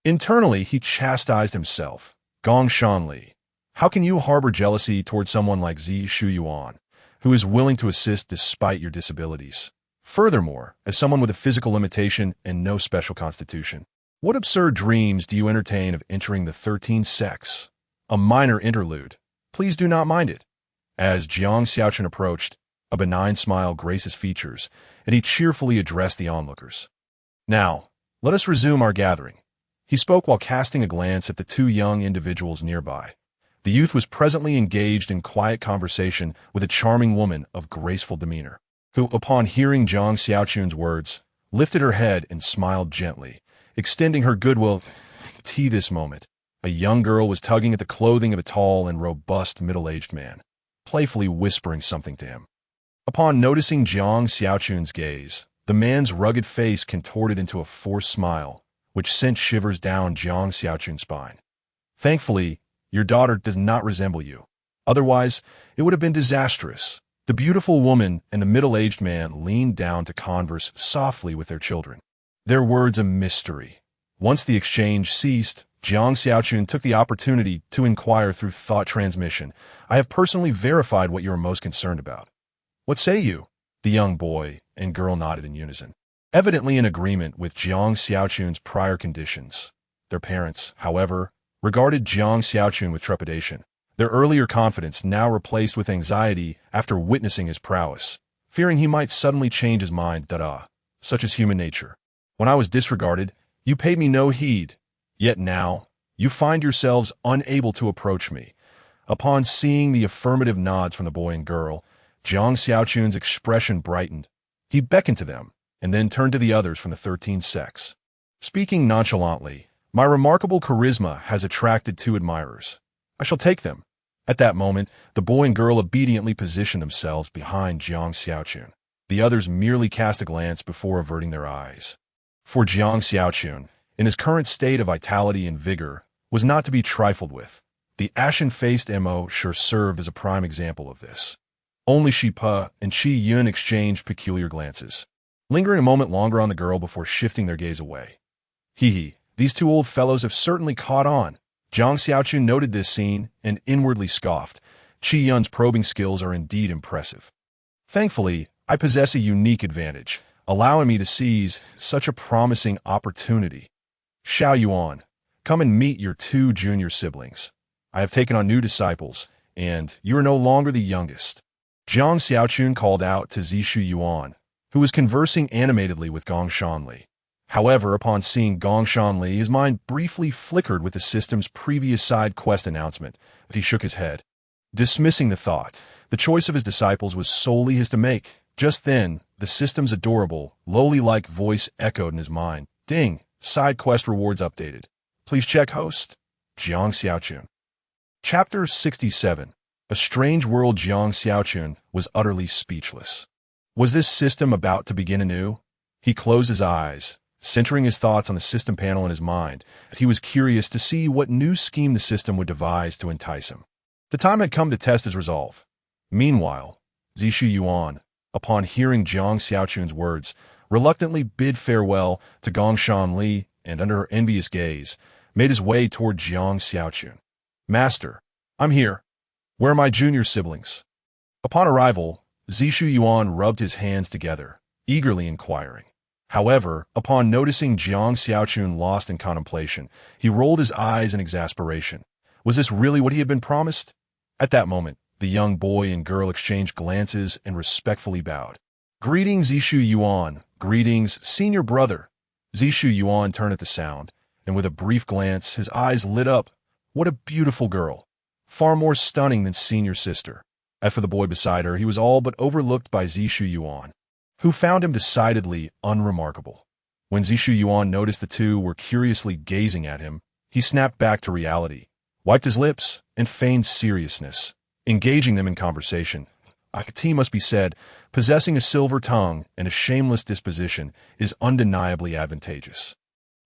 Internally, he chastised himself. Gong Shanli, how can you harbor jealousy toward someone like Zi Shiyuan, who is willing to assist despite your disabilities? Furthermore, as someone with a physical limitation and no special constitution, what absurd dreams do you entertain of entering the 13 sects? A minor interlude. Please do not mind it. As Jiang Xiaochun approached, a benign smile graced his features, and he cheerfully addressed the onlookers. Now, let us resume our gathering. He spoke while casting a glance at the two young individuals nearby. The youth was presently engaged in quiet conversation with a charming woman of graceful demeanor, who, upon hearing Jiang Xiaochun's words, lifted her head and smiled gently, extending her goodwill to this moment. A young girl was tugging at the clothing of a tall and robust middle-aged man, playfully whispering something to him. Upon noticing Jiang Xiaochun's gaze, the man's rugged face contorted into a forced smile, which sent shivers down Jiang Xiaochun's spine. Thankfully, your daughter does not resemble you. Otherwise, it would have been disastrous. The beautiful woman and the middle-aged man leaned down to converse softly with their children, their words a mystery. Once the exchange ceased, Jiang Xiaochun took the opportunity to inquire through thought transmission. I have personally verified what you are most concerned about. What say you? The young boy and girl nodded in unison, evidently in agreement with Jiang Xiaochun's prior conditions. Their parents, however, regarded Jiang Xiaochun with trepidation, their earlier confidence now replaced with anxiety after witnessing his prowess, fearing he might suddenly change his mind. Such is human nature. When I was disregarded, you paid me no heed. Yet now, You find yourselves unable to approach me. Upon seeing the affirmative nods from the boy and girl, Jiang Xiaochun's expression brightened. He beckoned to them, and then turned to the others from the 13th sex. Speaking nonchalantly, my remarkable charisma has attracted 2 admirers. I shall take them. At that moment, the boy and girl obediently positioned themselves behind Jiang Xiaochun. The others merely cast a glance before averting their eyes. For Jiang Xiaochun, in his current state of vitality and vigor, was not to be trifled with. The ashen-faced Mo sure served as a prime example of this. Only Shi Pe and Qi Yun exchanged peculiar glances, lingering a moment longer on the girl before shifting their gaze away. Hee, these 2 old fellows have certainly caught on. Jiang Xiaochun noted this scene and inwardly scoffed. Qi Yun's probing skills are indeed impressive. Thankfully, I possess a unique advantage, allowing me to seize such a promising opportunity. Xiao Yuan, come and meet your 2 junior siblings. I have taken on new disciples, and you are no longer the youngest. Jiang Xiaochun called out to Zishu Yuan, who was conversing animatedly with Gong Shanli. However, upon seeing Gong Shanli, his mind briefly flickered with the system's previous side quest announcement, but he shook his head. Dismissing the thought, the choice of his disciples was solely his to make. Just then, the system's adorable, lowly-like voice echoed in his mind. Ding! Side quest rewards updated. Please check host. Jiang Xiaochun. Chapter 67. A Strange World. Jiang Xiaochun was utterly speechless. Was this system about to begin anew? He closed his eyes, centering his thoughts on the system panel in his mind. He was curious to see what new scheme the system would devise to entice him. The time had come to test his resolve. Meanwhile, Zishu Yuan, upon hearing Jiang Xiaochun's words, reluctantly bid farewell to Gong Shanli and, under her envious gaze, made his way toward Jiang Xiaochun. Master, I'm here. Where are my junior siblings? Upon arrival, Zishu Yuan rubbed his hands together, eagerly inquiring. However, upon noticing Jiang Xiaochun lost in contemplation, he rolled his eyes in exasperation. Was this really what he had been promised? At that moment, the young boy and girl exchanged glances and respectfully bowed. Greetings, Zishu Yuan. Greetings, senior brother. Zishu Yuan turned at the sound, and with a brief glance, his eyes lit up. What a beautiful girl. Far more stunning than senior sister. As for the boy beside her, he was all but overlooked by Zishu Yuan, who found him decidedly unremarkable. When Zishu Yuan noticed the 2 were curiously gazing at him, he snapped back to reality, wiped his lips, and feigned seriousness, engaging them in conversation. Akati, must be said, possessing a silver tongue and a shameless disposition is undeniably advantageous.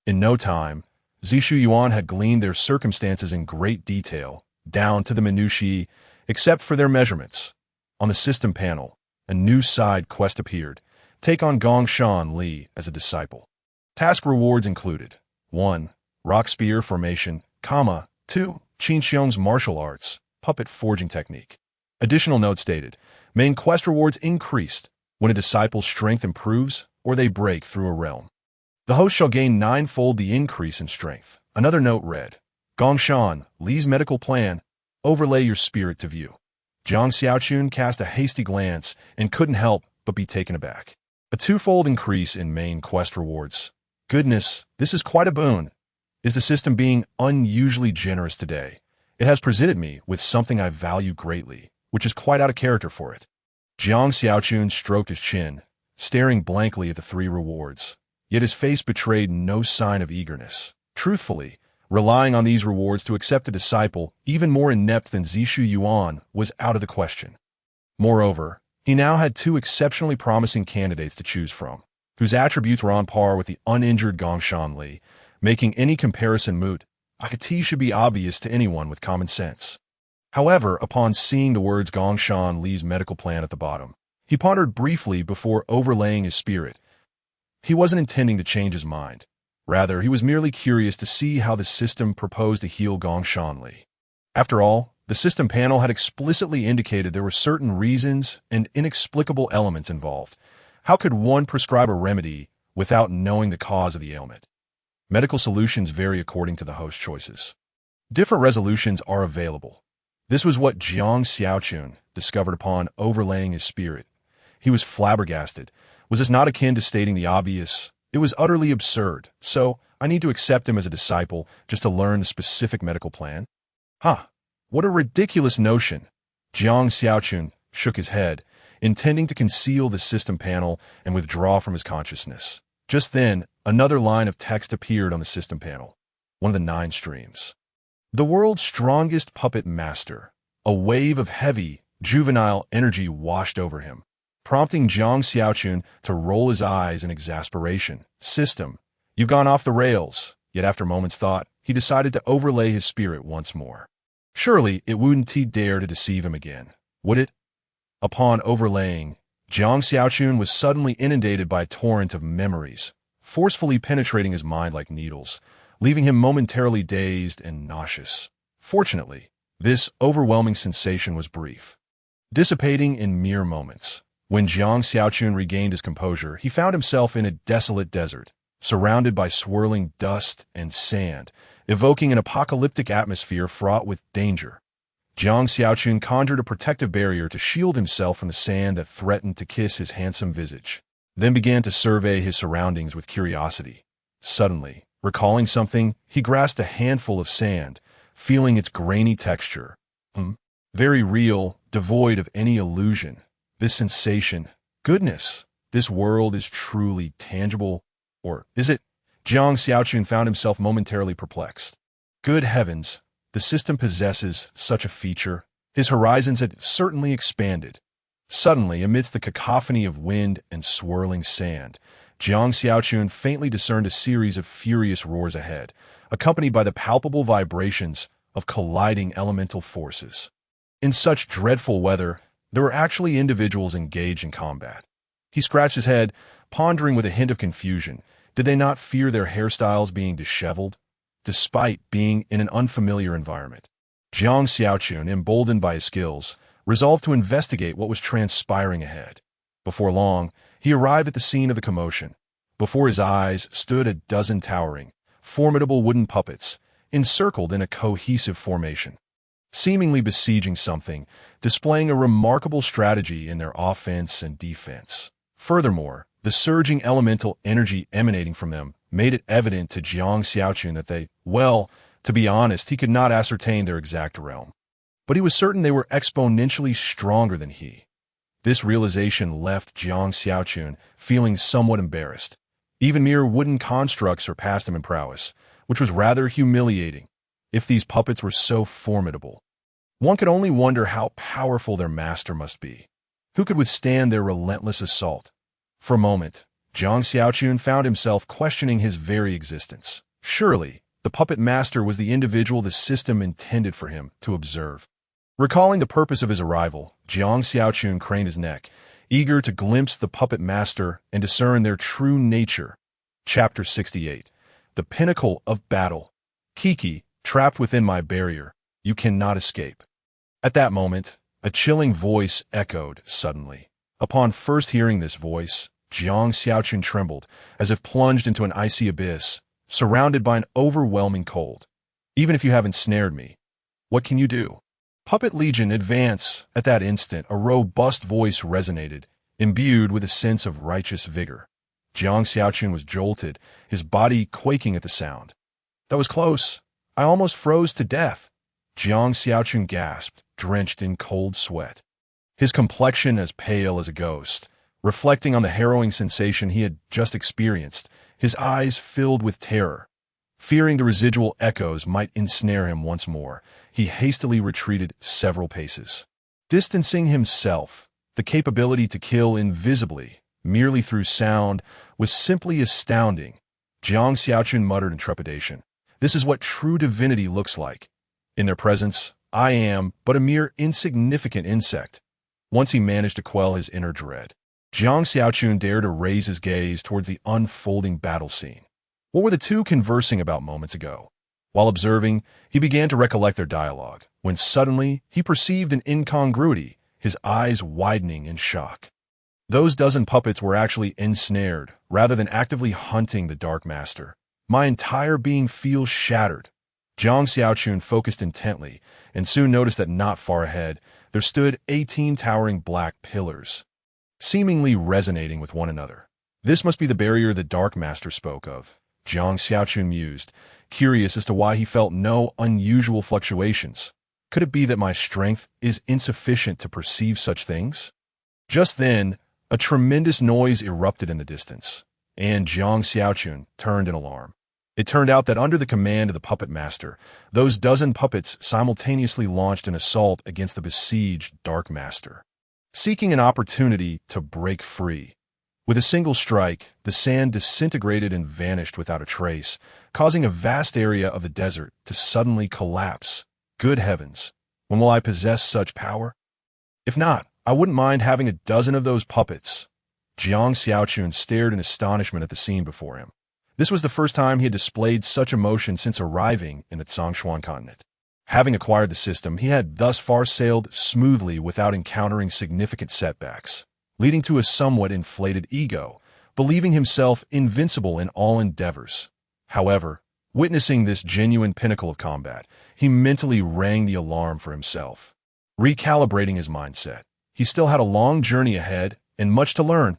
In no time, Zishu Yuan had gleaned their circumstances in great detail, down to the minutiae, except for their measurements. On the system panel, a new side quest appeared. Take on Gong Shanli as a disciple. Task rewards included 1. Rock spear formation, 2. Qin Xiong's martial arts, puppet forging technique. Additional note stated, main quest rewards increased when a disciple's strength improves or they break through a realm. The host shall gain 9-fold the increase in strength. Another note read, Gong Shan, Li's medical plan, overlay your spirit to view. Jiang Xiaochun cast a hasty glance and couldn't help but be taken aback. A 2-fold increase in main quest rewards. Goodness, this is quite a boon. Is the system being unusually generous today? It has presented me with something I value greatly, which is quite out of character for it. Jiang Xiaochun stroked his chin, staring blankly at the 3 rewards. Yet his face betrayed no sign of eagerness. Truthfully, relying on these rewards to accept a disciple even more inept than Zishu Yuan was out of the question. Moreover, he now had 2 exceptionally promising candidates to choose from, whose attributes were on par with the uninjured Gong Shanli, making any comparison moot. Akati should be obvious to anyone with common sense. However, upon seeing the words Gong Shanli's medical plan at the bottom, he pondered briefly before overlaying his spirit. He wasn't intending to change his mind. Rather, he was merely curious to see how the system proposed to heal Gong Shanli. After all, the system panel had explicitly indicated there were certain reasons and inexplicable elements involved. How could one prescribe a remedy without knowing the cause of the ailment? Medical solutions vary according to the host's choices. Different resolutions are available. This was what Jiang Xiaochun discovered upon overlaying his spirit. He was flabbergasted. Was this not akin to stating the obvious? It was utterly absurd, so I need to accept him as a disciple just to learn the specific medical plan? Ha! What a ridiculous notion! Jiang Xiaochun shook his head, intending to conceal the system panel and withdraw from his consciousness. Just then, another line of text appeared on the system panel, one of the 9 streams. The world's strongest puppet master. A wave of heavy, juvenile energy washed over him, prompting Jiang Xiaochun to roll his eyes in exasperation. System, you've gone off the rails. Yet after a moment's thought, he decided to overlay his spirit once more. Surely it wouldn't dare to deceive him again, would it? Upon overlaying, Jiang Xiaochun was suddenly inundated by a torrent of memories, forcefully penetrating his mind like needles, leaving him momentarily dazed and nauseous. Fortunately, this overwhelming sensation was brief, dissipating in mere moments. When Jiang Xiaochun regained his composure, he found himself in a desolate desert, surrounded by swirling dust and sand, evoking an apocalyptic atmosphere fraught with danger. Jiang Xiaochun conjured a protective barrier to shield himself from the sand that threatened to kiss his handsome visage, then began to survey his surroundings with curiosity. Suddenly, recalling something, he grasped a handful of sand, feeling its grainy texture. Very real, devoid of any illusion. This sensation, goodness, this world is truly tangible, or is it? Jiang Xiaochun found himself momentarily perplexed. Good heavens, the system possesses such a feature. His horizons had certainly expanded. Suddenly, amidst the cacophony of wind and swirling sand, Jiang Xiaochun faintly discerned a series of furious roars ahead, accompanied by the palpable vibrations of colliding elemental forces. In such dreadful weather, there were actually individuals engaged in combat. He scratched his head, pondering with a hint of confusion. Did they not fear their hairstyles being disheveled, despite being in an unfamiliar environment? Jiang Xiaochun, emboldened by his skills, resolved to investigate what was transpiring ahead. Before long, he arrived at the scene of the commotion. Before his eyes stood a dozen towering, formidable wooden puppets, encircled in a cohesive formation, seemingly besieging something, displaying a remarkable strategy in their offense and defense. Furthermore, the surging elemental energy emanating from them made it evident to Jiang Xiaochun that they, well, to be honest, he could not ascertain their exact realm. But he was certain they were exponentially stronger than he. This realization left Jiang Xiaochun feeling somewhat embarrassed. Even mere wooden constructs surpassed him in prowess, which was rather humiliating. If these puppets were so formidable, one could only wonder how powerful their master must be. Who could withstand their relentless assault? For a moment, Jiang Xiaochun found himself questioning his very existence. Surely, the puppet master was the individual the system intended for him to observe. Recalling the purpose of his arrival, Jiang Xiaochun craned his neck, eager to glimpse the puppet master and discern their true nature. Chapter 68. The Pinnacle of Battle. Kiki, trapped within my barrier, you cannot escape. At that moment, a chilling voice echoed suddenly. Upon first hearing this voice, Jiang Xiaochun trembled, as if plunged into an icy abyss, surrounded by an overwhelming cold. Even if you haven't snared me, what can you do? Puppet Legion, advance! At that instant, a robust voice resonated, imbued with a sense of righteous vigor. Jiang Xiaochun was jolted, his body quaking at the sound. That was close. I almost froze to death. Jiang Xiaochun gasped, drenched in cold sweat. His complexion as pale as a ghost, reflecting on the harrowing sensation he had just experienced, his eyes filled with terror. Fearing the residual echoes might ensnare him once more, he hastily retreated several paces. Distancing himself, the capability to kill invisibly, merely through sound, was simply astounding. Jiang Xiaochun muttered in trepidation. This is what true divinity looks like. In their presence, I am but a mere insignificant insect. Once he managed to quell his inner dread, Jiang Xiaochun dared to raise his gaze towards the unfolding battle scene. What were the two conversing about moments ago? While observing, he began to recollect their dialogue, when suddenly he perceived an incongruity, his eyes widening in shock. Those dozen puppets were actually ensnared, rather than actively hunting the Dark Master. My entire being feels shattered. Jiang Xiaochun focused intently, and soon noticed that not far ahead, there stood 18 towering black pillars, seemingly resonating with one another. This must be the barrier the Dark Master spoke of, Jiang Xiaochun mused, curious as to why he felt no unusual fluctuations. Could it be that my strength is insufficient to perceive such things? Just then, a tremendous noise erupted in the distance, and Jiang Xiaochun turned in alarm. It turned out that under the command of the puppet master, those dozen puppets simultaneously launched an assault against the besieged Dark Master, seeking an opportunity to break free. With a single strike, the sand disintegrated and vanished without a trace, causing a vast area of the desert to suddenly collapse. Good heavens, when will I possess such power? If not, I wouldn't mind having a dozen of those puppets. Jiang Xiaochun stared in astonishment at the scene before him. This was the first time he had displayed such emotion since arriving in the Zhongshuan continent. Having acquired the system, he had thus far sailed smoothly without encountering significant setbacks, leading to a somewhat inflated ego, believing himself invincible in all endeavors. However, witnessing this genuine pinnacle of combat, he mentally rang the alarm for himself. Recalibrating his mindset, he still had a long journey ahead and much to learn.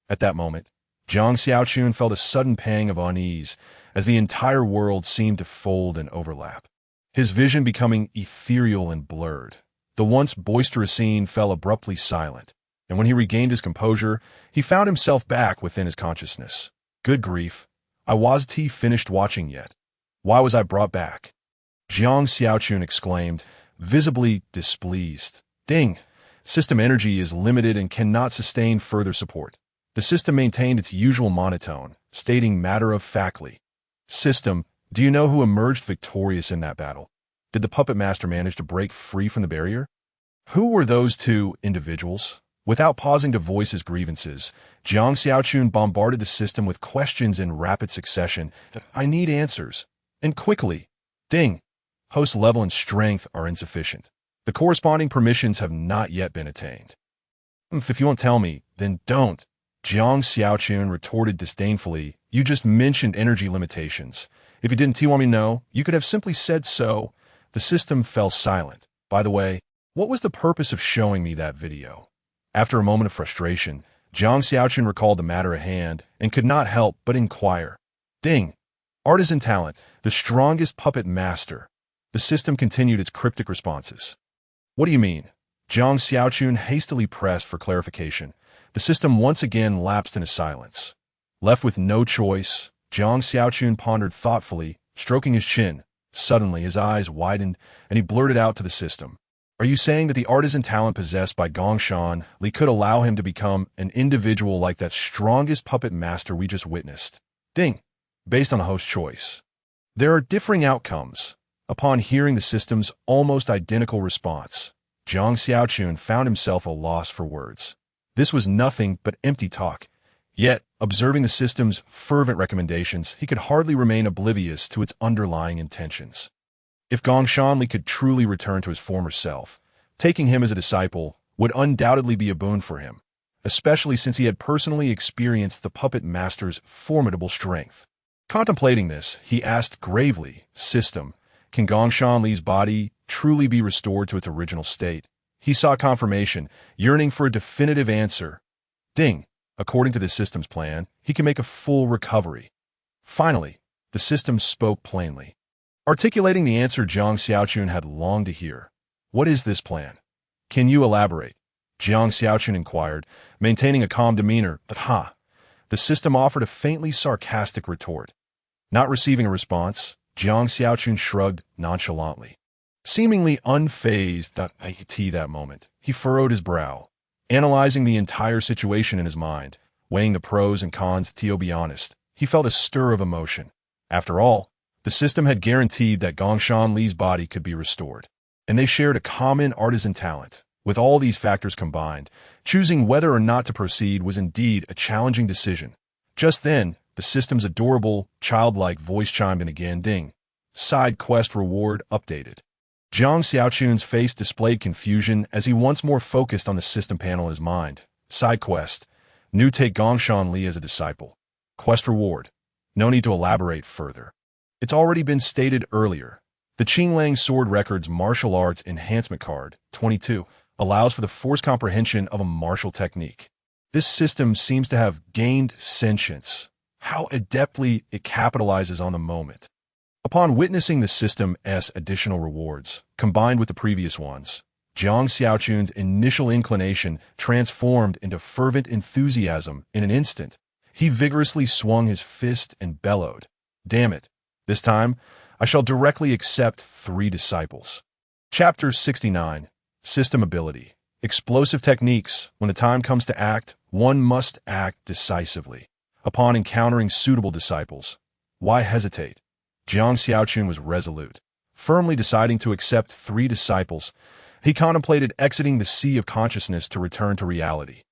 At that moment, Jiang Xiaochun felt a sudden pang of unease as the entire world seemed to fold and overlap, his vision becoming ethereal and blurred. The once boisterous scene fell abruptly silent, and when he regained his composure, he found himself back within his consciousness. Good grief, I wasn't finished watching yet. Why was I brought back? Jiang Xiaochun exclaimed, visibly displeased. Ding! System energy is limited and cannot sustain further support. The system maintained its usual monotone, stating matter-of-factly, System, do you know who emerged victorious in that battle? Did the puppet master manage to break free from the barrier? Who were those two individuals? Without pausing to voice his grievances, Jiang Xiaochun bombarded the system with questions in rapid succession. I need answers. And quickly. Ding! Host level and strength are insufficient. The corresponding permissions have not yet been attained. If you won't tell me, then don't. Jiang Xiaochun retorted disdainfully. You just mentioned energy limitations. If you didn't want me to know, you could have simply said so. The system fell silent. By the way, what was the purpose of showing me that video? After a moment of frustration, Jiang Xiaochun recalled the matter at hand and could not help but inquire. Ding! Artisan talent, the strongest puppet master. The system continued its cryptic responses. What do you mean? Jiang Xiaochun hastily pressed for clarification. The system once again lapsed into silence. Left with no choice, Jiang Xiaochun pondered thoughtfully, stroking his chin. Suddenly, his eyes widened, and he blurted out to the system. Are you saying that the artisan talent possessed by Gongshan Li could allow him to become an individual like that strongest puppet master we just witnessed? Ding! Based on the host's choice. There are differing outcomes. Upon hearing the system's almost identical response, Jiang Xiaochun found himself at a loss for words. This was nothing but empty talk. Yet, observing the system's fervent recommendations, he could hardly remain oblivious to its underlying intentions. If Gongshan Li could truly return to his former self, taking him as a disciple would undoubtedly be a boon for him, especially since he had personally experienced the puppet master's formidable strength. Contemplating this, he asked gravely, System, can Gongshan Li's body truly be restored to its original state? He sought confirmation, yearning for a definitive answer. Ding! According to the system's plan, he can make a full recovery. Finally, the system spoke plainly, articulating the answer Jiang Xiaochun had longed to hear. What is this plan? Can you elaborate? Jiang Xiaochun inquired, maintaining a calm demeanor. The system offered a faintly sarcastic retort. Not receiving a response, Jiang Xiaochun shrugged nonchalantly. Seemingly unfazed that moment, he furrowed his brow, analyzing the entire situation in his mind, weighing the pros and cons. To be honest, he felt a stir of emotion. After all, the system had guaranteed that Gongshan Li's body could be restored, and they shared a common artisan talent. With all these factors combined, choosing whether or not to proceed was indeed a challenging decision. Just then, the system's adorable, childlike voice chimed in again. Ding! Side quest reward updated. Jiang Xiaochun's face displayed confusion as he once more focused on the system panel in his mind. Side quest. New, take Gongshan Li as a disciple. Quest reward. No need to elaborate further. It's already been stated earlier. The Qinglang Sword Records Martial Arts Enhancement Card, 22, allows for the force comprehension of a martial technique. This system seems to have gained sentience. How adeptly it capitalizes on the moment. Upon witnessing the system's additional rewards, combined with the previous ones, Jiang Xiaochun's initial inclination transformed into fervent enthusiasm in an instant. He vigorously swung his fist and bellowed, "Damn it! This time, I shall directly accept 3 disciples." Chapter 69. System Ability. Explosive Techniques. When the time comes to act, one must act decisively. Upon encountering suitable disciples, why hesitate? Jiang Xiaochun was resolute. Firmly deciding to accept 3 disciples, he contemplated exiting the sea of consciousness to return to reality.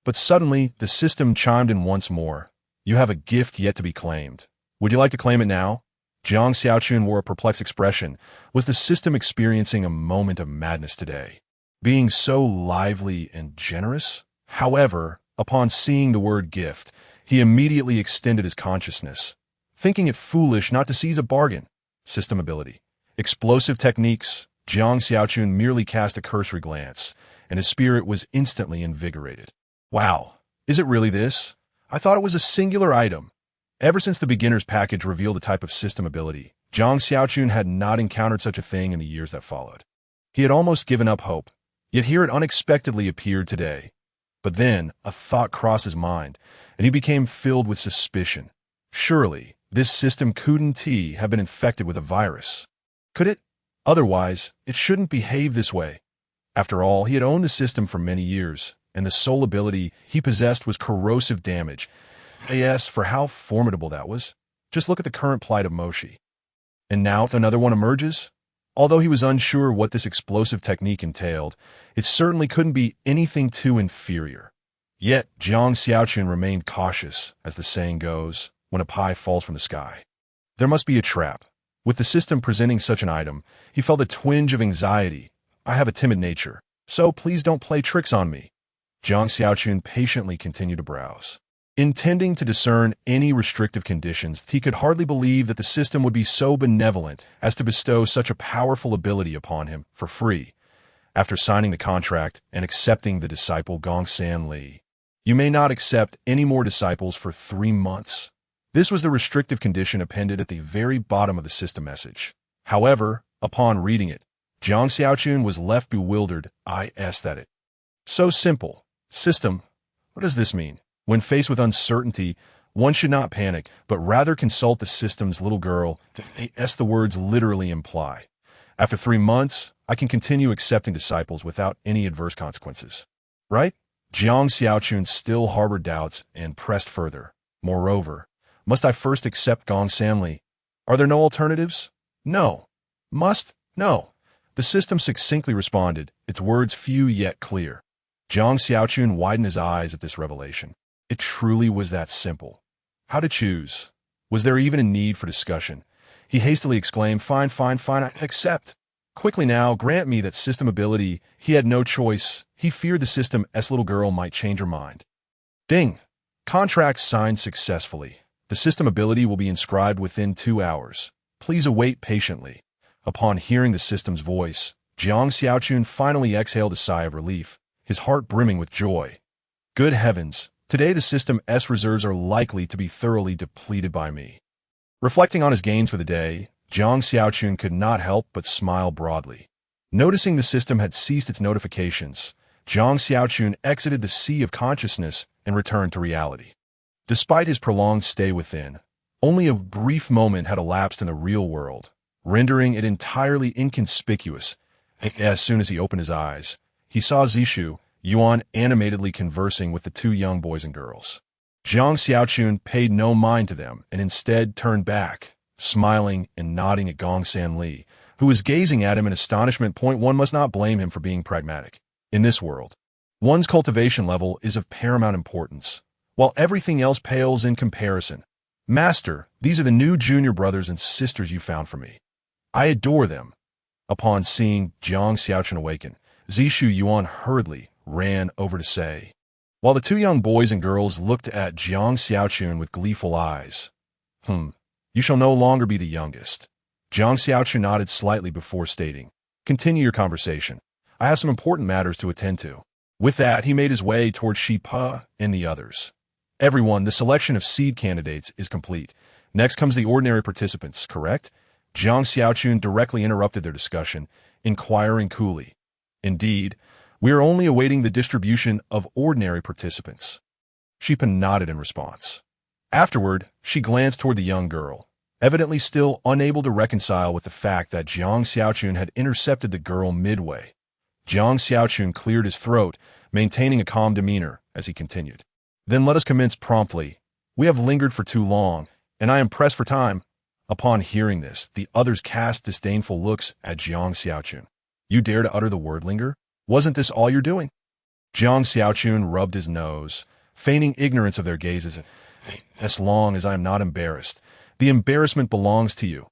But suddenly, the system chimed in once more. "You have a gift yet to be claimed. Would you like to claim it now?" Jiang Xiaochun wore a perplexed expression. Was the system experiencing a moment of madness today? Being so lively and generous? However, upon seeing the word gift, he immediately extended his consciousness, thinking it foolish not to seize a bargain. System Ability. Explosive Techniques. Jiang Xiaochun merely cast a cursory glance, and his spirit was instantly invigorated. Wow, is it really this? I thought it was a singular item. Ever since the beginner's package revealed the type of system ability, Jiang Xiaochun had not encountered such a thing in the years that followed. He had almost given up hope, yet here it unexpectedly appeared today. But then, a thought crossed his mind, and he became filled with suspicion. Surely, this system couldn't have been infected with a virus. Could it? Otherwise, it shouldn't behave this way. After all, he had owned the system for many years, and the sole ability he possessed was corrosive damage. As for how formidable that was, just look at the current plight of Moshi. And now another one emerges? Although he was unsure what this explosive technique entailed, it certainly couldn't be anything too inferior. Yet, Jiang Xiaochun remained cautious, as the saying goes, when a pie falls from the sky. There must be a trap. With the system presenting such an item, he felt a twinge of anxiety. I have a timid nature, so please don't play tricks on me. Jiang Xiaochun patiently continued to browse. Intending to discern any restrictive conditions, he could hardly believe that the system would be so benevolent as to bestow such a powerful ability upon him for free. After signing the contract and accepting the disciple Gongsan Li, you may not accept any more disciples for 3 months. This was the restrictive condition appended at the very bottom of the system message. However, upon reading it, Jiang Xiaochun was left bewildered. I asked at it. So simple. System, what does this mean? When faced with uncertainty, one should not panic, but rather consult the system's little girl, as the words literally imply. After 3 months, I can continue accepting disciples without any adverse consequences. Right? Jiang Xiaochun still harbored doubts and pressed further. Moreover, must I first accept Gongsan Li? Are there no alternatives? No. Must? No. The system succinctly responded, its words few yet clear. Jiang Xiaochun widened his eyes at this revelation. It truly was that simple. How to choose? Was there even a need for discussion? He hastily exclaimed, Fine, I accept. Quickly now, grant me that system ability. He had no choice. He feared the system's little girl might change her mind. Ding! Contract signed successfully. The system ability will be inscribed within 2 hours. Please await patiently. Upon hearing the system's voice, Jiang Xiaochun finally exhaled a sigh of relief, his heart brimming with joy. Good heavens! Today the system's reserves are likely to be thoroughly depleted by me. Reflecting on his gains for the day, Jiang Xiaochun could not help but smile broadly. Noticing the system had ceased its notifications, Jiang Xiaochun exited the sea of consciousness and returned to reality. Despite his prolonged stay within, only a brief moment had elapsed in the real world, rendering it entirely inconspicuous. As soon as he opened his eyes, he saw Zishu, Yuan animatedly conversing with the 2 young boys and girls. Jiang Xiaochun paid no mind to them and instead turned back, smiling and nodding at Gongsan Li, who was gazing at him in astonishment. One must not blame him for being pragmatic. In this world, one's cultivation level is of paramount importance, while everything else pales in comparison. Master, these are the new junior brothers and sisters you found for me. I adore them. Upon seeing Jiang Xiaochun awaken, Zishu Yuan hurriedly ran over to say, while the 2 young boys and girls looked at Jiang Xiaochun with gleeful eyes. You shall no longer be the youngest. Jiang Xiaochun nodded slightly before stating, Continue your conversation. I have some important matters to attend to. With that, he made his way toward Shi Pe and the others. Everyone, the selection of seed candidates is complete. Next comes the ordinary participants, correct? Jiang Xiaochun directly interrupted their discussion, inquiring coolly. Indeed, we are only awaiting the distribution of ordinary participants. Shi Pe nodded in response. Afterward, she glanced toward the young girl, evidently still unable to reconcile with the fact that Jiang Xiaochun had intercepted the girl midway. Jiang Xiaochun cleared his throat, maintaining a calm demeanor as he continued. Then let us commence promptly. We have lingered for too long, and I am pressed for time. Upon hearing this, the others cast disdainful looks at Jiang Xiaochun. You dare to utter the word linger? Wasn't this all you're doing? Jiang Xiaochun rubbed his nose, feigning ignorance of their gazes. As long as I am not embarrassed, the embarrassment belongs to you.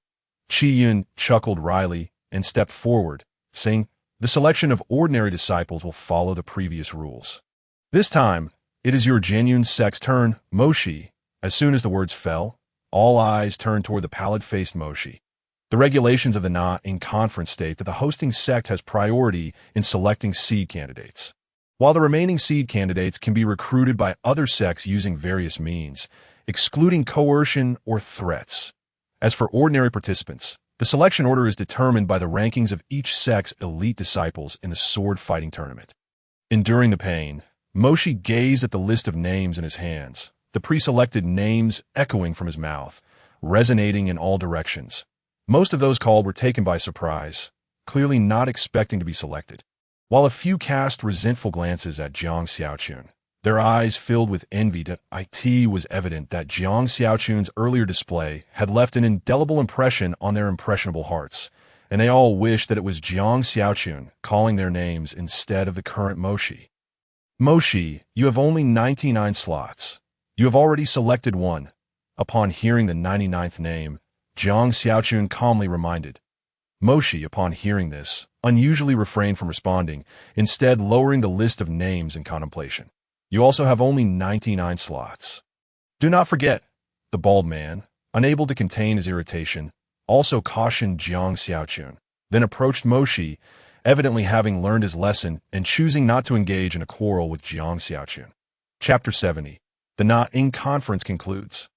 Qi Yun chuckled wryly and stepped forward, saying, the selection of ordinary disciples will follow the previous rules. This time, it is your genuine sect's turn, Moshi. As soon as the words fell, all eyes turned toward the pallid-faced Moshi. The regulations of the Na in conference state that the hosting sect has priority in selecting seed candidates, while the remaining seed candidates can be recruited by other sects using various means, excluding coercion or threats. As for ordinary participants, the selection order is determined by the rankings of each sect's elite disciples in the sword-fighting tournament. Enduring the pain, Moshi gazed at the list of names in his hands, the pre-selected names echoing from his mouth, resonating in all directions. Most of those called were taken by surprise, clearly not expecting to be selected. While a few cast resentful glances at Jiang Xiaochun, their eyes filled with envy, it was evident that Jiang Xiaochun's earlier display had left an indelible impression on their impressionable hearts, and they all wished that it was Jiang Xiaochun calling their names instead of the current Moshi. Moshi, you have only 99 slots. You have already selected one. Upon hearing the 99th name, Jiang Xiaochun calmly reminded. Moshi, upon hearing this, unusually refrained from responding, instead lowering the list of names in contemplation. You also have only 99 slots. Do not forget, the bald man, unable to contain his irritation, also cautioned Jiang Xiaochun, then approached Moshi, evidently having learned his lesson and choosing not to engage in a quarrel with Jiang Xiaochun. Chapter 70. The Na in conference concludes.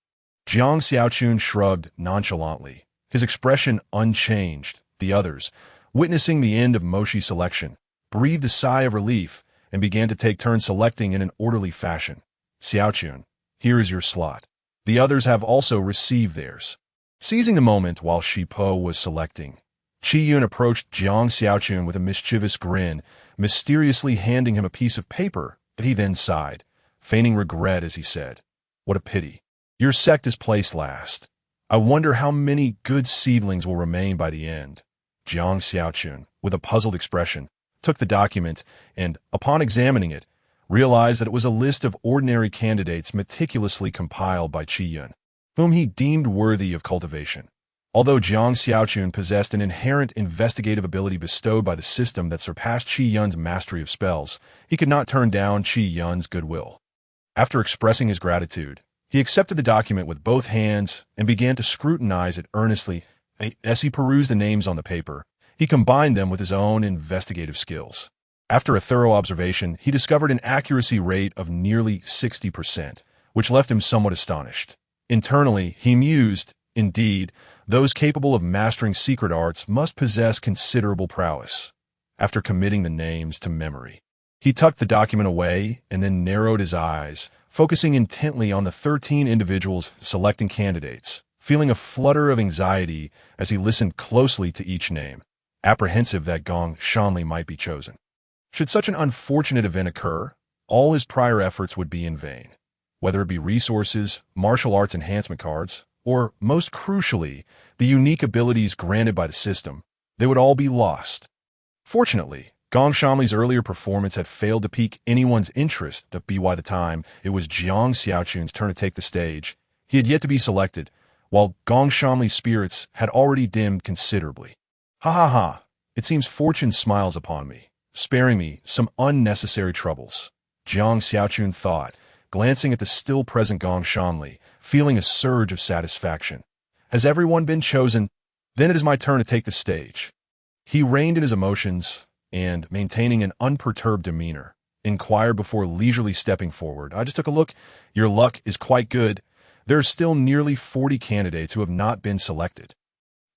Jiang Xiaochun shrugged nonchalantly, his expression unchanged. The others, witnessing the end of Moshi's selection, breathed a sigh of relief and began to take turns selecting in an orderly fashion. Xiaochun, here is your slot. The others have also received theirs. Seizing the moment while Shi Pe was selecting, Qi Yun approached Jiang Xiaochun with a mischievous grin, mysteriously handing him a piece of paper that he then sighed, feigning regret as he said, What a pity. Your sect is placed last. I wonder how many good seedlings will remain by the end. Jiang Xiaochun, with a puzzled expression, took the document and, upon examining it, realized that it was a list of ordinary candidates meticulously compiled by Qi Yun, whom he deemed worthy of cultivation. Although Jiang Xiaochun possessed an inherent investigative ability bestowed by the system that surpassed Qi Yun's mastery of spells, he could not turn down Qi Yun's goodwill. After expressing his gratitude, he accepted the document with both hands and began to scrutinize it earnestly. As he perused the names on the paper, he combined them with his own investigative skills. After a thorough observation, he discovered an accuracy rate of nearly 60%, which left him somewhat astonished. Internally, he mused, indeed, those capable of mastering secret arts must possess considerable prowess. After committing the names to memory, he tucked the document away and then narrowed his eyes, focusing intently on the 13 individuals selecting candidates, feeling a flutter of anxiety as he listened closely to each name, apprehensive that Gong Shanli might be chosen. Should such an unfortunate event occur, all his prior efforts would be in vain. Whether it be resources, martial arts enhancement cards, or, most crucially, the unique abilities granted by the system, they would all be lost. Fortunately, Gong Shanli's earlier performance had failed to pique anyone's interest by the time it was Jiang Xiaochun's turn to take the stage. He had yet to be selected, while Gong Shanli's spirits had already dimmed considerably. Ha ha ha, it seems fortune smiles upon me, sparing me some unnecessary troubles, Jiang Xiaochun thought, glancing at the still-present Gong Shanli, feeling a surge of satisfaction. Has everyone been chosen? Then it is my turn to take the stage. He reined in his emotions and, maintaining an unperturbed demeanor, inquired before leisurely stepping forward. I just took a look. Your luck is quite good. There are still nearly 40 candidates who have not been selected.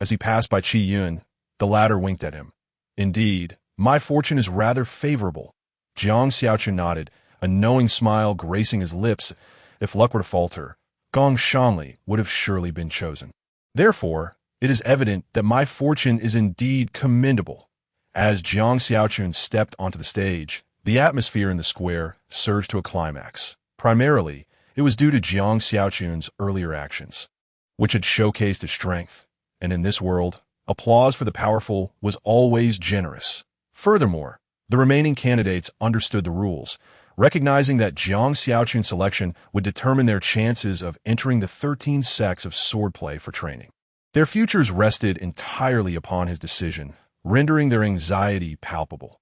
As he passed by Qi Yun, the latter winked at him. Indeed, my fortune is rather favorable. Jiang Xiaochun nodded, a knowing smile gracing his lips. If luck were to falter, Gong Shanli would have surely been chosen. Therefore, it is evident that my fortune is indeed commendable. As Jiang Xiaochun stepped onto the stage, the atmosphere in the square surged to a climax. Primarily, it was due to Jiang Xiaochun's earlier actions, which had showcased his strength, and in this world, applause for the powerful was always generous. Furthermore, the remaining candidates understood the rules, recognizing that Jiang Xiaochun's selection would determine their chances of entering the 13 sects of swordplay for training. Their futures rested entirely upon his decision, rendering their anxiety palpable.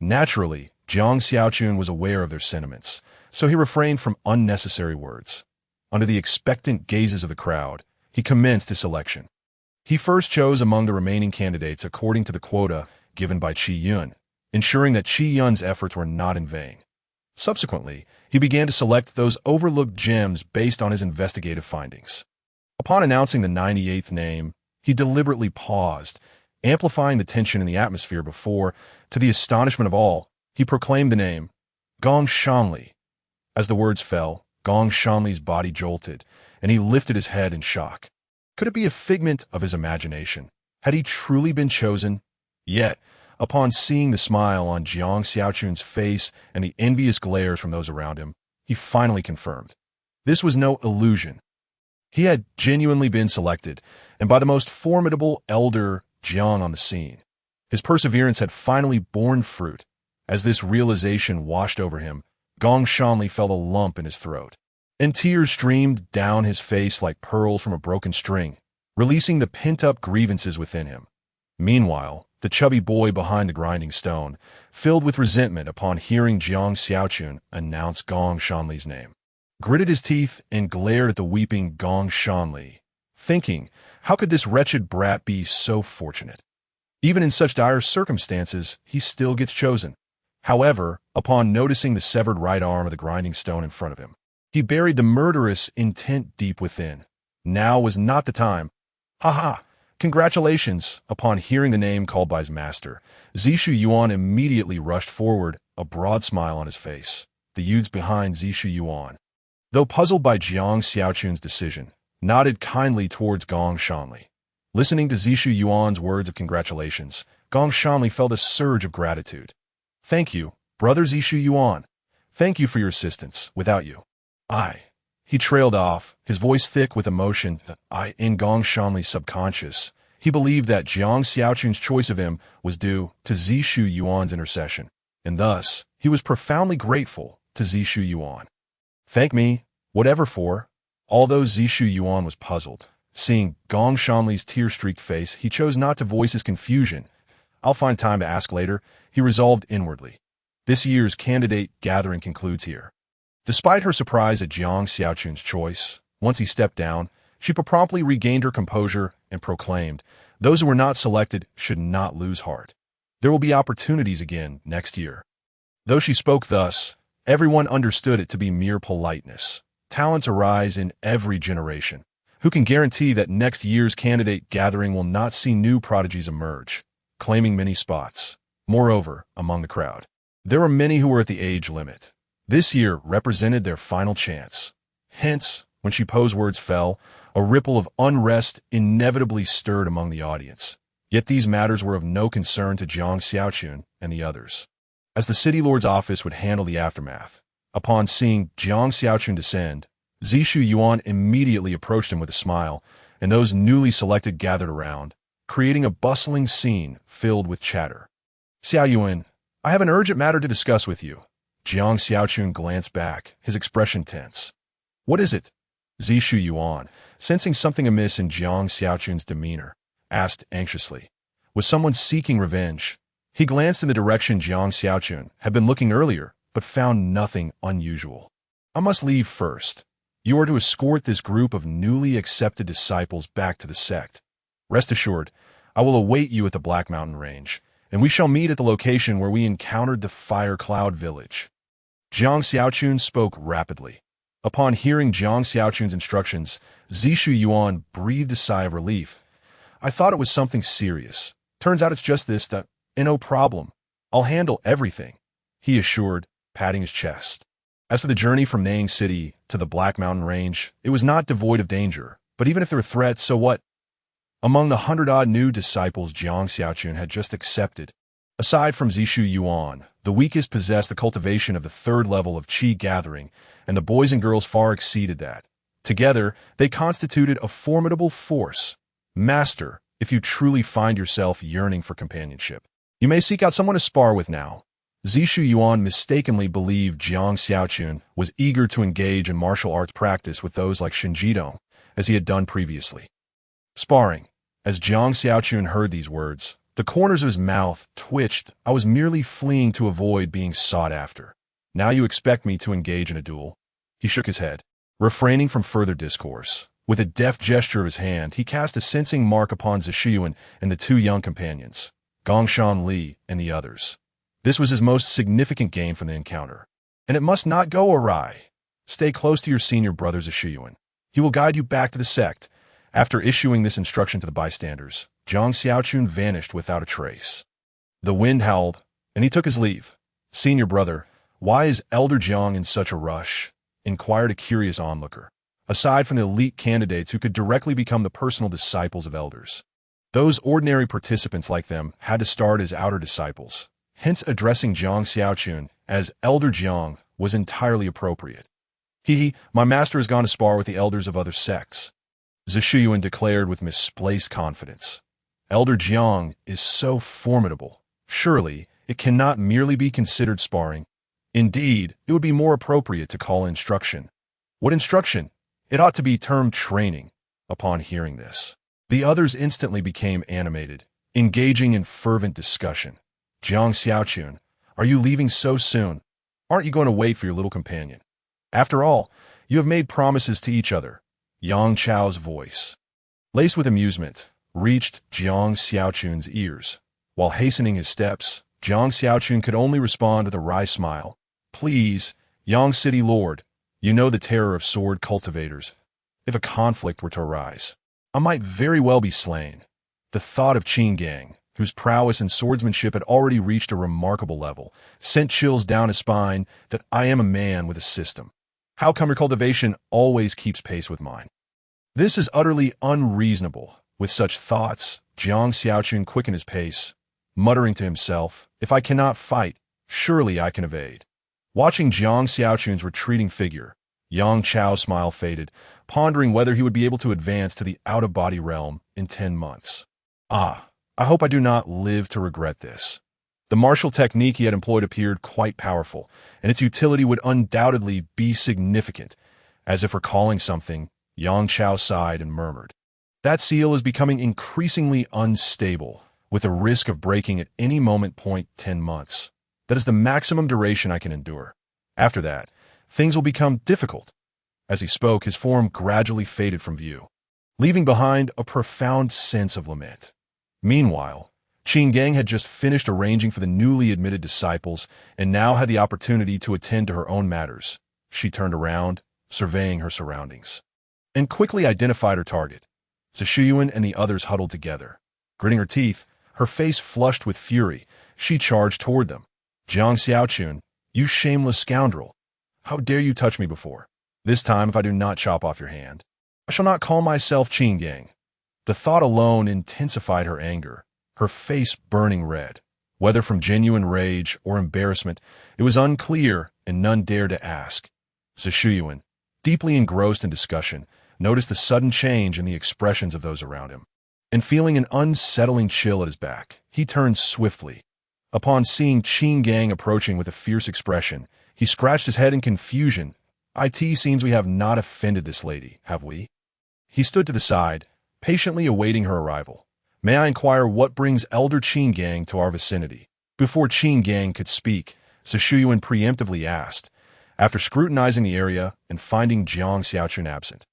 Naturally, Jiang Xiaochun was aware of their sentiments, so he refrained from unnecessary words. Under the expectant gazes of the crowd, he commenced his selection. He first chose among the remaining candidates according to the quota given by Qi Yun, ensuring that Qi Yun's efforts were not in vain. Subsequently, he began to select those overlooked gems based on his investigative findings. Upon announcing the 98th name, he deliberately paused, amplifying the tension in the atmosphere before, to the astonishment of all, he proclaimed the name, Gong Shanli. As the words fell, Gong Shanli's body jolted, and he lifted his head in shock. Could it be a figment of his imagination? Had he truly been chosen? Yet, upon seeing the smile on Jiang Xiaochun's face and the envious glares from those around him, he finally confirmed. This was no illusion. He had genuinely been selected, and by the most formidable elder Jiang on the scene. His perseverance had finally borne fruit. As this realization washed over him, Gong Shanli felt a lump in his throat, and tears streamed down his face like pearls from a broken string, releasing the pent-up grievances within him. Meanwhile, the chubby boy behind the grinding stone, filled with resentment upon hearing Jiang Xiaochun announce Gong Shanli's name, gritted his teeth and glared at the weeping Gong Shanli, thinking, how could this wretched brat be so fortunate? Even in such dire circumstances, he still gets chosen. However, upon noticing the severed right arm of the grinding stone in front of him, he buried the murderous intent deep within. Now was not the time. Ha ha! Congratulations! Upon hearing the name called by his master, Zishu Yuan immediately rushed forward, a broad smile on his face. The youths behind Zishu Yuan, though puzzled by Jiang Xiaochun's decision, nodded kindly towards Gong Shanli. Listening to Zishu Yuan's words of congratulations, Gong Shanli felt a surge of gratitude. Thank you, brother Zishu Yuan. Thank you for your assistance. Without you, He trailed off, his voice thick with emotion. In Gong Shanli's subconscious, he believed that Jiang Xiaochun's choice of him was due to Zishu Yuan's intercession, and thus he was profoundly grateful to Zishu Yuan. Thank me, whatever for? Although Zishu Yuan was puzzled, seeing Gong Shanli's tear-streaked face, he chose not to voice his confusion. I'll find time to ask later, he resolved inwardly. This year's candidate gathering concludes here. Despite her surprise at Jiang Xiaochun's choice, once he stepped down, she promptly regained her composure and proclaimed, those who were not selected should not lose heart. There will be opportunities again next year. Though she spoke thus, everyone understood it to be mere politeness. Talents arise in every generation. Who can guarantee that next year's candidate gathering will not see new prodigies emerge, claiming many spots? Moreover, among the crowd, there were many who were at the age limit. This year represented their final chance. Hence, when she posed words fell, a ripple of unrest inevitably stirred among the audience. Yet these matters were of no concern to Jiang Xiaochun and the others, as the city lord's office would handle the aftermath. Upon seeing Jiang Xiaochun descend, Zishu Yuan immediately approached him with a smile, and those newly selected gathered around, creating a bustling scene filled with chatter. Xiao Yuan, I have an urgent matter to discuss with you. Jiang Xiaochun glanced back, his expression tense. What is it? Zishu Yuan, sensing something amiss in Jiang Xiaochun's demeanor, asked anxiously. Was someone seeking revenge? He glanced in the direction Jiang Xiaochun had been looking earlier, but found nothing unusual. I must leave first. You are to escort this group of newly accepted disciples back to the sect. Rest assured, I will await you at the Black Mountain Range, and we shall meet at the location where we encountered the Fire Cloud Village. Jiang Xiaochun spoke rapidly. Upon hearing Jiang Xiaochun's instructions, Zishu Yuan breathed a sigh of relief. I thought it was something serious. Turns out it's just this, that, no problem. I'll handle everything, he assured, patting his chest. As for the journey from Nang City to the Black Mountain Range, it was not devoid of danger, but even if there were threats, so what? Among the 100-odd new disciples Jiang Xiaochun had just accepted, aside from Zishu Yuan, the weakest possessed the cultivation of the third level of Qi gathering, and the boys and girls far exceeded that. Together, they constituted a formidable force. Master, if you truly find yourself yearning for companionship, you may seek out someone to spar with now. Zishu Yuan mistakenly believed Jiang Xiaochun was eager to engage in martial arts practice with those like Shen Jidong, as he had done previously. Sparring. As Jiang Xiaochun heard these words, the corners of his mouth twitched. I was merely fleeing to avoid being sought after. Now you expect me to engage in a duel? He shook his head, refraining from further discourse. With a deft gesture of his hand, he cast a sensing mark upon Zishuyuan and the two young companions, Gongshan Li and the others. This was his most significant gain from the encounter. And it must not go awry. Stay close to your senior brother Zishuyuan. He will guide you back to the sect. After issuing this instruction to the bystanders, Jiang Xiaochun vanished without a trace. The wind howled, and he took his leave. Senior brother, why is Elder Jiang in such a rush? Inquired a curious onlooker. Aside from the elite candidates who could directly become the personal disciples of elders, those ordinary participants like them had to start as outer disciples. Hence, addressing Jiang Xiaochun as Elder Jiang was entirely appropriate. My master has gone to spar with the elders of other sects, Zishuyuan declared with misplaced confidence. Elder Jiang is so formidable. Surely, it cannot merely be considered sparring. Indeed, it would be more appropriate to call instruction. What instruction? It ought to be termed training. Upon hearing this, the others instantly became animated, engaging in fervent discussion. Jiang Xiaochun, are you leaving so soon? Aren't you going to wait for your little companion? After all, you have made promises to each other. Yang Chao's voice, laced with amusement, reached Jiang Xiaochun's ears. While hastening his steps, Jiang Xiaochun could only respond with a wry smile. Please, Yang City Lord, you know the terror of sword cultivators. If a conflict were to arise, I might very well be slain. The thought of Qin Gang, whose prowess and swordsmanship had already reached a remarkable level, sent chills down his spine. That I am a man with a system. How come your cultivation always keeps pace with mine? This is utterly unreasonable. With such thoughts, Jiang Xiaochun quickened his pace, muttering to himself, if I cannot fight, surely I can evade. Watching Jiang Xiaochun's retreating figure, Yang Chao's smile faded, pondering whether he would be able to advance to the out-of-body realm in 10 months. I hope I do not live to regret this. The martial technique he had employed appeared quite powerful, and its utility would undoubtedly be significant. As if recalling something, Yang Chao sighed and murmured, that seal is becoming increasingly unstable, with a risk of breaking at any moment. 10 months. That is the maximum duration I can endure. After that, things will become difficult. As he spoke, his form gradually faded from view, leaving behind a profound sense of lament. Meanwhile, Qin Gang had just finished arranging for the newly admitted disciples and now had the opportunity to attend to her own matters. She turned around, surveying her surroundings, and quickly identified her target. Zishuyuan and the others huddled together. Gritting her teeth, her face flushed with fury, she charged toward them. Jiang Xiaochun, you shameless scoundrel! How dare you touch me before? This time, if I do not chop off your hand, I shall not call myself Qin Gang. The thought alone intensified her anger, her face burning red. Whether from genuine rage or embarrassment, it was unclear, and none dared to ask. Zishuyuan, deeply engrossed in discussion, noticed the sudden change in the expressions of those around him, and feeling an unsettling chill at his back, he turned swiftly. Upon seeing Qin Gang approaching with a fierce expression, he scratched his head in confusion. It seems we have not offended this lady, have we? He stood to the side, patiently awaiting her arrival. May I inquire what brings Elder Qin Gang to our vicinity? Before Qin Gang could speak, Zishuyuan preemptively asked, after scrutinizing the area and finding Jiang Xiaochun absent.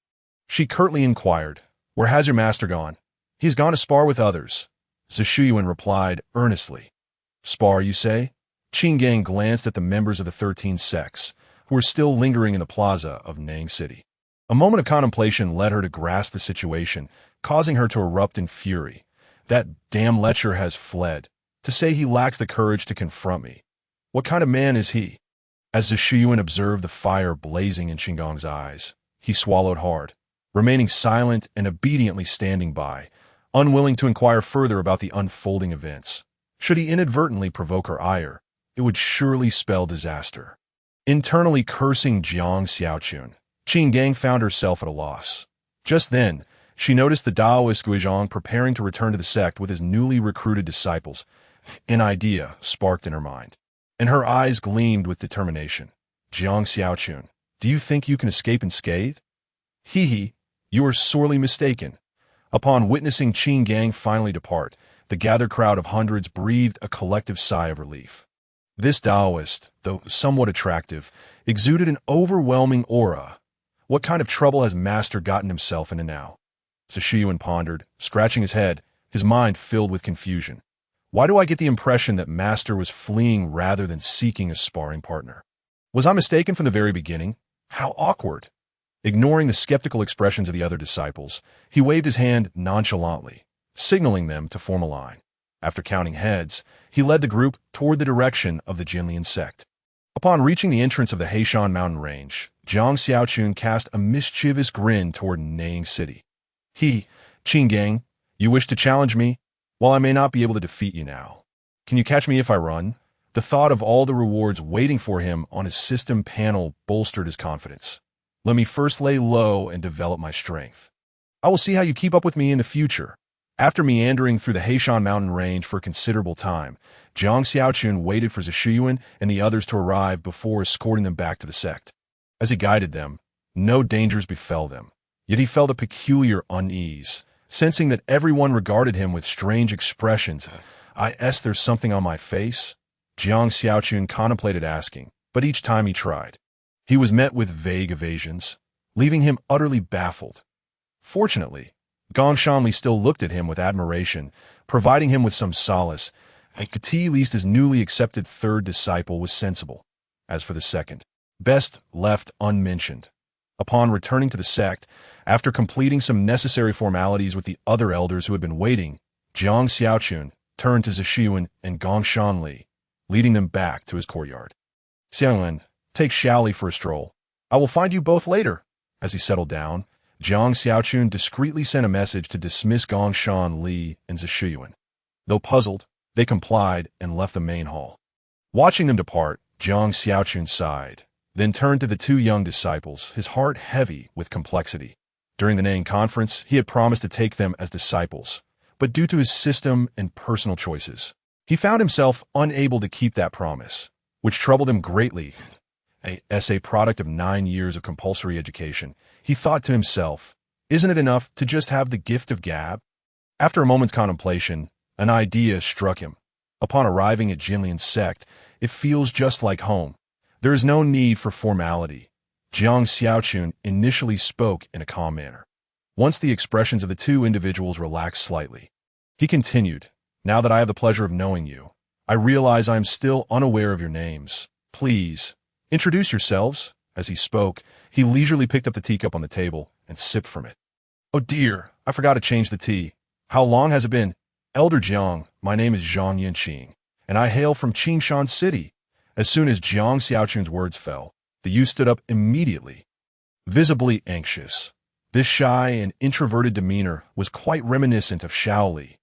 She curtly inquired, where has your master gone? He has gone to spar with others. Zishuyuan replied earnestly. Spar, you say? Qin Gang glanced at the members of the 13 sects, who were still lingering in the plaza of Nang City. A moment of contemplation led her to grasp the situation, causing her to erupt in fury. That damn lecher has fled. To say he lacks the courage to confront me. What kind of man is he? As Zhiyuan observed the fire blazing in Qinggong's eyes, he swallowed hard, remaining silent and obediently standing by, unwilling to inquire further about the unfolding events. Should he inadvertently provoke her ire, it would surely spell disaster. Internally cursing Jiang Xiaochun, Qin Gang found herself at a loss. Just then, she noticed the Taoist Guizhong preparing to return to the sect with his newly recruited disciples. An idea sparked in her mind, and her eyes gleamed with determination. Jiang Xiaochun, do you think you can escape unscathed? Hee, you are sorely mistaken. Upon witnessing Qin Gang finally depart, the gathered crowd of hundreds breathed a collective sigh of relief. This Taoist, though somewhat attractive, exuded an overwhelming aura. What kind of trouble has Master gotten himself into now? Zhiyuan pondered, scratching his head, his mind filled with confusion. Why do I get the impression that Master was fleeing rather than seeking a sparring partner? Was I mistaken from the very beginning? How awkward. Ignoring the skeptical expressions of the other disciples, he waved his hand nonchalantly, signaling them to form a line. After counting heads, he led the group toward the direction of the Jinlian sect. Upon reaching the entrance of the Heishan mountain range, Jiang Xiaochun cast a mischievous grin toward Nang City. Qin Gang, you wish to challenge me? While I may not be able to defeat you now, can you catch me if I run? The thought of all the rewards waiting for him on his system panel bolstered his confidence. Let me first lay low and develop my strength. I will see how you keep up with me in the future. After meandering through the Heishan mountain range for a considerable time, Jiang Xiaochun waited for Zhiyuan and the others to arrive before escorting them back to the sect. As he guided them, no dangers befell them, yet he felt a peculiar unease, sensing that everyone regarded him with strange expressions. There's something on my face? Jiang Xiaochun contemplated asking, but each time he tried, he was met with vague evasions, leaving him utterly baffled. Fortunately, Gong Shanli still looked at him with admiration, providing him with some solace, and at least his newly accepted third disciple was sensible. As for the second, best left unmentioned. Upon returning to the sect, after completing some necessary formalities with the other elders who had been waiting, Jiang Xiaochun turned to Zhiyuan and Gong Shanli, leading them back to his courtyard. Xianglin, take Xiaoli for a stroll. I will find you both later. As he settled down, Jiang Xiaochun discreetly sent a message to dismiss Gong Shanli and Zhiyuan. Though puzzled, they complied and left the main hall. Watching them depart, Jiang Xiaochun sighed, then turned to the two young disciples, his heart heavy with complexity. During the Nang conference, he had promised to take them as disciples, but due to his system and personal choices, he found himself unable to keep that promise, which troubled him greatly. As a product of 9 years of compulsory education, he thought to himself, isn't it enough to just have the gift of gab? After a moment's contemplation, an idea struck him. Upon arriving at Jinlian sect, it feels just like home. There is no need for formality. Jiang Xiaochun initially spoke in a calm manner. Once the expressions of the two individuals relaxed slightly, he continued, now that I have the pleasure of knowing you, I realize I am still unaware of your names. Please, introduce yourselves. As he spoke, he leisurely picked up the teacup on the table and sipped from it. Oh dear, I forgot to change the tea. How long has it been? Elder Jiang, my name is Zhang Yanqing, and I hail from Qingshan City. As soon as Jiang Xiaochun's words fell, the youth stood up immediately, visibly anxious. This shy and introverted demeanor was quite reminiscent of Shaoli.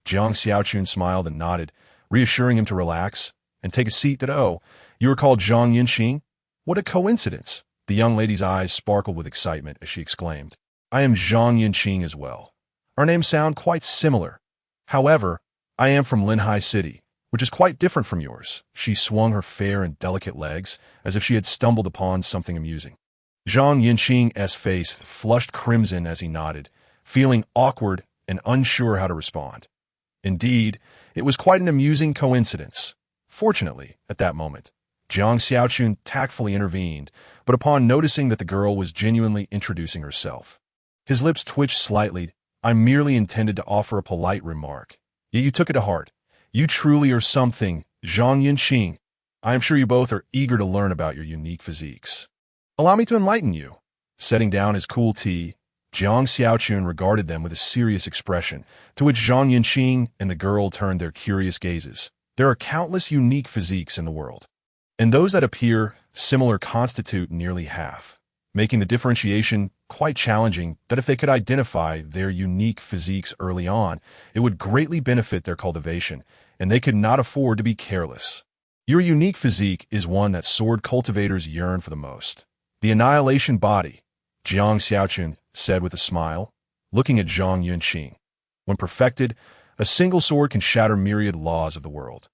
Jiang Xiaochun smiled and nodded, reassuring him to relax and take a seat. You are called Zhang Yanqing? What a coincidence! The young lady's eyes sparkled with excitement as she exclaimed, I am Zhang Yanqing as well. Our names sound quite similar. However, I am from Linhai City, which is quite different from yours. She swung her fair and delicate legs as if she had stumbled upon something amusing. Zhang Yanqing's face flushed crimson as he nodded, feeling awkward and unsure how to respond. Indeed, it was quite an amusing coincidence. Fortunately, at that moment, Jiang Xiaochun tactfully intervened, but upon noticing that the girl was genuinely introducing herself, his lips twitched slightly. I merely intended to offer a polite remark. Yet you took it to heart. You truly are something, Zhang Yanqing. I am sure you both are eager to learn about your unique physiques. Allow me to enlighten you. Setting down his cool tea, Jiang Xiaochun regarded them with a serious expression, to which Zhang Yunqing and the girl turned their curious gazes. There are countless unique physiques in the world, and those that appear similar constitute nearly half, making the differentiation quite challenging. That if they could identify their unique physiques early on, it would greatly benefit their cultivation, and they could not afford to be careless. Your unique physique is one that sword cultivators yearn for the most. The Annihilation Body, Jiang Xiaochun said with a smile, looking at Zhang Yunqing. When perfected, a single sword can shatter myriad laws of the world.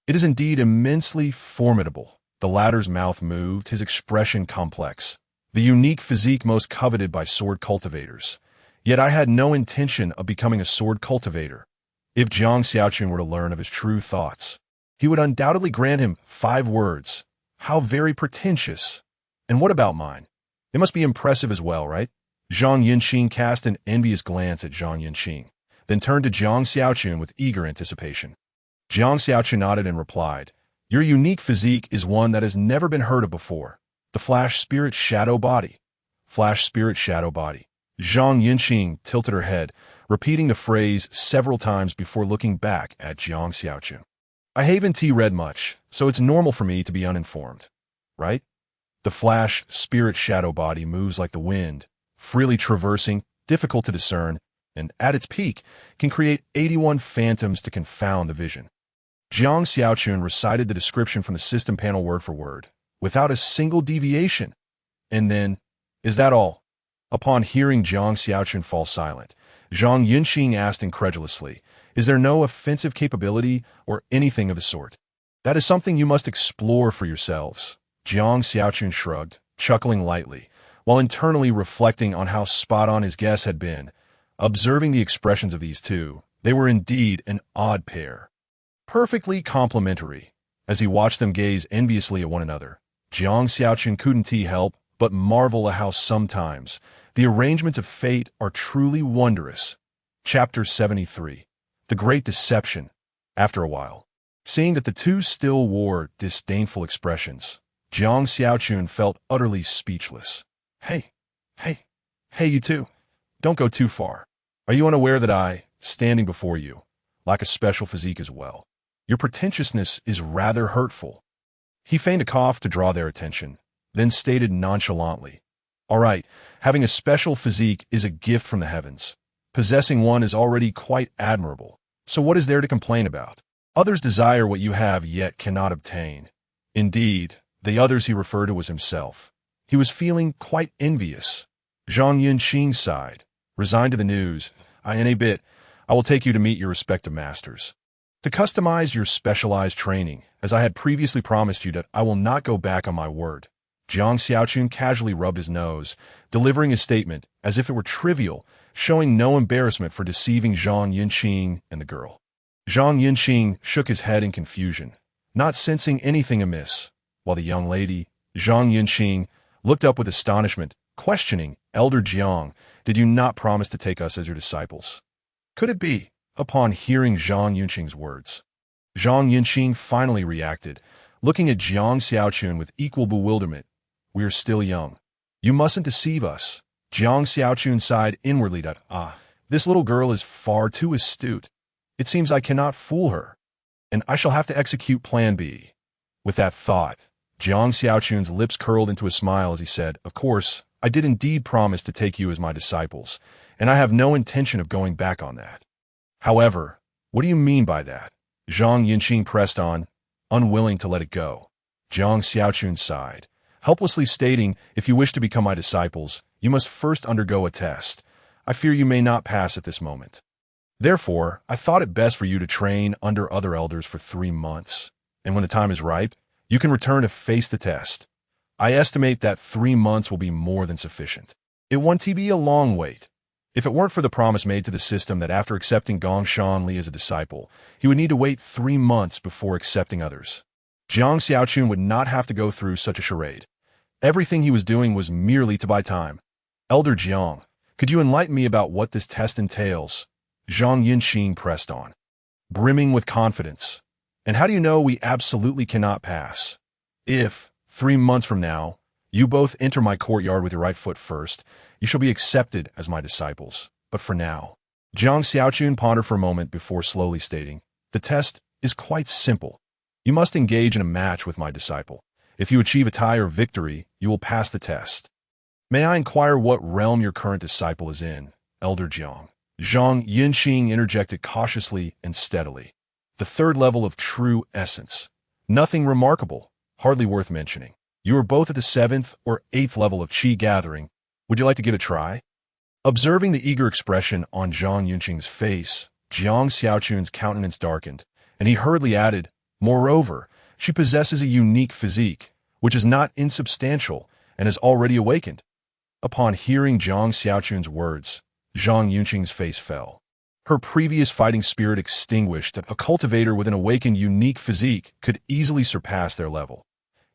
It is indeed immensely formidable. The latter's mouth moved, his expression complex. The unique physique most coveted by sword cultivators. Yet I had no intention of becoming a sword cultivator. If Jiang Xiaochun were to learn of his true thoughts, he would undoubtedly grant him 5 words. How very pretentious. And what about mine? It must be impressive as well, right? Zhang Yunqing cast an envious glance at Zhang Yunqing, then turned to Jiang Xiaochun with eager anticipation. Jiang Xiaochun nodded and replied, "Your unique physique is one that has never been heard of before. The Flash Spirit Shadow Body." Flash Spirit Shadow Body. Zhang Yunqing tilted her head, repeating the phrase several times before looking back at Jiang Xiaochun. I haven't read much, so it's normal for me to be uninformed, right? The Flash Spirit Shadow Body moves like the wind, freely traversing, difficult to discern, and at its peak, can create 81 phantoms to confound the vision. Jiang Xiaochun recited the description from the system panel word for word, without a single deviation. And then, is that all? Upon hearing Jiang Xiaochun fall silent, Zhang Yunqing asked incredulously, is there no offensive capability or anything of the sort? That is something you must explore for yourselves. Jiang Xiaochun shrugged, chuckling lightly, while internally reflecting on how spot-on his guess had been. Observing the expressions of these two, they were indeed an odd pair. Perfectly complementary. As he watched them gaze enviously at one another, Jiang Xiaochun couldn't help but marvel at how sometimes the arrangements of fate are truly wondrous. Chapter 73. The Great Deception. After a while, seeing that the two still wore disdainful expressions, Jiang Xiaochun felt utterly speechless. Hey, you two. Don't go too far. Are you unaware that I, standing before you, lack a special physique as well? Your pretentiousness is rather hurtful. He feigned a cough to draw their attention, then stated nonchalantly, all right, having a special physique is a gift from the heavens. Possessing one is already quite admirable. So what is there to complain about? Others desire what you have yet cannot obtain. Indeed, the others he referred to was himself. He was feeling quite envious. Zhang Yunqing sighed, resigned to the news. In a bit, I will take you to meet your respective masters. To customize your specialized training, as I had previously promised you that I will not go back on my word. Jiang Xiaochun casually rubbed his nose, delivering his statement as if it were trivial, showing no embarrassment for deceiving Zhang Yunqing and the girl. Zhang Yunqing shook his head in confusion, not sensing anything amiss, while the young lady, Zhang Yunqing, looked up with astonishment, questioning, Elder Jiang, did you not promise to take us as your disciples? Could it be? Upon hearing Zhang Yunqing's words, Zhang Yunqing finally reacted, looking at Jiang Xiaochun with equal bewilderment. We are still young. You mustn't deceive us. Jiang Xiaochun sighed inwardly that, this little girl is far too astute. It seems I cannot fool her, and I shall have to execute Plan B. With that thought, Jiang Xiaochun's lips curled into a smile as he said, of course, I did indeed promise to take you as my disciples, and I have no intention of going back on that. However, what do you mean by that? Zhang Yunqing pressed on, unwilling to let it go. Jiang Xiaochun sighed, helplessly stating, if you wish to become my disciples, you must first undergo a test. I fear you may not pass at this moment. Therefore, I thought it best for you to train under other elders for 3 months, and when the time is ripe, you can return to face the test. I estimate that 3 months will be more than sufficient. It won't be a long wait. If it weren't for the promise made to the system that after accepting Gongshan Li as a disciple, he would need to wait 3 months before accepting others. Jiang Xiaochun would not have to go through such a charade. Everything he was doing was merely to buy time. Elder Jiang, could you enlighten me about what this test entails? Zhang Yunqing pressed on. Brimming with confidence, And how do you know we absolutely cannot pass? If, 3 months from now, you both enter my courtyard with your right foot first, you shall be accepted as my disciples. But for now, Jiang Xiaochun pondered for a moment before slowly stating, the test is quite simple. You must engage in a match with my disciple. If you achieve a tie or victory, you will pass the test. May I inquire what realm your current disciple is in, Elder Jiang? Zhang Yinxing interjected cautiously and steadily. The third level of true essence. Nothing remarkable, hardly worth mentioning. You are both at the 7th or 8th level of Qi gathering. Would you like to give it a try? Observing the eager expression on Zhang Yinxing's face, Jiang Xiaochun's countenance darkened, and he hurriedly added, moreover, she possesses a unique physique, which is not insubstantial and has already awakened. Upon hearing Jiang Xiaochun's words, Zhang Yinxing's face fell. Her previous fighting spirit extinguished. A cultivator with an awakened unique physique could easily surpass their level.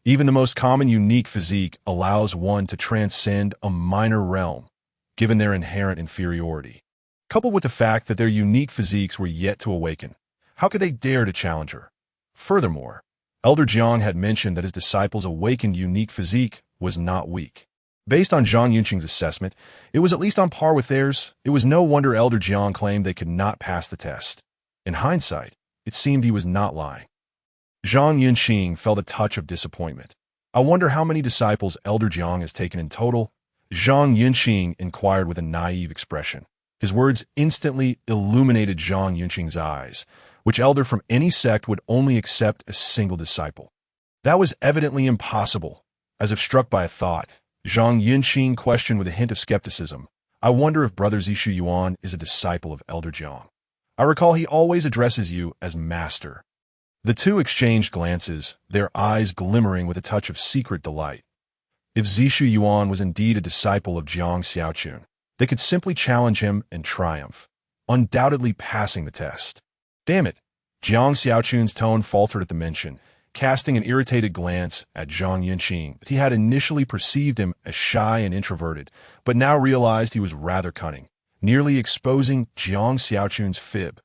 Even the most common unique physique allows one to transcend a minor realm, given their inherent inferiority. Coupled with the fact that their unique physiques were yet to awaken, how could they dare to challenge her? Furthermore, Elder Jiang had mentioned that his disciple's awakened unique physique was not weak. Based on Zhang Yinxing's assessment, it was at least on par with theirs. It was no wonder Elder Jiang claimed they could not pass the test. In hindsight, it seemed he was not lying. Zhang Yinxing felt a touch of disappointment. I wonder how many disciples Elder Jiang has taken in total? Zhang Yinxing inquired with a naive expression. His words instantly illuminated Zhang Yinxing's eyes, which elder from any sect would only accept a single disciple. That was evidently impossible. As if struck by a thought, Zhang Yinxing questioned with a hint of skepticism, I wonder if Brother Zishu Yuan is a disciple of Elder Jiang. I recall he always addresses you as Master. The two exchanged glances, their eyes glimmering with a touch of secret delight. If Zishu Yuan was indeed a disciple of Jiang Xiaochun, they could simply challenge him and triumph, undoubtedly passing the test. Damn it! Jiang Xiaochun's tone faltered at the mention, casting an irritated glance at Zhang Yinxing. He had initially perceived him as shy and introverted, but now realized he was rather cunning, nearly exposing Jiang Xiaochun's fib.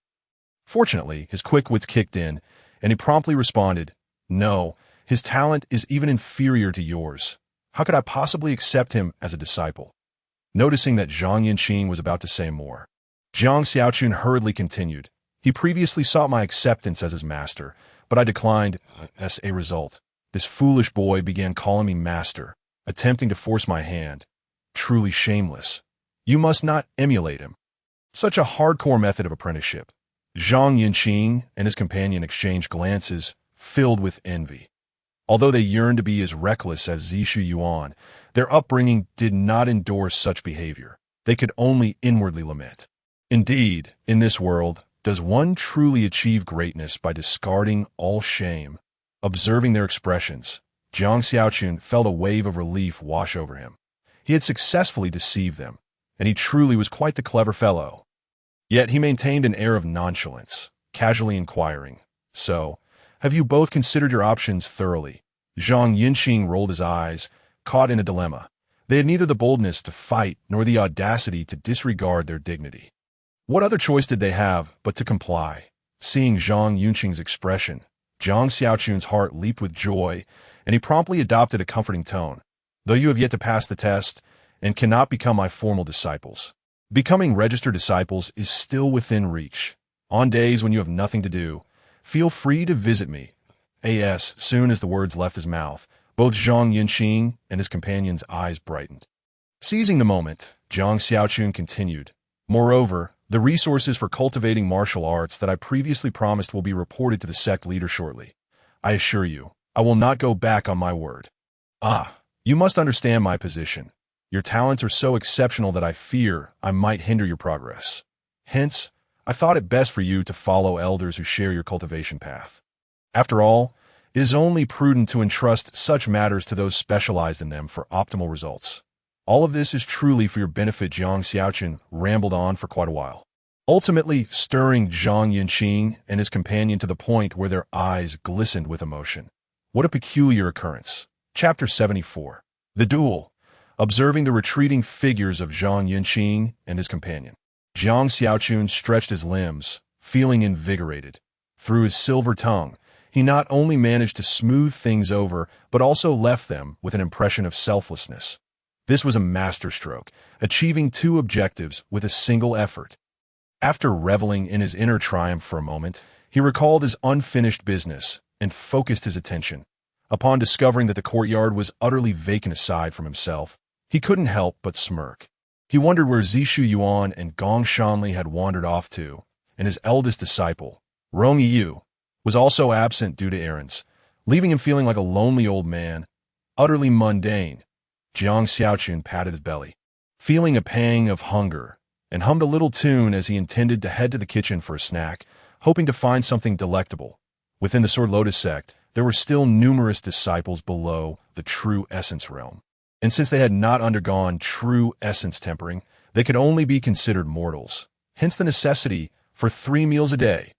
Fortunately, his quick wits kicked in, and he promptly responded, no, his talent is even inferior to yours. How could I possibly accept him as a disciple? Noticing that Zhang Yinxing was about to say more, Jiang Xiaochun hurriedly continued, he previously sought my acceptance as his master, but I declined. As a result, this foolish boy began calling me master, attempting to force my hand. Truly shameless. You must not emulate him. Such a hardcore method of apprenticeship. Zhang Yinxing and his companion exchanged glances filled with envy. Although they yearned to be as reckless as Zishu Yuan, their upbringing did not endorse such behavior. They could only inwardly lament. Indeed, in this world, does one truly achieve greatness by discarding all shame? Observing their expressions, Jiang Xiaochun felt a wave of relief wash over him. He had successfully deceived them, and he truly was quite the clever fellow. Yet he maintained an air of nonchalance, casually inquiring, so, have you both considered your options thoroughly? Zhang Yinxing rolled his eyes, caught in a dilemma. They had neither the boldness to fight nor the audacity to disregard their dignity. What other choice did they have but to comply? Seeing Zhang Yinxing's expression, Jiang Xiaochun's heart leaped with joy, and he promptly adopted a comforting tone. Though you have yet to pass the test and cannot become my formal disciples, becoming registered disciples is still within reach. On days when you have nothing to do, feel free to visit me. As soon as the words left his mouth, both Zhang Yinxing and his companion's eyes brightened. Seizing the moment, Jiang Xiaochun continued, moreover, the resources for cultivating martial arts that I previously promised will be reported to the sect leader shortly. I assure you, I will not go back on my word. You must understand my position. Your talents are so exceptional that I fear I might hinder your progress. Hence, I thought it best for you to follow elders who share your cultivation path. After all, it is only prudent to entrust such matters to those specialized in them for optimal results. All of this is truly for your benefit. Jiang Xiaochun rambled on for quite a while, ultimately stirring Zhang Yinxing and his companion to the point where their eyes glistened with emotion. What a peculiar occurrence. Chapter 74. The Duel. Observing the retreating figures of Zhang Yinxing and his companion, Jiang Xiaochun stretched his limbs, feeling invigorated. Through his silver tongue, he not only managed to smooth things over, but also left them with an impression of selflessness. This was a masterstroke, achieving two objectives with a single effort. After reveling in his inner triumph for a moment, he recalled his unfinished business and focused his attention. Upon discovering that the courtyard was utterly vacant aside from himself, he couldn't help but smirk. He wondered where Zishu Yuan and Gong Shanli had wandered off to, and his eldest disciple, Rong Yu, was also absent due to errands, leaving him feeling like a lonely old man, utterly mundane. Jiang Xiaochun patted his belly, feeling a pang of hunger, and hummed a little tune as he intended to head to the kitchen for a snack, hoping to find something delectable. Within the Sword Lotus sect, there were still numerous disciples below the true essence realm, and since they had not undergone true essence tempering, they could only be considered mortals, hence the necessity for 3 meals a day.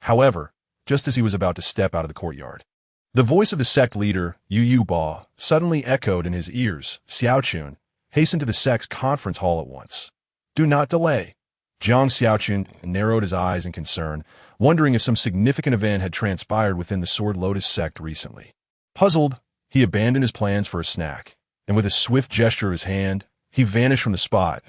However, just as he was about to step out of the courtyard, the voice of the sect leader, Yu Ba, suddenly echoed in his ears. Xiaochun, hasten to the sect's conference hall at once. Do not delay. Jiang Xiaochun narrowed his eyes in concern, wondering if some significant event had transpired within the Sword Lotus sect recently. Puzzled, he abandoned his plans for a snack, and with a swift gesture of his hand, he vanished from the spot.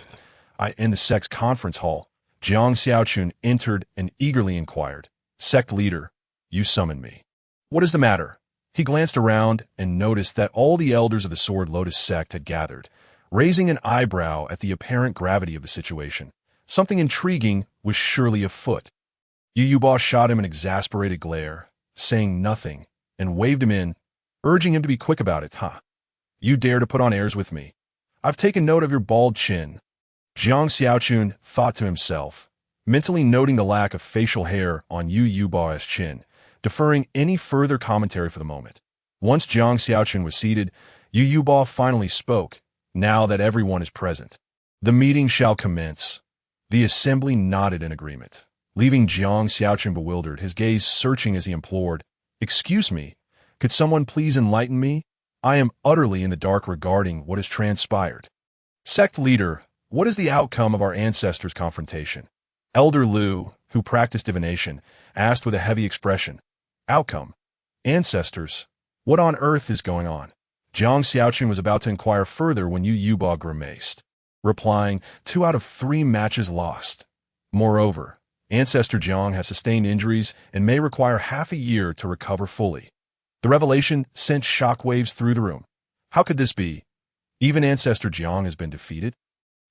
In the sect's conference hall, Jiang Xiaochun entered and eagerly inquired, Sect leader, you summoned me. What is the matter? He glanced around and noticed that all the elders of the Sword Lotus sect had gathered, raising an eyebrow at the apparent gravity of the situation. Something intriguing was surely afoot. Yu Ba shot him an exasperated glare, saying nothing, and waved him in, urging him to be quick about it. You dare to put on airs with me? I've taken note of your bald chin. Jiang Xiaochun thought to himself, mentally noting the lack of facial hair on Yu Ba's chin, deferring any further commentary for the moment. Once Jiang Xiaochun was seated, Yu Ba finally spoke, now that everyone is present. The meeting shall commence. The assembly nodded in agreement, leaving Jiang Xiaochun bewildered, his gaze searching as he implored, Excuse me, could someone please enlighten me? I am utterly in the dark regarding what has transpired. Sect leader, what is the outcome of our ancestors' confrontation? Elder Lu, who practiced divination, asked with a heavy expression. Outcome? Ancestors? What on earth is going on? Jiang Xiaochun was about to inquire further when Yu Ba grimaced, replying, 2 out of 3 matches lost. Moreover, Ancestor Jiang has sustained injuries and may require half a year to recover fully. The revelation sent shockwaves through the room. How could this be? Even Ancestor Jiang has been defeated?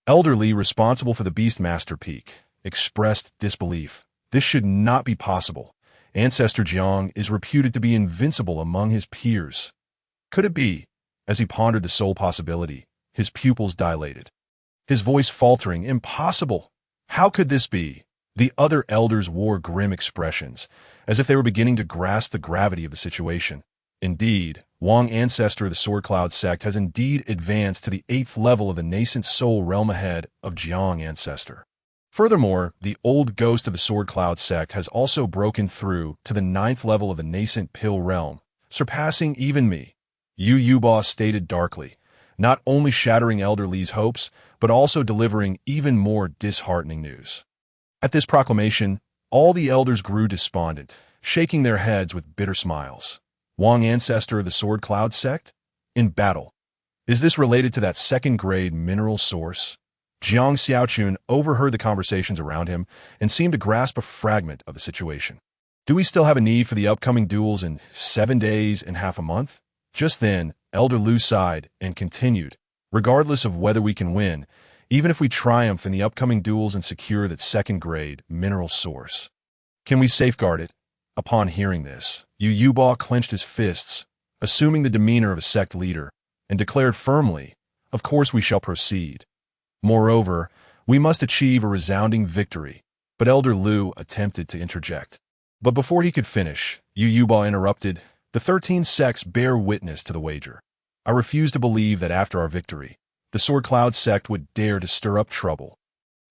Elder Li, responsible for the Beastmaster Peak, expressed disbelief. This should not be possible. Ancestor Jiang is reputed to be invincible among his peers. Could it be? As he pondered the sole possibility, his pupils dilated, his voice faltering. Impossible! How could this be? The other elders wore grim expressions, as if they were beginning to grasp the gravity of the situation. Indeed, Wang, ancestor of the Sword Cloud sect, has indeed advanced to the 8th level of the nascent soul realm ahead of Jiang ancestor. Furthermore, the old ghost of the Sword Cloud sect has also broken through to the 9th level of the nascent pill realm, surpassing even me. Yu Ba stated darkly, not only shattering Elder Li's hopes, but also delivering even more disheartening news. At this proclamation, all the elders grew despondent, shaking their heads with bitter smiles. Wang, ancestor of the Sword Cloud sect? In battle. Is this related to that 2nd-grade mineral source? Jiang Xiaochun overheard the conversations around him and seemed to grasp a fragment of the situation. Do we still have a need for the upcoming duels in 7 days and half a month? Just then, Elder Lu sighed and continued, regardless of whether we can win, even if we triumph in the upcoming duels and secure that 2nd-grade mineral source, can we safeguard it? Upon hearing this, Yu Ba clenched his fists, assuming the demeanor of a sect leader, and declared firmly, Of course we shall proceed. Moreover, we must achieve a resounding victory. But Elder Lu attempted to interject. But before he could finish, Yu Ba interrupted, The 13 sects bear witness to the wager. I refuse to believe that after our victory, the Sword Cloud sect would dare to stir up trouble.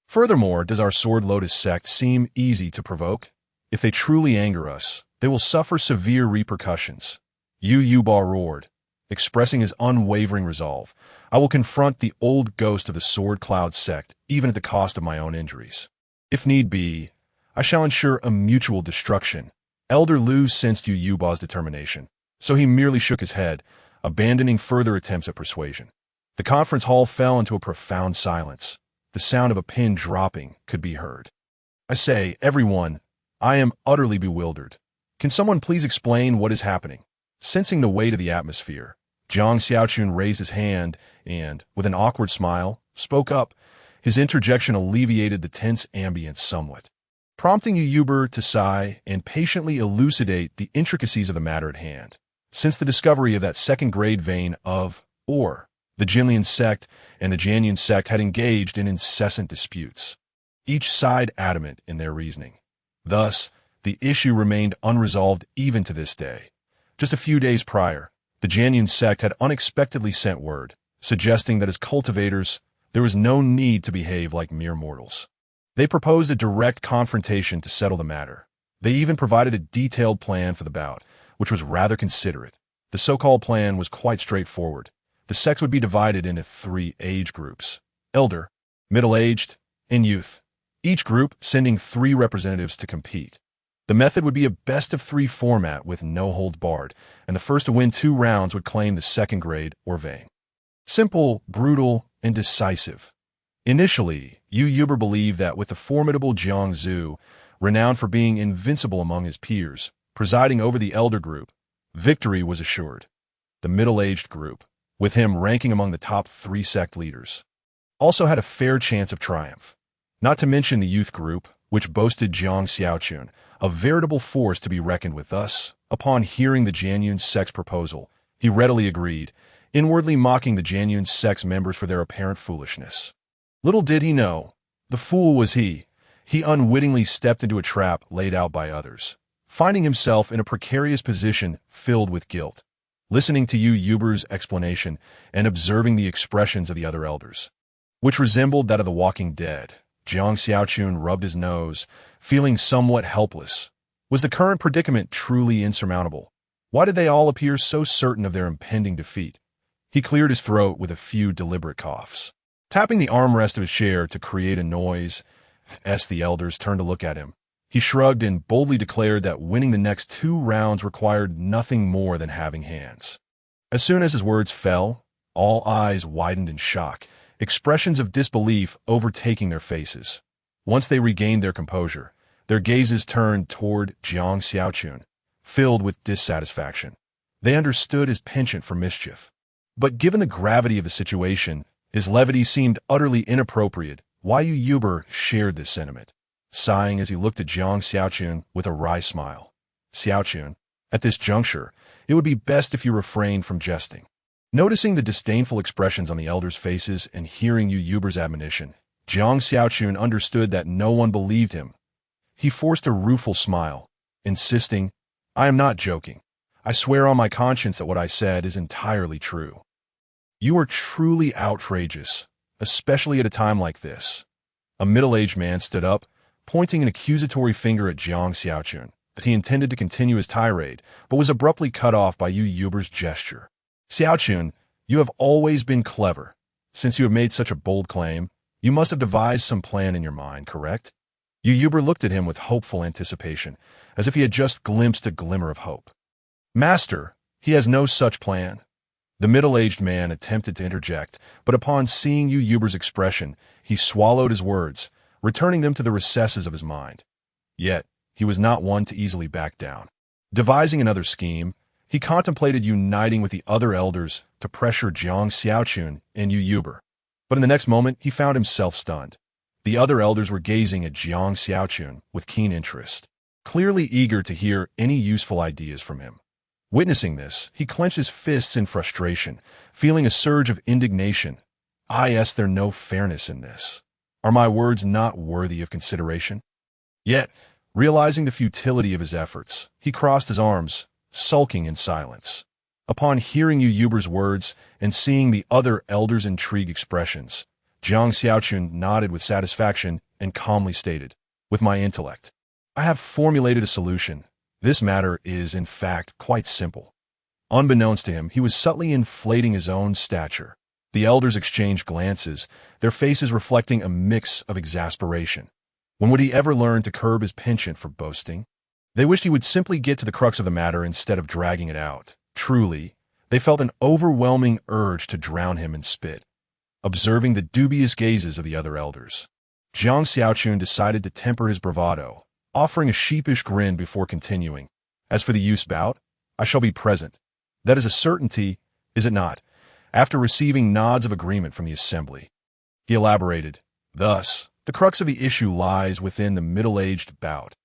Furthermore, does our Sword Lotus sect seem easy to provoke? If they truly anger us, they will suffer severe repercussions. Yu Ba roared, expressing his unwavering resolve. I will confront the old ghost of the Sword Cloud sect, even at the cost of my own injuries. If need be, I shall ensure a mutual destruction. Elder Liu sensed Yu Yuba's determination, so he merely shook his head, abandoning further attempts at persuasion. The conference hall fell into a profound silence. The sound of a pin dropping could be heard. I say, everyone, I am utterly bewildered. Can someone please explain what is happening? Sensing the weight of the atmosphere, Jiang Xiaochun raised his hand and, with an awkward smile, spoke up. His interjection alleviated the tense ambience somewhat, prompting Yu Yuber to sigh and patiently elucidate the intricacies of the matter at hand. Since the discovery of that second-grade vein of ore, the Jinlian sect and the Jianyun sect had engaged in incessant disputes, each side adamant in their reasoning. Thus, the issue remained unresolved even to this day. Just a few days prior, the Jianyun sect had unexpectedly sent word, suggesting that as cultivators, there was no need to behave like mere mortals. They proposed a direct confrontation to settle the matter. They even provided a detailed plan for the bout, which was rather considerate. The so-called plan was quite straightforward. The sects would be divided into 3 age groups: elder, middle-aged, and youth, each group sending 3 representatives to compete. The method would be a best-of-3 format with no holds barred, and the first to win 2 rounds would claim the second grade or vein. Simple, brutal, and decisive. Initially, Yu Yuber believed that with the formidable Jiang Zhu, renowned for being invincible among his peers, presiding over the elder group, victory was assured. The middle-aged group, with him ranking among the top 3 sect leaders, also had a fair chance of triumph. Not to mention the youth group, which boasted Jiang Xiaochun, a veritable force to be reckoned with. Thus, upon hearing the Jianyun sect's proposal, he readily agreed, inwardly mocking the Jianyun sect's members for their apparent foolishness. Little did he know, the fool was he. He unwittingly stepped into a trap laid out by others, finding himself in a precarious position filled with guilt. Listening to Yu Yuber's explanation and observing the expressions of the other elders, which resembled that of the walking dead, Jiang Xiaochun rubbed his nose, feeling somewhat helpless. Was the current predicament truly insurmountable? Why did they all appear so certain of their impending defeat? He cleared his throat with a few deliberate coughs, tapping the armrest of his chair to create a noise. As the elders turned to look at him, he shrugged and boldly declared that winning the next 2 rounds required nothing more than having hands. As soon as his words fell, all eyes widened in shock, expressions of disbelief overtaking their faces. Once they regained their composure, their gazes turned toward Jiang Xiaochun, filled with dissatisfaction. They understood his penchant for mischief. But given the gravity of the situation, his levity seemed utterly inappropriate. Yu Yuber shared this sentiment, sighing as he looked at Jiang Xiaochun with a wry smile. Xiaochun, at this juncture, it would be best if you refrained from jesting. Noticing the disdainful expressions on the elders' faces and hearing Yu Yuber's admonition, Jiang Xiaochun understood that no one believed him. He forced a rueful smile, insisting, "I am not joking. I swear on my conscience that what I said is entirely true." "You are truly outrageous, especially at a time like this." A middle-aged man stood up, pointing an accusatory finger at Jiang Xiaochun. That he intended to continue his tirade, but was abruptly cut off by Yu Yuber's gesture. "Xiaochun, you have always been clever. Since you have made such a bold claim, you must have devised some plan in your mind, correct?" Yu Yuber looked at him with hopeful anticipation, as if he had just glimpsed a glimmer of hope. "Master, he has no such plan." The middle-aged man attempted to interject, but upon seeing Yu Yuber's expression, he swallowed his words, returning them to the recesses of his mind. Yet, he was not one to easily back down. Devising another scheme, he contemplated uniting with the other elders to pressure Jiang Xiaochun and Yu Yuber. But in the next moment, he found himself stunned. The other elders were gazing at Jiang Xiaochun with keen interest, clearly eager to hear any useful ideas from him. Witnessing this, he clenched his fists in frustration, feeling a surge of indignation. Is there no fairness in this? Are my words not worthy of consideration? Yet, realizing the futility of his efforts, he crossed his arms, sulking in silence. Upon hearing Yu Yuber's words and seeing the other elders' intrigued expressions, Jiang Xiaochun nodded with satisfaction and calmly stated, "With my intellect, I have formulated a solution. This matter is, in fact, quite simple." Unbeknownst to him, he was subtly inflating his own stature. The elders exchanged glances, their faces reflecting a mix of exasperation. When would he ever learn to curb his penchant for boasting? They wished he would simply get to the crux of the matter instead of dragging it out. Truly, they felt an overwhelming urge to drown him in spit. Observing the dubious gazes of the other elders, Jiang Xiaochun decided to temper his bravado, offering a sheepish grin before continuing. As for the use bout, I shall be present. That is a certainty, is it not? After receiving nods of agreement from the assembly, he elaborated, thus, the crux of the issue lies within the middle-aged bout.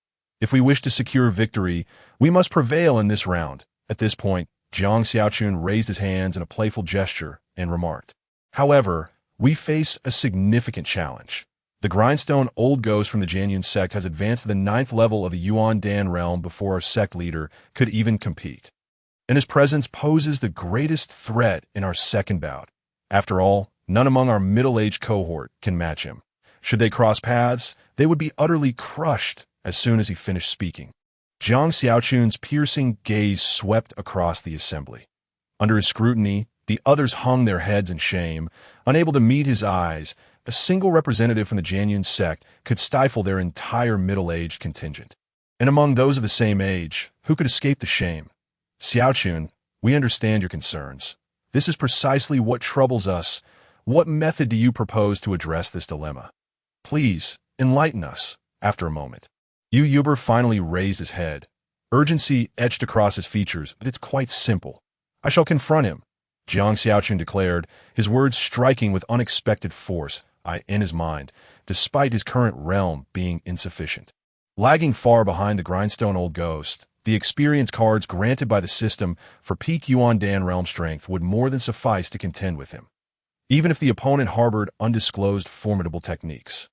If we wish to secure victory, we must prevail in this round. At this point, Jiang Xiaochun raised his hands in a playful gesture and remarked, however, we face a significant challenge. The Grindstone Old Ghost from the Jianyun sect has advanced to the 9th level of the Yuan Dan realm before our sect leader could even compete. And his presence poses the greatest threat in our second bout. After all, none among our middle-aged cohort can match him. Should they cross paths, they would be utterly crushed as soon as he finished speaking. Jiang Xiaochun's piercing gaze swept across the assembly. Under his scrutiny, the others hung their heads in shame, unable to meet his eyes. A single representative from the Jianyun sect could stifle their entire middle-aged contingent. And among those of the same age, who could escape the shame? Xiaochun, we understand your concerns. This is precisely what troubles us. What method do you propose to address this dilemma? Please, enlighten us. After a moment, Yu Yuber finally raised his head. Urgency etched across his features, but it's quite simple. I shall confront him, Jiang Xiaochun declared, his words striking with unexpected force in his mind, despite his current realm being insufficient. Lagging far behind the Grindstone Old Ghost, the experience cards granted by the system for peak Yuan Dan realm strength would more than suffice to contend with him, even if the opponent harbored undisclosed formidable techniques.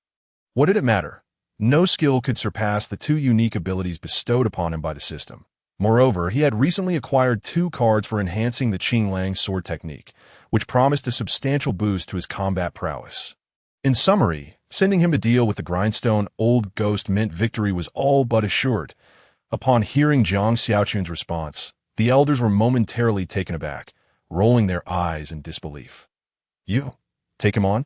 What did it matter? No skill could surpass the 2 unique abilities bestowed upon him by the system. Moreover, he had recently acquired 2 cards for enhancing the Qing Lang sword technique, which promised a substantial boost to his combat prowess. In summary, sending him to deal with the Grindstone Old Ghost meant victory was all but assured. Upon hearing Jiang Xiaochun's response, the elders were momentarily taken aback, rolling their eyes in disbelief. You? Take him on?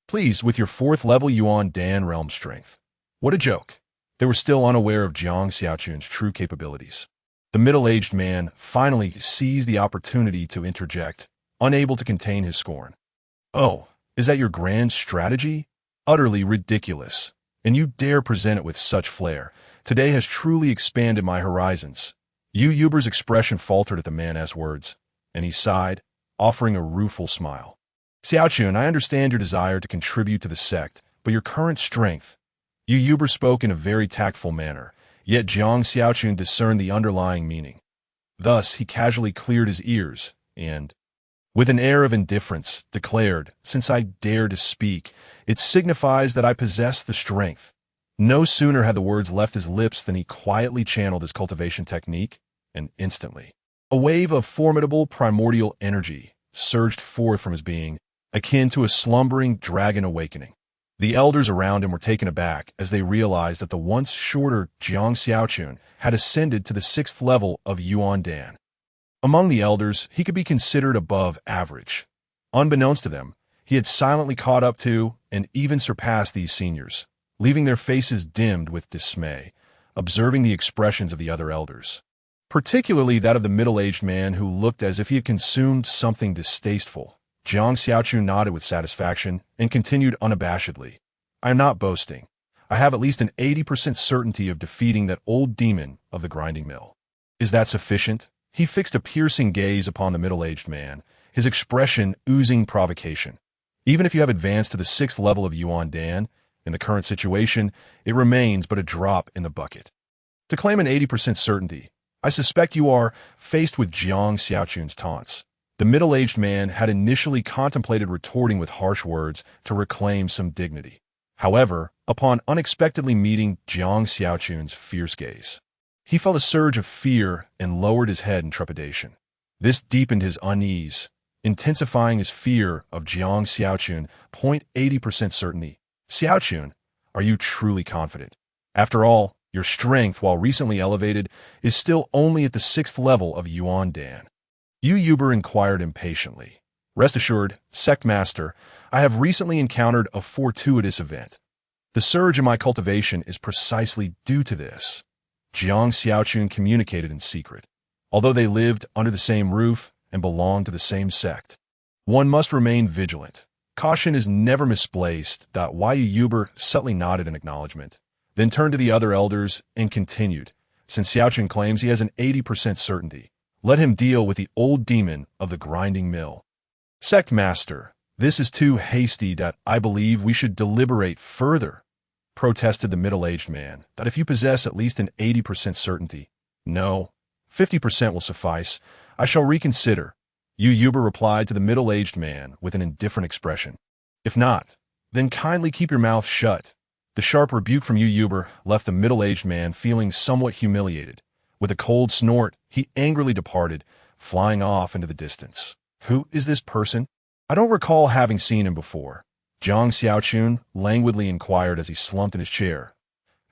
Pleased with your 4th level Yuan Dan realm strength. What a joke. They were still unaware of Jiang Xiaochun's true capabilities. The middle-aged man finally seized the opportunity to interject, unable to contain his scorn. Oh, is that your grand strategy? Utterly ridiculous. And you dare present it with such flair. Today has truly expanded my horizons. Yu Yuber's expression faltered at the man's words, and he sighed, offering a rueful smile. Xiaochun, I understand your desire to contribute to the sect, but your current strength. Yu Yuber spoke in a very tactful manner, yet Jiang Xiaochun discerned the underlying meaning. Thus, he casually cleared his ears, and, with an air of indifference, declared, since I dare to speak, it signifies that I possess the strength. No sooner had the words left his lips than he quietly channeled his cultivation technique, and instantly, a wave of formidable primordial energy surged forth from his being, akin to a slumbering dragon awakening. The elders around him were taken aback as they realized that the once shorter Jiang Xiaochun had ascended to the 6th level of Yuan Dan. Among the elders, he could be considered above average. Unbeknownst to them, he had silently caught up to and even surpassed these seniors, leaving their faces dimmed with dismay, observing the expressions of the other elders, particularly that of the middle-aged man who looked as if he had consumed something distasteful. Jiang Xiaochun nodded with satisfaction and continued unabashedly. I am not boasting. I have at least an 80% certainty of defeating that old demon of the grinding mill. Is that sufficient? He fixed a piercing gaze upon the middle-aged man, his expression oozing provocation. Even if you have advanced to the 6th level of Yuan Dan, in the current situation, it remains but a drop in the bucket. To claim an 80% certainty, I suspect you are faced with Jiang Xiaochun's taunts. The middle-aged man had initially contemplated retorting with harsh words to reclaim some dignity. However, upon unexpectedly meeting Jiang Xiaochun's fierce gaze, he felt a surge of fear and lowered his head in trepidation. This deepened his unease, intensifying his fear of Jiang Xiaochun. 80% certainty. Xiaochun, are you truly confident? After all, your strength, while recently elevated, is still only at the 6th level of Yuan Dan. Yu Yuber inquired impatiently. Rest assured, Sect Master, I have recently encountered a fortuitous event. The surge in my cultivation is precisely due to this. Jiang Xiaochun communicated in secret, although they lived under the same roof and belonged to the same sect. One must remain vigilant. Caution is never misplaced. Yu Yuber subtly nodded in acknowledgement, then turned to the other elders and continued, since Xiaochun claims he has an 80% certainty, let him deal with the old demon of the grinding mill. Sect Master, this is too hasty. I believe we should deliberate further, protested the middle-aged man, that if you possess at least an 80% certainty. No, 50% will suffice. I shall reconsider. Yu Yuber replied to the middle-aged man with an indifferent expression. If not, then kindly keep your mouth shut. The sharp rebuke from Yu Yuber left the middle-aged man feeling somewhat humiliated. With a cold snort, he angrily departed, flying off into the distance. Who is this person? I don't recall having seen him before. Jiang Xiaochun languidly inquired as he slumped in his chair.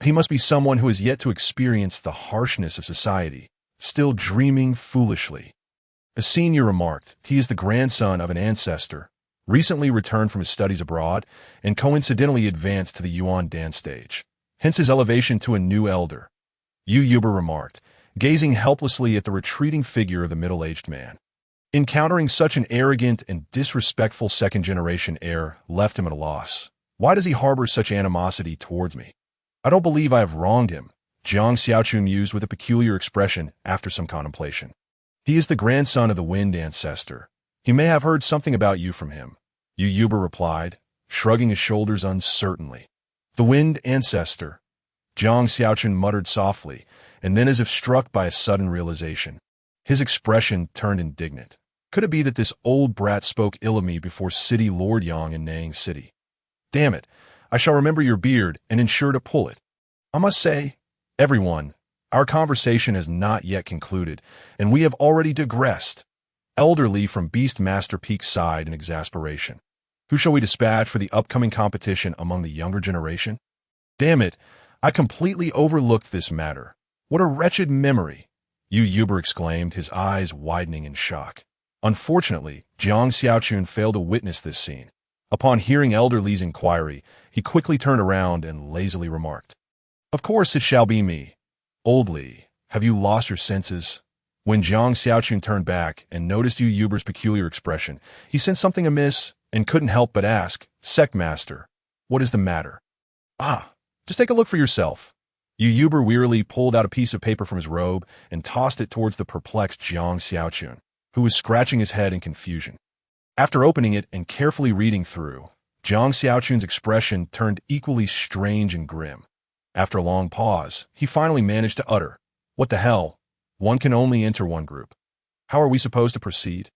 He must be someone who has yet to experience the harshness of society, still dreaming foolishly. A senior remarked, he is the grandson of an ancestor, recently returned from his studies abroad, and coincidentally advanced to the Yuan dance stage. Hence his elevation to a new elder. Yu Yuber remarked, gazing helplessly at the retreating figure of the middle-aged man. Encountering such an arrogant and disrespectful second-generation heir left him at a loss. Why does he harbor such animosity towards me? I don't believe I have wronged him, Jiang Xiaochun mused with a peculiar expression after some contemplation. He is the grandson of the Wind ancestor. He may have heard something about you from him, Yu Yuber replied, shrugging his shoulders uncertainly. The Wind ancestor, Jiang Xiaochun muttered softly, and then as if struck by a sudden realization. His expression turned indignant. Could it be that this old brat spoke ill of me before City Lord Yang in Nang City? Damn it, I shall remember your beard and ensure to pull it. I must say, everyone, our conversation has not yet concluded, and we have already digressed. Elderly from Beastmaster Peak sighed in exasperation. Who shall we dispatch for the upcoming competition among the younger generation? Damn it, I completely overlooked this matter. What a wretched memory, Yu Yuber exclaimed, his eyes widening in shock. Unfortunately, Jiang Xiaochun failed to witness this scene. Upon hearing Elder Li's inquiry, he quickly turned around and lazily remarked, Of course it shall be me. Old Li, have you lost your senses? When Jiang Xiaochun turned back and noticed Yu Yuber's peculiar expression, he sensed something amiss and couldn't help but ask, Sect Master, what is the matter? Ah, just take a look for yourself. Yu Yuber wearily pulled out a piece of paper from his robe and tossed it towards the perplexed Jiang Xiaochun, who was scratching his head in confusion. After opening it and carefully reading through, Jiang Xiaochun's expression turned equally strange and grim. After a long pause, he finally managed to utter, What the hell? One can only enter one group. How are we supposed to proceed?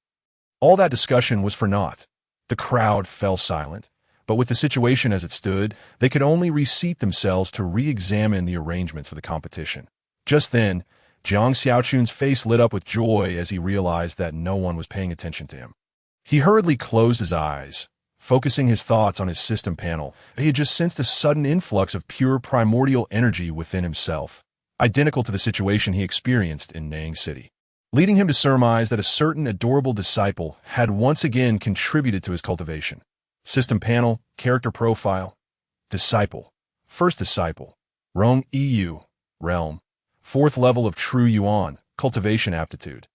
All that discussion was for naught. The crowd fell silent, but with the situation as it stood, they could only reseat themselves to re-examine the arrangements for the competition. Just then, Jiang Xiaochun's face lit up with joy as he realized that no one was paying attention to him. He hurriedly closed his eyes, focusing his thoughts on his system panel. He had just sensed a sudden influx of pure primordial energy within himself, identical to the situation he experienced in Nang City, leading him to surmise that a certain adorable disciple had once again contributed to his cultivation. System panel, character profile, disciple, first disciple, Rome EU, realm, 4th level of True Yuan, cultivation aptitude,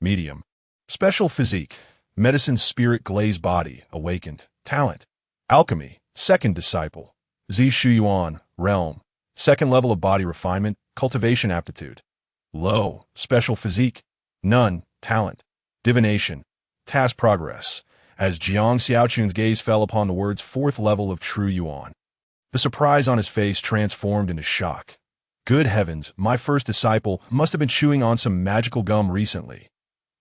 medium, special physique, medicine spirit glaze body, awakened, talent, alchemy, 2nd disciple, Zi Shu Yuan, realm, 2nd level of body refinement, cultivation aptitude, low, special physique, none, talent, divination, task progress. As Jiang Xiaochun's gaze fell upon the words 4th level of True Yuan, the surprise on his face transformed into shock. Good heavens, my first disciple must have been chewing on some magical gum recently.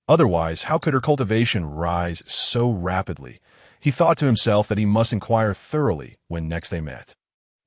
Otherwise, how could her cultivation rise so rapidly? He thought to himself that he must inquire thoroughly when next they met.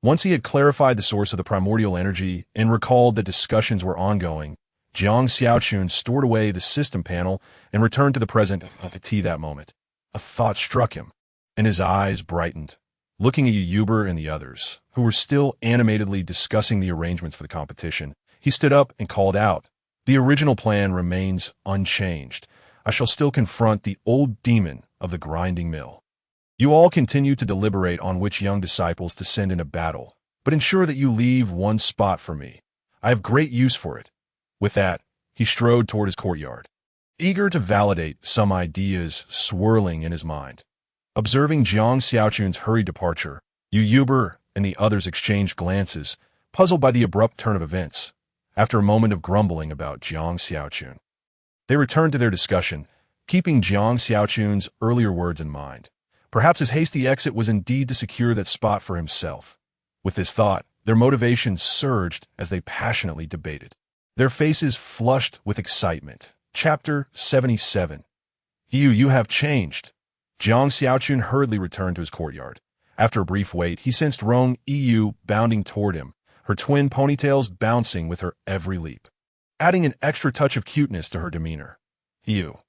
Once he had clarified the source of the primordial energy and recalled that discussions were ongoing, Jiang Xiaochun stored away the system panel and returned to the present that moment. A thought struck him, and his eyes brightened. Looking at Yu Yuber and the others, who were still animatedly discussing the arrangements for the competition, he stood up and called out, The original plan remains unchanged. I shall still confront the old demon of the grinding mill. You all continue to deliberate on which young disciples to send into battle, but ensure that you leave one spot for me. I have great use for it. With that, he strode toward his courtyard, eager to validate some ideas swirling in his mind. Observing Jiang Xiaochun's hurried departure, Yu Yuber and the others exchanged glances, puzzled by the abrupt turn of events. After a moment of grumbling about Jiang Xiaochun, they returned to their discussion, keeping Jiang Xiaochun's earlier words in mind. Perhaps his hasty exit was indeed to secure that spot for himself. With this thought, their motivation surged as they passionately debated. Their faces flushed with excitement. Chapter 77. You have changed. Jiang Xiaochun hurriedly returned to his courtyard. After a brief wait, he sensed Rong Yu bounding toward him, her twin ponytails bouncing with her every leap, adding an extra touch of cuteness to her demeanor. You,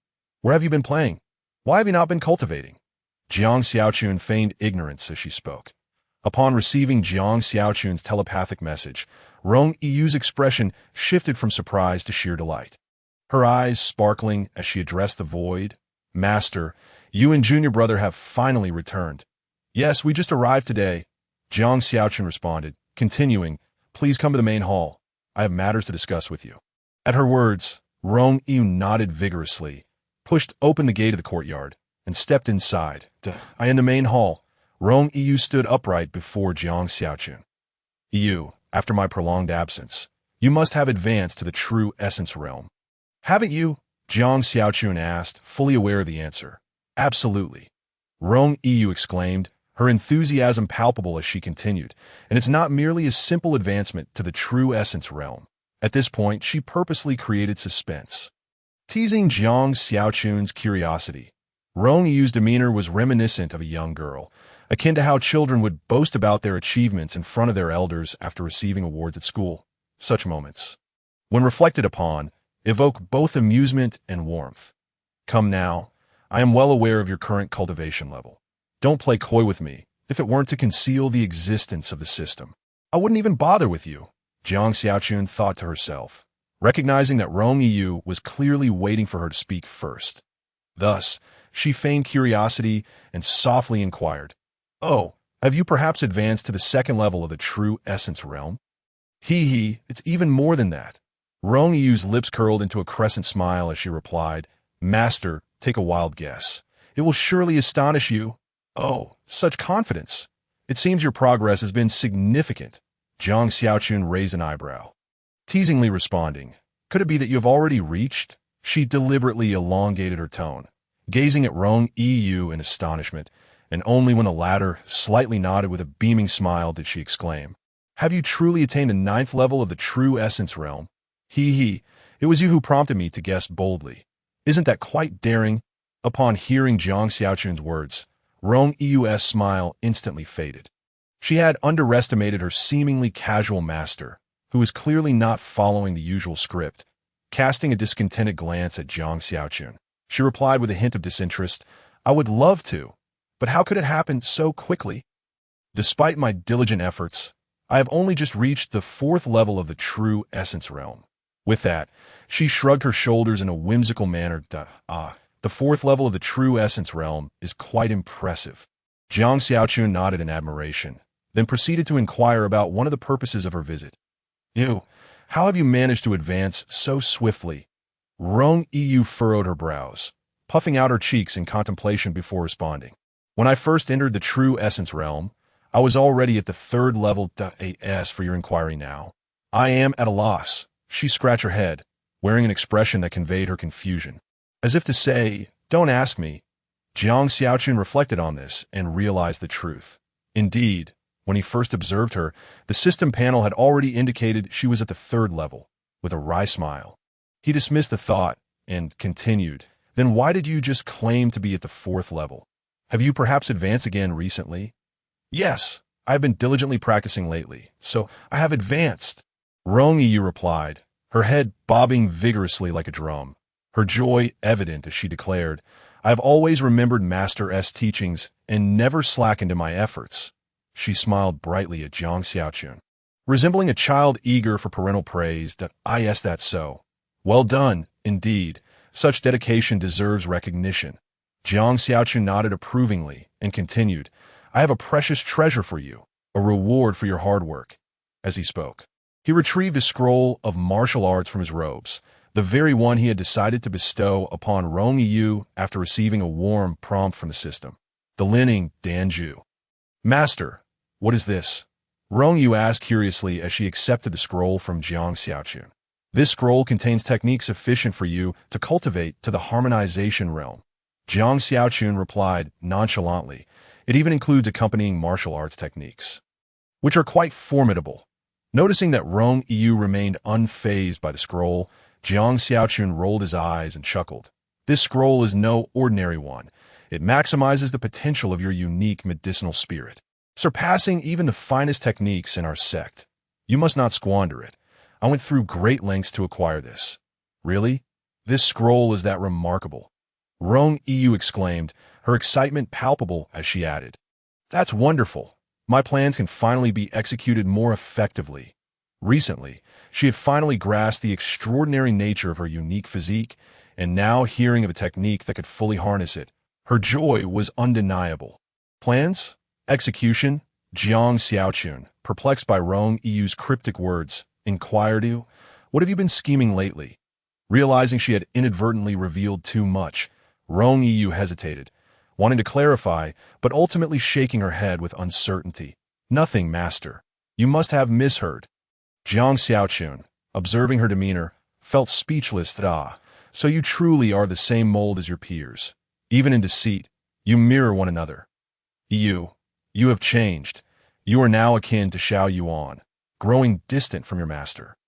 where have you been playing? Why have you not been cultivating? Jiang Xiaochun feigned ignorance as she spoke. Upon receiving Jiang Xiaochun's telepathic message, Rong Yu's expression shifted from surprise to sheer delight. Her eyes sparkling as she addressed the void. Master, you and junior brother have finally returned. Yes, we just arrived today, Jiang Xiaochun responded, continuing, please come to the main hall. I have matters to discuss with you. At her words, Rong Yu nodded vigorously, pushed open the gate of the courtyard, and stepped inside. In the main hall, Rong Yu stood upright before Jiang Xiaochun. You, after my prolonged absence, you must have advanced to the true essence realm. Haven't you? Jiang Xiaochun asked, fully aware of the answer. Absolutely. Rong Yu exclaimed, her enthusiasm palpable as she continued, and it's not merely a simple advancement to the true essence realm. At this point, she purposely created suspense, teasing Jiang Xiaochun's curiosity. Rong Yu's demeanor was reminiscent of a young girl, akin to how children would boast about their achievements in front of their elders after receiving awards at school. Such moments, when reflected upon, evoke both amusement and warmth. Come now, I am well aware of your current cultivation level. Don't play coy with me. If it weren't to conceal the existence of the system, I wouldn't even bother with you, Jiang Xiaochun thought to herself, recognizing that Rong Yu was clearly waiting for her to speak first. Thus, she feigned curiosity and softly inquired, Oh, have you perhaps advanced to the second level of the true essence realm? It's even more than that. Rong Yu's lips curled into a crescent smile as she replied, Master, take a wild guess. It will surely astonish you. Oh, such confidence. It seems your progress has been significant. Jiang Xiaochun raised an eyebrow, teasingly responding, Could it be that you have already reached? She deliberately elongated her tone, gazing at Rong Yu in astonishment, and only when the latter slightly nodded with a beaming smile did she exclaim, Have you truly attained the 9th level of the true essence realm? It was you who prompted me to guess boldly. Isn't that quite daring? Upon hearing Jiang Xiaochun's words, Rong Yu's smile instantly faded. She had underestimated her seemingly casual master, who was clearly not following the usual script. Casting a discontented glance at Jiang Xiaochun, she replied with a hint of disinterest, I would love to, but how could it happen so quickly? Despite my diligent efforts, I have only just reached the 4th level of the true essence realm. With that, she shrugged her shoulders in a whimsical manner. The 4th level of the true essence realm is quite impressive. Jiang Xiaochun nodded in admiration, then proceeded to inquire about one of the purposes of her visit. How have you managed to advance so swiftly? Rong Yu furrowed her brows, puffing out her cheeks in contemplation before responding. When I first entered the true essence realm, I was already at the 3rd level. As for your inquiry now, I am at a loss. She scratched her head, wearing an expression that conveyed her confusion. As if to say, don't ask me. Jiang Xiaochun reflected on this and realized the truth. Indeed, when he first observed her, the system panel had already indicated she was at the 3rd level, with a wry smile. He dismissed the thought and continued, Then why did you just claim to be at the 4th level? Have you perhaps advanced again recently? Yes, I have been diligently practicing lately, so I have advanced. Rong Yu replied, her head bobbing vigorously like a drum, her joy evident as she declared, I have always remembered Master S teachings and never slackened in my efforts. She smiled brightly at Jiang Xiaochun, resembling a child eager for parental praise. Yes, that's so. Well done, indeed. Such dedication deserves recognition. Jiang Xiaochun nodded approvingly and continued, I have a precious treasure for you, a reward for your hard work. As he spoke, He retrieved a scroll of martial arts from his robes, the very one he had decided to bestow upon Rong Yu after receiving a warm prompt from the system. The Lining Danju. Master, what is this? Rong Yu asked curiously as she accepted the scroll from Jiang Xiaochun. This scroll contains techniques sufficient for you to cultivate to the harmonization realm. Jiang Xiaochun replied nonchalantly. It even includes accompanying martial arts techniques, which are quite formidable. Noticing that Rong Yu remained unfazed by the scroll, Jiang Xiaochun rolled his eyes and chuckled. This scroll is no ordinary one. It maximizes the potential of your unique medicinal spirit, surpassing even the finest techniques in our sect. You must not squander it. I went through great lengths to acquire this. Really? This scroll is that remarkable? Rong Yu exclaimed, her excitement palpable as she added. That's wonderful. My plans can finally be executed more effectively. Recently, she had finally grasped the extraordinary nature of her unique physique, and now hearing of a technique that could fully harness it, her joy was undeniable. Plans? Execution? Jiang Xiaochun, perplexed by Rong Yu's cryptic words, inquired, "What have you been scheming lately?" Realizing she had inadvertently revealed too much, Rong Yu hesitated, wanting to clarify, but ultimately shaking her head with uncertainty. Nothing, master. You must have misheard. Jiang Xiaochun, observing her demeanor, felt speechless. So you truly are the same mold as your peers. Even in deceit, you mirror one another. You have changed. You are now akin to Xiao Yuan, growing distant from your master.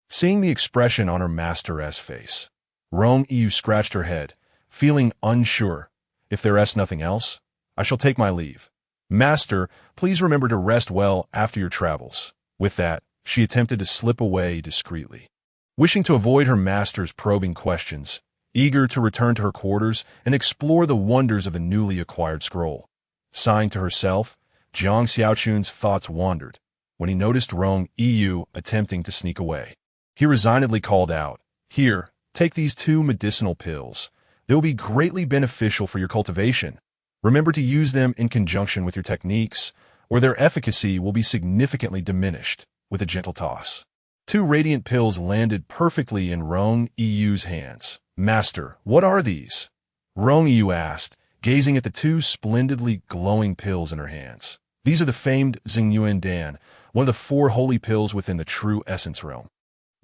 Seeing the expression on her master's face, Rong Yu scratched her head, feeling unsure. If there is nothing else, I shall take my leave. Master, please remember to rest well after your travels. With that, she attempted to slip away discreetly. Wishing to avoid her master's probing questions, eager to return to her quarters and explore the wonders of the newly acquired scroll. Sighing to herself, Jiang Xiaochun's thoughts wandered when he noticed Rong Yu attempting to sneak away. He resignedly called out, "Here, take these 2 medicinal pills. They will be greatly beneficial for your cultivation. Remember to use them in conjunction with your techniques, or their efficacy will be significantly diminished." With a gentle toss, 2 radiant pills landed perfectly in Rong Yu's hands. "Master, what are these?" Rong Yu asked, gazing at the 2 splendidly glowing pills in her hands. "These are the famed Xingyuan Dan, one of the 4 holy pills within the true essence realm."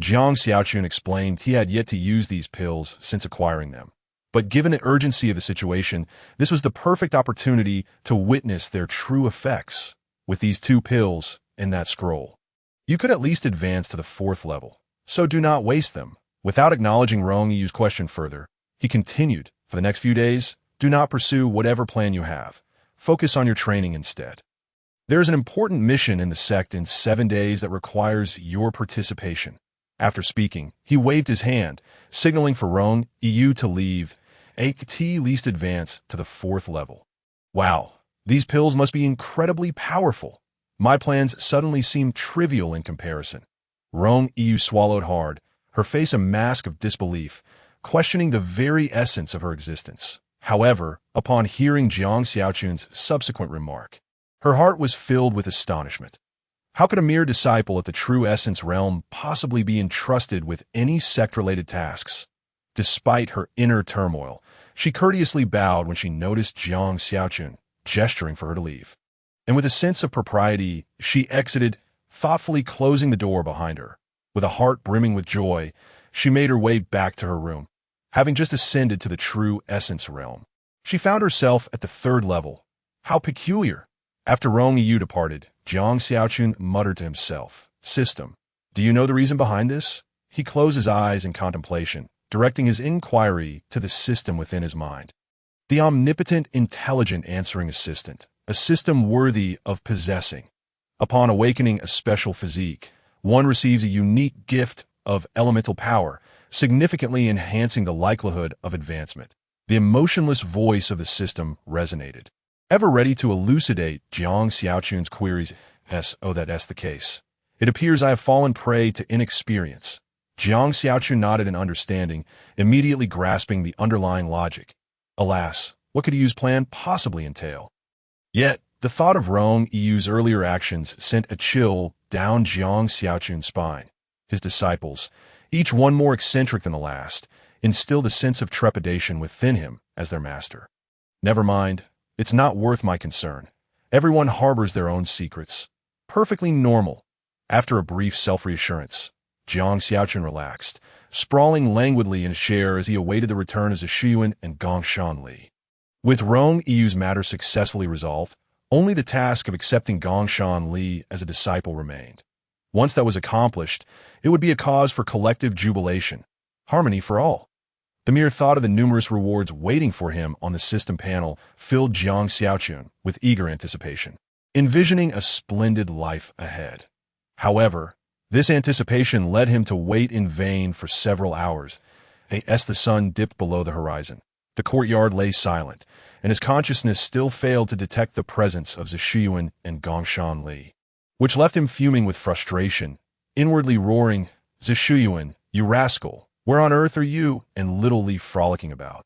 Jiang Xiaochun explained he had yet to use these pills since acquiring them. But given the urgency of the situation, this was the perfect opportunity to witness their true effects. With these 2 pills in that scroll, you could at least advance to the 4th level, so do not waste them. Without acknowledging Rong Yu's question further, he continued, "For the next few days, do not pursue whatever plan you have. Focus on your training instead. There is an important mission in the sect in 7 days that requires your participation." After speaking, he waved his hand, signaling for Rong Yu to leave, at least advance to the 4th level. Wow, these pills must be incredibly powerful. My plans suddenly seem trivial in comparison. Rong Yu swallowed hard, her face a mask of disbelief, questioning the very essence of her existence. However, upon hearing Jiang Xiaochun's subsequent remark, her heart was filled with astonishment. How could a mere disciple at the true essence realm possibly be entrusted with any sect-related tasks? Despite her inner turmoil, she courteously bowed when she noticed Jiang Xiaochun, gesturing for her to leave. And with a sense of propriety, she exited, thoughtfully closing the door behind her. With a heart brimming with joy, she made her way back to her room. Having just ascended to the true essence realm, she found herself at the 3rd level. How peculiar! After Rong Yu departed, Jiang Xiaochun muttered to himself, "System, do you know the reason behind this?" He closed his eyes in contemplation, directing his inquiry to the system within his mind. The omnipotent, intelligent answering assistant, a system worthy of possessing. Upon awakening a special physique, one receives a unique gift of elemental power, significantly enhancing the likelihood of advancement. The emotionless voice of the system resonated, ever ready to elucidate Jiang Xiaochun's queries. That's the case. It appears I have fallen prey to inexperience. Jiang Xiaochun nodded in understanding, immediately grasping the underlying logic. Alas, what could Yu's plan possibly entail? Yet, the thought of Rong Yu's earlier actions sent a chill down Jiang Xiaochun's spine. His disciples, each one more eccentric than the last, instilled a sense of trepidation within him as their master. Never mind, it's not worth my concern. Everyone harbors their own secrets. Perfectly normal. After a brief self-reassurance, Jiang Xiaochun relaxed, sprawling languidly in his chair as he awaited the return of Zhishiyuan and Gongshan Li. With Rong Yu's matter successfully resolved, only the task of accepting Gongshan Li as a disciple remained. Once that was accomplished, it would be a cause for collective jubilation, harmony for all. The mere thought of the numerous rewards waiting for him on the system panel filled Jiang Xiaochun with eager anticipation, envisioning a splendid life ahead. However, this anticipation led him to wait in vain for several hours. As the sun dipped below the horizon, the courtyard lay silent, and his consciousness still failed to detect the presence of Zhishiyuan and Gongshan Li, which left him fuming with frustration, inwardly roaring, "Zhishiyuan, you rascal! Where on earth are you and little Li frolicking about?"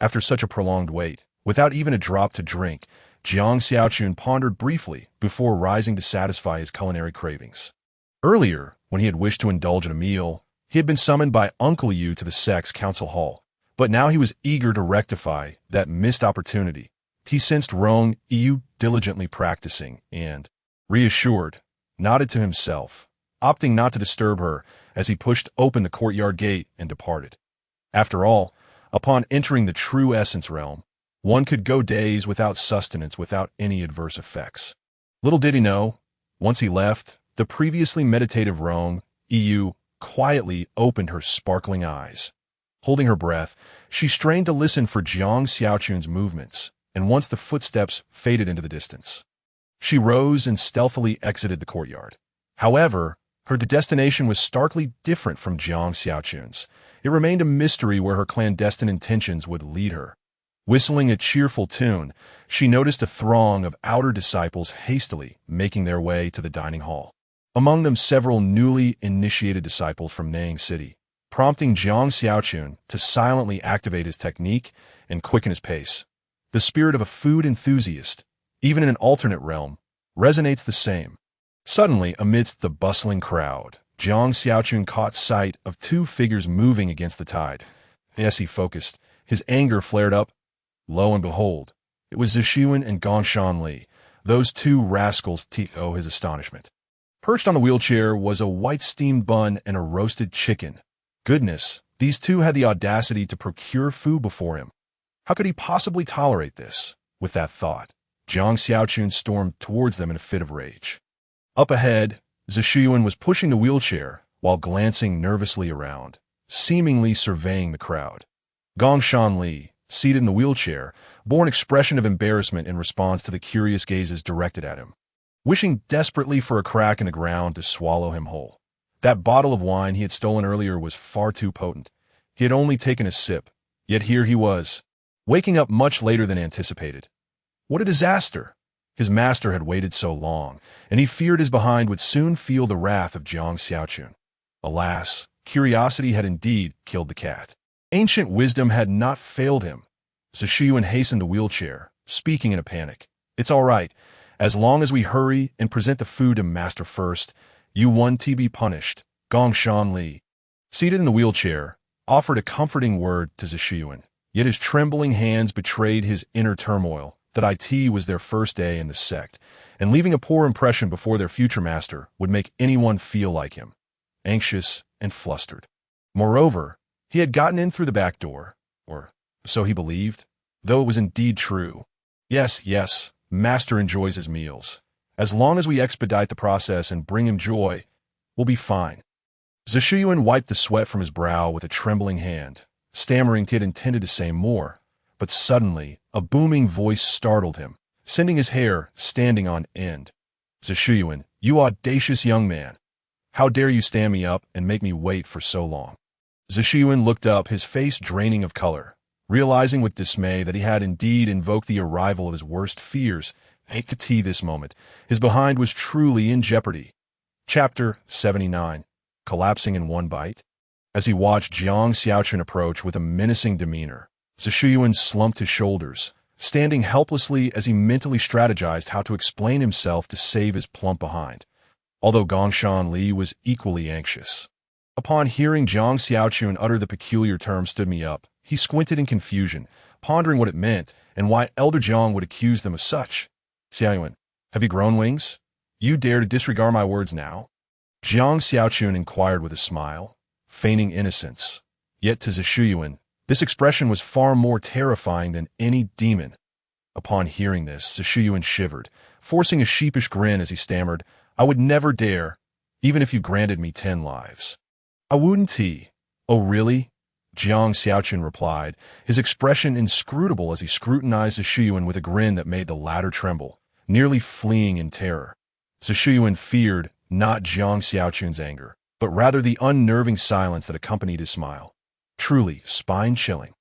After such a prolonged wait, without even a drop to drink, Jiang Xiaochun pondered briefly before rising to satisfy his culinary cravings. Earlier, when he had wished to indulge in a meal, he had been summoned by Uncle Yu to the sect's council hall, but now he was eager to rectify that missed opportunity. He sensed Rong Yu diligently practicing and, reassured, nodded to himself, opting not to disturb her as he pushed open the courtyard gate and departed. After all, upon entering the true essence realm, one could go days without sustenance without any adverse effects. Little did he know, once he left, the previously meditative Rong Yu quietly opened her sparkling eyes. Holding her breath, she strained to listen for Jiang Xiaochun's movements, and once the footsteps faded into the distance, she rose and stealthily exited the courtyard. However, her destination was starkly different from Jiang Xiaochun's. It remained a mystery where her clandestine intentions would lead her. Whistling a cheerful tune, she noticed a throng of outer disciples hastily making their way to the dining hall. Among them several newly initiated disciples from Nang City, prompting Jiang Xiaochun to silently activate his technique and quicken his pace. The spirit of a food enthusiast, even in an alternate realm, resonates the same. Suddenly, amidst the bustling crowd, Jiang Xiaochun caught sight of two figures moving against the tide. As he focused, his anger flared up. Lo and behold, it was Zhishiyuan and Gongshan Li, those two rascals. To his astonishment, perched on the wheelchair was a white steamed bun and a roasted chicken. Goodness, these two had the audacity to procure food before him. How could he possibly tolerate this? With that thought, Jiang Xiaochun stormed towards them in a fit of rage. Up ahead, Zhishiyuan was pushing the wheelchair while glancing nervously around, seemingly surveying the crowd. Gongshan Li, seated in the wheelchair, bore an expression of embarrassment in response to the curious gazes directed at him, wishing desperately for a crack in the ground to swallow him whole. That bottle of wine he had stolen earlier was far too potent. He had only taken a sip, yet here he was, waking up much later than anticipated. What a disaster! His master had waited so long, and he feared his behind would soon feel the wrath of Jiang Xiaochun. Alas, curiosity had indeed killed the cat. Ancient wisdom had not failed him. Zhishiyuan hastened the wheelchair, speaking in a panic. "It's all right. As long as we hurry and present the food to master first, you won't be punished." Gongshan Li, seated in the wheelchair, offered a comforting word to Zhishiyuan, yet his trembling hands betrayed his inner turmoil. That it was their first day in the sect, and leaving a poor impression before their future master would make anyone feel like him, anxious and flustered. Moreover, he had gotten in through the back door, or so he believed, though it was indeed true. Yes, master enjoys his meals. As long as we expedite the process and bring him joy, we'll be fine. Zhishiyuan wiped the sweat from his brow with a trembling hand, stammering he had intended to say more, but suddenly a booming voice startled him, sending his hair standing on end. "Zhishiyuan, you audacious young man! How dare you stand me up and make me wait for so long?" Zhishiyuan looked up, his face draining of color, realizing with dismay that he had indeed invoked the arrival of his worst fears. At this moment, his behind was truly in jeopardy. Chapter 79. Collapsing in one bite. As he watched Jiang Xiaochun approach with a menacing demeanor, Zhishiyuan slumped his shoulders, standing helplessly as he mentally strategized how to explain himself to save his plump behind. Although Gongshan Li was equally anxious, Upon hearing Jiang Xiaochun utter the peculiar term stood me up, he squinted in confusion, pondering what it meant and why Elder Jiang would accuse them of such. Xiaoyuan, have you grown wings? You dare to disregard my words now? Jiang Xiaochun inquired with a smile, feigning innocence. Yet to Zishuyuan, this expression was far more terrifying than any demon. Upon hearing this, Zishuyuan shivered, forcing a sheepish grin as he stammered, I would never dare, even if you granted me 10 lives. I wouldn't. Oh, really? Jiang Xiaochun replied, his expression inscrutable as he scrutinized Zishuyuan with a grin that made the latter tremble, nearly fleeing in terror. Zishuyuan feared not Jiang Xiaochun's anger, but rather the unnerving silence that accompanied his smile. Truly spine-chilling.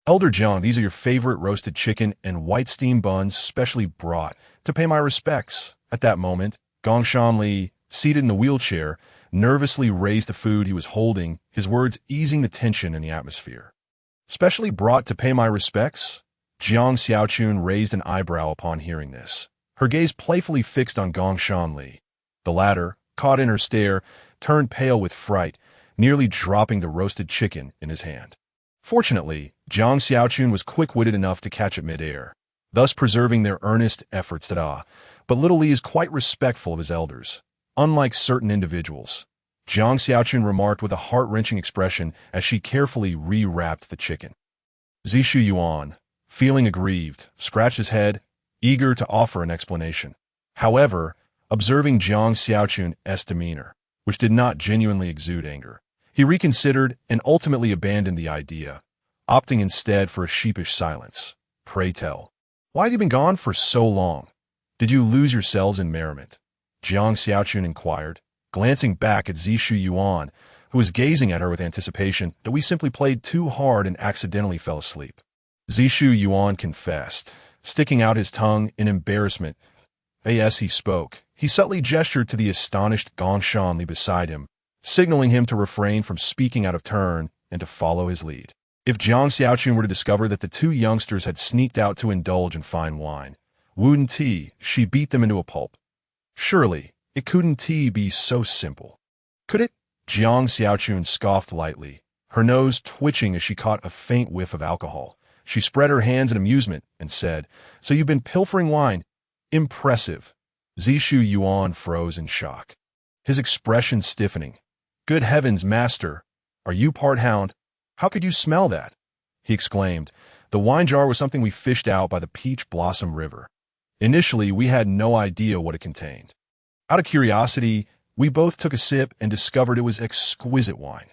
Elder Jiang, these are your favorite roasted chicken and white steam buns specially brought to pay my respects. At that moment, Gongshan Li, seated in the wheelchair, nervously raised the food he was holding, his words easing the tension in the atmosphere. Specially brought to pay my respects? Jiang Xiaochun raised an eyebrow upon hearing this, her gaze playfully fixed on Gongshan Li. The latter, caught in her stare, turned pale with fright, nearly dropping the roasted chicken in his hand. Fortunately, Jiang Xiaochun was quick-witted enough to catch it mid-air, thus preserving their earnest efforts but little Li is quite respectful of his elders. Unlike certain individuals, Jiang Xiaochun remarked with a heart-wrenching expression as she carefully re-wrapped the chicken. Zishuyuan, feeling aggrieved, scratched his head, eager to offer an explanation. However, observing Jiang Xiaochun's demeanor, which did not genuinely exude anger, he reconsidered and ultimately abandoned the idea, opting instead for a sheepish silence. Pray tell, why have you been gone for so long? Did you lose yourselves in merriment? Jiang Xiaochun inquired, glancing back at Zishuyuan, who was gazing at her with anticipation that we simply played too hard and accidentally fell asleep. Zishuyuan confessed, sticking out his tongue in embarrassment. As he spoke, he subtly gestured to the astonished Gongshan Li beside him, signaling him to refrain from speaking out of turn and to follow his lead. If Jiang Xiaochun were to discover that the two youngsters had sneaked out to indulge in fine wine, wouldn't she beat them into a pulp? Surely, it couldn't be so simple. Could it? Jiang Xiaochun scoffed lightly, her nose twitching as she caught a faint whiff of alcohol. She spread her hands in amusement and said, So you've been pilfering wine? Impressive. Zishuyuan froze in shock, his expression stiffening. Good heavens, master, are you part hound? How could you smell that? He exclaimed. The wine jar was something we fished out by the Peach Blossom River. Initially, we had no idea what it contained. Out of curiosity, we both took a sip and discovered it was exquisite wine.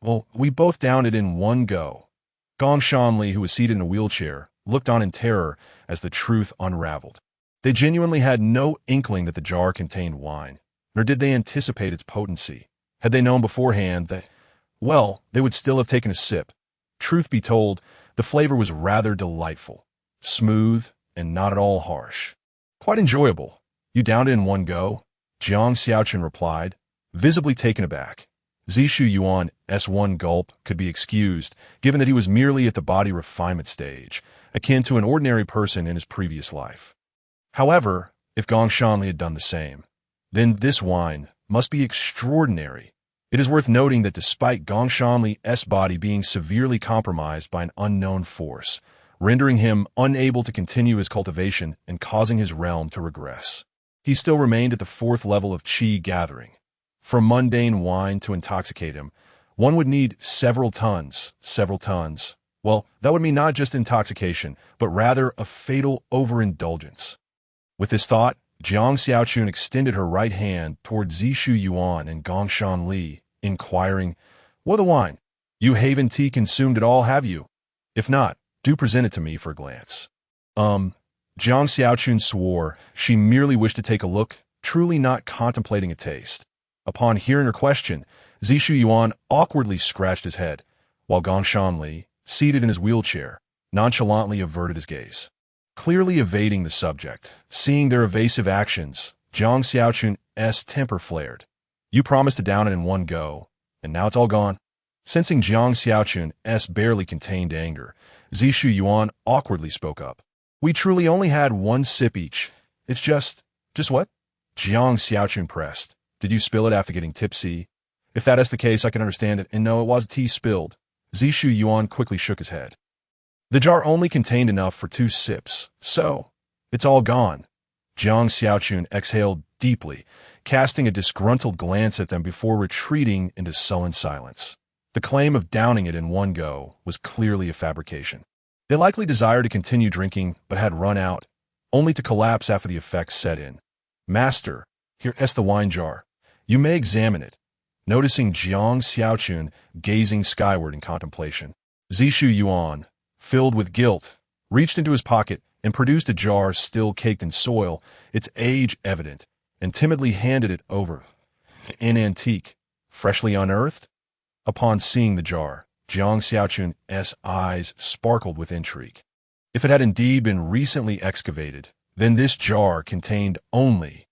Well, we both downed it in one go. Gongshan Li, who was seated in a wheelchair, looked on in terror as the truth unraveled. They genuinely had no inkling that the jar contained wine, nor did they anticipate its potency. Had they known beforehand that, well, they would still have taken a sip. Truth be told, the flavor was rather delightful, smooth, and not at all harsh. Quite enjoyable. You downed it in one go? Jiang Xiaochun replied, visibly taken aback. Zishuyuan's one gulp could be excused, given that he was merely at the body refinement stage, akin to an ordinary person in his previous life. However, if Gongshan Li had done the same, then this wine must be extraordinary. It is worth noting that despite Gongshan Li's body being severely compromised by an unknown force, rendering him unable to continue his cultivation and causing his realm to regress, he still remained at the 4th level of qi gathering. For mundane wine to intoxicate him, one would need several tons. Well, that would mean not just intoxication, but rather a fatal overindulgence. With this thought, Jiang Xiaochun extended her right hand toward Zishuyuan and Gongshan Li, inquiring, What the wine? You haven't consumed it all, have you? If not, do present it to me for a glance. Jiang Xiaochun swore she merely wished to take a look, truly not contemplating a taste. Upon hearing her question, Zishuyuan awkwardly scratched his head, while Gongshan Li, seated in his wheelchair, nonchalantly averted his gaze. Clearly evading the subject, seeing their evasive actions, Jiang Xiaochun's temper flared. You promised to down it in one go, and now it's all gone. Sensing Jiang Xiaochun's barely contained anger, Zishuyuan awkwardly spoke up. We truly only had one sip each. It's just what? Jiang Xiaochun pressed. Did you spill it after getting tipsy? If that is the case, I can understand it, and no, it was tea spilled. Zishu Yuan quickly shook his head. The jar only contained enough for 2 sips, so it's all gone. Jiang Xiaochun exhaled deeply, casting a disgruntled glance at them before retreating into sullen silence. The claim of downing it in one go was clearly a fabrication. They likely desired to continue drinking, but had run out, only to collapse after the effects set in. Master, here is the wine jar. You may examine it. Noticing Jiang Xiaochun gazing skyward in contemplation, Zishu Yuan, filled with guilt, reached into his pocket and produced a jar still caked in soil, its age evident, and timidly handed it over. An antique, freshly unearthed? Upon seeing the jar, Jiang Xiaochun's eyes sparkled with intrigue. If it had indeed been recently excavated, then this jar contained only